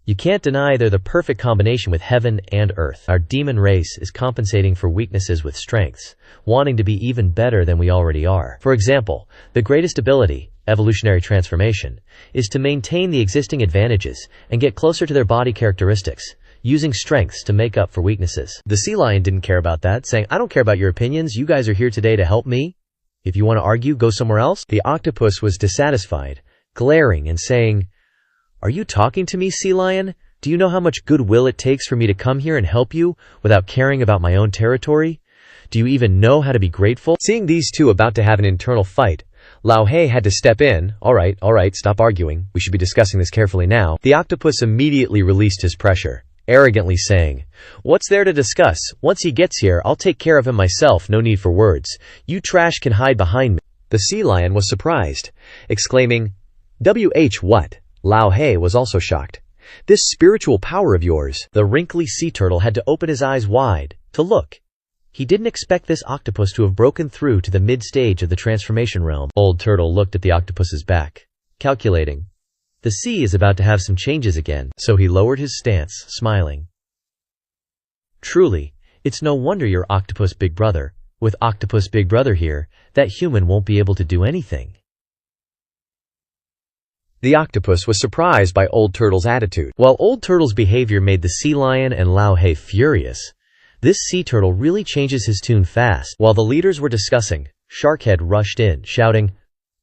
A: You can't deny they're the perfect combination with heaven and earth. Our demon race is compensating for weaknesses with strengths, wanting to be even better than we already are. For example, the greatest ability, evolutionary transformation, is to maintain the existing advantages and get closer to their body characteristics, using strengths to make up for weaknesses. The sea lion didn't care about that, saying, "I don't care about your opinions, you guys are here today to help me. If you want to argue, go somewhere else." The octopus was dissatisfied, glaring and saying, "Are you talking to me, sea lion? Do you know how much goodwill it takes for me to come here and help you without caring about my own territory? Do you even know how to be grateful?"
B: Seeing these two about to have an internal fight, Lao Hei had to step in. All right, stop arguing. We should be discussing this carefully now. The octopus immediately released his pressure, arrogantly saying, "What's there to discuss? Once he gets here, I'll take care of him myself, no need for words. You trash can hide behind me." The sea lion was surprised, exclaiming, what? Lao Hei was also shocked. "This spiritual power of yours."
A: The wrinkly sea turtle had to open his eyes wide to look. He didn't expect this octopus to have broken through to the mid-stage of the transformation realm. Old Turtle looked at the octopus's back, calculating. The sea is about to have some changes again, so he lowered his stance, smiling. "Truly, it's no wonder you're Octopus Big Brother. With Octopus Big Brother here, that human won't be able to do anything."
B: The octopus was surprised by Old Turtle's attitude.
A: While Old Turtle's behavior made the sea lion and Lao Hei furious, this sea turtle really changes his tune fast. While the leaders were discussing, Sharkhead rushed in, shouting,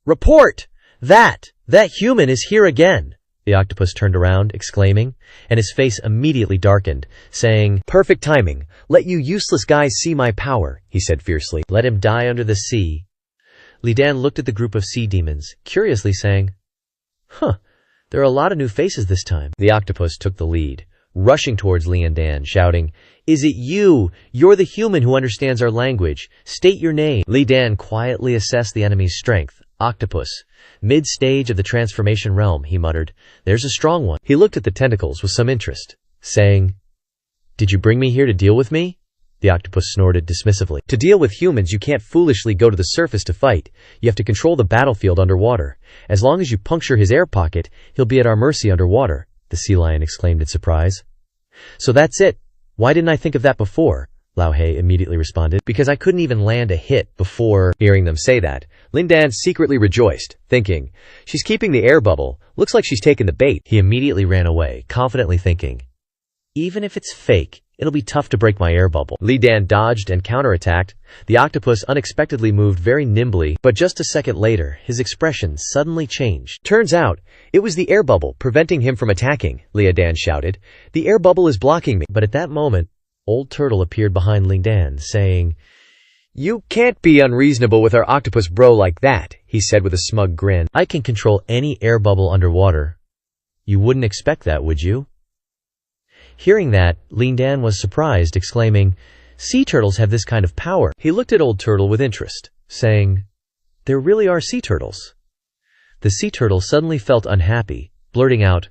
A: "Report! That human is here again!" The octopus turned around, exclaiming, and his face immediately darkened, saying,
B: "Perfect timing. Let you useless guys see my power," he said fiercely.
A: "Let him die under the sea." Li Dan looked at the group of sea demons, curiously saying, There are a lot of new faces this time." The octopus took the lead, rushing towards Li Dan, shouting, "Is it you? You're the human who understands our language. State your name." Li Dan quietly assessed the enemy's strength. "Octopus. Mid-stage of the transformation realm," he muttered. "There's a strong one." He looked at the tentacles with some interest, saying, "Did you bring me here to deal with me?" The octopus snorted dismissively. "To deal with humans, you can't foolishly go to the surface to fight. You have to control the battlefield underwater. As long as you puncture his air pocket, he'll be at our mercy underwater," the sea lion exclaimed in surprise. "So that's it. Why didn't I think of that before?" Lao Hei immediately responded. "Because I couldn't even land a hit before." Hearing them say that, Lin Dan secretly rejoiced, thinking, "She's keeping the air bubble. Looks like she's taken the bait." He immediately ran away, confidently thinking, "Even if it's fake, it'll be tough to break my air bubble." Li Dan dodged and counterattacked. The octopus unexpectedly moved very nimbly, but just a second later, his expression suddenly changed. "Turns out, it was the air bubble preventing him from attacking," Li Dan shouted. "The air bubble is blocking me." But at that moment, Old Turtle appeared behind Li Dan, saying, "You can't be unreasonable with our octopus bro like that," he said with a smug grin. "I can control any air bubble underwater. You wouldn't expect that, would you?" Hearing that, Li Dan was surprised, exclaiming, "Sea turtles have this kind of power." He looked at Old Turtle with interest, saying, "There really are sea turtles." The sea turtle suddenly felt unhappy, blurting out,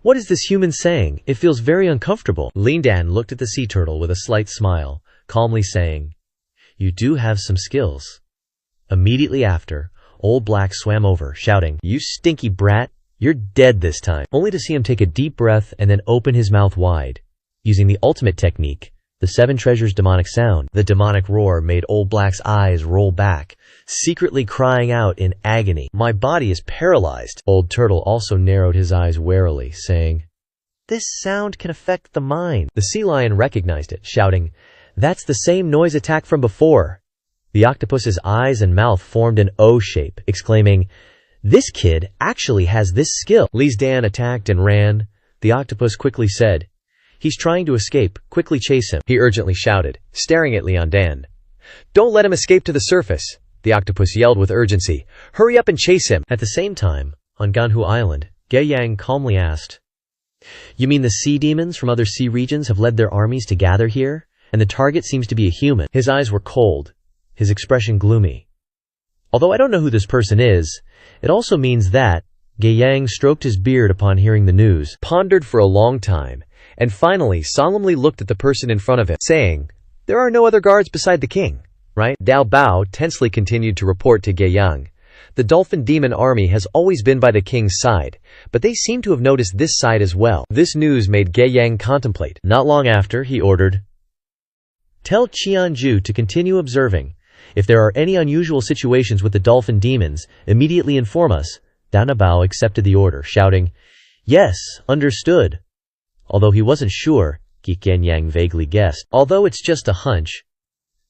A: "What is this human saying? It feels very uncomfortable." Li Dan looked at the sea turtle with a slight smile, calmly saying, "You do have some skills." Immediately after, Old Black swam over, shouting, "You stinky brat! You're dead this time," only to see him take a deep breath and then open his mouth wide. Using the ultimate technique, the Seven Treasures demonic sound, the demonic roar made Old Black's eyes roll back, secretly crying out in agony, "My body is paralyzed." Old Turtle also narrowed his eyes warily, saying, "This sound can affect the mind." The sea lion recognized it, shouting, "That's the same noise attack from before." The octopus's eyes and mouth formed an O shape, exclaiming, "This kid actually has this skill." Li Dan attacked and ran. The octopus quickly said, "He's trying to escape. Quickly chase him," he urgently shouted, staring at Li Dan. "Don't let him escape to the surface," the octopus yelled with urgency. "Hurry up and chase him." At the same time, on Ganhu Island, Ge Yang calmly asked, You mean the sea demons from other sea regions have led their armies to gather here, and the target seems to be a human? His eyes were cold, his expression gloomy. Although I don't know who this person is, it also means that Yang stroked his beard upon hearing the news,
B: pondered for a long time, and finally solemnly looked at the person in front of him, saying, "There are no other guards beside the king, right?" Dao Bao tensely continued to report to Yang. The dolphin demon army has always been by the king's side, but they seem to have noticed this side as well. This news made Yang contemplate.
A: Not long after, he ordered, "Tell Qianju to continue observing. If there are any unusual situations with the dolphin demons, immediately inform us." Dao Bao accepted the order, shouting, "Yes, understood." Although he wasn't sure, Yang vaguely guessed. Although it's just a hunch,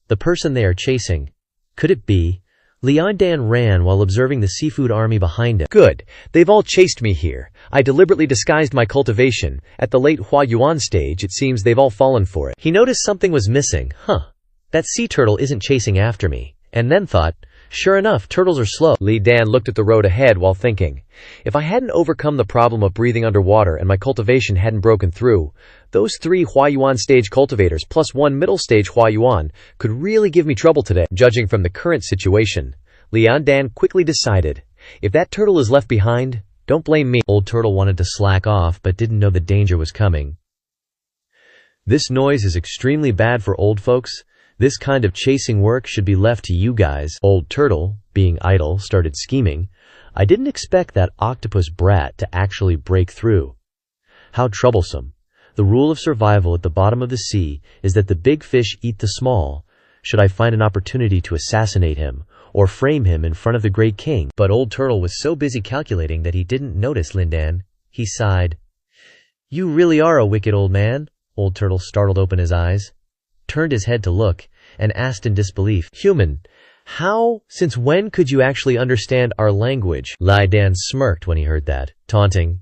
A: the person they are chasing, could it be? Liandan ran while observing the seafood army behind him.
B: "Good. They've all chased me here. I deliberately disguised my cultivation. At the late Hua Yuan stage, it seems they've all fallen for it."
A: He noticed something was missing. That sea turtle isn't chasing after me. And then thought, sure enough, turtles are slow.
B: Li Dan looked at the road ahead while thinking, if I hadn't overcome the problem of breathing underwater and my cultivation hadn't broken through, those 3 Huayuan stage cultivators plus 1 middle stage Huayuan could really give me trouble today. Judging from the current situation, Lian Dan quickly decided, if that turtle is left behind, don't blame me.
A: Old Turtle wanted to slack off but didn't know the danger was coming. This noise is extremely bad for old folks. This kind of chasing work should be left to you guys. Old Turtle, being idle, started scheming. I didn't expect that octopus brat to actually break through. How troublesome. The rule of survival at the bottom of the sea is that the big fish eat the small. Should I find an opportunity to assassinate him, or frame him in front of the great king? But Old Turtle was so busy calculating that he didn't notice Lindan. He sighed. You really are a wicked old man. Old Turtle startled open his eyes, turned his head to look, and asked in disbelief, Human, since when could you actually understand our language? Lai Dan smirked when he heard that, taunting,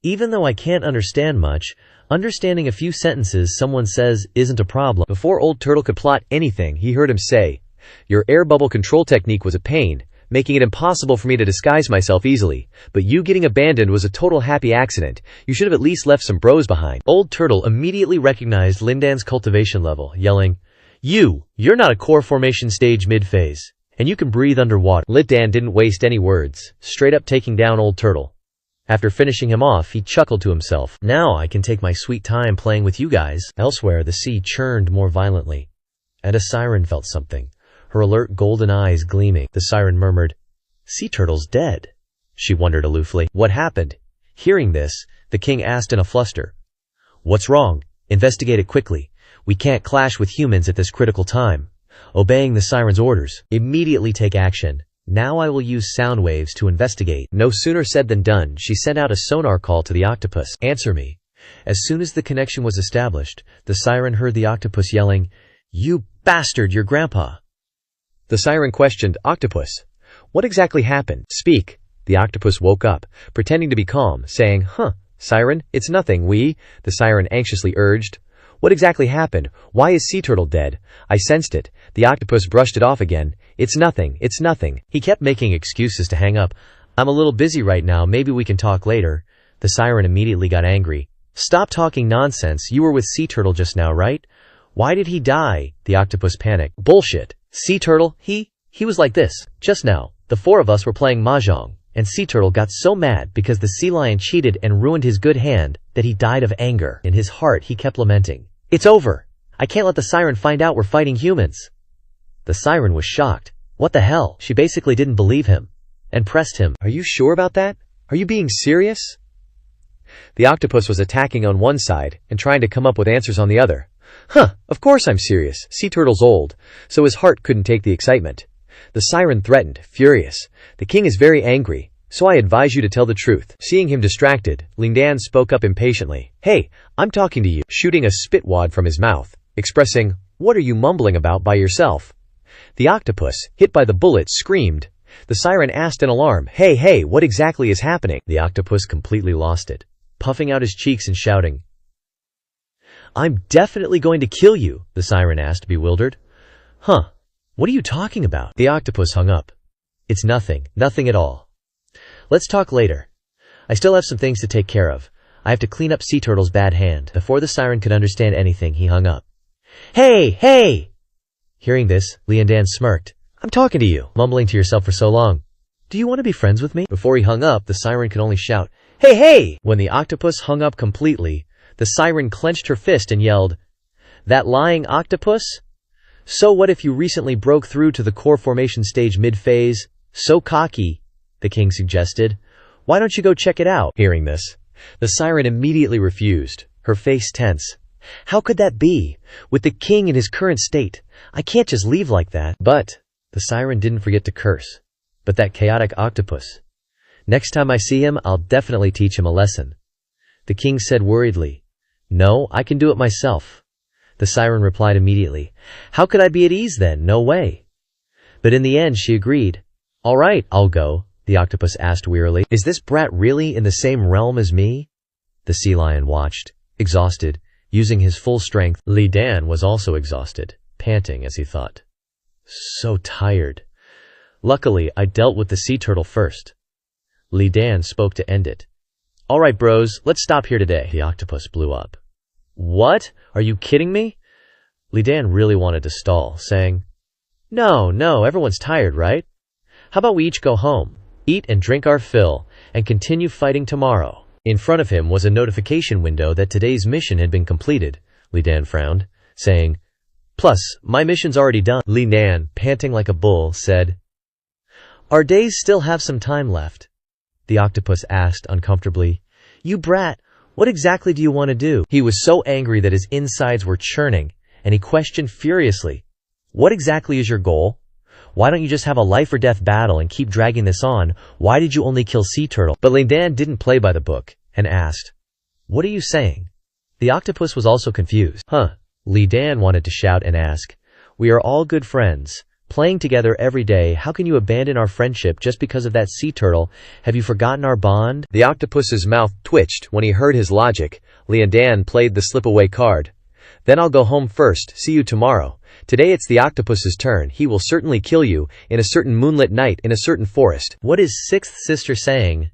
A: Even though I can't understand much, understanding a few sentences someone says isn't a problem.
B: Before Old Turtle could plot anything, he heard him say, Your air bubble control technique was a pain, making it impossible for me to disguise myself easily, but you getting abandoned was a total happy accident. You should have at least left some bros behind.
A: Old Turtle immediately recognized Lindan's cultivation level, yelling, You're not a core formation stage mid-phase, and you can breathe underwater.
B: Lindan didn't waste any words, straight up taking down Old Turtle.
A: After finishing him off, he chuckled to himself. Now I can take my sweet time playing with you guys. Elsewhere, the sea churned more violently, and a siren felt something, her alert golden eyes gleaming. The siren murmured, Sea Turtle's dead. She wondered aloofly. What happened? Hearing this, the king asked in a fluster. What's wrong? Investigate it quickly. We can't clash with humans at this critical time. Obeying the siren's orders. Immediately take action. Now I will use sound waves to investigate.
B: No sooner said than done. She sent out a sonar call to the octopus.
A: Answer me. As soon as the connection was established, the siren heard the octopus yelling, You bastard, your grandpa.
B: The siren questioned, Octopus, what exactly happened? Speak. The octopus woke up, pretending to be calm, saying, Siren, it's nothing, the siren anxiously urged. What exactly happened? Why is Sea Turtle dead? I sensed it. The octopus brushed it off again. It's nothing, it's nothing.
A: He kept making excuses to hang up. I'm a little busy right now, maybe we can talk later. The siren immediately got angry. Stop talking nonsense, you were with Sea Turtle just now, right? Why did he die? The octopus panicked. Bullshit. Sea Turtle, he was like this. Just now, the 4 of us were playing mahjong, and Sea Turtle got so mad because the sea lion cheated and ruined his good hand that he died of anger. In his heart, he kept lamenting. It's over. I can't let the siren find out we're fighting humans. The siren was shocked. What the hell? She basically didn't believe him, and pressed him.
B: Are you sure about that? Are you being serious? The octopus was attacking on one side and trying to come up with answers on the other. Of course I'm serious. Sea Turtle's old, so his heart couldn't take the excitement. The siren threatened, furious. The king is very angry, so I advise you to tell the truth. Seeing him distracted, Lindan spoke up impatiently. Hey, I'm talking to you, shooting a spit wad from his mouth, expressing, What are you mumbling about by yourself? The octopus, hit by the bullet, screamed. The siren asked in alarm, Hey, what exactly is happening?
A: The octopus completely lost it, puffing out his cheeks and shouting, I'm definitely going to kill you, the siren asked, bewildered. What are you talking about? The octopus hung up. It's nothing at all. Let's talk later. I still have some things to take care of. I have to clean up Sea Turtle's bad hand." Before the siren could understand anything, he hung up. "Hey, hey!" Hearing this, Liandan smirked. "I'm talking to you, mumbling to yourself for so long. Do you want to be friends with me?" Before he hung up, the siren could only shout, "Hey, hey!" When the octopus hung up completely, the siren clenched her fist and yelled, "That lying octopus? So what if you recently broke through to the core formation stage mid-phase? So cocky," the king suggested. "Why don't you go check it out?" Hearing this, the siren immediately refused, her face tense. "How could that be? With the king in his current state, I can't just leave like that." But the siren didn't forget to curse. "But that chaotic octopus. Next time I see him, I'll definitely teach him a lesson." The king said worriedly, "No, I can do it myself." The siren replied immediately, "How could I be at ease then? No way." But in the end, she agreed. "All right, I'll go," the octopus asked wearily. "Is this brat really in the same realm as me?" The sea lion watched, exhausted, using his full strength. Li Dan was also exhausted, panting as he thought. So tired. "Luckily, I dealt with the sea turtle first." Li Dan spoke to end it. "All right, bros, let's stop here today." The octopus blew up. "What? Are you kidding me?" Li Dan really wanted to stall, saying, No, everyone's tired, right? How about we each go home, eat and drink our fill, and continue fighting tomorrow?" In front of him was a notification window that today's mission had been completed. Li Dan frowned, saying, "Plus, my mission's already done." Li Dan, panting like a bull, said, "Our days still have some time left." The octopus asked uncomfortably, "You brat, what exactly do you want to do?" He was so angry that his insides were churning, and he questioned furiously, "What exactly is your goal? Why don't you just have a life-or-death battle and keep dragging this on? Why did you only kill Sea Turtle?" But Liandan didn't play by the book, and asked, "What are you saying?" The octopus was also confused. Liandan wanted to shout and ask, "We are all good friends, playing together every day. How can you abandon our friendship just because of that sea turtle? Have you forgotten our bond?" The octopus's mouth twitched when he heard his logic. Liandan played the slip-away card. "Then I'll go home first. See you tomorrow. Today it's the octopus's turn. He will certainly kill you, in a certain moonlit night, in a certain forest." "What is Sixth Sister saying?"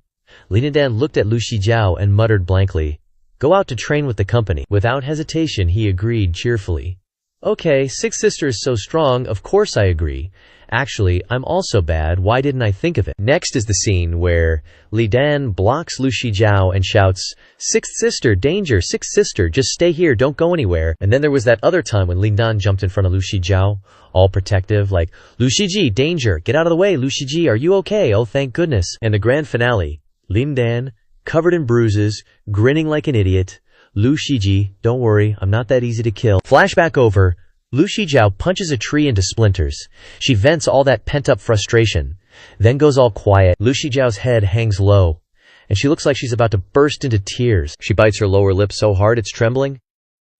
A: Liandan looked at Lu Shijiao and muttered blankly, "Go out to train with the company." Without hesitation, he agreed cheerfully. "Okay, Sixth Sister is so strong, of course I agree. Actually, I'm also bad, why didn't I think of it?" Next is the scene where Li Dan blocks Lu Shijiao and shouts, "Sixth Sister, danger, Sixth Sister, just stay here, don't go anywhere." And then there was that other time when Li Dan jumped in front of Lu Shijiao, all protective, like, "Lu Shiji, danger, get out of the way, Lu Shiji, are you okay? Oh, thank goodness." And the grand finale, Li Dan, covered in bruises, grinning like an idiot. "Lu Shiji, don't worry, I'm not that easy to kill." Flashback over. Lu Shijiao punches a tree into splinters. She vents all that pent-up frustration, then goes all quiet. Lu Shijiao's head hangs low, and she looks like she's about to burst into tears. She bites her lower lip so hard it's trembling.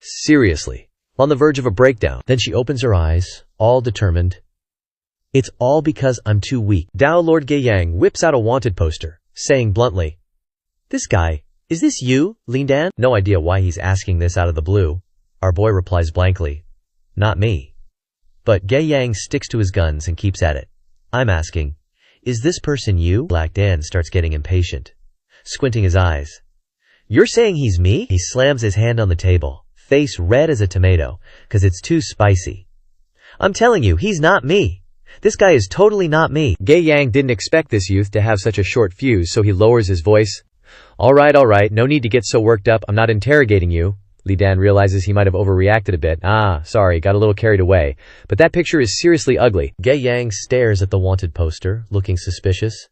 A: Seriously, on the verge of a breakdown. Then she opens her eyes, all determined. "It's all because I'm too weak." Dao Lord Gaiyang whips out a wanted poster, saying bluntly, "This guy, is this you, Liandan?" No idea why he's asking this out of the blue. Our boy replies blankly, "Not me." But Gaiyang sticks to his guns and keeps at it. "I'm asking, is this person you?" Black Dan starts getting impatient, squinting his eyes. "You're saying he's me?" He slams his hand on the table, face red as a tomato, cause it's too spicy. "I'm telling you, he's not me. This guy is totally not me." Gaiyang didn't expect this youth to have such a short fuse, so he lowers his voice. All right, no need to get so worked up, I'm not interrogating you." Li Dan realizes he might have overreacted a bit. Sorry, got a little carried away. But that picture is seriously ugly. Gaiyang stares at the wanted poster, looking suspicious.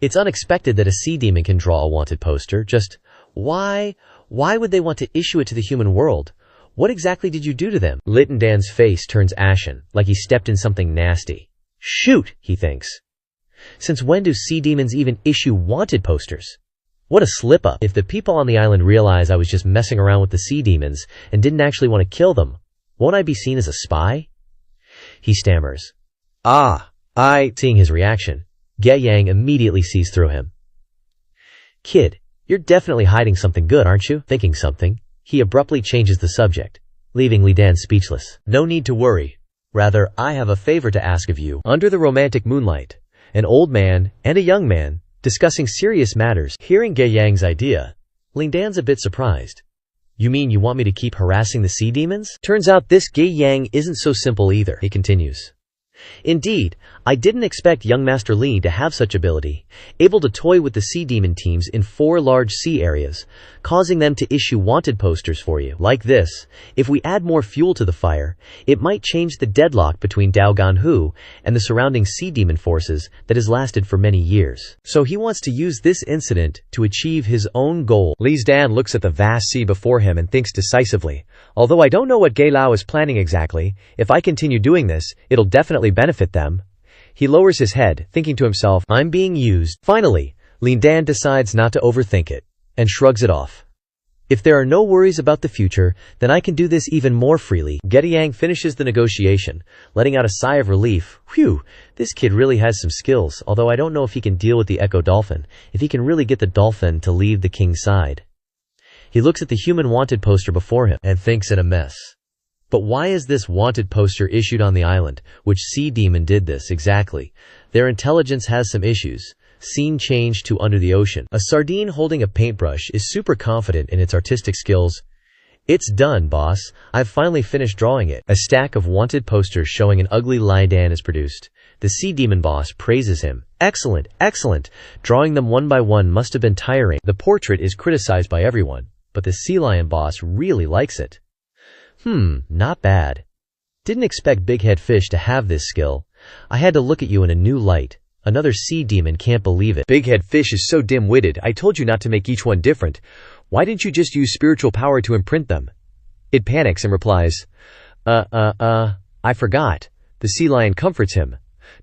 A: It's unexpected that a sea demon can draw a wanted poster. Just why would they want to issue it to the human world? What exactly did you do to them? Litandan's face turns ashen, like he stepped in something nasty. Shoot, he thinks. Since when do sea demons even issue wanted posters? What a slip-up. If the people on the island realize I was just messing around with the sea demons and didn't actually want to kill them, won't I be seen as a spy? He stammers. Seeing his reaction, Gaiyang immediately sees through him. "Kid, you're definitely hiding something good, aren't you?" Thinking something, he abruptly changes the subject, leaving Li Dan speechless. "No need to worry. Rather, I have a favor to ask of you." Under the romantic moonlight, an old man and a young man discussing serious matters. Hearing Gaiyang's idea, Lindan's a bit surprised. You mean you want me to keep harassing the sea demons?
B: Turns out this Ge Yang isn't so simple either,
A: He continues. Indeed, I didn't expect young Master Li to have such ability, able to toy with the sea demon teams in 4 large sea areas, causing them to issue wanted posters for you. Like this, if we add more fuel to the fire, it might change the deadlock between Dao Ganhu and the surrounding sea demon forces that has lasted for many years. So he wants to use this incident to achieve his own goal.
B: Li Dan looks at the vast sea before him and thinks decisively. Although I don't know what Ge Lao is planning exactly, if I continue doing this, it'll definitely benefit them. He lowers his head, thinking to himself,
A: I'm being used.
B: Finally, Li Dan decides not to overthink it, and shrugs it off.
A: If there are no worries about the future, then I can do this even more freely.
B: Ge Yang finishes the negotiation, letting out a sigh of relief.
A: Whew, this kid really has some skills, although I don't know if he can deal with the Echo Dolphin, if he can really get the dolphin to leave the king's side. He looks at the human wanted poster before him and thinks it a mess. But why is this wanted poster issued on the island? Which sea demon did this exactly? Their intelligence has some issues. Scene change to under the ocean. A sardine holding a paintbrush is super confident in its artistic skills. It's done, boss. I've finally finished drawing it. A stack of wanted posters showing an ugly Li Dan is produced. The sea demon boss praises him. Excellent, excellent. Drawing them one by one must have been tiring. The portrait is criticized by everyone, but the sea lion boss really likes it. Not bad. Didn't expect Big Head Fish to have this skill. I had to look at you in a new light. Another sea demon can't believe it.
B: Big Head Fish is so dim-witted. I told you not to make each one different. Why didn't you just use spiritual power to imprint them? It panics and replies, I forgot. The sea lion comforts him.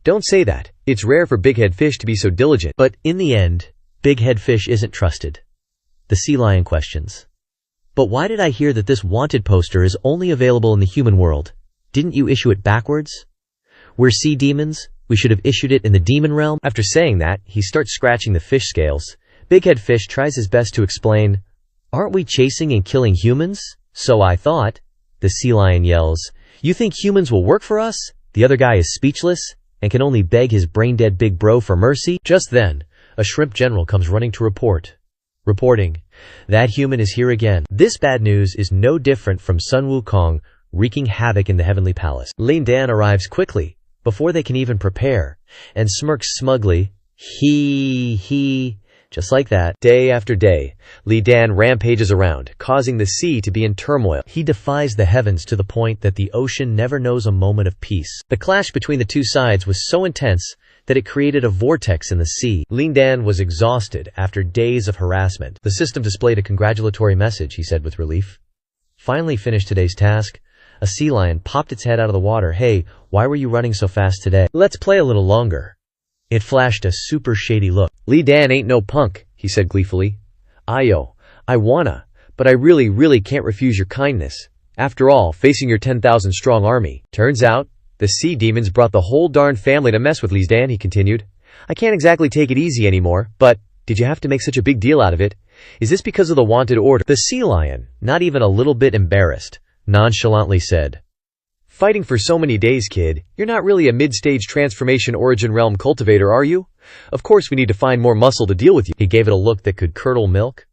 B: Don't say that. It's rare for Big Head Fish to be so diligent.
A: But in the end, Big Head Fish isn't trusted. The sea lion questions. But why did I hear that this wanted poster is only available in the human world? Didn't you issue it backwards? We're sea demons. We should have issued it in the demon realm.
B: After saying that, he starts scratching the fish scales.
A: Big Head Fish tries his best to explain, aren't we chasing and killing humans? So I thought. The sea lion yells, you think humans will work for us? The other guy is speechless and can only beg his brain-dead big bro for mercy. Just then, a shrimp general comes running to reporting, that human is here again. This bad news is no different from Sun Wukong wreaking havoc in the heavenly palace. Lin Dan arrives quickly, before they can even prepare, and smirks smugly. Just like that.
B: Day after day, Li Dan rampages around, causing the sea to be in turmoil.
A: He defies the heavens to the point that the ocean never knows a moment of peace. The clash between the two sides was so intense that it created a vortex in the sea. Lin Dan was exhausted after days of harassment. The system displayed a congratulatory message, he said with relief. Finally finished today's task. A sea lion popped its head out of the water. Hey, why were you running so fast today? Let's play a little longer. It flashed a super shady look.
B: Li Dan ain't no punk, he said gleefully. I wanna, but I really can't refuse your kindness. After all, facing your 10,000 strong army. Turns out, the sea demons brought the whole darn family to mess with Li Dan, he continued. I can't exactly take it easy anymore, but did you have to make such a big deal out of it? Is this because of the wanted order?
A: The sea lion, not even a little bit embarrassed, nonchalantly said,
B: fighting for so many days, kid. You're not really a mid-stage transformation origin realm cultivator, are you? Of course we need to find more muscle to deal with you.
A: He gave it a look that could curdle milk.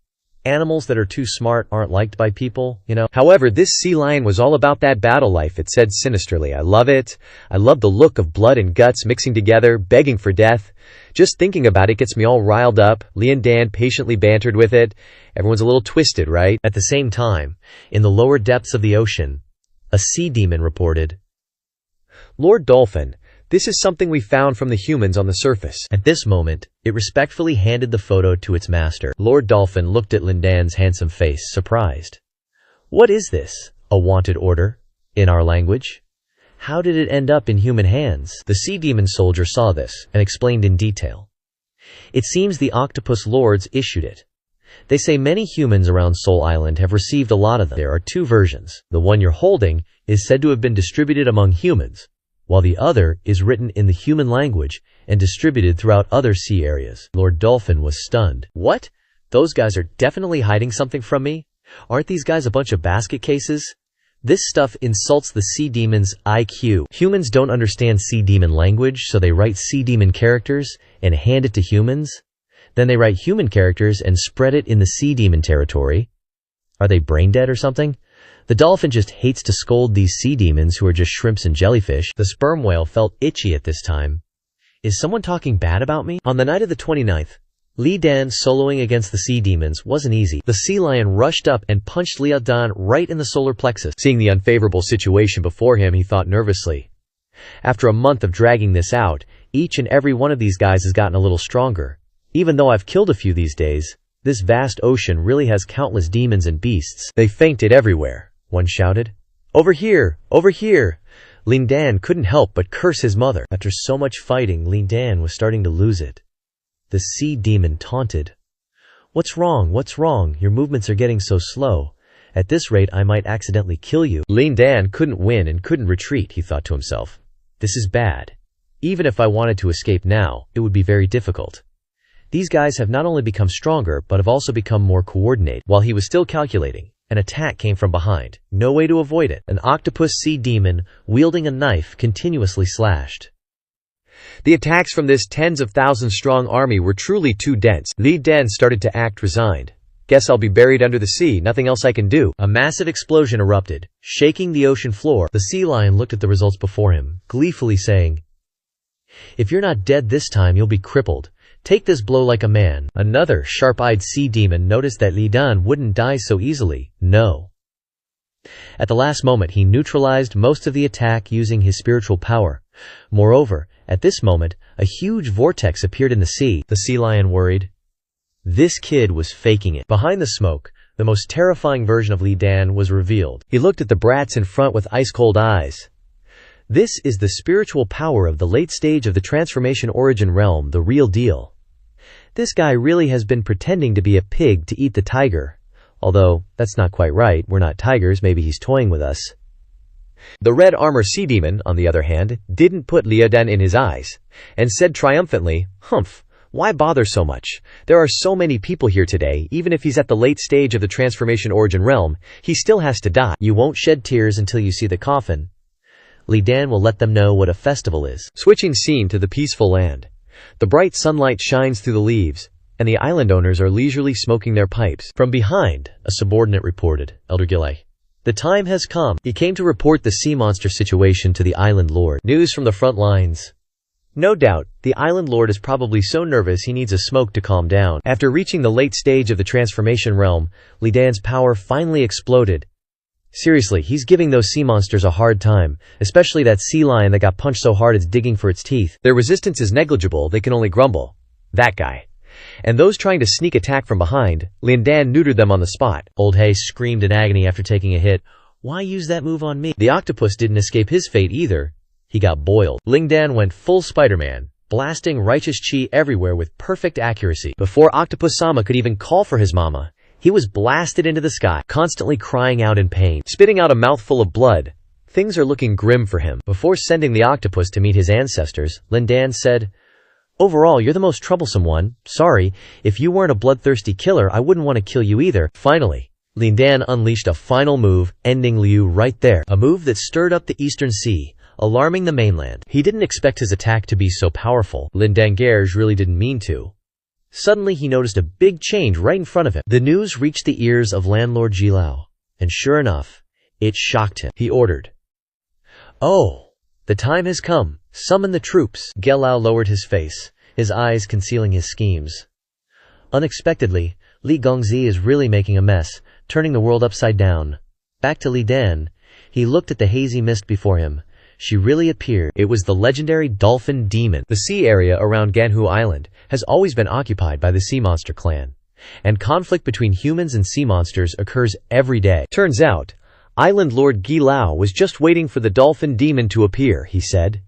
A: Animals that are too smart aren't liked by people, you know.
B: However, this sea lion was all about that battle life, it said sinisterly. I love it. I love the look of blood and guts mixing together, begging for death. Just thinking about it gets me all riled up. Li Dan patiently bantered with it. Everyone's a little twisted, right?
A: At the same time, in the lower depths of the ocean, a sea demon reported,
B: Lord Dolphin, this is something we found from the humans on the surface.
A: At this moment, it respectfully handed the photo to its master. Lord Dolphin looked at Lin Dan's handsome face, surprised. What is this? A wanted order? In our language? How did it end up in human hands? The sea demon soldier saw this and explained in detail. It seems the octopus lords issued it. They say many humans around Soul Island have received a lot of them. There are 2 versions. The one you're holding is said to have been distributed among humans, while the other is written in the human language and distributed throughout other sea areas. Lord Dolphin was stunned. What? Those guys are definitely hiding something from me? Aren't these guys a bunch of basket cases? This stuff insults the sea demon's IQ. Humans don't understand sea demon language, so they write sea demon characters and hand it to humans. Then they write human characters and spread it in the sea demon territory. Are they brain dead or something? The dolphin just hates to scold these sea demons who are just shrimps and jellyfish. The sperm whale felt itchy at this time. Is someone talking bad about me? On the night of the 29th, Li Dan soloing against the sea demons wasn't easy. The sea lion rushed up and punched Li Dan right in the solar plexus. Seeing the unfavorable situation before him, he thought nervously. After a month of dragging this out, each and every one of these guys has gotten a little stronger. Even though I've killed a few these days, this vast ocean really has countless demons and beasts. They fainted everywhere, one shouted. Over here! Over here! Lin Dan couldn't help but curse his mother. After so much fighting, Lin Dan was starting to lose it. The sea demon taunted. What's wrong? What's wrong? Your movements are getting so slow. At this rate, I might accidentally kill you. Lin Dan couldn't win and couldn't retreat, he thought to himself. This is bad. Even if I wanted to escape now, it would be very difficult. These guys have not only become stronger, but have also become more coordinated. While he was still calculating, an attack came from behind. No way to avoid it. An octopus sea demon, wielding a knife, continuously slashed. The attacks from this tens of thousands strong army were truly too dense. Li Dan started to act resigned. Guess I'll be buried under the sea, nothing else I can do. A massive explosion erupted, shaking the ocean floor. The sea lion looked at the results before him, gleefully saying, If you're not dead this time, you'll be crippled. Take this blow like a man. Another sharp-eyed sea demon noticed that Li Dan wouldn't die so easily. No. At the last moment, he neutralized most of the attack using his spiritual power. Moreover, at this moment, a huge vortex appeared in the sea. The sea lion worried. This kid was faking it. Behind the smoke, the most terrifying version of Li Dan was revealed. He looked at the brats in front with ice-cold eyes. This is the spiritual power of the late stage of the transformation origin realm, the real deal. This guy really has been pretending to be a pig to eat the tiger. Although, that's not quite right, we're not tigers, maybe he's toying with us. The red armor sea demon, on the other hand, didn't put Li Dan in his eyes, and said triumphantly, Humph, why bother so much? There are so many people here today, even if he's at the late stage of the transformation origin realm, he still has to die. You won't shed tears until you see the coffin. Li Dan will let them know what a festival is. Switching scene to the peaceful land. The bright sunlight shines through the leaves, and the island owners are leisurely smoking their pipes. From behind, a subordinate reported, Elder Gile. The time has come. He came to report the sea monster situation to the island lord. News from the front lines. No doubt, the island lord is probably so nervous he needs a smoke to calm down. After reaching the late stage of the transformation realm, Li Dan's power finally exploded. Seriously, he's giving those sea monsters a hard time, especially that sea lion that got punched so hard it's digging for its teeth. Their resistance is negligible, they can only grumble. That guy. And those trying to sneak attack from behind, Lin Dan neutered them on the spot. Old Hay screamed in agony after taking a hit. Why use that move on me? The octopus didn't escape his fate either. He got boiled. Lin Dan went full Spider-Man, blasting righteous chi everywhere with perfect accuracy. Before Octopus-sama could even call for his mama, he was blasted into the sky, constantly crying out in pain, spitting out a mouthful of blood. Things are looking grim for him. Before sending the octopus to meet his ancestors, Lin Dan said, Overall, you're the most troublesome one. Sorry, if you weren't a bloodthirsty killer, I wouldn't want to kill you either. Finally, Lin Dan unleashed a final move, ending Liu right there. A move that stirred up the eastern sea, alarming the mainland. He didn't expect his attack to be so powerful. Lin Dan Gerge really didn't mean to. Suddenly he noticed a big change right in front of him. The news reached the ears of landlord Jilao, and sure enough, it shocked him. He ordered, Oh, the time has come. Summon the troops. Gelao lowered his face, his eyes concealing his schemes. Unexpectedly, Li Gongzi is really making a mess, turning the world upside down. Back to Li Dan, he looked at the hazy mist before him. She really appeared. It was the legendary dolphin demon. The sea area around Ganhu Island has always been occupied by the sea monster clan, and conflict between humans and sea monsters occurs every day. Turns out, Island Lord Gilao was just waiting for the dolphin demon to appear, he said.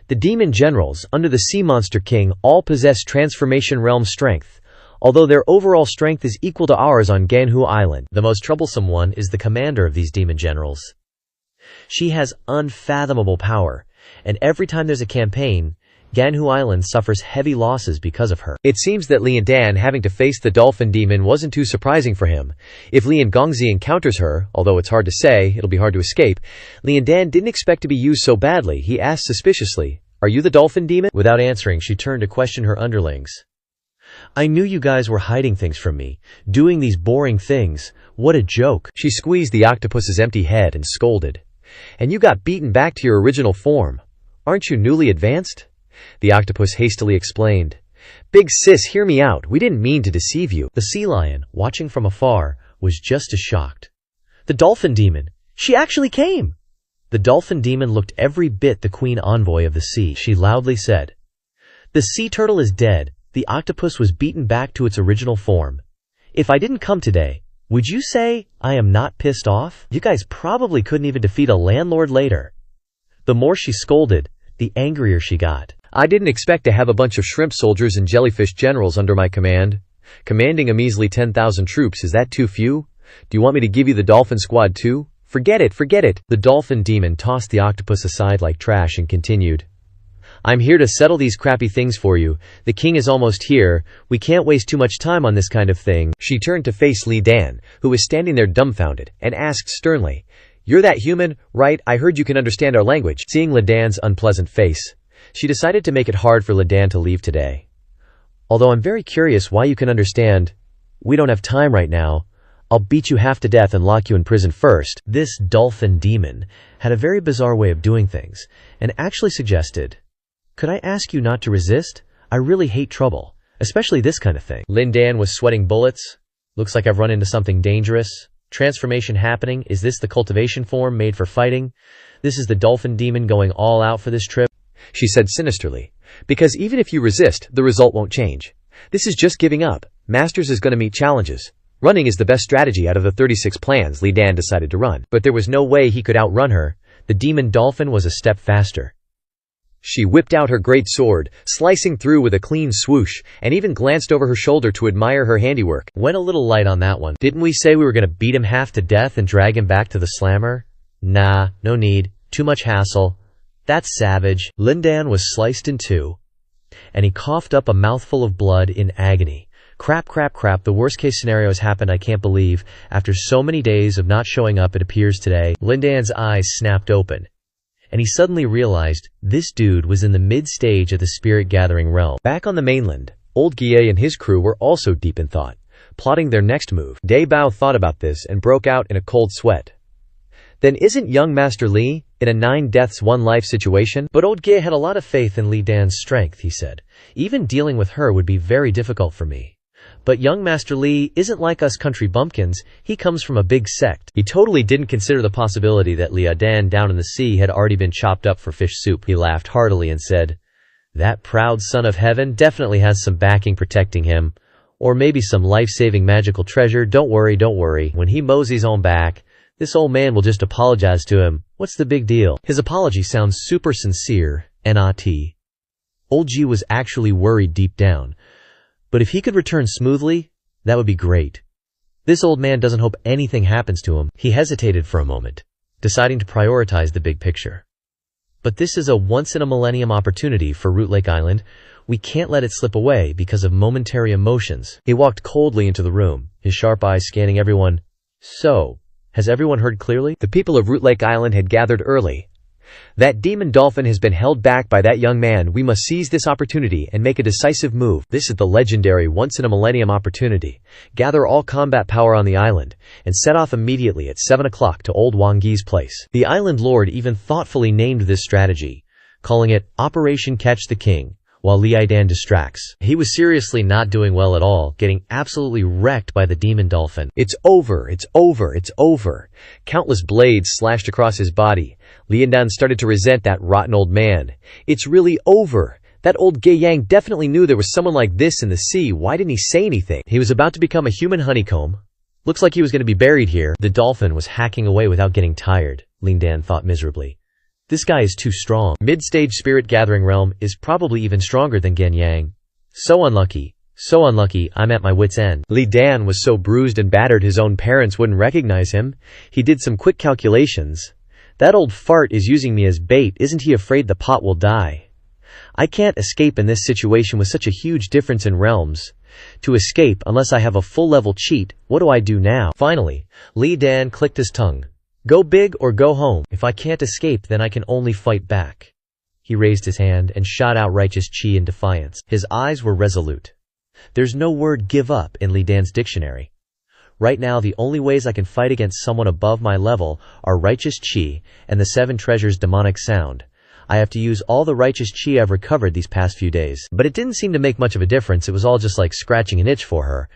A: The demon generals, under the Sea Monster King, all possess transformation realm strength, although their overall strength is equal to ours on Ganhu Island. The most troublesome one is the commander of these demon generals. She has unfathomable power, and every time there's a campaign, Ganhu Island suffers heavy losses because of her. It seems that Li Dan having to face the dolphin demon wasn't too surprising for him. If Li Gongzi encounters her, although it's hard to say, it'll be hard to escape, Li Dan didn't expect to be used so badly. He asked suspiciously, Are you the dolphin demon? Without answering, she turned to question her underlings. I knew you guys were hiding things from me, doing these boring things. What a joke.
B: She squeezed the octopus's empty head and scolded. And you got beaten back to your original form. Aren't you newly advanced? The octopus hastily explained. Big sis, hear me out. We didn't mean to deceive you.
A: The sea lion, watching from afar, was just as shocked. The dolphin demon. She actually came. The dolphin demon looked every bit the queen envoy of the sea. She loudly said, "The sea turtle is dead. The octopus was beaten back to its original form. If I didn't come today, would you say I am not pissed off? You guys probably couldn't even defeat a landlord later." The more she scolded, the angrier she got.
B: I didn't expect to have a bunch of shrimp soldiers and jellyfish generals under my command. Commanding a measly 10,000 troops, is that too few? Do you want me to give you the dolphin squad too? Forget it, forget it. The dolphin demon tossed the octopus aside like trash and continued. I'm here to settle these crappy things for you. The king is almost here. We can't waste too much time on this kind of thing. She turned to face Li Dan, who was standing there dumbfounded, and asked sternly, You're that human, right? I heard you can understand our language. Seeing Li Dan's unpleasant face, she decided to make it hard for Li Dan to leave today. Although I'm very curious why you can understand. We don't have time right now. I'll beat you half to death and lock you in prison first.
A: This dolphin demon had a very bizarre way of doing things, and actually suggested, Could I ask you not to resist? I really hate trouble, especially this kind of thing. Lin Dan was sweating bullets. Looks like I've run into something dangerous. Transformation happening. Is this the cultivation form made for fighting? This is the dolphin demon going all out for this trip,
B: she said sinisterly. Because even if you resist, the result won't change. This is just giving up. Masters is going to meet challenges. Running is the best strategy out of the 36 plans Li Dan decided to run. But there was no way he could outrun her. The demon dolphin was a step faster. She whipped out her great sword, slicing through with a clean swoosh, and even glanced over her shoulder to admire her handiwork.
A: Went a little light on that one. Didn't we say we were going to beat him half to death and drag him back to the slammer? Nah, no need. Too much hassle. That's savage. Lin Dan was sliced in two, and he coughed up a mouthful of blood in agony. Crap, crap, crap, the worst case scenario has happened. I can't believe. After so many days of not showing up, it appears today. Lin Dan's eyes snapped open, and he suddenly realized this dude was in the mid-stage of the spirit-gathering realm. Back on the mainland, old Guille and his crew were also deep in thought, plotting their next move. Dai Bao thought about this and broke out in a cold sweat. Then isn't young Master Li in a 9 deaths 1 life situation? But old Guille had a lot of faith in Li Dan's strength, he said. Even dealing with her would be very difficult for me. But young Master Li isn't like us country bumpkins. He comes from a big sect. He totally didn't consider the possibility that Li Dan down in the sea had already been chopped up for fish soup. He laughed heartily and said, That proud son of heaven definitely has some backing protecting him. Or maybe some life-saving magical treasure. Don't worry, don't worry. When he moseys on back, this old man will just apologize to him. What's the big deal? His apology sounds super sincere, not. Old G was actually worried deep down. But if he could return smoothly, that would be great. This old man doesn't hope anything happens to him. He hesitated for a moment, deciding to prioritize the big picture. But this is a once-in-a-millennium opportunity for Root Lake Island. We can't let it slip away because of momentary emotions. He walked coldly into the room, his sharp eyes scanning everyone. So, has everyone heard clearly? The people of Root Lake Island had gathered early. That demon dolphin has been held back by that young man. We must seize this opportunity and make a decisive move. This is the legendary once-in-a-millennium opportunity. Gather all combat power on the island and set off immediately at 7 o'clock to old Wang Yi's place. The island lord even thoughtfully named this strategy, calling it Operation Catch the King, while Li Dan distracts. He was seriously not doing well at all, getting absolutely wrecked by the demon dolphin. It's over, it's over, it's over. Countless blades slashed across his body. Li Dan started to resent that rotten old man. It's really over. That old Gay Yang definitely knew there was someone like this in the sea. Why didn't he say anything? He was about to become a human honeycomb. Looks like he was going to be buried here. The dolphin was hacking away without getting tired, Li Dan thought miserably. This guy is too strong. Mid-stage spirit-gathering realm is probably even stronger than Gen Yang. So unlucky. So unlucky, I'm at my wit's end. Li Dan was so bruised and battered his own parents wouldn't recognize him. He did some quick calculations. That old fart is using me as bait. Isn't he afraid the pot will die? I can't escape in this situation with such a huge difference in realms. To escape, unless I have a full-level cheat, what do I do now? Finally, Li Dan clicked his tongue. Go big or go home. If I can't escape, then I can only fight back. He raised his hand and shot out righteous chi in defiance. His eyes were resolute. There's no word give up in Li Dan's dictionary. Right now, the only ways I can fight against someone above my level are righteous chi and the 7 treasures demonic sound. I have to use all the righteous chi I've recovered these past few days. But it didn't seem to make much of a difference. It was all just like scratching an itch for her.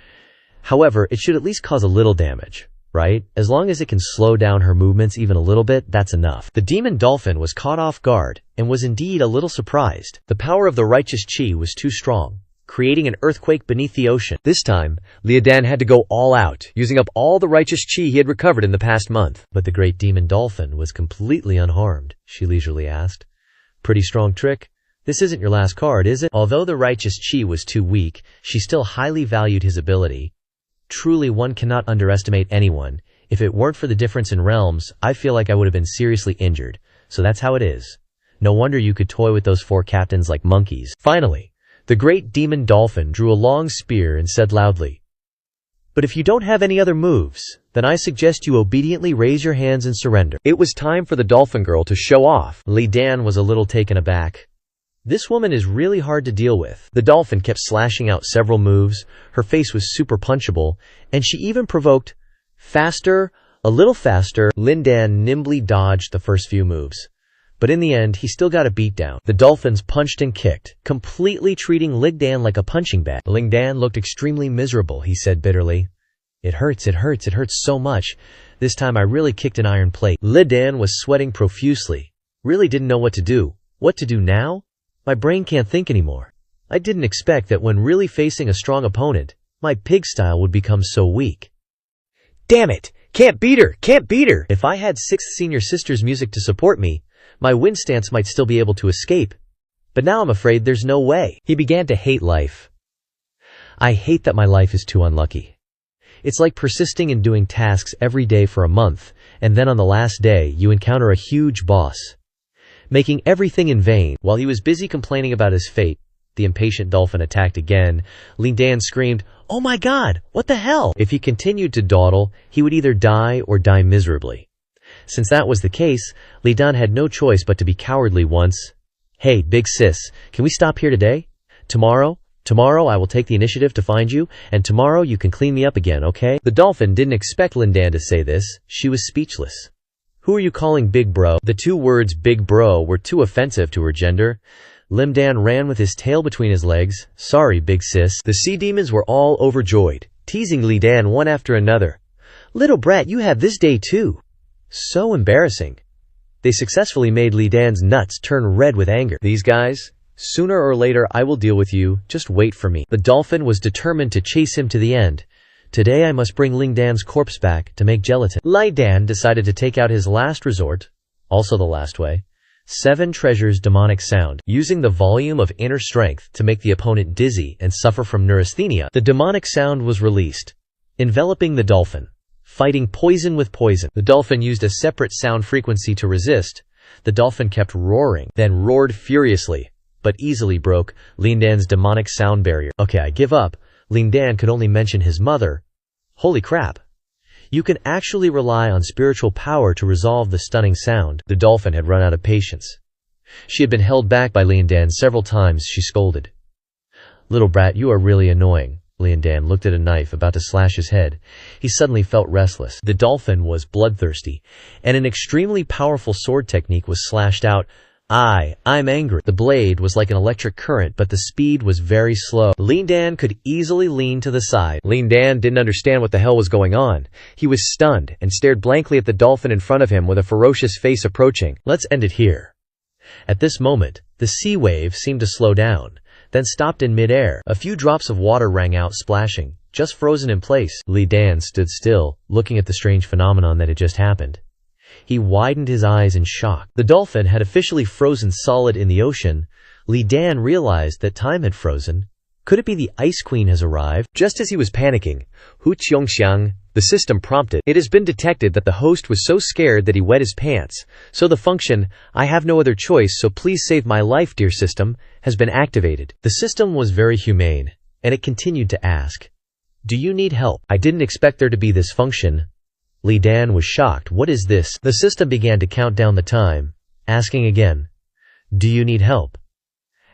A: However, it should at least cause a little damage, right? As long as it can slow down her movements even a little bit, that's enough. The demon dolphin was caught off guard and was indeed a little surprised. The power of the righteous chi was too strong, creating an earthquake beneath the ocean.
B: This time, Li Dan had to go all out, using up all the righteous chi he had recovered in the past month.
A: But the great demon dolphin was completely unharmed, she leisurely asked. Pretty strong trick. This isn't your last card, is it? Although the righteous chi was too weak, she still highly valued his ability. Truly, one cannot underestimate anyone. If it weren't for the difference in realms, I feel like I would have been seriously injured. So that's how it is. No wonder you could toy with those 4 captains like monkeys. Finally, the great demon dolphin drew a long spear and said loudly, "But if you don't have any other moves, then I suggest you obediently raise your hands and surrender."
B: It was time for the dolphin girl to show off.
A: Li Dan was a little taken aback. This woman is really hard to deal with.
B: The dolphin kept slashing out several moves,
A: her face was super punchable, and she even provoked, "Faster, a little faster." Li Dan nimbly dodged the first few moves. But in the end, he still got a beat down. The dolphins punched and kicked, completely treating Li Dan like a punching bag. Li Dan looked extremely miserable, he said bitterly. It hurts so much. This time I really kicked an iron plate." Li Dan was sweating profusely. Really didn't know what to do. What to do now? My brain can't think anymore. I didn't expect that when really facing a strong opponent, my pig style would become so weak.
B: Damn it! Can't beat her! Can't beat her!
A: If I had 6th senior sister's music to support me, my win stance might still be able to escape. But now I'm afraid there's no way. He began to hate life. I hate that my life is too unlucky. It's like persisting in doing tasks every day for a month, and then on the last day, you encounter a huge boss, making everything in vain. While he was busy complaining about his fate, the impatient dolphin attacked again. Li Dan screamed, "Oh my god, what the hell?" If he continued to dawdle, he would either die or die miserably. Since that was the case, Li Dan had no choice but to be cowardly once. "Hey, big sis, can we stop here today? Tomorrow I will take the initiative to find you, and tomorrow you can clean me up again, okay?" The dolphin didn't expect Li Dan to say this. She was speechless. "Who are you calling big bro?" The 2 words big bro were too offensive to her gender. Li Dan ran with his tail between his legs. "Sorry, big sis." The sea demons were all overjoyed, teasing Li Dan one after another. "Little brat, you have this day too." So embarrassing. They successfully made Li Dan's nuts turn red with anger. "These guys? Sooner or later I will deal with you, just wait for me." The dolphin was determined to chase him to the end. "Today I must bring Li Dan's corpse back to make gelatin." Li Dan decided to take out his last resort, also the last way. 7 treasures demonic sound. Using the volume of inner strength to make the opponent dizzy and suffer from neurasthenia, the demonic sound was released, enveloping the dolphin, fighting poison with poison. The dolphin used a separate sound frequency to resist. The dolphin kept roaring, then roared furiously, but easily broke Li Dan's demonic sound barrier. "Okay, I give up." Li Dan could only mention his mother. Holy crap. You can actually rely on spiritual power to resolve the stunning sound. The dolphin had run out of patience. She had been held back by Li Dan several times. She scolded. "Little brat, you are really annoying." Li Dan looked at a knife about to slash his head. He suddenly felt restless. The dolphin was bloodthirsty, and an extremely powerful sword technique was slashed out. I'm angry." The blade was like an electric current, but the speed was very slow. Li Dan could easily lean to the side.
B: Li Dan didn't understand what the hell was going on. He was stunned and stared blankly at the dolphin in front of him with a ferocious face approaching.
A: "Let's end it here." At this moment, the sea wave seemed to slow down, then stopped in midair. A few drops of water rang out, splashing, just frozen in place. Li Dan stood still, looking at the strange phenomenon that had just happened. He widened his eyes in shock. The dolphin had officially frozen solid in the ocean. Li Dan realized that time had frozen. Could it be the Ice Queen has arrived?
B: Just as he was panicking, Hu Qiongxiang, the system prompted, "It has been detected that the host was so scared that he wet his pants. So the function, 'I have no other choice, so please save my life, dear system,' has been activated." The system was very humane, and it continued to ask, "Do you need help?" "I didn't expect there to be this function." Li Dan was shocked. "What is this?" The system began to count down the time, asking again, "Do you need help?"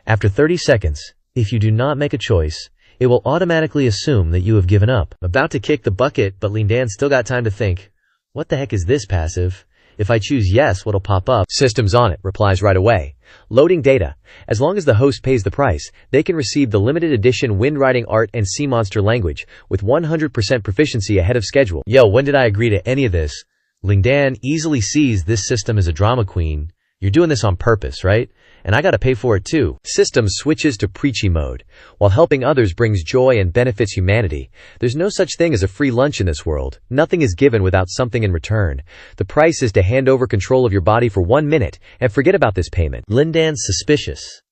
B: After 30 seconds, "If you do not make a choice,
A: it will automatically assume that you have given up. About to kick the bucket, but Lindan still got time to think, what the heck is this passive? If I choose yes, what'll pop up?
B: System's on it, replies right away. Loading data. As long as the host pays the price, they can receive the limited edition Windwriting Art and Sea Monster language with 100% proficiency ahead of schedule.
A: Yo, when did I agree to any of this? Lingdan easily sees this system as a drama queen. You're doing this on purpose, right? And I gotta pay for it too.
B: System switches to preachy mode. While helping others brings joy and benefits humanity, there's no such thing as a free lunch in this world. Nothing is given without something in return. The price is to hand over control of your body for 1 minute and forget about this payment.
A: Lindan's suspicious.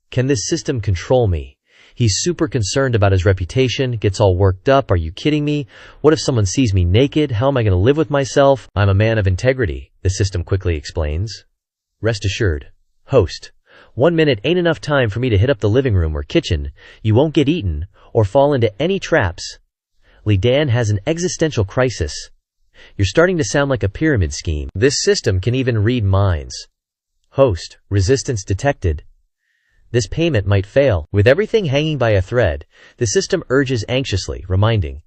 A: Can this system control me? He's super concerned about his reputation, gets all worked up. Are you kidding me? What if someone sees me naked? How am I gonna live with myself? I'm a man of integrity, the system quickly explains. Rest assured. Host. 1 minute ain't enough time for me to hit up the living room or kitchen. You won't get eaten or fall into any traps. Lindan has an existential crisis. You're starting to sound like a pyramid scheme. This system can even read minds. Host. Resistance detected. This payment might fail. With everything hanging by a thread, the system urges anxiously, reminding,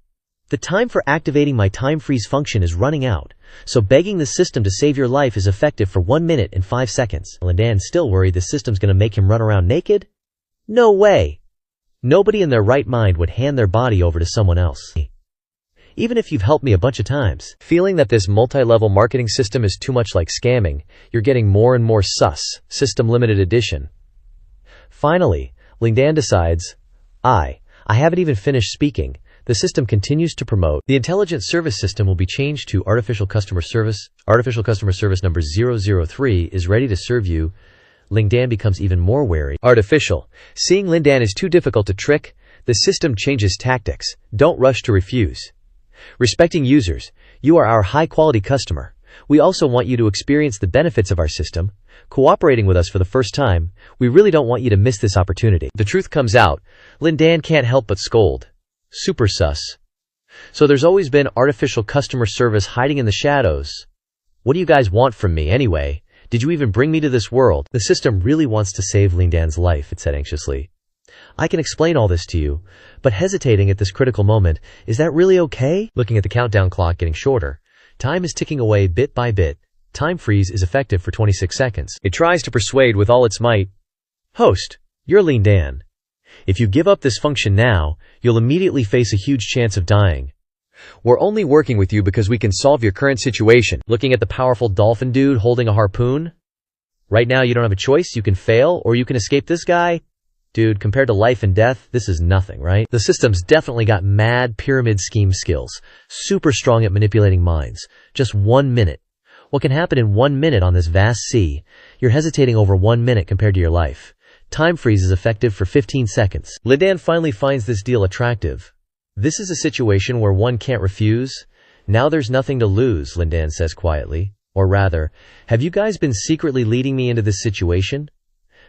A: the time for activating my time freeze function is running out, so begging the system to save your life is effective for 1 minute and 5 seconds. Lindan's still worried the system's gonna make him run around naked? No way! Nobody in their right mind would hand their body over to someone else. Even if you've helped me a bunch of times.
B: Feeling that this multi-level marketing system is too much like scamming, you're getting more and more sus. System limited edition. Finally, Lindan decides, I haven't even finished speaking. The system continues to promote. The intelligent service system will be changed to artificial customer service. Artificial customer service number 003 is ready to serve you. Lindan becomes even more wary. Artificial. Seeing Lindan is too difficult to trick, the system changes tactics. Don't rush to refuse. Respecting users. You are our high-quality customer. We also want you to experience the benefits of our system. Cooperating with us for the first time, we really don't want you to miss this opportunity. The truth comes out. Lindan can't help but scold. Super sus. So there's always been artificial customer service hiding in the shadows. What do you guys want from me anyway? Did you even bring me to this world? The system really wants to save Lindan's life, it said anxiously. I can explain all this to you, but hesitating at this critical moment, is that really okay? Looking at the countdown clock getting shorter. Time is ticking away bit by bit. Time freeze is effective for 26 seconds. It tries to persuade with all its might. Host, you're Lindan. If you give up this function now, you'll immediately face a huge chance of dying. We're only working with you because we can solve your current situation. Looking at the powerful dolphin dude holding a harpoon. Right now you don't have a choice. You can fail or you can escape this guy. Dude, compared to life and death, this is nothing, right? The system's definitely got mad pyramid scheme skills. Super strong at manipulating minds. Just 1 minute. What can happen in 1 minute on this vast sea? You're hesitating over 1 minute compared to your life. Time freeze is effective for 15 seconds. Lindan finally finds this deal attractive. This is a situation where one can't refuse. Now there's nothing to lose, Lindan says quietly. Or rather, have you guys been secretly leading me into this situation?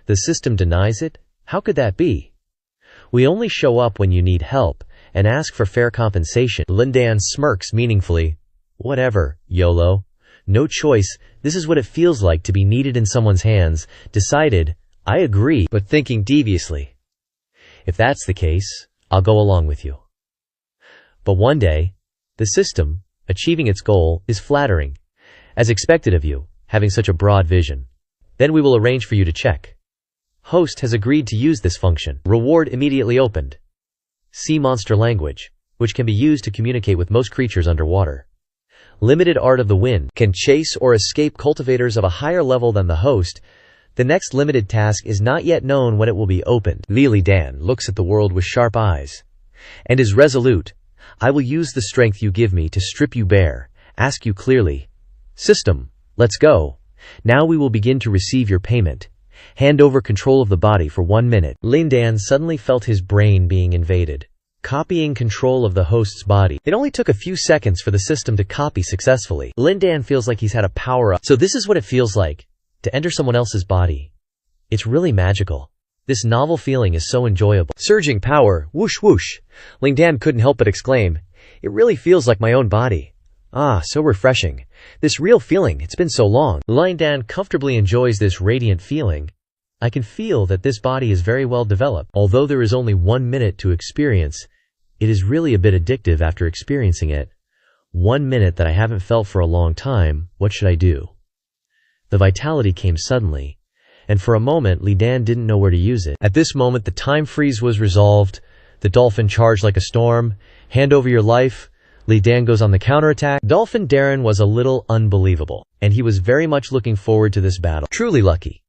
B: The system denies it. How could that be? We only show up when you need help and ask for fair compensation. Lindan smirks meaningfully. Whatever, YOLO. No choice. This is what it feels like to be needed in someone's hands. Decided. I agree, but thinking deviously. If that's the case, I'll go along with you. But one day, the system, achieving its goal, is flattering. As expected of you, having such a broad vision. Then we will arrange for you to check. Host has agreed to use this function. Reward immediately opened. Sea monster language, which can be used to communicate with most creatures underwater. Limited art of the wind, can chase or escape cultivators of a higher level than the host. The next limited task is not yet known when it will be opened. Lindan looks at the world with sharp eyes. And is resolute. I will use the strength you give me to strip you bare, ask you clearly. System, let's go. Now we will begin to receive your payment. Hand over control of the body for 1 minute. Lindan suddenly felt his brain being invaded. Copying control of the host's body. It only took a few seconds for the system to copy successfully. Lindan feels like he's had a power-up. So this is what it feels like to enter someone else's body. It's really magical. This novel feeling is so enjoyable. Surging power, whoosh whoosh. Lindan couldn't help but exclaim, it really feels like my own body. Ah, so refreshing. This real feeling, it's been so long. Lindan comfortably enjoys this radiant feeling.
A: I can feel that this body is very well developed. Although there is only 1 minute to experience, it is really a bit addictive after experiencing it. 1 minute that I haven't felt for a long time. What should I do? The vitality came suddenly, and for a moment Li Dan didn't know where to use it. At this moment the time freeze was resolved. The dolphin charged like a storm. Hand over your life. Li Dan goes on the counterattack. Dolphin Darren was a little unbelievable, and he was very much looking forward to this battle. Truly lucky.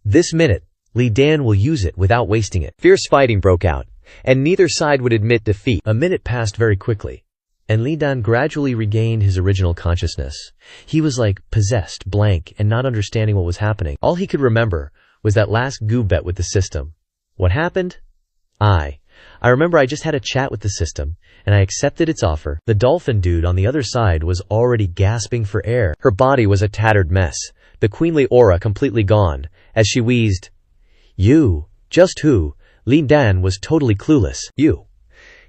A: This minute, Li Dan will use it without wasting it.
B: Fierce fighting broke out, and neither side would admit defeat.
A: A minute passed very quickly, and Li Dan gradually regained his original consciousness. He was like possessed, blank, and not understanding what was happening. All he could remember was that last goo bet with the system. What happened? I remember I just had a chat with the system, and I accepted its offer. The dolphin dude on the other side was already gasping for air.
B: Her body was a tattered mess, the queenly aura completely gone, as she wheezed, "You, just who?" Li Dan was totally clueless. You.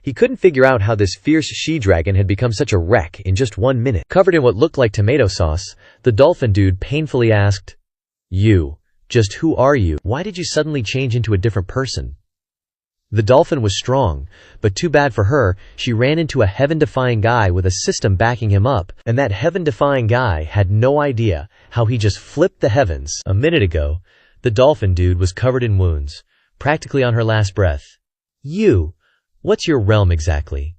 B: He couldn't figure out how this fierce she-dragon had become such a wreck in just 1 minute. Covered in what looked like tomato sauce, the dolphin dude painfully asked, "You, just who are you? Why did you suddenly change into a different person?" The dolphin was strong, but too bad for her, she ran into a heaven-defying guy with a system backing him up, and that heaven-defying guy had no idea how he just flipped the heavens. A minute ago, the dolphin dude was covered in wounds, practically on her last breath. "You, what's your realm exactly?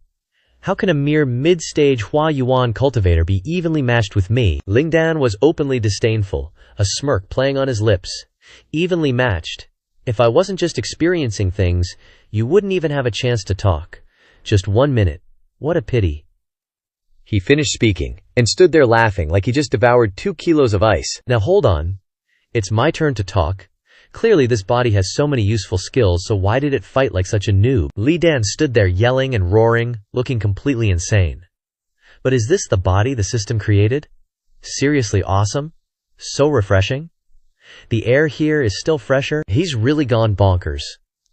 B: How can a mere mid-stage Hua Yuan cultivator be evenly matched with me?" Li Dan was openly disdainful, a smirk playing on his lips. "Evenly matched? If I wasn't just experiencing things, you wouldn't even have a chance to talk. Just 1 minute. What a pity." He finished speaking, and stood there laughing like he just devoured 2 kilos of ice. Now hold on. It's my turn to talk. Clearly this body has so many useful skills, so why did it fight like such a noob? Li Dan stood there yelling and roaring, looking completely insane. But is this the body the system created? Seriously awesome? So refreshing? The air here is still fresher. He's really gone bonkers.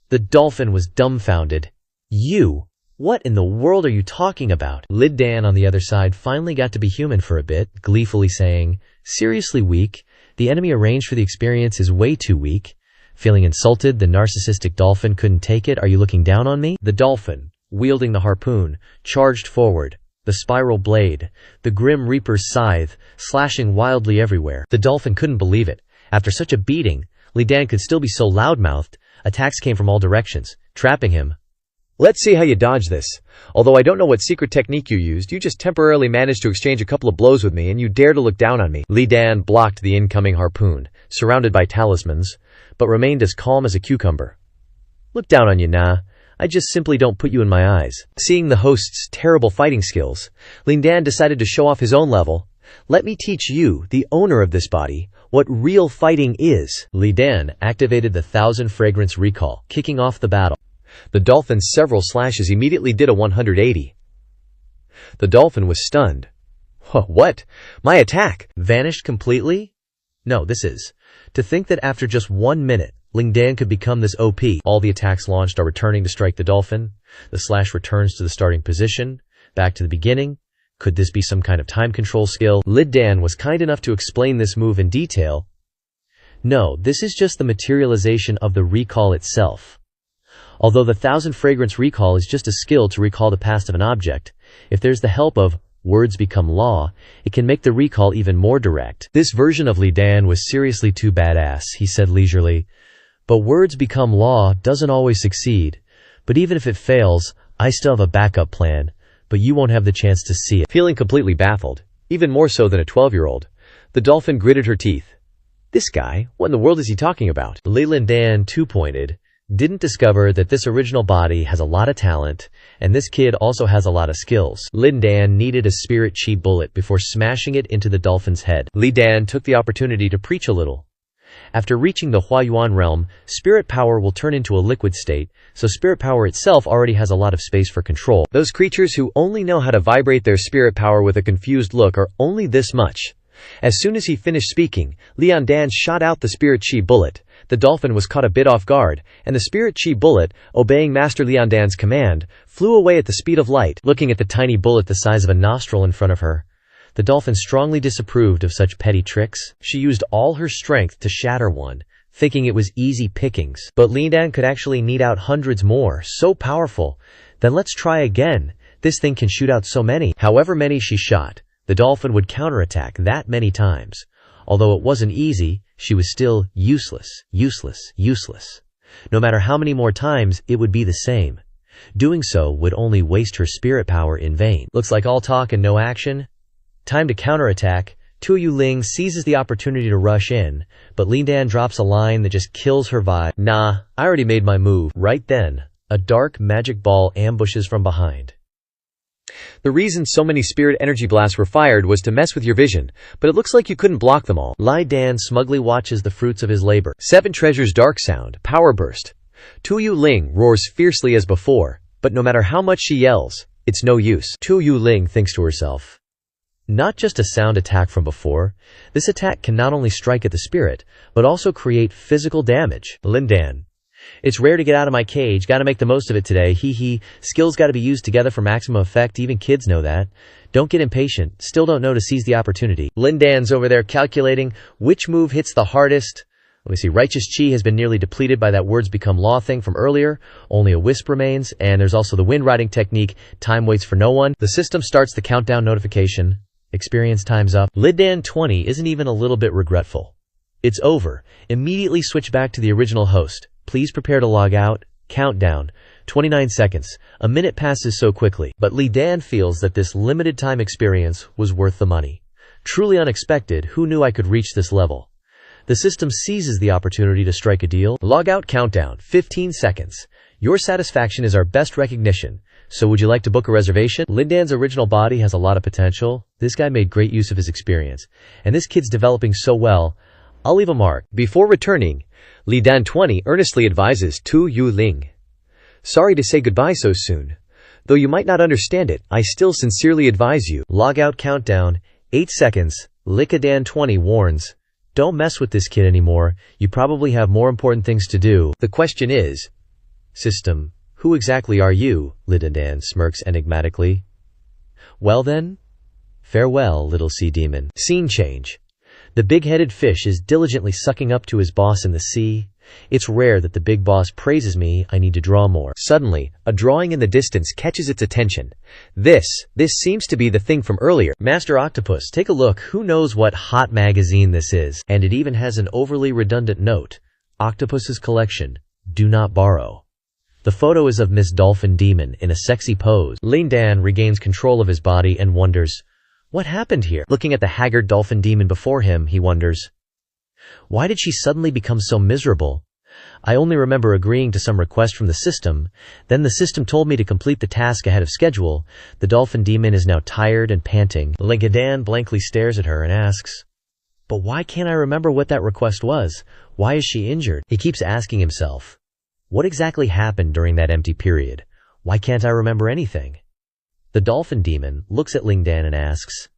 B: The dolphin was dumbfounded. "You? What in the world are you talking about?" Li Dan on the other side finally got to be human for a bit, gleefully saying, "Seriously weak? The enemy arranged for the experience is way too weak." Feeling insulted, the narcissistic dolphin couldn't take it. "Are you looking down on me?" The dolphin, wielding the harpoon, charged forward. The spiral blade, the grim reaper's scythe, slashing wildly everywhere. The dolphin couldn't believe it. After such a beating, Li Dan could still be so loudmouthed. Attacks came from all directions, trapping him. "Let's see how you dodge this. Although I don't know what secret technique you used, you just temporarily managed to exchange a couple of blows with me and you dare to look down on me." Li Dan blocked the incoming harpoon, surrounded by talismans, but remained as calm as a cucumber. "Look down on you, nah. I just simply don't put you in my eyes." Seeing the host's terrible fighting skills, Li Dan decided to show off his own level. "Let me teach you, the owner of this body, what real fighting is." Li Dan activated the 1000 Fragrance Recall, kicking off the battle. The dolphin's several slashes immediately did a 180. The dolphin was stunned. "What? My attack vanished completely? No, this is. To think that after just 1 minute, Li Dan could become this OP. All the attacks launched are returning to strike the dolphin. The slash returns to the starting position, back to the beginning. Could this be some kind of time control skill? Li Dan was kind enough to explain this move in detail. "No, this is just the materialization of the recall itself. Although the 1000 Fragrance Recall is just a skill to recall the past of an object, if there's the help of words become law, it can make the recall even more direct." This version of Li Dan was seriously too badass, he said leisurely. "But words become law doesn't always succeed. But even if it fails, I still have a backup plan. But you won't have the chance to see it." Feeling completely baffled, even more so than a 12-year-old, the dolphin gritted her teeth. "This guy, what in the world is he talking about?" Li Dan 2-pointed, didn't discover that this original body has a lot of talent, and this kid also has a lot of skills. Li Dan needed a spirit chi bullet before smashing it into the dolphin's head. Li Dan took the opportunity to preach a little. After reaching the Huayuan realm, spirit power will turn into a liquid state, so spirit power itself already has a lot of space for control. Those creatures who only know how to vibrate their spirit power with a confused look are only this much. As soon as he finished speaking, Li Dan shot out the spirit chi bullet. The dolphin was caught a bit off guard, and the spirit chi bullet, obeying Master Li Dan's command, flew away at the speed of light. Looking at the tiny bullet the size of a nostril in front of her, the dolphin strongly disapproved of such petty tricks. She used all her strength to shatter one,
A: thinking it was easy pickings. But Li Dan could actually knead out hundreds more, so powerful. Then let's try again. This thing can shoot out so many. However many she shot, the dolphin would counterattack that many times. Although it wasn't easy, she was still useless. No matter how many more times, it would be the same. Doing so would only waste her spirit power in vain. Looks like all talk and no action. Time to counterattack. Tu Yuling seizes the opportunity to rush in, but Li Dan drops a line that just kills her vibe. Nah, I already made my move. Right then, a dark magic ball ambushes from behind.
B: The reason so many spirit energy blasts were fired was to mess with your vision, but it looks like you couldn't block them all.
A: Li Dan smugly watches the fruits of his labor.
B: 7 treasures dark sound, power burst. Tu Yuling roars fiercely as before, but no matter how much she yells, it's no use.
A: Tu Yuling thinks to herself. Not just a sound attack from before, this attack can not only strike at the spirit, but also create physical damage. Li Dan. It's rare to get out of my cage, gotta make the most of it today, hee. Skills gotta be used together for maximum effect, even kids know that. Don't get impatient, still don't know to seize the opportunity. Li Dan's over there calculating which move hits the hardest. Let me see, righteous chi has been nearly depleted by that words become law thing from earlier, only a wisp remains, and there's also the wind riding technique, time waits for no one. The system starts the countdown notification. Experience time's up. Li Dan 20 isn't even a little bit regretful. It's over. Immediately switch back to the original host. Please prepare to log out. Countdown. 29 seconds. A minute passes so quickly. But Li Dan feels that this limited time experience was worth the money. Truly unexpected, who knew I could reach this level? The system seizes the opportunity to strike a deal. Log out countdown. 15 seconds. Your satisfaction is our best recognition. So would you like to book a reservation? Li Dan's original body has a lot of potential. This guy made great use of his experience. And this kid's developing so well. I'll leave a mark.
B: Before returning, Li Dan 20 earnestly advises Tu Yuling. Sorry to say goodbye so soon. Though you might not understand it, I still sincerely advise you.
A: Log out countdown. 8 seconds. Li Dan 20 warns. Don't mess with this kid anymore. You probably have more important things to do.
B: The question is,
A: System, who exactly are you? Li Dan smirks enigmatically. Well then, farewell, little sea demon. Scene change. The big-headed fish is diligently sucking up to his boss in the sea. It's rare that the big boss praises me. I need to draw more.
B: Suddenly, a drawing in the distance catches its attention. This seems to be the thing from earlier.
A: Master Octopus, take a look. Who knows what hot magazine this is? And it even has an overly redundant note. Octopus's collection. Do not borrow. The photo is of Miss Dolphin Demon in a sexy pose. Li Dan regains control of his body and wonders, what happened here? Looking at the haggard dolphin demon before him, he wonders, why did she suddenly become so miserable? I only remember agreeing to some request from the system. Then the system told me to complete the task ahead of schedule. The dolphin demon is now tired and panting. Li Dan blankly stares at her and asks, but why can't I remember what that request was? Why is she injured? He keeps asking himself, what exactly happened during that empty period? Why can't I remember anything? The dolphin demon looks at Li Dan and asks,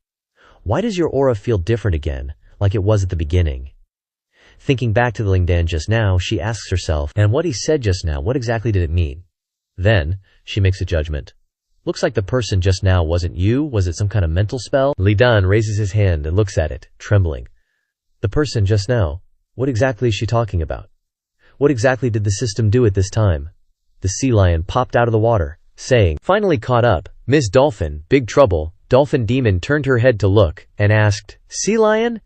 A: why does your aura feel different again, like it was at the beginning? Thinking back to the Li Dan just now, she asks herself, and what he said just now, what exactly did it mean? Then, she makes a judgment. Looks like the person just now wasn't you. Was it some kind of mental spell? Li Dan raises his hand and looks at it, trembling. The person just now, what exactly is she talking about? What exactly did the system do at this time? The sea lion popped out of the water, saying, finally caught up, Miss Dolphin, big trouble. Dolphin demon turned her head to look, and asked, sea lion?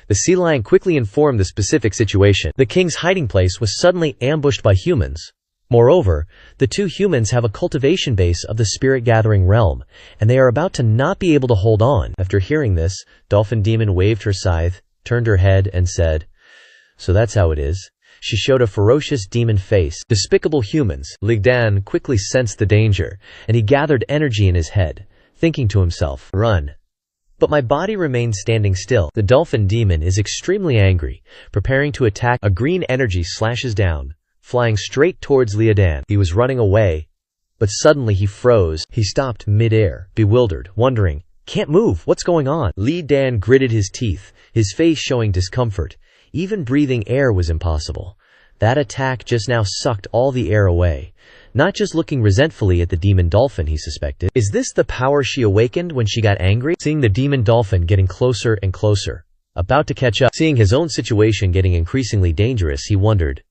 A: The sea lion quickly informed the specific situation. The king's hiding place was suddenly ambushed by humans. Moreover, the two humans have a cultivation base of the spirit-gathering realm, and they are about to not be able to hold on. After hearing this, Dolphin Demon waved her scythe, turned her head, and said, so that's how it is. She showed a ferocious demon face. Despicable humans. Li Dan quickly sensed the danger, and he gathered energy in his head, thinking to himself, run. But my body remained standing still. The dolphin demon is extremely angry, preparing to attack. A green energy slashes down, flying straight towards Li Dan. He was running away, but suddenly he froze. He stopped mid-air, bewildered, wondering, can't move, what's going on? Li Dan gritted his teeth, his face showing discomfort. Even breathing air was impossible. That attack just now sucked all the air away. Not just looking resentfully at the demon dolphin, he suspected. Is this the power she awakened when she got angry? Seeing the demon dolphin getting closer and closer, About to catch up, seeing his own situation getting increasingly dangerous, he wondered,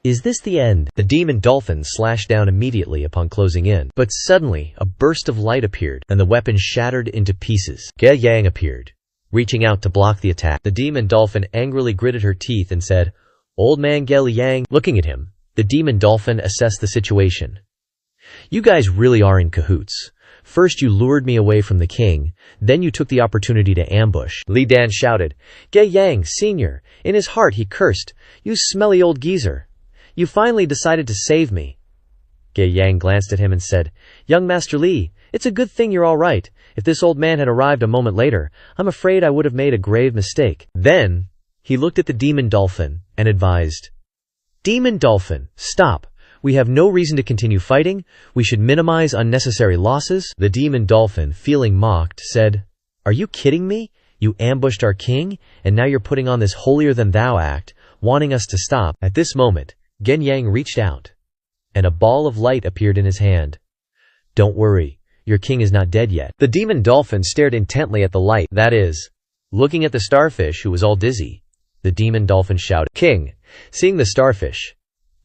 A: is this the end? The demon dolphin slashed down immediately upon closing in. But suddenly, a burst of light appeared, and the weapon shattered into pieces. Ge Yang appeared, reaching out to block the attack. The demon dolphin angrily gritted her teeth and said, "Old man Ge Yang." Looking at him, the demon dolphin assessed the situation. "You guys really are in cahoots. First you lured me away from the king, then you took the opportunity to ambush." Li Dan shouted. Ge Yang, Sr. In his heart he cursed, "You smelly old geezer. You finally decided to save me." Ge Yang glanced at him and said, "Young Master Li, it's a good thing you're all right. If this old man had arrived a moment later, I'm afraid I would have made a grave mistake." Then, he looked at the demon dolphin and advised, "Demon dolphin, stop. We have no reason to continue fighting. We should minimize unnecessary losses." The demon dolphin, feeling mocked, said, "Are you kidding me? You ambushed our king, and now you're putting on this holier-than-thou act, wanting us to stop." At this moment, Gen Yang reached out, and a ball of light appeared in his hand. "Don't worry, your king is not dead yet." The demon dolphin stared intently at the light, that is, looking at the starfish who was all dizzy. The demon dolphin shouted, "King!" Seeing the starfish,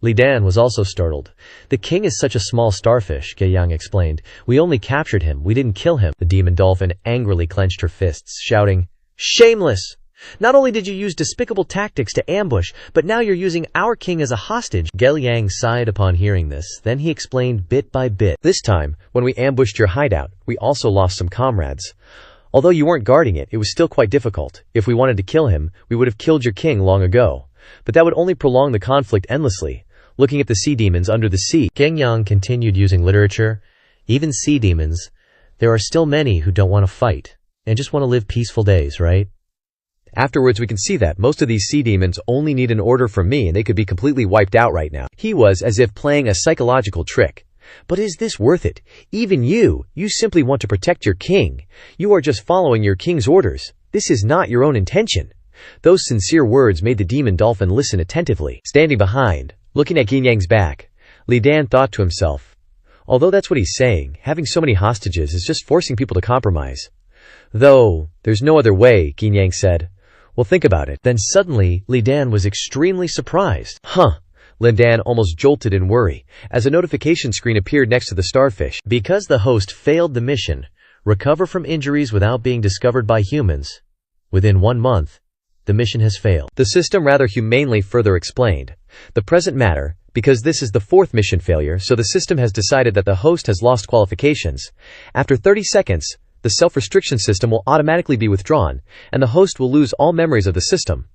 A: Li Dan was also startled. "The king is such a small starfish," Ge Yang explained. "We only captured him, we didn't kill him." The demon dolphin angrily clenched her fists, shouting, "Shameless! Not only did you use despicable tactics to ambush, but now you're using our king as a hostage." Ge Yang sighed upon hearing this, then he explained bit by bit. "This time, when we ambushed your hideout, we also lost some comrades. Although you weren't guarding it, it was still quite difficult. If we wanted to kill him, we would have killed your king long ago. But that would only prolong the conflict endlessly." Looking at the sea demons under the sea, Gen Yang continued using literature. "Even sea demons, there are still many who don't want to fight, and just want to live peaceful days, right? Afterwards we can see that most of these sea demons only need an order from me and they could be completely wiped out right now." He was as if playing a psychological trick. "But is this worth it? Even you simply want to protect your king. You are just following your king's orders. This is not your own intention." Those sincere words made the demon dolphin listen attentively. Standing behind, looking at Gen Yang's back, Li Dan thought to himself, although that's what he's saying, having so many hostages is just forcing people to compromise. "Though, there's no other way," Gen Yang said. "Well, think about it." Then suddenly, Li Dan was extremely surprised. Li Dan almost jolted in worry, as a notification screen appeared next to the starfish. "Because the host failed the mission, recover from injuries without being discovered by humans. Within 1 month, the mission has failed." The system rather humanely further explained, "The present matter, because this is the 4th mission failure, so the system has decided that the host has lost qualifications. After 30 seconds, the self-restriction system will automatically be withdrawn, and the host will lose all memories of the system."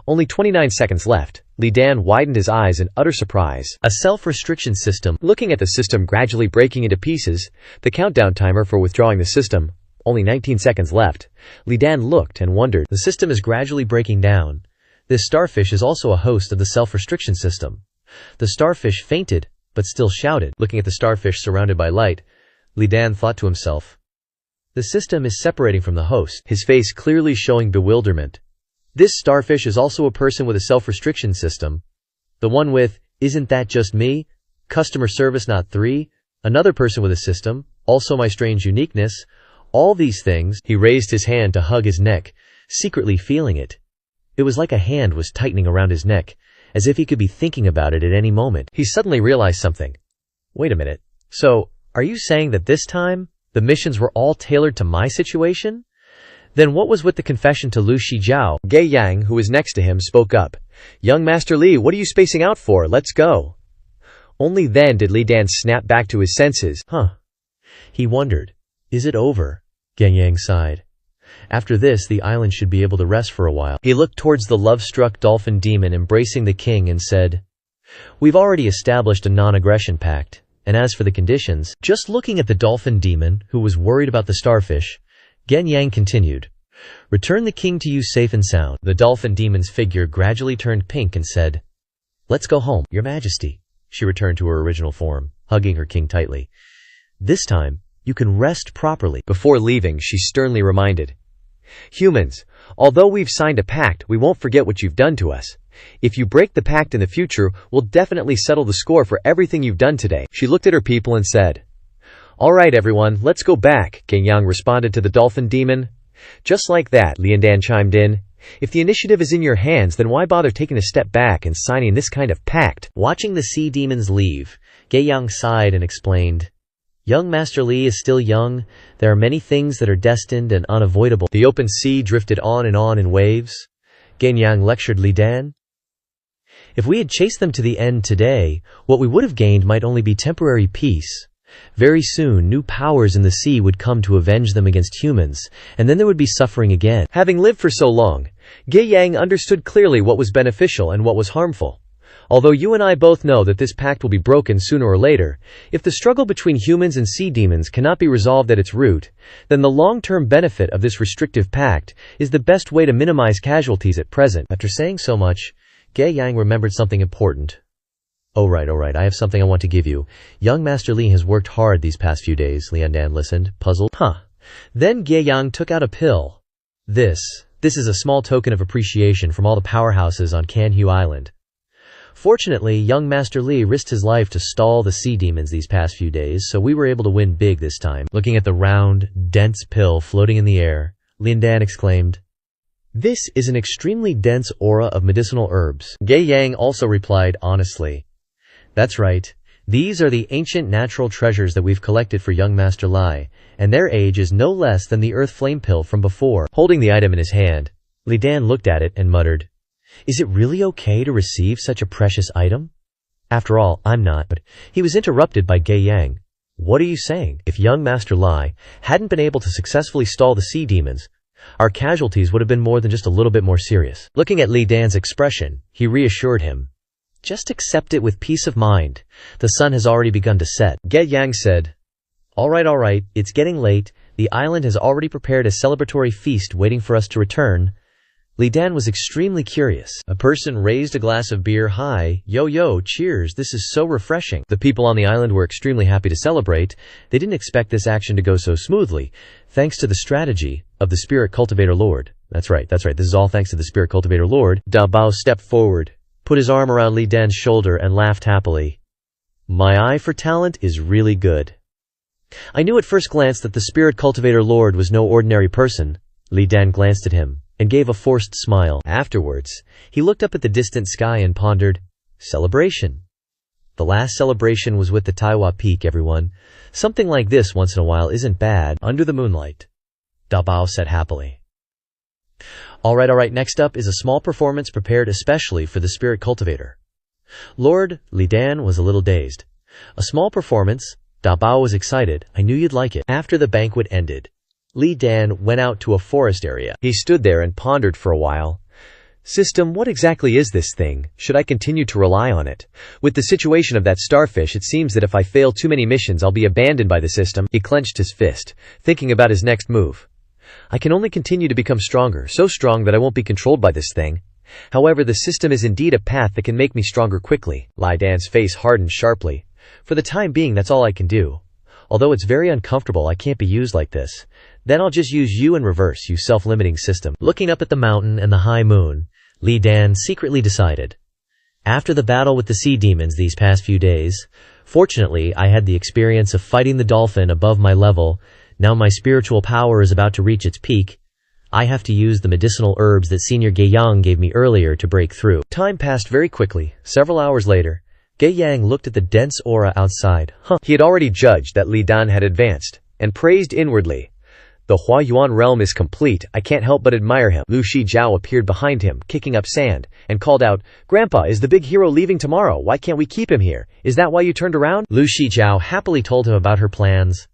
A: Only 29 seconds left. Li Dan widened his eyes in utter surprise. A self-restriction system. Looking at the system gradually breaking into pieces, the countdown timer for withdrawing the system, only 19 seconds left. Li Dan looked and wondered. The system is gradually breaking down. This starfish is also a host of the self-restriction system. The starfish fainted, but still shouted. Looking at the starfish surrounded by light, Li Dan thought to himself, "The system is separating from the host," his face clearly showing bewilderment. "This starfish is also a person with a self-restriction system. The one with, 'Isn't that just me? Customer service not 3, another person with a system, also my strange uniqueness, all these things." He raised his hand to hug his neck, secretly feeling it. It was like a hand was tightening around his neck, as if he could be thinking about it at any moment. He suddenly realized something. "Wait a minute. So, are you saying that this time, the missions were all tailored to my situation? Then what was with the confession to Lu Shijiao?" Ge Yang, who was next to him, spoke up. "Young Master Li, what are you spacing out for? Let's go." Only then did Li Dan snap back to his senses. He wondered, "Is it over?" Gen Yang sighed. After this, the island should be able to rest for a while. He looked towards the love-struck dolphin demon embracing the king and said, "We've already established a non-aggression pact, and as for the conditions..." Just looking at the dolphin demon, who was worried about the starfish, Gen Yang continued, "Return the king to you safe and sound." The dolphin demon's figure gradually turned pink and said, "Let's go home, Your Majesty." She returned to her original form, hugging her king tightly. "This time, you can rest properly." Before leaving, she sternly reminded, "Humans, although we've signed a pact, we won't forget what you've done to us. If you break the pact in the future, we'll definitely settle the score for everything you've done today." She looked at her people and said, "All right, everyone, let's go back." Gen Yang responded to the dolphin demon,
B: Just like that, Liandan chimed in. If the initiative is in your hands, then why bother taking a step back and signing this kind of pact?
A: Watching the sea demons leave, Gaiyang sighed and explained, Young Master Li is still young. There are many things that are destined and unavoidable.
B: The open sea drifted on in waves.
A: Gaiyang lectured Li Dan. If we had chased them to the end today, what we would have gained might only be temporary peace. Very soon, new powers in the sea would come to avenge them against humans, and then there would be suffering again.
B: Having lived for so long, Gaiyang understood clearly what was beneficial and what was harmful. Although you and I both know that this pact will be broken sooner or later, if the struggle between humans and sea demons cannot be resolved at its root, then the long-term benefit of this restrictive pact is the best way to minimize casualties at present.
A: After saying so much, Gaiyang remembered something important. Oh right, I have something I want to give you. Young Master Li has worked hard these past few days. Liandan listened, puzzled. Then Gaiyang took out a pill. This is a small token of appreciation from all the powerhouses on Manhua Island. Fortunately, young Master Li risked his life to stall the sea demons these past few days, so we were able to win big this time. Looking at the round, dense pill floating in the air, Liandan exclaimed, This is an extremely dense aura of medicinal herbs. Gaiyang also replied honestly, That's right. These are the ancient natural treasures that we've collected for young Master Li, and their age is no less than the earth flame pill from before. Holding the item in his hand, Li Dan looked at it and muttered, Is it really okay to receive such a precious item? After all, I'm not. But he was interrupted by Gaiyang. What are you saying? If young Master Li hadn't been able to successfully stall the sea demons, our casualties would have been more than just a little bit more serious. Looking at Li Dan's expression, he reassured him. Just accept it with peace of mind. The sun has already begun to set. Gaiyang said, All right, it's getting late. The island has already prepared a celebratory feast waiting for us to return. Li Dan was extremely curious. A person raised a glass of beer high. Yo, cheers, this is so refreshing. The people on the island were extremely happy to celebrate. They didn't expect this action to go so smoothly, thanks to the strategy of the Spirit Cultivator Lord. That's right, this is all thanks to the Spirit Cultivator Lord. Da Bao stepped forward, put his arm around Li Dan's shoulder and laughed happily. My eye for talent is really good. I knew at first glance that the Spirit Cultivator Lord was no ordinary person. Li Dan glanced at him and gave a forced smile. Afterwards, he looked up at the distant sky and pondered, Celebration. The last celebration was with the Taiwa Peak, everyone. Something like this once in a while isn't bad. Under the moonlight, Da Bao said happily. All right, next up is a small performance prepared especially for the Spirit Cultivator. Lord Li Dan was a little dazed. A small performance? Da Bao was excited. I knew you'd like it. After the banquet ended, Li Dan went out to a forest area. He stood there and pondered for a while. System, what exactly is this thing? Should I continue to rely on it? With the situation of that starfish, it seems that if I fail too many missions, I'll be abandoned by the system. He clenched his fist, thinking about his next move. I can only continue to become stronger, so strong that I won't be controlled by this thing. However, the system is indeed a path that can make me stronger quickly. Li Dan's face hardened sharply. For the time being, that's all I can do. Although it's very uncomfortable, I can't be used like this. Then I'll just use you in reverse, you self-limiting system. Looking up at the mountain and the high moon, Li Dan secretly decided. After the battle with the sea demons these past few days, fortunately I had the experience of fighting the dolphin above my level. Now my spiritual power is about to reach its peak. I have to use the medicinal herbs that Senior Gaiyang gave me earlier to break through. Time passed very quickly. Several hours later, Gaiyang looked at the dense aura outside. He had already judged that Li Dan had advanced, and praised inwardly. The Hua Yuan realm is complete. I can't help but admire him. Lu Shijiao appeared behind him, kicking up sand, and called out, Grandpa, is the big hero leaving tomorrow? Why can't we keep him here? Is that why you turned around? Lu Shijiao happily told him about her plans.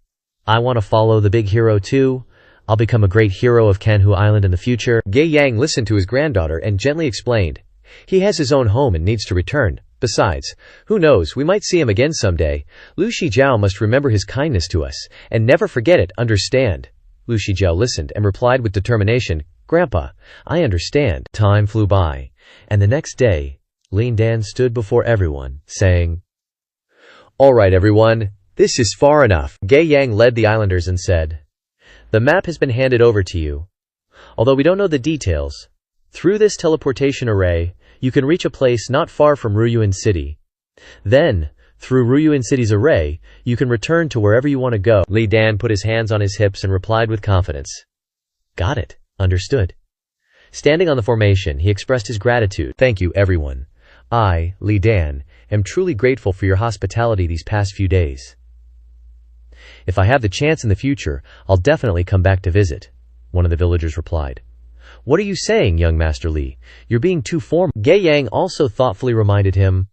A: I want to follow the big hero too. I'll become a great hero of Manhua Island in the future. Gaiyang listened to his granddaughter and gently explained. He has his own home and needs to return. Besides, who knows, we might see him again someday. Lu Shijiao must remember his kindness to us, and never forget it, understand? Lu Shijiao listened and replied with determination, Grandpa, I understand. Time flew by, and the next day, Li Dan stood before everyone, saying, All right, everyone, this is far enough. Gaiyang led the islanders and said, The map has been handed over to you. Although we don't know the details, through this teleportation array, you can reach a place not far from Ruyuan City. Then, through Ruyuan City's array, you can return to wherever you want to go. Li Dan put his hands on his hips and replied with confidence. Got it. Understood. Standing on the formation, he expressed his gratitude.
B: Thank you, everyone. I, Li Dan, am truly grateful for your hospitality these past few days.
A: If I have the chance in the future, I'll definitely come back to visit, one of the villagers replied. What are you saying, young Master Li? You're being too formal. Ge Yang also thoughtfully reminded him,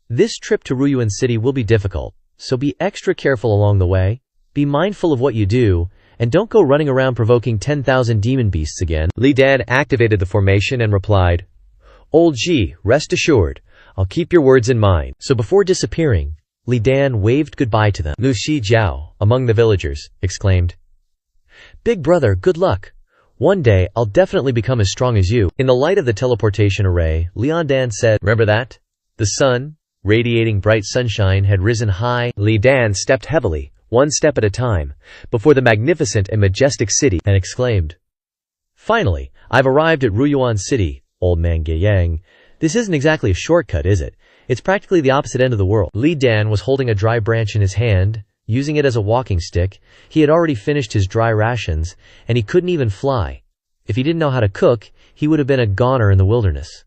A: this trip to Ruyuan City will be difficult, so be extra careful along the way, be mindful of what you do, and don't go running around provoking 10,000 demon beasts again.
B: Li Dan activated the formation and replied, Old Ji, rest assured, I'll keep your words in mind.
A: So before disappearing, Li Dan waved goodbye to them.
B: Lu Shijiao, among the villagers, exclaimed,
A: Big brother, good luck. One day, I'll definitely become as strong as you. In the light of the teleportation array, Lian Dan said, Remember that? The sun, radiating bright sunshine, had risen high.
B: Li Dan stepped heavily, one step at a time, before the magnificent and majestic city,
A: and exclaimed, Finally, I've arrived at Ruyuan City, old man Ge Yang. This isn't exactly a shortcut, is it? It's practically the opposite end of the world. Li Dan was holding a dry branch in his hand, using it as a walking stick. He had already finished his dry rations, and he couldn't even fly. If he didn't know how to cook, he would have been a goner in the wilderness.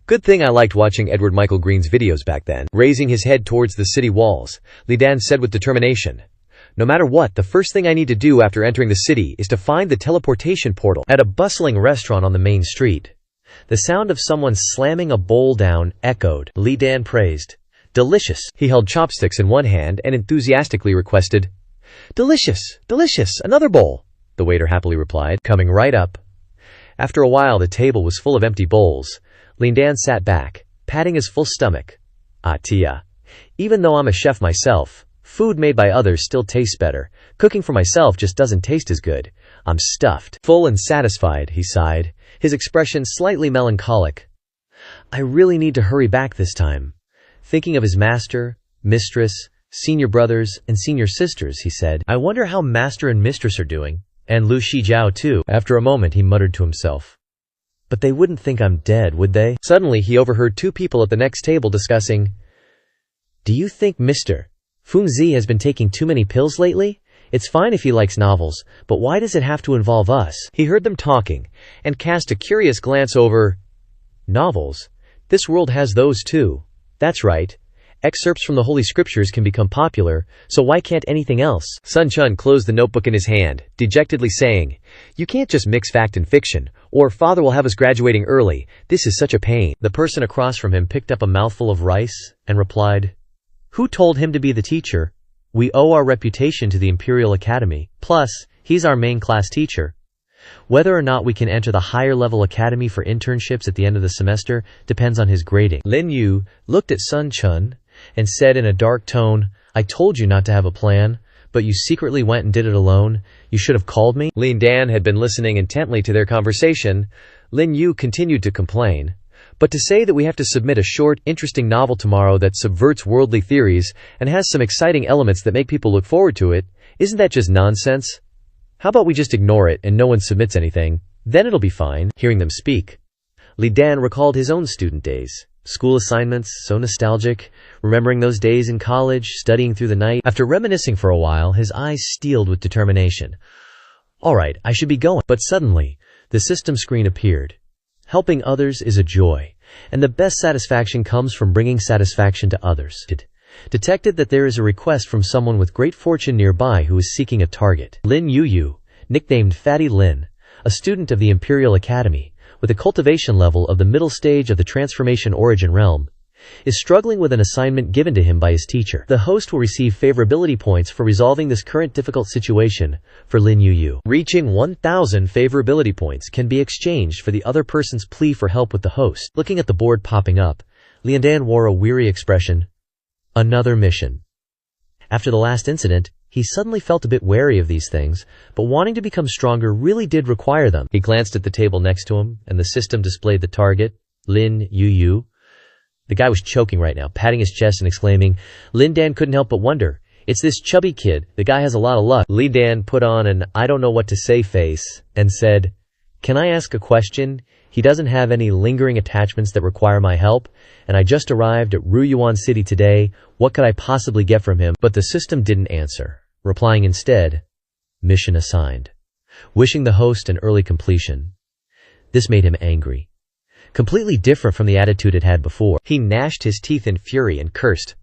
B: Good thing I liked watching Edward Michael Green's videos back then. Raising his head towards the city walls, Li Dan said with determination, No matter what, the first thing I need to do after entering the city is to find the teleportation portal.
A: At a bustling restaurant on the main street, the sound of someone slamming a bowl down echoed. Li Dan praised, Delicious.
B: He held chopsticks in one hand and enthusiastically requested, Delicious, delicious, another bowl. The waiter happily replied, coming right up. After a while the table was full of empty bowls. Li Dan sat back, patting his full stomach. Tia. Even though I'm a chef myself, food made by others still tastes better. Cooking for myself just doesn't taste as good. I'm stuffed. Full and satisfied, he sighed, his expression slightly melancholic.
A: I really need to hurry back this time. Thinking of his master, mistress, senior brothers, and senior sisters, he said, I wonder how master and mistress are doing. And Lu Shijiao too. After a moment he muttered to himself, But they wouldn't think I'm dead, would they?
B: Suddenly he overheard two people at the next table discussing,
A: Do you think Mr. Fengzi has been taking too many pills lately? It's fine if he likes novels, but why does it have to involve us?
B: He heard them talking, and cast a curious glance over.
A: Novels? This world has those too. That's right. Excerpts from the Holy Scriptures can become popular, so why can't anything else?
B: Sun Chun closed the notebook in his hand, dejectedly saying, You can't just mix fact and fiction, or father will have us graduating early. This is such a pain.
A: The person across from him picked up a mouthful of rice and replied, Who told him to be the teacher? We owe our reputation to the Imperial Academy. Plus, he's our main class teacher. Whether or not we can enter the higher level academy for internships at the end of the semester depends on his grading.
B: Lin Yu
A: looked at Sun Chun and said in a dark tone, I told you not to have a plan, but you secretly went and did it alone. You should have called me.
B: Lin Dan had been listening intently to their conversation. Lin Yu continued to complain. But to say that we have to submit a short, interesting novel tomorrow that subverts worldly theories and has some exciting elements that make people look forward to it, isn't that just nonsense? How about we just ignore it and no one submits anything? Then it'll be fine.
A: Hearing them speak, Li Dan recalled his own student days. School assignments, so nostalgic, remembering those days in college, studying through the night. After reminiscing for a while, his eyes steeled with determination. All right, I should be going. But suddenly, the system screen appeared. Helping others is a joy, and the best satisfaction comes from bringing satisfaction to others. Detected that there is a request from someone with great fortune nearby who is seeking a target. Lin Yu, nicknamed Fatty Lin, a student of the Imperial Academy, with a cultivation level of the middle stage of the transformation origin realm, is struggling with an assignment given to him by his teacher. The host will receive favorability points for resolving this current difficult situation for Lin Yu. Reaching 1,000 favorability points can be exchanged for the other person's plea for help with the host. Looking at the board popping up, Lian Dan wore a weary expression. Another mission. After the last incident, he suddenly felt a bit wary of these things, but wanting to become stronger really did require them. He glanced at the table next to him, and the system displayed the target, Lin Yu. The guy was choking right now, patting his chest and exclaiming. Lin Dan couldn't help but wonder, it's this chubby kid, the guy has a lot of luck. Li Dan put on an I don't know what to say face, and said, Can I ask a question? He doesn't have any lingering attachments that require my help, and I just arrived at Ruyuan City today. What could I possibly get from him? But the system didn't answer, replying instead, Mission assigned. wishing the host an early completion. This made him angry, completely different from the attitude it had before.
B: He gnashed his teeth in fury and cursed.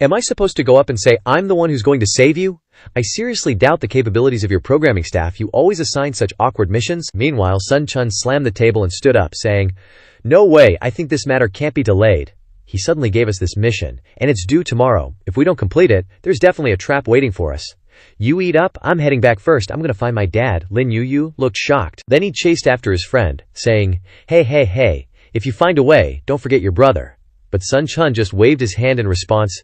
B: Am I supposed to go up and say I'm the one who's going to save you? I seriously doubt the capabilities of your programming staff. You always assign such awkward missions. Meanwhile, Sun Chun slammed the table and stood up, saying, No way, I think this matter can't be delayed. He suddenly gave us this mission, and it's due tomorrow. If we don't complete it, there's definitely a trap waiting for us. You eat up, I'm heading back first. I'm gonna find my dad. Lin Yu looked shocked. Then he chased after his friend, saying, Hey, if you find a way, don't forget your brother. But Sun Chun just waved his hand in response.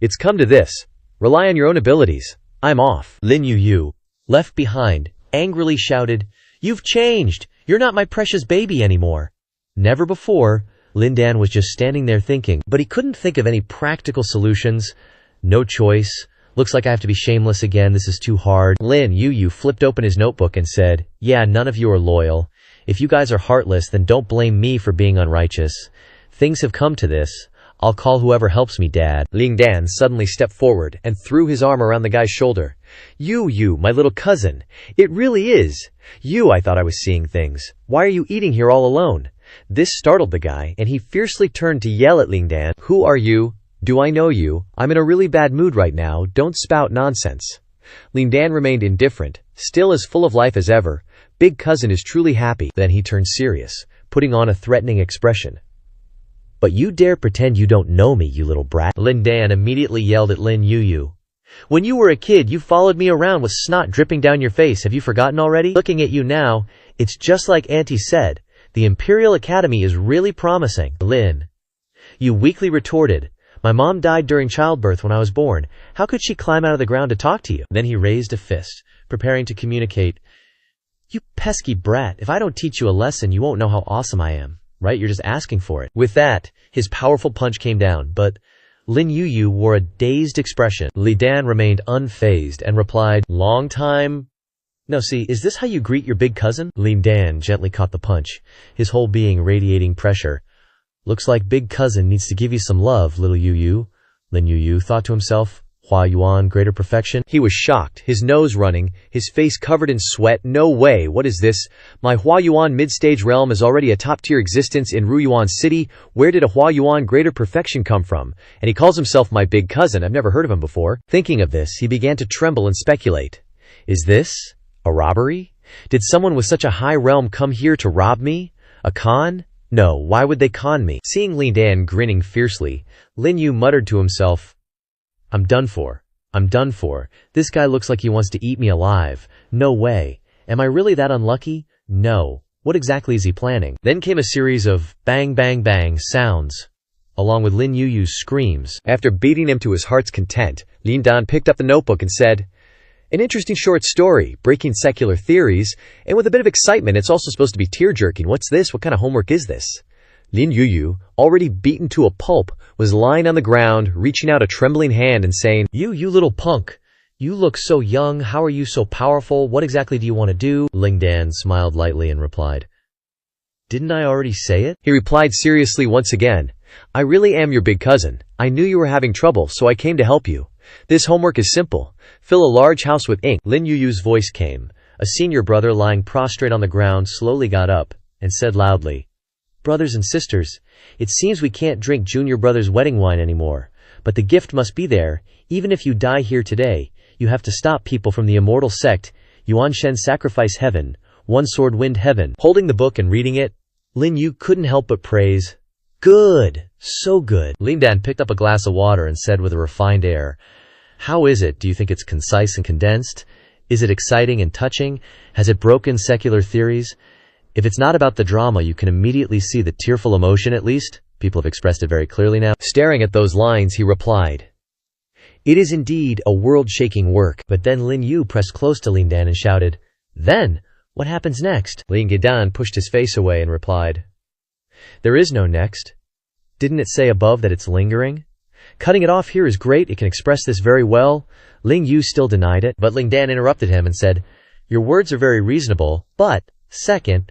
B: It's come to this. Rely on your own abilities. I'm off.
A: Lin Yu, left behind, angrily shouted, You've changed! You're not my precious baby anymore. Never before, Lin Dan was just standing there thinking, but he couldn't think of any practical solutions. No choice. Looks like I have to be shameless again. This is too hard. Lin Yu flipped open his notebook and said, Yeah, none of you are loyal. If you guys are heartless, then don't blame me for being unrighteous. Things have come to this. I'll call whoever helps me, Dad.
B: Ling Dan suddenly stepped forward and threw his arm around the guy's shoulder. You, my little cousin. It really is. I thought I was seeing things. Why are you eating here all alone? This startled the guy, and he fiercely turned to yell at Ling Dan. Who are you? Do I know you? I'm in a really bad mood right now. Don't spout nonsense. Ling Dan remained indifferent, still as full of life as ever. Big cousin is truly happy. Then he turned serious, putting on a threatening expression.
A: But you dare pretend you don't know me, you little brat. Lin Dan immediately yelled at Lin Yu. When you were a kid, you followed me around with snot dripping down your face. Have you forgotten already? Looking at you now, it's just like Auntie said. The Imperial Academy is really promising. Lin Yu weakly retorted, My mom died during childbirth when I was born. How could she climb out of the ground to talk to you? Then he raised a fist, preparing to communicate. You pesky brat, if I don't teach you a lesson, you won't know how awesome I am. Right? You're just asking for it. With that, his powerful punch came down, but Lin Yu wore a dazed expression. Li Dan remained unfazed and replied, Long time. No, see, is this how you greet your big cousin? Lin Dan gently caught the punch, his whole being radiating pressure. Looks like big cousin needs to give you some love, little Yu. Lin Yu thought to himself, Hua Yuan, greater perfection.
B: He was shocked, his nose running, his face covered in sweat. No way, what is this? My Hua Yuan mid-stage realm is already a top-tier existence in Ruyuan City. Where did a Hua Yuan greater perfection come from? And he calls himself my big cousin. I've never heard of him before. Thinking of this, he began to tremble and speculate. Is this a robbery? Did someone with such a high realm come here to rob me? A con? No, why would they con me? Seeing Lin Dan grinning fiercely, Lin Yu muttered to himself, I'm done for. This guy looks like he wants to eat me alive. No way. Am I really that unlucky? No. What exactly is he planning? Then came a series of bang bang bang sounds, along with Lin Yu's screams. After beating him to his heart's content, Lin Dan picked up the notebook and said, An interesting short story, breaking secular theories, and with a bit of excitement. It's also supposed to be tear-jerking. What's this? What kind of homework is this? Lin Yu, already beaten to a pulp, was lying on the ground, reaching out a trembling hand and saying,
A: You little punk. You look so young. How are you so powerful? What exactly do you want to do? Ling Dan smiled lightly and replied, Didn't I already say it?
B: He replied seriously once again, I really am your big cousin. I knew you were having trouble, so I came to help you. This homework is simple. Fill a large house with ink.
A: Lin Yu's voice came. A senior brother lying prostrate on the ground slowly got up and said loudly, Brothers and sisters, it seems we can't drink Junior Brother's wedding wine anymore, but the gift must be there. Even if you die here today, you have to stop people from the immortal sect, Yuan Shen sacrifice heaven, one sword wind heaven. Holding the book and reading it, Lin Yu couldn't help but praise. Good, so good. Lin Dan picked up a glass of water and said with a refined air, How is it? Do you think it's concise and condensed? Is it exciting and touching? Has it broken secular theories? If it's not about the drama, you can immediately see the tearful emotion at least. People have expressed it very clearly now.
B: Staring at those lines, he replied, It is indeed a world-shaking work.
A: But then Lin Yu pressed close to Lin Dan and shouted, Then, what happens next?
B: Lin Dan pushed his face away and replied,
A: There is no next. Didn't it say above that it's lingering? Cutting it off here is great. It can express this very well. Lin Yu still denied it, but Lin Dan interrupted him and said, Your words are very reasonable, but, second,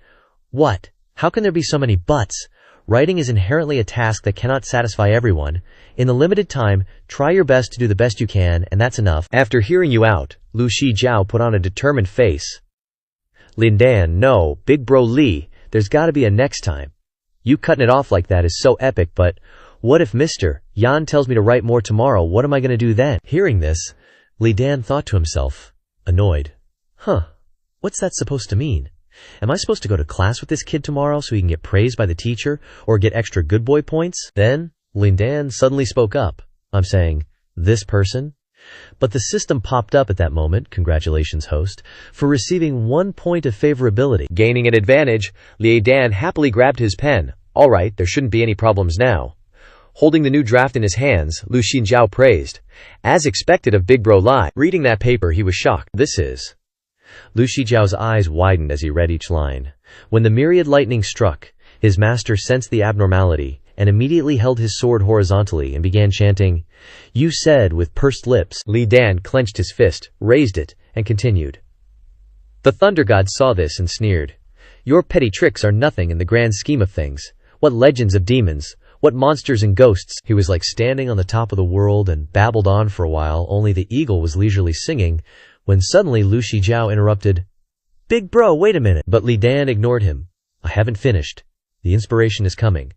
A: what? How can there be so many buts? Writing is inherently a task that cannot satisfy everyone. In the limited time, try your best to do the best you can, and that's enough.
B: After hearing you out, Lu Shijiao put on a determined face.
A: Lin Dan, no, big bro Lee, there's gotta be a next time. You cutting it off like that is so epic, but what if Mr. Yan tells me to write more tomorrow? What am I gonna do then? Hearing this, Li Dan thought to himself, annoyed. What's that supposed to mean? Am I supposed to go to class with this kid tomorrow so he can get praised by the teacher or get extra good boy points? Then, Lin Dan suddenly spoke up. I'm saying, this person? But the system popped up at that moment, congratulations host, for receiving 1 point of favorability.
B: Gaining an advantage, Li Dan happily grabbed his pen. Alright, there shouldn't be any problems now. Holding the new draft in his hands, Lu Xinjiao praised. As expected of Big Bro Lai. Reading that paper, he was shocked.
A: This is. Lu Xijiao's eyes widened as he read each line. When the myriad lightning struck, his master sensed the abnormality and immediately held his sword horizontally and began chanting, "You said," with pursed lips.
B: Li Dan clenched his fist, raised it, and continued. The Thunder God saw this and sneered. Your petty tricks are nothing in the grand scheme of things. What legends of demons, what monsters and ghosts.
A: He was like standing on the top of the world and babbled on for a while, only the eagle was leisurely singing, when suddenly Lu Xijiao interrupted, "Big bro, wait a minute." But Li Dan ignored him. "I haven't finished. The inspiration is coming."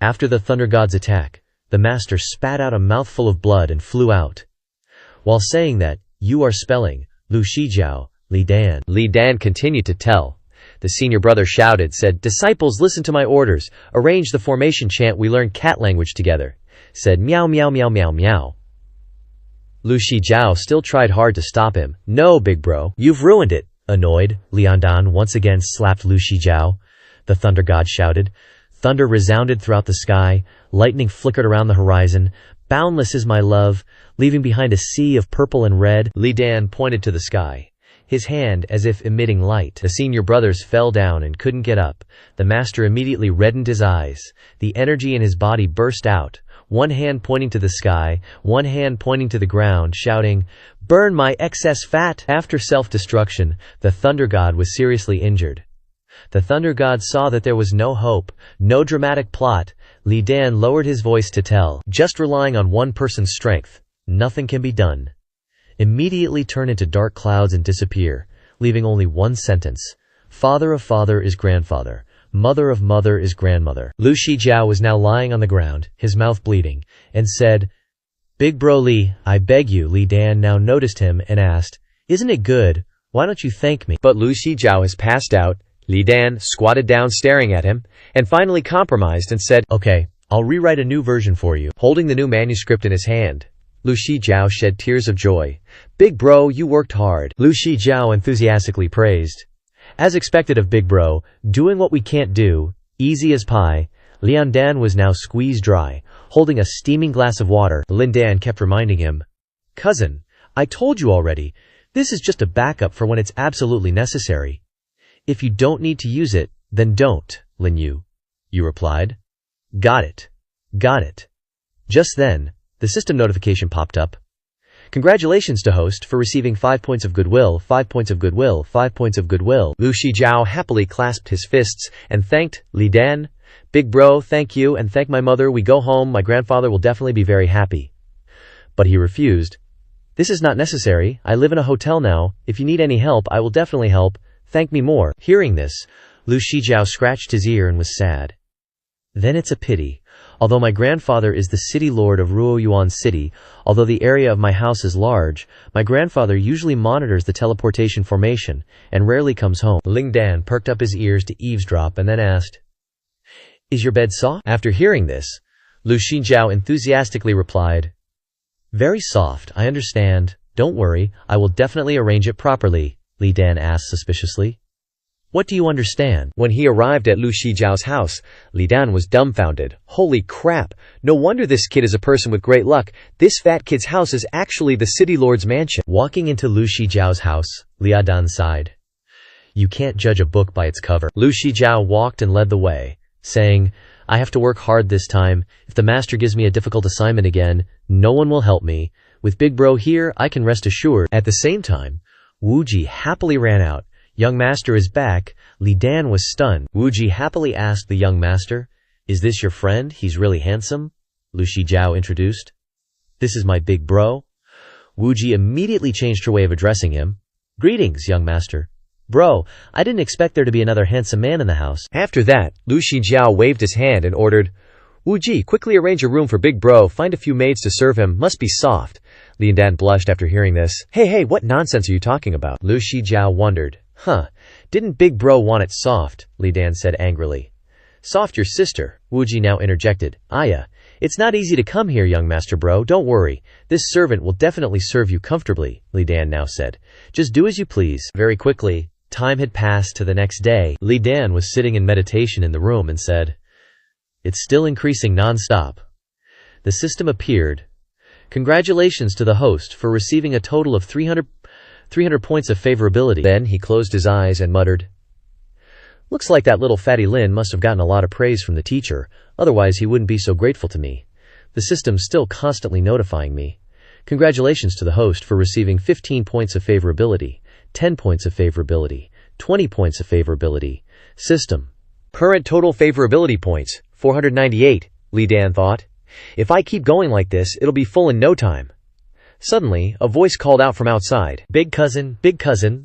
A: After the Thunder God's attack, the master spat out a mouthful of blood and flew out. While saying that, "You are spelling, Lu Xijiao, Li Dan."
B: Li Dan continued to tell. The senior brother shouted, said, "Disciples, listen to my orders. Arrange the formation chant we learn cat language together." Said, "Meow, meow, meow, meow, meow." Lu Xijiao still tried hard to stop him. "No, big bro, you've ruined it." Annoyed, Liandan once again slapped Lu Xijiao. The Thunder God shouted. Thunder resounded throughout the sky, lightning flickered around the horizon. Boundless is my love, leaving behind a sea of purple and red. Li Dan pointed to the sky, his hand as if emitting light. The senior brothers fell down and couldn't get up. The master immediately reddened his eyes. The energy in his body burst out, one hand pointing to the sky, one hand pointing to the ground, shouting, "Burn my excess fat!" After self-destruction, the Thunder God was seriously injured. The Thunder God saw that there was no hope, no dramatic plot. Li Dan lowered his voice to tell, "Just relying on one person's strength, nothing can be done. Immediately turn into dark clouds and disappear, leaving only one sentence. Father of father is grandfather. Mother of mother is grandmother." Lu Xijiao was now lying on the ground, his mouth bleeding, and said, "Big bro Li, I beg you." Li Dan now noticed him and asked, "Isn't it good? Why don't you thank me?" But Lu Xijiao has passed out. Li Dan squatted down staring at him, and finally compromised and said, "Okay, I'll rewrite a new version for you." Holding the new manuscript in his hand, Lu Xijiao shed tears of joy. "Big bro, you worked hard." Lu Xijiao enthusiastically praised. As expected of Big Bro, doing what we can't do, easy as pie, Lian Dan was now squeezed dry, holding a steaming glass of water. Lin Dan kept reminding him, "Cousin, I told you already, this is just a backup for when it's absolutely necessary. If you don't need to use it, then don't, Lin Yu," you replied. Got it. Got it. Just then, the system notification popped up. "Congratulations to host for receiving 5 points of goodwill, 5 points of goodwill, 5 points of goodwill." Lu Xijiao happily clasped his fists and thanked Li Dan. "Big bro, thank you, and thank my mother. We go home, my grandfather will definitely be very happy." But he refused. "This is not necessary. I live in a hotel now. If you need any help, I will definitely help. Thank me more." Hearing this, Lu Xijiao scratched his ear and was sad. "Then it's a pity. Although my grandfather is the city lord of Ruoyuan City, although the area of my house is large, my grandfather usually monitors the teleportation formation and rarely comes home." Ling Dan perked up his ears to eavesdrop and then asked, "Is your bed soft?" After hearing this, Lu Xinjiao enthusiastically replied, "Very soft, I understand. Don't worry, I will definitely arrange it properly." Li Dan asked suspiciously, "What do you understand?" When he arrived at Lu Xijiao's house, Li Dan was dumbfounded. Holy crap, no wonder this kid is a person with great luck. This fat kid's house is actually the city lord's mansion. Walking into Lu Xijiao's house, Li Dan sighed. "You can't judge a book by its cover." Lu Xijiao walked and led the way, saying, "I have to work hard this time. If the master gives me a difficult assignment again, no one will help me. With Big Bro here, I can rest assured." At the same time, Wuji happily ran out. "Young master is back." Li Dan was stunned. Wuji happily asked the young master, "Is this your friend? He's really handsome?" Lu Xijiao introduced. "This is my big bro." Wuji immediately changed her way of addressing him. "Greetings, young master."
A: Bro, I didn't expect there to be another handsome man in the house.
B: After that, Lu Shijiao waved his hand and ordered, Wu Ji, quickly arrange a room for Big Bro, find a few maids to serve him, must be soft. Li Dan blushed after hearing this. Hey, what nonsense are you talking about? Lu Shijiao wondered. Didn't Big Bro want it soft? Li Dan said angrily. Soft your sister, Wu Ji now interjected. Aya, it's not easy to come here, young master bro, don't worry. This servant will definitely serve you comfortably, Li Dan now said. Just do as you please. Very quickly, time had passed to the next day. Li Dan was sitting in meditation in the room and said, It's still increasing non-stop. The system appeared. Congratulations to the host for receiving a total of 300 points of favorability. Then he closed his eyes and muttered, Looks like that little fatty Lin must have gotten a lot of praise from the teacher, otherwise he wouldn't be so grateful to me. The system's still constantly notifying me. Congratulations to the host for receiving 15 points of favorability, 10 points of favorability, 20 points of favorability. System. Current total favorability points, 498, Li Dan thought. If I keep going like this, it'll be full in no time. Suddenly, a voice called out from outside. Big cousin,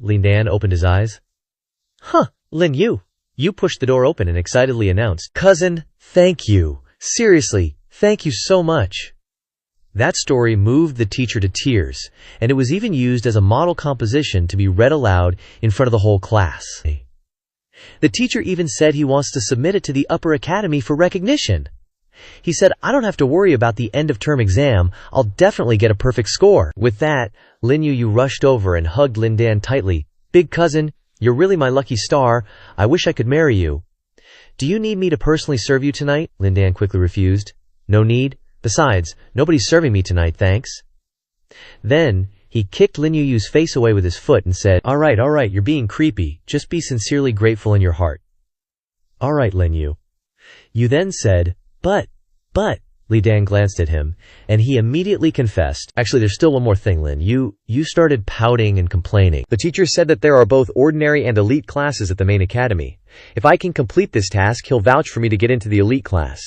B: Li Dan opened his eyes. Lin Yu. Yu pushed the door open and excitedly announced, Cousin, thank you. Seriously, thank you so much. That story moved the teacher to tears, and it was even used as a model composition to be read aloud in front of the whole class. The teacher even said he wants to submit it to the upper academy for recognition. He said, I don't have to worry about the end-of-term exam, I'll definitely get a perfect score. With that, Lin Yu rushed over and hugged Lin Dan tightly. Big cousin, you're really my lucky star, I wish I could marry you. Do you need me to personally serve you tonight? Lin Dan quickly refused. No need. Besides, nobody's serving me tonight, thanks. Then, he kicked Lin Yu's face away with his foot and said, All right, you're being creepy, just be sincerely grateful in your heart. All right, Lin Yu. Yu then said, But, Li Dan glanced at him, and he immediately confessed. Actually, there's still one more thing, Lin. You started pouting and complaining. The teacher said that there are both ordinary and elite classes at the main academy. If I can complete this task, he'll vouch for me to get into the elite class.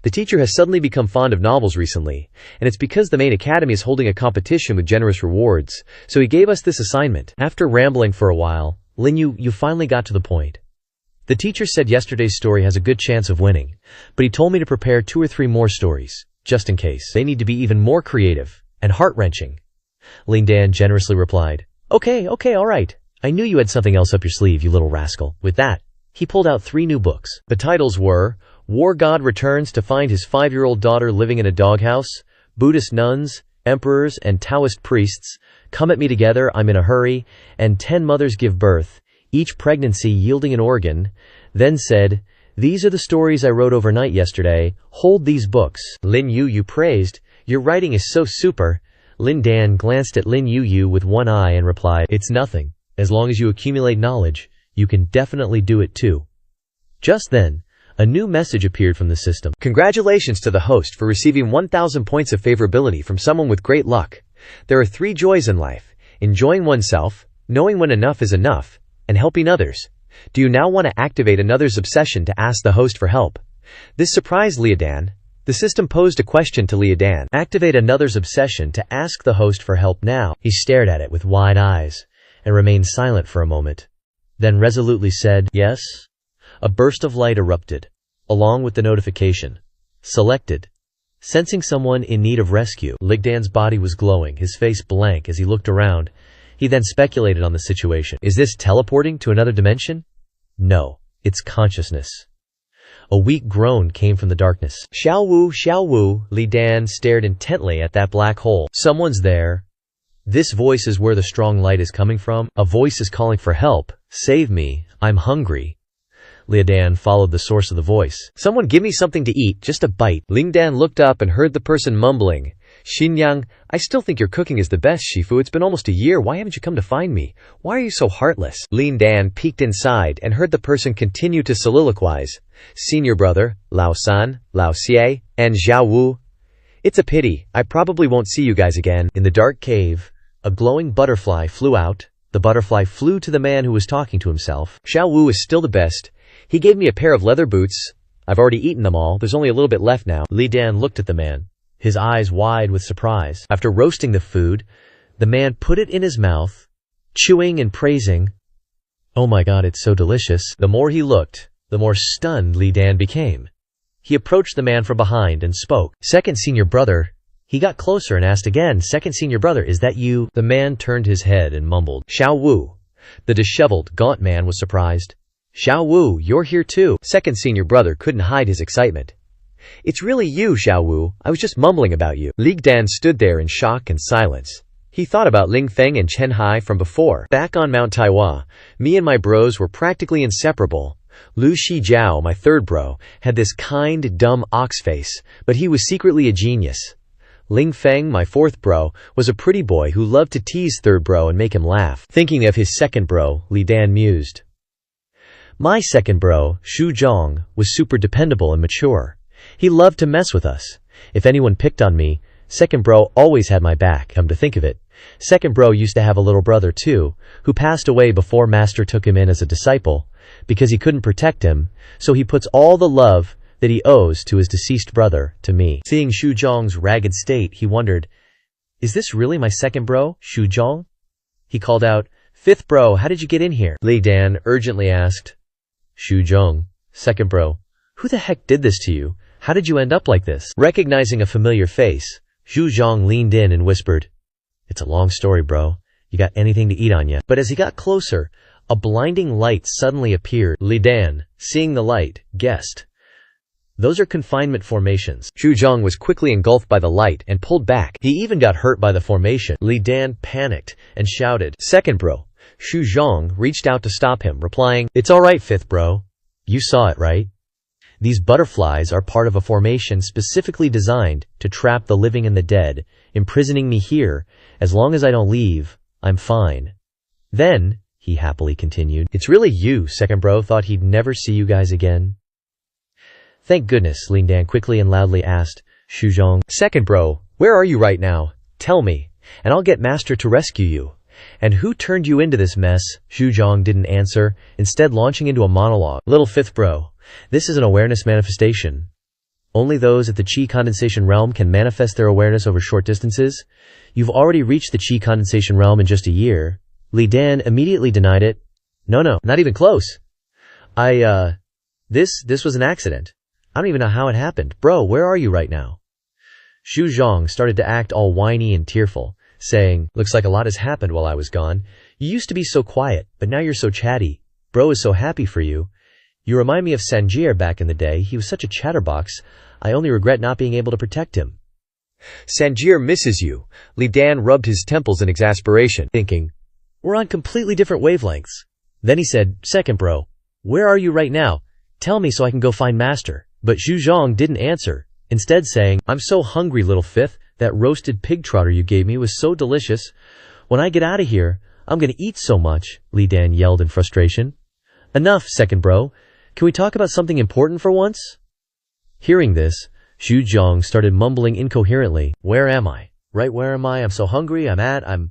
B: The teacher has suddenly become fond of novels recently, and it's because the main academy is holding a competition with generous rewards, so he gave us this assignment. After rambling for a while, Lin Yu finally got to the point. The teacher said yesterday's story has a good chance of winning, but he told me to prepare 2 or 3 more stories, just in case. They need to be even more creative and heart-wrenching. Lin Dan generously replied, Okay, all right. I knew you had something else up your sleeve, you little rascal. With that, he pulled out 3 new books. The titles were War God Returns to Find His 5-year-old Daughter Living in a Doghouse, Buddhist Nuns, Emperors, and Taoist Priests, Come at Me Together, I'm in a Hurry, and 10 Mothers Give Birth, each pregnancy yielding an organ, then said, These are the stories I wrote overnight yesterday. Hold these books. Lin Yu praised, Your writing is so super. Lin Dan glanced at Lin Yu with one eye and replied, It's nothing. As long as you accumulate knowledge, you can definitely do it too. Just then, a new message appeared from the system. Congratulations to the host for receiving 1,000 points of favorability from someone with great luck. There are 3 joys in life: enjoying oneself, knowing when enough is enough, and helping others. Do you now want to activate another's obsession to ask the host for help? This surprised Li Dan. The system posed a question to Li Dan. Activate another's obsession to ask the host for help now. He stared at it with wide eyes and remained silent for a moment, then resolutely said, Yes. A burst of light erupted, along with the notification. Selected. Sensing someone in need of rescue. Li Dan's body was glowing, his face blank as he looked around. He then speculated on the situation. Is this teleporting to another dimension? No, it's consciousness. A weak groan came from the darkness. Xiao Wu, Li Dan stared intently at that black hole. Someone's there. This voice is where the strong light is coming from. A voice is calling for help. Save me, I'm hungry. Li Dan followed the source of the voice. Someone give me something to eat, just a bite. Li Dan looked up and heard the person mumbling, Xinyang, I still think your cooking is the best, Shifu. It's been almost a year. Why haven't you come to find me? Why are you so heartless? Li Dan peeked inside and heard the person continue to soliloquize. Senior brother, Lao San, Lao Xie, and Zhao Wu. It's a pity. I probably won't see you guys again. In the dark cave, a glowing butterfly flew out. The butterfly flew to the man who was talking to himself. Zhao Wu is still the best. He gave me a pair of leather boots. I've already eaten them all. There's only a little bit left now. Li Dan looked at the man, his eyes wide with surprise. After roasting the food, the man put it in his mouth, chewing and praising.
A: Oh my god, it's so delicious. The more he looked, the more stunned Li Dan became. He approached the man from behind and spoke. Second senior brother. He got closer and asked again, Second senior brother, is that you? The man turned his head and mumbled, Xiao Wu. The disheveled, gaunt man was surprised. Xiao Wu, you're here too. Second senior brother couldn't hide his excitement. It's really you, Xiao Wu. I was just mumbling about you. Li Dan stood there in shock and silence. He thought about Ling Feng and Chen Hai from before. Back on Mount Taiwa, me and my bros were practically inseparable. Lu Shijiao, my third bro, had this kind, dumb ox face, but he was secretly a genius. Ling Feng, my fourth bro, was a pretty boy who loved to tease third bro and make him laugh. Thinking of his second bro, Li Dan mused. My second bro, Xu Zhong, was super dependable and mature. He loved to mess with us. If anyone picked on me, second bro always had my back. Come to think of it, second bro used to have a little brother too, who passed away before master took him in as a disciple, because he couldn't protect him, so he puts all the love that he owes to his deceased brother to me. Seeing Xu Zhong's ragged state, he wondered, is this really my second bro, Xu Zhong? He called out, Fifth bro, how did you get in here? Li Dan urgently asked. Xu Zhong, second bro, who the heck did this to you? How did you end up like this? Recognizing a familiar face, Xu Zhong leaned in and whispered, it's a long story, bro. You got anything to eat on ya? But as he got closer, a blinding light suddenly appeared. Li Dan, seeing the light, guessed. Those are confinement formations. Xu Zhong was quickly engulfed by the light and pulled back. He even got hurt by the formation. Li Dan panicked and shouted, second bro. Xu Zhong reached out to stop him, replying, it's alright, fifth bro. You saw it, right? These butterflies are part of a formation specifically designed to trap the living and the dead, imprisoning me here. As long as I don't leave, I'm fine. Then, he happily continued, it's really you, second bro, thought he'd never see you guys again. Thank goodness, Li Dan quickly and loudly asked, Xu Zhong, second bro, where are you right now? Tell me, and I'll get master to rescue you. And who turned you into this mess? Xu Zhong didn't answer, instead launching into a monologue. Little fifth bro, this is an awareness manifestation. Only those at the Qi condensation realm can manifest their awareness over short distances. You've already reached the Qi condensation realm in just a year. Li Dan immediately denied it. No, not even close. This was an accident. I don't even know how it happened. Bro, where are you right now? Xu Zhong started to act all whiny and tearful, saying, looks like a lot has happened while I was gone. You used to be so quiet, but now you're so chatty. Bro is so happy for you. You remind me of Sanjir back in the day. He was such a chatterbox. I only regret not being able to protect him. Sanjir misses you. Li Dan rubbed his temples in exasperation, thinking, we're on completely different wavelengths. Then he said, second bro, where are you right now? Tell me so I can go find master. But Xu Zhong didn't answer, instead saying, I'm so hungry, little fifth. That roasted pig trotter you gave me was so delicious. When I get out of here, I'm gonna eat so much, Li Dan yelled in frustration. Enough, second bro. Can we talk about something important for once? Hearing this, Xu Zhong started mumbling incoherently. Where am I? Right, where am I? I'm so hungry. Right.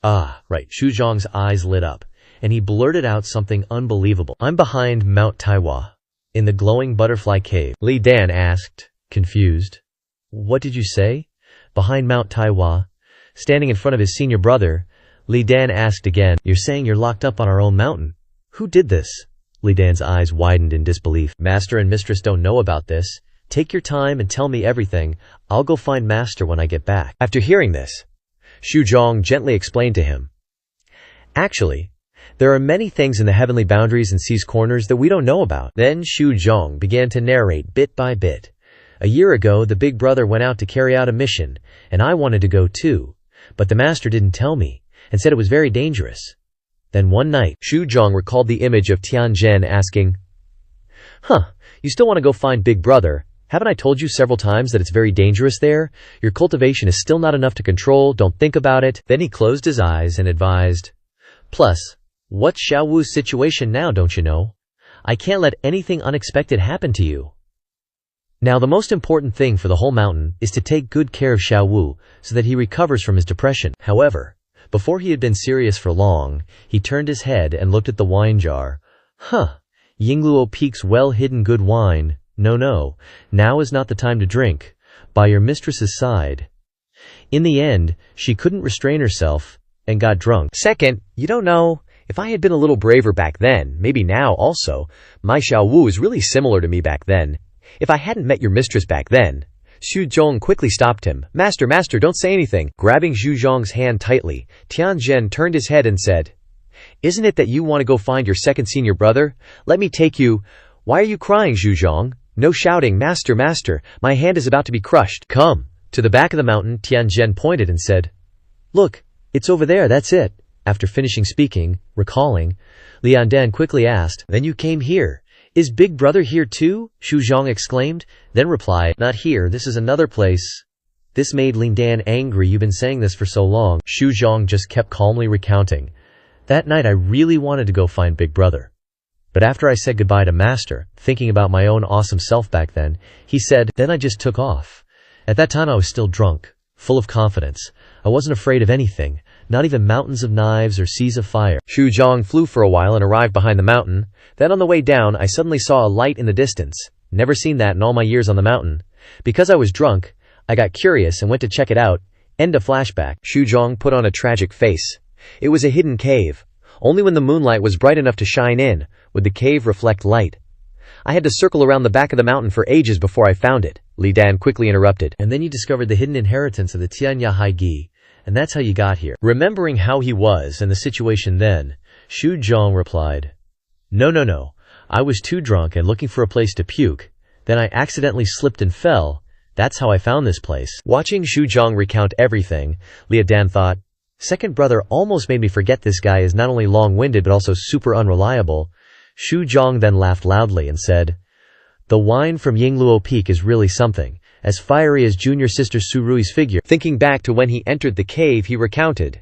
A: Xu Zhong's eyes lit up, and he blurted out something unbelievable. I'm behind Mount Taiwa, in the glowing butterfly cave. Li Dan asked, confused. What did you say? Behind Mount Taiwa, standing in front of his senior brother, Li Dan asked again, you're saying you're locked up on our own mountain? Who did this? Li Dan's eyes widened in disbelief. Master and mistress don't know about this. Take your time and tell me everything. I'll go find master when I get back. After hearing this, Xu Zhong gently explained to him. Actually, there are many things in the heavenly boundaries and sea's corners that we don't know about. Then Xu Zhong began to narrate bit by bit. A year ago, the big brother went out to carry out a mission, and I wanted to go too. But the master didn't tell me, and said it was very dangerous. Then one night, Xu Zhong recalled the image of Tianzhen asking, you still want to go find big brother? Haven't I told you several times that it's very dangerous there? Your cultivation is still not enough to control, don't think about it. Then he closed his eyes and advised, plus, what's Xiao Wu's situation now, don't you know? I can't let anything unexpected happen to you. Now the most important thing for the whole mountain is to take good care of Xiao Wu so that he recovers from his depression. However, before he had been serious for long, he turned his head and looked at the wine jar. Yingluo Peak's well-hidden good wine. No, now is not the time to drink. By your mistress's side. In the end, she couldn't restrain herself and got drunk. Second, you don't know,
B: If I had been a little braver back then, maybe now also, my Xiao Wu is really similar to me back then. If I hadn't met your mistress back then. Xu Zhong quickly stopped him. Master, don't say anything. Grabbing Xu Zhong's hand tightly, Tian Zhen turned his head and said, Isn't it that you want to go find your second senior brother? Let me take you. Why are you crying, Xu Zhong? No shouting, master, my hand is about to be crushed. Come. To the back of the mountain, Tian Zhen pointed and said, Look, it's over there, that's it. After finishing speaking, recalling, Lian Dan quickly asked, Then you came here. Is Big Brother here too? Xu Zhong exclaimed, then replied, Not here, this is another place. This made Lin Dan angry. You've been saying this for so long. Xu Zhong just kept calmly recounting. That night I really wanted to go find Big Brother. But after I said goodbye to Master, thinking about my own awesome self back then, he said, then I just took off. At that time I was still drunk, full of confidence. I wasn't afraid of anything, not even mountains of knives or seas of fire. Xu Zhong flew for a while and arrived behind the mountain. Then on the way down, I suddenly saw a light in the distance. Never seen that in all my years on the mountain. Because I was drunk, I got curious and went to check it out. End of flashback. Xu Zhong put on a tragic face. It was a hidden cave. Only when the moonlight was bright enough to shine in would the cave reflect light. I had to circle around the back of the mountain for ages before I found it. Li Dan quickly interrupted. And then you discovered the hidden inheritance of the Tianya Haigi, and that's how you got here. Remembering how he was and the situation then, Xu Zhong replied, No. I was too drunk and looking for a place to puke. Then I accidentally slipped and fell. That's how I found this place. Watching Xu Zhong recount everything, Li Dan thought, Second brother almost made me forget this guy is not only long-winded but also super unreliable. Xu Zhong then laughed loudly and said, The wine from Yingluo Peak is really something, as fiery as junior sister Su Rui's figure. Thinking back to when he entered the cave, he recounted,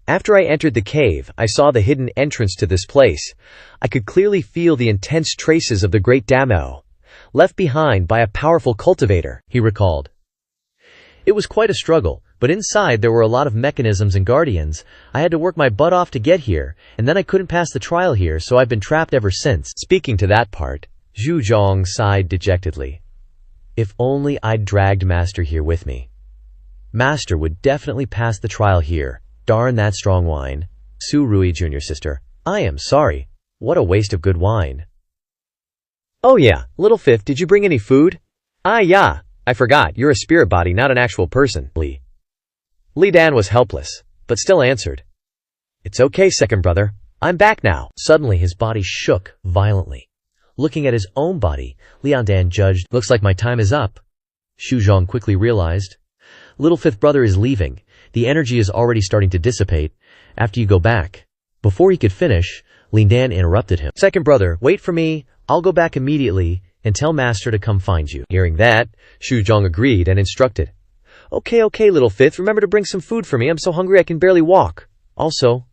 B: After I entered the cave, I saw the hidden entrance to this place. I could clearly feel the intense traces of the great Damo, left behind by a powerful cultivator, he recalled. It was quite a struggle, but inside there were a lot of mechanisms and guardians. I had to work my butt off to get here, and then I couldn't pass the trial here, so I've been trapped ever since. Speaking to that part, Xu Zhong sighed dejectedly. If only I'd dragged Master here with me. Master would definitely pass the trial here. Darn that strong wine. Su Rui, junior sister. I am sorry. What a waste of good wine. Oh yeah, little fifth, did you bring any food? Ah yeah, I forgot, you're a spirit body, not an actual person. Li Dan was helpless, but still answered. It's okay, second brother. I'm back now. Suddenly his body shook violently. Looking at his own body, Lian Dan judged, Looks like my time is up. Xu Zhong quickly realized. Little fifth brother is leaving. The energy is already starting to dissipate. After you go back. Before he could finish, Lian Dan interrupted him. Second brother, wait for me. I'll go back immediately and tell Master to come find you. Hearing that, Xu Zhong agreed and instructed. Okay, little fifth, remember to bring some food for me. I'm so hungry I can barely walk. Also,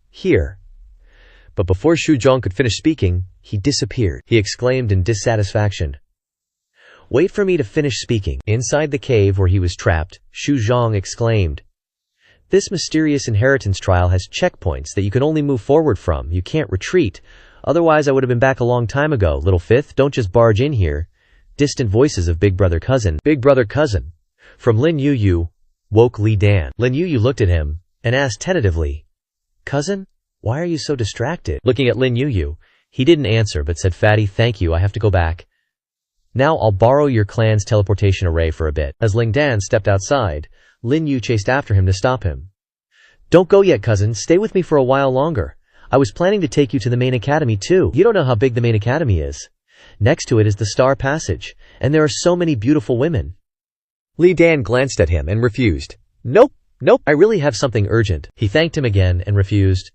B: here. But before Xu Zhong could finish speaking, he disappeared. He exclaimed in dissatisfaction. Wait for me to finish speaking. Inside the cave where he was trapped, Xu Zhong exclaimed. This mysterious inheritance trial has checkpoints that you can only move forward from. You can't retreat. Otherwise I would have been back a long time ago. Little fifth, don't just barge in here. Distant voices of Big Brother Cousin. Big Brother Cousin. From Lin Yu woke Li Dan. Lin Yu looked at him and asked tentatively, Cousin, why are you so distracted? Looking at Lin Yu, he didn't answer but said, Fatty, thank you, I have to go back. Now I'll borrow your clan's teleportation array for a bit. As Ling Dan stepped outside, Lin Yu chased after him to stop him. Don't go yet, cousin, stay with me for a while longer. I was planning to take you to the main academy too. You don't know how big the main academy is. Next to it is the Star Passage, and there are so many beautiful women. Li Dan glanced at him and refused. Nope, I really have something urgent. He thanked him again and refused.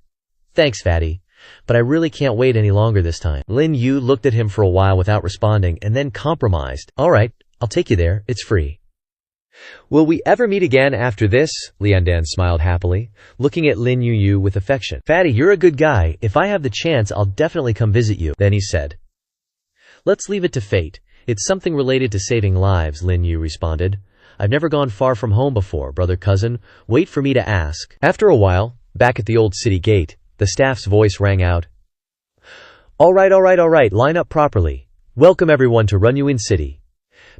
B: Thanks, Fatty, but I really can't wait any longer this time. Lin Yu looked at him for a while without responding and then compromised. Alright, I'll take you there, it's free. Will we ever meet again after this? Lian Dan smiled happily, looking at Lin Yu with affection. Fatty, you're a good guy. If I have the chance, I'll definitely come visit you. Then he said. Let's leave it to fate. It's something related to saving lives, Lin Yu responded. I've never gone far from home before, brother cousin. Wait for me to ask. After a while, back at the old city gate, the staff's voice rang out. All right, line up properly. Welcome everyone to Runyuin City.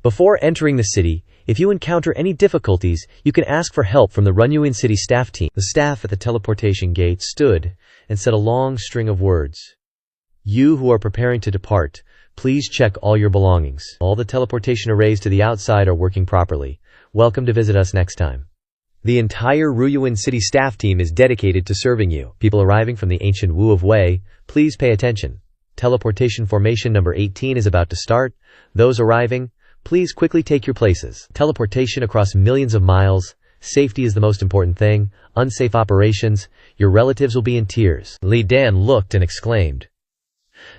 B: Before entering the city,
A: If you encounter any difficulties, you can ask for help from the Runyuan City staff team. The staff at the teleportation gate stood and said a long string of words. You who are preparing to depart, please check all your belongings. All the teleportation arrays to the outside are working properly. Welcome to visit us next time. The entire Runyuan City staff team is dedicated to serving you. People arriving from the ancient Wu of Wei, please pay attention. Teleportation formation number 18 is about to start. Those arriving, please quickly take your places. Teleportation across millions of miles. Safety is the most important thing. Unsafe operations, your relatives will be in tears. Li Dan looked and exclaimed.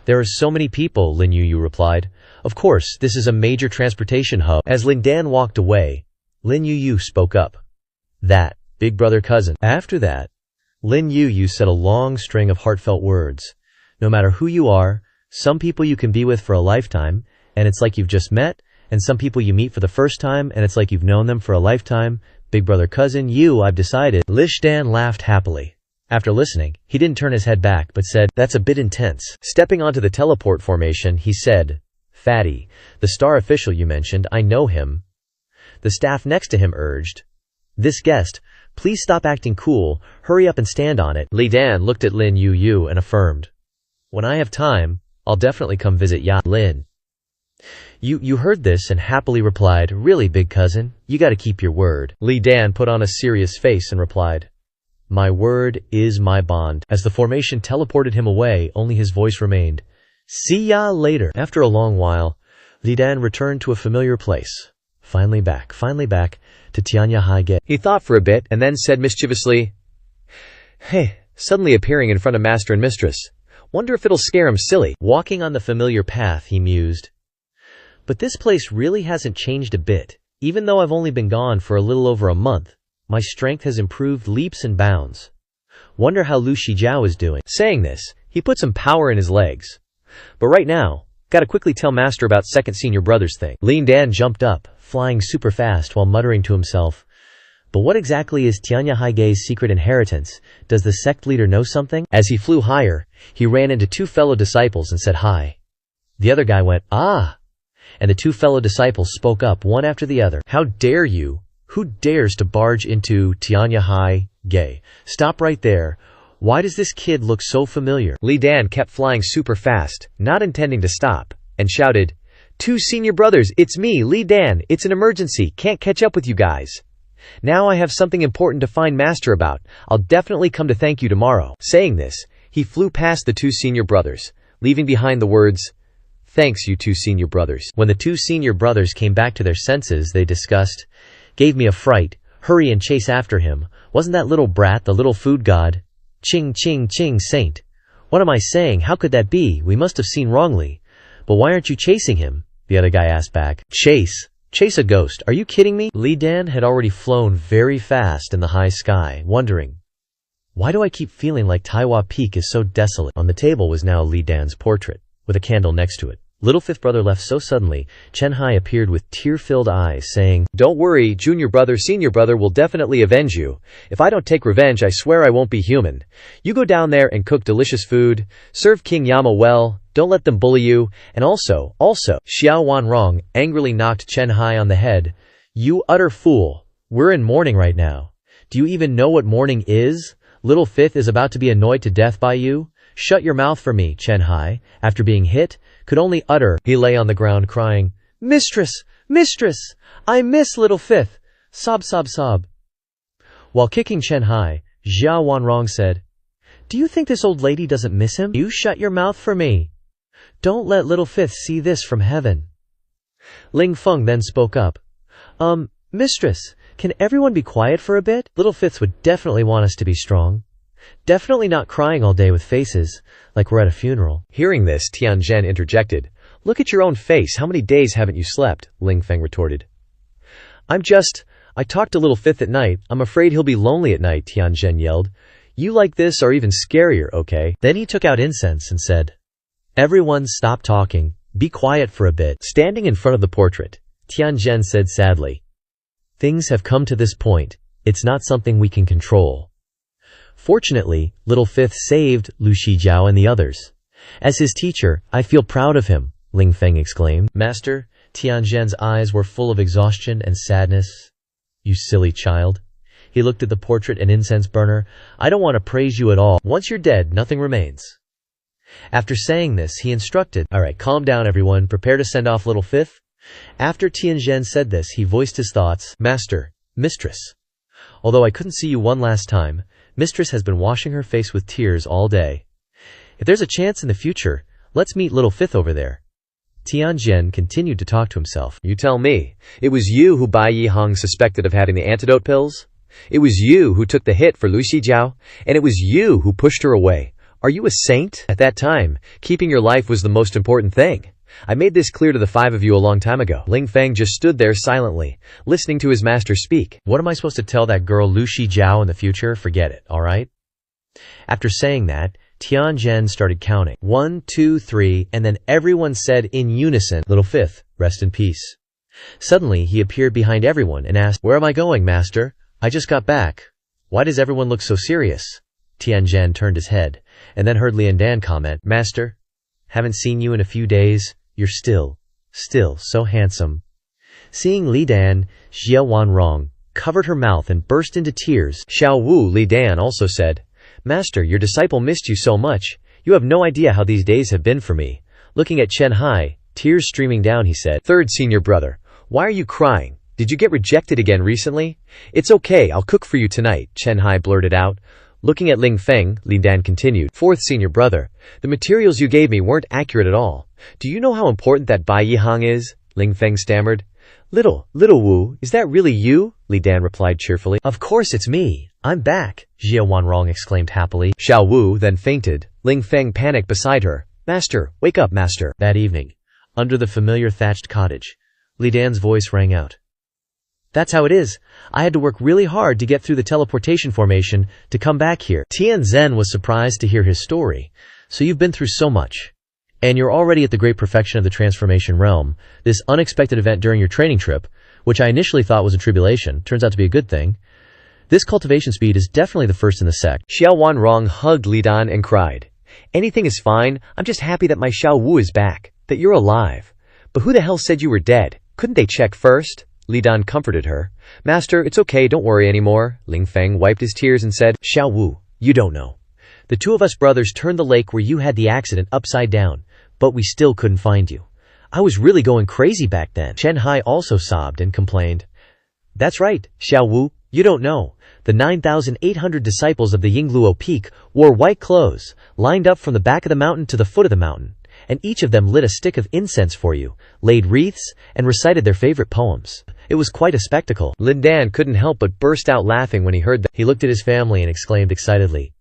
A: There are so many people, Lin Yu replied. Of course, this is a major transportation hub. As Lin Dan walked away, Lin Yu spoke up. That, big brother cousin. After that, Lin Yu said a long string of heartfelt words. No matter who you are, some people you can be with for a lifetime, and it's like you've just met, and some people you meet for the first time, and it's like you've known them for a lifetime. Big brother cousin, I've decided. Lish Dan laughed happily. After listening, he didn't turn his head back, but said, that's a bit intense. Stepping onto the teleport formation, he said, Fatty, the star official you mentioned, I know him. The staff next to him urged, this guest, please stop acting cool, hurry up and stand on it. Li Dan looked at Lin Yu and affirmed, when I have time, I'll definitely come visit Ya. Lin. You heard this and happily replied, really big cousin, you gotta keep your word. Li Dan put on a serious face and replied, my word is my bond. As the formation teleported him away, only his voice remained. See ya later. After a long while, Li Dan returned to a familiar place. Finally back to Tianya Haige. He thought for a bit and then said mischievously, hey, suddenly appearing in front of master and mistress. Wonder if it'll scare him silly. Walking on the familiar path, he mused. But this place really hasn't changed a bit. Even though I've only been gone for a little over a month, my strength has improved leaps and bounds. Wonder how Lu Shijiao is doing. Saying this, he put some power in his legs. But right now, gotta quickly tell master about second senior brother's thing. Lin Dan jumped up, flying super fast while muttering to himself. But what exactly is Tianya Haige's secret inheritance? Does the sect leader know something? As he flew higher, he ran into two fellow disciples and said hi. The other guy went, ah! And the two fellow disciples spoke up one after the other. How dare you? Who dares to barge into Tianya Haige? Stop right there. Why does this kid look so familiar? Li Dan kept flying super fast, not intending to stop, and shouted, two senior brothers, it's me, Li Dan, it's an emergency, can't catch up with you guys. Now I have something important to find master about. I'll definitely come to thank you tomorrow. Saying this, he flew past the two senior brothers, leaving behind the words, thanks you two senior brothers. When the two senior brothers came back to their senses, they discussed, gave me a fright, hurry and chase after him. Wasn't that little brat the little food god? Ching ching ching saint. What am I saying? How could that be? We must have seen wrongly. But why aren't you chasing him? The other guy asked back. Chase a ghost. Are you kidding me? Li Dan had already flown very fast in the high sky, wondering, why do I keep feeling like Taiwa Peak is so desolate? On the table was now Li Dan's portrait, with a candle next to it. Little fifth brother left so suddenly, Chen Hai appeared with tear-filled eyes, saying, don't worry, junior brother, senior brother will definitely avenge you. If I don't take revenge, I swear I won't be human. You go down there and cook delicious food, serve King Yama well, don't let them bully you, and also, Xiao Wanrong angrily knocked Chen Hai on the head. You utter fool. We're in mourning right now. Do you even know what mourning is? Little fifth is about to be annoyed to death by you. Shut your mouth for me, Chen Hai, after being hit, could only utter. He lay on the ground crying, Mistress, mistress, I miss little fifth. Sob, sob, sob. While kicking Chen Hai, Xiao Wanrong said, do you think this old lady doesn't miss him? You shut your mouth for me. Don't let little fifth see this from heaven. Ling Feng then spoke up. Mistress, can everyone be quiet for a bit? Little fifths would definitely want us to be strong. Definitely not crying all day with faces, like we're at a funeral. Hearing this, Tian Zhen interjected. Look at your own face, how many days haven't you slept? Ling Feng retorted. I talked to little fifth at night, I'm afraid he'll be lonely at night, Tian Zhen yelled. You like this or even scarier, okay? Then he took out incense and said, everyone stop talking, be quiet for a bit. Standing in front of the portrait, Tian Zhen said sadly, things have come to this point, it's not something we can control. Fortunately, little fifth saved Lu Shijiao and the others. As his teacher, I feel proud of him, Ling Feng exclaimed. Master, Tianzhen's eyes were full of exhaustion and sadness. You silly child. He looked at the portrait and incense burner. I don't want to praise you at all. Once you're dead, nothing remains. After saying this, he instructed, Alright, calm down everyone, prepare to send off little fifth. After Tianzhen said this, he voiced his thoughts. Master, mistress. Although I couldn't see you one last time, mistress has been washing her face with tears all day. If there's a chance in the future, let's meet little fifth over there. Tianzhen continued to talk to himself.
B: You tell me, it was you who Bai Yihang suspected of having the antidote pills? It was you who took the hit for Lu Xijiao, and it was you who pushed her away. Are you a saint? At that time, keeping your life was the most important thing. I made this clear to the five of you a long time ago. Ling Feng just stood there silently, listening to his master speak.
A: What am I supposed to tell that girl Lu Xijiao in the future? Forget it, alright? After saying that, Tianzhen started counting. 1, 2, 3, and then everyone said in unison, Little fifth, rest in peace. Suddenly, he appeared behind everyone and asked, Where am I going, master? I just got back. Why does everyone look so serious? Tianzhen turned his head, and then heard Lian Dan comment, Master, haven't seen you in a few days. You're still so handsome. Seeing Li Dan, Xie Wanrong covered her mouth and burst into tears.
B: Xiao Wu Li Dan also said, Master, your disciple missed you so much. You have no idea how these days have been for me. Looking at Chen Hai, tears streaming down, he said, Third senior brother, why are you crying? Did you get rejected again recently? It's okay, I'll cook for you tonight, Chen Hai blurted out. Looking at Ling Feng, Li Dan continued, Fourth senior brother, the materials you gave me weren't accurate at all. Do you know how important that Bai Yihang is? Ling Feng stammered. Little Wu, is that really you? Li Dan replied cheerfully.
A: Of course it's me. I'm back, Xie Wanrong exclaimed happily.
B: Xiao Wu then fainted. Ling Feng panicked beside her. Master, wake up, master.
A: That evening, under the familiar thatched cottage, Li Dan's voice rang out. That's how it is. I had to work really hard to get through the teleportation formation to come back here. Tianzhen was surprised to hear his story. So you've been through so much. And you're already at the great perfection of the transformation realm. This unexpected event during your training trip, which I initially thought was a tribulation, turns out to be a good thing. This cultivation speed is definitely the first in the sect.
B: Xiao Wanrong hugged Li Dan and cried. Anything is fine. I'm just happy that my Xiao Wu is back, that you're alive. But who the hell said you were dead? Couldn't they check first? Li Dan comforted her. Master, it's okay, don't worry anymore. Ling Feng wiped his tears and said, Xiao Wu, you don't know. The two of us brothers turned the lake where you had the accident upside down, but we still couldn't find you. I was really going crazy back then. Chen Hai also sobbed and complained. That's right, Xiao Wu, you don't know. The 9,800 disciples of the Yingluo Peak wore white clothes, lined up from the back of the mountain to the foot of the mountain, and each of them lit a stick of incense for you, laid wreaths, and recited their favorite poems. It was quite a spectacle. Lin Dan couldn't help but burst out laughing when he heard that.
A: He looked at his family and exclaimed excitedly,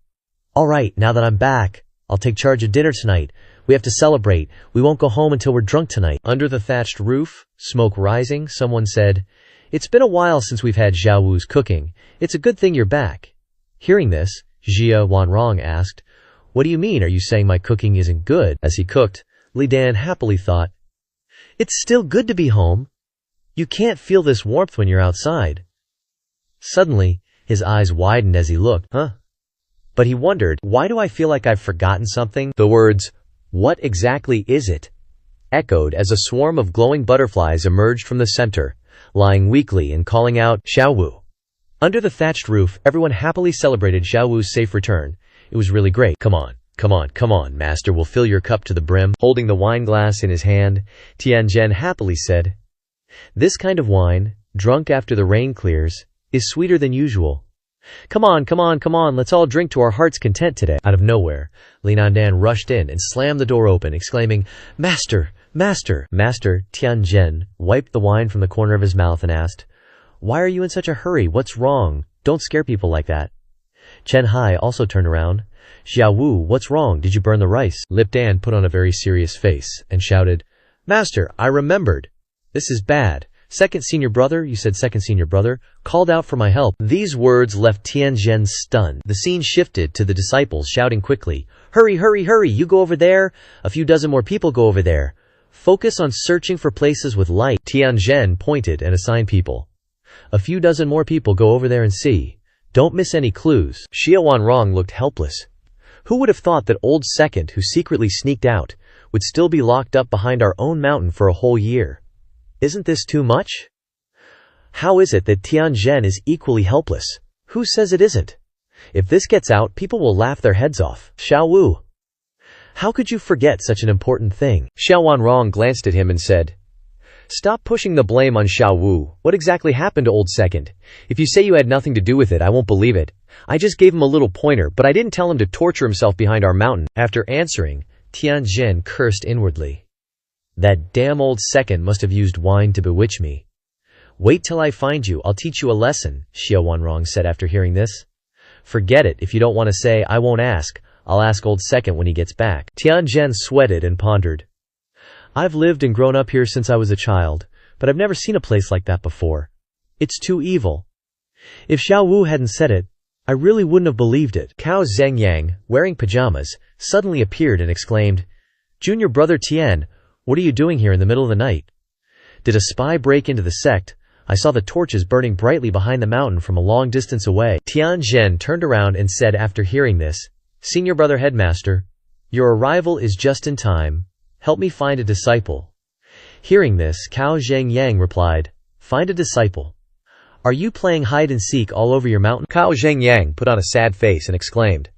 A: All right, now that I'm back, I'll take charge of dinner tonight. We have to celebrate. We won't go home until we're drunk tonight. Under the thatched roof, smoke rising, someone said, It's been a while since we've had Xiao Wu's cooking. It's a good thing you're back. Hearing this, Xie Wanrong asked, What do you mean? Are you saying my cooking isn't good? As he cooked, Li Dan happily thought, It's still good to be home. You can't feel this warmth when you're outside. Suddenly, his eyes widened as he looked. But he wondered, why do I feel like I've forgotten something?
B: The words, What exactly is it? Echoed as a swarm of glowing butterflies emerged from the center, lying weakly and calling out, Xiao Wu.
A: Under the thatched roof, everyone happily celebrated Xiao Wu's safe return. It was really great. Come on, master, we'll fill your cup to the brim.
B: Holding the wine glass in his hand, Tianzhen happily said,
A: This kind of wine, drunk after the rain clears, is sweeter than usual. Come on, let's all drink to our heart's content today. Out of nowhere, Lian Dan rushed in and slammed the door open, exclaiming, Master! Tianzhen wiped the wine from the corner of his mouth and asked, Why are you in such a hurry? What's wrong? Don't scare people like that. Chen Hai also turned around. Xiao Wu, what's wrong? Did you burn the rice? Lip Dan put on a very serious face and shouted, Master, I remembered. This is bad. Second senior brother, you said second senior brother, called out for my help. These words left Tianzhen stunned. The scene shifted to the disciples shouting quickly, Hurry, you go over there. A few dozen more people go over there. Focus on searching for places with light. Tianzhen pointed and assigned people. A few dozen more people go over there and see. Don't miss any clues.
B: Xie Wanrong looked helpless. Who would have thought that old second who secretly sneaked out would still be locked up behind our own mountain for a whole year?
A: Isn't this too much? How is it that Tianzhen is equally helpless? Who says it isn't? If this gets out, people will laugh their heads off. Xiao Wu. How could you forget such an important thing?
B: Xiao Wanrong glanced at him and said, "Stop pushing the blame on Xiao Wu. What exactly happened to Old Second? If you say you had nothing to do with it, I won't believe it. I just gave him a little pointer, but I didn't tell him to torture himself behind our mountain."
A: After answering, Tianzhen cursed inwardly. That damn Old Second must have used wine to bewitch me. Wait till I find you, I'll teach you a lesson, Xiao Wanrong said after hearing this. Forget it, if you don't want to say, I won't ask. I'll ask Old Second when he gets back. Tianzhen sweated and pondered. I've lived and grown up here since I was a child, but I've never seen a place like that before. It's too evil. If Xiao Wu hadn't said it, I really wouldn't have believed it. Cao Zhengyang, wearing pajamas, suddenly appeared and exclaimed, Junior brother Tian, what are you doing here in the middle of the night? Did a spy break into the sect? I saw the torches burning brightly behind the mountain from a long distance away. Tianzhen turned around and said after hearing this, Senior brother headmaster, your arrival is just in time. Help me find a disciple. Hearing this, Cao Zhengyang replied, Find a disciple. Are you playing hide and seek all over your mountain?
B: Cao Zhengyang put on a sad face and exclaimed,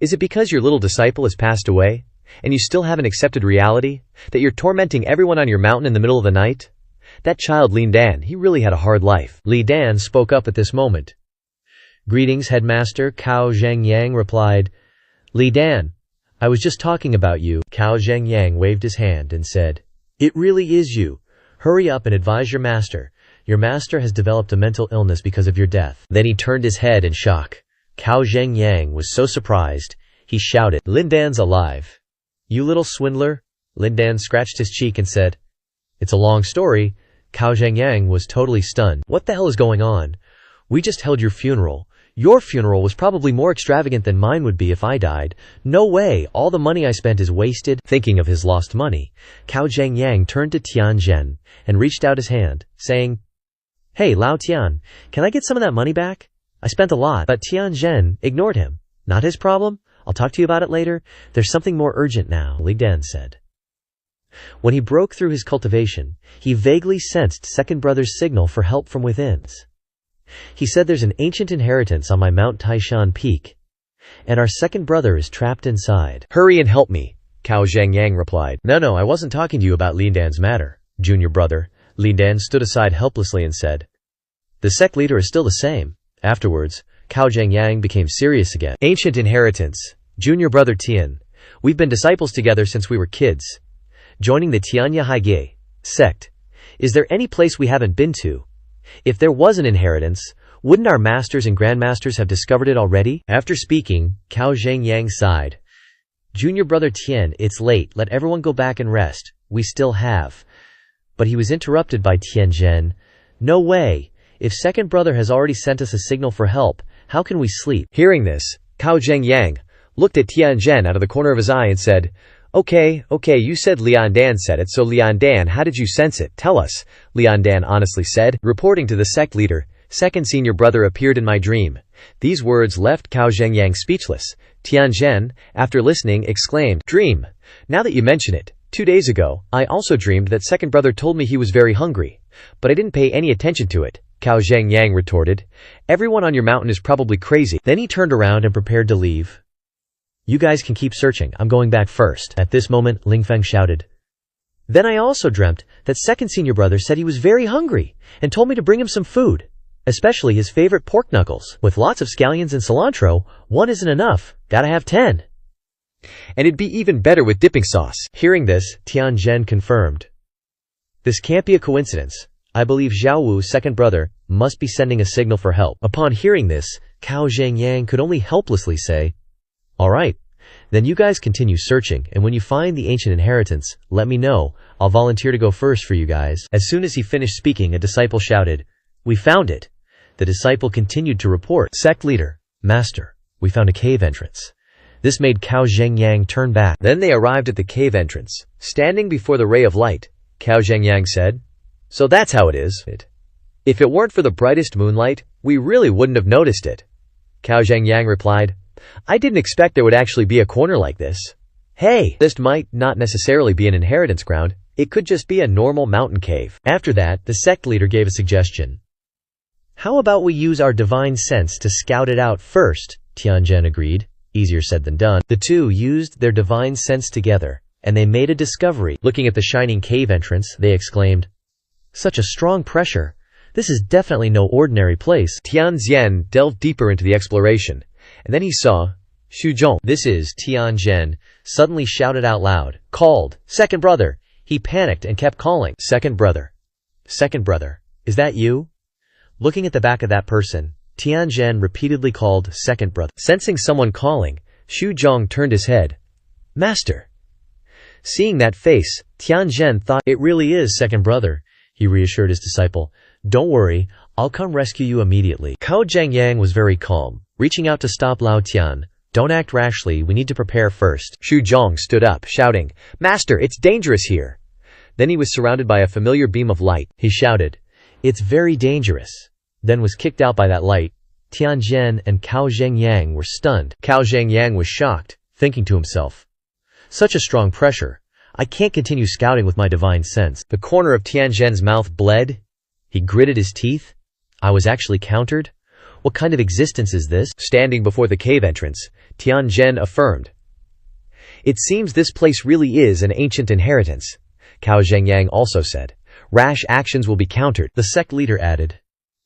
B: Is it because your little disciple has passed away, and you still haven't accepted reality, that you're tormenting everyone on your mountain in the middle of the night? That child Lin Dan, he really had a hard life.
A: Li Dan spoke up at this moment. Greetings, headmaster, Cao Zhengyang replied. Li Dan, I was just talking about you. Cao Zhengyang waved his hand and said, It really is you. Hurry up and advise your master. Your master has developed a mental illness because of your death. Then he turned his head in shock. Cao Zhengyang was so surprised, he shouted, Lin Dan's alive. You little swindler. Lin Dan scratched his cheek and said, It's a long story. Cao Zhengyang was totally stunned. What the hell is going on? We just held your funeral. Your funeral was probably more extravagant than mine would be if I died. No way, all the money I spent is wasted. Thinking of his lost money, Cao Zhengyang turned to Tianzhen and reached out his hand, saying, Hey, Lao Tian, can I get some of that money back? I spent a lot. But Tianzhen ignored him. Not his problem. I'll talk to you about it later. There's something more urgent now, Li Dan said. When he broke through his cultivation, he vaguely sensed second brother's signal for help from within. He said there's an ancient inheritance on my Mount Taishan peak, and our second brother is trapped inside.
B: Hurry and help me, Cao Zhengyang replied.
A: No, I wasn't talking to you about Lin Dan's matter, junior brother. Lin Dan stood aside helplessly and said, The sect leader is still the same. Afterwards, Cao Zhengyang became serious again. Ancient inheritance, junior brother Tian. We've been disciples together since we were kids. Joining the Tianya Haige sect. Is there any place we haven't been to? If there was an inheritance, wouldn't our masters and grandmasters have discovered it already? After speaking, Cao Zhengyang sighed. Junior brother Tian, it's late. Let everyone go back and rest. We still have. But he was interrupted by Tianzhen. No way. If second brother has already sent us a signal for help, how can we sleep?
B: Hearing this, Cao Zhengyang looked at Tianzhen out of the corner of his eye and said, Okay, you said Lian Dan said it, so Lian Dan, how did you sense it? Tell us, Lian Dan honestly said. Reporting to the sect leader, second senior brother appeared in my dream. These words left Cao Zhengyang speechless. Tianzhen, after listening, exclaimed, Dream. Now that you mention it, 2 days ago, I also dreamed that second brother told me he was very hungry, but I didn't pay any attention to it. Cao Zhengyang retorted, Everyone on your mountain is probably crazy. Then he turned around and prepared to leave. You guys can keep searching, I'm going back first. At this moment, Ling Feng shouted. Then I also dreamt that second senior brother said he was very hungry and told me to bring him some food, especially his favorite pork knuckles. With lots of scallions and cilantro, 1 isn't enough, gotta have 10. And it'd be even better with dipping sauce.
A: Hearing this, Tianzhen confirmed. This can't be a coincidence. I believe Xiao Wu's second brother must be sending a signal for help. Upon hearing this, Cao Zhengyang could only helplessly say, All right, then you guys continue searching, and when you find the ancient inheritance, let me know. I'll volunteer to go first for you guys. As soon as he finished speaking, a disciple shouted, We found it. The disciple continued to report, Sect leader, Master, we found a cave entrance. This made Cao Zhengyang turn back.
B: Then they arrived at the cave entrance. Standing before the ray of light, Cao Zhengyang said, So that's how it is. If it weren't for the brightest moonlight, we really wouldn't have noticed it. Cao Zhengyang replied, I didn't expect there would actually be a corner like this. Hey, this might not necessarily be an inheritance ground, It could just be a normal mountain cave.
A: After that, the sect leader gave a suggestion. How about we use our divine sense to scout it out first? Tianjin agreed. Easier said than done. The two used their divine sense together, and they made a discovery. Looking at the shining cave entrance, they exclaimed, "Such a strong pressure. This is definitely no ordinary place."
B: Tianjin delved deeper into the exploration, and then he saw Shuzhong.
A: "This is Tianjin," suddenly shouted out loud, called, "Second brother." He panicked and kept calling, "Second brother. Second brother. Is that you?" Looking at the back of that person, Tianjin repeatedly called, "Second brother."
B: Sensing someone calling, Shuzhong turned his head. "Master." Seeing that face, Tianjin thought,
A: "It really is second brother," he reassured his disciple. "Don't worry, I'll come rescue you immediately." Cao Zhengyang was very calm, reaching out to stop Lao Tian. "Don't act rashly, we need to prepare first."
B: Shuzhong stood up, shouting, "Master, it's dangerous here." Then he was surrounded by a familiar beam of light.
A: He shouted, "It's very dangerous," then was kicked out by that light. Tianjin and Cao Zhengyang were stunned. Cao Zhengyang was shocked, thinking to himself, "Such a strong pressure. I can't continue scouting with my divine sense." The corner of Tianjin's mouth bled. He gritted his teeth. "I was actually countered? What kind of existence is this?"
B: Standing before the cave entrance, Tianjin affirmed, "It seems this place really is an ancient inheritance." Cao Zhengyang also said, "Rash actions will be countered."
A: The sect leader added,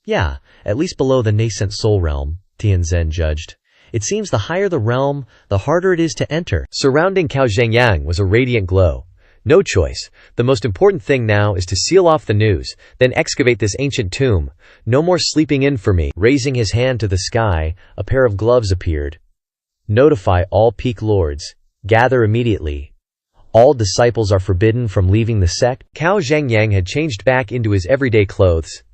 A: "Yeah, at least below the nascent soul realm," Tianjin judged. "It seems the higher the realm, the harder it is to enter."
B: Surrounding Cao Zhengyang was a radiant glow. "No choice. The most important thing now is to seal off the news, then excavate this ancient tomb. No more sleeping in for me." Raising his hand to the sky, a pair of gloves appeared. "Notify all peak lords. Gather immediately. All disciples are forbidden from leaving the sect." Cao Zhengyang had changed back into his everyday clothes.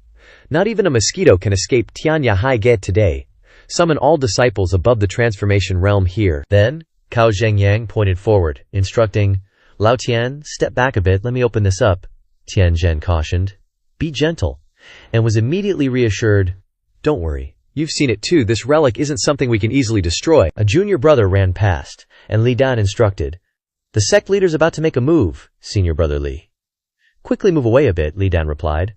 B: "Not even a mosquito can escape Tianya Haige today. Summon all disciples above the transformation realm here."
A: Then, Cao Zhengyang pointed forward, instructing, "Lao Tian, step back a bit, let me open this up." Tianjin cautioned, "Be gentle," and was immediately reassured, "Don't worry.
B: You've seen it too, this relic isn't something we can easily destroy."
A: A junior brother ran past, and Li Dan instructed, "The sect leader's about to make a move, senior brother Li." "Quickly move away a bit," Li Dan replied.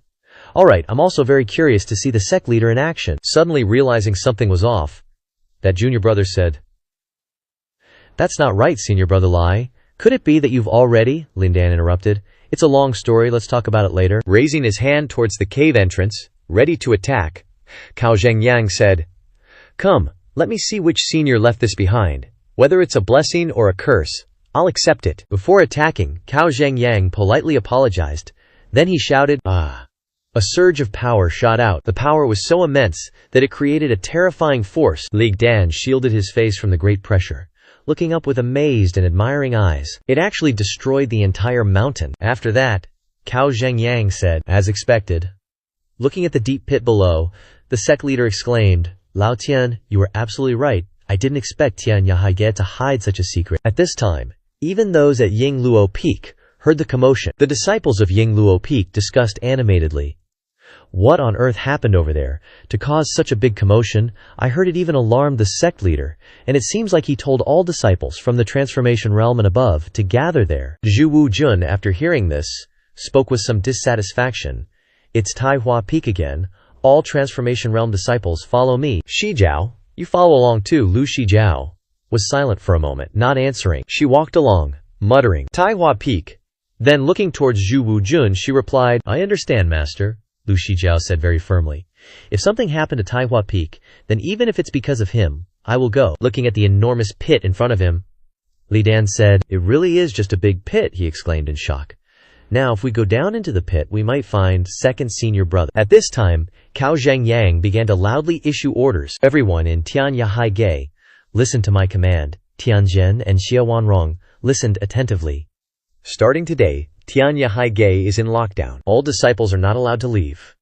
A: "All right, I'm also very curious to see the sect leader in action." Suddenly realizing something was off, that junior brother said, "That's not right, senior brother Li. Could it be that you've already?" Li Dan interrupted. "It's a long story, let's talk about it later."
B: Raising his hand towards the cave entrance, ready to attack, Cao Zhengyang said, "Come, let me see which senior left this behind. Whether it's a blessing or a curse, I'll accept it." Before attacking, Cao Zhengyang politely apologized. Then he shouted, "Ah!" A surge of power shot out. The power was so immense that it created a terrifying force. Li Dan shielded his face from the great pressure, looking up with amazed and admiring eyes. It actually destroyed the entire mountain. After that, Cao Zhengyang said, as expected. Looking at the deep pit below, the sect leader exclaimed, "Lao Tian, you were absolutely right. I didn't expect Tianya Haige to hide such a secret." At this time, even those at Yingluo Peak heard the commotion. The disciples of Yingluo Peak discussed animatedly, "What on earth happened over there to cause such a big commotion? I heard it even alarmed the sect leader, and it seems like he told all disciples from the transformation realm and above to gather there." Zhu Wujun, after hearing this, spoke with some dissatisfaction. "It's Taihua Peak again. All transformation realm disciples follow me." "Shijiao, you follow along too." Lu Shijiao was silent for a moment, not answering. She walked along, muttering, "Taihua Peak." Then looking towards Zhu Wujun, she replied, "I understand, master," Lu Shijiao said very firmly. "If something happened to Taihua Peak, then even if it's because of him, I will go." Looking at the enormous pit in front of him, Li Dan said, "It really is just a big pit," he exclaimed in shock. "Now if we go down into the pit, we might find second senior brother." At this time, Cao Zhengyang began to loudly issue orders. "Everyone in Tianya Haige, listen to my command." Tianjin and Xia Wanrong listened attentively. "Starting today, Tianya Haige is in lockdown. All disciples are not allowed to leave.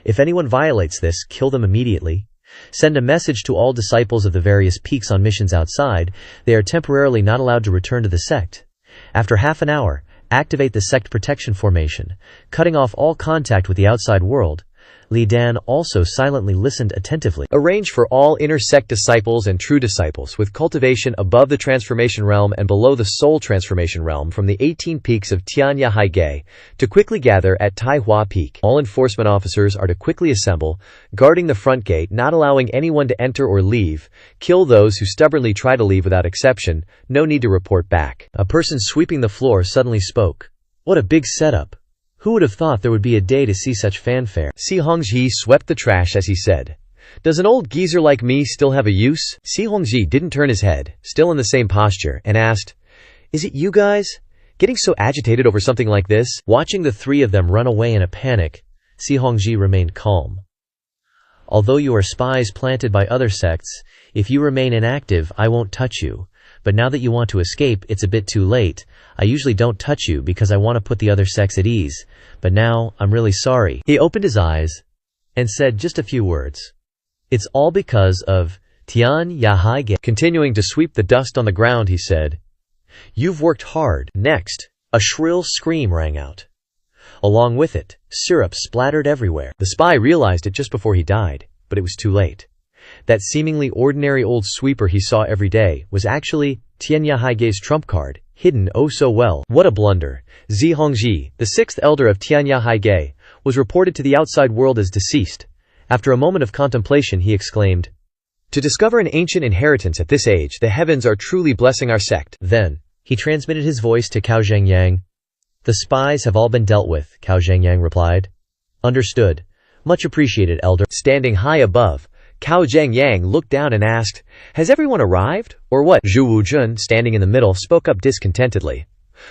B: If anyone violates this, kill them immediately. Send a message to all disciples of the various peaks on missions outside. They are temporarily not allowed to return to the sect. After half an hour, activate the sect protection formation, cutting off all contact with the outside world.
A: Li Dan also silently listened attentively.
B: Arranged for all inner-sect disciples and true disciples, with cultivation above the transformation realm and below the soul transformation realm from the 18 peaks of Tianya Haige, to quickly gather at Tai Hua Peak. All enforcement officers are to quickly assemble, guarding the front gate, not allowing anyone to enter or leave, kill those who stubbornly try to leave without exception, no need to report back.
A: A person sweeping the floor suddenly spoke. What a big setup. Who would have thought there would be a day to see such fanfare?
B: Si Hongji swept the trash as he said, "Does an old geezer like me still have a use?" Si Hongji didn't turn his head, still in the same posture, and asked, "Is it you guys? Getting so agitated over something like this?"
A: Watching the three of them run away in a panic, Si Hongji remained calm. "Although you are spies planted by other sects, if you remain inactive, I won't touch you. But now that you want to escape, it's a bit too late. I usually don't touch you because I want to put the other sects at ease. But now, I'm really sorry." He opened his eyes and said just a few words. "It's all because of Tian Yahaige."
B: Continuing to sweep the dust on the ground, he said,
A: "You've worked hard." Next, a shrill scream rang out. Along with it, syrup splattered everywhere.
B: The spy realized it just before he died, but it was too late. That seemingly ordinary old sweeper he saw every day was actually Tianya Haige's trump card, hidden oh so well. What a blunder! Zi Hongji, the sixth elder of Tianya Haige, was reported to the outside world as deceased. After a moment of contemplation, he exclaimed, "To discover an ancient inheritance at this age, the heavens are truly blessing our sect."
A: Then, he transmitted his voice to Cao Zhengyang. "The spies have all been dealt with," Cao Zhengyang replied. "Understood. Much appreciated, elder."
B: Standing high above, Cao Zhengyang looked down and asked, "Has everyone arrived, or what?" Zhu Wujun, standing in the middle, spoke up discontentedly.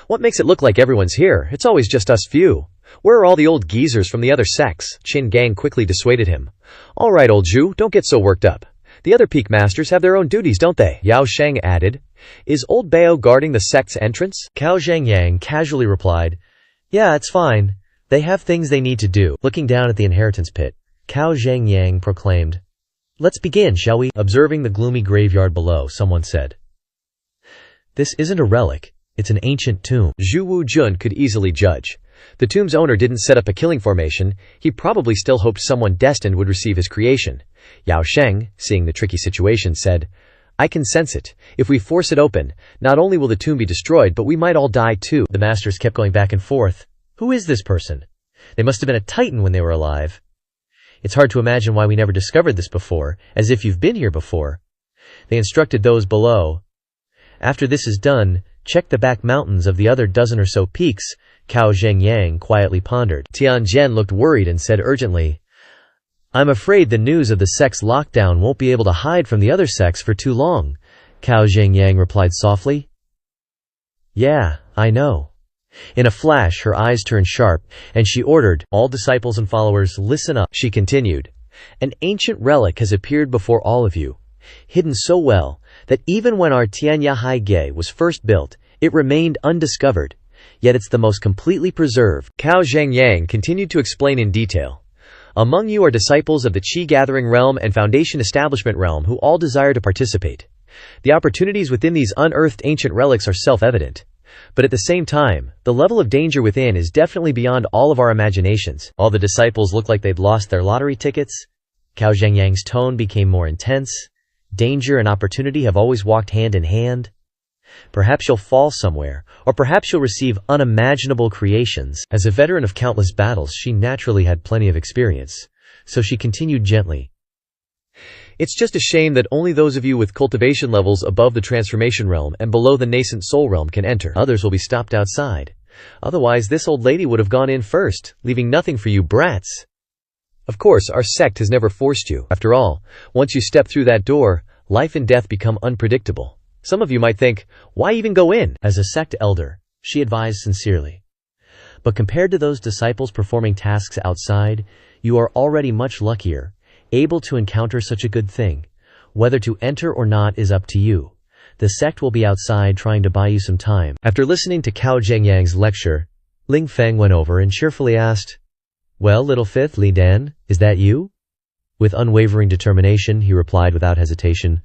B: "What makes it look like everyone's here? It's always just us few. Where are all the old geezers from the other sects?" Qin Gang quickly dissuaded him. "All right, old Zhu, don't get so worked up. The other peak masters have their own duties, don't they?" Yao Sheng added. "Is old Bao guarding the sect's entrance?"
A: Cao Zhengyang casually replied, "Yeah, it's fine. They have things they need to do." Looking down at the inheritance pit, Cao Zhengyang proclaimed, "Let's begin, shall we?" Observing the gloomy graveyard below, someone said, "This isn't a relic, it's an ancient tomb."
B: Zhu Wujun could easily judge. The tomb's owner didn't set up a killing formation. He probably still hoped someone destined would receive his creation. Yao Sheng, seeing the tricky situation, said, "I can sense it. If we force it open, not only will the tomb be destroyed, but we might all die too."
A: The masters kept going back and forth. Who is this person? They must have been a titan when they were alive. It's hard to imagine why we never discovered this before, as if you've been here before. They instructed those below. "After this is done, check the back mountains of the other dozen or so peaks," Cao Zhengyang quietly pondered. Tian Zhen looked worried and said urgently, "I'm afraid the news of the sect's lockdown won't be able to hide from the other sects for too long." Cao Zhengyang replied softly, "Yeah, I know." In a flash, her eyes turned sharp, and she ordered, "All disciples and followers, listen up." She continued, "An ancient relic has appeared before all of you, hidden so well that even when our Tianya Haige was first built, it remained undiscovered, yet it's the most completely preserved."
B: Cao Zhengyang continued to explain in detail. "Among you are disciples of the Qi Gathering Realm and Foundation Establishment Realm who all desire to participate. The opportunities within these unearthed ancient relics are self-evident. But at the same time, the level of danger within is definitely beyond all of our imaginations." All the disciples looked like they'd lost their lottery tickets. Cao Zhengyang's tone became more intense. "Danger and opportunity have always walked hand in hand. Perhaps you'll fall somewhere, or perhaps you'll receive unimaginable creations." As a veteran of countless battles, she naturally had plenty of experience. So she continued gently, "It's just a shame that only those of you with cultivation levels above the transformation realm and below the nascent soul realm can enter. Others will be stopped outside. Otherwise, this old lady would have gone in first, leaving nothing for you brats. Of course, our sect has never forced you. After all, once you step through that door, life and death become unpredictable. Some of you might think, why even go in?" As a sect elder, she advised sincerely. "But compared to those disciples performing tasks outside, you are already much luckier, able to encounter such a good thing. Whether to enter or not is up to you. The sect will be outside trying to buy you some time." After listening to Cao Zhengyang's lecture, Ling Feng went over and cheerfully asked, "Well, little fifth, Li Dan, is that you?" With unwavering determination, he replied without hesitation,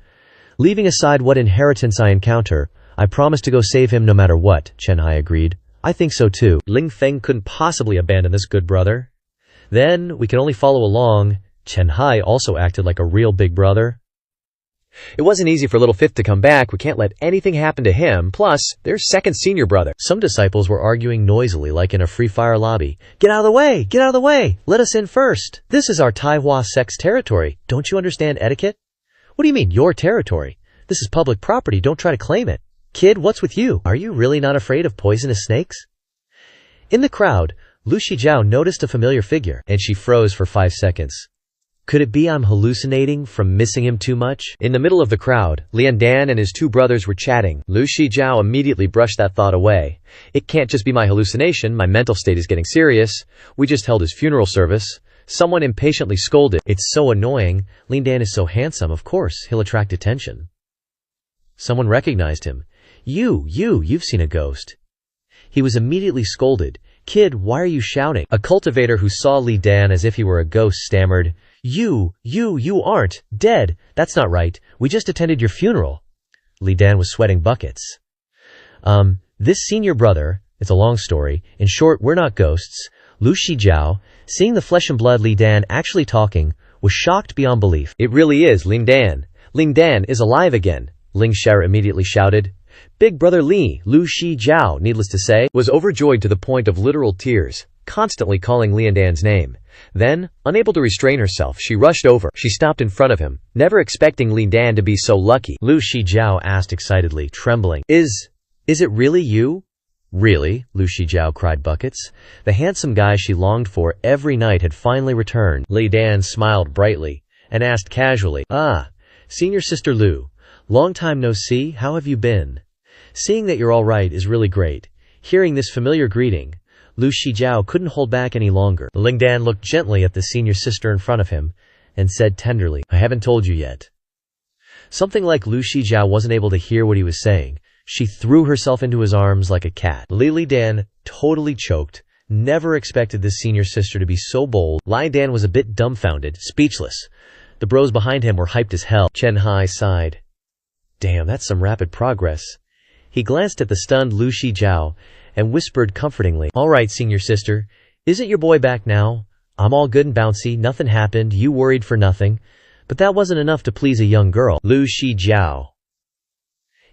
B: "Leaving aside what inheritance I encounter, I promise to go save him no matter what." Chen Hai agreed. "I think so too. Ling Feng couldn't possibly abandon this good brother."
A: Then, we can only follow along. Chen Hai also acted like a real big brother.
B: It wasn't easy for little Fifth to come back. We can't let anything happen to him. Plus, there's second senior brother.
A: Some disciples were arguing noisily like in a Free Fire lobby. Get out of the way! Get out of the way! Let us in first! This is our Taihua sect's territory. Don't you understand etiquette? What do you mean, your territory? This is public property. Don't try to claim it. Kid, what's with you? Are you really not afraid of poisonous snakes? In the crowd, Lu Shijiao noticed a familiar figure, and she froze for 5 seconds. Could it be I'm hallucinating from missing him too much?
B: In the middle of the crowd, Lian Dan and his two brothers were chatting. Lu Shijiao immediately brushed that thought away. It can't just be my hallucination. My mental state is getting serious. We just held his funeral service. Someone impatiently scolded.
A: It's so annoying. Lian Dan is so handsome. Of course, he'll attract attention. Someone recognized him. You've seen a ghost. He was immediately scolded. Kid, why are you shouting? A cultivator who saw Li Dan as if he were a ghost stammered. You aren't dead. That's not right. We just attended your funeral. Li Dan was sweating buckets. This senior brother, it's a long story. In short, we're not ghosts. Lu Shijiao, seeing the flesh and blood Li Dan actually talking, was shocked beyond belief.
B: It really is Ling Dan. Ling Dan is alive again. Ling Sher immediately shouted. Big brother Li, Lu Shijiao, needless to say, was overjoyed to the point of literal tears, constantly calling Lian Dan's name. Then, unable to restrain herself, she rushed over. She stopped in front of him, never expecting Li Dan to be so lucky.
A: Lu Shijiao asked excitedly, trembling. Is it really you? Really? Lu Shijiao cried buckets. The handsome guy she longed for every night had finally returned. Li Dan smiled brightly, and asked casually, Senior Sister Lu, long time no see, how have you been? Seeing that you're all right is really great. Hearing this familiar greeting, Lu Shijiao couldn't hold back any longer. Ling Dan looked gently at the senior sister in front of him and said tenderly, I haven't told you yet. Something like Lu Shijiao wasn't able to hear what he was saying. She threw herself into his arms like a cat. Li Dan, totally choked, never expected this senior sister to be so bold. Li Dan was a bit dumbfounded, speechless. The bros behind him were hyped as hell. Chen Hai sighed. Damn, that's some rapid progress. He glanced at the stunned Lu Shijiao and whispered comfortingly, all right, senior sister, isn't your boy back now? I'm all good and bouncy, nothing happened, you worried for nothing. But that wasn't enough to please a young girl. Lu Shijiao.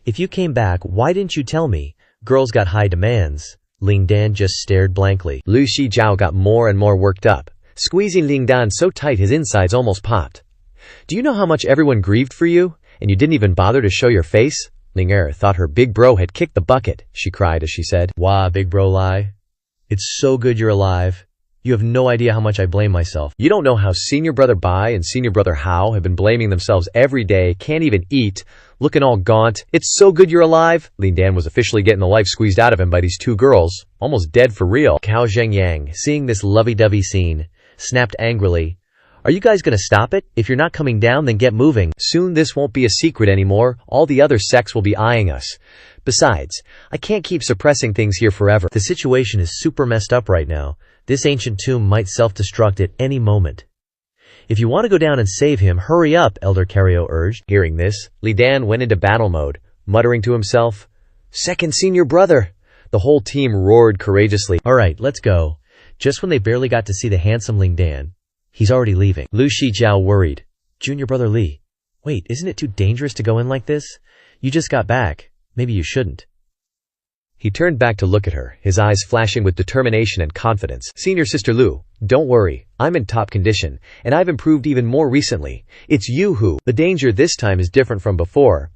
A: If you came back, why didn't you tell me? Girls got high demands. Ling Dan just stared blankly.
B: Lu Shijiao got more and more worked up, squeezing Ling Dan so tight his insides almost popped. Do you know how much everyone grieved for you? And you didn't even bother to show your face? Ling Er thought her big bro had kicked the bucket, she cried as she said,
A: Wah, big bro Lai. It's so good you're alive. You have no idea how much I blame myself.
B: You don't know how senior brother Bai and senior brother Hao have been blaming themselves every day, can't even eat, looking all gaunt. It's so good you're alive. Lin Dan was officially getting the life squeezed out of him by these two girls, almost dead for real.
A: Cao Zhengyang, seeing this lovey-dovey scene, snapped angrily, Are you guys gonna stop it? If you're not coming down, then get moving.
B: Soon this won't be a secret anymore. All the other sects will be eyeing us. Besides, I can't keep suppressing things here forever.
A: The situation is super messed up right now. This ancient tomb might self-destruct at any moment. If you want to go down and save him, hurry up, Elder Cario urged.
B: Hearing this, Li Dan went into battle mode, muttering to himself, "Second senior brother!" The whole team roared courageously.
A: Alright, let's go. Just when they barely got to see the handsome Ling Dan, he's already leaving. Lu Shijiao worried. Junior brother Li. Wait, isn't it too dangerous to go in like this? You just got back. Maybe you shouldn't.
B: He turned back to look at her, his eyes flashing with determination and confidence. Senior Sister Lu, don't worry. I'm in top condition, and I've improved even more recently. It's you who. The danger this time is different from before.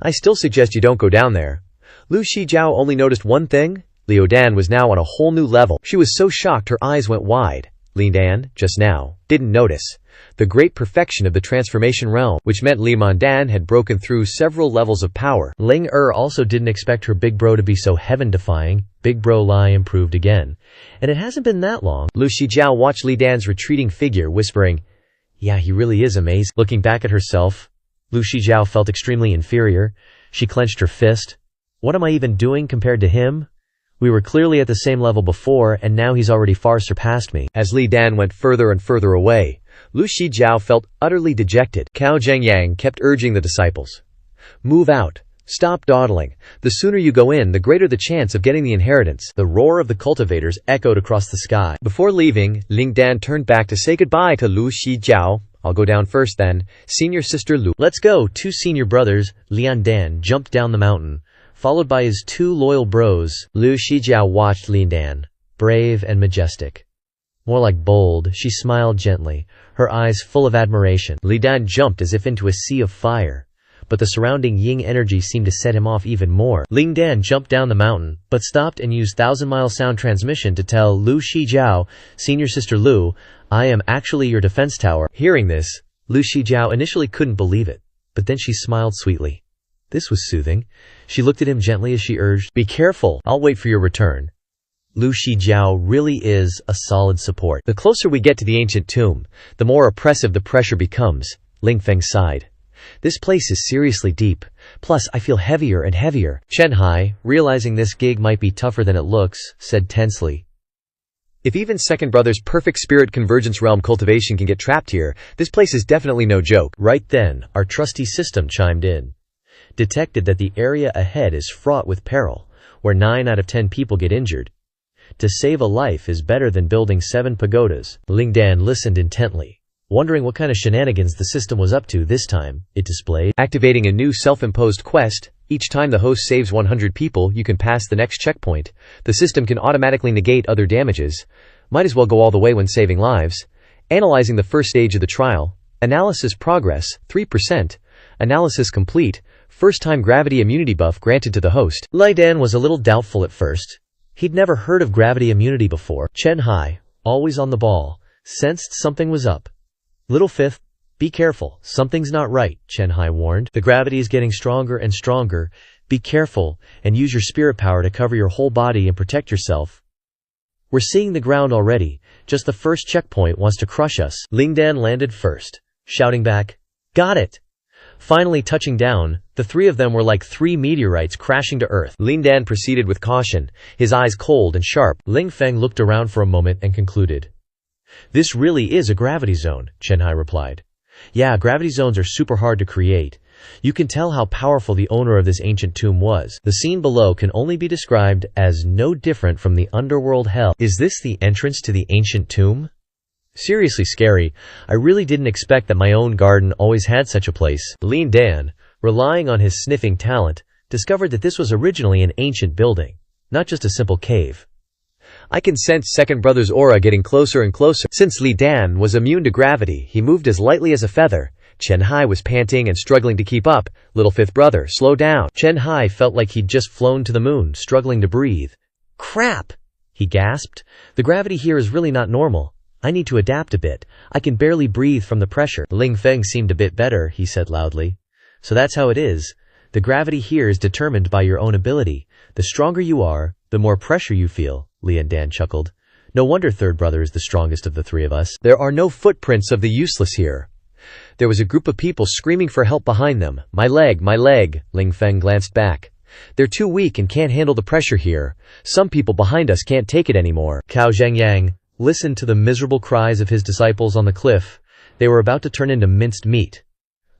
B: I still suggest you don't go down there. Lu Shijiao only noticed one thing. Liu Dan was now on a whole new level. She was so shocked her eyes went wide. Li Dan, just now, didn't notice the great perfection of the transformation realm, which meant Li Dan had broken through several levels of power.
A: Ling also didn't expect her big bro to be so heaven-defying. Big bro Lai improved again. And it hasn't been that long.
B: Lu Shijiao watched Li Dan's retreating figure, whispering,
A: "Yeah, he really is amazing." Looking back at herself, Lu Shijiao felt extremely inferior. She clenched her fist. What am I even doing compared to him? We were clearly at the same level before, and now he's already far surpassed me.
B: As Li Dan went further and further away, Lu Shijiao felt utterly dejected. Cao Zhengyang kept urging the disciples, "Move out. Stop dawdling. The sooner you go in, the greater the chance of getting the inheritance.
A: The roar of the cultivators echoed across the sky.
B: Before leaving, Ling Dan turned back to say goodbye to Lu Shijiao. I'll go down first then. Senior sister Lu.
A: Let's go. Two senior brothers, Lian Dan, jumped down the mountain, followed by his two loyal bros. Lu Shijiao watched Lian Dan, brave and majestic. More like bold, she smiled gently, her eyes full of admiration. Li Dan jumped as if into a sea of fire, but the surrounding yin energy seemed to set him off even more. Ling Dan jumped down the mountain, but stopped and used 1,000-mile sound transmission to tell Lu Shijiao, senior sister Lu, I am actually your defense tower. Hearing this, Lu Shijiao initially couldn't believe it, but then she smiled sweetly. This was soothing. She looked at him gently as she urged, be careful, I'll wait for your return. Lu Shijiao really is a solid support.
B: The closer we get to the ancient tomb, the more oppressive the pressure becomes, Ling Feng sighed. This place is seriously deep. Plus, I feel heavier and heavier.
A: Chen Hai, realizing this gig might be tougher than it looks, said tensely.
B: If even Second Brother's perfect spirit convergence realm cultivation can get trapped here, this place is definitely no joke.
A: Right then, our trusty system chimed in. Detected that the area ahead is fraught with peril, where 9 out of 10 people get injured. To save a life is better than building 7 pagodas. Ling Dan listened intently, wondering what kind of shenanigans the system was up to this time. It displayed,
B: activating a new self-imposed quest. Each time the host saves 100 people, you can pass the next checkpoint. The system can automatically negate other damages. Might as well go all the way when saving lives. Analyzing the first stage of the trial. Analysis progress, 3%. Analysis complete. First-time gravity immunity buff granted to the host.
A: Li Dan was a little doubtful at first. He'd never heard of gravity immunity before. Chen Hai, always on the ball, sensed something was up. Little fifth, be careful, something's not right, Chen Hai warned. The gravity is getting stronger and stronger. Be careful, and use your spirit power to cover your whole body and protect yourself. We're seeing the ground already. Just the first checkpoint wants to crush us. Ling Dan landed first, shouting back, got it! Finally touching down, the three of them were like 3 meteorites crashing to Earth.
B: Ling Dan proceeded with caution, his eyes cold and sharp.
A: Ling Feng looked around for a moment and concluded. This really is a gravity zone, Chen Hai replied. Yeah, gravity zones are super hard to create. You can tell how powerful the owner of this ancient tomb was. The scene below can only be described as no different from the underworld hell. Is this the entrance to the ancient tomb? Seriously scary. I really didn't expect that my own garden always had such a place. Lin Dan, relying on his sniffing talent, discovered that this was originally an ancient building, not just a simple cave.
B: I can sense Second Brother's aura getting closer and closer. Since Li Dan was immune to gravity, he moved as lightly as a feather. Chen Hai was panting and struggling to keep up. Little fifth brother, slow down.
A: Chen Hai felt like he'd just flown to the moon, struggling to breathe. Crap! He gasped. The gravity here is really not normal. I need to adapt a bit. I can barely breathe from the pressure. Ling Feng seemed a bit better, he said loudly. So that's how it is. The gravity here is determined by your own ability. The stronger you are, the more pressure you feel, Lian Dan chuckled. No wonder third brother is the strongest of the three of us.
B: There are no footprints of the useless here. There was a group of people screaming for help behind them. My leg, my leg. Ling Feng glanced back. They're too weak and can't handle the pressure here. Some people behind us can't take it anymore.
A: Cao Zhengyang listened to the miserable cries of his disciples on the cliff. They were about to turn into minced meat.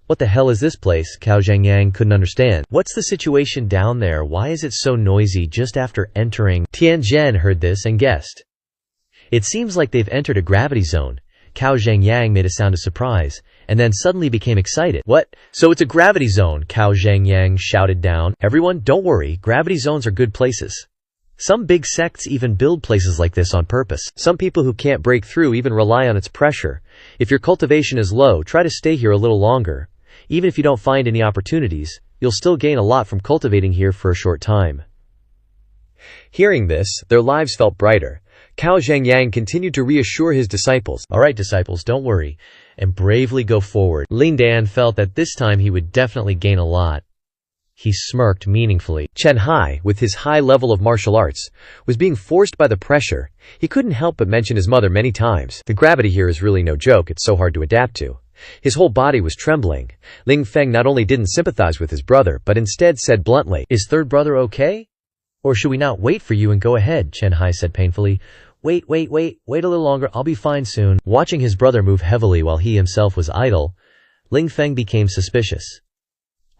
A: What the hell is this place? Cao Zhengyang couldn't understand. What's the situation down there? Why is it so noisy just after entering? Tian Zhen heard this and guessed. It seems like they've entered a gravity zone. Cao Zhengyang made a sound of surprise, and then suddenly became excited. What? So it's a gravity zone, Cao Zhengyang shouted down. Everyone, don't worry, gravity zones are good places. Some big sects even build places like this on purpose. Some people who can't break through even rely on its pressure. If your cultivation is low, try to stay here a little longer. Even if you don't find any opportunities, you'll still gain a lot from cultivating here for a short time.
B: Hearing this, their lives felt brighter. Cao Zhengyang continued to reassure his disciples.
A: All right, disciples, don't worry, and bravely go forward. Lin Dan felt that this time he would definitely gain a lot. He smirked meaningfully.
B: Chen Hai, with his high level of martial arts, was being forced by the pressure. He couldn't help but mention his mother many times. The gravity here is really no joke, it's so hard to adapt to. His whole body was trembling. Ling Feng not only didn't sympathize with his brother, but instead said bluntly,
A: Is third brother okay? Or should we not wait for you and go ahead? Chen Hai said painfully. Wait a little longer, I'll be fine soon. Watching his brother move heavily while he himself was idle, Ling Feng became suspicious.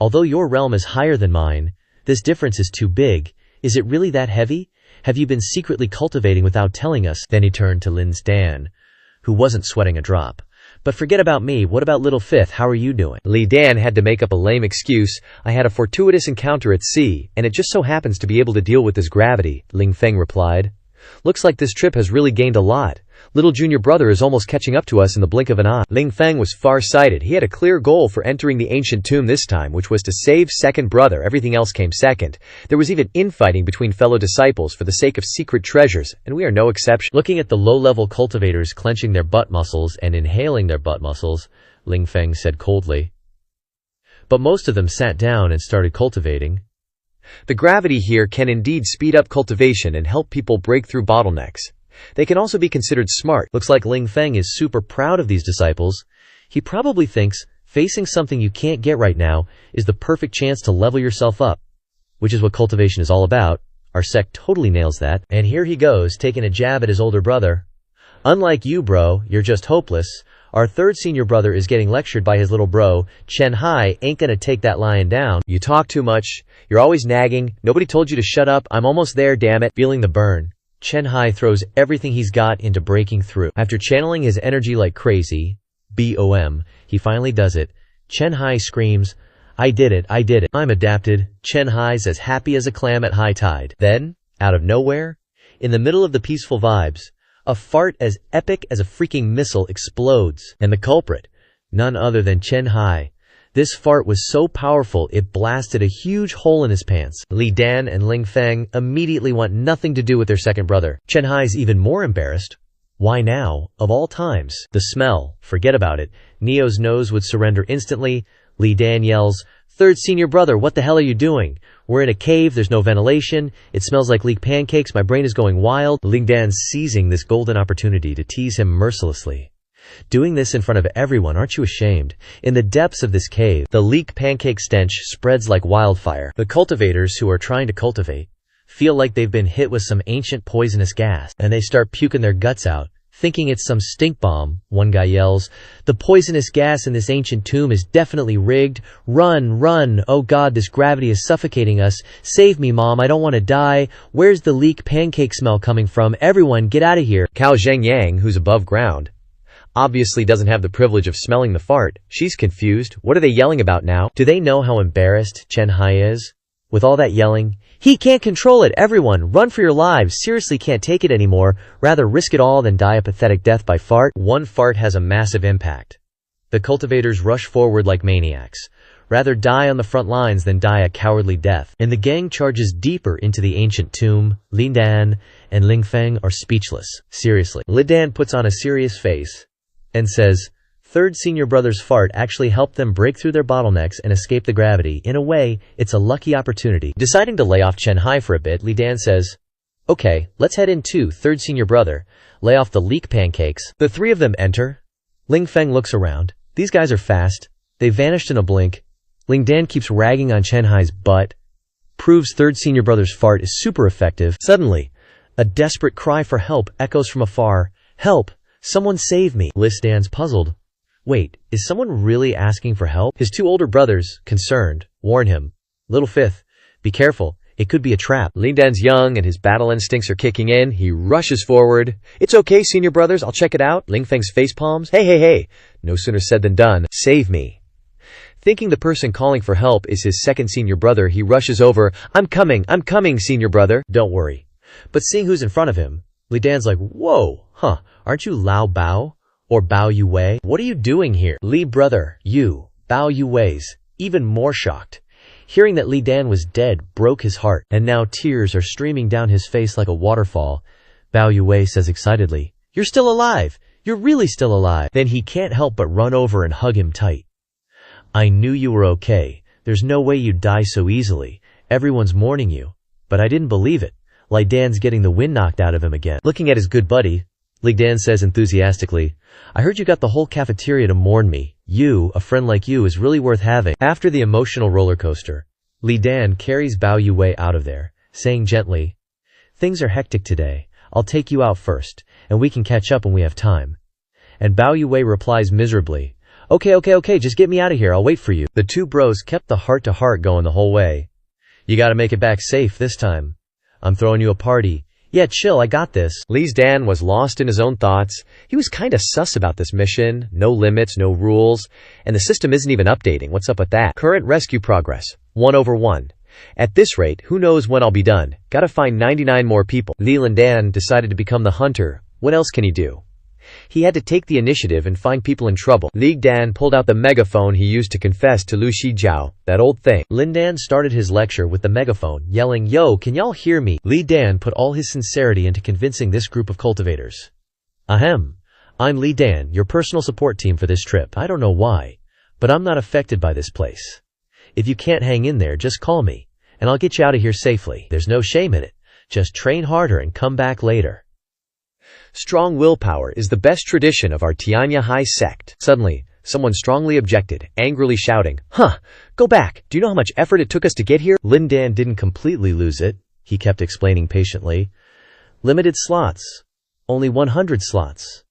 A: Although your realm is higher than mine, this difference is too big. Is it really that heavy? Have you been secretly cultivating without telling us? Then he turned to Lin's Dan, who wasn't sweating a drop. But forget about me, what about little Fifth, how are you doing?
B: Li Dan had to make up a lame excuse. I had a fortuitous encounter at sea, and it just so happens to be able to deal with this gravity, Ling Feng replied. Looks like this trip has really gained a lot. Little junior brother is almost catching up to us in the blink of an eye. Ling Feng was far-sighted. He had a clear goal for entering the ancient tomb this time, which was to save second brother. Everything else came second. There was even infighting between fellow disciples for the sake of secret treasures, and we are no exception.
A: Looking at the low-level cultivators clenching their butt muscles and inhaling their butt muscles, Ling Feng said coldly. But most of them sat down and started cultivating.
B: The gravity here can indeed speed up cultivation and help people break through bottlenecks. They can also be considered smart.
A: Looks like Ling Feng is super proud of these disciples. He probably thinks facing something you can't get right now is the perfect chance to level yourself up, which is what cultivation is all about. Our sect totally nails that. And here he goes, taking a jab at his older brother. Unlike you, bro, you're just hopeless. Our third senior brother is getting lectured by his little bro. Chen Hai ain't gonna take that lying down.
B: You talk too much. You're always nagging. Nobody told you to shut up. I'm almost there, damn it.
A: Feeling the burn, Chen Hai throws everything he's got into breaking through. After channeling his energy like crazy, BOM, he finally does it. Chen Hai screams, I did it, I'm adapted. Chen Hai's as happy as a clam at high tide. Then, out of nowhere, in the middle of the peaceful vibes, a fart as epic as a freaking missile explodes. And the culprit, none other than Chen Hai. This fart was so powerful it blasted a huge hole in his pants. Li Dan and Ling Feng immediately want nothing to do with their second brother. Chen Hai's even more embarrassed. Why now, of all times? The smell, forget about it. Neo's nose would surrender instantly. Li Dan yells, Third senior brother, what the hell are you doing? We're in a cave, there's no ventilation, it smells like leaked pancakes, my brain is going wild. Ling Dan's seizing this golden opportunity to tease him mercilessly. Doing this in front of everyone, aren't you ashamed? In the depths of this cave, the leaked pancake stench spreads like wildfire. The cultivators who are trying to cultivate feel like they've been hit with some ancient poisonous gas, and they start puking their guts out, thinking it's some stink bomb. One guy yells, the poisonous gas in this ancient tomb is definitely rigged. Run, run, oh god, this gravity is suffocating us. Save me, mom, I don't want to die. Where's the leaked pancake smell coming from? Everyone, get out of here.
B: Cao Zhengyang, who's above ground, obviously doesn't have the privilege of smelling the fart. She's confused. What are they yelling about now?
A: Do they know how embarrassed Chen Hai is? With all that yelling, he can't control it. Everyone, run for your lives. Seriously can't take it anymore. Rather risk it all than die a pathetic death by fart. One fart has a massive impact. The cultivators rush forward like maniacs. Rather die on the front lines than die a cowardly death. And the gang charges deeper into the ancient tomb. Li Dan and Ling Feng are speechless. Seriously. Li Dan puts on a serious face and says, Third senior brother's fart actually helped them break through their bottlenecks and escape the gravity. In a way, it's a lucky opportunity. Deciding to lay off Chen Hai for a bit, Li Dan says, Okay, let's head in too, third senior brother. Lay off the leek pancakes. The three of them enter. Ling Feng looks around. These guys are fast. They vanished in a blink. Ling Dan keeps ragging on Chen Hai's butt. Proves third senior brother's fart is super effective. Suddenly, a desperate cry for help echoes from afar. Help! Someone save me. Li stands puzzled. Wait, is someone really asking for help? His two older brothers, concerned, warn him. Little Fifth, be careful. It could be a trap.
B: Li Dan's young and his battle instincts are kicking in. He rushes forward. It's okay, senior brothers. I'll check it out. Ling Feng's face palms. Hey. No sooner said than done. Save me. Thinking the person calling for help is his second senior brother, he rushes over. I'm coming, senior brother.
A: Don't worry. But seeing who's in front of him, Li Dan's like, whoa, aren't you Lao Bao? Or Bao Yue? What are you doing here? Li brother, you, Bao Yue's, even more shocked. Hearing that Li Dan was dead broke his heart, and now tears are streaming down his face like a waterfall. Bao Yue says excitedly, You're still alive! You're really still alive! Then he can't help but run over and hug him tight. I knew you were okay. There's no way you'd die so easily. Everyone's mourning you. But I didn't believe it. Li Dan's getting the wind knocked out of him again. Looking at his good buddy, Li Dan says enthusiastically, I heard you got the whole cafeteria to mourn me. You, a friend like you, is really worth having. After the emotional roller coaster, Li Dan carries Bao Yue out of there, saying gently, Things are hectic today. I'll take you out first, and we can catch up when we have time. And Bao Yue replies miserably, Okay, just get me out of here, I'll wait for you. The two bros kept the heart-to-heart going the whole way. You gotta make it back safe this time. I'm throwing you a party. Yeah, chill, I got this.
B: Li Dan was lost in his own thoughts. He was kinda sus about this mission. No limits, no rules. And the system isn't even updating. What's up with that? Current rescue progress. 1/1. At this rate, who knows when I'll be done. Gotta find 99 more people. Li Dan decided to become the hunter. What else can he do? He had to take the initiative and find people in trouble. Li Dan pulled out the megaphone he used to confess to Lu Shijiao, that old thing.
A: Lin Dan started his lecture with the megaphone, yelling, "Yo, can y'all hear me?" Li Dan put all his sincerity into convincing this group of cultivators. Ahem. I'm Li Dan, your personal support team for this trip. I don't know why, but I'm not affected by this place. If you can't hang in there, just call me, and I'll get you out of here safely. There's no shame in it. Just train harder and come back later.
B: Strong willpower is the best tradition of our Tianya High sect. Suddenly, someone strongly objected, angrily shouting, Go back! Do you know how much effort it took us to get here?
A: Lin Dan didn't completely lose it, he kept explaining patiently. Limited slots. Only 100 slots.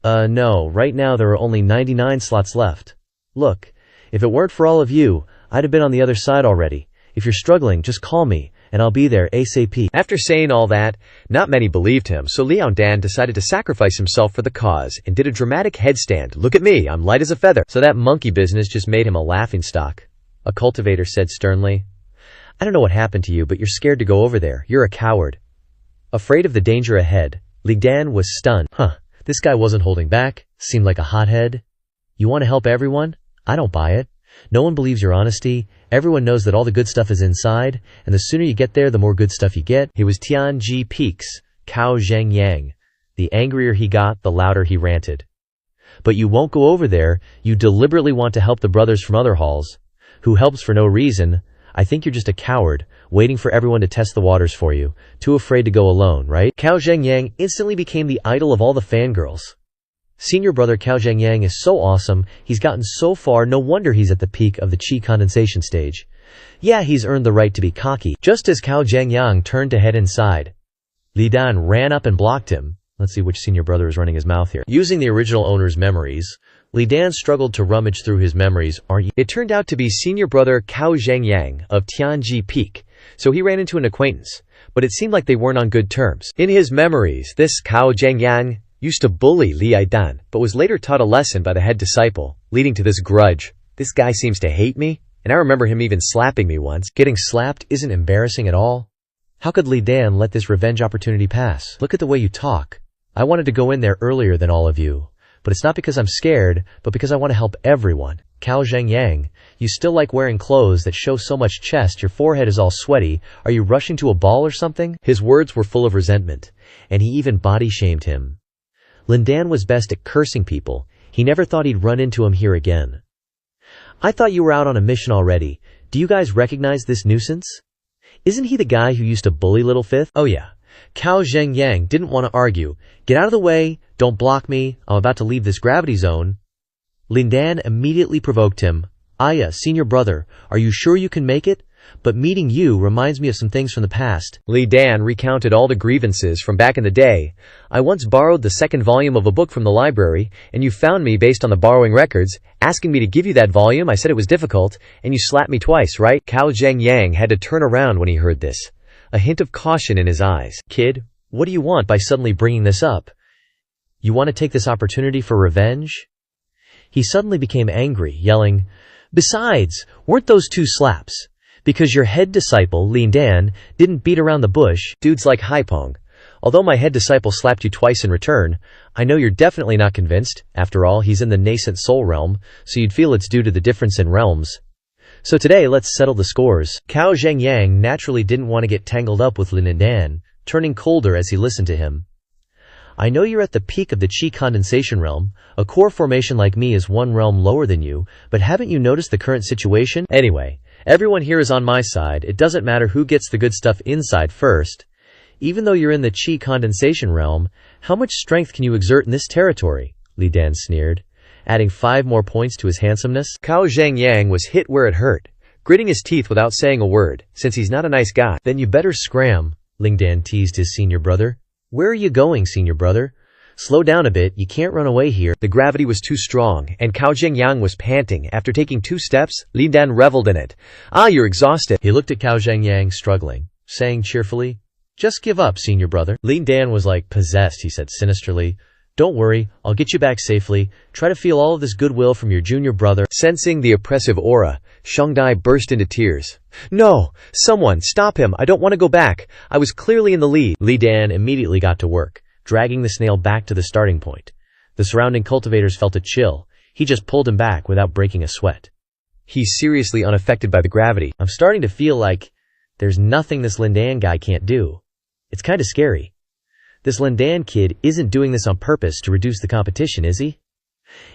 A: No, right now there are only 99 slots left. Look, if it weren't for all of you, I'd have been on the other side already. If you're struggling, just call me, and I'll be there ASAP.
B: After saying all that, not many believed him, so Liao Dan decided to sacrifice himself for the cause and did a dramatic headstand. Look at me, I'm light as a feather. So that monkey business just made him a laughingstock. A cultivator said sternly. I don't know what happened to you, but you're scared to go over there. You're a coward.
A: Afraid of the danger ahead, Li Dan was stunned. This guy wasn't holding back, seemed like a hothead. You want to help everyone? I don't buy it. No one believes your honesty. Everyone knows that all the good stuff is inside, and the sooner you get there, the more good stuff you get. It was Tianji Peak's Cao Zhengyang. The angrier he got, the louder he ranted. But you won't go over there. You deliberately want to help the brothers from other halls. Who helps for no reason. I think you're just a coward, waiting for everyone to test the waters for you. Too afraid to go alone, right? Cao Zhengyang instantly became the idol of all the fangirls. Senior brother Cao Zhengyang is so awesome, he's gotten so far, no wonder he's at the peak of the chi condensation stage. Yeah, he's earned the right to be cocky. Just as Cao Zhengyang turned to head inside, Li Dan ran up and blocked him. Let's see which senior brother is running his mouth here. Using the original owner's memories, Li Dan struggled to rummage through his memories.
B: It turned out to be senior brother Cao Zhengyang of Tianji Peak, so he ran into an acquaintance, but it seemed like they weren't on good terms. In his memories, this Cao Zhengyang used to bully Li Dan, but was later taught a lesson by the head disciple, leading to this grudge. This guy seems to hate me, and I remember him even slapping me once.
A: Getting slapped isn't embarrassing at all. How could Li Dan let this revenge opportunity pass? Look at the way you talk. I wanted to go in there earlier than all of you, but it's not because I'm scared, but because I want to help everyone. Cao Zhengyang, you still like wearing clothes that show so much chest, your forehead is all sweaty. Are you rushing to a ball or something? His words were full of resentment, and he even body-shamed him. Lin Dan was best at cursing people. He never thought he'd run into him here again. I thought you were out on a mission already. Do you guys recognize this nuisance? Isn't he the guy who used to bully Little Fifth? Oh yeah. Cao Zhengyang didn't want to argue. Get out of the way. Don't block me. I'm about to leave this gravity zone. Lin Dan immediately provoked him. Aya, senior brother, are you sure you can make it? But meeting you reminds me of some things from the past.
B: Li Dan recounted all the grievances from back in the day. I once borrowed the second volume of a book from the library, and you found me based on the borrowing records, asking me to give you that volume. I said it was difficult, and you slapped me twice, right? Cao Zhengyang had to turn around when he heard this. A hint of caution in his eyes. Kid, what do you want by suddenly bringing this up? You want to take this opportunity for revenge? He suddenly became angry, yelling, Besides, weren't those two slaps? Because your head disciple, Lin Dan, didn't beat around the bush. Dudes like Haipong. Although my head disciple slapped you twice in return, I know you're definitely not convinced. After all, he's in the nascent soul realm, so you'd feel it's due to the difference in realms. So today, let's settle the scores. Cao Zhengyang naturally didn't want to get tangled up with Lin Dan, turning colder as he listened to him. I know you're at the peak of the chi condensation realm. A core formation like me is one realm lower than you, but haven't you noticed the current situation? Anyway, everyone here is on my side. It doesn't matter who gets the good stuff inside first. Even though you're in the chi condensation realm, how much strength can you exert in this territory? Li Dan sneered, adding 5 more points to his handsomeness. Cao Zhengyang was hit where it hurt, gritting his teeth without saying a word, since he's not a nice guy. Then you better scram, Li Dan teased his senior brother. Where are you going, senior brother?
A: Slow down a bit, you can't run away here.
B: The gravity was too strong, and Cao Zhengyang was panting. After taking 2 steps, Lin Dan reveled in it. Ah, you're exhausted.
A: He looked at Cao Zhengyang struggling, saying cheerfully, "Just give up, senior brother." Lin Dan was like possessed, he said sinisterly. "Don't worry, I'll get you back safely. Try to feel all of this goodwill from your junior brother."
B: Sensing the oppressive aura, Shangdai burst into tears. "No! Someone, stop him! I don't want to go back! I was clearly in the lead!"
A: Li Dan immediately got to work, dragging the snail back to the starting point. The surrounding cultivators felt a chill. He just pulled him back without breaking a sweat.
B: He's seriously unaffected by the gravity.
A: I'm starting to feel like there's nothing this Lin Dan guy can't do. It's kinda scary. This Lin Dan kid isn't doing this on purpose to reduce the competition, is he?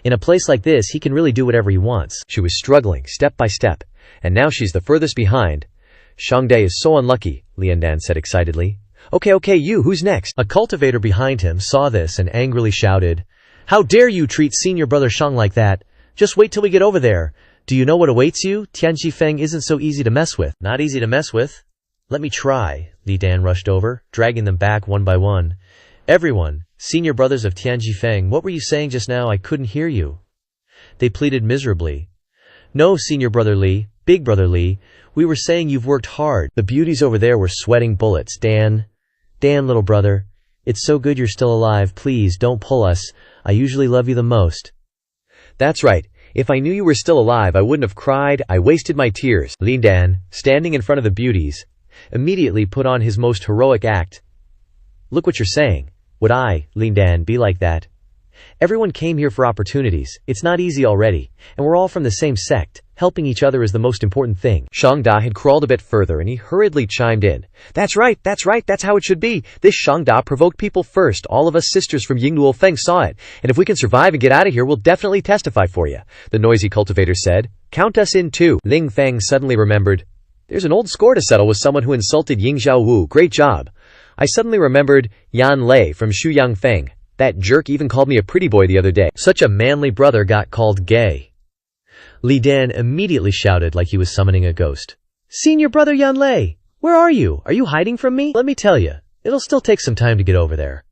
A: In a place like this, he can really do whatever he wants.
B: She was struggling, step by step, and now she's the furthest behind. Shangdai is so unlucky, Lin Dan said excitedly. Okay, you, who's next?
A: A cultivator behind him saw this and angrily shouted, "How dare you treat senior brother Shang like that? Just wait till we get over there. Do you know what awaits you? Tianji Feng isn't so easy to mess with." "Not easy to mess with? Let me try." Li Dan rushed over, dragging them back one by one. "Everyone, senior brothers of Tianji Feng, what were you saying just now? I couldn't hear you." They pleaded miserably. "No, senior brother Li, big brother Li, we were saying you've worked hard." The beauties over there were sweating bullets. Dan, little brother, it's so good you're still alive. Please, don't pull us. I usually love you the most.
B: That's right. If I knew you were still alive, I wouldn't have cried. I wasted my tears. Lin Dan, standing in front of the beauties, immediately put on his most heroic act. "Look what you're saying. Would I, Lin Dan, be like that? Everyone came here for opportunities. It's not easy already. And we're all from the same sect. Helping each other is the most important thing." Shangda had crawled a bit further and he hurriedly chimed in. That's right, that's how it should be. This Shangda provoked people first. All of us sisters from Yingluo Feng saw it. And if we can survive and get out of here, we'll definitely testify for you. The noisy cultivator said. Count us in too. Ling Feng suddenly remembered. There's an old score to settle with someone who insulted Ying Xiaowu. Great job. I suddenly remembered Yan Lei from Shuyang Feng. That jerk even called me a pretty boy the other day.
A: Such a manly brother got called gay. Li Dan immediately shouted like he was summoning a ghost. "Senior brother Yan Lei, where are you? Are you hiding from me? Let me tell you, it'll still take some time to get over there.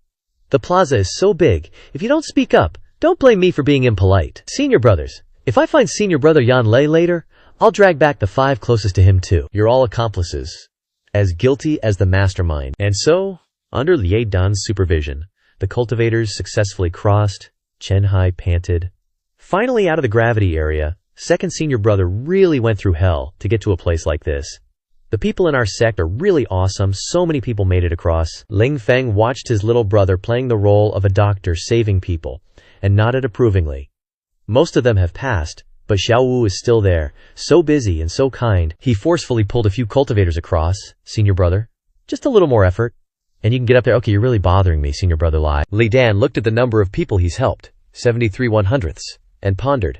A: The plaza is so big, if you don't speak up, don't blame me for being impolite. Senior brothers, if I find senior brother Yan Lei later, I'll drag back the 5 closest to him too. You're all accomplices, as guilty as the mastermind." And so, under Liu Dan's supervision, the cultivators successfully crossed. Chen Hai panted. Finally out of the gravity area, second senior brother really went through hell to get to a place like this. The people in our sect are really awesome. So many people made it across. Ling Feng watched his little brother playing the role of a doctor saving people, and nodded approvingly. Most of them have passed, but Xiaowu is still there, so busy and so kind. He forcefully pulled a few cultivators across. "Senior brother, just a little more effort, and you can get up there." "Okay, you're really bothering me, senior brother Lai."
B: Li Dan looked at the number of people he's helped, 73 1/100ths, and pondered.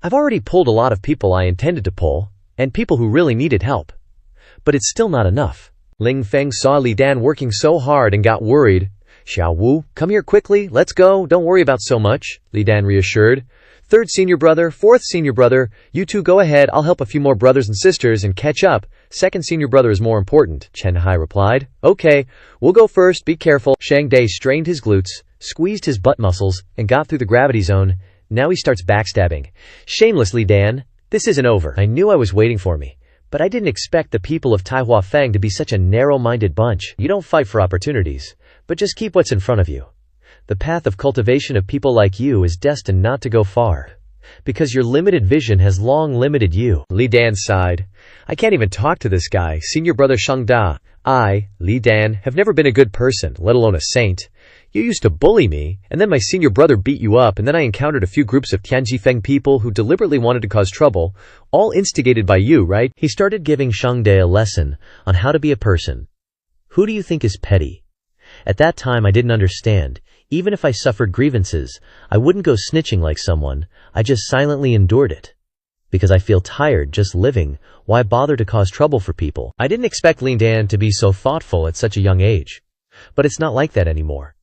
B: I've already pulled a lot of people I intended to pull, and people who really needed help. But it's still not enough. Ling Feng saw Li Dan working so hard and got worried. "Xiaowu, come here quickly, let's go, don't worry about so much," Li Dan reassured. "Third senior brother, fourth senior brother, you two go ahead, I'll help a few more brothers and sisters and catch up. Second senior brother is more important," Chen Hai replied. "Okay, we'll go first, be careful." Shang Dai strained his glutes, squeezed his butt muscles, and got through the gravity zone. Now he starts backstabbing. "Shamelessly, Dan, this isn't over. I knew I was waiting for me, but I didn't expect the people of Taihua Feng to be such a narrow-minded bunch. You don't fight for opportunities, but just keep what's in front of you. The path of cultivation of people like you is destined not to go far, because your limited vision has long limited you." Li Dan sighed. "I can't even talk to this guy, senior brother Shangda. I, Li Dan, have never been a good person, let alone a saint. You used to bully me, and then my senior brother beat you up, and then I encountered a few groups of Tianji Feng people who deliberately wanted to cause trouble, all instigated by you, right?"
A: He started giving Shangdai a lesson on how to be a person. "Who do you think is petty? At that time I didn't understand. Even if I suffered grievances, I wouldn't go snitching like someone. I just silently endured it. Because I feel tired just living, why bother to cause trouble for people?" I didn't expect Lin Dan to be so thoughtful at such a young age. But it's not like that anymore.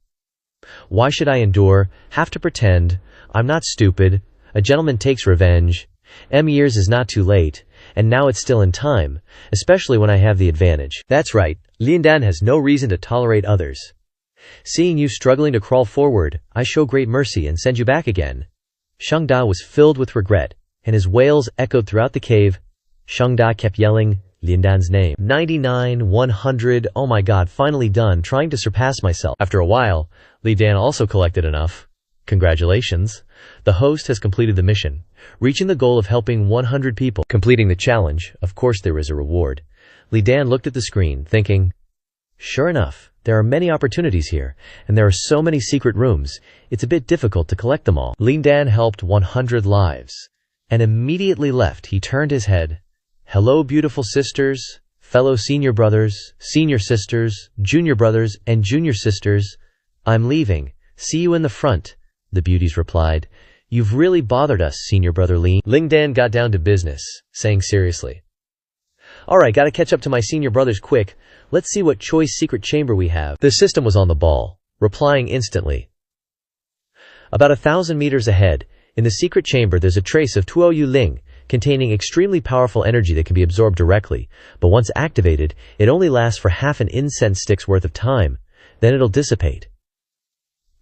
A: Why should I endure, have to pretend? I'm not stupid. A gentleman takes revenge. Years is not too late, and now it's still in time, especially when I have the advantage. That's right, Lin Dan has no reason to tolerate others. Seeing you struggling to crawl forward, I show great mercy and send you back again. Shang Da was filled with regret, and his wails echoed throughout the cave. Shang Da kept yelling Lin Dan's name. 99, 100, oh my god, finally done trying to surpass myself. After a while, Li Dan also collected enough. Congratulations. The host has completed the mission, reaching the goal of helping 100 people. Completing the challenge, of course there is a reward. Li Dan looked at the screen, thinking, sure enough, there are many opportunities here, and there are so many secret rooms, it's a bit difficult to collect them all. Li Dan helped 100 lives, and immediately left. He turned his head. Hello beautiful sisters, fellow senior brothers, senior sisters, junior brothers, and junior sisters. I'm leaving. See you in the front, the beauties replied. You've really bothered us, senior brother Li. Ling Dan got down to business, saying seriously, alright, gotta catch up to my senior brothers quick. Let's see what choice secret chamber we have. The system was on the ball, replying instantly. About 1,000 meters ahead, in the secret chamber there's a trace of Tuo Yu Ling, containing extremely powerful energy that can be absorbed directly, but once activated, it only lasts for half an incense stick's worth of time, then it'll dissipate.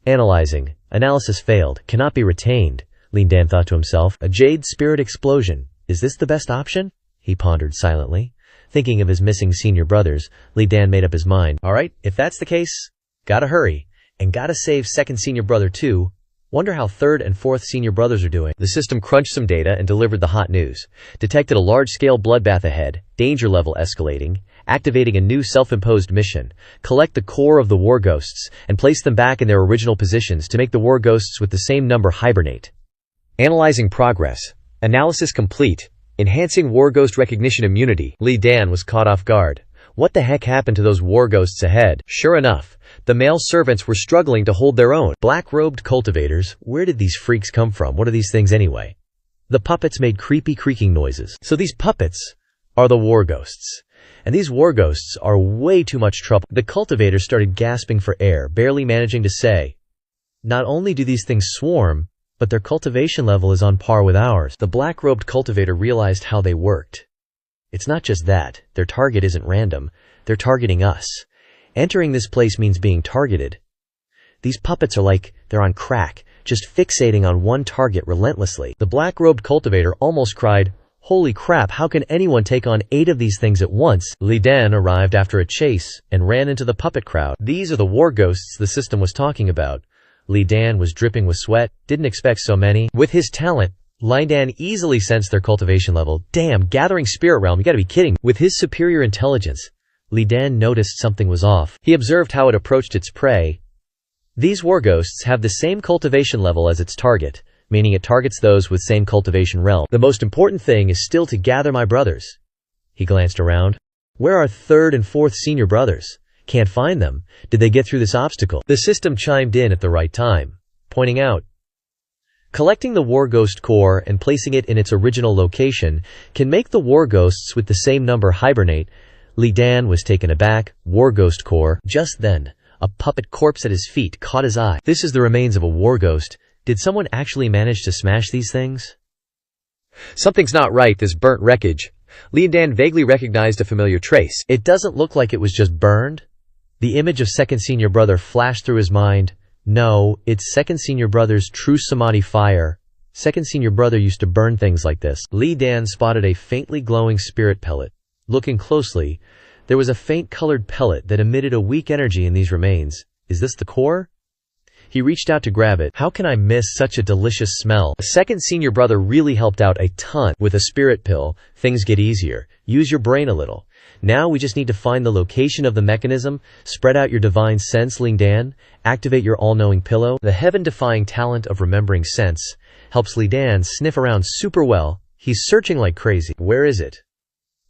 A: Analyzing. Analysis failed. Cannot be retained, Lin Dan thought to himself. A jade spirit explosion. Is this the best option? He pondered silently. Thinking of his missing senior brothers, Li Dan made up his mind. Alright, if that's the case, gotta hurry. And gotta save second senior brother too. Wonder how third and fourth senior brothers are doing. The system crunched some data and delivered the hot news. Detected a large-scale bloodbath ahead, danger level escalating, activating a new self-imposed mission. Collect the core of the war ghosts and place them back in their original positions to make the war ghosts with the same number hibernate. Analyzing progress. Analysis complete. Enhancing war ghost recognition immunity. Li Dan was caught off guard. What the heck happened to those war ghosts ahead? Sure enough, the male servants were struggling to hold their own. Black-robed cultivators, where did these freaks come from? What are these things anyway? The puppets made creepy creaking noises. So these puppets are the war ghosts. And these war ghosts are way too much trouble. The cultivators started gasping for air, barely managing to say, not only do these things swarm, but their cultivation level is on par with ours. The black-robed cultivator realized how they worked. It's not just that. Their target isn't random. They're targeting us. Entering this place means being targeted. These puppets are like they're on crack, just fixating on one target relentlessly. The black-robed cultivator almost cried, holy crap, how can anyone take on 8 of these things at once? Li Dan arrived after a chase and ran into the puppet crowd. These are the war ghosts the system was talking about. Li Dan was dripping with sweat, didn't expect so many. With his talent, Li Dan easily sensed their cultivation level. Damn, gathering spirit realm, you gotta be kidding. With his superior intelligence, Li Dan noticed something was off. He observed how it approached its prey. These war ghosts have the same cultivation level as its target, meaning it targets those with same cultivation realm. The most important thing is still to gather my brothers. He glanced around. Where are third and fourth senior brothers? Can't find them. Did they get through this obstacle? The system chimed in at the right time, pointing out, collecting the war ghost core and placing it in its original location can make the war ghosts with the same number hibernate. Li Dan was taken aback. War ghost core. Just then, a puppet corpse at his feet caught his eye. This is the remains of a war ghost. Did someone actually manage to smash these things? Something's not right, this burnt wreckage. Li Dan vaguely recognized a familiar trace. It doesn't look like it was just burned. The image of second senior brother flashed through his mind. No, it's second senior brother's true samadhi fire. Second senior brother used to burn things like this. Li Dan spotted a faintly glowing spirit pellet. Looking closely, there was a faint colored pellet that emitted a weak energy in these remains. Is this the core? He reached out to grab it. How can I miss such a delicious smell? Second senior brother really helped out a ton. With a spirit pill, things get easier. Use your brain a little. Now we just need to find the location of the mechanism, spread out your divine sense, Ling Dan, activate your all-knowing pillow. The heaven-defying talent of remembering sense helps Li Dan sniff around super well. He's searching like crazy. Where is it?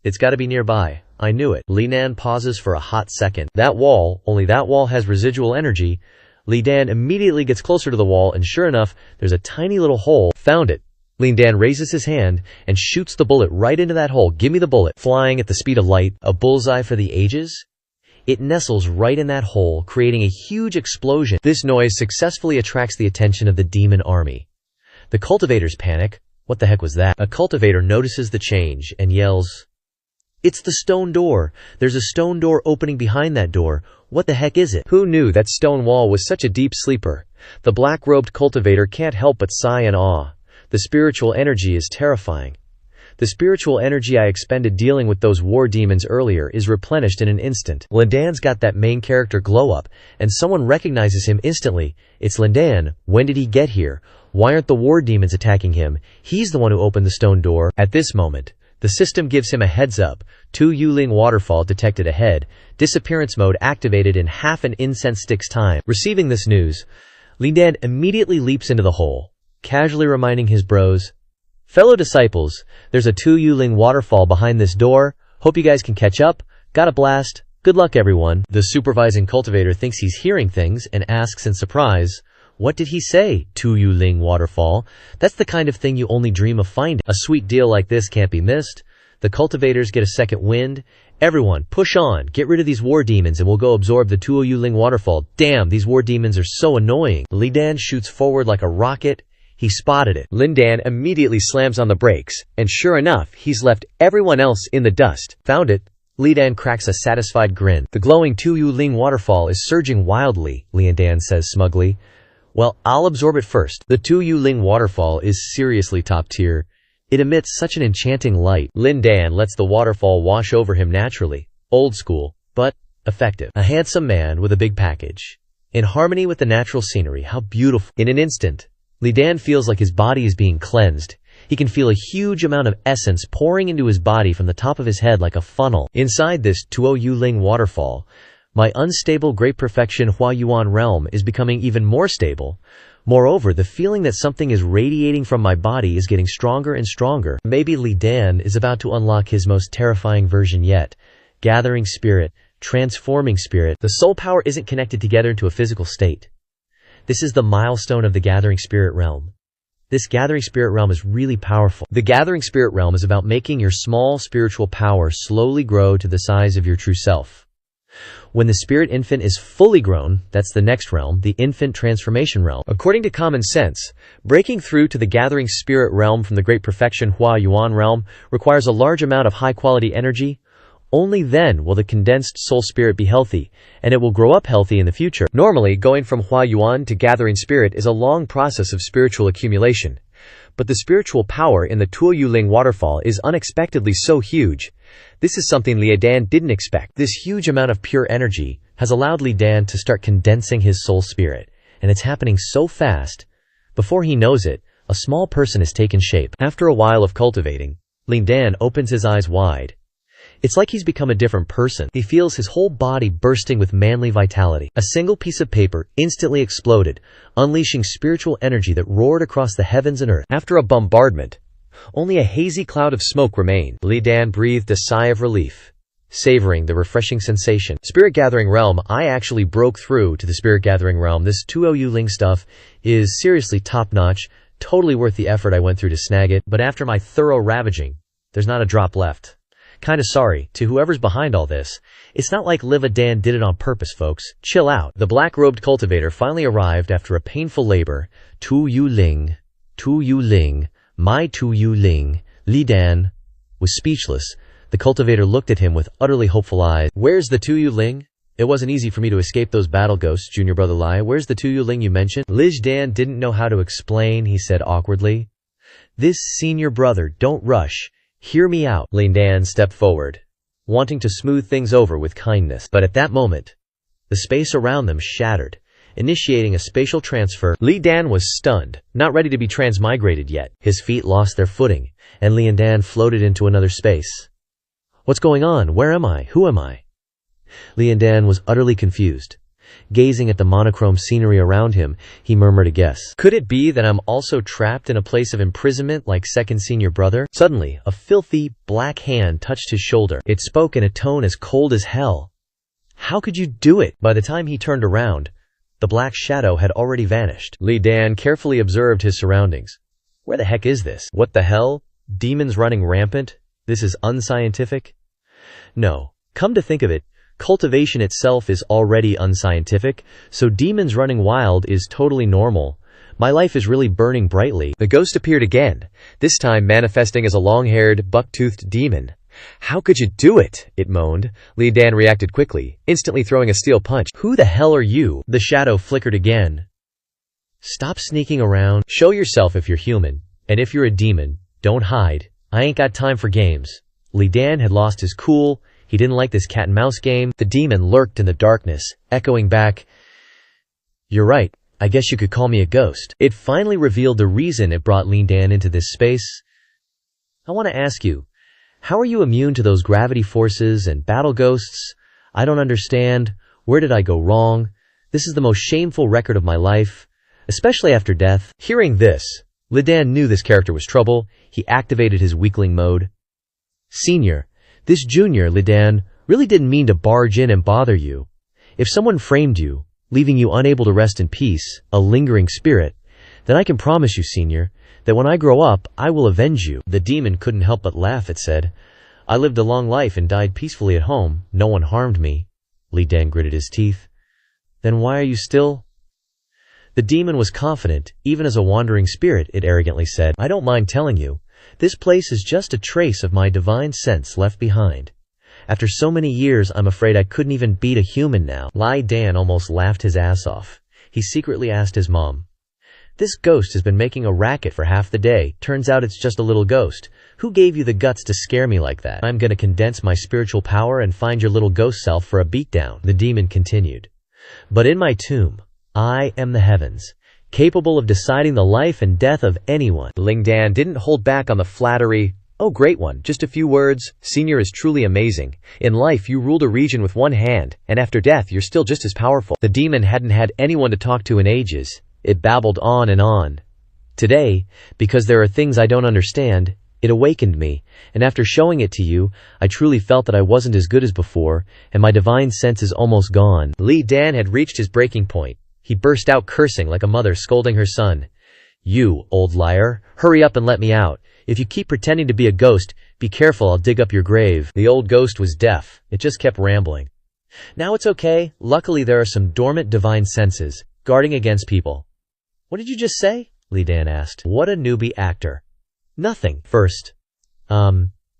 A: It's gotta be nearby. I knew it. Li Dan pauses for a hot second. That wall, only that wall has residual energy. Li Dan immediately gets closer to the wall, and sure enough, there's a tiny little hole. Found it. Li Dan raises his hand and shoots the bullet right into that hole. Give me the bullet. Flying at the speed of light, a bullseye for the ages? It nestles right in that hole, creating a huge explosion. This noise successfully attracts the attention of the demon army. The cultivators panic. What the heck was that? A cultivator notices the change and yells, it's the stone door. There's a stone door opening behind that door. What the heck is it?
B: Who knew that stone wall was such a deep sleeper? The black-robed cultivator can't help but sigh in awe. The spiritual energy is terrifying. The spiritual energy I expended dealing with those war demons earlier is replenished in an instant. Lindan's got that main character glow up, and someone recognizes him instantly. It's Lindan. When did he get here? Why aren't the war demons attacking him? He's the one who opened the stone door. At this moment, the system gives him a heads up. 2 Yuling waterfall detected ahead. Disappearance mode activated in half an incense stick's time. Receiving this news, Lindan immediately leaps into the hole, casually reminding his bros, "Fellow disciples, there's a 2 Yuling waterfall behind this door. Hope you guys can catch up. Got a blast. Good luck, everyone." The supervising cultivator thinks he's hearing things and asks in surprise, "What did he say? 2 Yuling waterfall? That's the kind of thing you only dream of finding. A sweet deal like this can't be missed." The cultivators get a second wind. "Everyone, push on. Get rid of these war demons and we'll go absorb the 2 Yuling waterfall. Damn, these war demons are so annoying." Lindan shoots forward like a rocket. He spotted it. Lindan immediately slams on the brakes, and sure enough, he's left everyone else in the dust. "Found it." Lindan cracks a satisfied grin. "The glowing 2 Yuling waterfall is surging wildly," Lindan says smugly. "Well, I'll absorb it first." The 2 Yuling waterfall is seriously top tier. It emits such an enchanting light. Lindan lets the waterfall wash over him naturally. Old school, but effective. A handsome man with a big package. In harmony with the natural scenery, how beautiful. In an instant, Lindan feels like his body is being cleansed. He can feel a huge amount of essence pouring into his body from the top of his head like a funnel. Inside this 2 Yuling waterfall, my unstable great perfection Hua Yuan realm is becoming even more stable. Moreover, the feeling that something is radiating from my body is getting stronger and stronger. Maybe Lindan is about to unlock his most terrifying version yet. Gathering spirit, transforming spirit. The soul power isn't connected together into a physical state. This is the milestone of the Gathering Spirit Realm. This Gathering Spirit Realm is really powerful. The Gathering Spirit Realm is about making your small spiritual power slowly grow to the size of your true self. When the Spirit Infant is fully grown, that's the next realm, the Infant Transformation Realm. According to common sense, breaking through to the Gathering Spirit Realm from the Great Perfection Hua Yuan Realm requires a large amount of high-quality energy. Only then will the condensed soul spirit be healthy, and it will grow up healthy in the future. Normally, going from Hua Yuan to gathering spirit is a long process of spiritual accumulation. But the spiritual power in the 2 Yuling waterfall is unexpectedly so huge. This is something Lindan didn't expect. This huge amount of pure energy has allowed Lindan to start condensing his soul spirit, and it's happening so fast. Before he knows it, a small person has taken shape. After a while of cultivating, Lindan opens his eyes wide. It's like he's become a different person. He feels his whole body bursting with manly vitality. A single piece of paper instantly exploded, unleashing spiritual energy that roared across the heavens and earth. After a bombardment, only a hazy cloud of smoke remained. Lindan breathed a sigh of relief, savoring the refreshing sensation. Spirit Gathering Realm. I actually broke through to the Spirit Gathering Realm. This 2 Yuling stuff is seriously top-notch, totally worth the effort I went through to snag it, but after my thorough ravaging, there's not a drop left. Kinda sorry to whoever's behind all this. It's not like Lindan did it on purpose, folks. Chill out. The black-robed cultivator finally arrived after a painful labor. 2 Yuling. 2 Yuling. My 2 Yuling. Lindan was speechless. The cultivator looked at him with utterly hopeful eyes. "Where's the 2 Yuling? It wasn't easy for me to escape those battle ghosts, junior brother Lai. Where's the 2 Yuling you mentioned?" Lindan didn't know how to explain, he said awkwardly. "This senior brother, don't rush. Hear me out." Lindan stepped forward, wanting to smooth things over with kindness. But at that moment, the space around them shattered, initiating a spatial transfer. Lindan was stunned, not ready to be transmigrated yet. His feet lost their footing, and Lindan floated into another space. "What's going on? Where am I? Who am I?" Lindan was utterly confused. Gazing at the monochrome scenery around him, he murmured a guess. "Could it be that I'm also trapped in a place of imprisonment like second senior brother?" Suddenly, a filthy, black hand touched his shoulder. It spoke in a tone as cold as hell. "How could you do it?" By the time he turned around, the black shadow had already vanished. Lindan carefully observed his surroundings. Where the heck is this? What the hell? Demons running rampant? This is unscientific? No. Come to think of it, cultivation itself is already unscientific, so demons running wild is totally normal. My life is really burning brightly. The ghost appeared again, this time manifesting as a long-haired, buck-toothed demon. How could you do it? It moaned. Li Dan reacted quickly, instantly throwing a steel punch.
A: Who the hell are you? The shadow flickered again. Stop sneaking around. Show yourself if you're human. And if you're a demon, don't hide. I ain't got time for games. Li Dan had lost his cool. He didn't like this cat and mouse game. The demon lurked in the darkness, echoing back, "You're right. I guess you could call me a ghost." It finally revealed the reason it brought Li Dan into this space. I want to ask you, how are you immune to those gravity forces and battle ghosts? I don't understand. Where did I go wrong? This is the most shameful record of my life, especially after death. Hearing this, Li Dan knew this character was trouble. He activated his weakling mode. Senior, this junior, Li Dan, really didn't mean to barge in and bother you. If someone framed you, leaving you unable to rest in peace, a lingering spirit, then I can promise you, Senior, that when I grow up, I will avenge you. The demon couldn't help but laugh. It said, I lived a long life and died peacefully at home. No one harmed me. Li Dan gritted his teeth. Then why are you still? The demon was confident, even as a wandering spirit, it arrogantly said, I don't mind telling you, this place is just a trace of my divine sense left behind. After so many years, I'm afraid I couldn't even beat a human now. Li Dan almost laughed his ass off. He secretly asked his mom, This ghost has been making a racket for half the day. Turns out it's just a little ghost. Who gave you the guts to scare me like that? I'm gonna condense my spiritual power and find your little ghost self for a beatdown. The demon continued. But in my tomb, I am the heavens, capable of deciding the life and death of anyone.
B: Li Dan didn't hold back on the flattery. Oh, great one. Just a few words. Senior is truly amazing. In life, you ruled a region with one hand, and after death, you're still just as powerful. The demon hadn't had anyone to talk to in ages. It babbled on and on. Today, because there are things I don't understand, it awakened me, and after showing it to you, I truly felt that I wasn't as good as before, and my divine sense is almost gone.
A: Li Dan had reached his breaking point. He burst out cursing like a mother scolding her son. You, old liar, hurry up and let me out. If you keep pretending to be a ghost, be careful, I'll dig up your grave. The old ghost was deaf. It just kept rambling. Now it's okay. Luckily there are some dormant divine senses, guarding against people. What did you just say? Li Dan asked. What a newbie actor. Nothing. First.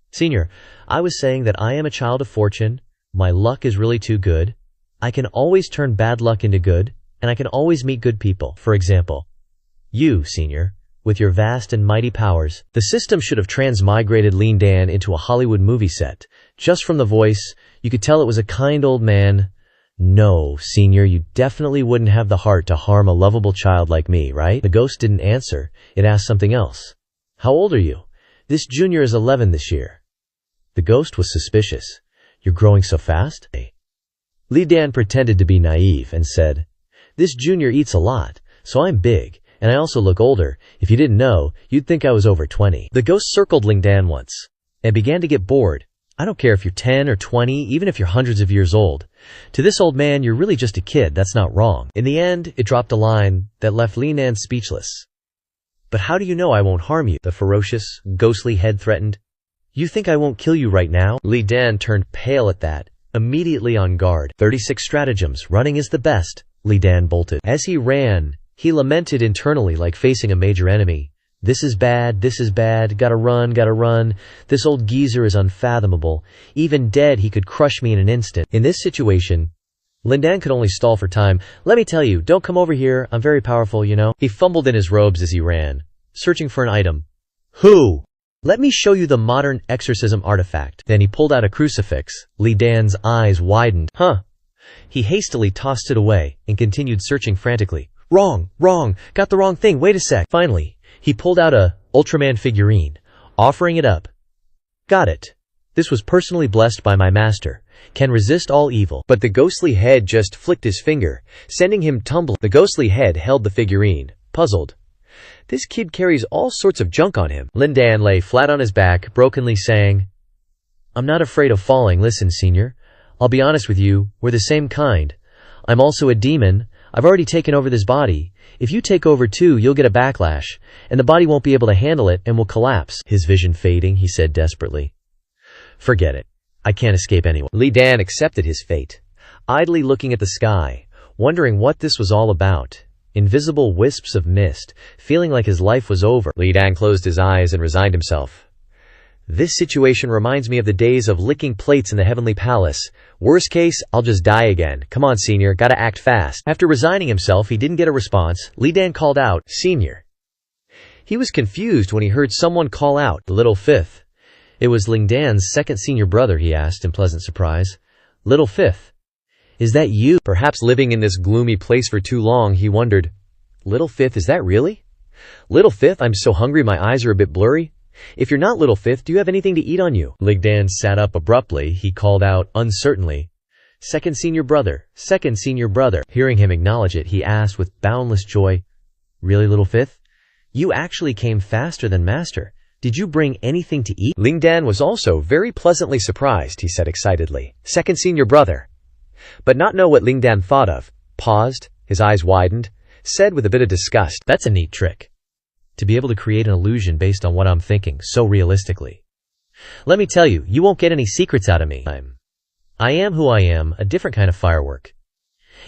A: Senior, I was saying that I am a child of fortune. My luck is really too good. I can always turn bad luck into good, and I can always meet good people. For example, you, Senior, with your vast and mighty powers. The system should have transmigrated Li Dan into a Hollywood movie set. Just from the voice, you could tell it was a kind old man. No, Senior, you definitely wouldn't have the heart to harm a lovable child like me, right? The ghost didn't answer. It asked something else. How old are you? This junior is 11 this year. The ghost was suspicious. You're growing so fast? Li Dan pretended to be naive and said, This junior eats a lot, so I'm big. And I also look older. If you didn't know, you'd think I was over 20. The ghost circled Li Dan once and began to get bored. I don't care if you're 10 or 20, even if you're hundreds of years old. To this old man, you're really just a kid. That's not wrong. In the end, it dropped a line that left Li Dan speechless. But how do you know I won't harm you? The ferocious, ghostly head threatened. You think I won't kill you right now? Li Dan turned pale at that, immediately on guard. 36 stratagems. Running is the best. Li Dan bolted. As he ran, he lamented internally like facing a major enemy. This is bad, gotta run. This old geezer is unfathomable. Even dead, he could crush me in an instant. In this situation, Li Dan could only stall for time. Let me tell you, don't come over here, I'm very powerful, you know. He fumbled in his robes as he ran, searching for an item. Who? Let me show you the modern exorcism artifact. Then he pulled out a crucifix. Li Dan's eyes widened. Huh. He hastily tossed it away and continued searching frantically. Wrong, got the wrong thing, wait a sec. Finally, he pulled out a Ultraman figurine, offering it up. Got it. This was personally blessed by my master. Can resist all evil. But the ghostly head just flicked his finger, sending him tumbling. The ghostly head held the figurine, puzzled. This kid carries all sorts of junk on him. Li Dan lay flat on his back, brokenly saying, I'm not afraid of falling. Listen, Senior, I'll be honest with you, we're the same kind. I'm also a demon. I've already taken over this body. If you take over too, you'll get a backlash, and the body won't be able to handle it and will collapse. His vision fading, he said desperately. Forget it. I can't escape anyone. Li Dan accepted his fate, idly looking at the sky, wondering what this was all about. Invisible wisps of mist, feeling like his life was over. Li Dan closed his eyes and resigned himself.
B: This situation reminds me of the days of licking plates in the Heavenly Palace. Worst case, I'll just die again. Come on, Senior, gotta act fast. After resigning himself, he didn't get a response. Li Dan called out, Senior. He was confused when he heard someone call out, Little Fifth. It was Ling Dan's second senior brother, he asked in pleasant surprise. Little Fifth, is that you? Perhaps living in this gloomy place for too long, he wondered. Little Fifth, is that really? Little Fifth, I'm so hungry my eyes are a bit blurry. If you're not Little Fifth, do you have anything to eat on you? Ling Dan sat up abruptly. He called out uncertainly, Second senior brother, second senior brother. Hearing him acknowledge it, he asked with boundless joy, Really, Little Fifth? You actually came faster than Master. Did you bring anything to eat? Ling Dan was also very pleasantly surprised, he said excitedly. Second senior brother. But not know what Ling Dan thought of. Paused, his eyes widened, said with a bit of disgust, That's a neat trick. To be able to create an illusion based on what I'm thinking so realistically. Let me tell you, you won't get any secrets out of me. I am who I am, a different kind of firework.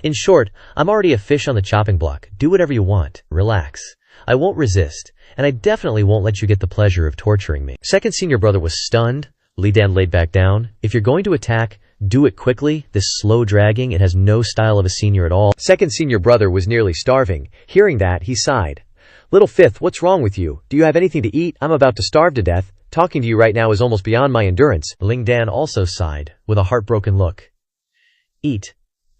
B: In short, I'm already a fish on the chopping block. Do whatever you want. Relax. I won't resist, and I definitely won't let you get the pleasure of torturing me. Second senior brother was stunned. Li Dan laid back down. If you're going to attack, do it quickly. This slow dragging, it has no style of a senior at all. Second senior brother was nearly starving. Hearing that, he sighed. Little Fifth, what's wrong with you? Do you have anything to eat? I'm about to starve to death. Talking to you right now is almost beyond my endurance. Ling Dan also sighed, with a heartbroken look. Eat.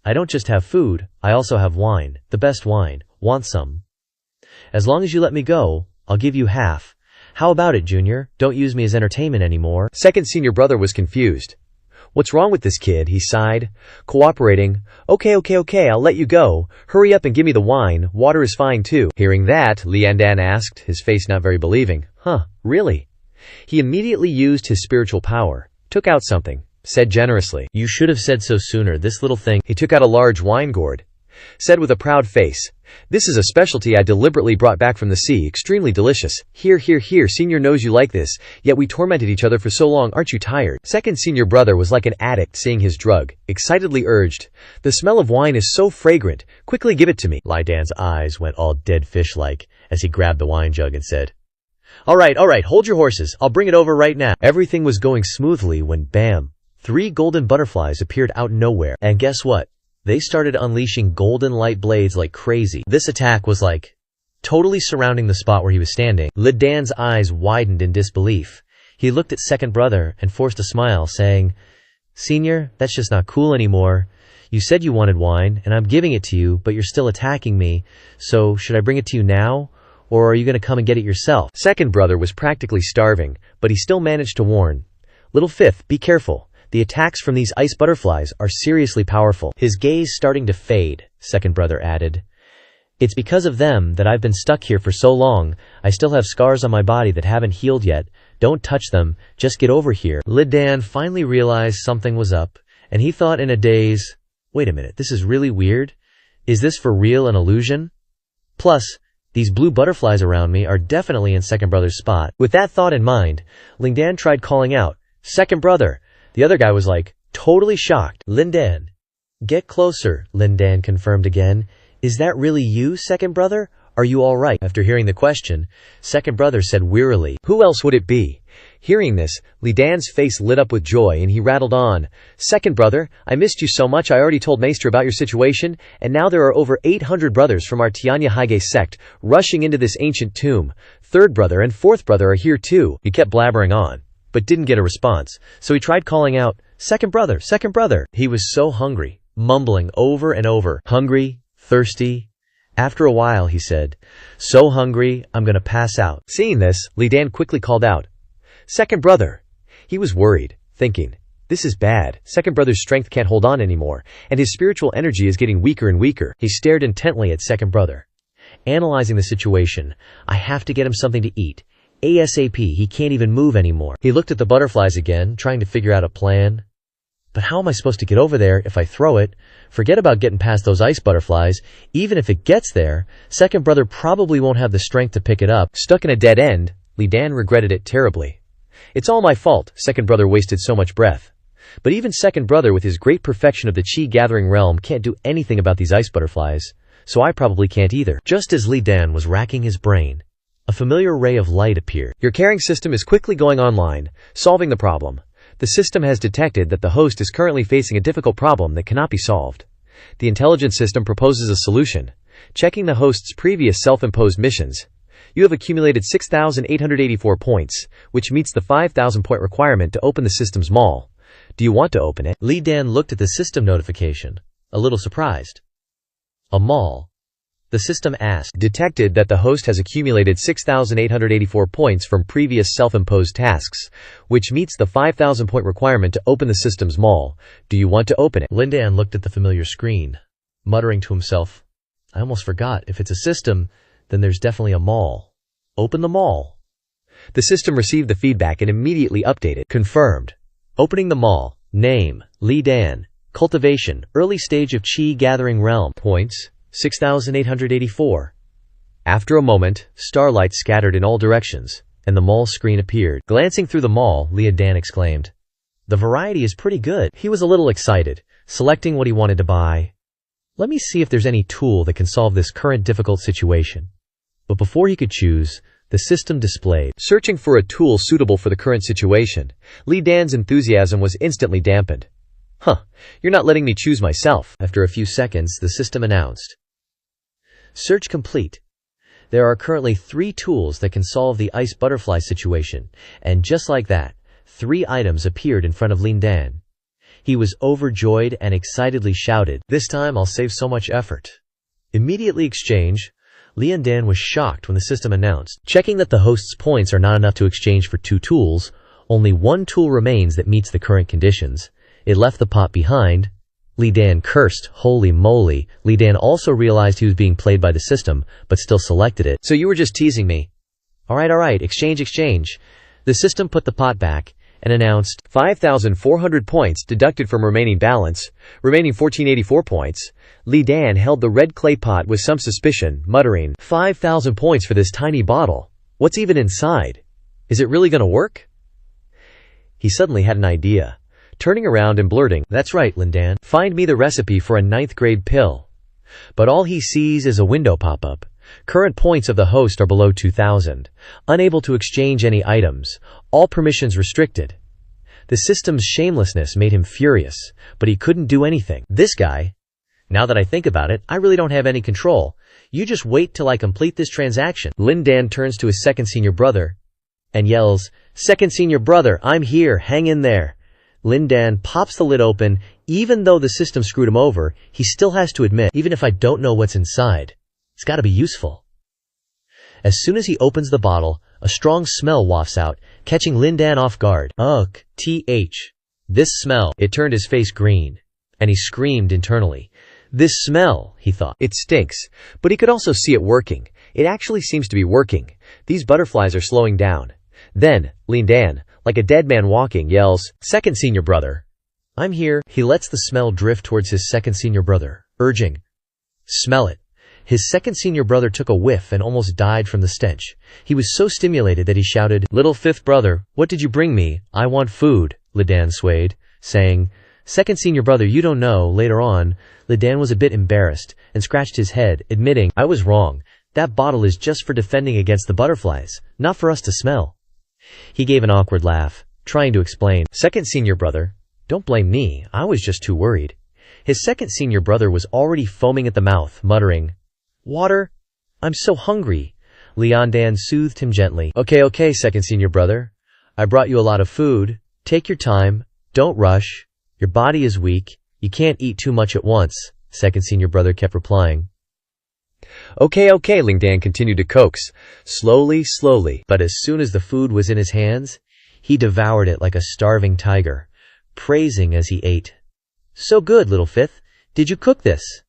B: I don't just have food, I also have wine. The best wine. Want some? As long as you let me go, I'll give you half. How about it, Junior? Don't use me as entertainment anymore. Second senior brother was confused. What's wrong with this kid? He sighed, cooperating. Okay, I'll let you go. Hurry up and give me the wine. Water is fine too. Hearing that, Li Dan asked, his face not very believing. Huh, really? He immediately used his spiritual power, took out something, said generously. You should have said so sooner, this little thing. He took out a large wine gourd, said with a proud face, This is a specialty I deliberately brought back from the sea, extremely delicious. Here, Senior knows you like this, yet we tormented each other for so long, aren't you tired? Second senior brother was like an addict seeing his drug, excitedly urged, The smell of wine is so fragrant, quickly give it to me. Li Dan's eyes went all dead fish-like as he grabbed the wine jug and said, All right, hold your horses, I'll bring it over right now. Everything was going smoothly when bam, 3 golden butterflies appeared out of nowhere. And guess what? They started unleashing golden light blades like crazy. This attack was like totally surrounding the spot where he was standing. Li Dan's eyes widened in disbelief. He looked at second brother and forced a smile, saying, Senior, that's just not cool anymore. You said you wanted wine, and I'm giving it to you, but you're still attacking me. So should I bring it to you now, or are you going to come and get it yourself? Second brother was practically starving, but he still managed to warn, Little Fifth, be careful. The attacks from these ice butterflies are seriously powerful. His gaze starting to fade, second brother added. It's because of them that I've been stuck here for so long. I still have scars on my body that haven't healed yet. Don't touch them. Just get over here. Li Dan finally realized something was up, and he thought in a daze, Wait a minute, this is really weird. Is this for real an illusion? Plus, these blue butterflies around me are definitely in second brother's spot. With that thought in mind, Ling Dan tried calling out, Second brother. The other guy was like, totally shocked. Ling Dan. Get closer, Ling Dan confirmed again. Is that really you, second brother? Are you all right? After hearing the question, second brother said wearily, Who else would it be? Hearing this, Li Dan's face lit up with joy and he rattled on. Second brother, I missed you so much I already told Maester about your situation, and now there are over 800 brothers from our Tianya Haige sect rushing into this ancient tomb. Third brother and fourth brother are here too. He kept blabbering on, but didn't get a response, so he tried calling out, Second brother, second brother. He was so hungry, mumbling over and over, hungry, thirsty. After a while, he said, So hungry, I'm gonna pass out. Seeing this, Li Dan quickly called out, Second brother. He was worried, thinking, This is bad. Second brother's strength can't hold on anymore, and his spiritual energy is getting weaker and weaker. He stared intently at second brother, analyzing the situation. I have to get him something to eat. ASAP, he can't even move anymore. He looked at the butterflies again, trying to figure out a plan. But how am I supposed to get over there if I throw it? Forget about getting past those ice butterflies. Even if it gets there, second brother probably won't have the strength to pick it up. Stuck in a dead end, Li Dan regretted it terribly. It's all my fault, second brother wasted so much breath. But even second brother with his great perfection of the chi gathering realm can't do anything about these ice butterflies, so I probably can't either. Just as Li Dan was racking his brain,
A: A familiar ray of light appeared.
B: Your carrying system is quickly going online, solving the problem. The system has detected that the host is currently facing a difficult problem that cannot be solved. The intelligence system proposes a solution. Checking the host's previous self-imposed missions. You have accumulated 6,884 points, which meets the 5,000 point requirement to open the system's mall. Do you want to open it?
A: Li Dan looked at the system notification, a little surprised. A mall? The system asked.
B: Detected that the host has accumulated 6,884 points from previous self-imposed tasks, which meets the 5,000 point requirement to open the system's mall. Do you want to open it?
A: Li Dan looked at the familiar screen, muttering to himself, I almost forgot. If it's a system, then there's definitely a mall. Open the mall.
B: The system received the feedback and immediately updated.
A: Confirmed. Opening the mall. Name, Li Dan. Cultivation, early stage of Qi gathering realm. Points, 6,884.
B: After a moment,
A: starlight scattered in all directions, and the mall screen appeared. Glancing through the mall, Li Dan exclaimed, The variety is pretty good. He was a little excited, selecting what he wanted to buy. Let me see if there's any tool that can solve this current difficult situation. But before he could choose, the system displayed.
B: Searching for a tool suitable for the current situation, Li Dan's enthusiasm was instantly dampened. You're not letting me choose myself.
A: After a few seconds, the system announced. Search complete. There are currently 3 tools that can solve the ice butterfly situation, and just like that, 3 items appeared in front of Li Dan. He was overjoyed and excitedly shouted, This time I'll save so much effort. Immediately exchange. Li Dan was shocked when the system announced. Checking that the host's points are not enough to exchange for 2 tools, only 1 tool remains that meets the current conditions. It left the pot behind. Li Dan cursed, holy moly. Li Dan also realized he was being played by the system, but still selected it. So you were just teasing me. Alright, exchange. The system put the pot back and announced
B: 5,400 points deducted from remaining balance, remaining 1,484 points. Li Dan held the red clay pot with some suspicion, muttering, 5,000 points for this tiny bottle. What's even inside? Is it really gonna work? He suddenly had an idea. Turning around and blurting, That's right, Li Dan. Find me the recipe for a 9th grade pill. But all he sees is a window pop up. Current points of the host are below 2,000. Unable to exchange any items. All permissions restricted. The system's shamelessness made him furious, but he couldn't do anything. This guy. Now that I think about it, I really don't have any control. You just wait till I complete this transaction. Li Dan turns to his second senior brother and yells, Second senior brother, I'm here, hang in there. Li Dan pops the lid open. Even though the system screwed him over, he still has to admit, even if I don't know what's inside, it's gotta be useful. As soon as he opens the bottle, a strong smell wafts out, catching Li Dan off guard. Ugh, this smell. It turned his face green, and he screamed internally. This smell, he thought. It stinks, but he could also see it working. It actually seems to be working. These butterflies are slowing down. Then, Li Dan, like a dead man walking, yells, Second senior brother. I'm here. He lets the smell drift towards his second senior brother, urging, Smell it. His second senior brother took a whiff and almost died from the stench. He was so stimulated that he shouted, Little fifth brother, what did you bring me? I want food. Li Dan swayed, saying, Second senior brother, you don't know. Later on, Li Dan was a bit embarrassed and scratched his head, admitting, I was wrong. That bottle is just for defending against the butterflies, not for us to smell. He gave an awkward laugh, trying to explain, Second senior brother, don't blame me. I was just too worried. His second senior brother was already foaming at the mouth, muttering, Water? I'm so hungry. Li Dan soothed him gently. Okay, second senior brother. I brought you a lot of food. Take your time. Don't rush. Your body is weak. You can't eat too much at once, second senior brother kept replying. Okay, Li Dan continued to coax, slowly.
A: But as soon as the food was in his hands, he devoured it like a starving tiger, praising as he ate. So good, little fifth. Did you cook this?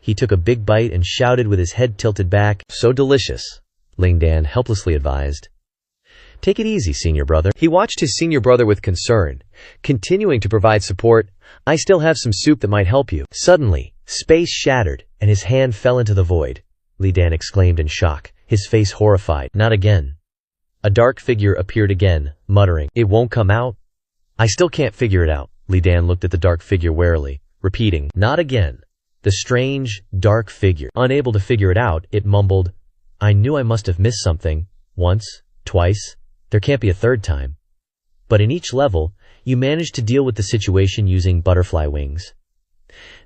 A: He took a big bite and shouted with his head tilted back, So delicious, Li Dan helplessly advised. Take it easy, senior brother.
B: He watched his senior brother with concern, continuing to provide support. I still have some soup that might help you.
A: Suddenly, space shattered, and his hand fell into the void. Li Dan exclaimed in shock, his face horrified. Not again. A dark figure appeared again, muttering, It won't come out. I still can't figure it out. Li Dan looked at the dark figure warily, repeating, Not again. The strange, dark figure, unable to figure it out, it mumbled, I knew I must have missed something. Once, twice, there can't be a third time. But in each level, you managed to deal with the situation using butterfly wings.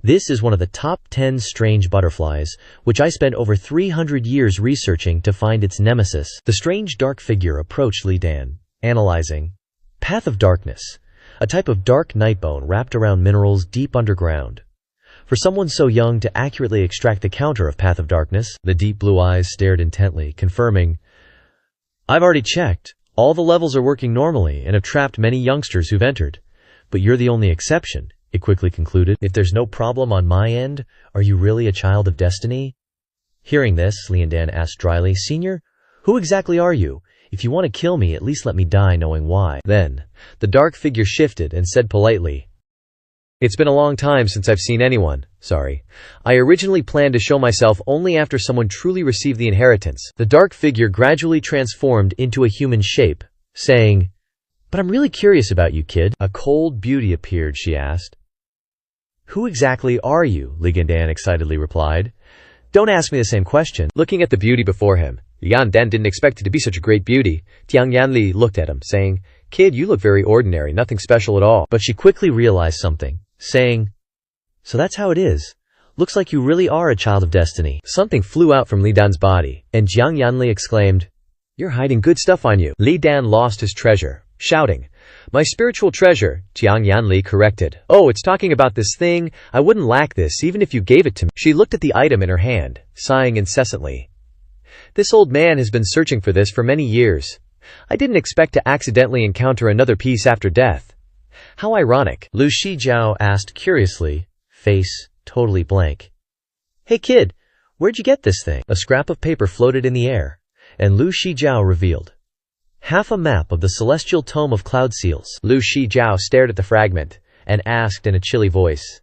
A: This is one of the top 10 strange butterflies, which I spent over 300 years researching to find its nemesis. The strange dark figure approached Li Dan, analyzing. Path of darkness, a type of dark night bone wrapped around minerals deep underground. For someone so young to accurately extract the counter of Path of Darkness, the deep blue eyes stared intently, confirming, I've already checked. All the levels are working normally and have trapped many youngsters who've entered. But you're the only exception, it quickly concluded. If there's no problem on my end, are you really a child of destiny? Hearing this, Li Dan asked dryly, Senior, who exactly are you? If you want to kill me, at least let me die knowing why. Then, the dark figure shifted and said politely, It's been a long time since I've seen anyone. Sorry. I originally planned to show myself only after someone truly received the inheritance. The dark figure gradually transformed into a human shape, saying, But I'm really curious about you, kid. A cold beauty appeared, she asked. Who exactly are you? Li Dan excitedly replied. Don't ask me the same question. Looking at the beauty before him, Yan Dan didn't expect it to be such a great beauty. Tiang Yanli looked at him, saying, Kid, you look very ordinary, nothing special at all. But she quickly realized something, saying, So that's how it is. Looks like you really are a child of destiny. Something flew out from Li Dan's body, and Jiang Yanli exclaimed, You're hiding good stuff on you. Li Dan lost his treasure, shouting, My spiritual treasure, Jiang Yanli corrected. Oh, it's talking about this thing. I wouldn't lack this even if you gave it to me. She looked at the item in her hand, sighing incessantly. This old man has been searching for this for many years. I didn't expect to accidentally encounter another piece after death. How ironic. Lu Shijiao asked curiously, face totally blank. Hey kid, where'd you get this thing? A scrap of paper floated in the air, and Lu Shijiao revealed. Half a map of the celestial tome of cloud seals. Lu Shijiao stared at the fragment, and asked in a chilly voice,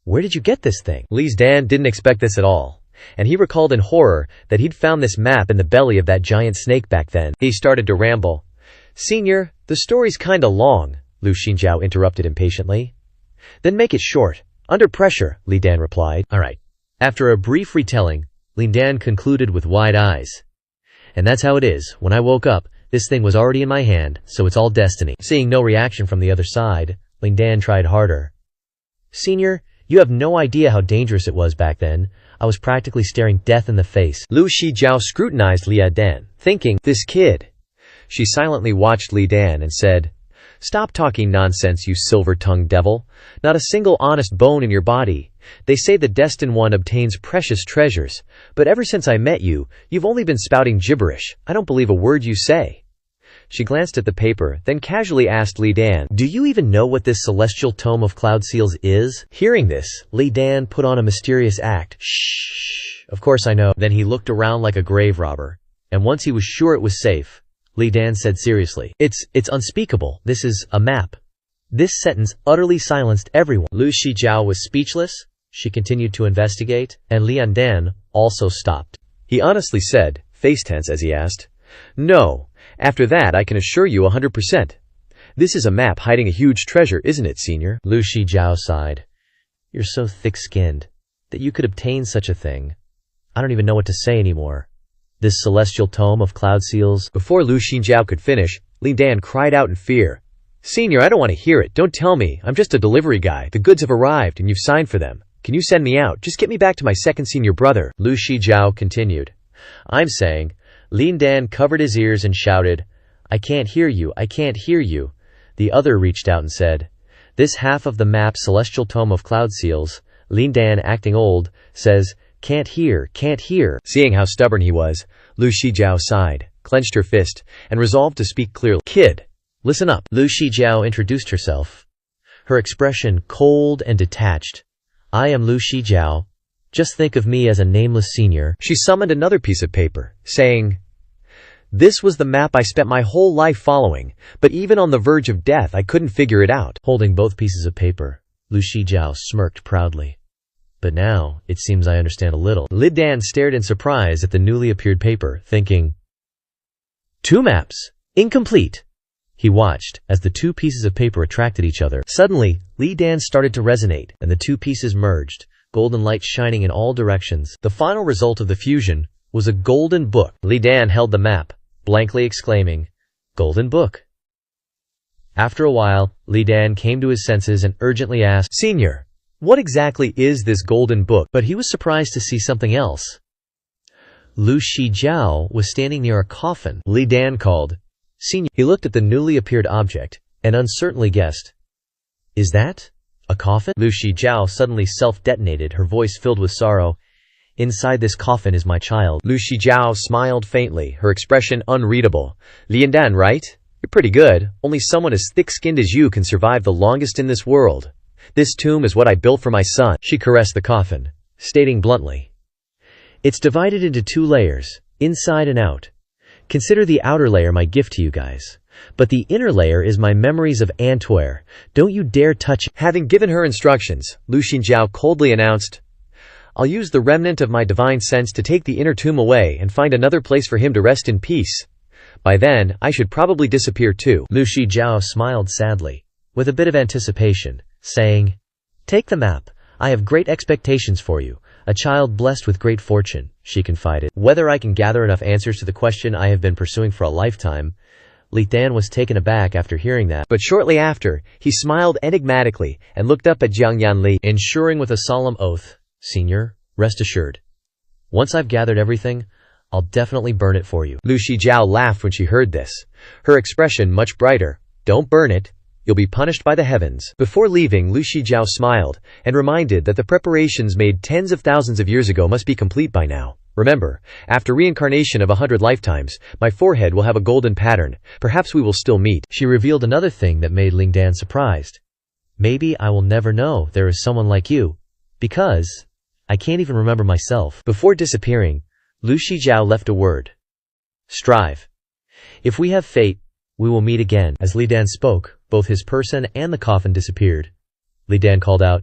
A: Where did you get this thing? Li Dan didn't expect this at all, and he recalled in horror that he'd found this map in the belly of that giant snake back then. He started to ramble. Senior, the story's kinda long, Lu Xinjiao interrupted impatiently. Then make it short. Under pressure, Li Dan replied. Alright. After a brief retelling, Li Dan concluded with wide eyes. And that's how it is. When I woke up, this thing was already in my hand, so it's all destiny. Seeing no reaction from the other side, Li Dan tried harder. Senior, you have no idea how dangerous it was back then. I was practically staring death in the face. Lu Shijiao scrutinized Li Dan, thinking, This kid. She silently watched Li Dan and said, Stop talking nonsense, you silver-tongued devil. Not a single honest bone in your body. They say the destined one obtains precious treasures, but ever since I met you, you've only been spouting gibberish. I don't believe a word you say. She glanced at the paper, then casually asked Li Dan, Do you even know what this celestial tome of cloud seals is? Hearing this, Li Dan put on a mysterious act. Shh. Of course I know. Then he looked around like a grave robber, and once he was sure it was safe, Li Dan said seriously, It's unspeakable. This is a map. This sentence utterly silenced everyone. Lu Shijiao was speechless. She continued to investigate, and Li Dan also stopped. He honestly said, face tense as he asked, No. After that, I can assure you 100%. This is a map hiding a huge treasure, isn't it, Senior? Lu Shijiao sighed. You're so thick-skinned that you could obtain such a thing. I don't even know what to say anymore. This celestial tome of cloud seals. Before Lu Xinjiao could finish, Li Dan cried out in fear. Senior, I don't want to hear it. Don't tell me. I'm just a delivery guy. The goods have arrived and you've signed for them. Can you send me out? Just get me back to my second senior brother. Lu Shijiao continued. I'm saying. Li Dan covered his ears and shouted, I can't hear you. I can't hear you. The other reached out and said, This half of the map celestial tome of cloud seals. Li Dan, acting old, says, Can't hear, can't hear. Seeing how stubborn he was, Lu Shijiao sighed, clenched her fist, and resolved to speak clearly. Kid, listen up. Lu Shijiao introduced herself, her expression cold and detached. I am Lu Shijiao. Just think of me as a nameless senior. She summoned another piece of paper, saying, This was the map I spent my whole life following, but even on the verge of death I couldn't figure it out. Holding both pieces of paper, Lu Shijiao smirked proudly. But now, it seems I understand a little. Li Dan stared in surprise at the newly appeared paper, thinking, 2 maps. Incomplete. He watched as the 2 pieces of paper attracted each other. Suddenly, Li Dan started to resonate, and the 2 pieces merged, golden light shining in all directions. The final result of the fusion was a golden book. Li Dan held the map, blankly exclaiming, "Golden book." After a while, Li Dan came to his senses and urgently asked,
B: "Senior, what exactly is this golden book?"
A: But he was surprised to see something else. Lu Shijiao was standing near a coffin. Li Dan called, "Senior." He looked at the newly appeared object and uncertainly guessed, "Is that a coffin?" Lu Shijiao suddenly self-detonated, her voice filled with sorrow. "Inside this coffin is my child."
B: Lu Shijiao smiled faintly, her expression unreadable. "Li Dan, right? You're pretty good. Only someone as thick-skinned as you can survive the longest in this world. This tomb is what I built for my son." She caressed the coffin, stating bluntly, "It's divided into 2 layers, inside and out. Consider the outer layer my gift to you guys. But the inner layer is my memories of Antwer. Don't you dare touch it." Having given her instructions, Lu Xinjiao coldly announced, "I'll use the remnant of my divine sense to take the inner tomb away and find another place for him to rest in peace. By then, I should probably disappear too."
A: Lu Shijiao smiled sadly, with a bit of anticipation, saying, "Take the map. I have great expectations for you. A child blessed with great fortune," she confided. "Whether I can gather enough answers to the question I have been pursuing for a lifetime." Li Dan was taken aback after hearing that,
B: but shortly after, he smiled enigmatically and looked up at Jiang Yanli,
A: ensuring with a solemn oath, "Senior, rest assured. Once I've gathered everything, I'll definitely burn it for you."
B: Lu Shijiao laughed when she heard this, her expression much brighter. "Don't burn it. You'll be punished by the heavens." Before leaving, Lu Shijiao smiled and reminded that the preparations made tens of thousands of years ago must be complete by now. "Remember, after reincarnation of 100 lifetimes, my forehead will have a golden pattern. Perhaps we will still meet."
A: She revealed another thing that made Ling Dan surprised. "Maybe I will never know there is someone like you, because I can't even remember myself." Before disappearing, Lu Shijiao left a word. "Strive. If we have fate, we will meet again." As Li Dan spoke, both his person and the coffin disappeared. Li Dan called out,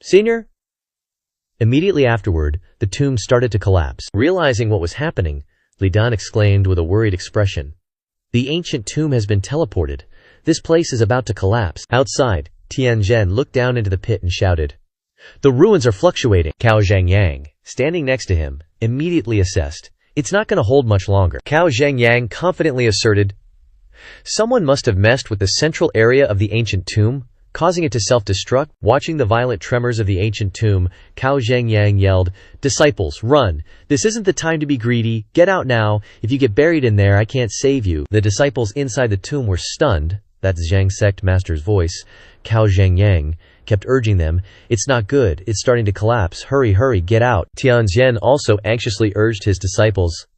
A: "Senior?" Immediately afterward, the tomb started to collapse. Realizing what was happening, Li Dan exclaimed with a worried expression, "The ancient tomb has been teleported. This place is about to collapse." Outside, Tianzhen looked down into the pit and shouted, "The ruins are fluctuating." Cao Zhengyang, standing next to him, immediately assessed, "It's not going to hold much longer."
B: Cao Zhengyang confidently asserted, "Someone must have messed with the central area of the ancient tomb, causing it to self-destruct." Watching the violent tremors of the ancient tomb, Cao Zhengyang yelled, "Disciples, run! This isn't the time to be greedy. Get out now. If you get buried in there, I can't save you." The disciples inside the tomb were stunned. That's Zhang sect master's voice. Cao Zhengyang kept urging them, "It's not good. It's starting to collapse. Hurry, hurry, get out." Tianzhen also anxiously urged his disciples,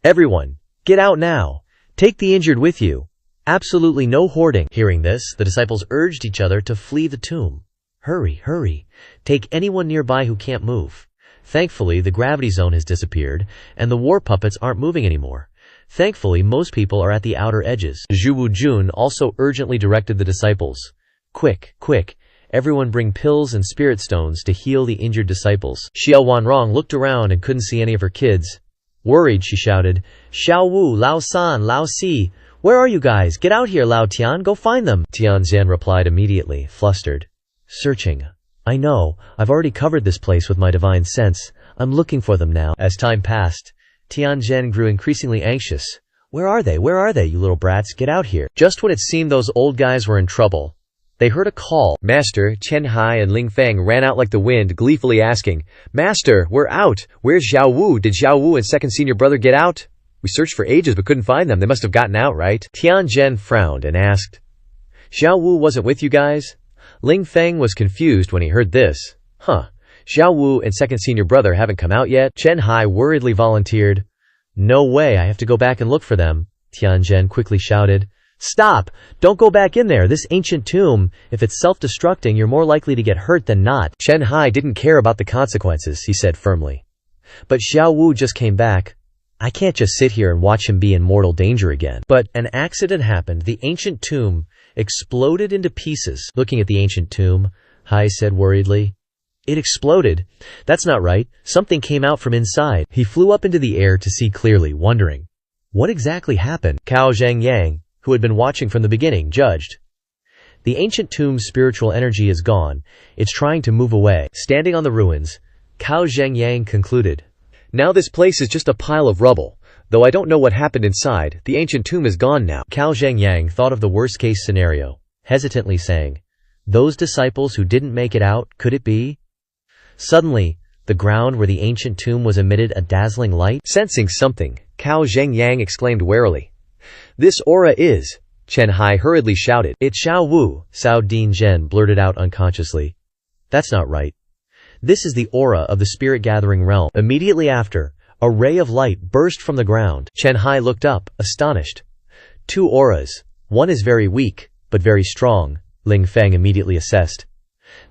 B: "Everyone, get out now. Take the injured with you. Absolutely no hoarding." Hearing this, the disciples urged each other to flee the tomb. "Hurry, hurry. Take anyone nearby who can't move." Thankfully, the gravity zone has disappeared, and the war puppets aren't moving anymore. Thankfully, most people are at the outer edges. Zhu Wujun also urgently directed the disciples, "Quick, quick. Everyone bring pills and spirit stones to heal the injured disciples." Xiao Wanrong looked around and couldn't see any of her kids. Worried, she shouted, "Xiao Wu, Lao San, Lao Si, where are you guys? Get out here, Lao Tian, go find them." Tianzhen replied immediately, flustered, "Searching. I know, I've already covered this place with my divine sense. I'm looking for them now." As time passed, Tianzhen grew increasingly anxious. Where are they, you little brats? Get out here." Just when it seemed those old guys were in trouble, they heard a call. Master, Chen Hai and Ling Feng ran out like the wind, gleefully asking, "Master, we're out. Where's Xiao Wu? Did Xiao Wu and second senior brother get out? We searched for ages but couldn't find them. They must have gotten out, right?" Tianzhen frowned and asked, "Xiao Wu wasn't with you guys?" Ling Feng was confused when he heard this. "Huh, Xiao Wu and second senior brother haven't come out yet?" Chen Hai worriedly volunteered. "No way, I have to go back and look for them." Tianzhen quickly shouted, "Stop! Don't go back in there. This ancient tomb, if it's self-destructing, you're more likely to get hurt than not." Chen Hai didn't care about the consequences, he said firmly. "But Xiao Wu just came back. I can't just sit here and watch him be in mortal danger again." But an accident happened. The ancient tomb exploded into pieces. Looking at the ancient tomb, Hai said worriedly, "It exploded? That's not right. Something came out from inside." He flew up into the air to see clearly, wondering, what exactly happened? Cao Zhengyang, who had been watching from the beginning, judged. The ancient tomb's spiritual energy is gone. It's trying to move away. Standing on the ruins, Cao Zhengyang concluded, Now this place is just a pile of rubble. Though I don't know what happened inside, the ancient tomb is gone now.
A: Cao Zhengyang thought of the worst-case scenario, hesitantly saying, "Those disciples who didn't make it out, could it be?" Suddenly, the ground where the ancient tomb was emitted a dazzling light.
B: Sensing something, Cao Zhengyang exclaimed warily. "This aura is," Chen Hai hurriedly shouted.
A: "It's Xiao Wu," Cao Din Zhen blurted out unconsciously. "That's not right. This is the aura of the spirit-gathering realm." Immediately after, a ray of light burst from the ground.
B: Chen Hai looked up, astonished.
A: "Two auras. One is very weak, but very strong," Ling Feng immediately assessed.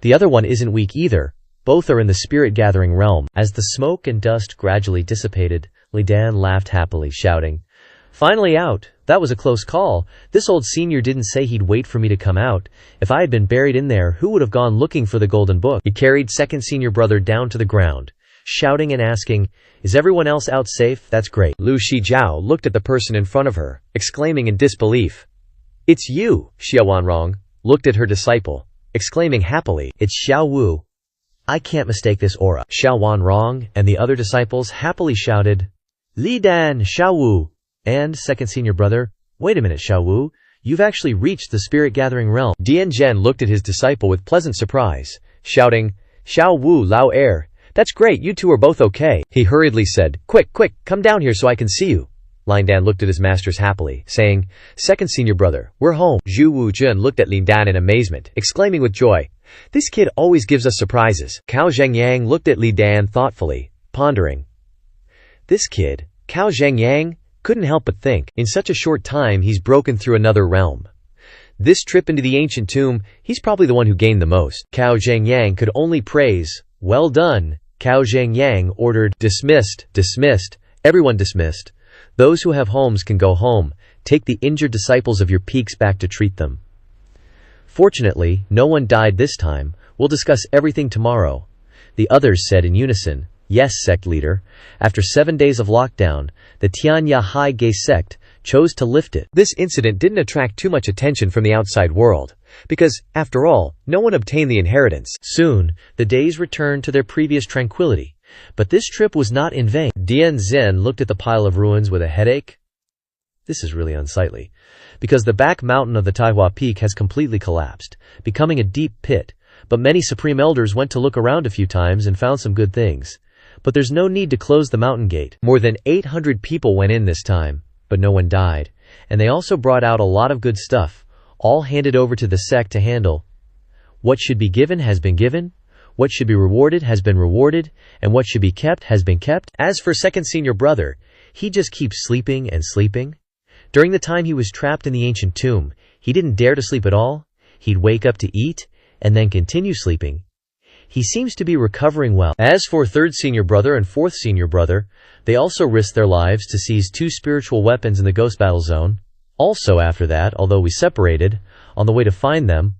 A: "The other one isn't weak either. Both are in the spirit-gathering realm." As the smoke and dust gradually dissipated, Li Dan laughed happily, shouting, "Finally out. That was a close call. This old senior didn't say he'd wait for me to come out. If I had been buried in there, who would have gone looking for the golden book?" He carried second senior brother down to the ground, shouting and asking, "Is everyone else out safe? That's great."
B: Lu Shijiao looked at the person in front of her, exclaiming in disbelief. "It's you!" Xia Wanrong looked at her disciple, exclaiming happily.
A: "It's Xiao Wu. I can't mistake this aura."
B: Xiao Wanrong and the other disciples happily shouted,
A: "Li Dan, Xiao Wu!" And second senior brother, "Wait a minute, Xiao Wu. You've actually reached the spirit-gathering realm."
B: Dian Zhen looked at his disciple with pleasant surprise, shouting, "Xiao Wu, Lao Er, that's great, you two are both okay." He hurriedly said, Quick, come down here so I can see you." Lin Dan looked at his masters happily, saying, "Second senior brother, we're home." Zhu Wu Jun looked at Lin Dan in amazement, exclaiming with joy, "This kid always gives us surprises." Cao Zhengyang looked at Li Dan thoughtfully, pondering. This kid, Cao Zhengyang, couldn't help but think, in such a short time he's broken through another realm. This trip into the ancient tomb, he's probably the one who gained the most. Cao Zhengyang could only praise. "Well done." Cao Zhengyang ordered, "Dismissed, dismissed, everyone dismissed. Those who have homes can go home. Take the injured disciples of your peaks back to treat them." Fortunately, no one died this time. "We'll discuss everything tomorrow," the others said in unison. "Yes, sect leader." After 7 days of lockdown, the Tianya Haige sect chose to lift it. This incident didn't attract too much attention from the outside world, because, after all, no one obtained the inheritance.
A: Soon, the days returned to their previous tranquility. But this trip was not in vain. Dian Zhen looked at the pile of ruins with a headache. This is really unsightly, because the back mountain of the Taihua Peak has completely collapsed, becoming a deep pit. But many supreme elders went to look around a few times and found some good things. But there's no need to close the mountain gate. More than 800 people went in this time, but no one died. And they also brought out a lot of good stuff, all handed over to the sect to handle. What should be given has been given, what should be rewarded has been rewarded, and what should be kept has been kept. As for second senior brother, he just keeps sleeping and sleeping. During the time he was trapped in the ancient tomb, he didn't dare to sleep at all. He'd wake up to eat, and then continue sleeping. He seems to be recovering well. As for third senior brother and fourth senior brother, they also risked their lives to seize 2 spiritual weapons in the ghost battle zone. Also after that, although we separated, on the way to find them,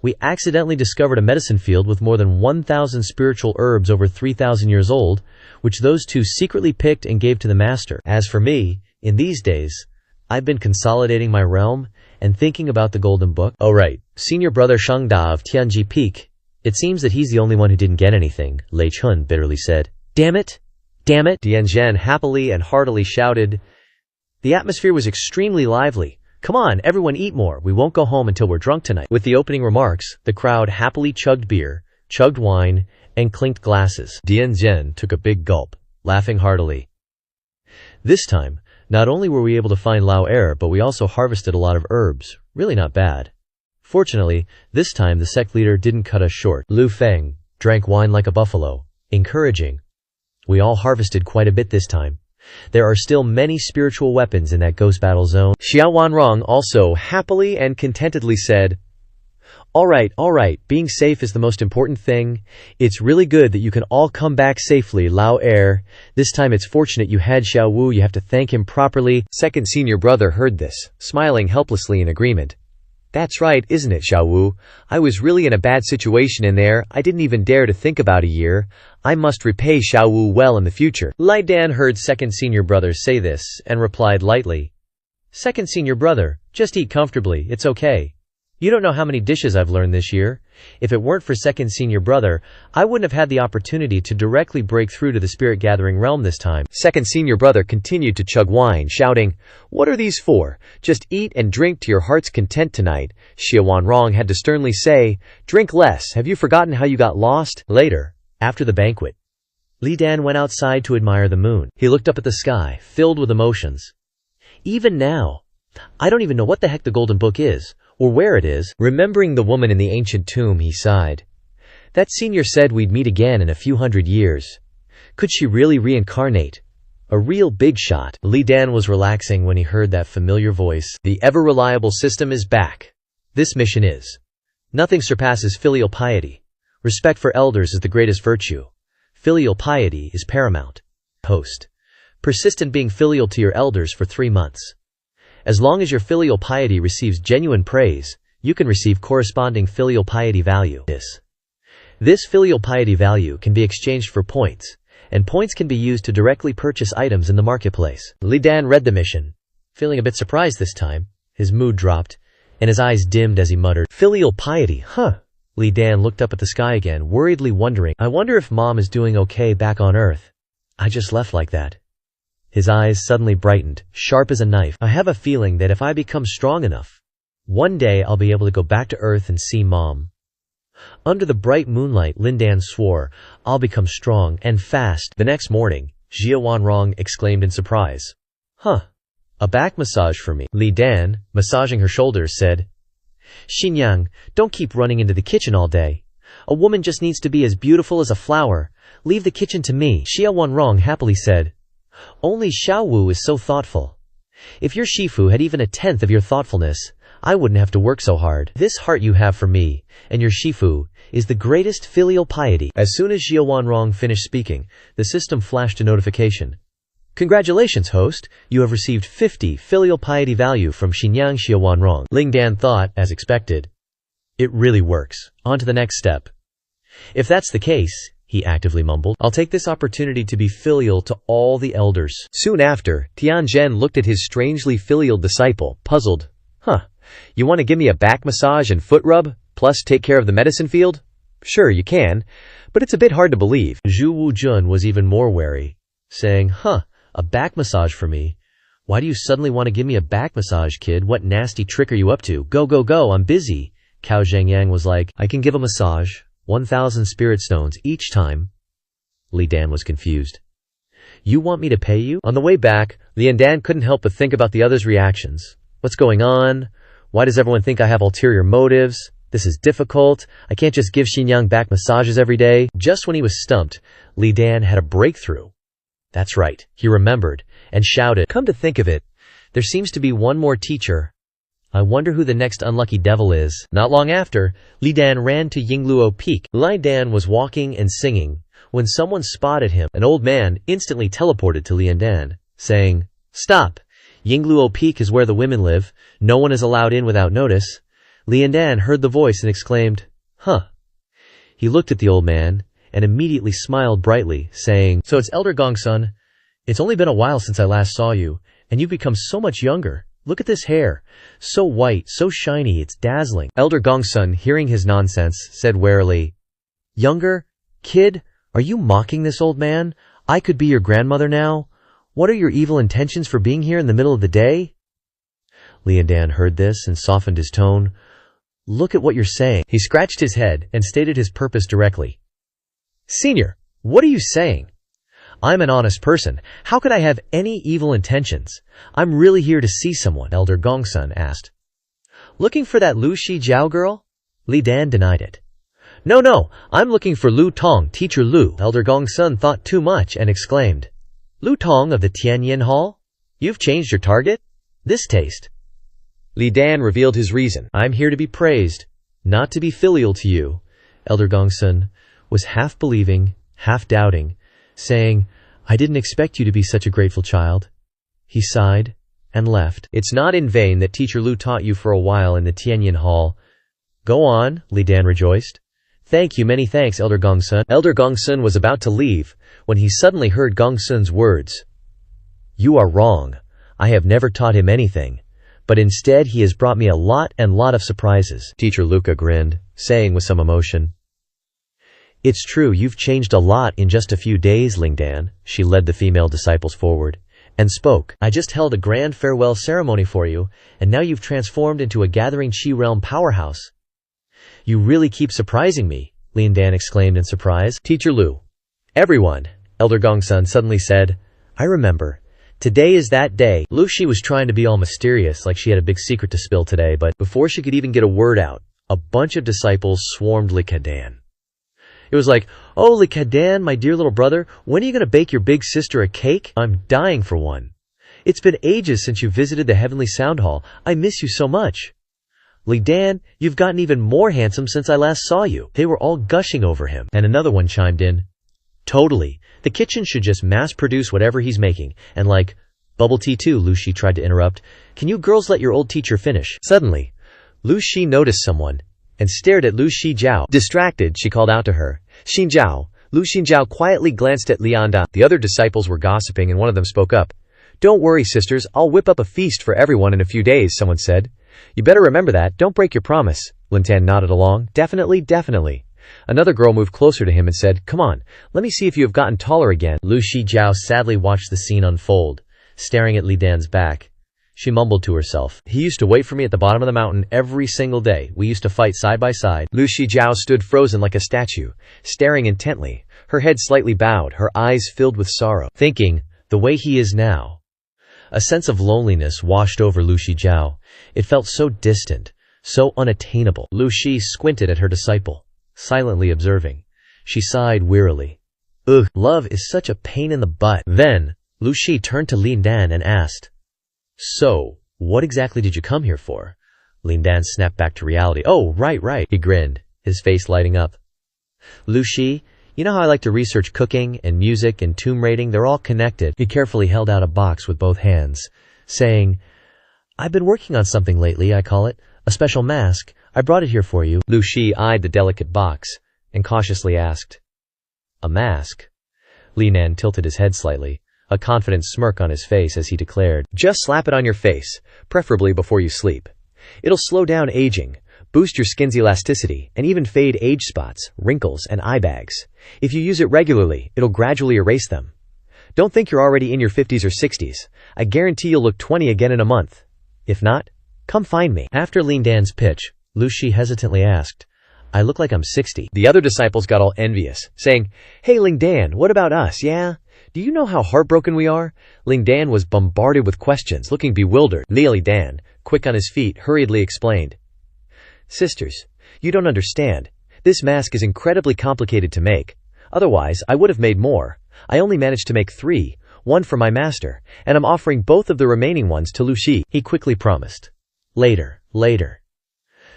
A: we accidentally discovered a medicine field with more than 1,000 spiritual herbs over 3,000 years old, which those 2 secretly picked and gave to the master. As for me, in these days, I've been consolidating my realm and thinking about the golden book. Oh right, senior brother Shangda of Tianji Peak. It seems that he's the only one who didn't get anything, Lei Chun bitterly said. Damn it! Damn it! Dian Zhen happily and heartily shouted. The atmosphere was extremely lively. Come on, everyone eat more. We won't go home until we're drunk tonight. With the opening remarks, the crowd happily chugged beer, chugged wine, and clinked glasses. Dian Zhen took a big gulp, laughing heartily. This time, not only were we able to find Lao Er, but we also harvested a lot of herbs. Really not bad. Fortunately, this time the sect leader didn't cut us short. Lu Feng drank wine like a buffalo, encouraging. We all harvested quite a bit this time. There are still many spiritual weapons in that ghost battle zone. Xiao Wanrong also happily and contentedly said, all right, being safe is the most important thing. It's really good that you can all come back safely, Lao Er. This time it's fortunate you had Xiao Wu, you have to thank him properly. Second senior brother heard this, smiling helplessly in agreement. That's right, isn't it, Xiao Wu? I was really in a bad situation in there. I didn't even dare to think about a year. I must repay Xiao Wu well in the future. Lai Dan heard second senior brother say this and replied lightly. Second senior brother, just eat comfortably, it's okay. You don't know how many dishes I've learned this year. If it weren't for second senior brother, I wouldn't have had the opportunity to directly break through to the spirit-gathering realm this time.
B: Second senior brother continued to chug wine, shouting, "What are these for? Just eat and drink to your heart's content tonight." Xia Wanrong had to sternly say, "Drink less. Have you forgotten how you got lost?"
A: Later, after the banquet, Li Dan went outside to admire the moon. He looked up at the sky, filled with emotions. Even now, I don't even know what the heck the Golden Book is, or where it is.
B: Remembering the woman in the ancient tomb, he sighed. That senior said we'd meet again in a few hundred years. Could she really reincarnate? A real big shot.
A: Li Dan was relaxing when he heard that familiar voice.
B: The ever-reliable system is back.
A: This mission is. Nothing surpasses filial piety. Respect for elders is the greatest virtue. Filial piety is paramount. Host. Persistent being filial to your elders for 3 months. As long as your filial piety receives genuine praise, you can receive corresponding filial piety value. This filial piety value can be exchanged for points, and points can be used to directly purchase items in the marketplace. Li Dan read the mission, feeling a bit surprised this time. His mood dropped, and his eyes dimmed as he muttered, "Filial piety, huh?" Li Dan looked up at the sky again, worriedly wondering, "I wonder if Mom is doing okay back on Earth. I just left like that." His eyes suddenly brightened, sharp as a knife. "I have a feeling that if I become strong enough, one day I'll be able to go back to Earth and see Mom." Under the bright moonlight, Li Dan swore, "I'll become strong and fast." The next morning, Xia Wanrong exclaimed in surprise, "Huh, a back massage for me." Li Dan, massaging her shoulders, said, "Xinyang, don't keep running into the kitchen all day. A woman just needs to be as beautiful as a flower. Leave the kitchen to me." Xia Wanrong happily said, "Only Xiao Wu is so thoughtful. If your Shifu had even a tenth of your thoughtfulness, I wouldn't have to work so hard. This heart you have for me, and your Shifu, is the greatest filial piety." As soon as Xia Wanrong finished speaking, the system flashed a notification. "Congratulations, host. You have received 50 filial piety value from Xinyang Xia Wanrong." Li Dan thought, as expected, "It really works. On to the next step." "If that's the case," he actively mumbled, "I'll take this opportunity to be filial to all the elders."
B: Soon after, Tianzhen looked at his strangely filial disciple, puzzled. "Huh, you want to give me a back massage and foot rub, plus take care of the medicine field? Sure, you can, but it's a bit hard to believe."
A: Zhu Wujun was even more wary, saying, "A back massage for me? Why do you suddenly want to give me a back massage, kid? What nasty trick are you up to? Go, go, go, I'm busy." Cao Zhengyang was like, "I can give a massage, 1,000 spirit stones each time." Li Dan was confused. "You want me to pay you?" On the way back, Li Dan couldn't help but think about the others' reactions. What's going on? Why does everyone think I have ulterior motives? This is difficult. I can't just give Xinyang back massages every day. Just when he was stumped, Li Dan had a breakthrough. That's right, he remembered, and shouted, "Come to think of it, there seems to be one more teacher. I wonder who the next unlucky devil is." Not long after, Li Dan ran to Yingluo Peak. Li Dan was walking and singing when someone spotted him. An old man instantly teleported to Li Dan, saying, "Stop! Yingluo Peak is where the women live. No one is allowed in without notice." Li Dan heard the voice and exclaimed, "Huh." He looked at the old man and immediately smiled brightly, saying, "So it's Elder Gongsun. It's only been a while since I last saw you, and you've become so much younger. Look at this hair. So white, so shiny, it's dazzling." Elder Gongsun, hearing his nonsense, said warily, "Younger? Kid, are you mocking this old man? I could be your grandmother now. What are your evil intentions for being here in the middle of the day?" Li Dan heard this and softened his tone. "Look at what you're saying." He scratched his head and stated his purpose directly. "Senior, what are you saying? I'm an honest person. How could I have any evil intentions? I'm really here to see someone," Elder Gongsun asked. "Looking for that Lu Shi Jiao girl?" Li Dan denied it. No, I'm looking for Lu Tong, Teacher Lu." Elder Gongsun thought too much and exclaimed, "Lu Tong of the Tianyin Hall? You've changed your target? This taste." Li Dan revealed his reason. "I'm here to be praised, not to be filial to you." Elder Gongsun was half believing, half doubting, saying, "I didn't expect you to be such a grateful child." He sighed and left. "It's not in vain that Teacher Lu taught you for a while in the Tianyin Hall." "Go on," Li Dan rejoiced. "Thank you, many thanks, Elder Gongsun." Elder Gongsun was about to leave when he suddenly heard Gongsun's words. "You are wrong. I have never taught him anything, but instead he has brought me a lot of surprises." Teacher Luca grinned. saying with some emotion. It's true, you've changed a lot in just a few days, Lingdan. She led the female disciples forward and spoke. I just held a grand farewell ceremony for you, and now you've transformed into a gathering Qi realm powerhouse. You really keep surprising me, Lingdan exclaimed in surprise. Teacher Lu. Everyone, Elder Gongsun suddenly said. I remember. Today is that day. Lu Shi was trying to be all mysterious, like she had a big secret to spill today, but before she could even get a word out, a bunch of disciples swarmed Likadan. It was like, oh, Likadan, my dear little brother, when are you going to bake your big sister a cake? I'm dying for one. It's been ages since you visited the Heavenly Sound Hall. I miss you so much. Lidan, you've gotten even more handsome since I last saw you. They were all gushing over him. And another one chimed in. Totally. The kitchen should just mass-produce whatever he's making. And like, bubble tea too, Lu Shi tried to interrupt. Can you girls let your old teacher finish? Suddenly, Lu Shi noticed someone and stared at Lu Shijiao. Distracted, she called out to her. Xinjiao. Lu Xinjiao quietly glanced at Lianda. The other disciples were gossiping and one of them spoke up. Don't worry, sisters. I'll whip up a feast for everyone in a few days, someone said. You better remember that. Don't break your promise. Lintan nodded along. Definitely, definitely. Another girl moved closer to him and said, Come on, let me see if you have gotten taller again. Lu Shijiao sadly watched the scene unfold, staring at Li Dan's back. She mumbled to herself. He used to wait for me at the bottom of the mountain every single day. We used to fight side by side. Lu Shijiao stood frozen like a statue, staring intently, her head slightly bowed, her eyes filled with sorrow, thinking, the way he is now. A sense of loneliness washed over Lu Shijiao. It felt so distant, so unattainable. Lu Shi squinted at her disciple, silently observing. She sighed wearily. Ugh, love is such a pain in the butt. Then, Lu Shi turned to Lin Dan and asked, So, what exactly did you come here for? Lin Dan snapped back to reality. Oh, right. He grinned, his face lighting up. Lu Shi, you know how I like to research cooking and music and tomb raiding? They're all connected. He carefully held out a box with both hands, saying, I've been working on something lately, I call it a special mask. I brought it here for you. Lu Shi eyed the delicate box and cautiously asked, A mask? Li Nan tilted his head slightly, a confident smirk on his face as he declared, Just slap it on your face, preferably before you sleep. It'll slow down aging, boost your skin's elasticity, and even fade age spots, wrinkles, and eye bags. If you use it regularly, it'll gradually erase them. Don't think you're already in your 50s or 60s. I guarantee you'll look 20 again in a month. If not, come find me. After Lin Dan's pitch, Lu Shi hesitantly asked, I look like I'm 60. The other disciples got all envious, saying, Hey Ling Dan, what about us, yeah? Do you know how heartbroken we are? Ling Dan was bombarded with questions, looking bewildered. Li Dan, quick on his feet, hurriedly explained, Sisters, you don't understand. This mask is incredibly complicated to make. Otherwise, I would have made more. I only managed to make 3, one for my master, and I'm offering both of the remaining ones to Lu Shi, he quickly promised. Later.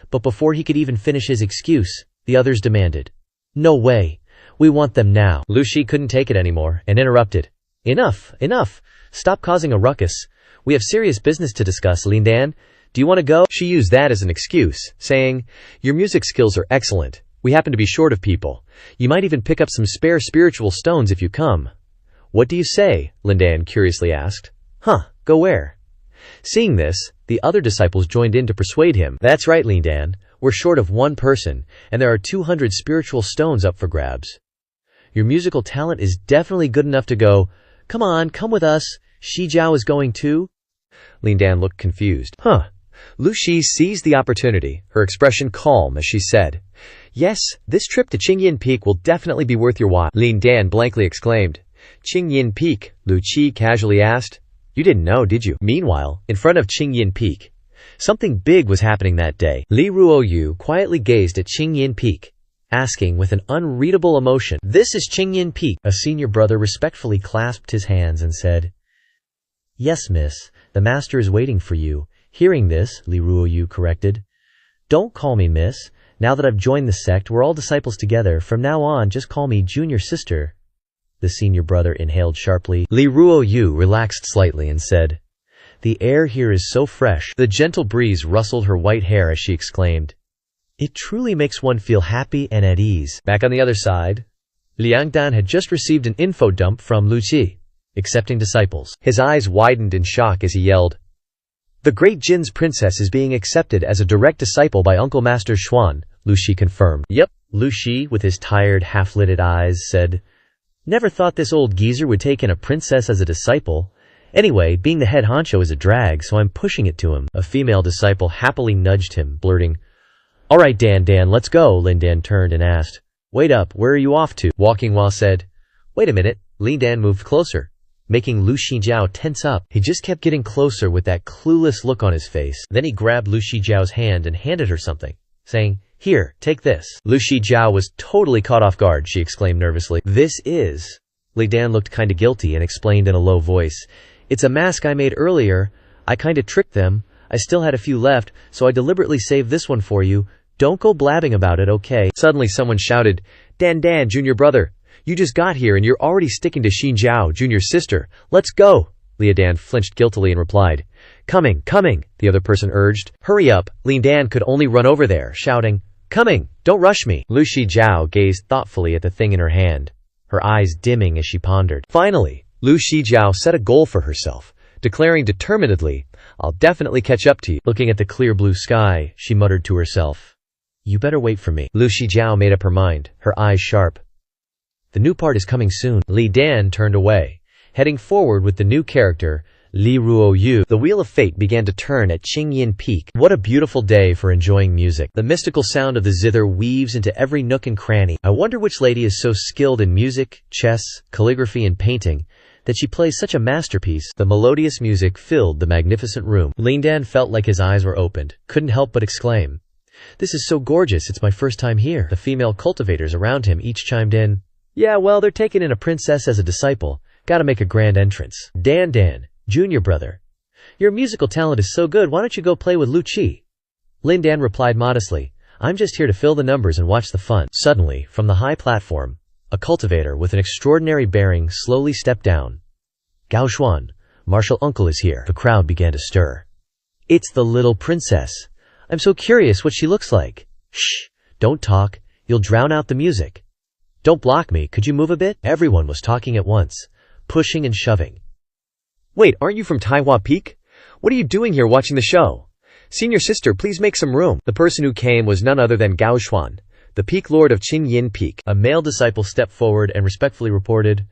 A: But before he could even finish his excuse, the others demanded, No way. We want them now. Lu Shi couldn't take it anymore and interrupted. Enough. Stop causing a ruckus. We have serious business to discuss, Lin Dan. Do you want to go? She used that as an excuse, saying, Your music skills are excellent. We happen to be short of people. You might even pick up some spare spiritual stones if you come. What do you say? Lin Dan curiously asked. Go where? Seeing this, the other disciples joined in to persuade him. That's right, Lin Dan. We're short of one person, and there are 200 spiritual stones up for grabs. Your musical talent is definitely good enough to go, Come on, come with us. Shi Jiao is going too? Lin Dan looked confused. Lu Shi seized the opportunity, her expression calm as she said, Yes, this trip to Qingyin Peak will definitely be worth your while. Lin Dan blankly exclaimed. Qingyin Peak, Lu Qi casually asked. You didn't know, did you? Meanwhile, in front of Qingyin Peak, something big was happening that day. Li Ruoyu quietly gazed at Qingyin Peak, asking with an unreadable emotion, This is Qingyin Peak. A senior brother respectfully clasped his hands and said, Yes, miss, the master is waiting for you. Hearing this, Li Ruoyu corrected, Don't call me miss. Now that I've joined the sect, we're all disciples together. From now on, just call me junior sister. The senior brother inhaled sharply. Li Ruoyu relaxed slightly and said, The air here is so fresh. The gentle breeze rustled her white hair as she exclaimed, It truly makes one feel happy and at ease. Back on the other side, Liang Dan had just received an info dump from Lu Qi, accepting disciples. His eyes widened in shock as he yelled, The great Jin's princess is being accepted as a direct disciple by Uncle Master Xuan. Lu Shi confirmed. Yep, Lu Shi, with his tired, half-lidded eyes, said, "Never thought this old geezer would take in a princess as a disciple. Anyway, being the head honcho is a drag, so I'm pushing it to him." A female disciple happily nudged him, blurting, "All right, Dan, let's go." Lin Dan turned and asked, "Wait up, where are you off to?" Walking Hua said, "Wait a minute." Lin Dan moved closer, making Lu Shijiao tense up. He just kept getting closer with that clueless look on his face. Then he grabbed Lu Shijiao's hand and handed her something, saying, "Here, take this." Lu Shijiao was totally caught off guard. She exclaimed nervously, "This is..." Li Dan looked kinda guilty and explained in a low voice, "It's a mask I made earlier. I kinda tricked them. I still had a few left, so I deliberately saved this one for you. Don't go blabbing about it, okay?" Suddenly someone shouted, Dan, junior brother. "You just got here and you're already sticking to Xin Zhao, junior sister. Let's go." Li Dan flinched guiltily and replied, Coming, the other person urged. "Hurry up." Li Dan could only run over there, shouting, "Coming, don't rush me." Lu Shijiao gazed thoughtfully at the thing in her hand, her eyes dimming as she pondered. Finally, Lu Shijiao set a goal for herself, declaring determinedly, "I'll definitely catch up to you." Looking at the clear blue sky, she muttered to herself, "You better wait for me." Lu Shijiao made up her mind, her eyes sharp. The new part is coming soon. Li Dan turned away, heading forward with the new character, Li Ruoyu. The wheel of fate began to turn at Qingyin Peak. What a beautiful day for enjoying music. The mystical sound of the zither weaves into every nook and cranny. I wonder which lady is so skilled in music, chess, calligraphy, and painting that she plays such a masterpiece. The melodious music filled the magnificent room. Lin Dan felt like his eyes were opened, couldn't help but exclaim, "This is so gorgeous, it's my first time here." The female cultivators around him each chimed in, "Yeah, well, they're taking in a princess as a disciple. Gotta make a grand entrance." Dan, junior brother, your musical talent is so good, why don't you go play with Lu Qi?" Lin Dan replied modestly, "I'm just here to fill the numbers and watch the fun." Suddenly, from the high platform, a cultivator with an extraordinary bearing slowly stepped down. "Gao Xuan, martial uncle is here." The crowd began to stir. "It's the little princess. I'm so curious what she looks like." "Shh, don't talk, you'll drown out the music." "Don't block me, could you move a bit?" Everyone was talking at once, pushing and shoving. "Wait, aren't you from Taihua Peak? What are you doing here watching the show? Senior sister, please make some room." The person who came was none other than Gao Xuan, the Peak Lord of Qingyin Peak. A male disciple stepped forward and respectfully reported,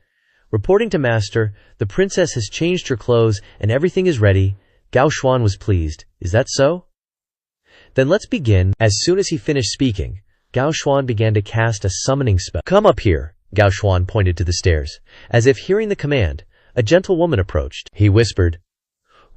A: "Reporting to Master, the princess has changed her clothes and everything is ready." Gao Xuan was pleased. "Is that so? Then let's begin." As soon as he finished speaking, Gao Xuan began to cast a summoning spell. "Come up here." Gao Xuan pointed to the stairs. As if hearing the command, a gentle woman approached. He whispered,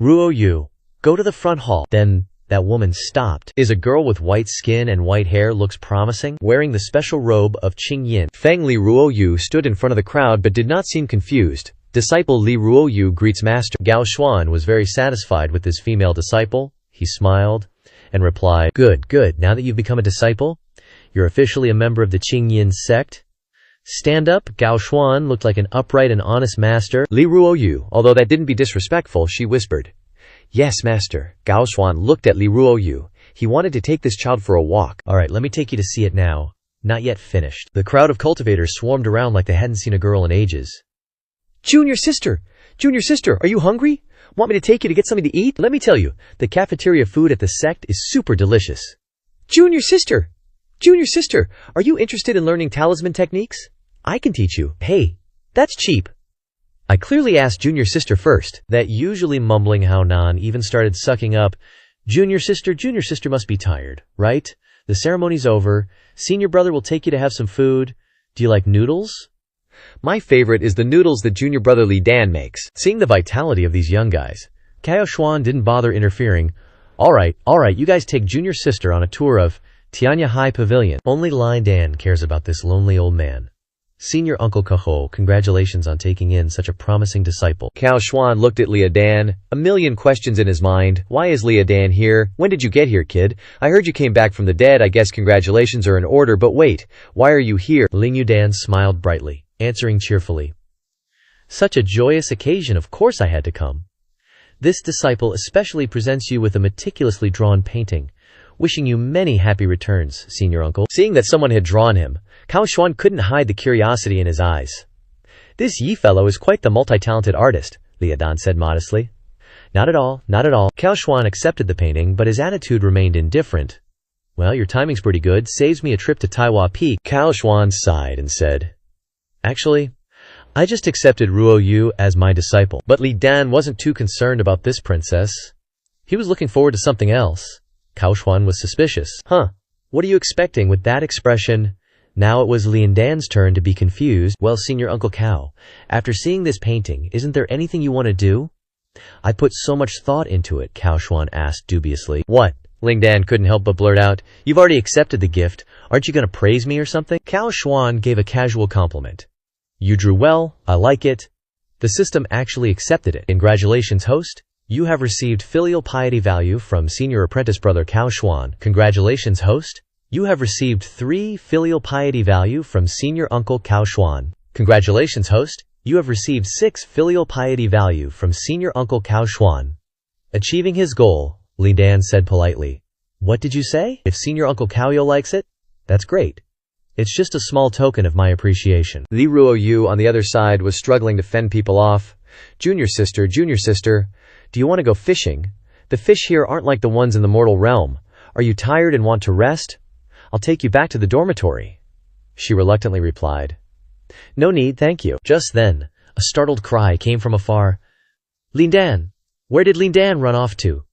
A: "Ruo Yu, go to the front hall." Then that woman stopped. "Is a girl with white skin and white hair looks promising, wearing the special robe of Qingyin." Feng Li Ruo Yu stood in front of the crowd but did not seem confused. "Disciple Li Ruo Yu greets master." Gao Xuan was very satisfied with his female disciple. He smiled and replied, Good. Now that you've become a disciple, you're officially a member of the Qingyin sect. Stand up." Gao Xuan looked like an upright and honest master. Li Ruoyu, although that didn't be disrespectful, she whispered, "Yes, master." Gao Xuan looked at Li Ruoyu. He wanted to take this child for a walk. "All right, let me take you to see it now. Not yet finished." The crowd of cultivators swarmed around like they hadn't seen a girl in ages. Junior sister, are you hungry? Want me to take you to get something to eat?" "Let me tell you, the cafeteria food at the sect is super delicious." Junior sister, are you interested in learning talisman techniques? I can teach you." "Hey, that's cheap." I clearly asked junior sister first. That usually mumbling Hao Nan even started sucking up. Junior sister must be tired, right? The ceremony's over. Senior brother will take you to have some food. Do you like noodles? My favorite is the noodles that junior brother Li Dan makes. Seeing the vitality of these young guys, Gao Xuan didn't bother interfering. All right, you guys take junior sister on a tour of Tianya High Pavilion." Only Li Dan cares about this lonely old man. "Senior Uncle Kaho, congratulations on taking in such a promising disciple." Gao Xuan looked at Li Dan, a million questions in his mind. "Why is Li Dan here? When did you get here, kid? I heard you came back from the dead. I guess congratulations are in order, but wait, why are you here?" Ling Yudan smiled brightly, answering cheerfully, "Such a joyous occasion, of course I had to come. This disciple especially presents you with a meticulously drawn painting. Wishing you many happy returns, senior uncle." Seeing that someone had drawn him, Gao Xuan couldn't hide the curiosity in his eyes. "This Yi fellow is quite the multi-talented artist," Li Dan said modestly. Not at all. Gao Xuan accepted the painting, but his attitude remained indifferent. Well, your timing's pretty good. Saves me a trip to Taiwa Peak.
B: Cao Xuan sighed and said,
A: Actually, I just accepted Ruo Yu as my disciple.
B: But Li Dan wasn't too concerned about this princess.
A: He was looking forward to something else. Cao Xuan was suspicious.
B: Huh,
A: what are you expecting with that expression? Now it was Lian Dan's turn to be confused. Well, Senior Uncle Cao, after seeing this painting, isn't there anything you want to do? I put so much thought into it, Cao Xuan asked dubiously.
B: What? Ling Dan couldn't help but blurt out.
A: You've already accepted the gift. Aren't you going to praise me or something? Cao Xuan gave a casual compliment. You drew well. I like it. The system actually accepted it. Congratulations, host. You have received filial piety value from Senior Apprentice Brother Cao Xuan. Congratulations, host. You have received 3 filial piety value from Senior Uncle Cao Xuan. Congratulations, host. You have received 6 filial piety value from Senior Uncle Cao Xuan. Achieving his goal, Li Dan said politely. What did you say? If Senior Uncle Cao likes it, that's great. It's just a small token of my appreciation.
B: Li Ruo Yu on the other side was struggling to fend people off. Junior sister, do you want to go fishing? The fish here aren't like the ones in the mortal realm. Are you tired and want to rest? I'll take you back to the dormitory. She reluctantly replied.
A: No need, thank you. Just then, a startled cry came from afar. Lin Dan! Where did Lin Dan run off to?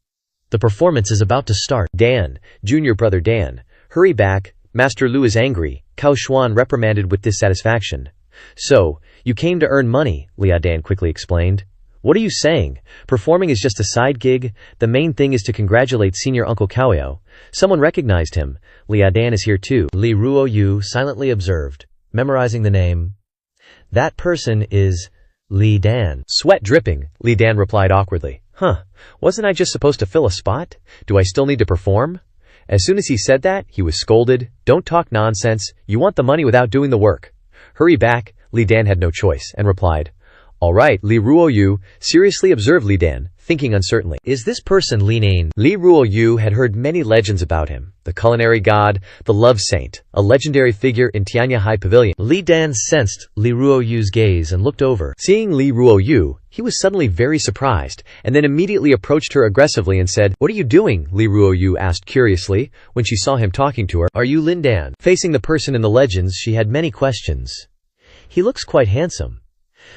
A: The performance is about to start.
B: Dan, junior brother Dan, hurry back. Master Lu is angry, Cao Xuan reprimanded with dissatisfaction. So, you came to earn money, Lia Dan quickly explained. What are you saying? Performing is just a side gig. The main thing is to congratulate Senior Uncle Cao. Someone recognized him. Lia Dan is here too.
A: Li Ruo Yu silently observed, memorizing the name. That person is Li Dan.
B: Sweat dripping, Li Dan replied awkwardly. Huh, wasn't I just supposed to fill a spot? Do I still need to perform? As soon as he said that, he was scolded. Don't talk nonsense. You want the money without doing the work. Hurry back. Li Dan had no choice and replied. All right, Li Ruo Yu, seriously observed Li Dan, thinking uncertainly.
A: Is this person Li Nan?
B: Li Ruo Yu had heard many legends about him. The culinary god, the love saint, a legendary figure in Tianya High Pavilion.
A: Li Dan sensed Li Ruo Yu's gaze and looked over.
B: Seeing Li Ruo Yu, he was suddenly very surprised, and then immediately approached her aggressively and said, What are you doing? Li Ruo Yu asked curiously, when she saw him talking to her.
A: Are you Lin Dan? Facing the person in the legends, she had many questions. He looks quite handsome.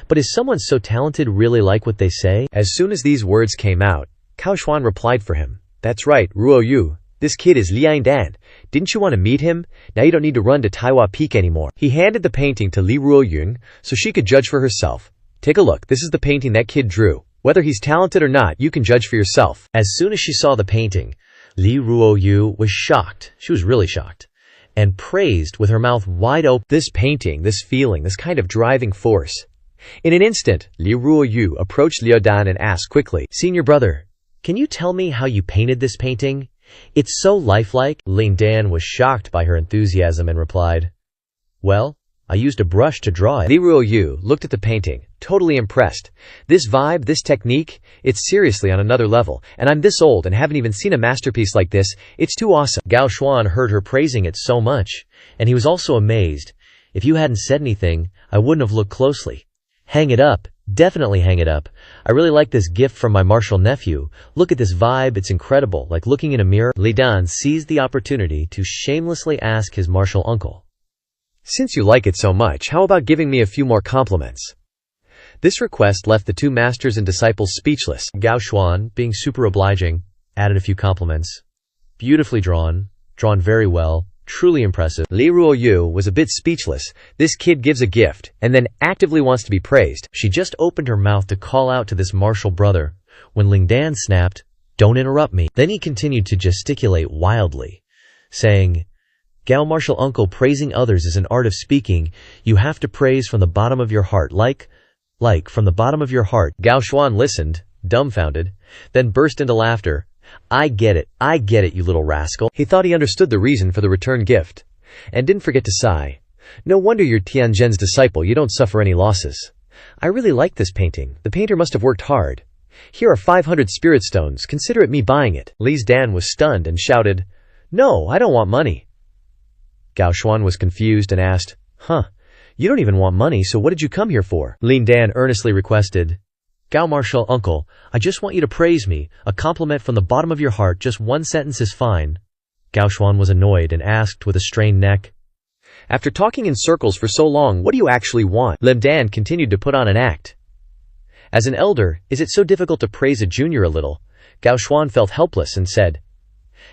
A: But is someone so talented really like what they say?
B: As soon as these words came out, Cao Xuan replied for him. That's right, Ruo Yu. This kid is Liang Dan. Didn't you want to meet him? Now you don't need to run to Taiwa Peak anymore. He handed the painting to Li Ruo Yun so she could judge for herself. Take a look, this is the painting that kid drew. Whether he's talented or not, you can judge for yourself.
A: As soon as she saw the painting, Li Ruo Yu was shocked. She was really shocked. And praised with her mouth wide open.
B: This painting, this feeling, this kind of driving force. In an instant, Li Ruo Yu approached Liu Dan and asked quickly,
A: Senior brother, can you tell me how you painted this painting? It's so lifelike. Lin Dan was shocked by her enthusiasm and replied, Well, I used a brush to draw it.
B: Li Ruo Yu looked at the painting, totally impressed. This vibe, this technique, it's seriously on another level, and I'm this old and haven't even seen a masterpiece like this. It's too awesome.
A: Cao Xuan heard her praising it so much, and he was also amazed. If you hadn't said anything, I wouldn't have looked closely. Hang it up. Definitely hang it up. I really like this gift from my martial nephew. Look at this vibe, it's incredible, like looking in a mirror. Li Dan seized the opportunity to shamelessly ask his martial uncle.
B: Since you like it so much, how about giving me a few more compliments? This request left the two masters and disciples speechless.
A: Cao Xuan, being super obliging, added a few compliments. Beautifully drawn very well. Truly impressive.
B: Li Ruo Yu was a bit speechless. This kid gives a gift, and then actively wants to be praised.
A: She just opened her mouth to call out to this martial brother, when Ling Dan snapped, Don't interrupt me. Then he continued to gesticulate wildly, saying, Gao martial uncle, praising others is an art of speaking. You have to praise from the bottom of your heart, like from the bottom of your heart.
B: Cao Xuan listened, dumbfounded, then burst into laughter.
A: I get it, you little rascal.
B: He thought he understood the reason for the return gift, and didn't forget to sigh. No wonder you're Tianzhen's disciple, you don't suffer any losses. I really like this painting. The painter must have worked hard. Here are 500 spirit stones, consider it me buying it. Li Dan was stunned and shouted, No, I don't want money. Cao Xuan was confused and asked, You don't even want money, so what did you come here for?
A: Lin Dan earnestly requested, Gao martial uncle, I just want you to praise me, a compliment from the bottom of your heart, just one sentence is fine. Gao Xuan was annoyed and asked with a strained neck.
B: After talking in circles for so long, what do you actually want? Lin Dan continued to put on an act. As an elder, is it so difficult to praise a junior a little? Gao Xuan felt helpless and said,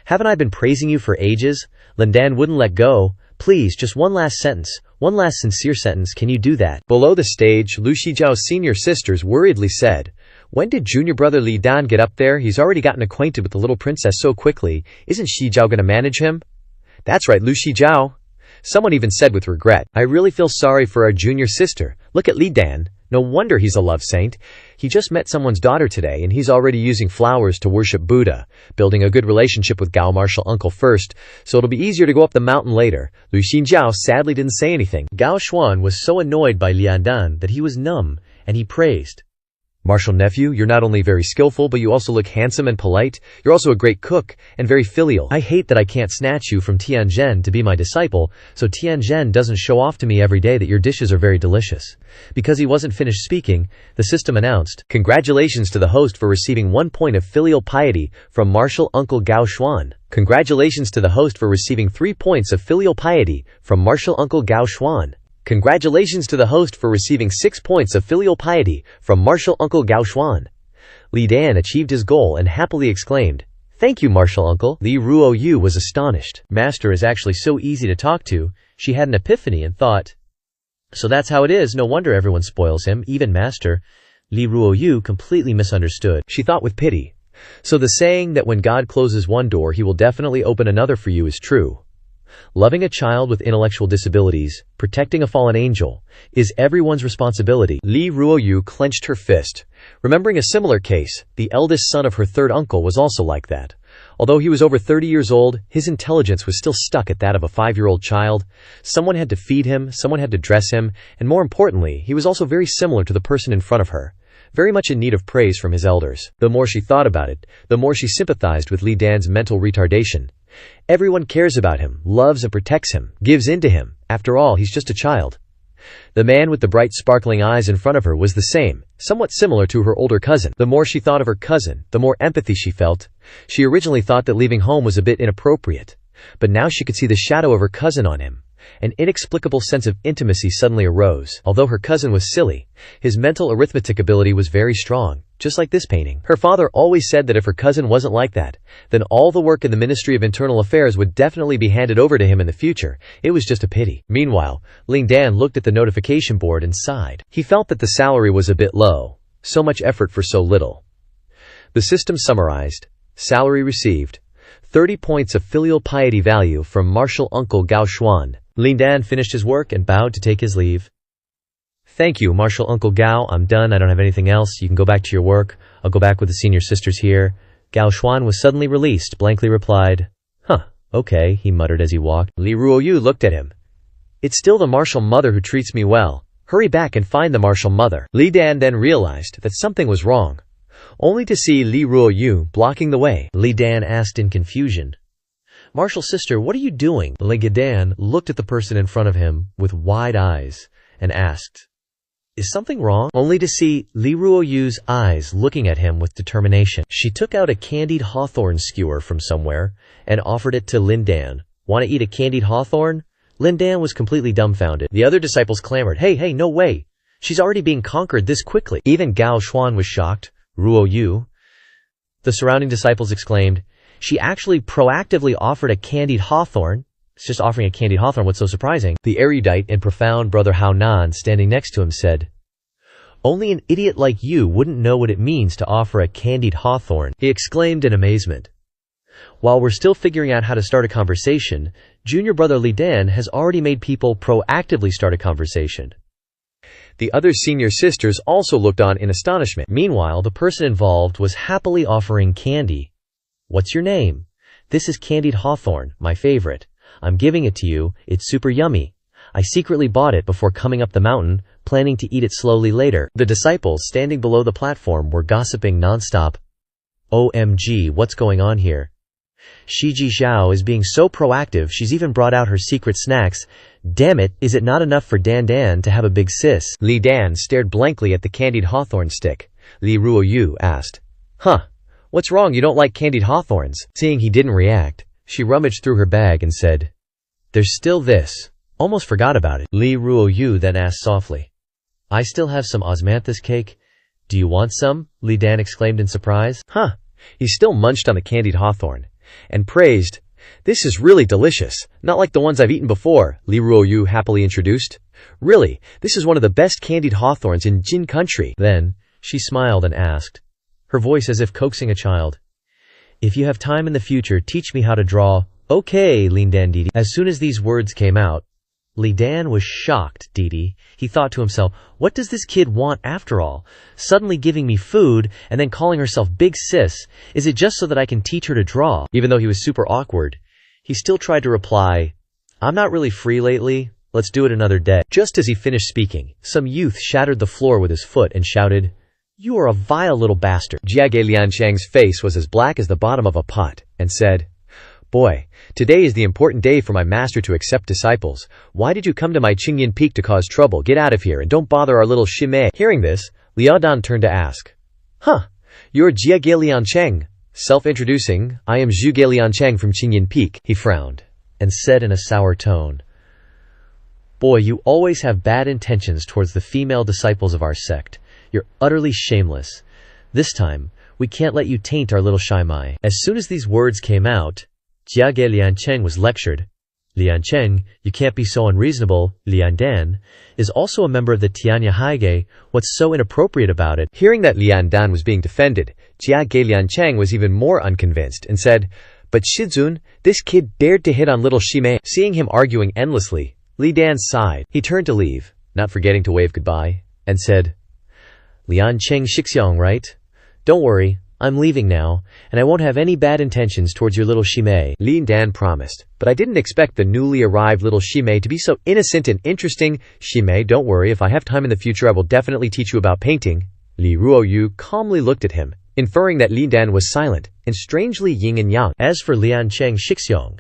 B: haven't I been praising you for ages? Lin Dan wouldn't let go. Please, just one last sentence. One last sincere sentence, can you do that? Below the stage, Lu Shijiao's senior sisters worriedly said, when did junior brother Li Dan get up there? He's already gotten acquainted with the little princess so quickly. Isn't Shijiao gonna manage him? That's right, Lu Shijiao. Someone even said with regret, I really feel sorry for our junior sister. Look at Li Dan. No wonder he's a love saint. He just met someone's daughter today and he's already using flowers to worship Buddha, building a good relationship with Gao Martial Uncle first, so it'll be easier to go up the mountain later. Lu Xinjiao sadly didn't say anything.
A: Gao Xuan was so annoyed by Lian Dan that he was numb, and he praised.
B: Martial nephew, you're not only very skillful, but you also look handsome and polite. You're also a great cook and very filial.
A: I hate that I can't snatch you from Tianzhen to be my disciple, so Tianzhen doesn't show off to me every day that your dishes are very delicious. Because he wasn't finished speaking, the system announced,
B: congratulations to the host for receiving 1 point of filial piety from Martial Uncle Gao Xuan. Congratulations to the host for receiving 3 points of filial piety from Martial Uncle Gao Xuan. Congratulations to the host for receiving 6 points of filial piety from Martial Uncle Gao Xuan. Li Dan achieved his goal and happily exclaimed, thank you, Martial Uncle. Li Ruoyu was astonished.
A: Master is actually so easy to talk to. She had an epiphany and thought, so that's how it is, no wonder everyone spoils him, even Master. Li Ruoyu completely misunderstood.
B: She thought with pity. So the saying that when God closes one door he will definitely open another for you is true. Loving a child with intellectual disabilities, protecting a fallen angel, is everyone's responsibility. Li Ruoyu clenched her fist. Remembering a similar case, the eldest son of her third uncle was also like that. Although he was over 30 years old, his intelligence was still stuck at that of a 5-year-old child. Someone had to feed him, someone had to dress him, and more importantly, he was also very similar to the person in front of her, very much in need of praise from his elders. The more she thought about it, the more she sympathized with Li Dan's mental retardation. Everyone cares about him, loves and protects him, gives in to him. After all, he's just a child. The man with the bright sparkling eyes in front of her was the same, somewhat similar to her older cousin. The more she thought of her cousin, the more empathy she felt. She originally thought that leaving home was a bit inappropriate, but now she could see the shadow of her cousin on him. An inexplicable sense of intimacy suddenly arose. Although her cousin was silly, his mental arithmetic ability was very strong, just like this painting. Her father always said that if her cousin wasn't like that, then all the work in the Ministry of Internal Affairs would definitely be handed over to him in the future. It was just a pity. Meanwhile, Ling Dan looked at the notification board and sighed. He felt that the salary was a bit low. So much effort for so little. The system summarized. Salary received. 30 points of filial piety value from Martial Uncle Gao Xuan.
A: Ling Dan finished his work and bowed to take his leave. Thank you, Martial Uncle Gao. I'm done. I don't have anything else. You can go back to your work. I'll go back with the senior sisters here. Gao Xuan was suddenly released, blankly replied, okay, he muttered as he walked.
B: Li Ruoyu looked at him. It's still the martial mother who treats me well. Hurry back and find the martial mother. Li Dan then realized that something was wrong, only to see Li Ruoyu blocking the way.
A: Li Dan asked in confusion, Martial sister, what are you doing? Li Dan looked at the person in front of him with wide eyes and asked, is something wrong? Only to see Li Ruoyu's eyes looking at him with determination. She took out a candied hawthorn skewer from somewhere and offered it to Lin Dan. Want to eat a candied hawthorn? Lin Dan was completely dumbfounded. The other disciples clamored, hey, no way. She's already being conquered this quickly. Even Gao Xuan was shocked. Ruoyu. The surrounding disciples exclaimed, she actually proactively offered a candied hawthorn. It's just offering a candied hawthorn, what's so surprising? The erudite and profound brother Hao Nan standing next to him said, only an idiot like you wouldn't know what it means to offer a candied hawthorn. He exclaimed in amazement. While we're still figuring out how to start a conversation, junior brother Li Dan has already made people proactively start a conversation.
B: The other senior sisters also looked on in astonishment.
A: Meanwhile, the person involved was happily offering candy. What's your name? This is candied hawthorn, my favorite. I'm giving it to you, it's super yummy. I secretly bought it before coming up the mountain, planning to eat it slowly later. The disciples standing below the platform were gossiping non-stop. OMG, what's going on here? Shiji Xiao is being so proactive, she's even brought out her secret snacks. Damn it, is it not enough for Dan Dan to have a big sis?
B: Li Dan stared blankly at the candied hawthorn stick. Li Ruoyu asked, what's wrong, you don't like candied hawthorns? Seeing he didn't react, She rummaged through her bag and said, "There's still this.
A: Almost forgot about it." Li Ruoyu then asked softly, "I still have some osmanthus cake. Do you want some?" Li Dan exclaimed in surprise.
B: Huh. He still munched on the candied hawthorn and praised, "This is really delicious. Not like the ones I've eaten before," Li Ruoyu happily introduced. "Really, this is one of the best candied hawthorns in Jin country."
A: Then she smiled and asked, her voice as if coaxing a child, "If you have time in the future, teach me how to draw." "Okay, Li Dan Didi." As soon as these words came out, Li Dan was shocked. Didi, he thought to himself, what does this kid want after all? Suddenly giving me food and then calling herself Big Sis. Is it just so that I can teach her to draw? Even though he was super awkward, he still tried to reply, "I'm not really free lately. Let's do it another day." Just as he finished speaking, some youth shattered the floor with his foot and shouted, "You are a vile little bastard."
B: Jiage Liancheng's face was as black as the bottom of a pot and said, "Boy, today is the important day for my master to accept disciples. Why did you come to my Qingyan Peak to cause trouble? Get out of here and don't bother our little Shimei." Hearing this, Liao Dan turned to ask, "You're Jiage Liancheng." Self-introducing, "I am Zhuge Liancheng from Qingyan Peak."
A: He frowned and said in a sour tone, "Boy, you always have bad intentions towards the female disciples of our sect. You're utterly shameless. This time, we can't let you taint our little Shimei." As soon as these words came out, Jiage Liancheng was lectured. "Liancheng, you can't be so unreasonable. Lian Dan is also a member of the Tianya Haige. What's so inappropriate about it?"
B: Hearing that Lian Dan was being defended, Jiage Liancheng was even more unconvinced and said, "But Shizun, this kid dared to hit on little Shimei." Seeing him arguing endlessly, Li Dan sighed. He turned to leave, not forgetting to wave goodbye, and said, "Liancheng Shixiong, right? Don't worry. I'm leaving now, and I won't have any bad intentions towards your little Shimei." Li Dan promised, "But I didn't expect the newly arrived little Shimei to be so innocent and interesting." "Shimei, don't worry. If I have time in the future, I will definitely teach you about painting." Li Ruoyu calmly looked at him, inferring that Li Dan was silent and strangely yin and yang.
A: "As for Liancheng Shixiong,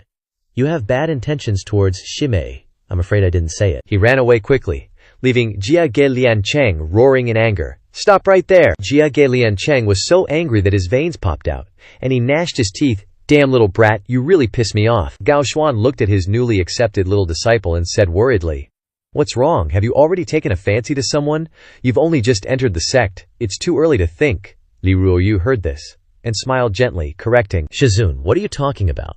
A: you have bad intentions towards Shimei. I'm afraid I didn't say it."
B: He ran away quickly, leaving Jiage Liancheng roaring in anger. "Stop right there!" Jiage Liancheng was so angry that his veins popped out, and he gnashed his teeth. "Damn little brat, you really piss me off." Gao Xuan looked at his newly accepted little disciple and said worriedly, "What's wrong? Have you already taken a fancy to someone? You've only just entered the sect. It's too early to think." Li Ruoyu heard this, and smiled gently, correcting,
A: "Shizun, what are you talking about?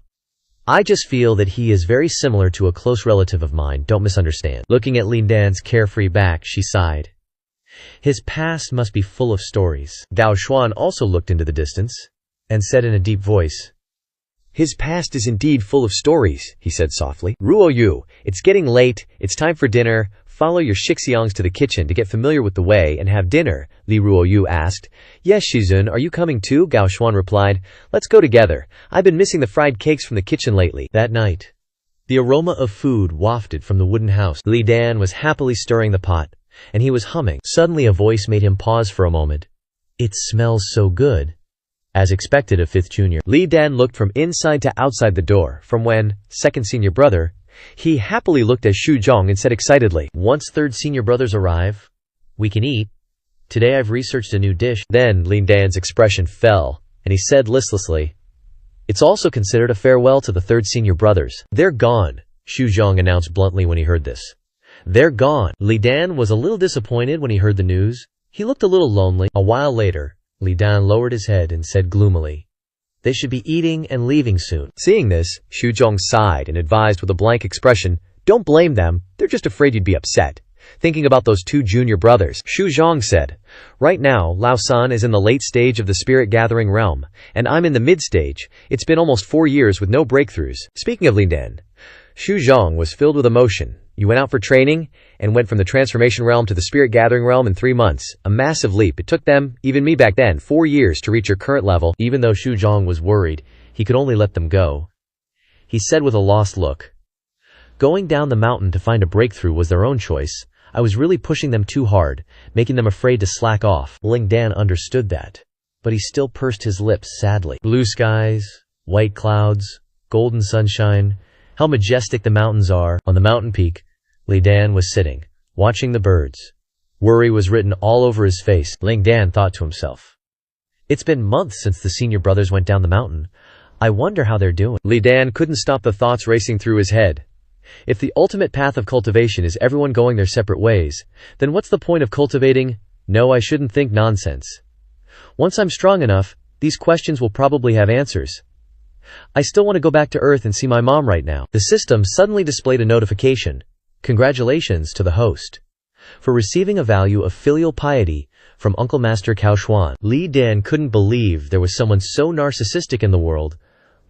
A: I just feel that he is very similar to a close relative of mine, don't misunderstand." Looking at Lin Dan's carefree back, she sighed. "His past must be full of stories." Gao Xuan also looked into the distance, and said in a deep voice,
B: "His past is indeed full of stories," he said softly. "Ruoyu, it's getting late, it's time for dinner. Follow your Shixiangs to the kitchen to get familiar with the way and have dinner," Li Ruoyu asked. "Yes, Shizun, are you coming too?" Gao Xuan replied. "Let's go together. I've been missing the fried cakes from the kitchen lately." That night, the aroma of food wafted from the wooden house. Li Dan was happily stirring the pot, and he was humming. Suddenly a voice made him pause for a moment. "It smells so good." As expected of 5th junior, Li Dan looked from inside to outside the door, from when, 2nd senior brother, he happily looked at Xu Zhong and said excitedly, "Once 3rd senior brothers arrive, we can eat. Today I've researched a new dish." Then Li Dan's expression fell, and he said listlessly, "It's also considered a farewell to the 3rd senior brothers." "They're gone," Xu Zhong announced bluntly when he heard this. "They're gone." Li Dan was a little disappointed when he heard the news. He looked a little lonely. A while later, Li Dan lowered his head and said gloomily, "They should be eating and leaving soon." Seeing this, Xu Zhong sighed and advised with a blank expression, "Don't blame them. They're just afraid you'd be upset. Thinking about those 2 junior brothers." Xu Zhong said, "Right now, Lao San is in the late stage of the spirit gathering realm, and I'm in the mid stage. It's been almost 4 years with no breakthroughs." Speaking of Li Dan, Xu Zhong was filled with emotion. "You went out for training and went from the transformation realm to the spirit gathering realm in 3 months. A massive leap. It took them, even me back then, 4 years to reach your current level." Even though Xu Zhong was worried, he could only let them go. He said with a lost look, "Going down the mountain to find a breakthrough was their own choice. I was really pushing them too hard, making them afraid to slack off." Ling Dan understood that, but he still pursed his lips sadly. Blue skies, white clouds, golden sunshine, how majestic the mountains are. On the mountain peak, Li Dan was sitting, watching the birds. Worry was written all over his face. Ling Dan thought to himself, "It's been months since the senior brothers went down the mountain.
A: I wonder how they're doing.
B: Li Dan couldn't stop the thoughts racing through his head. If the ultimate path of cultivation is everyone going their separate ways, then what's the point of cultivating? No, I shouldn't think nonsense. Once I'm strong enough, these questions will probably have answers. I still want to go back to Earth and see my mom right now. The system suddenly displayed a notification. Congratulations to the host for receiving a value of filial piety from Uncle Master Cao Xuan. Li Dan couldn't believe there was someone so narcissistic in the world.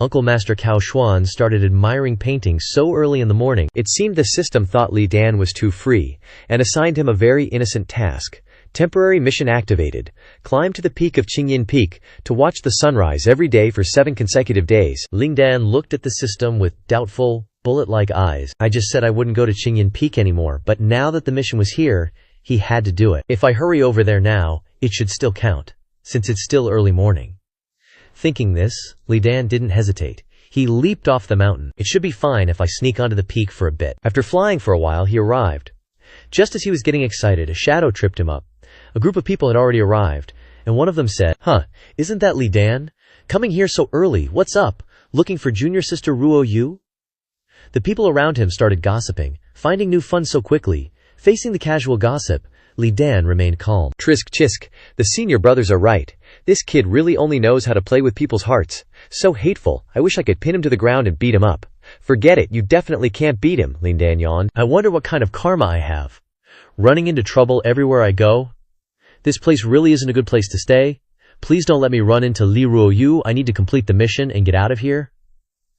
B: Uncle Master Cao Xuan started admiring painting so early in the morning. It seemed the system thought Li Dan was too free and assigned him a very innocent task. Temporary mission activated. Climb to the peak of Qingyin Peak to watch the sunrise every day for 7 consecutive days.
A: Li Dan looked at the system with doubtful, bullet-like eyes. I just said I wouldn't go to Qingyin Peak anymore, but now that the mission was here, he had to do it. If I hurry over there now, it should still count, since it's still early morning. Thinking this, Li Dan didn't hesitate. He leaped off the mountain. It should be fine if I sneak onto the peak for a bit. After flying for a while, he arrived. Just as he was getting excited, a shadow tripped him up. A group of people had already arrived, and one of them said, Isn't that Li Dan? Coming here so early, what's up? Looking for junior sister Ruo Yu? The people around him started gossiping, finding new fun so quickly. Facing the casual gossip, Li Dan remained calm.
B: Trisk chisk, the senior brothers are right. This kid really only knows how to play with people's hearts. So hateful, I wish I could pin him to the ground and beat him up. Forget it, you definitely can't beat him, Li Dan yawned.
A: I wonder what kind of karma I have. Running into trouble everywhere I go? This place really isn't a good place to stay. Please don't let me run into Li Ruoyu. I need to complete the mission and get out of here.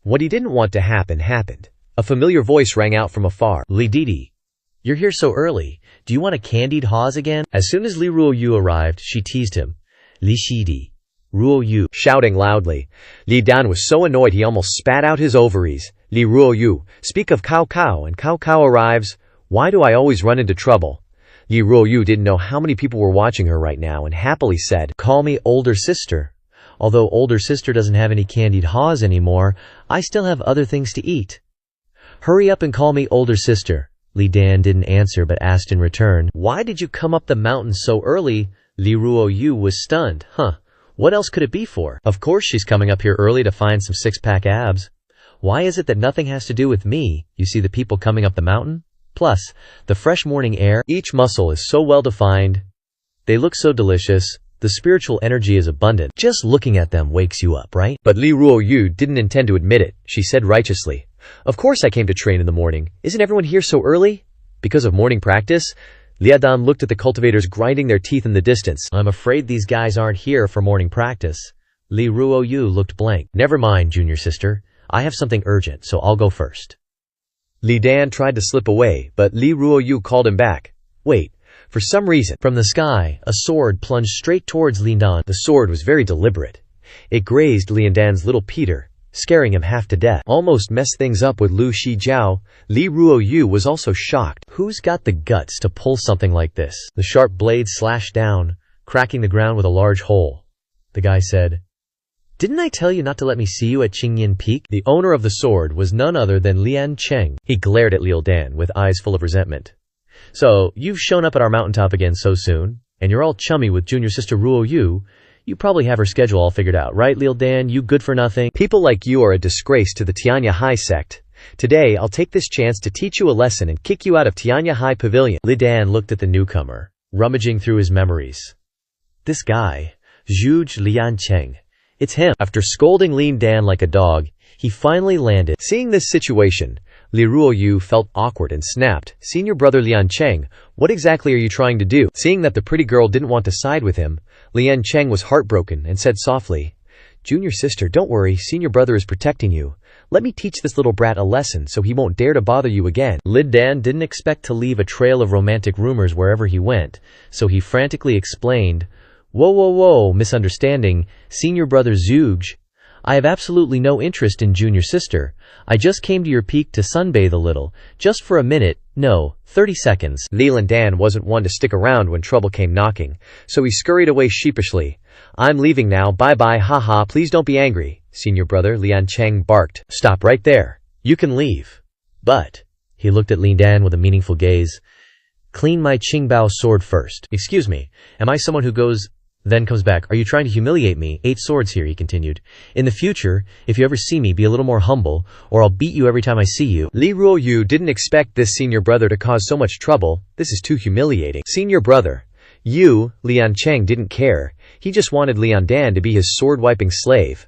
B: What he didn't want to happen happened. A familiar voice rang out from afar.
A: Li Didi, you're here so early. Do you want a candied Haws again? As soon as Li Ruoyu arrived, she teased him. Li Shidi, Ruoyu,
B: shouting loudly. Li Dan was so annoyed he almost spat out his ovaries. Li Ruoyu, speak of Cao Cao and Cao Cao arrives. Why do I always run into trouble? Li Ruoyu didn't know how many people were watching her right now and happily said,
A: Call me older sister. Although older sister doesn't have any candied Haws anymore, I still have other things to eat. Hurry up and call me older sister. Li Dan didn't answer but asked in return, Why did you come up the mountain so early? Li Ruoyu was stunned. What else could it be for? Of course she's coming up here early to find some six-pack abs. Why is it that nothing has to do with me? You see the people coming up the mountain? Plus, the fresh morning air, each muscle is so well defined. They look so delicious. The spiritual energy is abundant. Just looking at them wakes you up, right?
B: But Li Ruoyu didn't intend to admit it. She said righteously, Of course I came to train in the morning. Isn't everyone here so early? Because of morning practice? Li Dan looked at the cultivators grinding their teeth in the distance.
A: I'm afraid these guys aren't here for morning practice. Li Ruoyu looked blank. Never mind, junior sister. I have something urgent, so I'll go first.
B: Li Dan tried to slip away, but Li Ruoyu called him back. Wait, for some reason.
A: From the sky, a sword plunged straight towards Li Dan.
B: The sword was very deliberate. It grazed Li Dan's little Peter, scaring him half to death. Almost messed things up with Lu Shijiao. Li Ruoyu was also shocked.
A: Who's got the guts to pull something like this? The sharp blade slashed down, cracking the ground with a large hole. The guy said, Didn't I tell you not to let me see you at Qingyin Peak? The owner of the sword was none other than Lian Cheng. He glared at Li Dan with eyes full of resentment. So, you've shown up at our mountaintop again so soon, and you're all chummy with junior sister Ruoyu. You probably have her schedule all figured out, right, Li Dan? You good for nothing?
B: People like you are a disgrace to the Tianya High sect. Today, I'll take this chance to teach you a lesson and kick you out of Tianya High Pavilion.
A: Li Dan looked at the newcomer, rummaging through his memories. This guy, Zhuge Lian Cheng. It's him. After scolding Li Dan like a dog, he finally landed.
B: Seeing this situation, Li Ruoyu felt awkward and snapped, Senior brother Lian Cheng, what exactly are you trying to do? Seeing that the pretty girl didn't want to side with him, Lian Cheng was heartbroken and said softly, Junior sister, don't worry, senior brother is protecting you. Let me teach this little brat a lesson so he won't dare to bother you again.
A: Li Dan didn't expect to leave a trail of romantic rumors wherever he went, so he frantically explained, Whoa, misunderstanding, senior brother Zhuge. I have absolutely no interest in junior sister. I just came to your peak to sunbathe a little, just for a minute, no, 30 seconds.
B: Li Dan wasn't one to stick around when trouble came knocking, so he scurried away sheepishly. I'm leaving now, bye-bye, haha, please don't be angry, senior brother Lian Cheng barked.
A: Stop right there. You can leave. But, he looked at Li Dan with a meaningful gaze, clean my Qingbao sword first. Excuse me, am I someone who goes Then comes back. Are you trying to humiliate me? 8 swords here, he continued. In the future, if you ever see me, be a little more humble, or I'll beat you every time I see you.
B: Li Ruoyu didn't expect this senior brother to cause so much trouble. This is too humiliating. Senior brother. Lian Cheng didn't care. He just wanted Lian Dan to be his sword-wiping slave.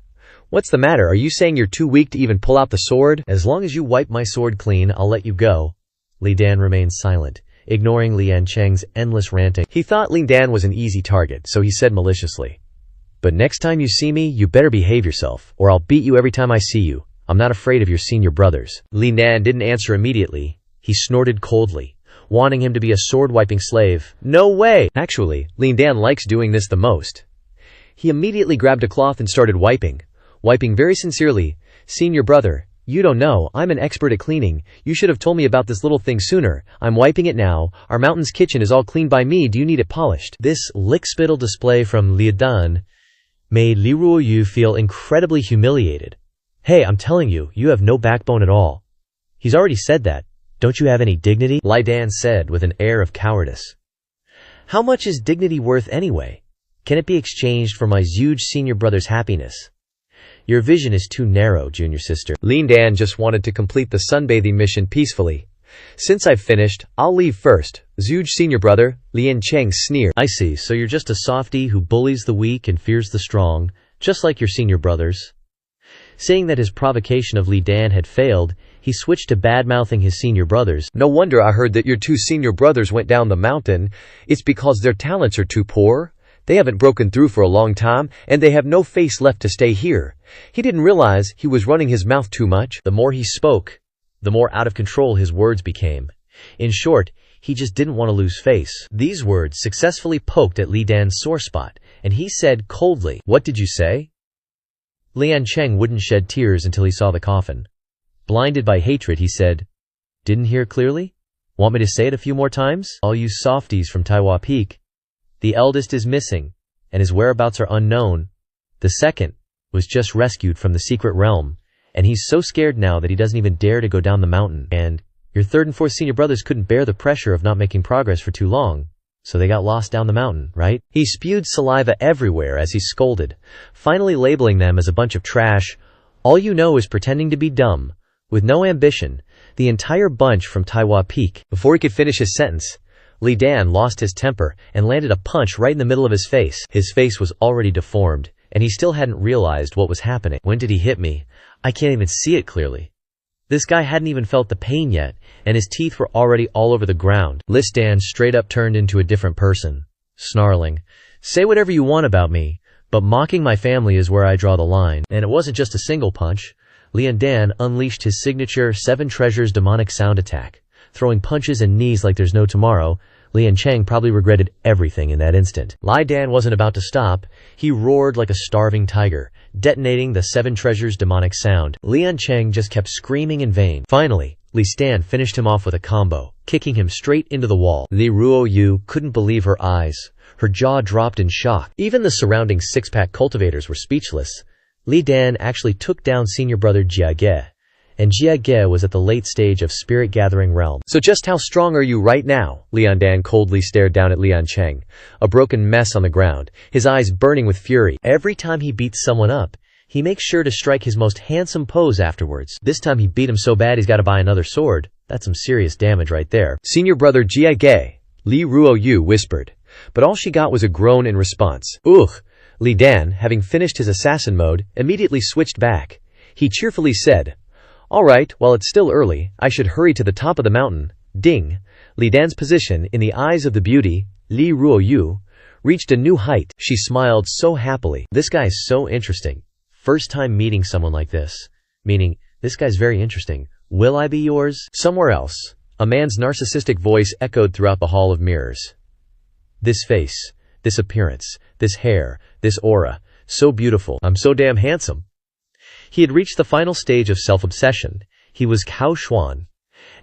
B: What's the matter? Are you saying you're too weak to even pull out the sword?
A: As long as you wipe my sword clean, I'll let you go. Li Dan remained silent, ignoring Lian Cheng's endless ranting.
B: He thought Li Dan was an easy target, so he said maliciously, "But next time you see me, you better behave yourself, or I'll beat you every time I see you. I'm not afraid of your senior brothers." Li Dan didn't answer immediately. He snorted coldly, wanting him to be a sword-wiping slave. No way! Actually, Li Dan likes doing this the most. He immediately grabbed a cloth and started wiping very sincerely. "Senior brother, you don't know, I'm an expert at cleaning. You should have told me about this little thing sooner. I'm wiping it now. Our mountain's kitchen is all cleaned by me. Do you need it polished?"
A: This lick-spittle display from Li Dan made Li Ruoyu feel incredibly humiliated. Hey, I'm telling you, you have no backbone at all. He's already said that. Don't you have any dignity? Li Dan said with an air of cowardice. How much is dignity worth anyway? Can it be exchanged for my huge senior brother's happiness? Your vision is too narrow, junior sister.
B: Li Dan just wanted to complete the sunbathing mission peacefully. "Since I've finished, I'll leave first." Zhuge senior brother, Lian Cheng sneered.
A: I see, so you're just a softy who bullies the weak and fears the strong, just like your senior brothers. Seeing that his provocation of Li Dan had failed, he switched to bad-mouthing his senior brothers.
B: "No wonder I heard that your 2 senior brothers went down the mountain. It's because their talents are too poor. They haven't broken through for a long time, and they have no face left to stay here." He didn't realize he was running his mouth too much.
A: The more he spoke, the more out of control his words became. In short, he just didn't want to lose face. These words successfully poked at Li Dan's sore spot, and he said coldly, "What did you say?" Lian Cheng wouldn't shed tears until he saw the coffin. Blinded by hatred, he said, "Didn't hear clearly? Want me to say it a few more times? All you softies from Taiwa Peak. The eldest is missing, and his whereabouts are unknown. The second was just rescued from the secret realm, and he's so scared now that he doesn't even dare to go down the mountain. And your 3rd and 4th senior brothers couldn't bear the pressure of not making progress for too long, so they got lost down the mountain, right?" He spewed saliva everywhere as he scolded, finally labeling them as a bunch of trash. "All you know is pretending to be dumb, with no ambition, the entire bunch from Taiwa Peak." Before he could finish his sentence, Li Dan lost his temper and landed a punch right in the middle of his face. His face was already deformed, and he still hadn't realized what was happening. "When did he hit me? I can't even see it clearly." This guy hadn't even felt the pain yet, and his teeth were already all over the ground. Li Dan straight up turned into a different person, snarling, "Say whatever you want about me, but mocking my family is where I draw the line." And it wasn't just a single punch. Lian Dan unleashed his signature 7 Treasures demonic sound attack, throwing punches and knees like there's no tomorrow. Lian Cheng probably regretted everything in that instant. Li Dan wasn't about to stop. He roared like a starving tiger, detonating the 7 Treasures demonic sound. Lian Cheng just kept screaming in vain. Finally, Li Dan finished him off with a combo, kicking him straight into the wall. Li Ruoyu couldn't believe her eyes. Her jaw dropped in shock. Even the surrounding 6-pack cultivators were speechless. Li Dan actually took down senior brother Jia Ge, and Jia Ge was at the late stage of spirit gathering realm. "So just how strong are you right now?" Lian Dan coldly stared down at Lian Cheng, a broken mess on the ground, his eyes burning with fury. Every time he beats someone up, he makes sure to strike his most handsome pose afterwards. This time he beat him so bad he's got to buy another sword. That's some serious damage right there. "Senior brother Jia Ge," Li Ruoyu whispered, but all she got was a groan in response. "Ugh." Li Dan, having finished his assassin mode, immediately switched back. He cheerfully said, "All right, while it's still early, I should hurry to the top of the mountain." Ding! Li Dan's position, in the eyes of the beauty, Li Ruoyu, reached a new height. She smiled so happily. This guy's so interesting. First time meeting someone like this. Meaning, this guy's very interesting. Will I be yours? Somewhere else, a man's narcissistic voice echoed throughout the hall of mirrors. This face, this appearance, this hair, this aura, so beautiful. I'm so damn handsome. He had reached the final stage of self-obsession. He was Cao Xuan,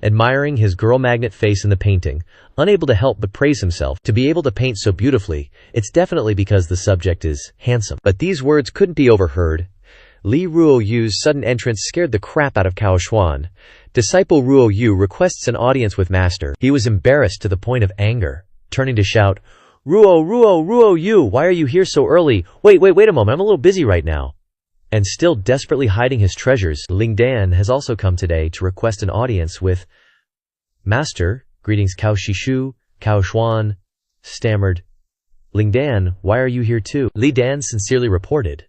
A: admiring his girl magnet face in the painting, unable to help but praise himself. To be able to paint so beautifully, it's definitely because the subject is handsome. But these words couldn't be overheard. Li Ruoyu's sudden entrance scared the crap out of Cao Xuan. Disciple Ruoyu requests an audience with master. He was embarrassed to the point of anger, turning to shout, Ruo you, why are you here so early? Wait a moment, I'm a little busy right now. And still desperately hiding his treasures, Ling Dan has also come today to request an audience with Master. Greetings Cao Shishu, Cao Xuan, stammered. Ling Dan, why are you here too? Li Dan sincerely reported.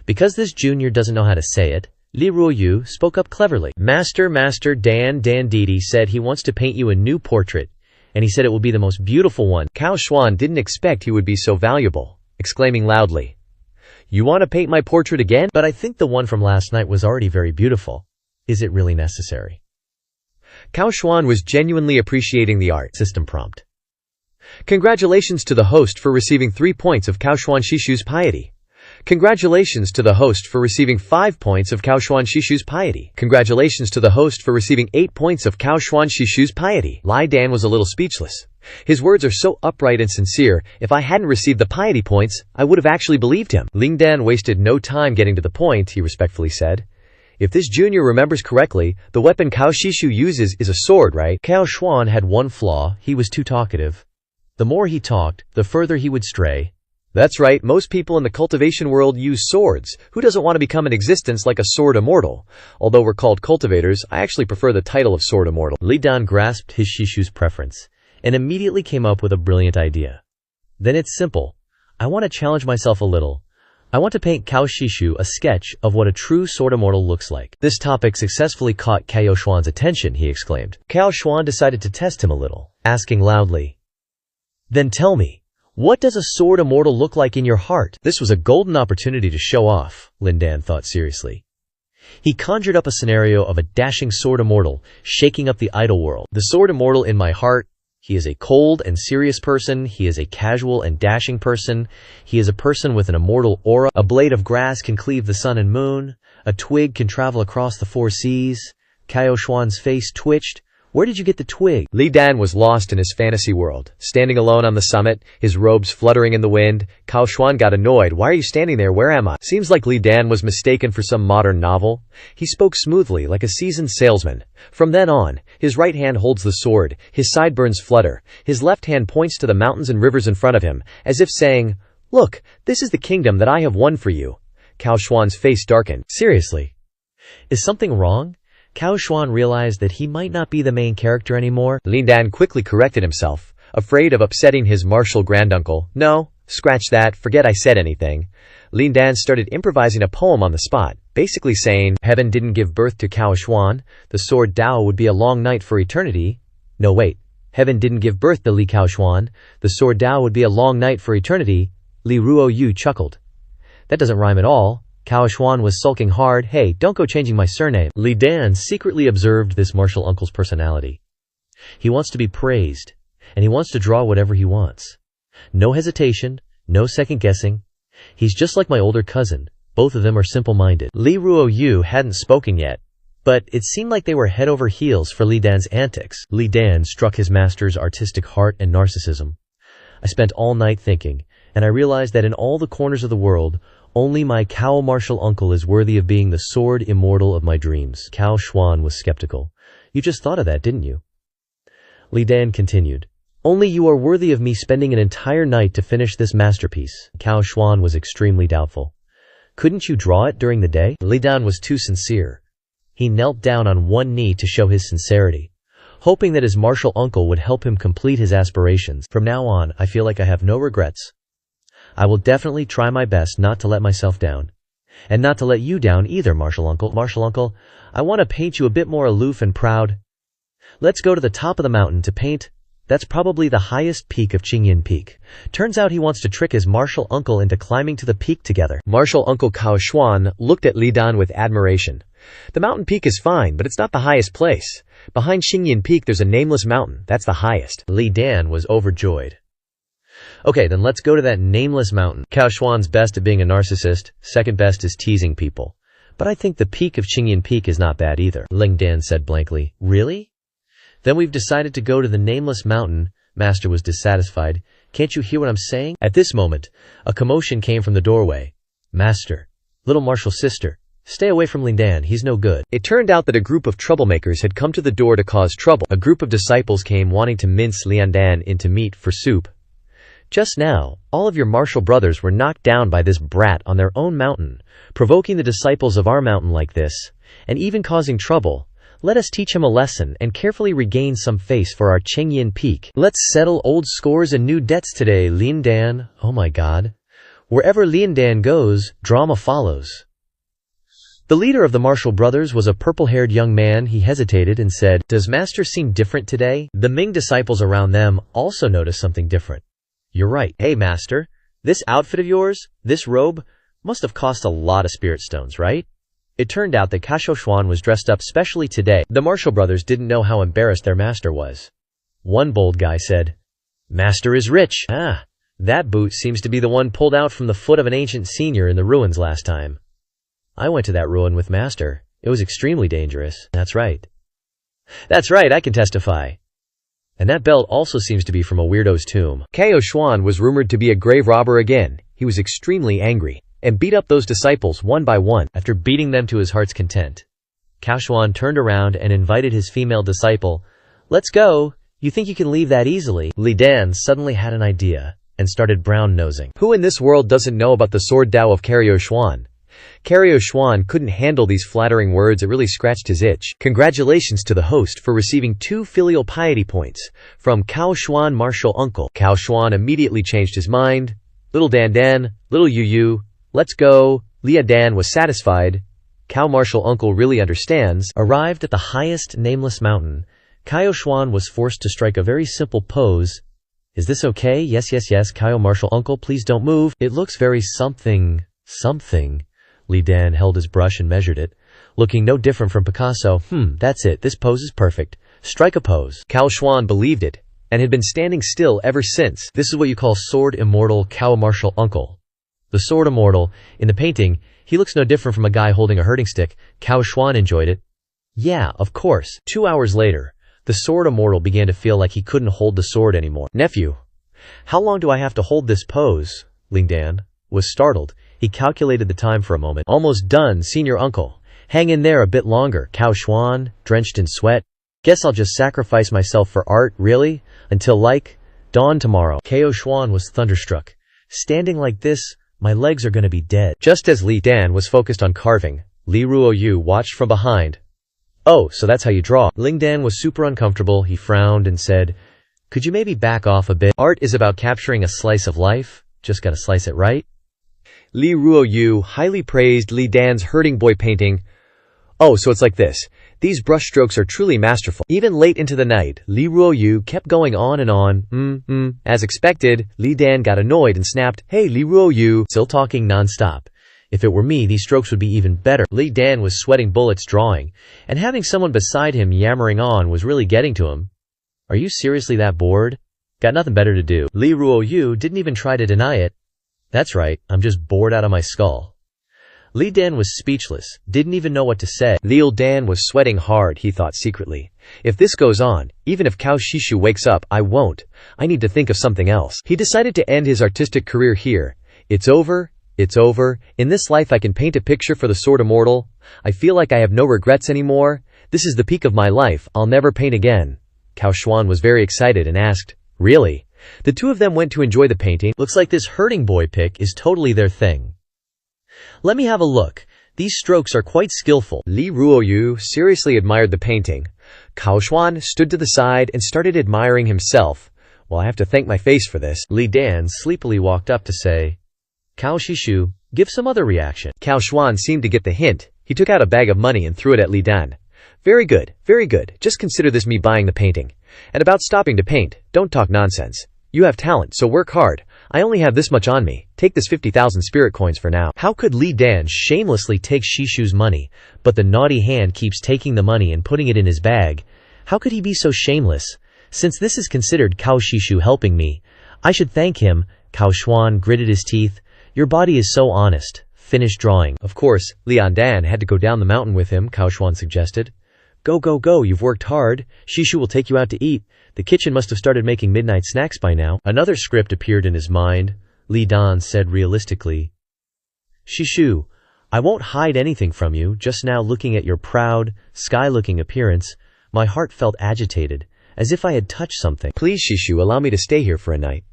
A: Because this junior doesn't know how to say it, Li Ruoyu spoke up cleverly. Master Dan Didi said he wants to paint you a new portrait, and he said it will be the most beautiful one.
B: Cao Xuan didn't expect he would be so valuable, exclaiming loudly, "You want to paint my portrait again?"
A: But I think the one from last night was already very beautiful. Is it really necessary?
B: Cao Xuan was genuinely appreciating the art.
A: System prompt.
B: Congratulations to the host for receiving 3 points of Cao Xuan Shishu's piety. Congratulations to the host for receiving 5 points of Cao Xuan Shishu's piety. Congratulations to the host for receiving 8 points of Cao Xuan Shishu's piety. Li Dan was a little speechless. His words are so upright and sincere, if I hadn't received the piety points, I would have actually believed him. Ling Dan wasted no time getting to the point, he respectfully said. If this junior remembers correctly, the weapon Cao Shishu uses is a sword, right?
A: Cao Xuan had one flaw, he was too talkative. The more he talked, the further he would stray.
B: That's right, most people in the cultivation world use swords. Who doesn't want to become an existence like a sword immortal? Although we're called cultivators, I actually prefer the title of sword immortal.
A: Li Dan grasped his Shishu's preference, and immediately came up with a brilliant idea. Then it's simple. I want to challenge myself a little. I want to paint Cao Shishu a sketch of what a true sword immortal looks like. This topic successfully caught Cao Xuan's attention, he exclaimed. Cao Xuan decided to test him a little, asking loudly, "Then tell me, what does a sword immortal look like in your heart?" This was a golden opportunity to show off, Lin Dan thought seriously. He conjured up a scenario of a dashing sword immortal, shaking up the idol world. The sword immortal in my heart. He is a cold and serious person. He is a casual and dashing person. He is a person with an immortal aura. A blade of grass can cleave the sun and moon. A twig can travel across the 4 seas. Cao Xuan's face twitched. Where did you get the twig?
B: Li Dan was lost in his fantasy world. Standing alone on the summit, his robes fluttering in the wind, Cao Xuan got annoyed. Why are you standing there? Where am I? Seems like Li Dan was mistaken for some modern novel. He spoke smoothly, like a seasoned salesman. From then on, his right hand holds the sword, his sideburns flutter, his left hand points to the mountains and rivers in front of him, as if saying, "Look, this is the kingdom that I have won for you." Cao Xuan's face darkened.
A: Seriously? Is something wrong? Cao Xuan realized that he might not be the main character anymore.
B: Li Dan quickly corrected himself, afraid of upsetting his martial granduncle. No, scratch that, forget I said anything. Li Dan started improvising a poem on the spot, basically saying, "Heaven didn't give birth to Cao Xuan, the sword Dao would be a long night for eternity." No wait, heaven didn't give birth to Li Cao Xuan, the sword Dao would be a long night for eternity. Li Ruoyu chuckled. That doesn't rhyme at all. Cao Xuan was sulking hard. Hey, don't go changing my surname. Li Dan secretly observed this martial uncle's personality. He wants to be praised, and he wants to draw whatever he wants. No hesitation, no second guessing. He's just like my older cousin. Both of them are simple-minded. Li Ruoyu hadn't spoken yet, but it seemed like they were head over heels for Li Dan's antics. Li Dan struck his master's artistic heart and narcissism. I spent all night thinking, and I realized that in all the corners of the world, only my Cao martial uncle is worthy of being the sword immortal of my dreams. Cao Xuan was skeptical. You just thought of that, didn't you? Li Dan continued. Only you are worthy of me spending an entire night to finish this masterpiece. Cao Xuan was extremely doubtful. Couldn't you draw it during the day? Li Dan was too sincere. He knelt down on one knee to show his sincerity, hoping that his martial uncle would help him complete his aspirations. From now on, I feel like I have no regrets. I will definitely try my best not to let myself down. And not to let you down either, Martial Uncle. Martial Uncle, I want to paint you a bit more aloof and proud. Let's go to the top of the mountain to paint. That's probably the highest peak of Qingyan Peak. Turns out he wants to trick his martial uncle into climbing to the peak together. Martial Uncle Cao Xuan looked at Li Dan with admiration. The mountain peak is fine, but it's not the highest place. Behind Qingyan Peak there's a nameless mountain. That's the highest.
A: Li Dan was overjoyed. Okay, then let's go to that nameless mountain. Cao Xuan's best at being a narcissist, second best is teasing people. But I think the peak of Qingyan Peak is not bad either, Ling Dan said blankly. Really? Then we've decided to go to the nameless mountain. Master was dissatisfied. Can't you hear what I'm saying? At this moment, a commotion came from the doorway. Master, little martial sister, stay away from Ling Dan, he's no good.
B: It turned out that a group of troublemakers had come to the door to cause trouble. A group of disciples came wanting to mince Lian Dan into meat for soup. Just now, all of your martial brothers were knocked down by this brat on their own mountain, provoking the disciples of our mountain like this, and even causing trouble. Let us teach him a lesson and carefully regain some face for our Chengyan Peak. Let's settle old scores and new debts today, Lin Dan. Oh my god. Wherever Lin Dan goes, drama follows. The leader of the martial brothers was a purple-haired young man. He hesitated and said, "Does Master seem different today?" The Ming disciples around them also noticed something different. "You're right. Hey, Master, this outfit of yours, this robe, must have cost a lot of spirit stones, right?" It turned out that Kashoshwan was dressed up specially today. The martial brothers didn't know how embarrassed their master was. One bold guy said, "Master is rich. Ah, that boot seems to be the one pulled out from the foot of an ancient senior in the ruins last time. I went to that ruin with Master. It was extremely dangerous." "That's right. That's right, I can testify. And that belt also seems to be from a weirdo's tomb." Kao Xuan was rumored to be a grave robber again. He was extremely angry and beat up those disciples one by one. After beating them to his heart's content, Kao Xuan turned around and invited his female disciple. "Let's go. You think you can leave that easily?" Li Dan suddenly had an idea and started brown-nosing. Who in this world doesn't know about the sword Dao of Karyo Xuan? Karyo Xuan couldn't handle these flattering words. It really scratched his itch. Congratulations to the host for receiving 2 filial piety points from Kao Xuan Martial Uncle. Kao Xuan immediately changed his mind. Little Dan Dan, little Yu Yu, let's go. Lia Dan was satisfied. Kao Martial Uncle really understands. Arrived at the highest nameless mountain, Kao Xuan was forced to strike a very simple pose. "Is this okay?" Yes, Kao Martial Uncle, please don't move. It looks very something. Li Dan held his brush and measured it, looking no different from Picasso. That's it. This pose is perfect. Strike a pose." Kao Xuan believed it, and had been standing still ever since. This is what you call sword immortal Kao Martial Uncle. The sword immortal, in the painting, he looks no different from a guy holding a herding stick. Kao Xuan enjoyed it. Yeah, of course. 2 hours later, the sword immortal began to feel like he couldn't hold the sword anymore. "Nephew, how long do I have to hold this pose?" Ling Dan was startled. He calculated the time for a moment. "Almost done, senior uncle. Hang in there a bit longer." Kao Xuan, drenched in sweat. "Guess I'll just sacrifice myself for art, really? Until like dawn tomorrow." Kao Xuan was thunderstruck. "Standing like this, my legs are gonna be dead." Just as Li Dan was focused on carving, Li Ruoyu watched from behind. "Oh, so that's how you draw." Ling Dan was super uncomfortable. He frowned and said, "Could you maybe back off a bit? Art is about capturing a slice of life. Just gotta slice it right." Li Ruoyu highly praised Li Dan's herding boy painting. "Oh, so it's like this. These brushstrokes are truly masterful." Even late into the night, Li Ruoyu kept going on and on. As expected, Li Dan got annoyed and snapped, "Hey, Li Ruoyu," still talking non-stop. "If it were me, these strokes would be even better." Li Dan was sweating bullets drawing, and having someone beside him yammering on was really getting to him. "Are you seriously that bored? Got nothing better to do?" Li Ruoyu didn't even try to deny it. "That's right, I'm just bored out of my skull." Li Dan was speechless, didn't even know what to say. Li Dan was sweating hard, he thought secretly. "If this goes on, even if Cao Shishu wakes up, I won't. I need to think of something else." He decided to end his artistic career here. It's over. In this life I can paint a picture for the sword immortal. I feel like I have no regrets anymore. This is the peak of my life. I'll never paint again. Kao Xuan was very excited and asked, "Really?" The two of them went to enjoy the painting. "Looks like this herding boy pick is totally their thing. Let me have a look. These strokes are quite skillful." Li Ruoyu seriously admired the painting. Kao Xuan stood to the side and started admiring himself. "Well, I have to thank my face for this." Li Dan sleepily walked up to say, "Cao Shishu, give some other reaction." Kao Xuan seemed to get the hint. He took out a bag of money and threw it at Li Dan. Very good. Just consider this me buying the painting. And about stopping to paint, don't talk nonsense. You have talent, so work hard. I only have this much on me. Take this 50,000 spirit coins for now." How could Li Dan shamelessly take Shishu's money, but the naughty hand keeps taking the money and putting it in his bag? How could he be so shameless? Since this is considered Cao Shishu helping me, I should thank him. Kao Xuan gritted his teeth. "Your body is so honest. Finish drawing." Of course, Lian Dan had to go down the mountain with him, Kao Xuan suggested. Go, you've worked hard. Shishu will take you out to eat. The kitchen must have started making midnight snacks by now. Another script appeared in his mind. Li Dan said realistically, "Shishu, I won't hide anything from you. Just now, looking at your proud, sky-looking appearance, my heart felt agitated, as if I had touched something. Please, Shishu, allow me to stay here for a night."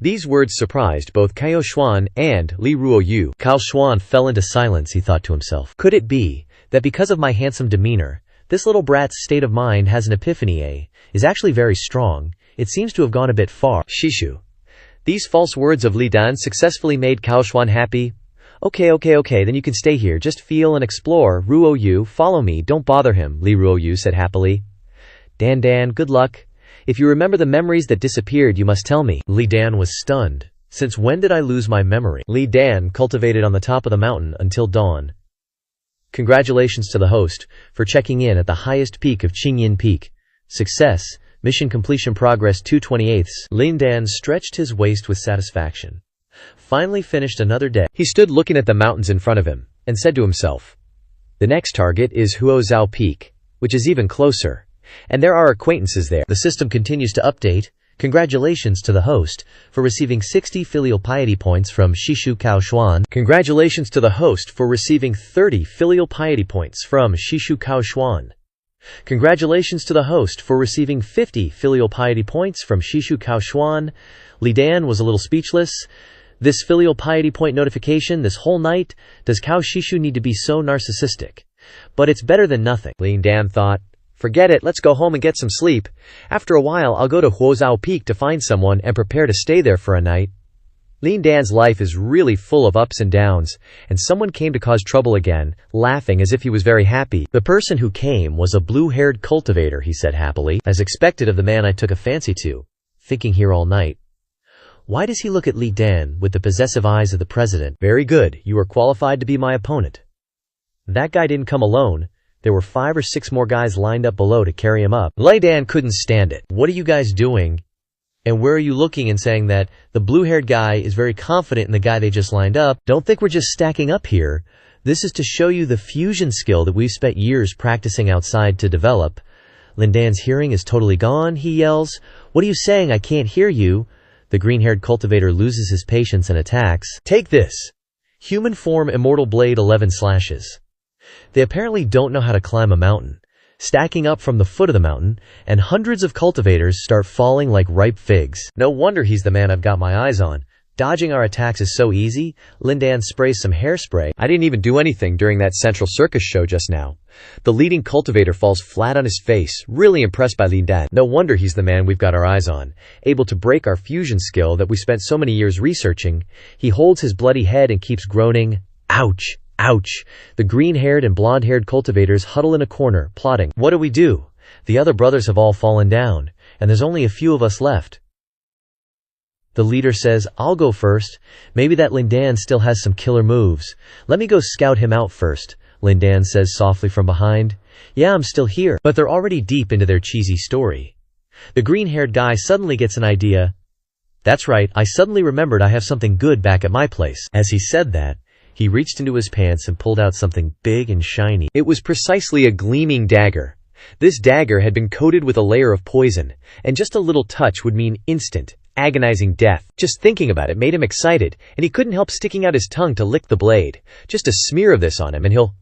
B: These words surprised both Cao Xuan and Li Ruoyu.
A: Cao Xuan fell into silence, he thought to himself. Could it be that because of my handsome demeanor, this little brat's state of mind has an epiphany, is actually very strong. It seems to have gone a bit far.
B: Shishu. These false words of Li Dan successfully made Cao Xuan happy. Okay, then you can stay here, just feel and explore. Ruoyu, follow me, don't bother him, Li Ruoyu said happily. Dan, good luck. If you remember the memories that disappeared, you must tell me.
A: Li Dan was stunned. Since when did I lose my memory? Li Dan cultivated on the top of the mountain until dawn. Congratulations to the host for checking in at the highest peak of Qingyin Peak. Success. Mission completion progress 2/28. Lin Dan stretched his waist with satisfaction. Finally finished another day.
B: He stood looking at the mountains in front of him, and said to himself, the next target is Huozhao Peak, which is even closer. And there are acquaintances there.
A: The system continues to update. Congratulations to the host for receiving 60 filial piety points from Shishu Cao Xuan.
B: Congratulations to the host for receiving 30 filial piety points from Shishu Cao Xuan.
A: Congratulations to the host for receiving 50 filial piety points from Shishu Cao Xuan. Li Dan was a little speechless. This filial piety point notification this whole night? Does Cao Shishu need to be so narcissistic? But it's better than nothing.
B: Lin Dan thought, forget it, let's go home and get some sleep. After a while I'll go to Huozhao Peak to find someone and prepare to stay there for a night. Lin Dan's life is really full of ups and downs, and someone came to cause trouble again, laughing as if he was very happy.
A: The person who came was a blue-haired cultivator, he said happily, as expected of the man I took a fancy to. Thinking here all night. Why does he look at Li Dan with the possessive eyes of the president? Very good, you are qualified to be my opponent. That guy didn't come alone. There were 5 or 6 more guys lined up below to carry him up. Li Dan couldn't stand it. What are you guys doing? And where are you looking and saying that the blue-haired guy is very confident in the guy they just lined up? Don't think we're just stacking up here. This is to show you the fusion skill that we've spent years practicing outside to develop. Lin Dan's hearing is totally gone, he yells. What are you saying? I can't hear you. The green-haired cultivator loses his patience and attacks. Take this. Human form immortal blade 11 slashes. They apparently don't know how to climb a mountain. Stacking up from the foot of the mountain, and hundreds of cultivators start falling like ripe figs. No wonder he's the man I've got my eyes on. Dodging our attacks is so easy. Lin Dan sprays some hairspray.
B: I didn't even do anything during that Central Circus show just now. The leading cultivator falls flat on his face, really impressed by Lin Dan.
A: No wonder he's the man we've got our eyes on, able to break our fusion skill that we spent so many years researching. He holds his bloody head and keeps groaning. Ouch! Ouch! The green-haired and blonde-haired cultivators huddle in a corner, plotting. What do we do? The other brothers have all fallen down, and there's only a few of us left. The leader says, I'll go first. Maybe that Lin Dan still has some killer moves. Let me go scout him out first, Lin Dan says softly from behind. Yeah, I'm still here. But they're already deep into their cheesy story. The green-haired guy suddenly gets an idea. That's right, I suddenly remembered I have something good back at my place. As he said that, he reached into his pants and pulled out something big and shiny.
B: It was precisely a gleaming dagger. This dagger had been coated with a layer of poison, and just a little touch would mean instant, agonizing death. Just thinking about it made him excited, and he couldn't help sticking out his tongue to lick the blade. Just a smear of this on him and he'll...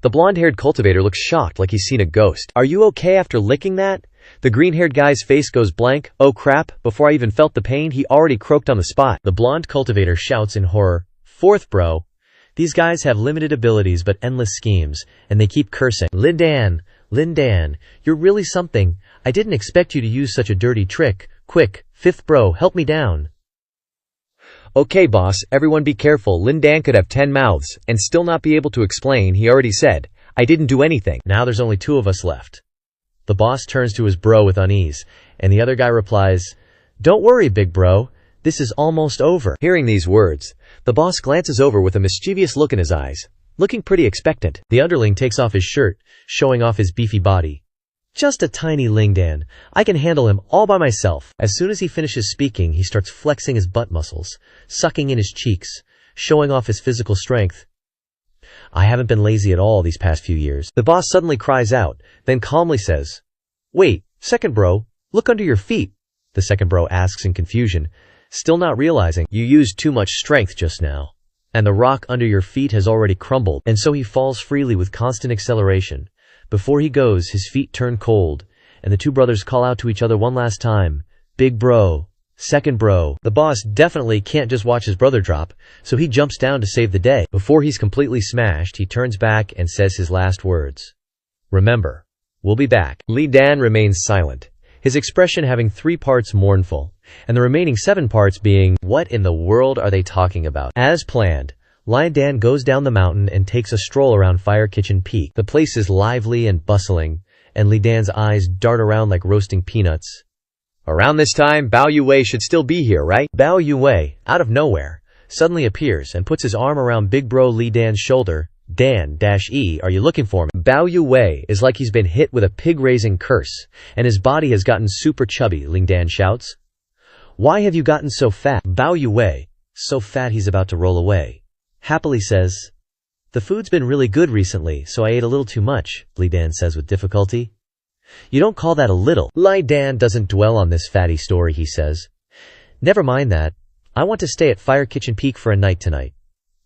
B: The blonde-haired cultivator looks shocked like he's seen a ghost. Are you okay after licking that? The green-haired guy's face goes blank. Oh crap, before I even felt the pain, he already croaked on the spot.
A: The blonde cultivator shouts in horror. Fourth bro. These guys have limited abilities but endless schemes, and they keep cursing. Lin Dan, you're really something. I didn't expect you to use such a dirty trick. Quick, fifth bro, help me down.
B: Okay boss, everyone be careful. Lin Dan could have 10 mouths, and still not be able to explain. He already said, I didn't do anything.
A: Now there's only 2 of us left. The boss turns to his bro with unease, and the other guy replies, Don't worry, big bro. This is almost over.
B: Hearing these words, the boss glances over with a mischievous look in his eyes, looking pretty expectant.
A: The underling takes off his shirt, showing off his beefy body. Just a tiny Lin Dan. I can handle him all by myself. As soon as he finishes speaking, he starts flexing his butt muscles, sucking in his cheeks, showing off his physical strength. I haven't been lazy at all these past few years. The boss suddenly cries out, then calmly says, Wait, second bro, look under your feet. The second bro asks in confusion, still not realizing you used too much strength just now, and the rock under your feet has already crumbled, and so he falls freely with constant acceleration. Before he goes, his feet turn cold, and the 2 brothers call out to each other one last time, Big bro, Second bro, the boss definitely can't just watch his brother drop, so he jumps down to save the day. Before he's completely smashed, he turns back and says his last words. Remember, we'll be back.
B: Li Dan remains silent, his expression having 3 parts mournful, and the remaining 7 parts being, what in the world are they talking about? As planned, Li Dan goes down the mountain and takes a stroll around Fire Kitchen Peak. The place is lively and bustling, and Li Dan's eyes dart around like roasting peanuts. Around this time, Bao Yue should still be here, right?
A: Bao Yue, out of nowhere, suddenly appears and puts his arm around big bro Li Dan's shoulder. Dan-E, are you looking for me?
B: Bao Yue is like he's been hit with a pig-raising curse, and his body has gotten super chubby, Li Dan shouts.
A: Why have you gotten so fat? Bao Yue, so fat he's about to roll away, happily says. The food's been really good recently, so I ate a little too much, Li Dan says with difficulty. You don't call that a little.
B: Li Dan doesn't dwell on this fatty story, he says.
A: Never mind that. I want to stay at Fire Kitchen Peak for a night tonight.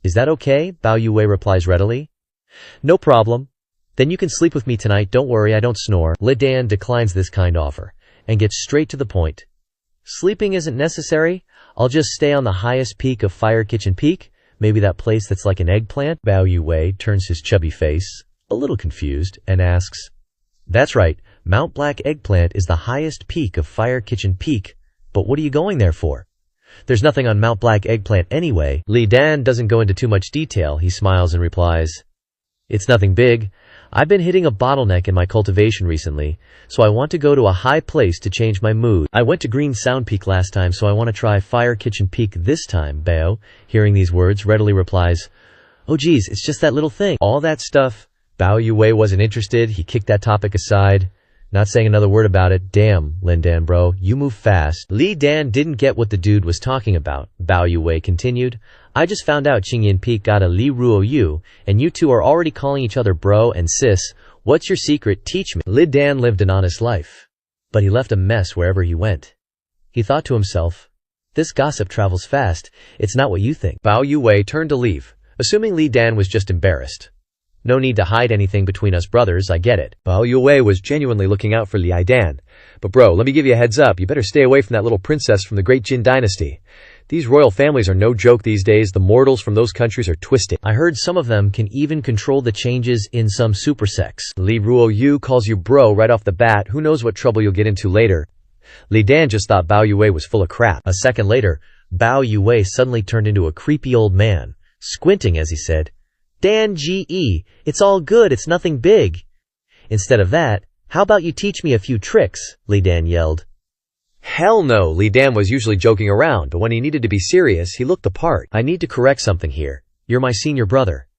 A: Is that okay? Bao Yue replies readily. No problem. Then you can sleep with me tonight, don't worry, I don't snore.
B: Li Dan declines this kind offer, and gets straight to the point.
A: Sleeping isn't necessary. I'll just stay on the highest peak of Fire Kitchen Peak, maybe that place that's like an eggplant.
B: Bao Yue turns his chubby face, a little confused, and asks,
A: That's right. Mount Black Eggplant is the highest peak of Fire Kitchen Peak, but what are you going there for? There's nothing on Mount Black Eggplant anyway.
B: Li Dan doesn't go into too much detail. He smiles and replies,
A: It's nothing big. I've been hitting a bottleneck in my cultivation recently, so I want to go to a high place to change my mood. I went to Green Sound Peak last time, so I want to try Fire Kitchen Peak this time. Bao, hearing these words, readily replies, Oh geez, it's just that little thing.
B: All that stuff. Bao Yue wasn't interested. He kicked that topic aside, not saying another word about it. Damn, Li Dan bro, you move fast.
A: Li Dan didn't get what the dude was talking about. Bao Yue continued, I just found out Qingyan Peak got a Li Ruo Yu, and you two are already calling each other bro and sis. What's your secret? Teach me.
B: Li Dan lived an honest life,
A: but he left a mess wherever he went. He thought to himself, this gossip travels fast. It's not what you think.
B: Bao Yue turned to leave, assuming Li Dan was just embarrassed. No need to hide anything between us brothers, I get it. Bao Yue was genuinely looking out for Li Dan. But bro, let me give you a heads up, you better stay away from that little princess from the great Jin dynasty. These royal families are no joke these days. The mortals from those countries are twisted.
A: I heard some of them can even control the changes in some super sects.
B: Li Ruo Yu calls you bro right off the bat. Who knows what trouble you'll get into later. Li Dan just thought Bao Yue was full of crap.
A: A second later, Bao Yue suddenly turned into a creepy old man, squinting as he said, Dan-Ge, it's all good, it's nothing big. Instead of that, how about you teach me a few tricks? Li Dan yelled.
B: Hell no, Li Dan was usually joking around, but when he needed to be serious, he looked the part.
A: I need to correct something here. You're my senior brother.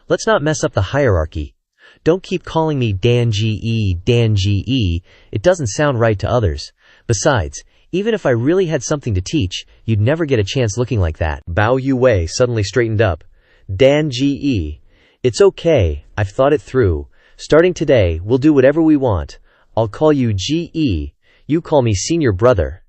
A: Let's not mess up the hierarchy. Don't keep calling me Dan-Ge, Dan-Ge. It doesn't sound right to others. Besides, even if I really had something to teach, you'd never get a chance looking like that.
B: Bao Yue suddenly straightened up. Dan-Ge, it's okay, I've thought it through. Starting today, we'll do whatever we want. I'll call you Ge, you call me senior brother.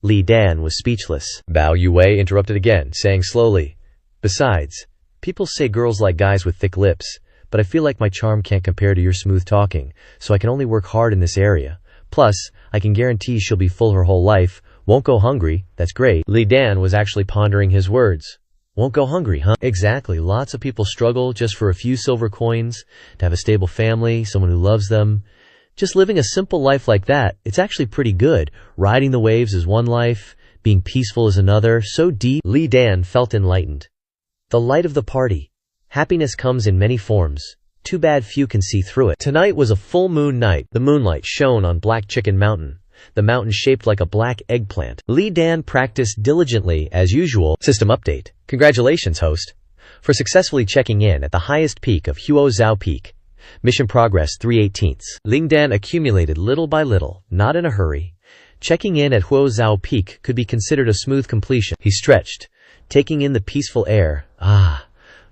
A: Li Dan was speechless.
B: Bao Yue interrupted again, saying slowly, Besides,
A: people say girls like guys with thick lips, but I feel like my charm can't compare to your smooth talking, so I can only work hard in this area. Plus, I can guarantee she'll be full her whole life, won't go hungry, that's great.
B: Li Dan was actually pondering his words.
A: Won't go hungry, huh? Exactly. Lots of people struggle just for a few silver coins, to have a stable family, someone who loves them. Just living a simple life like that, it's actually pretty good. Riding the waves is one life, being peaceful is another, so deep.
B: Li Dan felt enlightened.
A: The light of the party. Happiness comes in many forms. Too bad few can see through it.
B: Tonight was a full moon night. The moonlight shone on Black Chicken Mountain. The mountain shaped like a black eggplant.
A: Li Dan practiced diligently as usual.
B: System update. Congratulations, host, for successfully checking in at the highest peak of Huo Zhao Peak. Mission progress 3/18.
A: Li Dan accumulated little by little, not in a hurry. Checking in at Huo Zhao Peak could be considered a smooth completion.
B: He stretched,
A: taking in the peaceful air.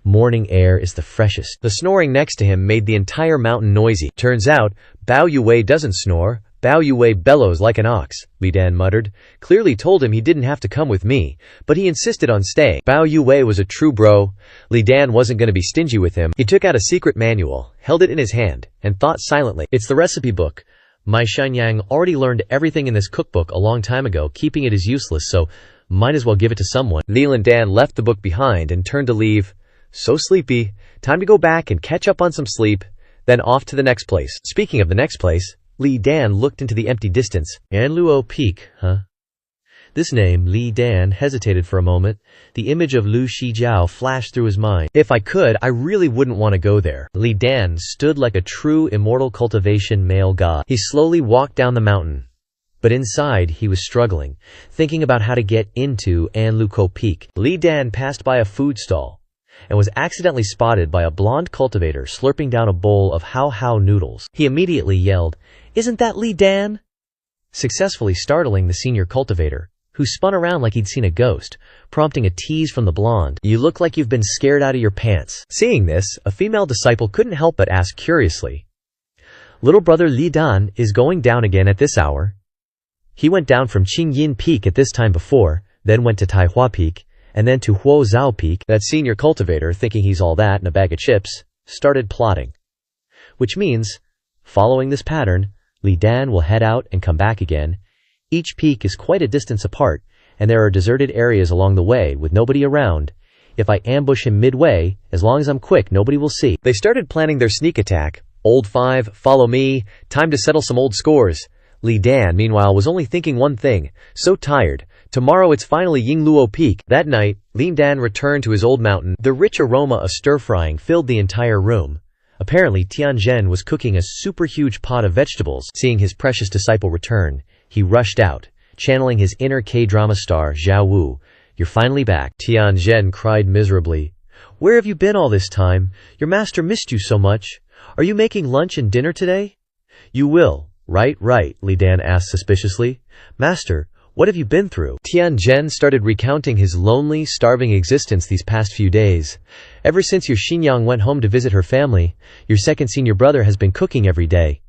A: Morning air is the freshest.
B: The snoring next to him made the entire mountain noisy. Turns out, Bao Yue doesn't snore. Bao Yue bellows like an ox, Li Dan muttered. Clearly told him he didn't have to come with me, but he insisted on staying. Bao Yue was a true bro. Li Dan wasn't going to be stingy with him. He took out a secret manual, held it in his hand, and thought silently.
A: It's the recipe book. My Xianyang already learned everything in this cookbook a long time ago, keeping it is useless, so might as well give it to someone.
B: Li Dan left the book behind and turned to leave. So sleepy. Time to go back and catch up on some sleep. Then off to the next place. Speaking of the next place, Li Dan looked into the empty distance.
A: Anluo Peak, huh? This name, Li Dan, hesitated for a moment. The image of Lu Shijiao flashed through his mind. If I could, I really wouldn't want to go there. Li Dan stood like a true immortal cultivation male god. He slowly walked down the mountain. But inside, he was struggling, thinking about how to get into Anluko Peak. Li Dan passed by a food stall and was accidentally spotted by a blonde cultivator slurping down a bowl of hao noodles. He immediately yelled, "Isn't that Li Dan?" successfully startling the senior cultivator, who spun around like he'd seen a ghost, prompting a tease from the blonde. "You look like you've been scared out of your pants." Seeing this, a female disciple couldn't help but ask curiously, "Little brother Li Dan is going down again at this hour?" He went down from Qingyin Peak at this time before, then went to Taihua Peak, and then to Huozhao Peak. That senior cultivator, thinking he's all that in a bag of chips, started plotting. Which means, following this pattern, Li Dan will head out and come back again. Each peak is quite a distance apart, and there are deserted areas along the way with nobody around. If I ambush him midway, as long as I'm quick, nobody will see. They started planning their sneak attack. Old 5, follow me, time to settle some old scores. Li Dan, meanwhile, was only thinking one thing. So tired. Tomorrow it's finally Yingluo Peak. That night, Li Dan returned to his old mountain. The rich aroma of stir-frying filled the entire room. Apparently, Tianzhen was cooking a super huge pot of vegetables. Seeing his precious disciple return, he rushed out, channeling his inner K-drama star, Zhao Wu. "You're finally back." Tianzhen cried miserably. "Where have you been all this time? Your master missed you so much. Are you making lunch and dinner today?" "You will. Right, Li Dan asked suspiciously. "Master, what have you been through?" Tianzhen started recounting his lonely, starving existence these past few days. "Ever since your Xinyang went home to visit her family, your second senior brother has been cooking every day.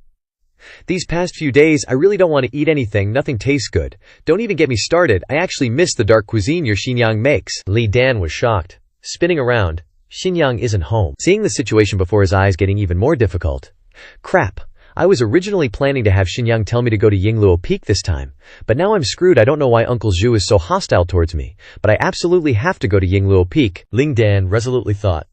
A: These past few days, I really don't want to eat anything, nothing tastes good. Don't even get me started, I actually miss the dark cuisine your Xinyang makes." Li Dan was shocked. Spinning around, Xinyang isn't home. Seeing the situation before his eyes getting even more difficult. "Crap. I was originally planning to have Xinyang tell me to go to Yingluo Peak this time, but now I'm screwed. I don't know why Uncle Zhu is so hostile towards me, but I absolutely have to go to Yingluo Peak." Li Dan resolutely thought,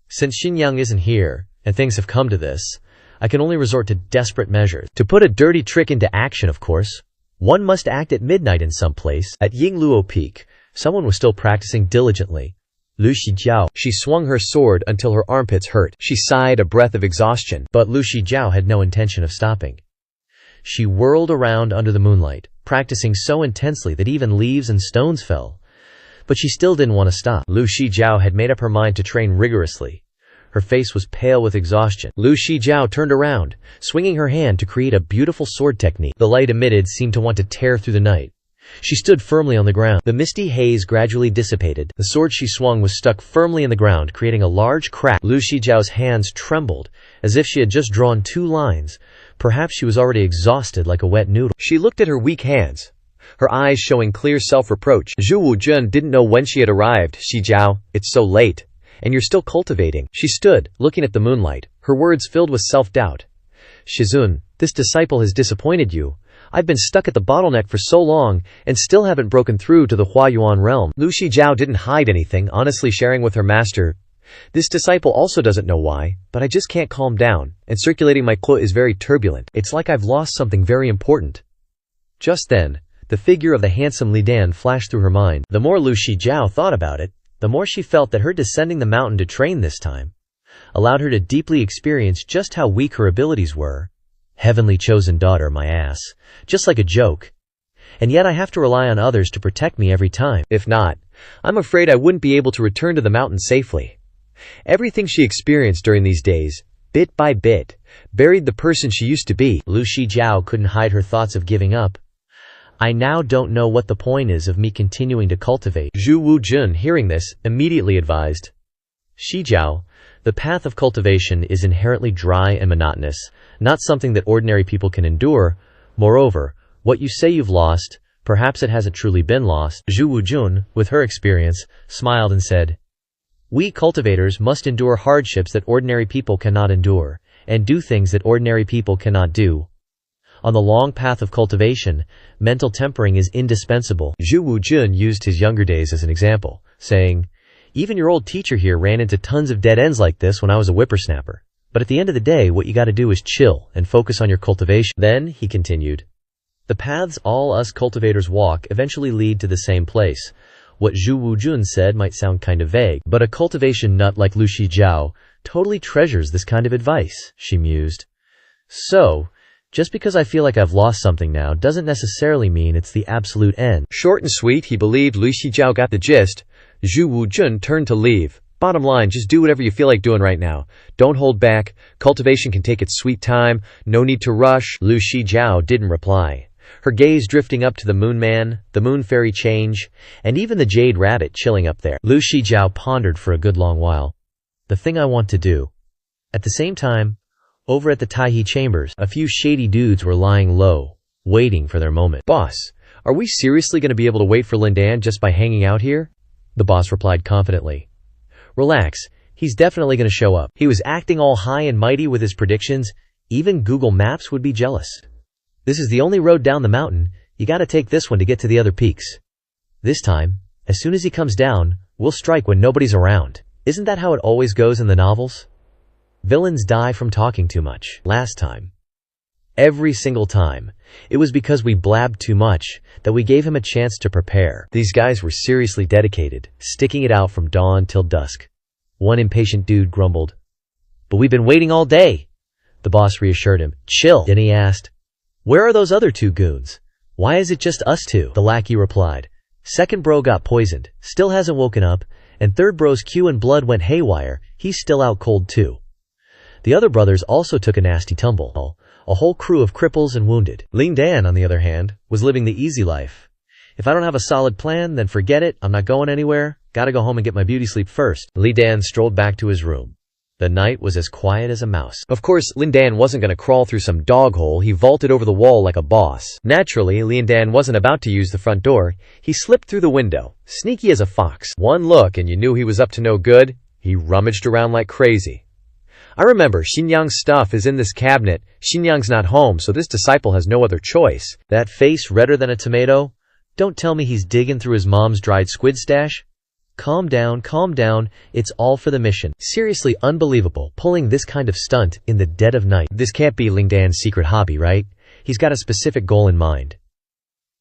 A: "Since Xinyang isn't here, and things have come to this, I can only resort to desperate measures. To put a dirty trick into action, of course, one must act at midnight in some place." At Yingluo Peak, someone was still practicing diligently. Lu Shijiao. She swung her sword until her armpits hurt. She sighed a breath of exhaustion. But Lu Shijiao had no intention of stopping. She whirled around under the moonlight, practicing so intensely that even leaves and stones fell. But she still didn't want to stop. Lu Shijiao had made up her mind to train rigorously. Her face was pale with exhaustion. Lu Shijiao turned around, swinging her hand to create a beautiful sword technique. The light emitted seemed to want to tear through the night. She stood firmly on the ground. The misty haze gradually dissipated. The sword she swung was stuck firmly in the ground, creating a large crack. Lu Shijiao's hands trembled, as if she had just drawn 2 lines. Perhaps she was already exhausted like a wet noodle. She looked at her weak hands, her eyes showing clear self-reproach. Zhu Wujun didn't know when she had arrived. "Shijiao, it's so late, and you're still cultivating." She stood, looking at the moonlight, her words filled with self-doubt. "Shizun, this disciple has disappointed you. I've been stuck at the bottleneck for so long, and still haven't broken through to the Huayuan realm." Lu Shijiao didn't hide anything, honestly sharing with her master. "This disciple also doesn't know why, but I just can't calm down, and circulating my qi is very turbulent. It's like I've lost something very important." Just then, the figure of the handsome Li Dan flashed through her mind. The more Lu Shijiao thought about it, the more she felt that her descending the mountain to train this time allowed her to deeply experience just how weak her abilities were. Heavenly chosen daughter, my ass. Just like a joke. And yet I have to rely on others to protect me every time. If not, I'm afraid I wouldn't be able to return to the mountain safely. Everything she experienced during these days, bit by bit, buried the person she used to be. Lu Shijiao couldn't hide her thoughts of giving up. "I now don't know what the point is of me continuing to cultivate." Zhu Wujun, hearing this, immediately advised, "Shijiao, the path of cultivation is inherently dry and monotonous, not something that ordinary people can endure. Moreover, what you say you've lost, perhaps it hasn't truly been lost." Zhu Wujun, with her experience, smiled and said, "We cultivators must endure hardships that ordinary people cannot endure, and do things that ordinary people cannot do. On the long path of cultivation, mental tempering is indispensable. Zhu Wujun used his younger days as an example, saying, "Even your old teacher here ran into tons of dead ends like this when I was a whippersnapper. But at the end of the day, what you gotta do is chill and focus on your cultivation." Then, he continued, "The paths all us cultivators walk eventually lead to the same place." What Zhu Wujun said might sound kind of vague, but a cultivation nut like Lu Shijiao totally treasures this kind of advice, she mused. So, just because I feel like I've lost something now doesn't necessarily mean it's the absolute end.
B: Short and sweet, he believed Lu Shijiao got the gist. Zhu Wujun turned to leave. Bottom line, just do whatever you feel like doing right now. Don't hold back. Cultivation can take its sweet time. No need to rush. Lu Shijiao didn't reply. Her gaze drifting up to the moon man, the moon fairy change, and even the jade rabbit chilling up there. Lu Shijiao pondered for a good long while. The thing I want to do. At the same time, over at the Taihe chambers, a few shady dudes were lying low, waiting for their moment. "Boss, are we seriously going to be able to wait for Lindan just by hanging out here?" The boss replied confidently. "Relax, he's definitely going to show up." He was acting all high and mighty with his predictions. Even Google Maps would be jealous. "This is the only road down the mountain. You gotta take this one to get to the other peaks. This time, as soon as he comes down, we'll strike when nobody's around. Isn't that how it always goes in the novels? Villains die from talking too much. Last time. Every single time. It was because we blabbed too much that we gave him a chance to prepare." These guys were seriously dedicated, sticking it out from dawn till dusk. One impatient dude grumbled, "But we've been waiting all day." The boss reassured him. "Chill." Then he asked, "Where are those other two goons? Why is it just us two?" The lackey replied, "Second bro got poisoned, still hasn't woken up, and third bro's Q and blood went haywire, he's still out cold too. The other brothers also took a nasty tumble. A whole crew of cripples and wounded." Ling Dan, on the other hand, was living the easy life. "If I don't have a solid plan, then forget it, I'm not going anywhere, gotta go home and get my beauty sleep first." Li Dan strolled back to his room. The night was as quiet as a mouse. Of course, Lin Dan wasn't going to crawl through some dog hole. He vaulted over the wall like a boss. Naturally, Lin Dan wasn't about to use the front door. He slipped through the window, sneaky as a fox. One look and you knew he was up to no good. He rummaged around like crazy. "I remember, Xinyang's stuff is in this cabinet. Xinyang's not home, so this disciple has no other choice." That face redder than a tomato? Don't tell me he's digging through his mom's dried squid stash? Calm down, it's all for the mission. Seriously unbelievable, pulling this kind of stunt in the dead of night. This can't be Ling Dan's secret hobby, right? He's got a specific goal in mind.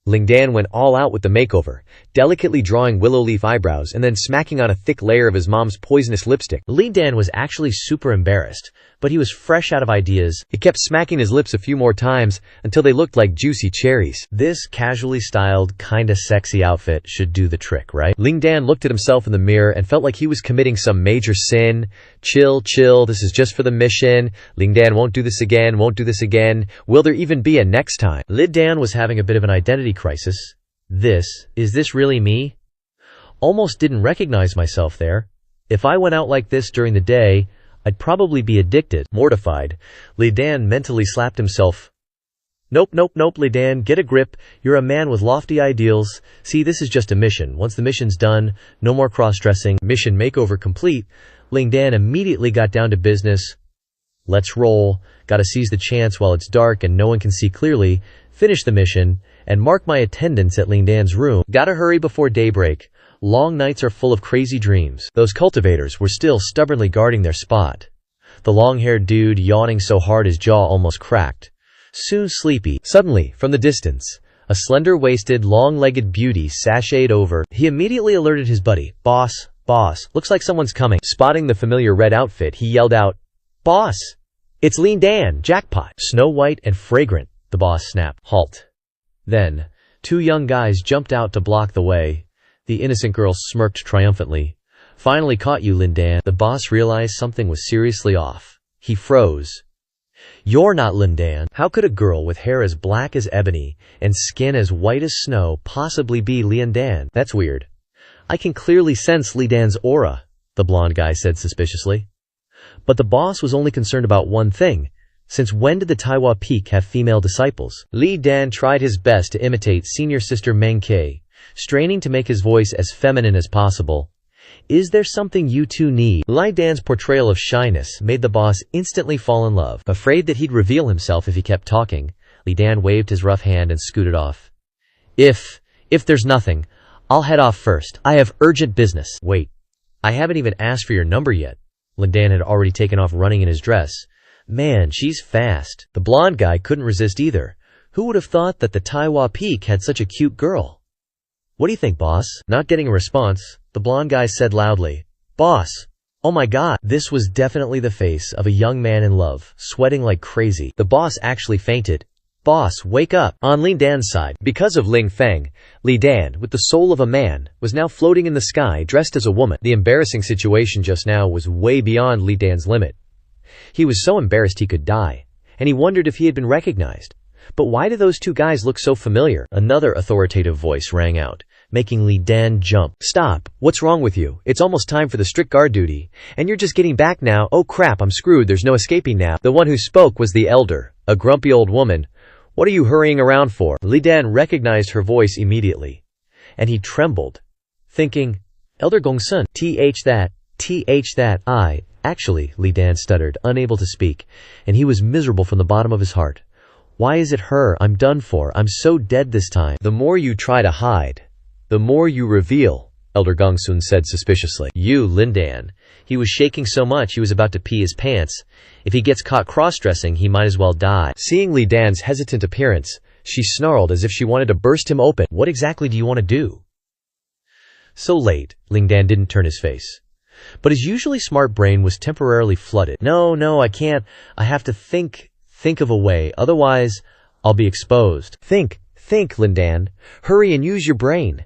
B: Ling Dan went all out with the makeover, delicately drawing willow leaf eyebrows and then smacking on a thick layer of his mom's poisonous lipstick. Ling Dan was actually super embarrassed, but he was fresh out of ideas. He kept smacking his lips a few more times until they looked like juicy cherries. This casually styled, kinda sexy outfit should do the trick, right? Ling Dan looked at himself in the mirror and felt like he was committing some major sin. Chill, this is just for the mission. Ling Dan won't do this again. Will there even be a next time? Lin Dan was having a bit of an identity crisis. Is this really me? Almost didn't recognize myself there. If I went out like this during the day, I'd probably be addicted. Mortified, Li Dan mentally slapped himself. Nope, Li Dan, get a grip. You're a man with lofty ideals. See, this is just a mission. Once the mission's done, no more cross-dressing. Mission makeover complete. Ling Dan immediately got down to business. Let's roll. Gotta seize the chance while it's dark and no one can see clearly. Finish the mission and mark my attendance at Ling Dan's room. Gotta hurry before daybreak. Long nights are full of crazy dreams. Those cultivators were still stubbornly guarding their spot. The long-haired dude yawning so hard his jaw almost cracked. Soon sleepy. Suddenly, from the distance, a slender-waisted, long-legged beauty sashayed over. He immediately alerted his buddy. Boss, looks like someone's coming." Spotting the familiar red outfit, he yelled out, "Boss, it's Ling Dan, jackpot." Snow white and fragrant, the boss snapped. "Halt." Then, two young guys jumped out to block the way. The innocent girl smirked triumphantly. "Finally caught you, Ling Dan." The boss realized something was seriously off. He froze. "You're not Ling Dan. How could a girl with hair as black as ebony and skin as white as snow possibly be Ling Dan? That's weird. I can clearly sense Ling Dan's aura," the blonde guy said suspiciously. But the boss was only concerned about one thing. Since when did the Taiwa Peak have female disciples? Li Dan tried his best to imitate senior sister Meng Kei, straining to make his voice as feminine as possible. "Is there something you two need?" Li Dan's portrayal of shyness made the boss instantly fall in love. Afraid that he'd reveal himself if he kept talking,
A: Li Dan waved his rough hand and scooted off. If there's nothing, I'll head off first. I have urgent business. Wait, I haven't even asked for your number yet. Li Dan had already taken off running in his dress. Man, she's fast. The blonde guy couldn't resist either. Who would have thought that the Taiwa Peak had such a cute girl? What do you think, boss? Not getting a response, the blonde guy said loudly, Boss! Oh my god! This was definitely the face of a young man in love, sweating like crazy. The boss actually fainted. Boss, wake up! On Li Dan's side, because of Ling Feng, Li Dan, with the soul of a man, was now floating in the sky dressed as a woman. The embarrassing situation just now was way beyond Li Dan's limit. He was so embarrassed he could die, and he wondered if he had been recognized. But why do those two guys look so familiar? Another authoritative voice rang out, making Li Dan jump. Stop! What's wrong with you? It's almost time for the strict guard duty, and you're just getting back now. Oh crap, I'm screwed, there's no escaping now. The one who spoke was the elder, a grumpy old woman. What are you hurrying around for? Li Dan recognized her voice immediately, and he trembled, thinking, Elder Gongsun, Actually, Li Dan stuttered, unable to speak, and he was miserable from the bottom of his heart. Why is it her? I'm done for. I'm so dead this time. The more you try to hide, the more you reveal, Elder Gongsun said suspiciously. You, Li Dan. He was shaking so much he was about to pee his pants. If he gets caught cross-dressing, he might as well die. Seeing Li Dan's hesitant appearance, she snarled as if she wanted to burst him open. What exactly do you want to do? So late, Li Dan didn't turn his face. But his usually smart brain was temporarily flooded. No, I can't. I have to think of a way, otherwise I'll be exposed. Think, Li Dan. Hurry and use your brain.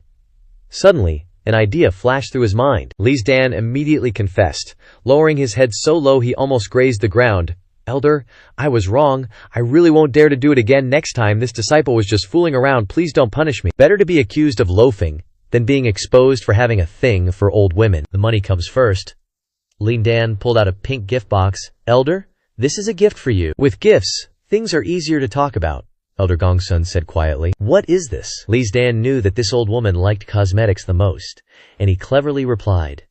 A: Suddenly, an idea flashed through his mind. Li Dan immediately confessed, lowering his head so low he almost grazed the ground. Elder, I was wrong. I really won't dare to do it again next time. This disciple was just fooling around. Please don't punish me. Better to be accused of loafing than being exposed for having a thing for old women. The money comes first. Li Dan pulled out a pink gift box. Elder, this is a gift for you. With gifts, things are easier to talk about, Elder Gongsun said quietly. What is this? Li Dan knew that this old woman liked cosmetics the most, and he cleverly replied,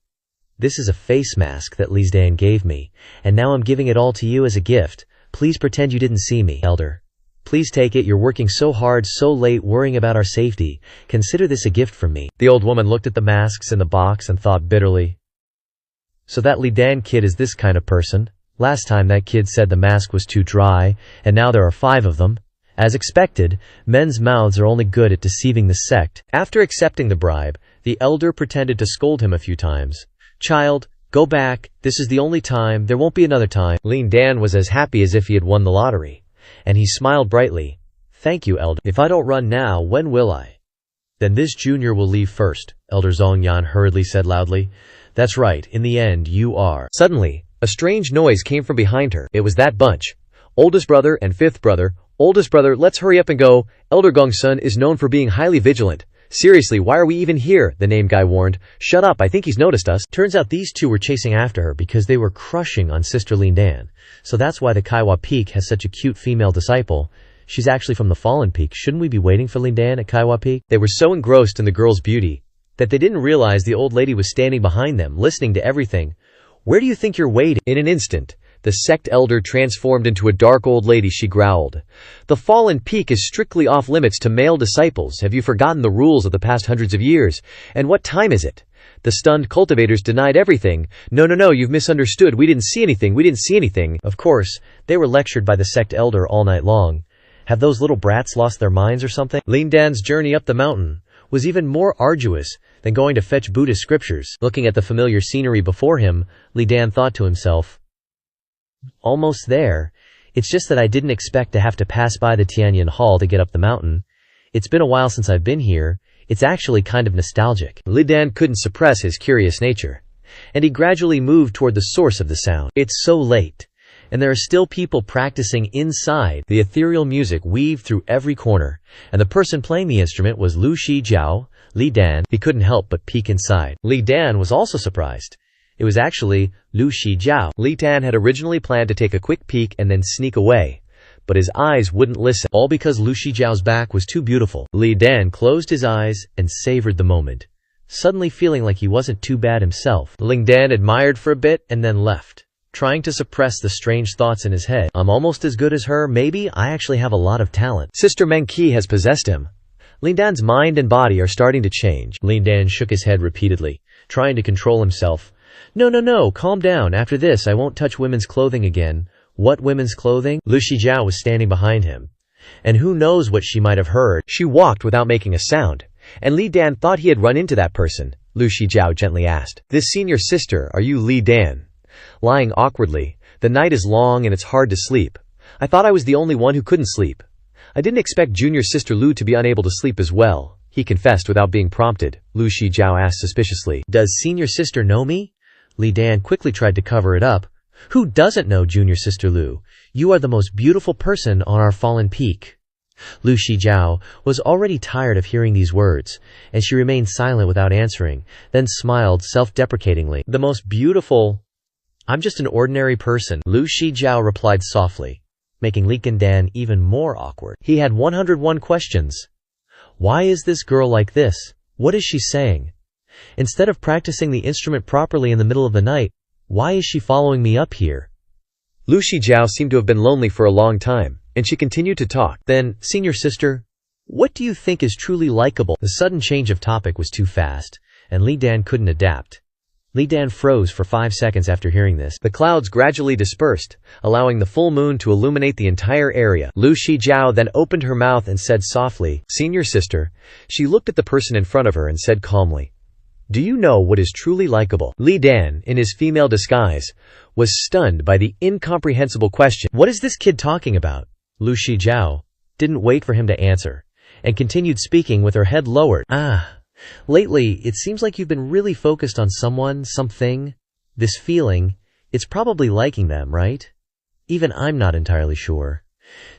A: This is a face mask that Li Dan gave me, and now I'm giving it all to you as a gift. Please pretend you didn't see me. Elder, please take it. You're working so hard, so late, worrying about our safety. Consider this a gift from me. The old woman looked at the masks in the box and thought bitterly, So that Li Dan kid is this kind of person? Last time that kid said the mask was too dry, and now there are 5 of them. As expected, men's mouths are only good at deceiving the sect. After accepting the bribe, the elder pretended to scold him a few times. Child, go back. This is the only time. There won't be another time. Li Dan was as happy as if he had won the lottery, and he smiled brightly. Thank you, elder. If I don't run now, when will I? Then this junior will leave first, Elder Zongyan hurriedly said loudly. That's right, in the end, you are. Suddenly, a strange noise came from behind her. It was that bunch. Oldest brother and 5th brother. Oldest brother, let's hurry up and go. Elder Gongsun is known for being highly vigilant. Seriously, why are we even here? The name guy warned. Shut up, I think he's noticed us. Turns out these two were chasing after her because they were crushing on Sister Li Dan. So that's why the Kaiwa Peak has such a cute female disciple. She's actually from the Fallen Peak. Shouldn't we be waiting for Li Dan at Kaiwa Peak? They were so engrossed in the girl's beauty that they didn't realize the old lady was standing behind them, listening to everything. Where do you think you're waiting? In an instant, the sect elder transformed into a dark old lady. She growled. The Fallen Peak is strictly off limits to male disciples. Have you forgotten the rules of the past hundreds of years? And what time is it? The stunned cultivators denied everything. No, you've misunderstood. We didn't see anything. Of course, they were lectured by the sect elder all night long. Have those little brats lost their minds or something? Li Dan's journey up the mountain was even more arduous than going to fetch Buddhist scriptures. Looking at the familiar scenery before him, Li Dan thought to himself, Almost there. It's just that I didn't expect to have to pass by the Tianyan Hall to get up the mountain. It's been a while since I've been here. It's actually kind of nostalgic. Li Dan couldn't suppress his curious nature, and he gradually moved toward the source of the sound. It's so late, and there are still people practicing inside. The ethereal music weaved through every corner, and the person playing the instrument was Lu Shijiao. Li Dan, he couldn't help but peek inside. Li Dan was also surprised. It was actually Lu Shijiao. Li Dan had originally planned to take a quick peek and then sneak away, but his eyes wouldn't listen, all because Lu Shijiao's back was too beautiful. Li Dan closed his eyes and savored the moment, suddenly feeling like he wasn't too bad himself. Li Dan admired for a bit and then left. trying to suppress the strange thoughts in his head. I'm almost as good as her, maybe I actually have a lot of talent.
B: Sister Menqi has possessed him. Lin Dan's mind and body are starting to change.
A: Lin Dan shook his head repeatedly, trying to control himself. No, calm down. After this, I won't touch women's clothing again. What women's clothing? Lu Shijiao was standing behind him. And who knows what she might have heard.
B: She walked without making a sound, and Li Dan thought he had run into that person. Lu Shijiao gently asked, "This senior sister, are you Li Dan?" Lying awkwardly, "The night is long and it's hard to sleep. I thought I was the only one who couldn't sleep. I didn't expect junior sister Lu to be unable to sleep as well," he confessed without being prompted. Lu Shijiao asked suspiciously,
A: "Does senior sister know me?" Li Dan quickly tried to cover it up. "Who doesn't know junior sister Lu? You are the most beautiful person on our fallen peak." Lu Shijiao was already tired of hearing these words, and she remained silent without answering, then smiled self-deprecatingly. "The most beautiful? I'm just an ordinary person," Lu Shijiao replied softly, making Li Dan even more awkward. He had 101 questions. Why is this girl like this? What is she saying? Instead of practicing the instrument properly in the middle of the night, why is she following me up here?
B: Lu Shijiao seemed to have been lonely for a long time, and she continued to talk.
A: "Then, senior sister, what do you think is truly likable?" The sudden change of topic was too fast, and Li Dan couldn't adapt. Li Dan froze for 5 seconds after hearing this.
B: The clouds gradually dispersed, allowing the full moon to illuminate the entire area. Lu Shijiao then opened her mouth and said softly, "Senior sister." She looked at the person in front of her and said calmly, "Do you know what is truly likable?" Li Dan, in his female disguise, was stunned by the incomprehensible question.
A: What is this kid talking about? Lu Shijiao didn't wait for him to answer, and continued speaking with her head lowered. Lately, it seems like you've been really focused on someone, something. This feeling, it's probably liking them, right? Even I'm not entirely sure.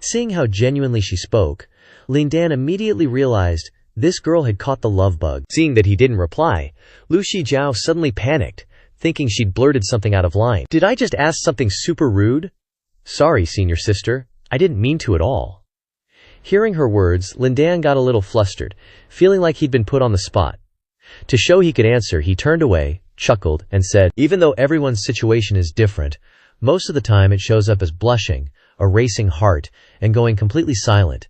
A: Seeing how genuinely she spoke, Lin Dan immediately realized this girl had caught the love bug.
B: Seeing that he didn't reply, Lu Shijiao suddenly panicked, thinking she'd blurted something out of line.
A: "Did I just ask something super rude? Sorry, senior sister. I didn't mean to at all." Hearing her words, Lin Dan got a little flustered, feeling like he'd been put on the spot. To show he could answer, he turned away, chuckled, and said, "Even though everyone's situation is different, most of the time it shows up as blushing, a racing heart, and going completely silent."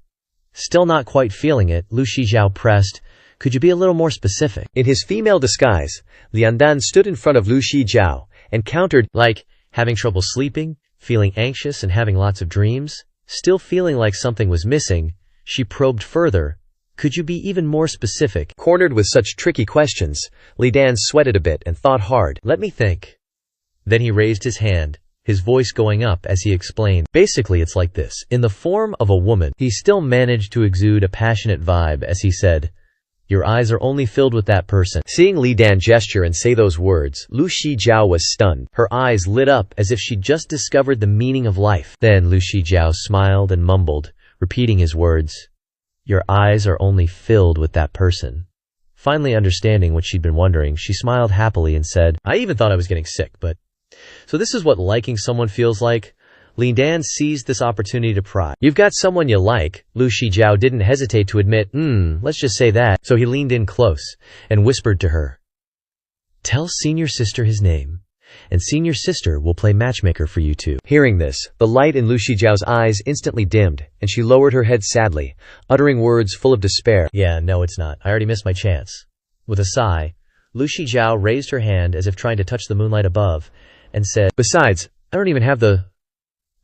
A: Still not quite feeling it, Lu Shijiao pressed, "Could you be a little more specific?"
B: In his female disguise, Lian Dan stood in front of Lu Shijiao and countered,
A: "Like, having trouble sleeping, feeling anxious and having lots of dreams?" Still feeling like something was missing, she probed further, "Could you be even more specific?"
B: Cornered with such tricky questions, Li Dan sweated a bit and thought hard.
A: "Let me think." Then he raised his hand, his voice going up as he explained, "Basically it's like this. In the form of a woman." He still managed to exude a passionate vibe as he said, "Your eyes are only filled with that person."
B: Seeing Li Dan gesture and say those words, Lu Shijiao was stunned.
A: Her eyes lit up as if she'd just discovered the meaning of life. Then Lu Shijiao smiled and mumbled, repeating his words, "Your eyes are only filled with that person." Finally understanding what she'd been wondering, she smiled happily and said, "I even thought I was getting sick, but... So this is what liking someone feels like?" Lin Dan seized this opportunity to pry. "You've got someone you like." Lu Shijiao didn't hesitate to admit, let's just say that. So he leaned in close and whispered to her, "Tell senior sister his name, and senior sister will play matchmaker for you two."
B: Hearing this, the light in Lu Shijiao's eyes instantly dimmed, and she lowered her head sadly, uttering words full of despair.
A: "Yeah, no, it's not. I already missed my chance." With a sigh, Lu Shijiao raised her hand as if trying to touch the moonlight above, and said, "Besides, I don't even have the...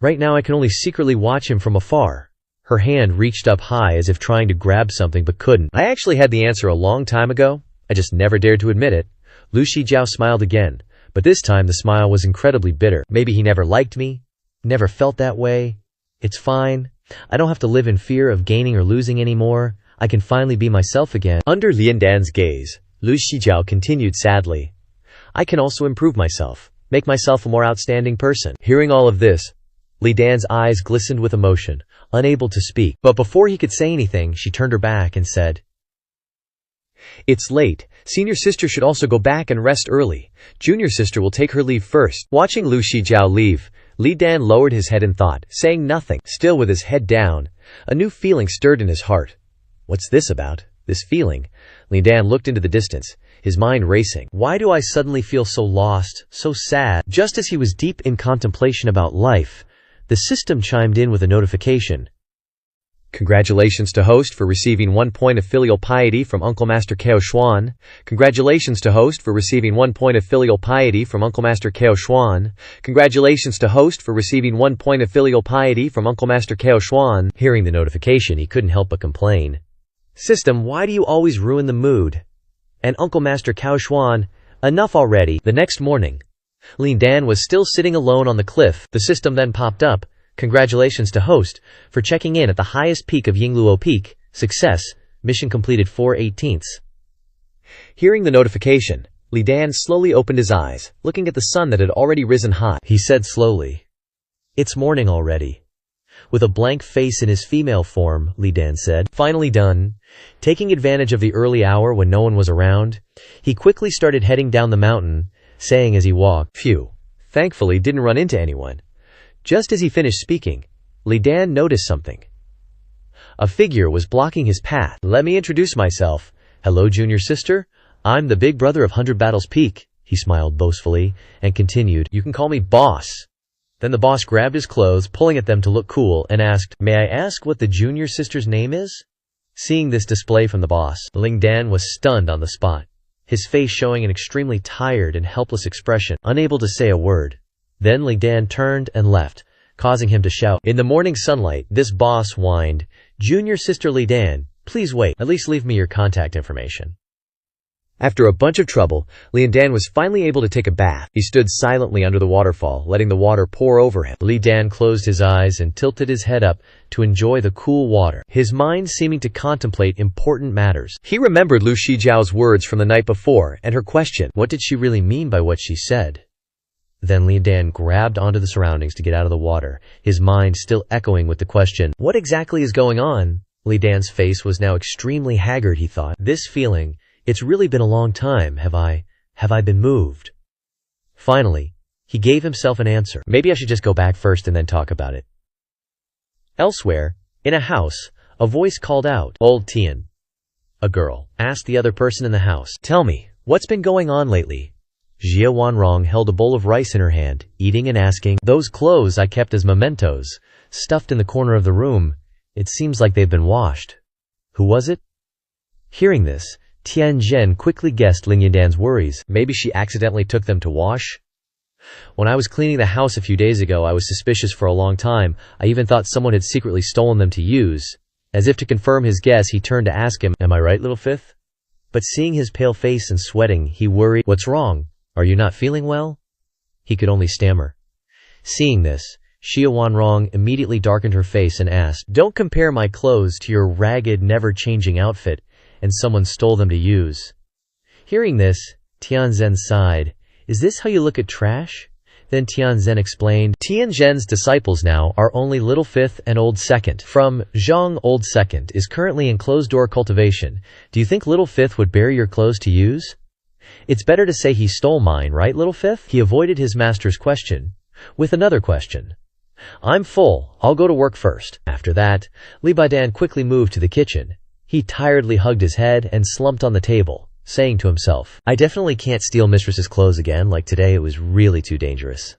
A: Right now I can only secretly watch him from afar." Her hand reached up high as if trying to grab something but couldn't.
B: "I actually had the answer a long time ago. I just never dared to admit it."
A: Lu Shijiao smiled again, but this time the smile was incredibly bitter. "Maybe he never liked me, never felt that way. It's fine. I don't have to live in fear of gaining or losing anymore. I can finally be myself again."
B: Under Lian Dan's gaze, Lu Shijiao continued sadly, "I can also improve myself, make myself a more outstanding person." Hearing all of this, Li Dan's eyes glistened with emotion, unable to speak.
A: But before he could say anything, she turned her back and said,
B: "It's late. Senior sister should also go back and rest early. Junior sister will take her leave first." Watching Lu Shijiao leave, Li Dan lowered his head in thought, saying nothing. Still with his head down, a new feeling stirred in his heart. What's this about? This feeling? Li Dan looked into the distance. his mind racing.
A: Why do I suddenly feel so lost, so sad? Just as he was deep in contemplation about life, the system chimed in with a notification.
B: Congratulations to host for receiving 1 point of filial piety from Uncle Master Kao Xuan. Congratulations to host for receiving 1 point of filial piety from Uncle Master Kao Xuan. Congratulations to host for receiving 1 point of filial piety from Uncle Master Kao Xuan.
A: Hearing the notification, he couldn't help but complain. System, why do you always ruin the mood? And Uncle Master Kao Xuan, enough already. The next morning, Lin Dan was still sitting alone on the cliff. The system then popped up. Congratulations to host for checking in at the highest peak of Yingluo Peak. Success. Mission completed 4/18.
B: Hearing the notification, Li Dan slowly opened his eyes, looking at the sun that had already risen high.
A: He said slowly, "It's morning already." With a blank face in his female form, Li Dan said, "Finally done." Taking advantage of the early hour when no one was around, he quickly started heading down the mountain, saying as he walked,
B: "Phew, thankfully didn't run into anyone." Just as he finished speaking, Li Dan noticed something. A figure was blocking his path.
A: "Let me introduce myself. Hello, junior sister. I'm the big brother of 100 Battles Peak." He smiled boastfully and continued, "You can call me boss." Then the boss grabbed his clothes, pulling at them to look cool, and asked, "May I ask what the junior sister's name is?" Seeing this display from the boss, Ling Dan was stunned on the spot, his face showing an extremely tired and helpless expression, unable to say a word. Then Li Dan turned and left, causing him to shout. In the morning sunlight, this boss whined, "Junior sister Li Dan, please wait, at least leave me your contact information."
B: After a bunch of trouble, Li Dan was finally able to take a bath. He stood silently under the waterfall, letting the water pour over him.
A: Li Dan closed his eyes and tilted his head up to enjoy the cool water, his mind seeming to contemplate important matters.
B: He remembered Lu Shijiao's words from the night before and her question.
A: What did she really mean by what she said? Then Li Dan grabbed onto the surroundings to get out of the water, his mind still echoing with the question, "What exactly is going on?" Li Dan's face was now extremely haggard, he thought. This feeling, it's really been a long time, have I been moved? Finally, he gave himself an answer. Maybe I should just go back first and then talk about it. Elsewhere, in a house, a voice called out, "Old Tian." A girl asked the other person in the house, "Tell me, what's been going on lately?" Jia Wanrong held a bowl of rice in her hand, eating and asking, "Those clothes I kept as mementos, stuffed in the corner of the room, it seems like they've been washed. Who was it?" Hearing this, Tian Zhen quickly guessed Ling Yandan's worries. Maybe she accidentally took them to wash? When I was cleaning the house a few days ago, I was suspicious for a long time. I even thought someone had secretly stolen them to use. As if to confirm his guess, he turned to ask him, "Am I right, little fifth?" But seeing his pale face and sweating, he worried, "What's wrong? Are you not feeling well?" He could only stammer. Seeing this, Xia Wanrong immediately darkened her face and asked, "Don't compare my clothes to your ragged, never-changing outfit, and someone stole them to use." Hearing this, Tianzhen sighed. "Is this how you look at trash?" Then Tianzhen explained, "Tianzhen's disciples now are only Little Fifth and Old Second. From Zhang Old Second is currently in closed-door cultivation. Do you think Little Fifth would bury your clothes to use?" "It's better to say he stole mine, right, Little Fifth?" He avoided his master's question with another question. "I'm full. I'll go to work first." After that, Li Baidan quickly moved to the kitchen. He tiredly hugged his head and slumped on the table, saying to himself, "I definitely can't steal mistress's clothes again. Like today, it was really too dangerous."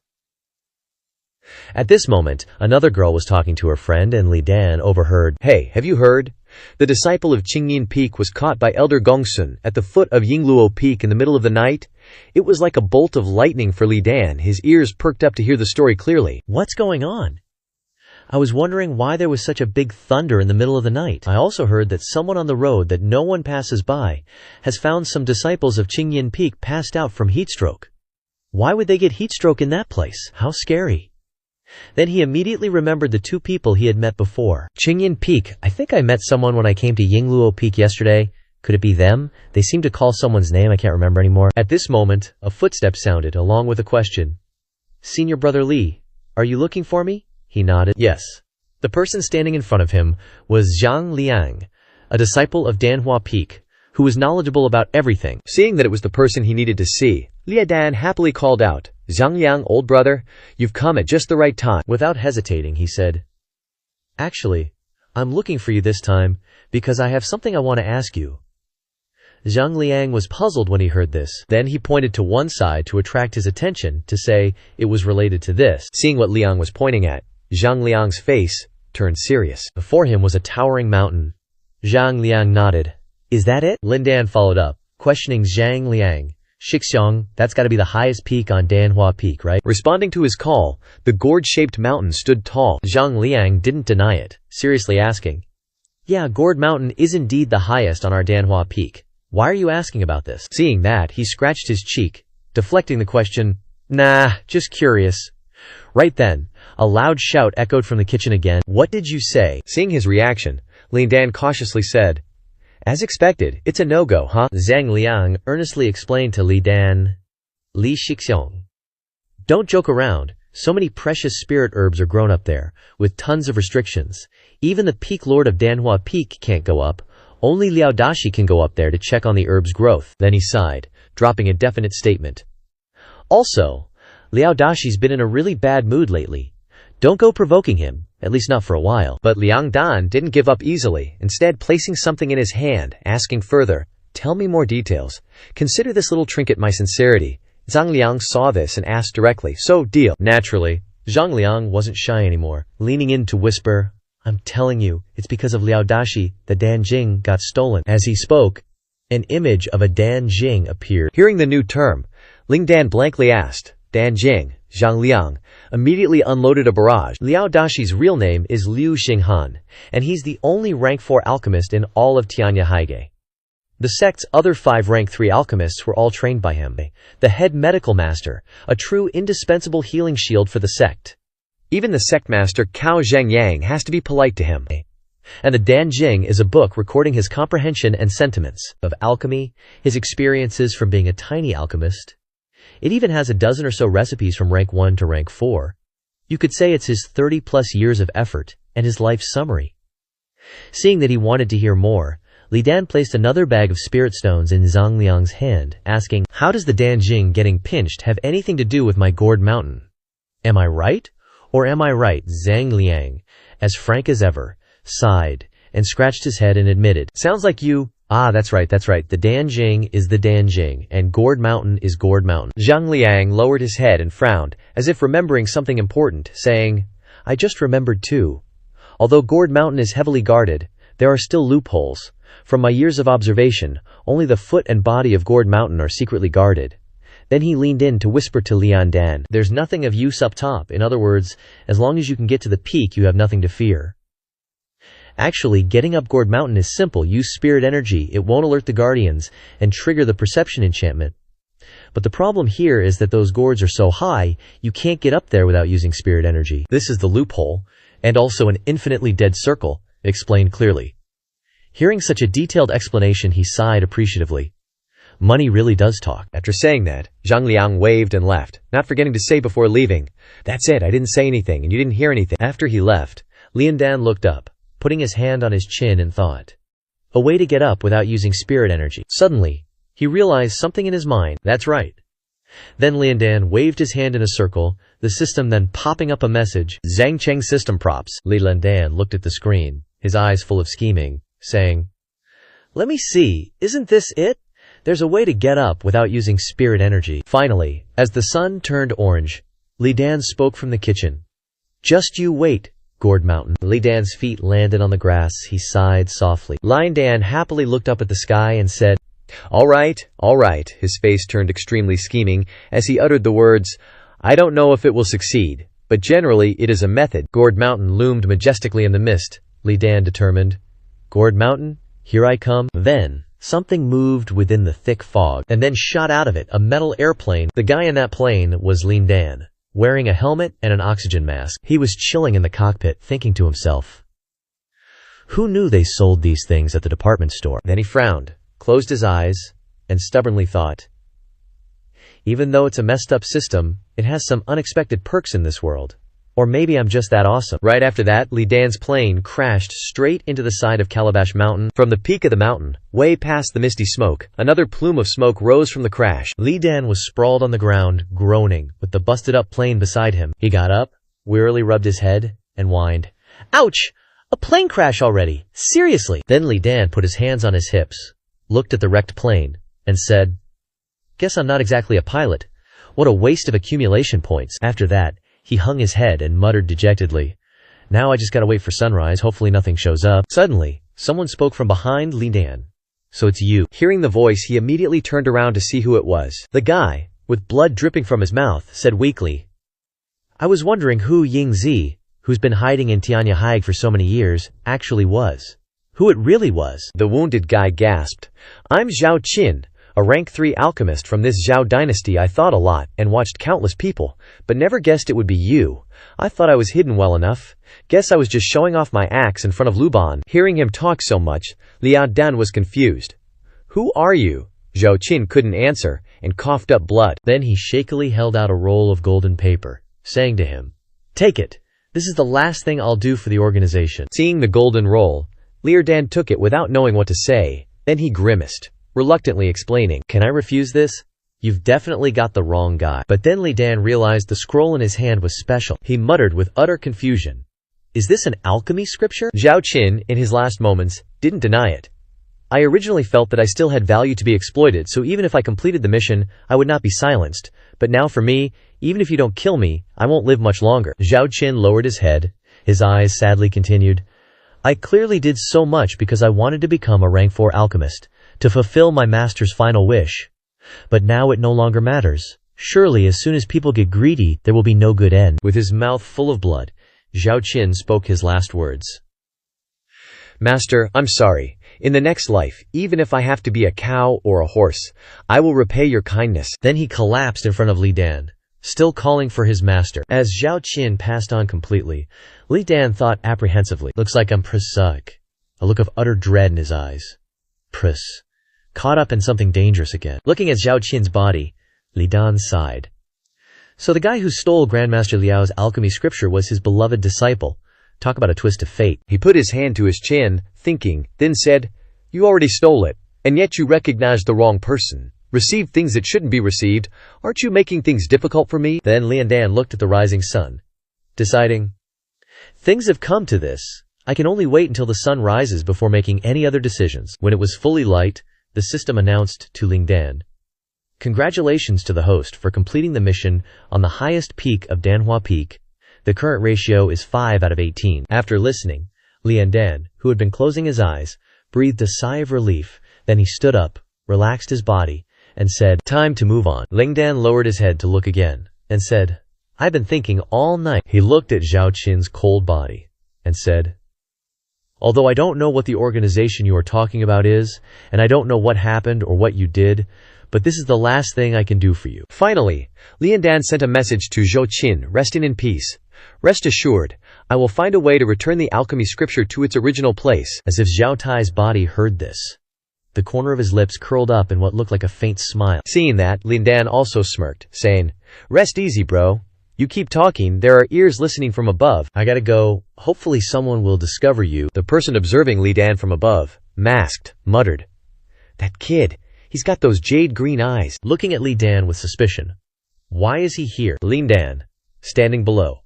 A: At this moment, another girl was talking to her friend and Li Dan overheard, "Hey, have you heard? The disciple of Qingyin Peak was caught by Elder Gongsun at the foot of Yingluo Peak in the middle of the night." It was like a bolt of lightning for Li Dan. His ears perked up to hear the story clearly. "What's going on? I was wondering why there was such a big thunder in the middle of the night. I also heard that someone on the road that no one passes by has found some disciples of Qingyin Peak passed out from heatstroke. Why would they get heatstroke in that place? How scary." Then he immediately remembered the two people he had met before. "Qingyin Peak, I think I met someone when I came to Yingluo Peak yesterday. Could it be them? They seem to call someone's name, I can't remember anymore." At this moment, a footstep sounded, along with a question. "Senior Brother Li, are you looking for me?" He nodded. "Yes." The person standing in front of him was Zhang Liang, a disciple of Danhua Peak, who was knowledgeable about everything. Seeing that it was the person he needed to see, Li Dan happily called out, "Zhang Liang, old brother, you've come at just the right time." Without hesitating, he said, "Actually, I'm looking for you this time because I have something I want to ask you." Zhang Liang was puzzled when he heard this. Then he pointed to one side to attract his attention, to say it was related to this.
B: Seeing what Liang was pointing at, Zhang Liang's face turned serious.
A: Before him was a towering mountain. Zhang Liang nodded. Is that it? Lin Dan followed up, questioning Zhang Liang. Shixiong, that's gotta be the highest peak on Danhua Peak, right?
B: Responding to his call, the gourd-shaped mountain stood tall.
A: Zhang Liang didn't deny it, seriously asking. Yeah, Gourd Mountain is indeed the highest on our Danhua Peak. Why are you asking about this? Seeing that, he scratched his cheek, deflecting the question. Nah, just curious. Right then, a loud shout echoed from the kitchen again. What did you say?
B: Seeing his reaction, Lin Dan cautiously said, as expected, it's a no-go, huh?
A: Zhang Liang earnestly explained to Li Dan. Li Shixiong. Don't joke around. So many precious spirit herbs are grown up there, with tons of restrictions. Even the peak lord of Danhua Peak can't go up. Only Liao Dashi can go up there to check on the herb's growth. Then he sighed, dropping a definite statement. Also, Liao Dashi's been in a really bad mood lately. Don't go provoking him, at least not for a while.
B: But Liang Dan didn't give up easily, instead placing something in his hand, asking further, tell me more details. Consider this little trinket my sincerity. Zhang Liang saw this and asked directly, so deal.
A: Naturally, Zhang Liang wasn't shy anymore, leaning in to whisper, I'm telling you, it's because of Liao Dashi the Dan Jing got stolen. As he spoke, an image of a Dan Jing appeared.
B: Hearing the new term, Ling Dan blankly asked, Dan Jing, Zhang Liang, immediately unloaded a barrage.
A: Liao Dashi's real name is Liu Xinghan, and he's the only rank 4 alchemist in all of Tianya Haige. The sect's other 5 rank 3 alchemists were all trained by him. The head medical master, a true indispensable healing shield for the sect.
B: Even the sect master Cao Zhengyang has to be polite to him.
A: And the Dan Jing is a book recording his comprehension and sentiments of alchemy, his experiences from being a tiny alchemist. It even has a dozen or so recipes from rank 1 to rank 4. You could say it's his 30-plus years of effort and his life summary. Seeing that he wanted to hear more, Li Dan placed another bag of spirit stones in Zhang Liang's hand, asking, how does the Dan Jing getting pinched have anything to do with my Gourd Mountain? Am I right? Or am I right? Zhang Liang, as frank as ever, sighed, and scratched his head and admitted, sounds like you. Ah, that's right. The Dan Jing is the Dan Jing, and Gourd Mountain is Gourd Mountain.
B: Zhang Liang lowered his head and frowned, as if remembering something important, saying,
A: I just remembered too. Although Gourd Mountain is heavily guarded, there are still loopholes. From my years of observation, only the foot and body of Gourd Mountain are secretly guarded. Then he leaned in to whisper to Lian Dan, there's nothing of use up top. In other words, as long as you can get to the peak, you have nothing to fear. Actually, getting up Gourd Mountain is simple. Use spirit energy. It won't alert the guardians and trigger the perception enchantment. But the problem here is that those gourds are so high, you can't get up there without using spirit energy. This is the loophole, and also an infinitely dead circle, explained clearly. Hearing such a detailed explanation, he sighed appreciatively. Money really does talk.
B: After saying that, Zhang Liang waved and left, not forgetting to say before leaving, that's it, I didn't say anything and you didn't hear anything.
A: After he left, Lian Dan looked up, putting his hand on his chin and thought. A way to get up without using spirit energy. Suddenly, he realized something in his mind. That's right. Then Lian Dan waved his hand in a circle, the system then popping up a message, Zhang Cheng system props. Lian Dan looked at the screen, his eyes full of scheming, saying, let me see, isn't this it? There's a way to get up without using spirit energy. Finally, as the sun turned orange, Li Dan spoke from the kitchen. Just you wait, Gourd Mountain. Li Dan's feet landed on the grass. He sighed softly. Lian Dan happily looked up at the sky and said,
B: all right. His face turned extremely scheming as he uttered the words, I don't know if it will succeed, but generally it is a method. Gourd Mountain loomed majestically in the mist. Li Dan determined, Gourd Mountain, here I come. Then, something moved within the thick fog, and then shot out of it a metal airplane. The guy in that plane was Lian Dan, wearing a helmet and an oxygen mask. He was chilling in the cockpit, thinking to himself, who knew they sold these things at the department store? Then he frowned, closed his eyes, and stubbornly thought, even though it's a messed up system, it has some unexpected perks in this world. Or maybe I'm just that awesome. Right after that, Li Dan's plane crashed straight into the side of Calabash Mountain. From the peak of the mountain, way past the misty smoke, another plume of smoke rose from the crash. Li Dan was sprawled on the ground, groaning, with the busted-up plane beside him. He got up, wearily rubbed his head, and whined, ouch! A plane crash already! Seriously! Then Li Dan put his hands on his hips.
A: looked at the wrecked plane, and said, "Guess I'm not exactly a pilot. What a waste of accumulation points." After that, he hung his head and muttered dejectedly, "Now I just gotta wait for sunrise, hopefully nothing shows up." Suddenly, someone spoke from behind Li Dan. "So it's you."
B: Hearing the voice, he immediately turned around to see who it was. The guy, with blood dripping from his mouth, said weakly, "I was wondering who Ying Zi, who's been hiding in Tianya Haig for so many years, actually was. Who it really was." The wounded guy gasped, "I'm Zhao Qin, a rank 3 alchemist from this Zhao dynasty. I thought a lot and watched countless people, but never guessed it would be you. I thought I was hidden well enough. Guess I was just showing off my axe in front of Luban." Hearing him talk so much, Liao Dan was confused. "Who are you?" Zhao Qin couldn't answer and coughed up blood.
A: Then he shakily held out a roll of golden paper, saying to him, "Take it. This is the last thing I'll do for the organization."
B: Seeing the golden roll, Liao Dan took it without knowing what to say. Then he grimaced, reluctantly explaining,
A: "Can I refuse this? You've definitely got the wrong guy." But then Li Dan realized the scroll in his hand was special. He muttered with utter confusion, "Is this an alchemy scripture?"
B: Zhao Qin, in his last moments, didn't deny it. "I originally felt that I still had value to be exploited, so even if I completed the mission, I would not be silenced. But now for me, even if you don't kill me, I won't live much longer." Zhao Qin lowered his head. His eyes sadly continued, "I clearly did so much because I wanted to become a rank 4 alchemist, to fulfill my master's final wish. But now it no longer matters. Surely as soon as people get greedy, there will be no good end." With his mouth full of blood, Zhao Qin spoke his last words. "Master, I'm sorry. In the next life, even if I have to be a cow or a horse, I will repay your kindness."
A: Then he collapsed in front of Li Dan, still calling for his master. As Zhao Qin passed on completely, Li Dan thought apprehensively, "Looks like I'm Prisuk." A look of utter dread in his eyes. Pris. Caught up in something dangerous again. Looking at Zhao Qin's body, Li Dan sighed. So the guy who stole Grandmaster Liao's alchemy scripture was his beloved disciple. Talk about a twist of fate.
B: He put his hand to his chin, thinking, then said, "You already stole it, and yet you recognized the wrong person. Received things that shouldn't be received. Aren't you making things difficult for me?"
A: Then Li Dan looked at the rising sun, deciding, "Things have come to this. I can only wait until the sun rises before making any other decisions." When it was fully light, the system announced to Ling Dan, "Congratulations to the host for completing the mission on the highest peak of Danhua Peak. The current ratio is 5 out of 18. After listening, Li Dan, who had been closing his eyes, breathed a sigh of relief. Then he stood up, relaxed his body, and said, "Time to move on." Ling Dan lowered his head to look again, and said, "I've been thinking all night." He looked at Zhao Qin's cold body, and said, "Although I don't know what the organization you are talking about is, and I don't know what happened or what you did, but this is the last thing I can do for you."
B: Finally, Li Dan sent a message to Zhao Qin, resting in peace. "Rest assured, I will find a way to return the alchemy scripture to its original place."
A: As if Zhao Tai's body heard this, the corner of his lips curled up in what looked like a faint smile.
B: Seeing that, Li Dan also smirked, saying, "Rest easy, bro. You keep talking, there are ears listening from above.
A: I gotta go. Hopefully someone will discover you."
B: The person observing Li Dan from above, masked, muttered, "That kid, he's got those jade green eyes."
A: Looking at Li Dan with suspicion, "Why is he here?" Li Dan, standing below,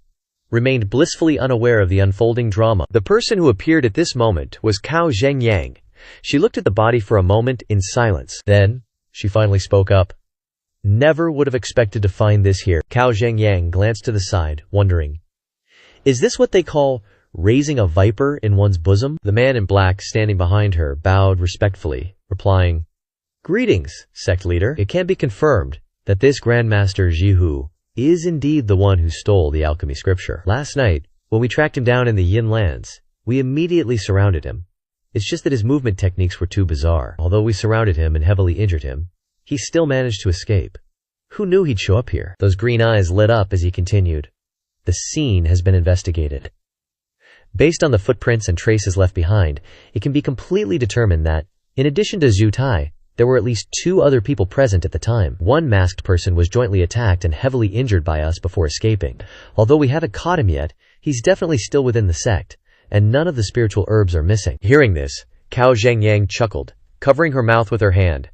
A: remained blissfully unaware of the unfolding drama. The person who appeared at this moment was Cao Zhengyang. She looked at the body for a moment in silence. Then, she finally spoke up. "Never would have expected to find this here." Cao Zhengyang glanced to the side, wondering, "Is this what they call raising a viper in one's bosom?" The man in black standing behind her bowed respectfully, replying, "Greetings, sect leader. It can be confirmed that this Grandmaster Jihu is indeed the one who stole the alchemy scripture. Last night, when we tracked him down in the Yin lands, we immediately surrounded him. It's just that his movement techniques were too bizarre. Although we surrounded him and heavily injured him, he still managed to escape. Who knew he'd show up here?" Those green eyes lit up as he continued, "The scene has been investigated. Based on the footprints and traces left behind, it can be completely determined that, in addition to Zhu Tai, there were at least 2 other people present at the time. One masked person was jointly attacked and heavily injured by us before escaping. Although we haven't caught him yet, he's definitely still within the sect, and none of the spiritual herbs are missing." Hearing this, Cao Zhengyang chuckled, covering her mouth with her hand.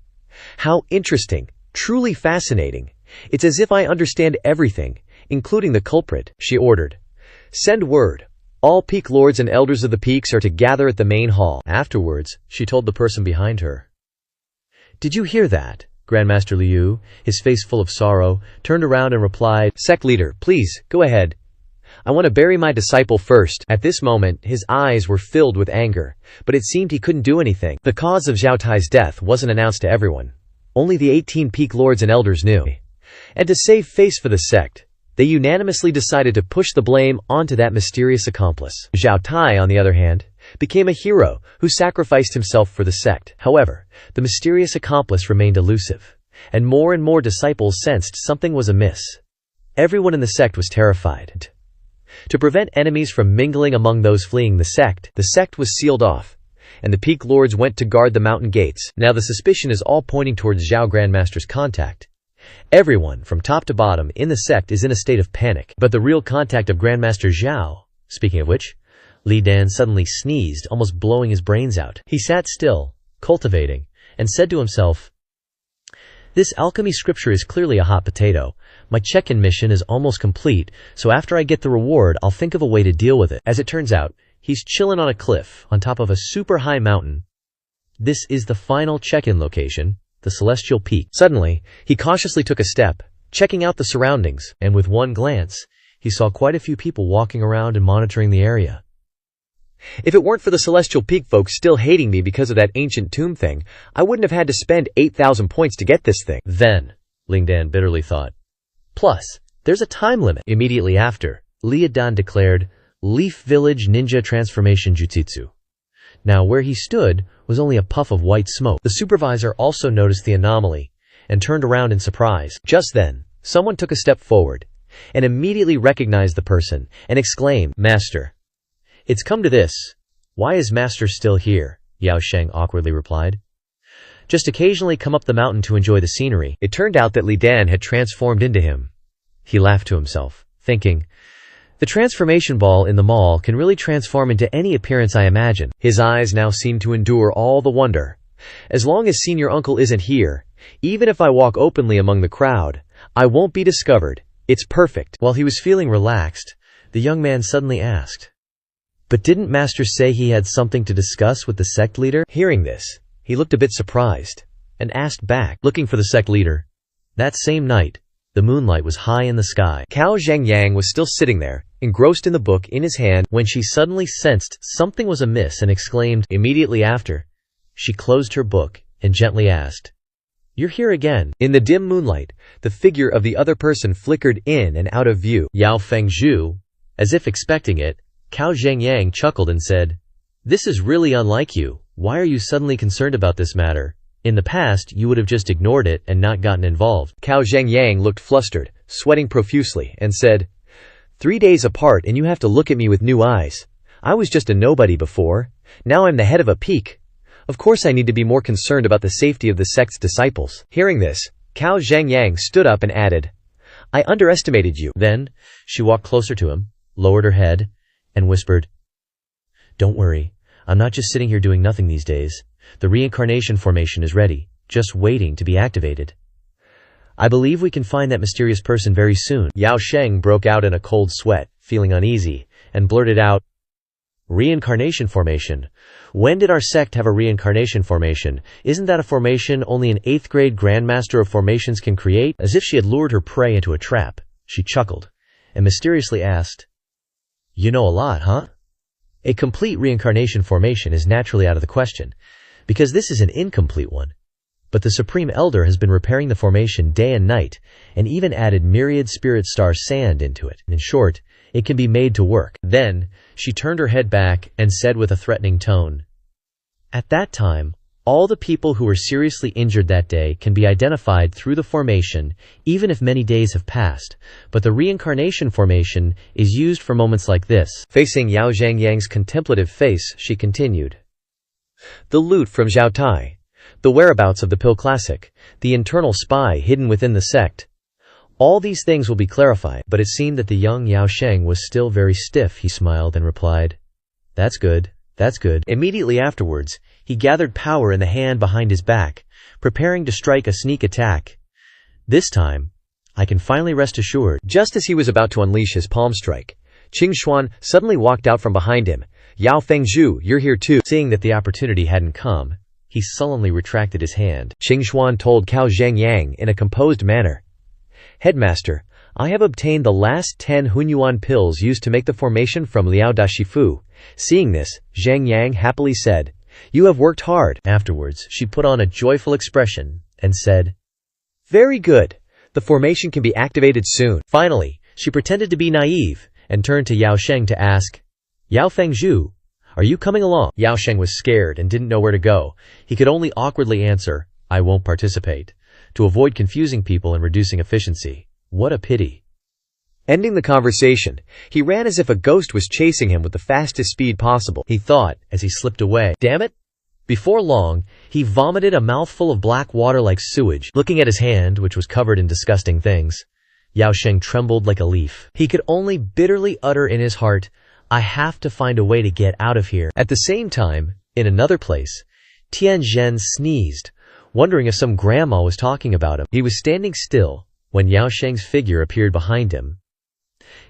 A: "How interesting, truly fascinating. It's as if I understand everything, including the culprit," she ordered. "Send word. All peak lords and elders of the peaks are to gather at the main hall." Afterwards, she told the person behind her, Did you hear that? Grandmaster Liu, his face full of sorrow, turned around and replied,
B: Sect leader, please, go ahead. I want to bury my disciple first. At this moment, his eyes were filled with anger, but it seemed he couldn't do anything. The cause of Zhao Tai's death wasn't announced to everyone. Only the 18 peak lords and elders knew. And to save face for the sect, they unanimously decided to push the blame onto that mysterious accomplice. Zhao Tai, on the other hand, became a hero who sacrificed himself for the sect. However, the mysterious accomplice remained elusive, and more disciples sensed something was amiss. Everyone in the sect was terrified. To prevent enemies from mingling among those fleeing the sect was sealed off, and the peak lords went to guard the mountain gates. Now the suspicion is all pointing towards Zhao Grandmaster's contact. Everyone, from top to bottom, in the sect is in a state of panic. But the real contact of Grandmaster Zhao, speaking of which, Li Dan suddenly sneezed, almost blowing his brains out. He sat still, cultivating, and said to himself, "This alchemy scripture is clearly a hot potato. My check-in mission is almost complete, so after I get the reward, I'll think of a way to deal with it." As it turns out, he's chilling on a cliff, on top of a super high mountain. This is the final check-in location, the Celestial Peak. Suddenly, he cautiously took a step, checking out the surroundings, and with one glance, he saw quite a few people walking around and monitoring the area. If it weren't for the Celestial Peak folks still hating me because of that ancient tomb thing, I wouldn't have had to spend 8,000 points to get this thing. Then, Ling Dan bitterly thought. Plus, there's a time limit. Immediately after, Li Dan declared, Leaf Village Ninja Transformation Jutsu. Now where he stood was only a puff of white smoke. The supervisor also noticed the anomaly, and turned around in surprise. Just then, someone took a step forward, and immediately recognized the person, and exclaimed, "Master. It's come to this. Why is Master still here?" Yao Sheng awkwardly replied. "Just occasionally come up the mountain to enjoy the scenery." It turned out that Li Dan had transformed into him. He laughed to himself, thinking, "The transformation ball in the mall can really transform into any appearance I imagine." His eyes now seemed to endure all the wonder. As long as Senior Uncle isn't here, even if I walk openly among the crowd, I won't be discovered. It's perfect. While he was feeling relaxed, the young man suddenly asked, "But didn't Master say he had something to discuss with the sect leader?" Hearing this, he looked a bit surprised, and asked back, looking for the sect leader. That same night, the moonlight was high in the sky. Cao Zhengyang was still sitting there, engrossed in the book in his hand, when she suddenly sensed something was amiss and exclaimed. Immediately after, she closed her book and gently asked, "You're here again." In the dim moonlight, the figure of the other person flickered in and out of view. Yao Fengzhu, as if expecting it, Cao Zhengyang chuckled and said, "This is really unlike you. Why are you suddenly concerned about this matter? In the past, you would have just ignored it and not gotten involved." Cao Zhengyang looked flustered, sweating profusely, and said, 3 days apart and you have to look at me with new eyes. I was just a nobody before. Now I'm the head of a peak. Of course I need to be more concerned about the safety of the sect's disciples." Hearing this, Cao Zhengyang stood up and added, "I underestimated you." Then, she walked closer to him, lowered her head, and whispered, "Don't worry, I'm not just sitting here doing nothing these days. The reincarnation formation is ready, just waiting to be activated. I believe we can find that mysterious person very soon." Yao Sheng broke out in a cold sweat, feeling uneasy, and blurted out, "Reincarnation formation? When did our sect have a reincarnation formation? Isn't that a formation only an 8th grade grandmaster of formations can create?" As if she had lured her prey into a trap, she chuckled, and mysteriously asked, "You know a lot, huh?" A complete reincarnation formation is naturally out of the question, because this is an incomplete one. But the Supreme Elder has been repairing the formation day and night, and even added myriad spirit star sand into it. In short, it can be made to work. Then, she turned her head back and said with a threatening tone, "At that time, all the people who were seriously injured that day can be identified through the formation, even if many days have passed. But the reincarnation formation is used for moments like this." Facing Yao Zhengyang's contemplative face, she continued, "The loot from Zhao Tai, the whereabouts of the Pill Classic, the internal spy hidden within the sect. All these things will be clarified." But it seemed that the young Yao Sheng was still very stiff. He smiled and replied, That's good. Immediately afterwards, he gathered power in the hand behind his back, preparing to strike a sneak attack. "This time, I can finally rest assured." Just as he was about to unleash his palm strike, Qing Xuan suddenly walked out from behind him. "Yao Fengzhu, you're here too." Seeing that the opportunity hadn't come,
A: he sullenly retracted his hand.
B: Qingxuan told Cao Zhengyang in a composed manner. Headmaster, I have obtained the last 10 Hunyuan pills used to make the formation from Liao Da Shifu. Seeing this, Zhang Yang happily said, You have worked hard.
A: Afterwards, she put on a joyful expression and said,
B: Very good. The formation can be activated soon.
A: Finally, she pretended to be naive and turned to Yao Sheng to ask, Yao Fengzhu, are you coming along? Yao Sheng was scared and didn't know where to go. He could only awkwardly answer, I won't participate, to avoid confusing people and reducing efficiency. What a pity.
B: Ending the conversation, he ran as if a ghost was chasing him with the fastest speed possible,
A: he thought as he slipped away. Damn it! Before long, he vomited a mouthful of black water like sewage. Looking at his hand, which was covered in disgusting things, Yao Sheng trembled like a leaf. He could only bitterly utter in his heart, I have to find a way to get out of here. At the same time, in another place, Tian Zhen sneezed, wondering if some grandma was talking about him. He was standing still when Yao Sheng's figure appeared behind him.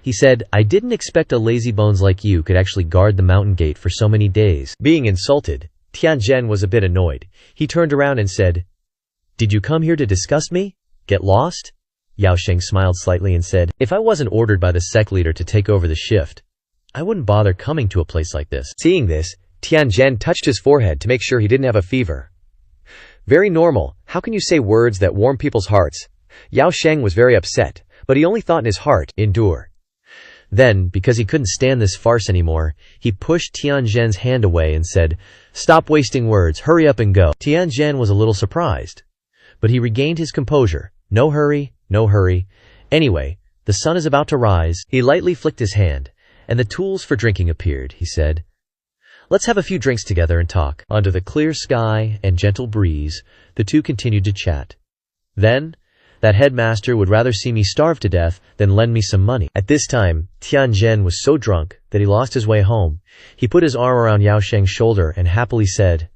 A: He said, I didn't expect a lazybones like you could actually guard the mountain gate for so many days. Being insulted, Tian Zhen was a bit annoyed. He turned around and said, Did you come here to disgust me? Get lost? Yao Sheng smiled slightly and said, If I wasn't ordered by the sect leader to take over the shift, I wouldn't bother coming to a place like this.
B: Seeing this, Tian Zhen touched his forehead to make sure he didn't have a fever. Very normal. How can you say words that warm people's hearts? Yao Sheng was very upset, but he only thought in his heart, endure.
A: Then, because he couldn't stand this farce anymore, he pushed Tian Zhen's hand away and said, Stop wasting words, hurry up and go. Tian Zhen was a little surprised, but he regained his composure. No hurry, no hurry. Anyway, the sun is about to rise. He lightly flicked his hand, and the tools for drinking appeared. He said, Let's have a few drinks together and talk. Under the clear sky and gentle breeze, the two continued to chat. Then, that headmaster would rather see me starve to death than lend me some money. At this time, Tian Zhen was so drunk that he lost his way home. He put his arm around Yao Sheng's shoulder and happily said,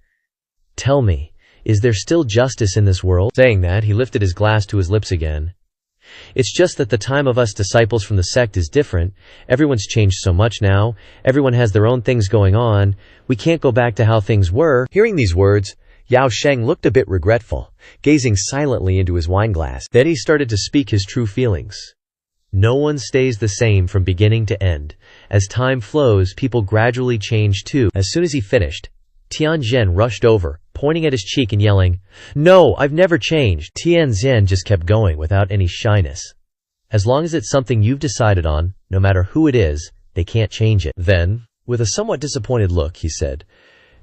A: Tell me, is there still justice in this world? Saying that, he lifted his glass to his lips again. It's just that the time of us disciples from the sect is different. Everyone's changed so much now. Everyone has their own things going on. We can't go back to how things were.
B: Hearing these words, Yao Sheng looked a bit regretful, gazing silently into his wineglass.
A: Then he started to speak his true feelings. No one stays the same from beginning to end. As time flows, people gradually change too. As soon as he finished, Tian Zhen rushed over, pointing at his cheek and yelling, No, I've never changed. Tian Zhen just kept going without any shyness. As long as it's something you've decided on, no matter who it is, they can't change it. Then, with a somewhat disappointed look, he said,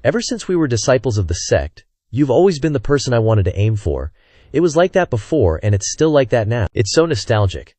A: Ever since we were disciples of the sect, you've always been the person I wanted to aim for. It was like that before, and it's still like that now. It's so nostalgic.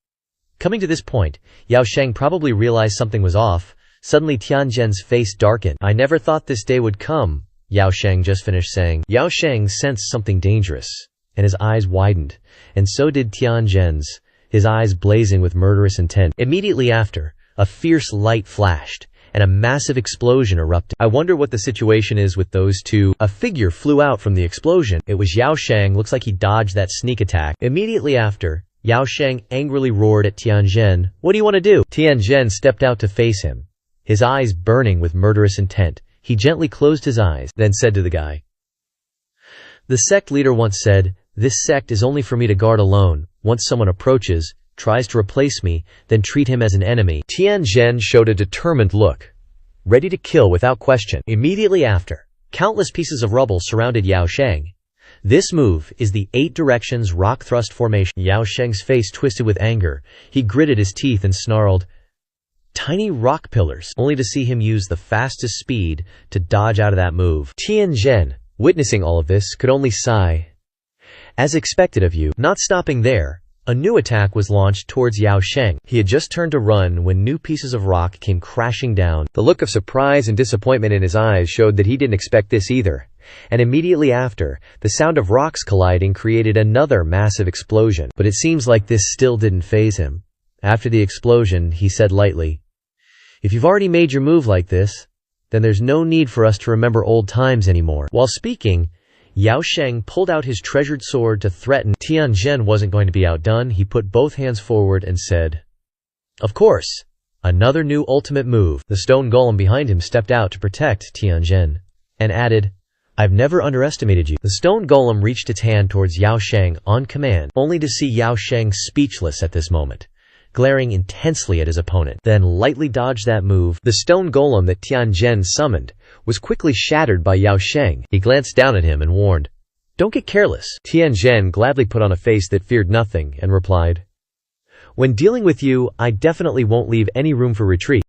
A: Coming to this point, Yao Sheng probably realized something was off. Suddenly Tian Zhen's face darkened. I never thought this day would come, Yao Sheng just finished saying. Yao Sheng sensed something dangerous, and his eyes widened, and so did Tian Zhen's, his eyes blazing with murderous intent. Immediately after, a fierce light flashed, and a massive explosion erupted. I wonder what the situation is with those two. A figure flew out from the explosion. It was Yao Sheng. Looks like he dodged that sneak attack. Immediately after, Yao Sheng angrily roared at Tian Zhen, What do you want to do? Tian Zhen stepped out to face him, his eyes burning with murderous intent. He gently closed his eyes, then said to the guy, The sect leader once said, This sect is only for me to guard alone. Once someone approaches, tries to replace me, then treat him as an enemy.
B: Tian Zhen showed a determined look, ready to kill without question.
A: Immediately after, countless pieces of rubble surrounded Yao Sheng. This move is the 8 directions rock thrust formation. Yao Sheng's face twisted with anger. He gritted his teeth and snarled, Tiny rock pillars, only to see him use the fastest speed to dodge out of that move.
B: Tian Zhen, witnessing all of this, could only sigh. As expected of you.
A: Not stopping there, a new attack was launched towards Yao Sheng. He had just turned to run when new pieces of rock came crashing down.
B: The look of surprise and disappointment in his eyes showed that he didn't expect this either. And immediately after, the sound of rocks colliding created another massive explosion.
A: But it seems like this still didn't faze him. After the explosion, he said lightly, If you've already made your move like this, then there's no need for us to remember old times anymore. While speaking, Yao Sheng pulled out his treasured sword to threaten. Tian Zhen wasn't going to be outdone. He put both hands forward and said, Of course. Another new ultimate move. The stone golem behind him stepped out to protect Tian Zhen, and added, I've never underestimated you. The stone golem reached its hand towards Yao Sheng on command, only to see Yao Sheng speechless at this moment, glaring intensely at his opponent, then lightly dodged that move. The stone golem that Tian Zhen summoned was quickly shattered by Yao Sheng. He glanced down at him and warned, "Don't get careless." Tian Zhen gladly put on a face that feared nothing and replied, "When dealing with you, I definitely won't leave any room for retreat."